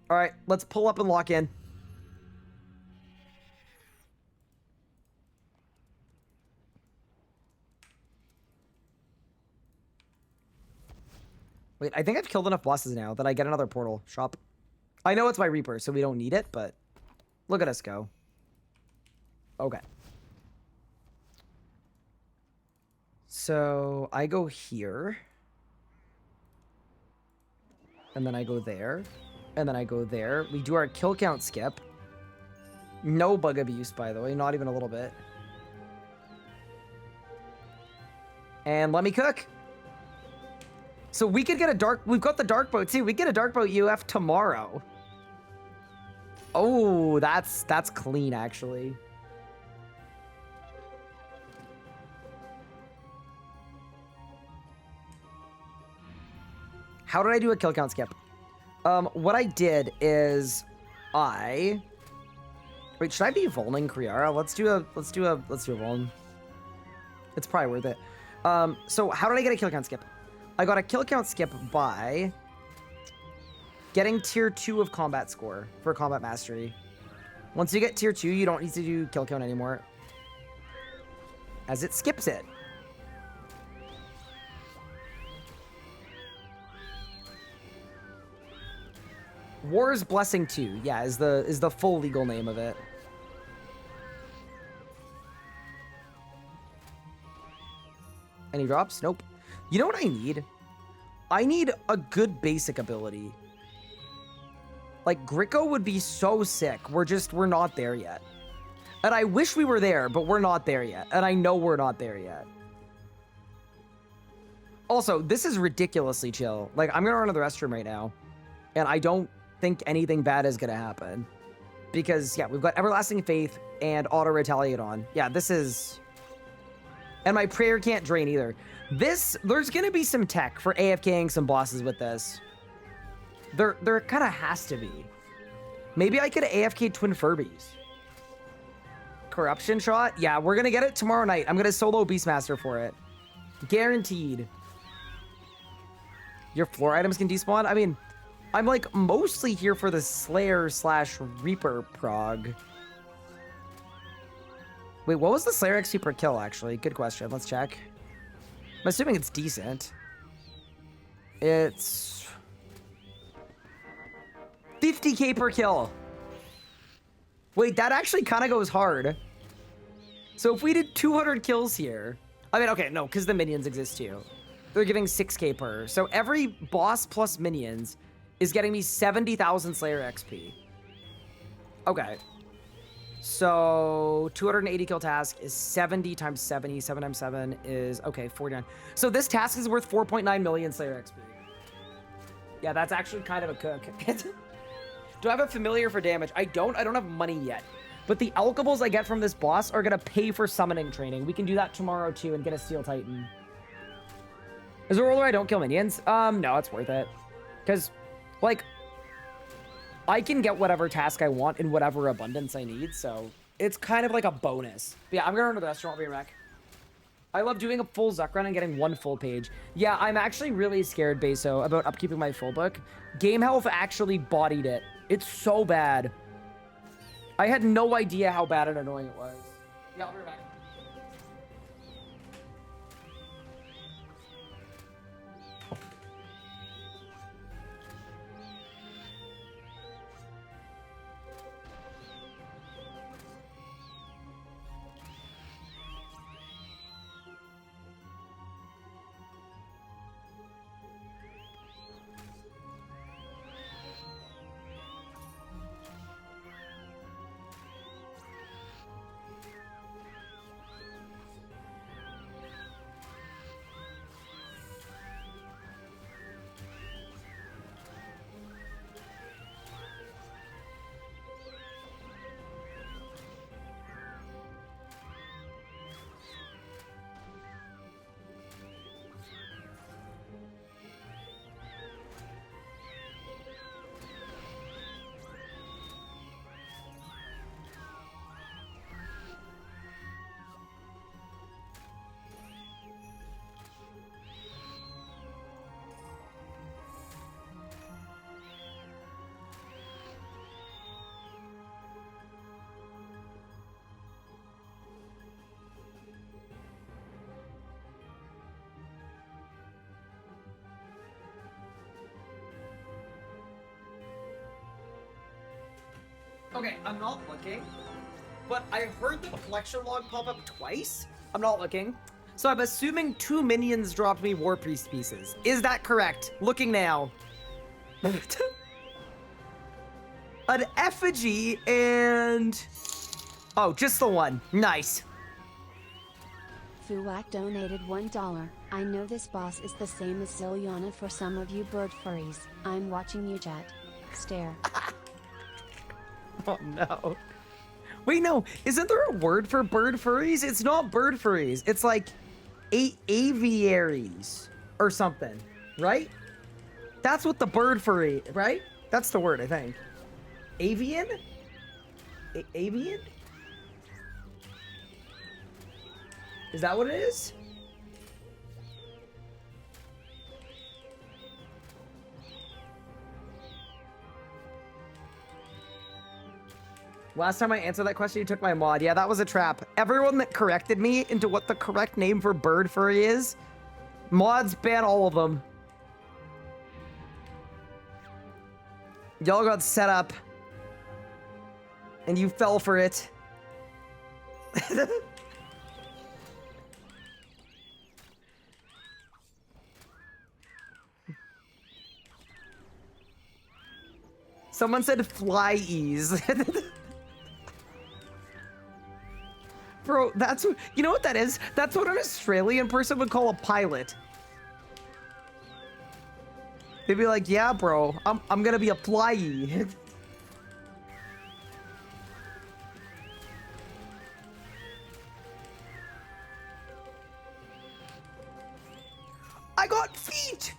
All right, let's pull up and lock in. Wait, I think I've killed enough bosses now that I get another portal shop. I know it's my Reaper, so we don't need it, but look at us go. Okay. So I go here. And then I go there. And then I go there. We do our kill count skip. No bug abuse, by the way. Not even a little bit. And let me cook. So we could get a dark... We've got the dark boat, too. We get a dark boat UF tomorrow. Oh, that's clean, actually. How did I do a kill count skip? What I did is I... Wait, should I be Volning Kriara? Let's do a Voln. It's probably worth it. So how did I get a kill count skip? I got a kill count skip by getting tier 2 of combat score for combat mastery. Once you get tier 2, you don't need to do kill count anymore, as it skips it. War's Blessing 2, yeah, is the full legal name of it. Any drops? Nope. You know what I need? I need a good basic ability. Like, Gricko would be so sick. We're not there yet. And I wish we were there, but we're not there yet. And I know we're not there yet. Also, this is ridiculously chill. Like, I'm gonna run to the restroom right now. And I don't think anything bad is gonna happen. Because, yeah, we've got Everlasting Faith and Auto Retaliate on. Yeah, this is... And my prayer can't drain either. There's gonna be some tech for AFKing some bosses with this. There kind of has to be. Maybe I could AFK Twin Furbies. Corruption shot? Yeah, we're gonna get it tomorrow night. I'm gonna solo Beastmaster for it. Guaranteed. Your floor items can despawn? I mean, I'm like mostly here for the Slayer / Reaper prog. Wait, what was the Slayer XP per kill, actually? Good question. Let's check. I'm assuming it's decent. It's 50k per kill. Wait, that actually kind of goes hard. So if we did 200 kills here... I mean, okay, no, because the minions exist too. They're giving 6k per. So every boss plus minions is getting me 70,000 Slayer XP. Okay. So 280 kill task is 70 times 70. 7 times 7 is, okay, 49. So this task is worth 4.9 million Slayer XP. Yeah, that's actually kind of a cook. Do I have a familiar for damage? I don't have money yet. But the alchables I get from this boss are going to pay for summoning training. We can do that tomorrow too and get a Steel Titan. Is there a world where I don't kill minions? No, it's worth it. Because, like... I can get whatever task I want in whatever abundance I need, so it's kind of like a bonus. But yeah, I'm gonna run to the restaurant, I'll be right back. I love doing a full Zuck run and getting one full page. Yeah, I'm actually really scared, Beso, about upkeeping my full book. Game health actually bodied it. It's so bad. I had no idea how bad and annoying it was. Yeah, I'll be right back. Okay, I'm not looking, but I heard the collection log pop up twice. I'm not looking. So I'm assuming 2 minions dropped me War Priest pieces. Is that correct? Looking now. An effigy and... Oh, just the one. Nice. Fuwak donated $1. I know this boss is the same as Zilyana for some of you bird furries. I'm watching you chat. Stare. Oh no. Wait, no. Isn't there a word for bird furries? It's not bird furries. It's like aviaries or something, right? That's what the bird furry, right? That's the word, I think. Avian? Avian? Is that what it is? Last time I answered that question, you took my mod. Yeah, that was a trap. Everyone that corrected me into what the correct name for bird furry is, mods ban all of them. Y'all got set up. And you fell for it. Someone said fly ease. Bro, that's what, you know what that is? That's what an Australian person would call a pilot. They'd be like, yeah, bro, I'm gonna be a flyee. I got feet!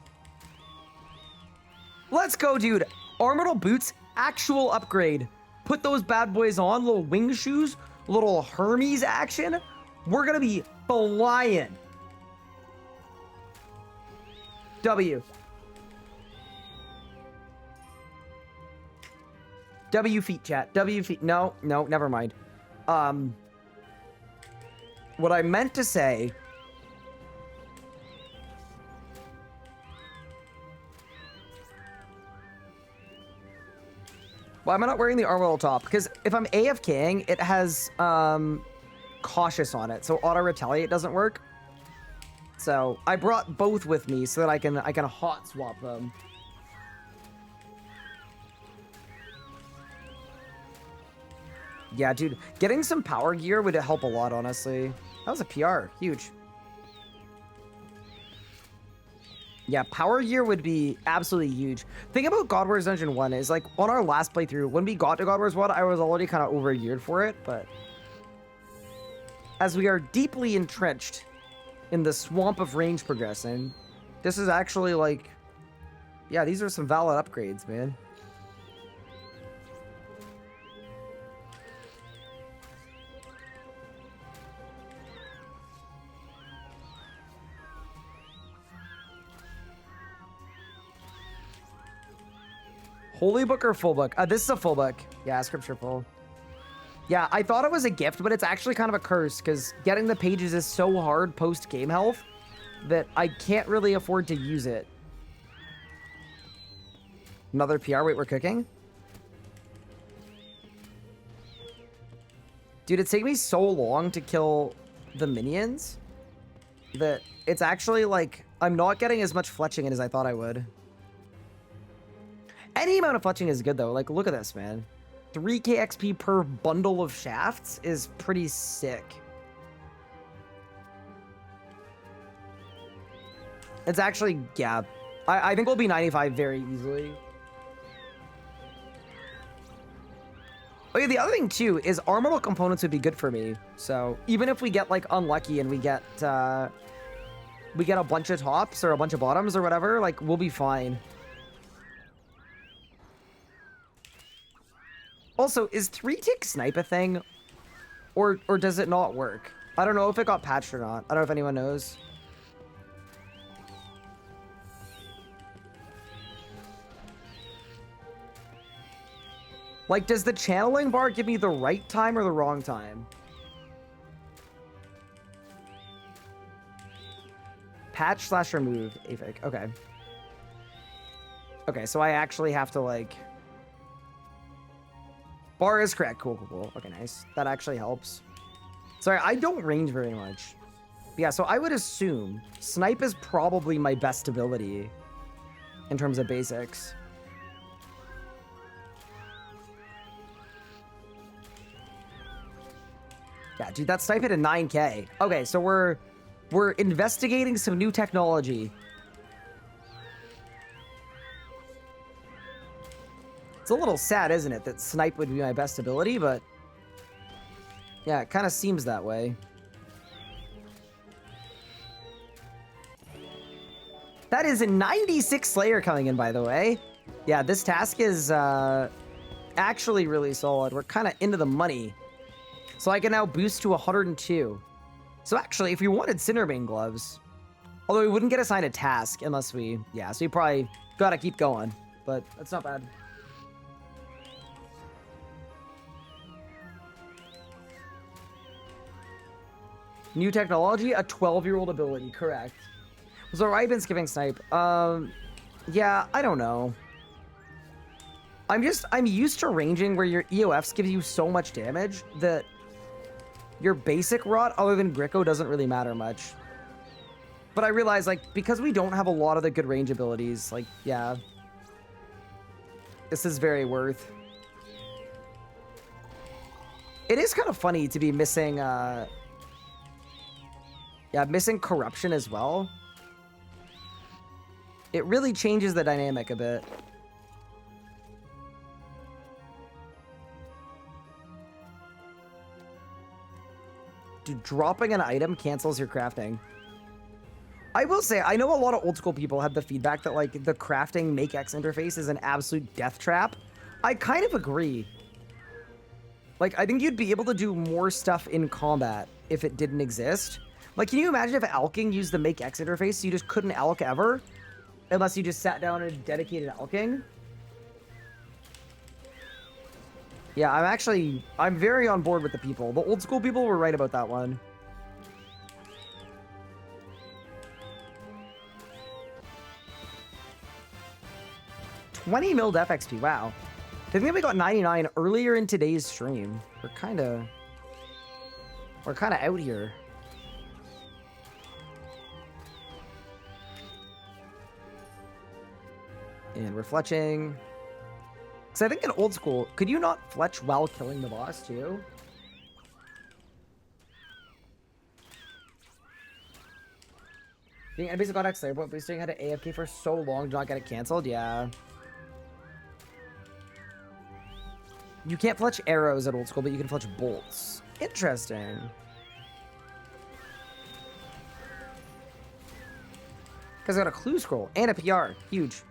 Let's go, dude. Orbital boots, actual upgrade. Put those bad boys on, little wing shoes, little Hermes action. We're gonna be flying. W. W feet, chat. W feet. No, never mind. What I meant to say... Why am I not wearing the Armor top? Because if I'm AFKing, it has cautious on it, so auto retaliate doesn't work. So I brought both with me so that I can hot swap them. Yeah, dude, getting some power gear would help a lot, honestly. That was a PR, huge. Yeah, power gear would be absolutely huge. Thing about God Wars Dungeon 1 is, like, on our last playthrough, when we got to God Wars 1, I was already kind of over-geared for it, but... As we are deeply entrenched in the swamp of range progressing, this is actually, like... Yeah, these are some valid upgrades, man. Holy book or full book? This is a full book. Yeah, scripture full. Yeah, I thought it was a gift, but it's actually kind of a curse because getting the pages is so hard post game health that I can't really afford to use it. Another PR. Wait, we're cooking? Dude, it's taking me so long to kill the minions that it's actually like I'm not getting as much fletching in as I thought I would. Any amount of fletching is good, though. Like, look at this, man. 3k XP per bundle of shafts is pretty sick. It's actually, yeah. I think we'll be 95 very easily. Oh, yeah, the other thing, too, is orbital components would be good for me. So, even if we get, like, unlucky and we get a bunch of tops or a bunch of bottoms or whatever, like, we'll be fine. Also, is 3-tick snipe a thing? Or does it not work? I don't know if it got patched or not. I don't know if anyone knows. Like, does the channeling bar give me the right time or the wrong time? Patch/remove AFIC. Okay. Okay, so I actually have to, like... Bar is correct. Cool, cool, cool. Okay, nice. That actually helps. Sorry, I don't range very much. But yeah, so I would assume snipe is probably my best ability in terms of basics. Yeah, dude, that snipe hit a 9K. Okay, so we're investigating some new technology. It's a little sad, isn't it, that snipe would be my best ability, but yeah, it kind of seems that way. That is a 96 Slayer coming in, by the way. Yeah, this task is actually really solid. We're kind of into the money. So I can now boost to 102. So actually, if we wanted Cinderbane gloves, although we wouldn't get assigned a task unless we, yeah, so you probably gotta keep going, but that's not bad. New technology, a 12-year-old ability, correct. So I've been skipping snipe. Yeah, I don't know. I'm used to ranging where your EOFs give you so much damage that your basic rot, other than Gricko, doesn't really matter much. But I realize, like, because we don't have a lot of the good range abilities, like, yeah. This is very worth. It is kind of funny to be missing, yeah, missing corruption as well. It really changes the dynamic a bit. Dude, dropping an item cancels your crafting. I will say, I know a lot of old school people had the feedback that, like, the crafting make X interface is an absolute death trap. I kind of agree. Like, I think you'd be able to do more stuff in combat if it didn't exist. Like, can you imagine if alking used the make X interface so you just couldn't alk ever? Unless you just sat down and dedicated alking? Yeah, I'm very on board with the people. The old school people were right about that one. $20 mil FXP, wow. I think we got 99 earlier in today's stream. We're kind of out here. And we're fletching. Because I think in old school, could you not fletch while killing the boss too? Being Abyssal got X but boosting had an AFK for so long to not get it cancelled? Yeah. You can't fletch arrows at old school, but you can fletch bolts. Interesting. Because I got a clue scroll and a PR. Huge.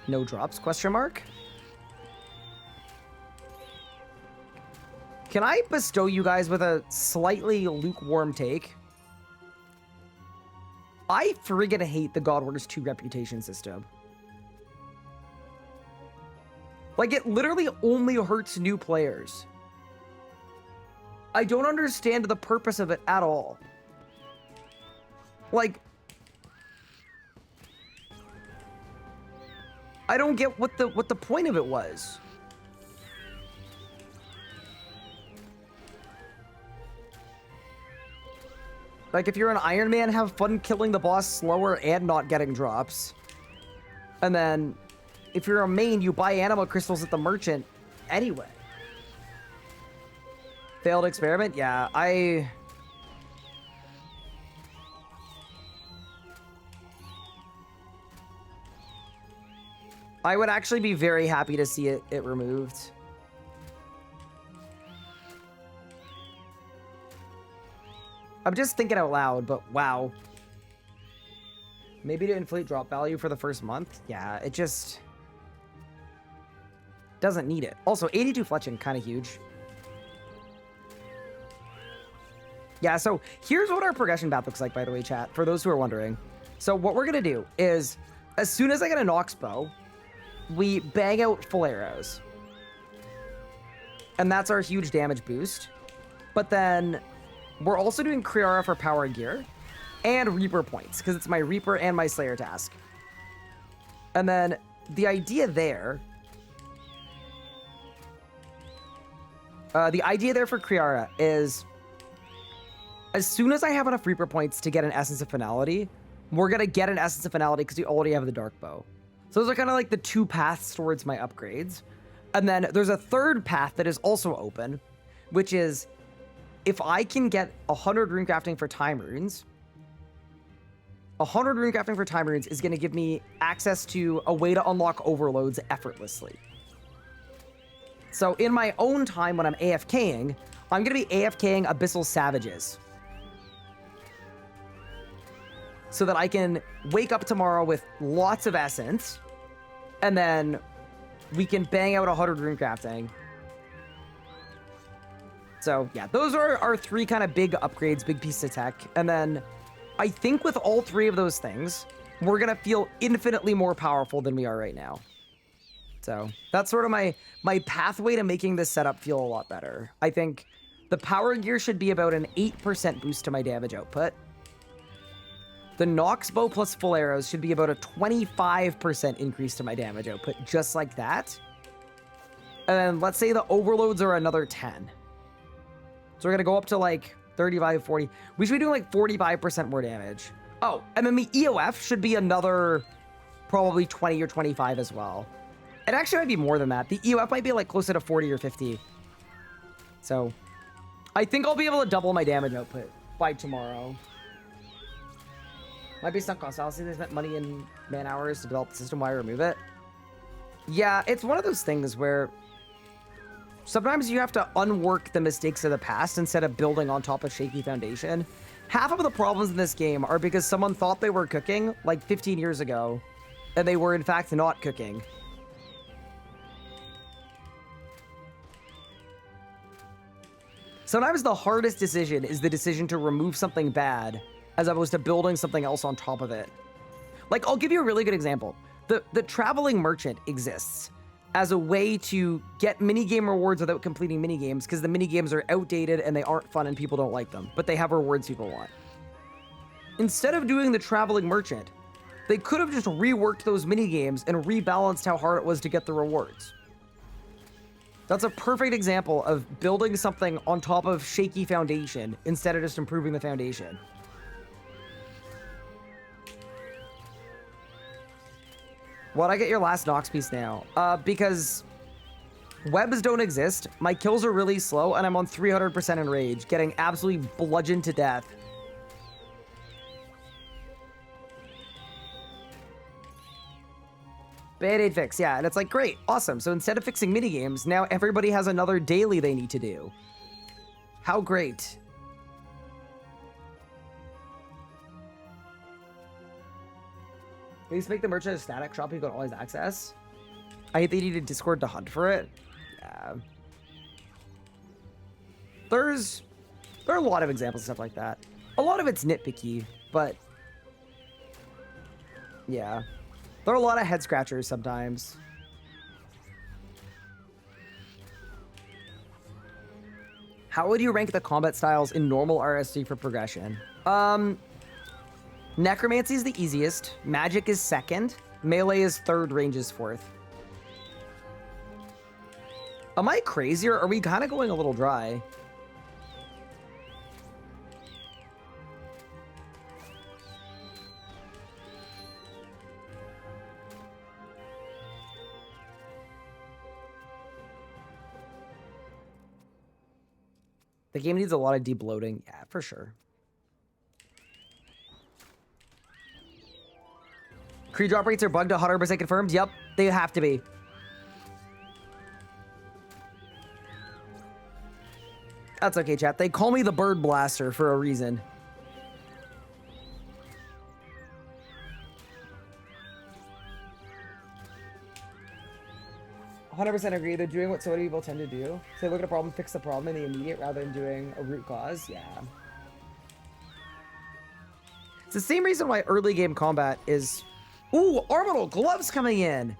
No drops, question mark? Can I bestow you guys with a slightly lukewarm take? I friggin' hate the God Wars 2 reputation system. Like, it literally only hurts new players. I don't understand the purpose of it at all. Like, I don't get what the point of it was. Like, if you're an Iron Man, have fun killing the boss slower and not getting drops. And then, if you're a main, you buy animal crystals at the merchant anyway. Failed experiment? Yeah, I would actually be very happy to see it removed. I'm just thinking out loud, but wow. Maybe to inflate drop value for the first month? Yeah, it just doesn't need it. Also, 82 fletching, kind of huge. Yeah, so here's what our progression path looks like, by the way, chat, for those who are wondering. So what we're going to do is, as soon as I get a Nox bow, we bang out full arrows. And that's our huge damage boost. But then we're also doing Kriara for power gear and Reaper points, because it's my Reaper and my Slayer task. And then the idea there The idea there for Kriara is, as soon as I have enough Reaper points to get an Essence of Finality, we're going to get an Essence of Finality because we already have the Dark Bow. So those are kind of like the two paths towards my upgrades. And then there's a third path that is also open, which is if I can get 100 runecrafting for time runes, 100 runecrafting for time runes is going to give me access to a way to unlock overloads effortlessly. So in my own time when I'm AFKing, I'm going to be AFKing Abyssal Savages, so that I can wake up tomorrow with lots of essence, and then we can bang out 100 runecrafting. So yeah, those are our three kind of big upgrades, big pieces of tech. And then I think with all three of those things, we're gonna feel infinitely more powerful than we are right now. So that's sort of my pathway to making this setup feel a lot better. I think the power gear should be about an 8% boost to my damage output. The Nox bow plus full arrows should be about a 25% increase to my damage output, just like that. And then let's say the overloads are another 10. So we're gonna go up to like 35, 40. We should be doing like 45% more damage. Oh, and then the EOF should be another probably 20 or 25 as well. It actually might be more than that. The EOF might be like closer to 40 or 50. So I think I'll be able to double my damage output by tomorrow. Might be sunk cost. Honestly, they spent money and man hours to develop the system. Why remove it? Yeah, it's one of those things where sometimes you have to unwork the mistakes of the past instead of building on top of shaky foundation. Half of the problems in this game are because someone thought they were cooking like 15 years ago, and they were in fact not cooking. Sometimes the hardest decision is the decision to remove something bad as opposed to building something else on top of it. Like, I'll give you a really good example. The traveling merchant exists as a way to get minigame rewards without completing minigames, because the minigames are outdated and they aren't fun and people don't like them, but they have rewards people want. Instead of doing the traveling merchant, they could have just reworked those minigames and rebalanced how hard it was to get the rewards. That's a perfect example of building something on top of shaky foundation instead of just improving the foundation. Why'd I get your last Nox piece now? Because webs don't exist, my kills are really slow, and I'm on 300% enrage, getting absolutely bludgeoned to death. Band-Aid fix, yeah, and it's like, great, awesome. So instead of fixing minigames, now everybody has another daily they need to do. How great. They used to make the merchant a static shop you could always access. I hate they needed Discord to hunt for it. Yeah. There are a lot of examples of stuff like that. A lot of it's nitpicky, but yeah. There are a lot of head scratchers sometimes. How would you rank the combat styles in normal RS3 for progression? Necromancy is the easiest. Magic is second. Melee is third. Range is fourth. Am I crazy, or are we kind of going a little dry? The game needs a lot of deep loading. Yeah, for sure. Creed drop rates are bugged 100% confirmed. Yep, they have to be. That's okay, chat. They call me the Bird Blaster for a reason. "100% agree. They're doing what so many people tend to do. So they look at a problem, fix the problem in the immediate rather than doing a root cause." Yeah. It's the same reason why early game combat is... Ooh, Orbital Gloves coming in.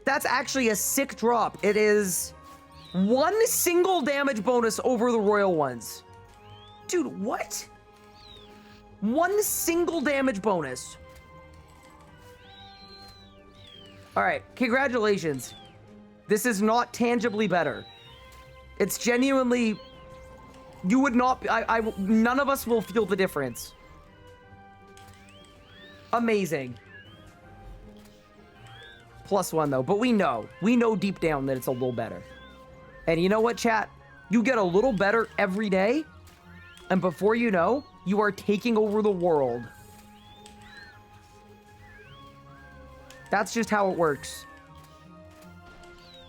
That's actually a sick drop. It is 1 single damage bonus over the Royal ones. Dude, what? 1 single damage bonus. All right, congratulations. This is not tangibly better. It's genuinely, you would not, none of us will feel the difference. Amazing. +1 though, but we know deep down that it's a little better. And you know what, chat? You get a little better every day, and before you know, you are taking over the world. That's just how it works.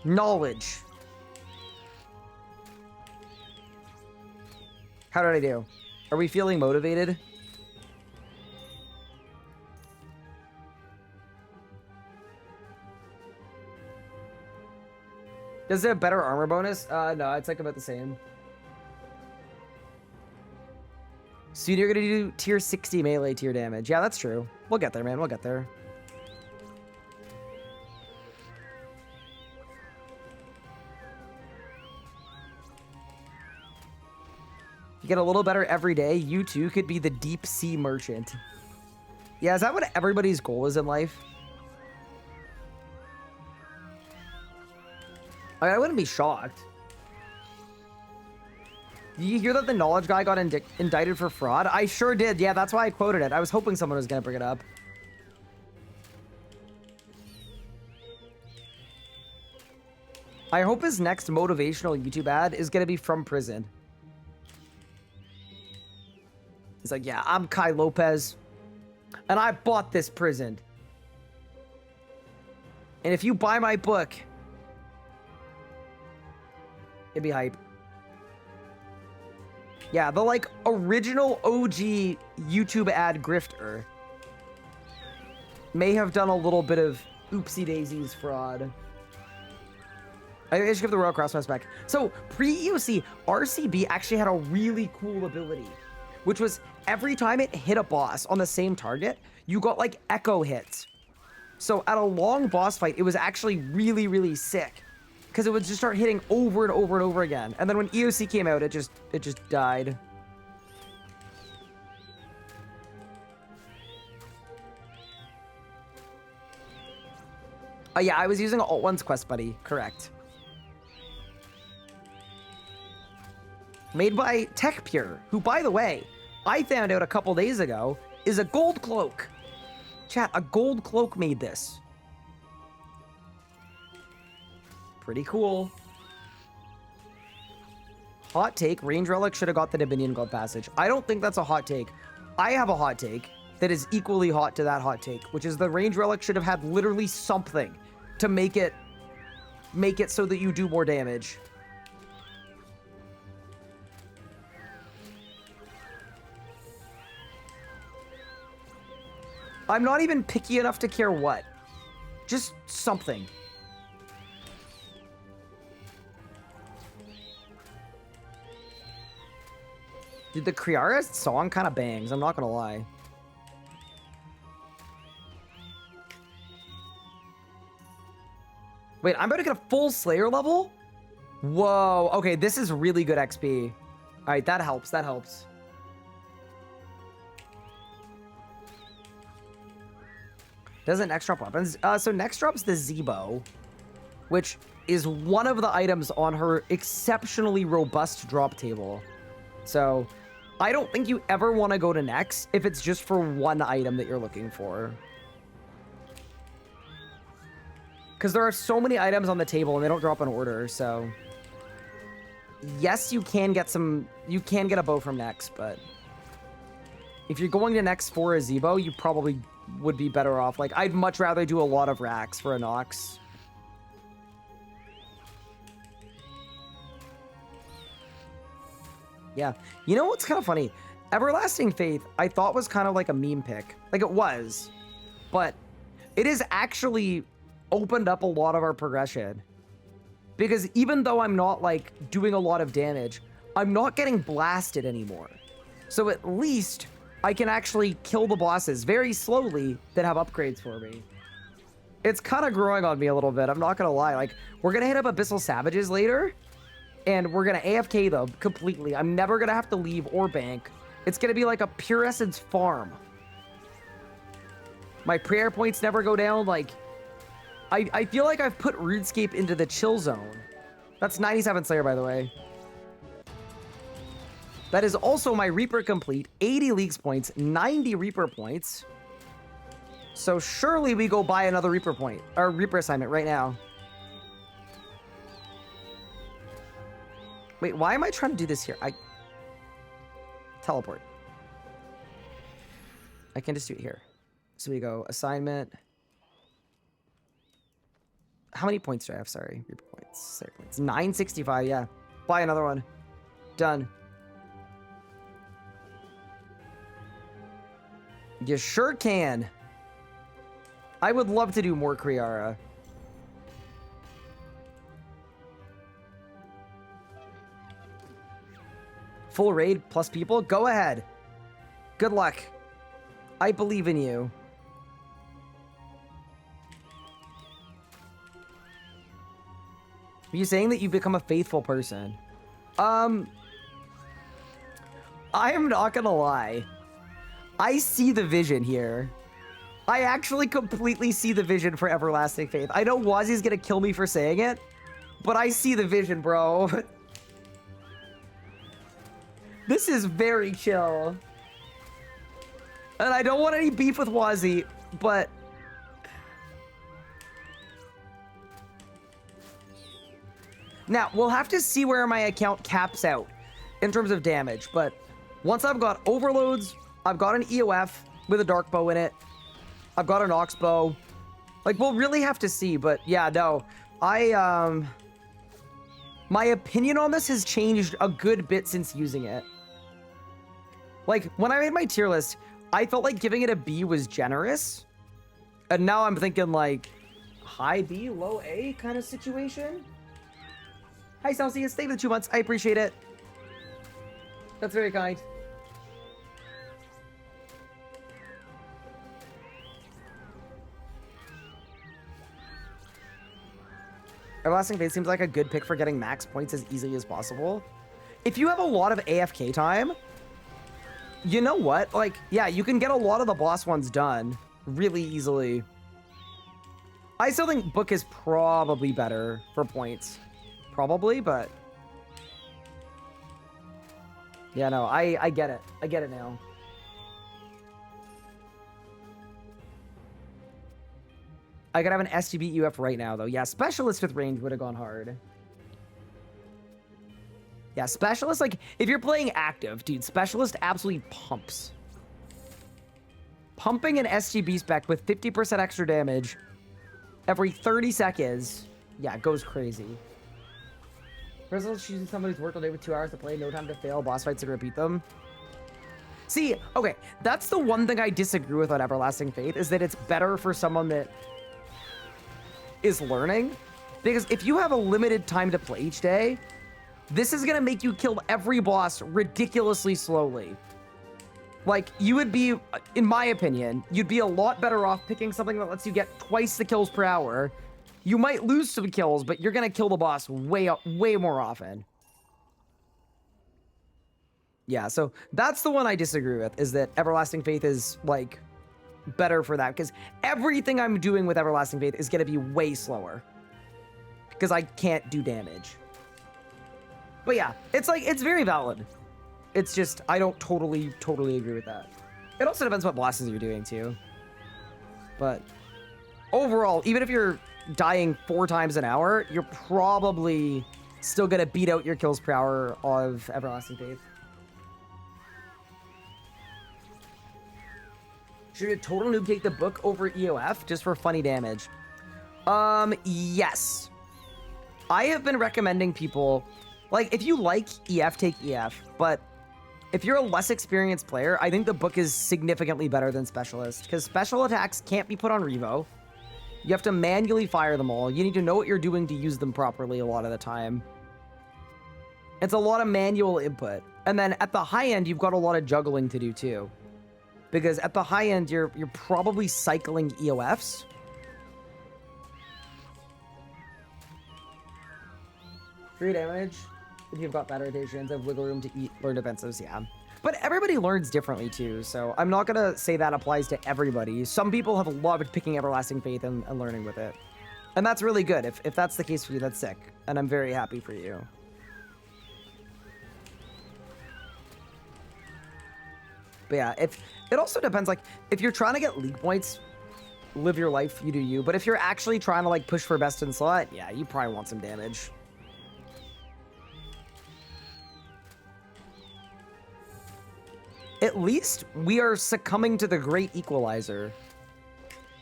Knowledge. How did I do? Are we feeling motivated? Does it have better armor bonus? No, it's like about the same. Soon you're gonna do tier 60 melee tier damage. Yeah, that's true. We'll get there, man. We'll get there. If you get a little better every day, you too could be the deep sea merchant. Yeah, is that what everybody's goal is in life? I wouldn't be shocked. Did you hear that the knowledge guy got indicted for fraud? I sure did. Yeah, that's why I quoted it. I was hoping someone was going to bring it up. I hope his next motivational YouTube ad is going to be from prison. He's like, yeah, I'm Kai Lopez, and I bought this prison. And if you buy my book, it'd be hype. Yeah, the like original OG YouTube ad grifter may have done a little bit of oopsie daisies fraud. I should give the Royal Crossbows back. So pre-EOC, RCB actually had a really cool ability, which was every time it hit a boss on the same target, you got like echo hits. So at a long boss fight, it was actually really, really sick, because it would just start hitting over and over and over again. And then when EOC came out, it just died. Oh yeah, I was using Alt 1's Quest Buddy, correct. Made by TechPure, who, by the way, I found out a couple days ago, is a gold cloak. Chat, a gold cloak made this. Pretty cool. Hot take, Range Relic should have got the Dominion Gold Passage. I don't think that's a hot take. I have a hot take that is equally hot to that hot take, which is the Range Relic should have had literally something to make it so that you do more damage. I'm not even picky enough to care what. Just something. Dude, the Kriara song kind of bangs, I'm not gonna lie. Wait, I'm about to get a full Slayer level? Whoa, okay, this is really good XP. Alright, that helps, that helps. Doesn't next drop weapons? So next drops the Zebo, which is one of the items on her exceptionally robust drop table. So I don't think you ever want to go to next if it's just for one item that you're looking for. Because there are so many items on the table and they don't drop in order, so... Yes, you can get a bow from next, but... If you're going to next for a Zebo, you probably would be better off. Like, I'd much rather do a lot of racks for a Nox. Yeah. You know what's kind of funny? Everlasting Faith, I thought was kind of like a meme pick. Like, it was. But it has actually opened up a lot of our progression. Because even though I'm not, like, doing a lot of damage, I'm not getting blasted anymore. So at least I can actually kill the bosses very slowly that have upgrades for me. It's kind of growing on me a little bit, I'm not gonna lie. Like, we're gonna hit up Abyssal Savages later, and we're gonna AFK them completely. I'm never gonna have to leave or bank. It's gonna be like a pure essence farm. My prayer points never go down. Like, I feel like I've put RuneScape into the chill zone. That's 97 Slayer, by the way. That is also my Reaper complete. 80 Leagues points, 90 Reaper points. So surely we go buy another Reaper point, or Reaper assignment right now. Wait, why am I trying to do this here? Teleport. I can just do it here. So we go assignment. How many points do I have? Sorry, Reaper points. It's 965, yeah. Buy another one. Done. You sure can. I would love to do more Kriara. Full raid plus people? Go ahead. Good luck. I believe in you. Are you saying that you've become a faithful person? I am not gonna lie. I see the vision here. I actually completely see the vision for Everlasting Faith. I know Wazi's gonna kill me for saying it, but I see the vision, bro. This is very chill. And I don't want any beef with Wazi, but... Now, we'll have to see where my account caps out in terms of damage, but once I've got overloads, I've got an EOF with a dark bow in it, I've got an ox bow. Like, we'll really have to see, but yeah, no. My opinion on this has changed a good bit since using it. Like, when I made my tier list, I felt like giving it a B was generous. And now I'm thinking, like, high B, low A kind of situation. Hi, Celsius. Stay for the 2 months. I appreciate it. That's very kind. Everlasting Faith seems like a good pick for getting max points as easily as possible. If you have a lot of AFK time, you know what? Like, yeah, you can get a lot of the boss ones done really easily. I still think Book is probably better for points. Probably, but... Yeah, no, I get it. I get it now. I could have an STB UF right now, though. Yeah, Specialist with range would have gone hard. Yeah, Specialist, like, if you're playing active, dude, Specialist absolutely pumps. Pumping an STB spec with 50% extra damage every 30 seconds, yeah, it goes crazy. Results choosing somebody who's worked all day with 2 hours to play, no time to fail, boss fights and repeat them. See, okay, that's the one thing I disagree with on Everlasting Faith, is that it's better for someone that is learning. Because if you have a limited time to play each day, this is gonna make you kill every boss ridiculously slowly. Like, you would be, in my opinion, you'd be a lot better off picking something that lets you get twice the kills per hour. You might lose some kills, but you're gonna kill the boss way more often. Yeah, so that's the one I disagree with, is that Everlasting Faith is, like, better for that, because everything I'm doing with Everlasting Faith is gonna be way slower. Because I can't do damage. But yeah, it's like, it's very valid. It's just, I don't totally agree with that. It also depends what bosses you're doing, too. But overall, even if you're dying 4 times an hour, you're probably still gonna beat out your kills per hour of Everlasting Faith. Should a total noob take the book over EOF just for funny damage? Yes. I have been recommending people, like, if you like EF, take EF, but if you're a less experienced player, I think the book is significantly better than Specialist, because special attacks can't be put on Revo. You have to manually fire them all. You need to know what you're doing to use them properly a lot of the time. It's a lot of manual input. And then at the high end, you've got a lot of juggling to do too. Because at the high end, you're probably cycling EOFs. Free damage. If you've got bad rotations, have wiggle room to learn defensives, yeah. But everybody learns differently too, so I'm not gonna say that applies to everybody. Some people have loved picking Everlasting Faith and learning with it. And that's really good. If that's the case for you, that's sick. And I'm very happy for you. But yeah, if it also depends, like, if you're trying to get league points, live your life, you do you. But if you're actually trying to, like, push for best in slot, yeah, you probably want some damage. At least we are succumbing to the great equalizer,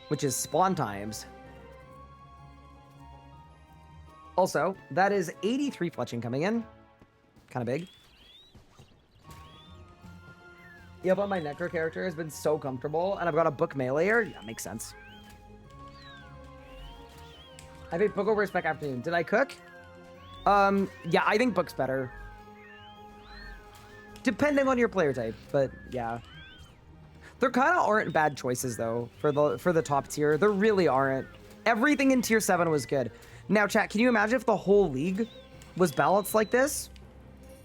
which is spawn times. Also, that is 83 fletching coming in. Kind of big. Yeah, but my Necro character has been so comfortable, and I've got a book meleeer. Yeah, makes sense. I made book over spec afternoon. Did I cook? Yeah, I think book's better. Depending on your player type, but yeah. There kind of aren't bad choices, though, for the top tier. There really aren't. Everything in tier 7 was good. Now, chat, can you imagine if the whole league was balanced like this?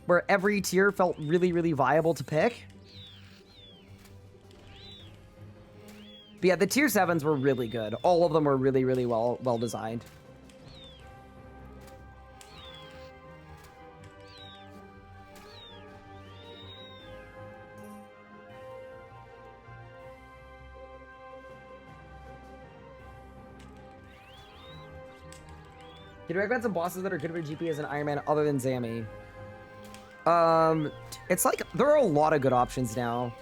Where every tier felt really, really viable to pick? But yeah, the tier 7s were really good. All of them were really, really well designed. Can you recommend some bosses that are good for GP as an Iron Man other than Zammy? It's like, there are a lot of good options now.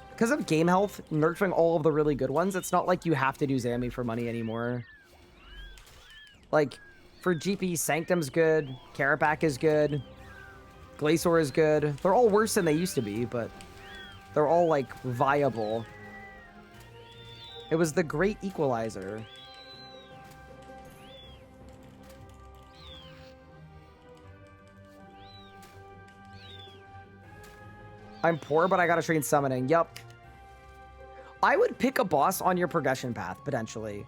Because of game health, nerfing all of the really good ones, it's not like you have to do Zammy for money anymore. Like, for GP, Sanctum's good, Carapac is good, Glacior is good. They're all worse than they used to be, but they're all, like, viable. It was the great equalizer. I'm poor, but I gotta train summoning. Yup. I would pick a boss on your progression path, potentially.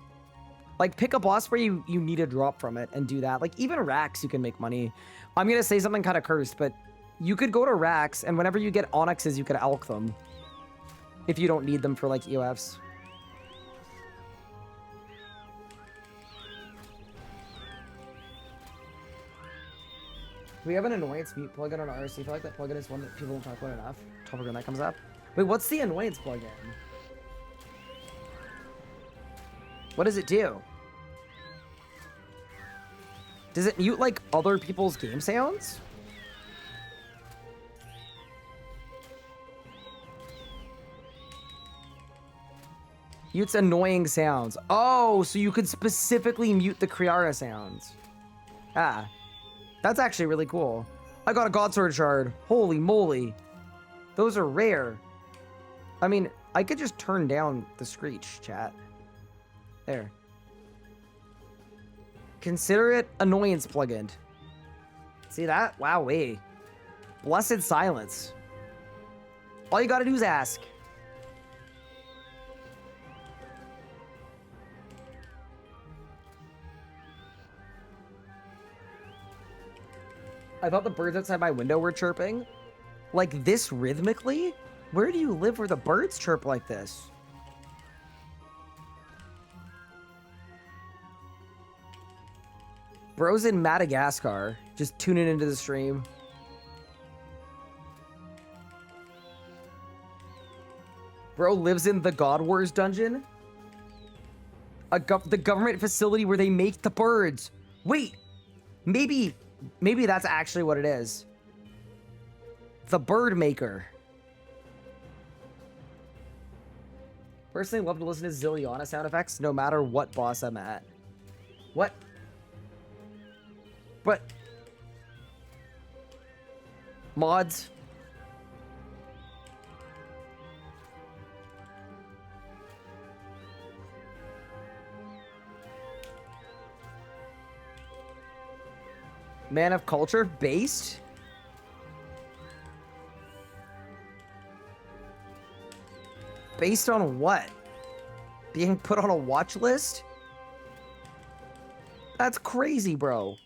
Like, pick a boss where you need a drop from it and do that. Like, even Rax, you can make money. I'm gonna say something kind of cursed, but you could go to Rax, and whenever you get Onyxes, you could Alch them. If you don't need them for, like, EOFs. We have an annoyance mute plugin on RS3. I feel like that plugin is one that people don't talk about enough. Topic when that comes up. Wait, what's the annoyance plugin? What does it do? Does it mute, like, other people's game sounds? Mutes annoying sounds. Oh, so you could specifically mute the Kriara sounds. Ah. That's actually really cool. I got a Godsword shard. Holy moly. Those are rare. I mean, I could just turn down the screech, chat. There. Consider it annoyance plugin. See that? Wow, wait. Blessed silence. All you gotta do is ask. I thought the birds outside my window were chirping. Like this rhythmically? Where do you live where the birds chirp like this? Bro's in Madagascar, just tuning into the stream. Bro lives in the God Wars dungeon. The government facility where they make the birds. Wait, maybe that's actually what it is. The bird maker. Personally, love to listen to Zilliana sound effects no matter what boss I'm at. What? What? Mods? Man of Culture? Based? Based on what? Being put on a watch list? That's crazy, bro.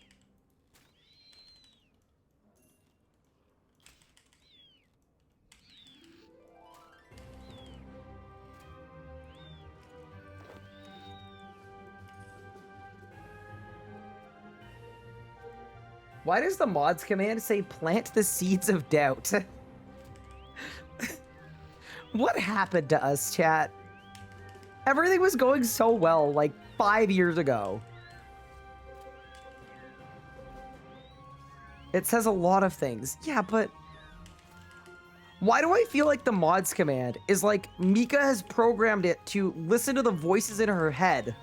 Why does the mods command say plant the seeds of doubt? What happened to us, chat? Everything was going so well like 5 years ago. It says a lot of things. Yeah, but why do I feel like the mods command is like Mika has programmed it to listen to the voices in her head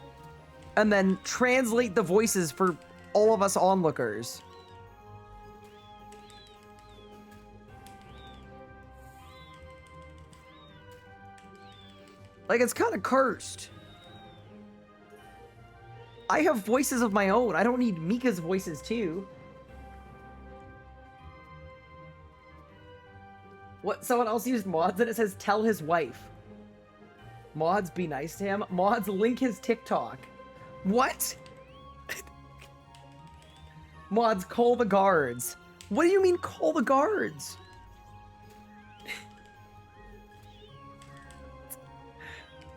and then translate the voices for all of us onlookers? Like, it's kind of cursed. I have voices of my own. I don't need Mika's voices too. What? Someone else used mods and it says tell his wife. Mods be nice to him. Mods link his TikTok. What? Mods call the guards. What do you mean call the guards?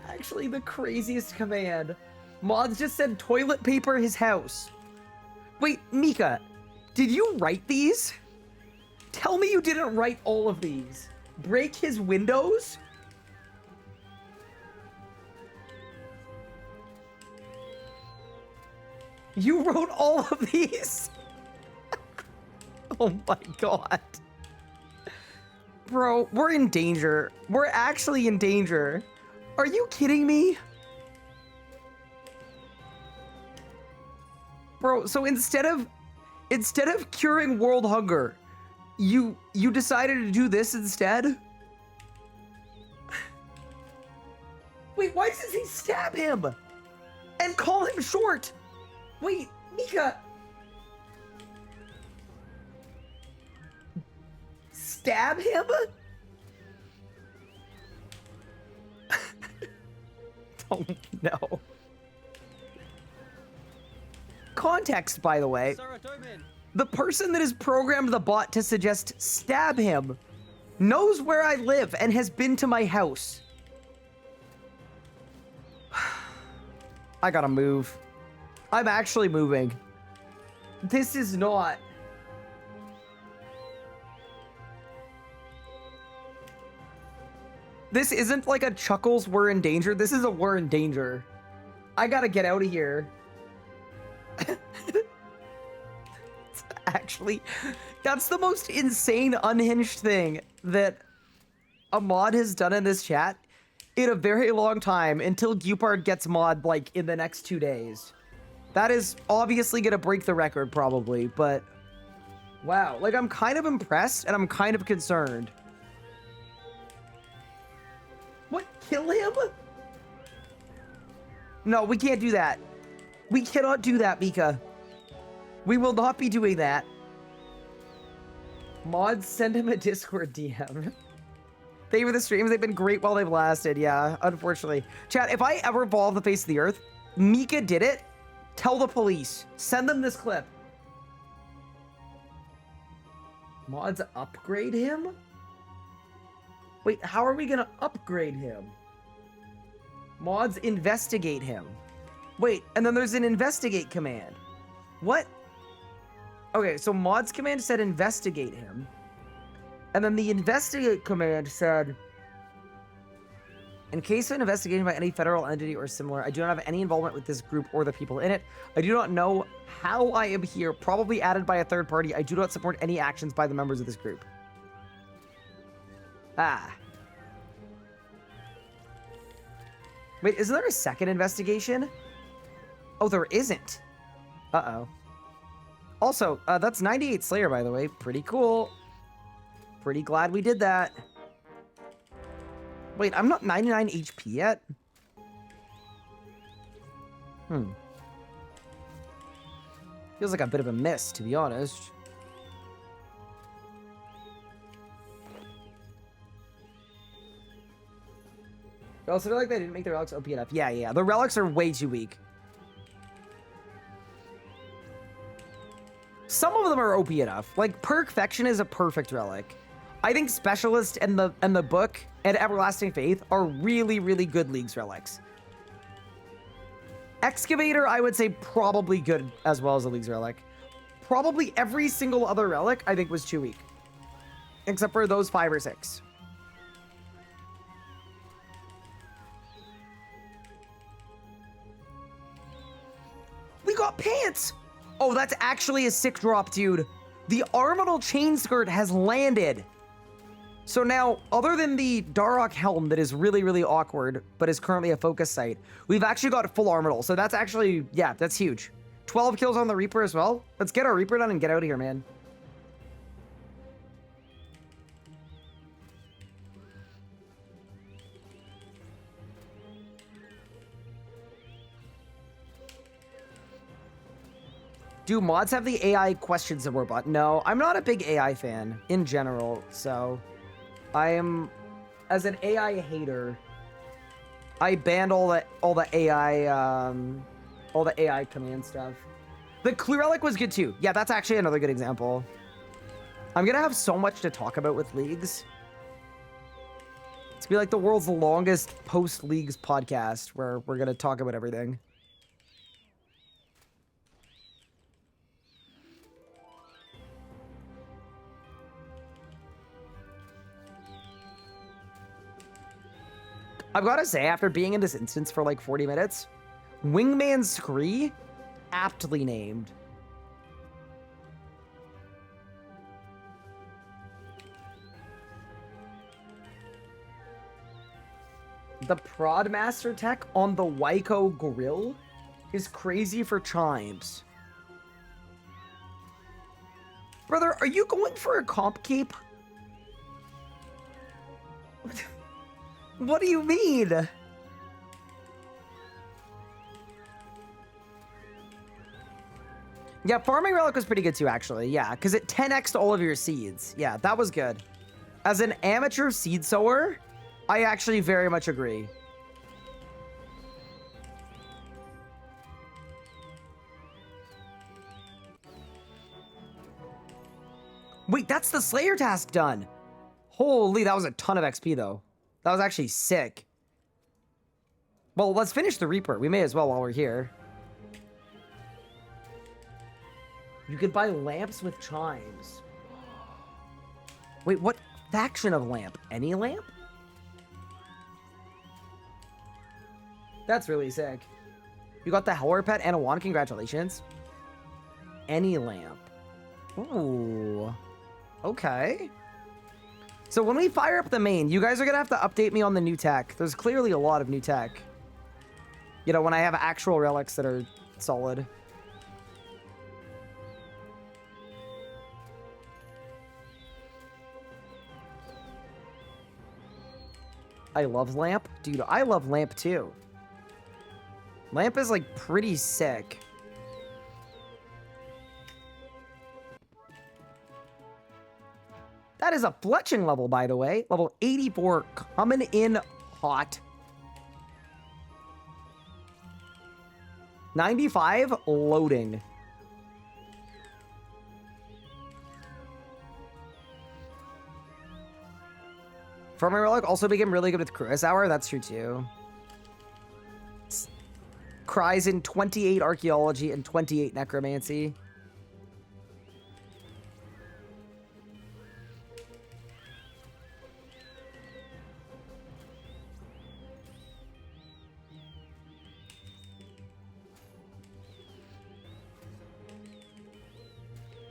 Actually the craziest command. Mods just said toilet paper his house. Wait, Mika, did you write these? Tell me you didn't write all of these. Break his windows? You wrote all of these? Oh my god. Bro, we're in danger. We're actually in danger. Are you kidding me? Bro, so instead of curing world hunger, you decided to do this instead? Wait, why does he stab him? And call him short? Wait, Mika. Stab him? Oh no. Context, by the way. The person that has programmed the bot to suggest stab him knows where I live and has been to my house. I gotta move. I'm actually moving. This is not. This isn't like a Chuckles we're in danger. This is a we're in danger. I gotta get out of here. Actually, that's the most insane unhinged thing that a mod has done in this chat in a very long time until Gupard gets mod like in the next 2 days. That is obviously gonna break the record probably, but wow, like I'm kind of impressed and I'm kind of concerned. What? Kill him? No, we can't do that. We cannot do that, Mika. We will not be doing that. Mods, send him a Discord DM. Thank you for the streams. They've been great while they've lasted. Yeah, unfortunately. Chat, if I ever fall off the face of the earth, Mika did it. Tell the police. Send them this clip. Mods upgrade him? Wait, how are we gonna upgrade him? Mods investigate him. Wait, and then there's an investigate command. What? Okay, so mods command said investigate him. And then the investigate command said, in case of investigation by any federal entity or similar, I do not have any involvement with this group or the people in it. I do not know how I am here, probably added by a third party. I do not support any actions by the members of this group. Ah. Wait, isn't there a second investigation? Oh, there isn't. Uh-oh. Also, that's 98 Slayer, by the way. Pretty cool. Pretty glad we did that. Wait, I'm not 99 HP yet? Feels like a bit of a miss, to be honest. I also feel like they didn't make the relics OP enough. Yeah. The relics are way too weak. Some of them are OP enough. Like, Perfection is a perfect relic. I think Specialist and the Book and Everlasting Faith are really, really good Leagues relics. Excavator, I would say, probably good as well as a Leagues relic. probably every single other relic I think was too weak. Except for those 5 or 6. We got pants! Oh, that's actually a sick drop, dude. The Armadal chain skirt has landed. So now, other than the Darok helm that is really, really awkward, but is currently a focus site, we've actually got full Armadal. So that's actually, yeah, that's huge. 12 kills on the Reaper as well. Let's get our Reaper done and get out of here, man. Do mods have the AI questions that we're bought? No, I'm not a big AI fan in general, so I am, as an AI hater, I banned all the AI command stuff. The Clue Relic was good too. Yeah, that's actually another good example. I'm gonna have so much to talk about with Leagues. It's gonna be like the world's longest post-Leagues podcast where we're gonna talk about everything. I've got to say, after being in this instance for like 40 minutes, Wingman Scree, aptly named. The Prodmaster tech on the Waiko grill is crazy for chimes. Brother, are you going for a comp cape? What do you mean? Yeah, Farming Relic was pretty good too, actually. Yeah, because it 10x'd all of your seeds. Yeah, that was good. As an amateur seed sower, I actually very much agree. Wait, that's the Slayer task done. Holy, that was a ton of XP, though. That was actually sick. Well, let's finish the Reaper. We may as well while we're here. You could buy lamps with chimes. Wait, what faction of lamp? Any lamp? That's really sick. You got the Hellwar pet and a wand. Congratulations. Any lamp. Ooh. Okay. So when we fire up the main, you guys are going to have to update me on the new tech. There's clearly a lot of new tech. You know, when I have actual relics that are solid. I love Lamp. Dude, I love Lamp too. Lamp is like pretty sick. That is a fletching level, by the way. Level 84 coming in hot. 95 loading. Farming Relic also became really good with Cruis Hour. That's true too. Cries in 28 Archaeology and 28 Necromancy.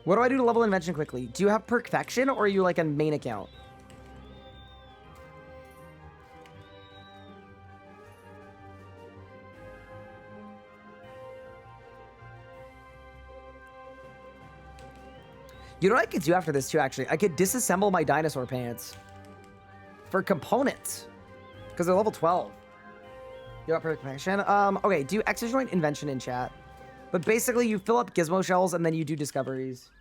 What do I do to level Invention quickly? Do you have Perfection or are you like a main account? You know what I could do after this too, actually? I could disassemble my dinosaur pants for components because they're level 12. You got Perfection? Okay, do Extra Joint Invention in chat. But basically, you fill up gizmo shells and then you do discoveries.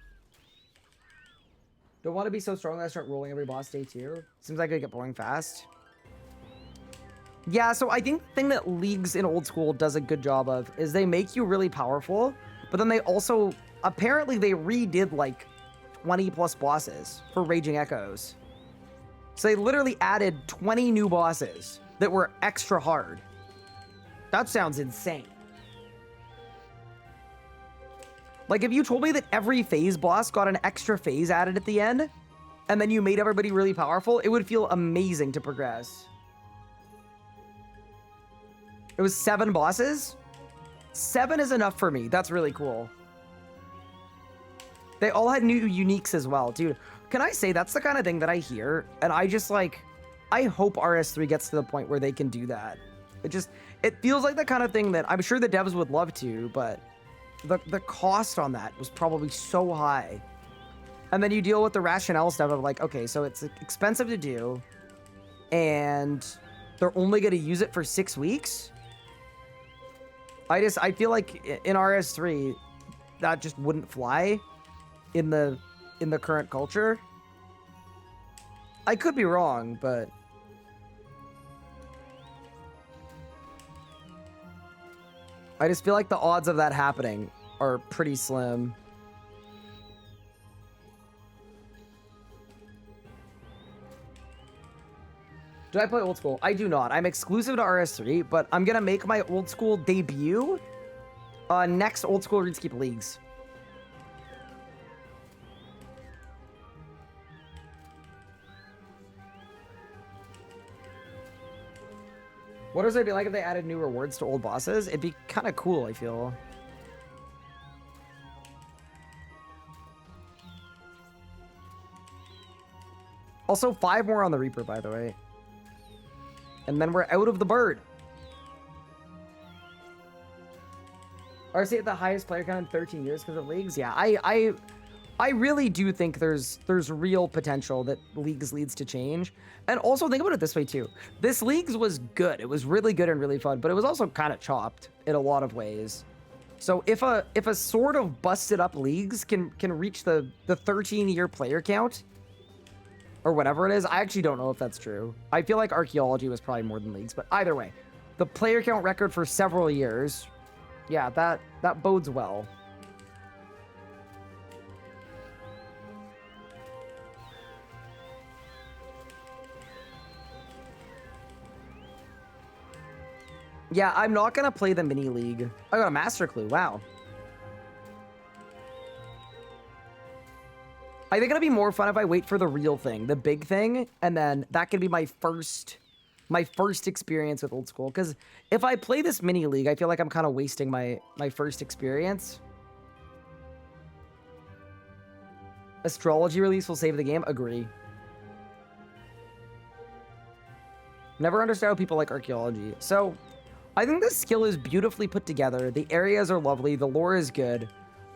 Don't want to be so strong that I start rolling every boss day too. Seems like I get boring fast. Yeah, so I think the thing that Leagues in old school does a good job of is they make you really powerful, but then they also, apparently they redid like 20 plus bosses for Raging Echoes. So they literally added 20 new bosses that were extra hard. That sounds insane. Like, if you told me that every phase boss got an extra phase added at the end, and then you made everybody really powerful, it would feel amazing to progress. It was 7 bosses? 7 is enough for me. That's really cool. They all had new uniques as well. Dude, can I say that's the kind of thing that I hear, and I just, like, I hope RS3 gets to the point where they can do that. It feels like the kind of thing that I'm sure the devs would love to, but the cost on that was probably so high. And then you deal with the rationale stuff of like, okay, so it's expensive to do, and they're only going to use it for 6 weeks. I feel like in RS3, that just wouldn't fly in the current culture. I could be wrong, but I just feel like the odds of that happening are pretty slim. Do I play old school? I do not. I'm exclusive to RS3, but I'm gonna make my old school debut next old school RuneScape Leagues. What does it be like if they added new rewards to old bosses? It'd be kind of cool, I feel. Also, 5 more on the Reaper, by the way. And then we're out of the bird. RC at the highest player count in 13 years because of leagues? Yeah, I really do think there's real potential that leagues leads to change. And also think about it this way too. This leagues was good. It was really good and really fun, but it was also kind of chopped in a lot of ways. So if a sort of busted up leagues can reach the 13-year player count or whatever it is, I actually don't know if that's true. I feel like archaeology was probably more than leagues, but either way, the player count record for several years, yeah, that bodes well. Yeah, I'm not gonna play the mini league. I got a master clue. Wow. I think it'll be more fun if I wait for the real thing, the big thing, and then that could be my first experience with old school. Because if I play this mini league, I feel like I'm kind of wasting my first experience. Astrology release will save the game. Agree. Never understood how people like archaeology. So I think this skill is beautifully put together. The areas are lovely. The lore is good.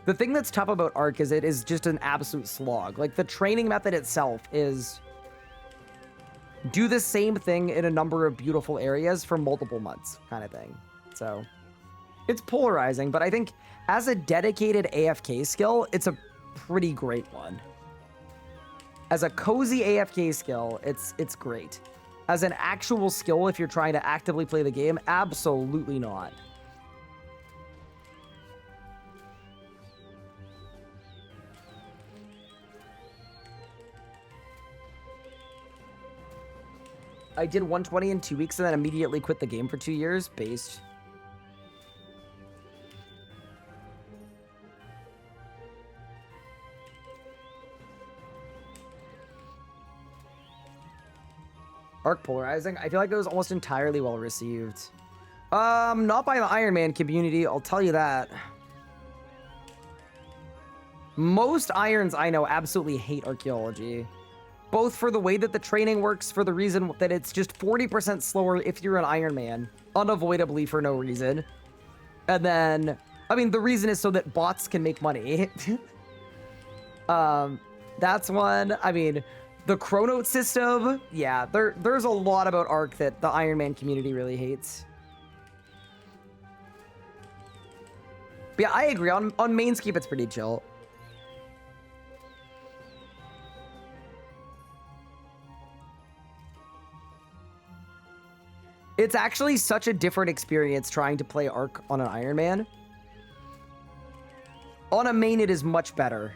The thing that's tough about Ark is it is just an absolute slog. Like, the training method itself is do the same thing in a number of beautiful areas for multiple months kind of thing. So it's polarizing, but I think as a dedicated AFK skill, it's a pretty great one. As a cozy AFK skill, it's great. As an actual skill, if you're trying to actively play the game, absolutely not. I did 120 in 2 weeks and then immediately quit the game for 2 years. Based. Arc polarizing. I feel like it was almost entirely well received. Not by the Iron Man community, I'll tell you that. Most Irons I know absolutely hate archaeology. Both for the way that the training works, for the reason that it's just 40% slower if you're an Iron Man, unavoidably for no reason. And then, I mean, the reason is so that bots can make money. That's one. I mean, the Chronote system, yeah, there's a lot about Ark that the Iron Man community really hates. But yeah, I agree. On Mainscape, it's pretty chill. It's actually such a different experience trying to play Ark on an Iron Man. On a main, it is much better.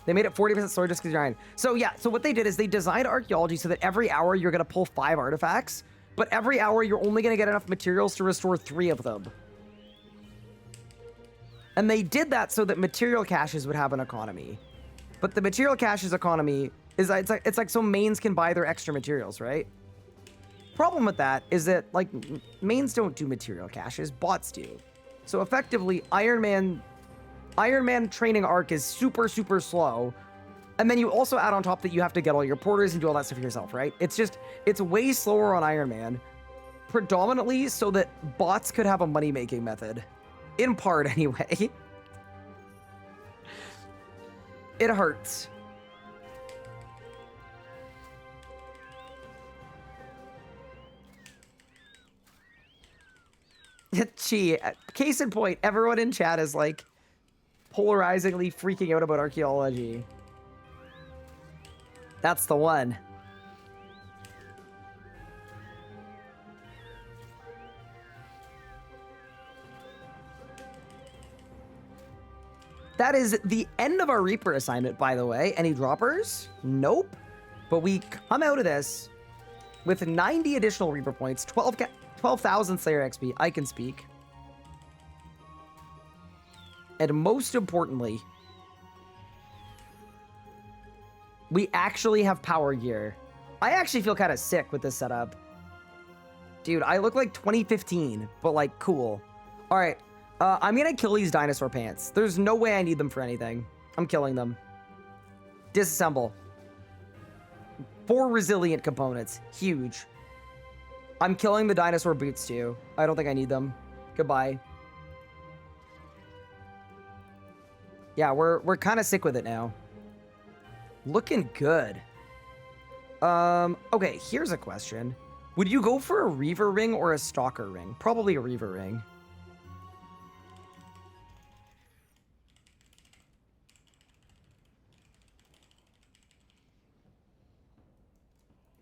They made it 40% slower just because you're Iron. So yeah, so what they did is they designed archaeology so that every hour you're going to pull 5 artifacts, but every hour you're only going to get enough materials to restore 3 of them. And they did that so that material caches would have an economy. But the material caches economy is it's like so mains can buy their extra materials, right? Problem with that is that like mains don't do material caches, bots do. So effectively, Iron Man training arc is super slow. And then you also add on top that you have to get all your porters and do all that stuff yourself, right? It's way slower on Iron Man, predominantly so that bots could have a money-making method. In part, anyway. It hurts. Gee, case in point, everyone in chat is like polarizingly freaking out about archaeology. That's the one. That is the end of our Reaper assignment, by the way. Any droppers? Nope. But we come out of this with 90 additional Reaper points, 12,000 Slayer XP. I can speak. And most importantly, we actually have power gear. I actually feel kind of sick with this setup. Dude, I look like 2015, but like cool. All right, I'm gonna kill these dinosaur pants. There's no way I need them for anything. I'm killing them. Disassemble. 4 resilient components, huge. I'm killing the dinosaur boots too. I don't think I need them. Goodbye. Yeah, we're kind of sick with it now. Looking good. Okay, here's a question. Would you go for a Reaver ring or a Stalker ring? Probably a Reaver ring.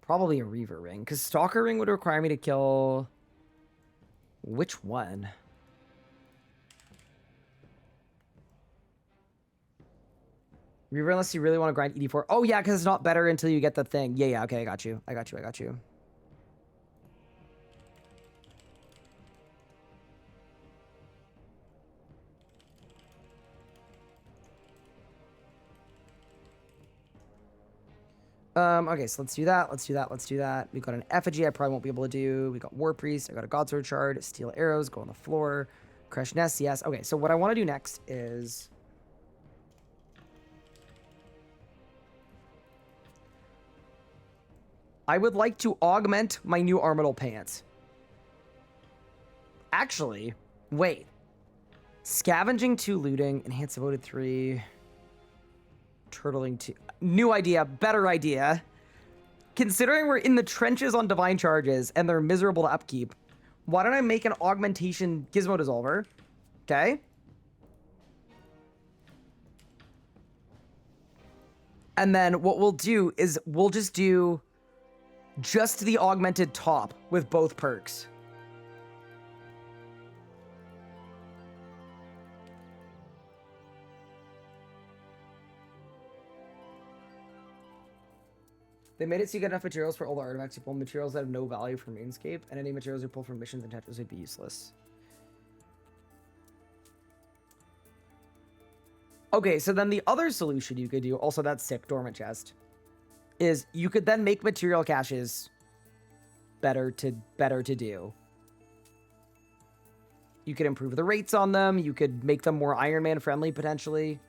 Probably a Reaver ring, because Stalker ring would require me to kill... Which one? Reaver unless you really want to grind ED4. Oh yeah, because it's not better until you get the thing. Yeah, okay, I got you. I got you. Okay, so let's do that. We got an effigy I probably won't be able to do. We got War Priest. I got a Godsword Shard. Steel arrows go on the floor. Crush Nest, yes. Okay, so what I want to do next is... I would like to augment my new Armadillo pants. Actually, wait. Scavenging 2, looting, enhance devoted 3, turtling 2. New idea, better idea. Considering we're in the trenches on divine charges and they're miserable to upkeep, why don't I make an augmentation gizmo dissolver? Okay. And then what we'll do is we'll just do just the augmented top with both perks. They made it so you get enough materials for all the artifacts you pull, materials that have no value for RuneScape, and any materials you pull from missions and Tetris would be useless. Okay, so then the other solution you could do, also that sick dormant chest, is you could then make material caches better to do. You could improve the rates on them. You could make them more Iron Man friendly potentially.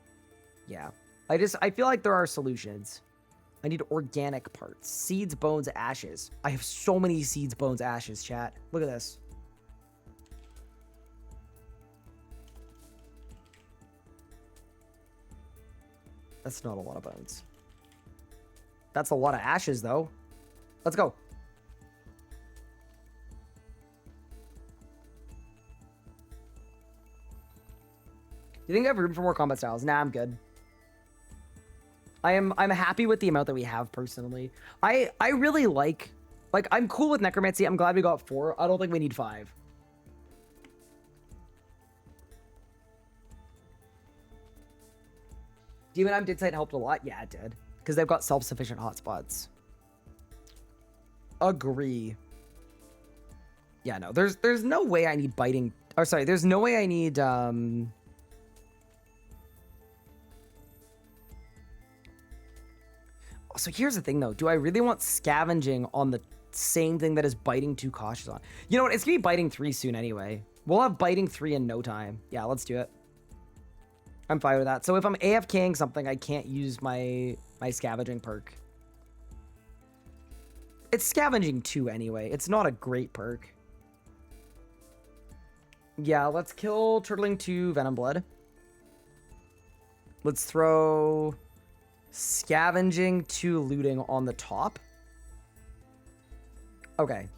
Yeah, I feel like there are solutions. I need organic parts. Seeds, bones, ashes. I have so many seeds, bones, ashes, chat. Look at this. That's not a lot of bones. That's a lot of ashes, though. Let's go. Do you think I have room for more combat styles? Nah, I'm good. I'm happy with the amount that we have personally. I really like I'm cool with necromancy. I'm glad we got 4. I don't think we need 5. Demon Eye Dig Site helped a lot. Yeah, it did. Because they've got self-sufficient hotspots. Agree. Yeah, no. There's no way I need biting. Or sorry, there's no way I need So here's the thing, though. Do I really want scavenging on the same thing that is biting 2 cautious on? You know what? It's going to be biting 3 soon anyway. We'll have biting 3 in no time. Yeah, let's do it. I'm fine with that. So if I'm AFKing something, I can't use my scavenging perk. It's scavenging 2 anyway. It's not a great perk. Yeah, let's kill Turtling 2 Venom Blood. Let's throw scavenging 2 looting on the top. Okay.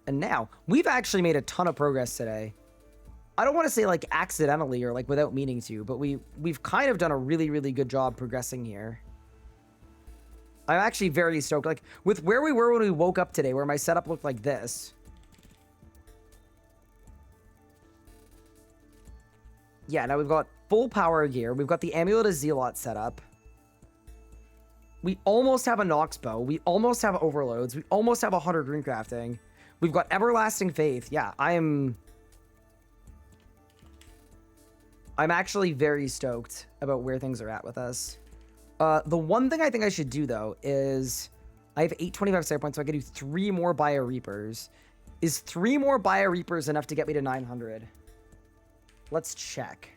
And now, we've actually made a ton of progress today. I don't want to say like accidentally or like without meaning to, but we've kind of done a really, really good job progressing here. I'm actually very stoked. Like with where we were when we woke up today, where my setup looked like this. Yeah, now we've got full power gear. We've got the Amulet of Zealot set up. We almost have a Nox bow. We almost have overloads. We almost have 100 rune crafting. We've got Everlasting Faith. Yeah, I'm actually very stoked about where things are at with us. The one thing I think I should do, though, is I have 825 star points, so I can do 3 more Bio Reapers. Is 3 more Bio Reapers enough to get me to 900? Let's check.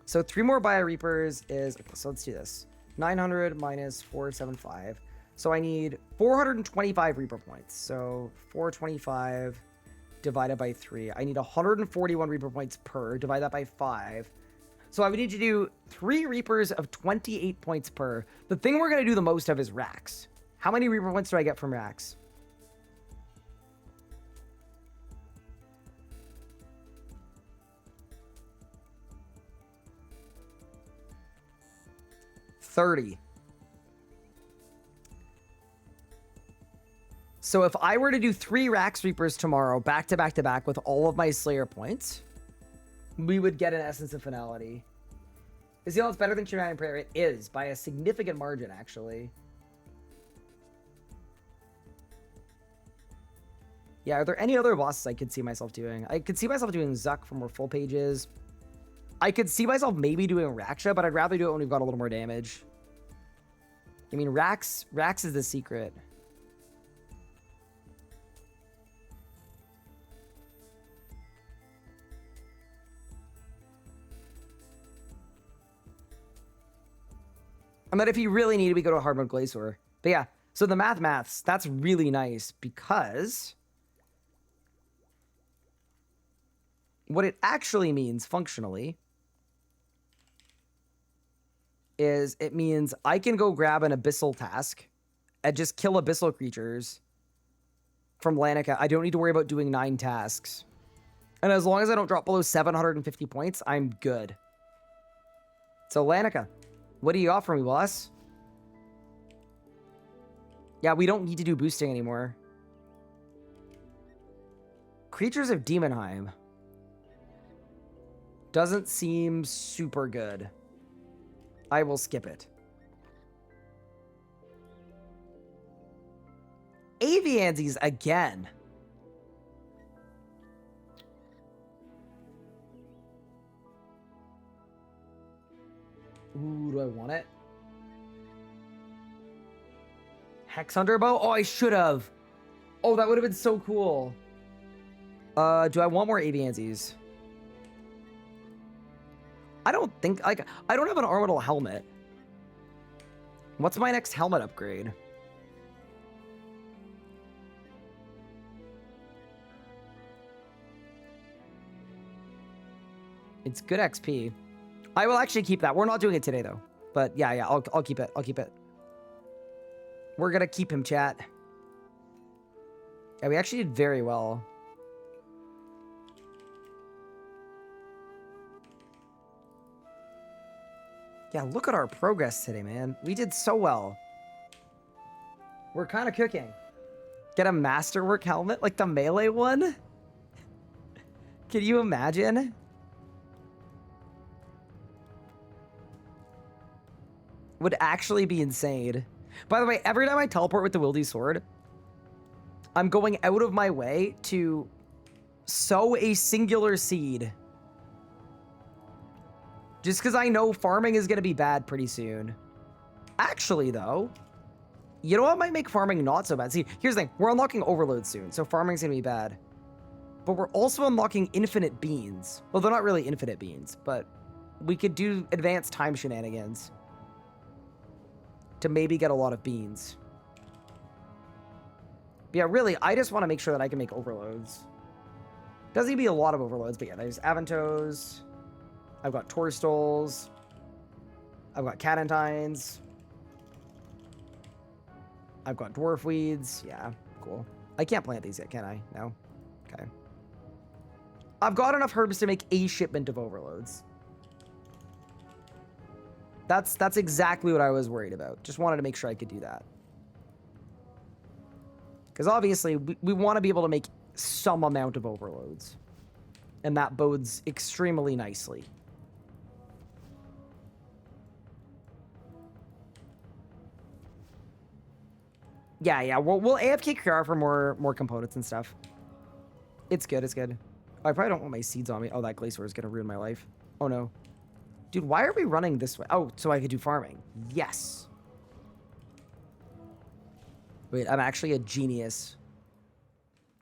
So 3 more Bio Reapers is... Okay, so let's do this. 900 minus 475. So I need 425 Reaper points. So 425 divided by 3. I need 141 Reaper points per. Divide that by 5. So I would need to do 3 Reapers of 28 points per. The thing we're going to do the most of is racks. How many Reaper points do I get from racks? $30. So if I were to do 3 Rax Reapers tomorrow, back to back to back with all of my Slayer points, we would get an Essence of Finality. Is Zealot's better than Shamanic Prayer? It is, by a significant margin, actually. Yeah, are there any other bosses I could see myself doing? I could see myself doing Zuck for more full pages. I could see myself maybe doing Raksha, but I'd rather do it when we've got a little more damage. I mean, Rax is the secret. I mean, if you really need it, we go to a hard mode Glacier. But yeah, so the maths, that's really nice because what it actually means functionally is it means I can go grab an Abyssal task and just kill Abyssal creatures from Lanica. I don't need to worry about doing 9 tasks. And as long as I don't drop below 750 points, I'm good. So Lanica, what do you offer me, boss? Yeah, we don't need to do boosting anymore. Creatures of Demonheim. Doesn't seem super good. I will skip it. Aviansies again. Ooh, do I want it? Hex Hunter Bow? Oh, I should have. Oh, that would have been so cool. Do I want more Aviansies? I don't think, like, I don't have an orbital helmet. What's my next helmet upgrade? It's good XP. I will actually keep that. We're not doing it today, though. But yeah, I'll keep it. I'll keep it. We're gonna keep him, chat. Yeah, we actually did very well. Yeah, look at our progress today, man. We did so well. We're kind of cooking. Get a Masterwork helmet, like the melee one? Can you imagine? Would actually be insane. By the way, every time I teleport with the Wildy Sword, I'm going out of my way to sow a singular seed. Just because I know farming is going to be bad pretty soon. Actually, though, you know what might make farming not so bad? See, here's the thing. We're unlocking overload soon, so farming's going to be bad. But we're also unlocking infinite beans. Well, they're not really infinite beans, but we could do advanced time shenanigans to maybe get a lot of beans. But yeah, really, I just want to make sure that I can make overloads. Doesn't need to be a lot of overloads, but yeah, there's Aventos. I've got Torstols. I've got Catentines. I've got Dwarf Weeds. Yeah, cool. I can't plant these yet, can I? No? Okay. I've got enough herbs to make a shipment of overloads. That's exactly what I was worried about. Just wanted to make sure I could do that. Because obviously, we want to be able to make some amount of overloads. And that bodes extremely nicely. Yeah, we'll AFK QR for more components and stuff. It's good, it's good. Oh, I probably don't want my seeds on me. Oh, that Glacier is going to ruin my life. Oh, no. Dude, why are we running this way? Oh, so I could do farming. Yes. Wait, I'm actually a genius.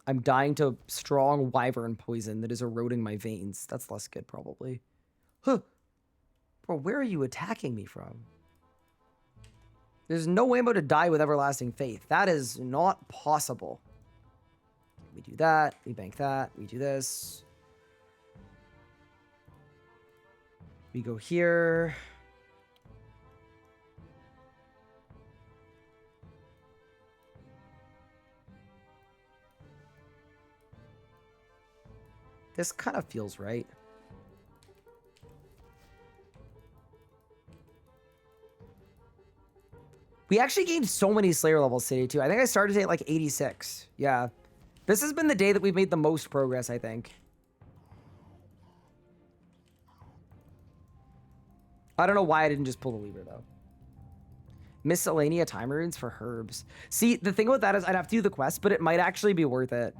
I'm dying to strong wyvern poison that is eroding my veins. That's less good, probably. Huh. Bro, where are you attacking me from? There's no way I'm about to die with everlasting faith. That is not possible. We do that. We bank that. We do this. We go here. This kind of feels right. We actually gained so many Slayer levels today, too. I think I started at like 86. Yeah. This has been the day that we've made the most progress, I think. I don't know why I didn't just pull the lever, though. Miscellanea time runes for herbs. See, the thing with that is I'd have to do the quest, but it might actually be worth it.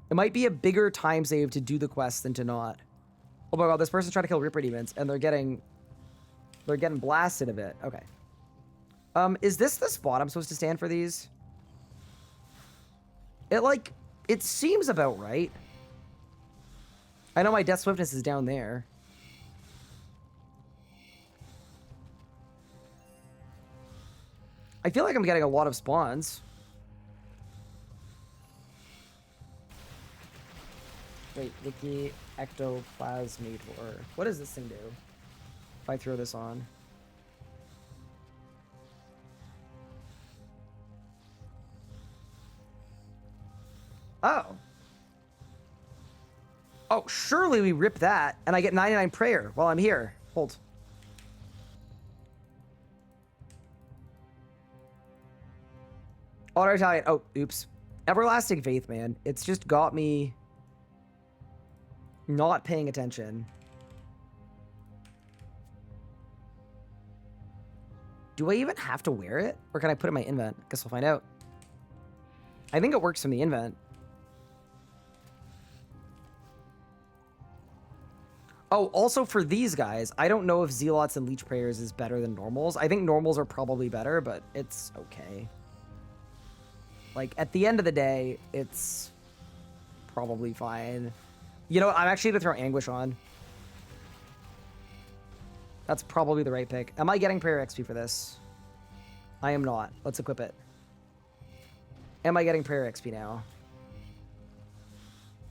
It might be a bigger time save to do the quest than to not. Oh my god, this person's trying to kill Ripper Demons, and they're getting blasted a bit. Okay. Is this the spot I'm supposed to stand for these? It seems about right. I know my Death Swiftness is down there. I feel like I'm getting a lot of spawns. Wait, Vicky, Ectoplasmator. What does this thing do? If I throw this on. Oh. Oh, surely we rip that, and I get 99 prayer while I'm here. Hold. Auto Italian. Oh, oops. Everlasting Faith, man. It's just got me not paying attention. Do I even have to wear it? Or can I put it in my invent? Guess we'll find out. I think it works from the invent. Oh, also for these guys, I don't know if Zealots and Leech Prayers is better than normals. I think normals are probably better, but it's okay. Like, at the end of the day, it's probably fine. You know what? I'm actually going to throw Anguish on. That's probably the right pick. Am I getting Prayer XP for this? I am not. Let's equip it. Am I getting Prayer XP now?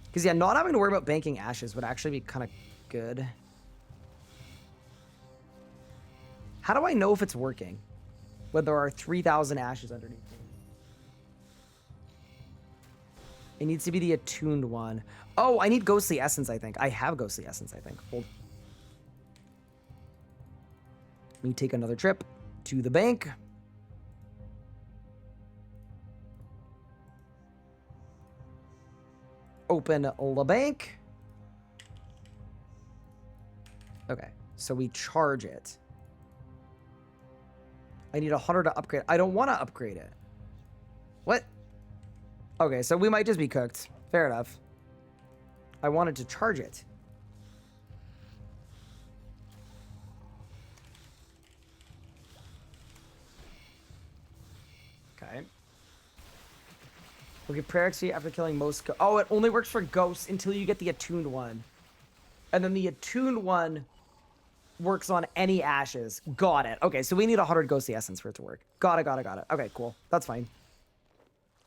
Because, yeah, not having to worry about banking ashes would actually be kind of good. How do I know if it's working when there are 3,000 ashes underneath me? It needs to be the attuned one. Oh, I need Ghostly Essence, I think. I have Ghostly Essence, I think. Hold. Let me take another trip to the bank. Open the bank. Okay, so we charge it. I need 100 to upgrade. I don't want to upgrade it. What? Okay, so we might just be cooked. Fair enough. I wanted to charge it. Okay, prayer XP after killing most oh, it only works for ghosts until you get the attuned one. And then the attuned one works on any ashes. Got it. Okay, so we need 100 ghostly essence for it to work. Got it. Okay, cool. That's fine.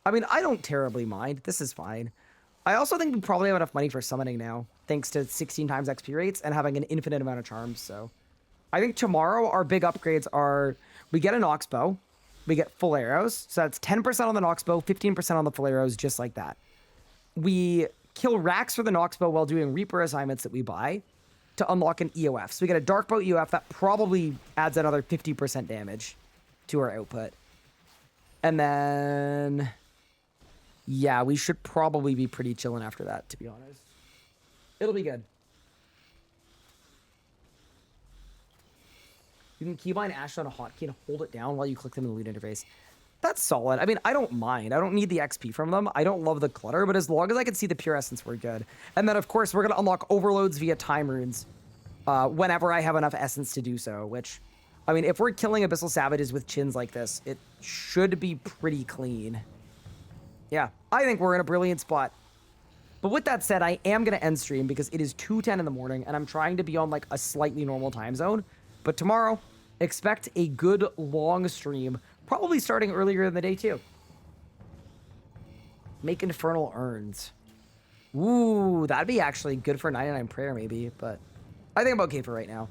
I mean, I don't terribly mind. This is fine. I also think we probably have enough money for summoning now, thanks to 16 times XP rates and having an infinite amount of charms, so... I think tomorrow our big upgrades are... We get a Nox bow. We get full arrows. So that's 10% on the Nox bow, 15% on the full arrows, just like that. We kill racks for the Nox bow while doing Reaper assignments that we buy to unlock an EOF. So we get a Dark Bow EOF that probably adds another 50% damage to our output. And then... Yeah, we should probably be pretty chilling after that, to be honest. It'll be good. You can keybind Ash on a hotkey and hold it down while you click them in the loot interface. That's solid. I mean, I don't mind. I don't need the XP from them. I don't love the clutter, but as long as I can see the pure essence, we're good. And then, of course, we're going to unlock overloads via time runes whenever I have enough essence to do so, which, I mean, if we're killing Abyssal Savages with chins like this, it should be pretty clean. Yeah, I think we're in a brilliant spot. But with that said, I am going to end stream because it is 2:10 in the morning, and I'm trying to be on, like, a slightly normal time zone. But tomorrow... expect a good long stream, probably starting earlier in the day too. Make infernal urns. Ooh, that'd be actually good for 99 prayer maybe, but I think I'm okay for right now.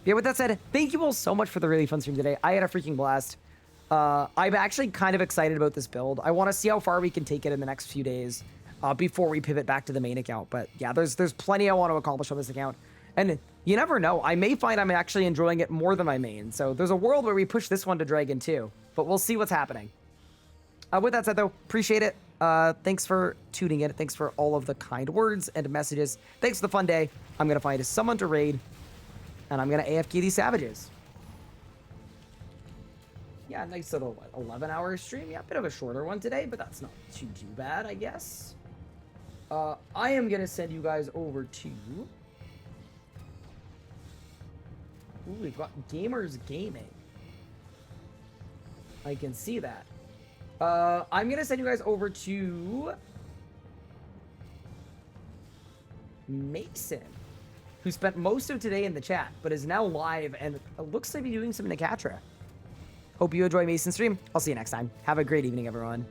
Yeah, with that said, thank you all so much for the really fun stream today. I had a freaking blast. I'm actually kind of excited about this build. I want to see how far we can take it in the next few days before we pivot back to the main account. But yeah, there's plenty I want to accomplish on this account. And you never know. I may find I'm actually enjoying it more than my main. So there's a world where we push this one to Dragon too. But we'll see what's happening. With that said, though, appreciate it. Thanks for tuning in. Thanks for all of the kind words and messages. Thanks for the fun day. I'm going to find someone to raid. And I'm going to AFK these savages. Yeah, nice little, 11-hour stream. Yeah, a bit of a shorter one today, but that's not too bad, I guess. I am going to send you guys over to... Ooh, we've got Gamers Gaming. I can see that. I'm going to send you guys over to... Mason, who spent most of today in the chat, but is now live and looks to be doing some Nakatra. Hope you enjoy Mason's stream. I'll see you next time. Have a great evening, everyone.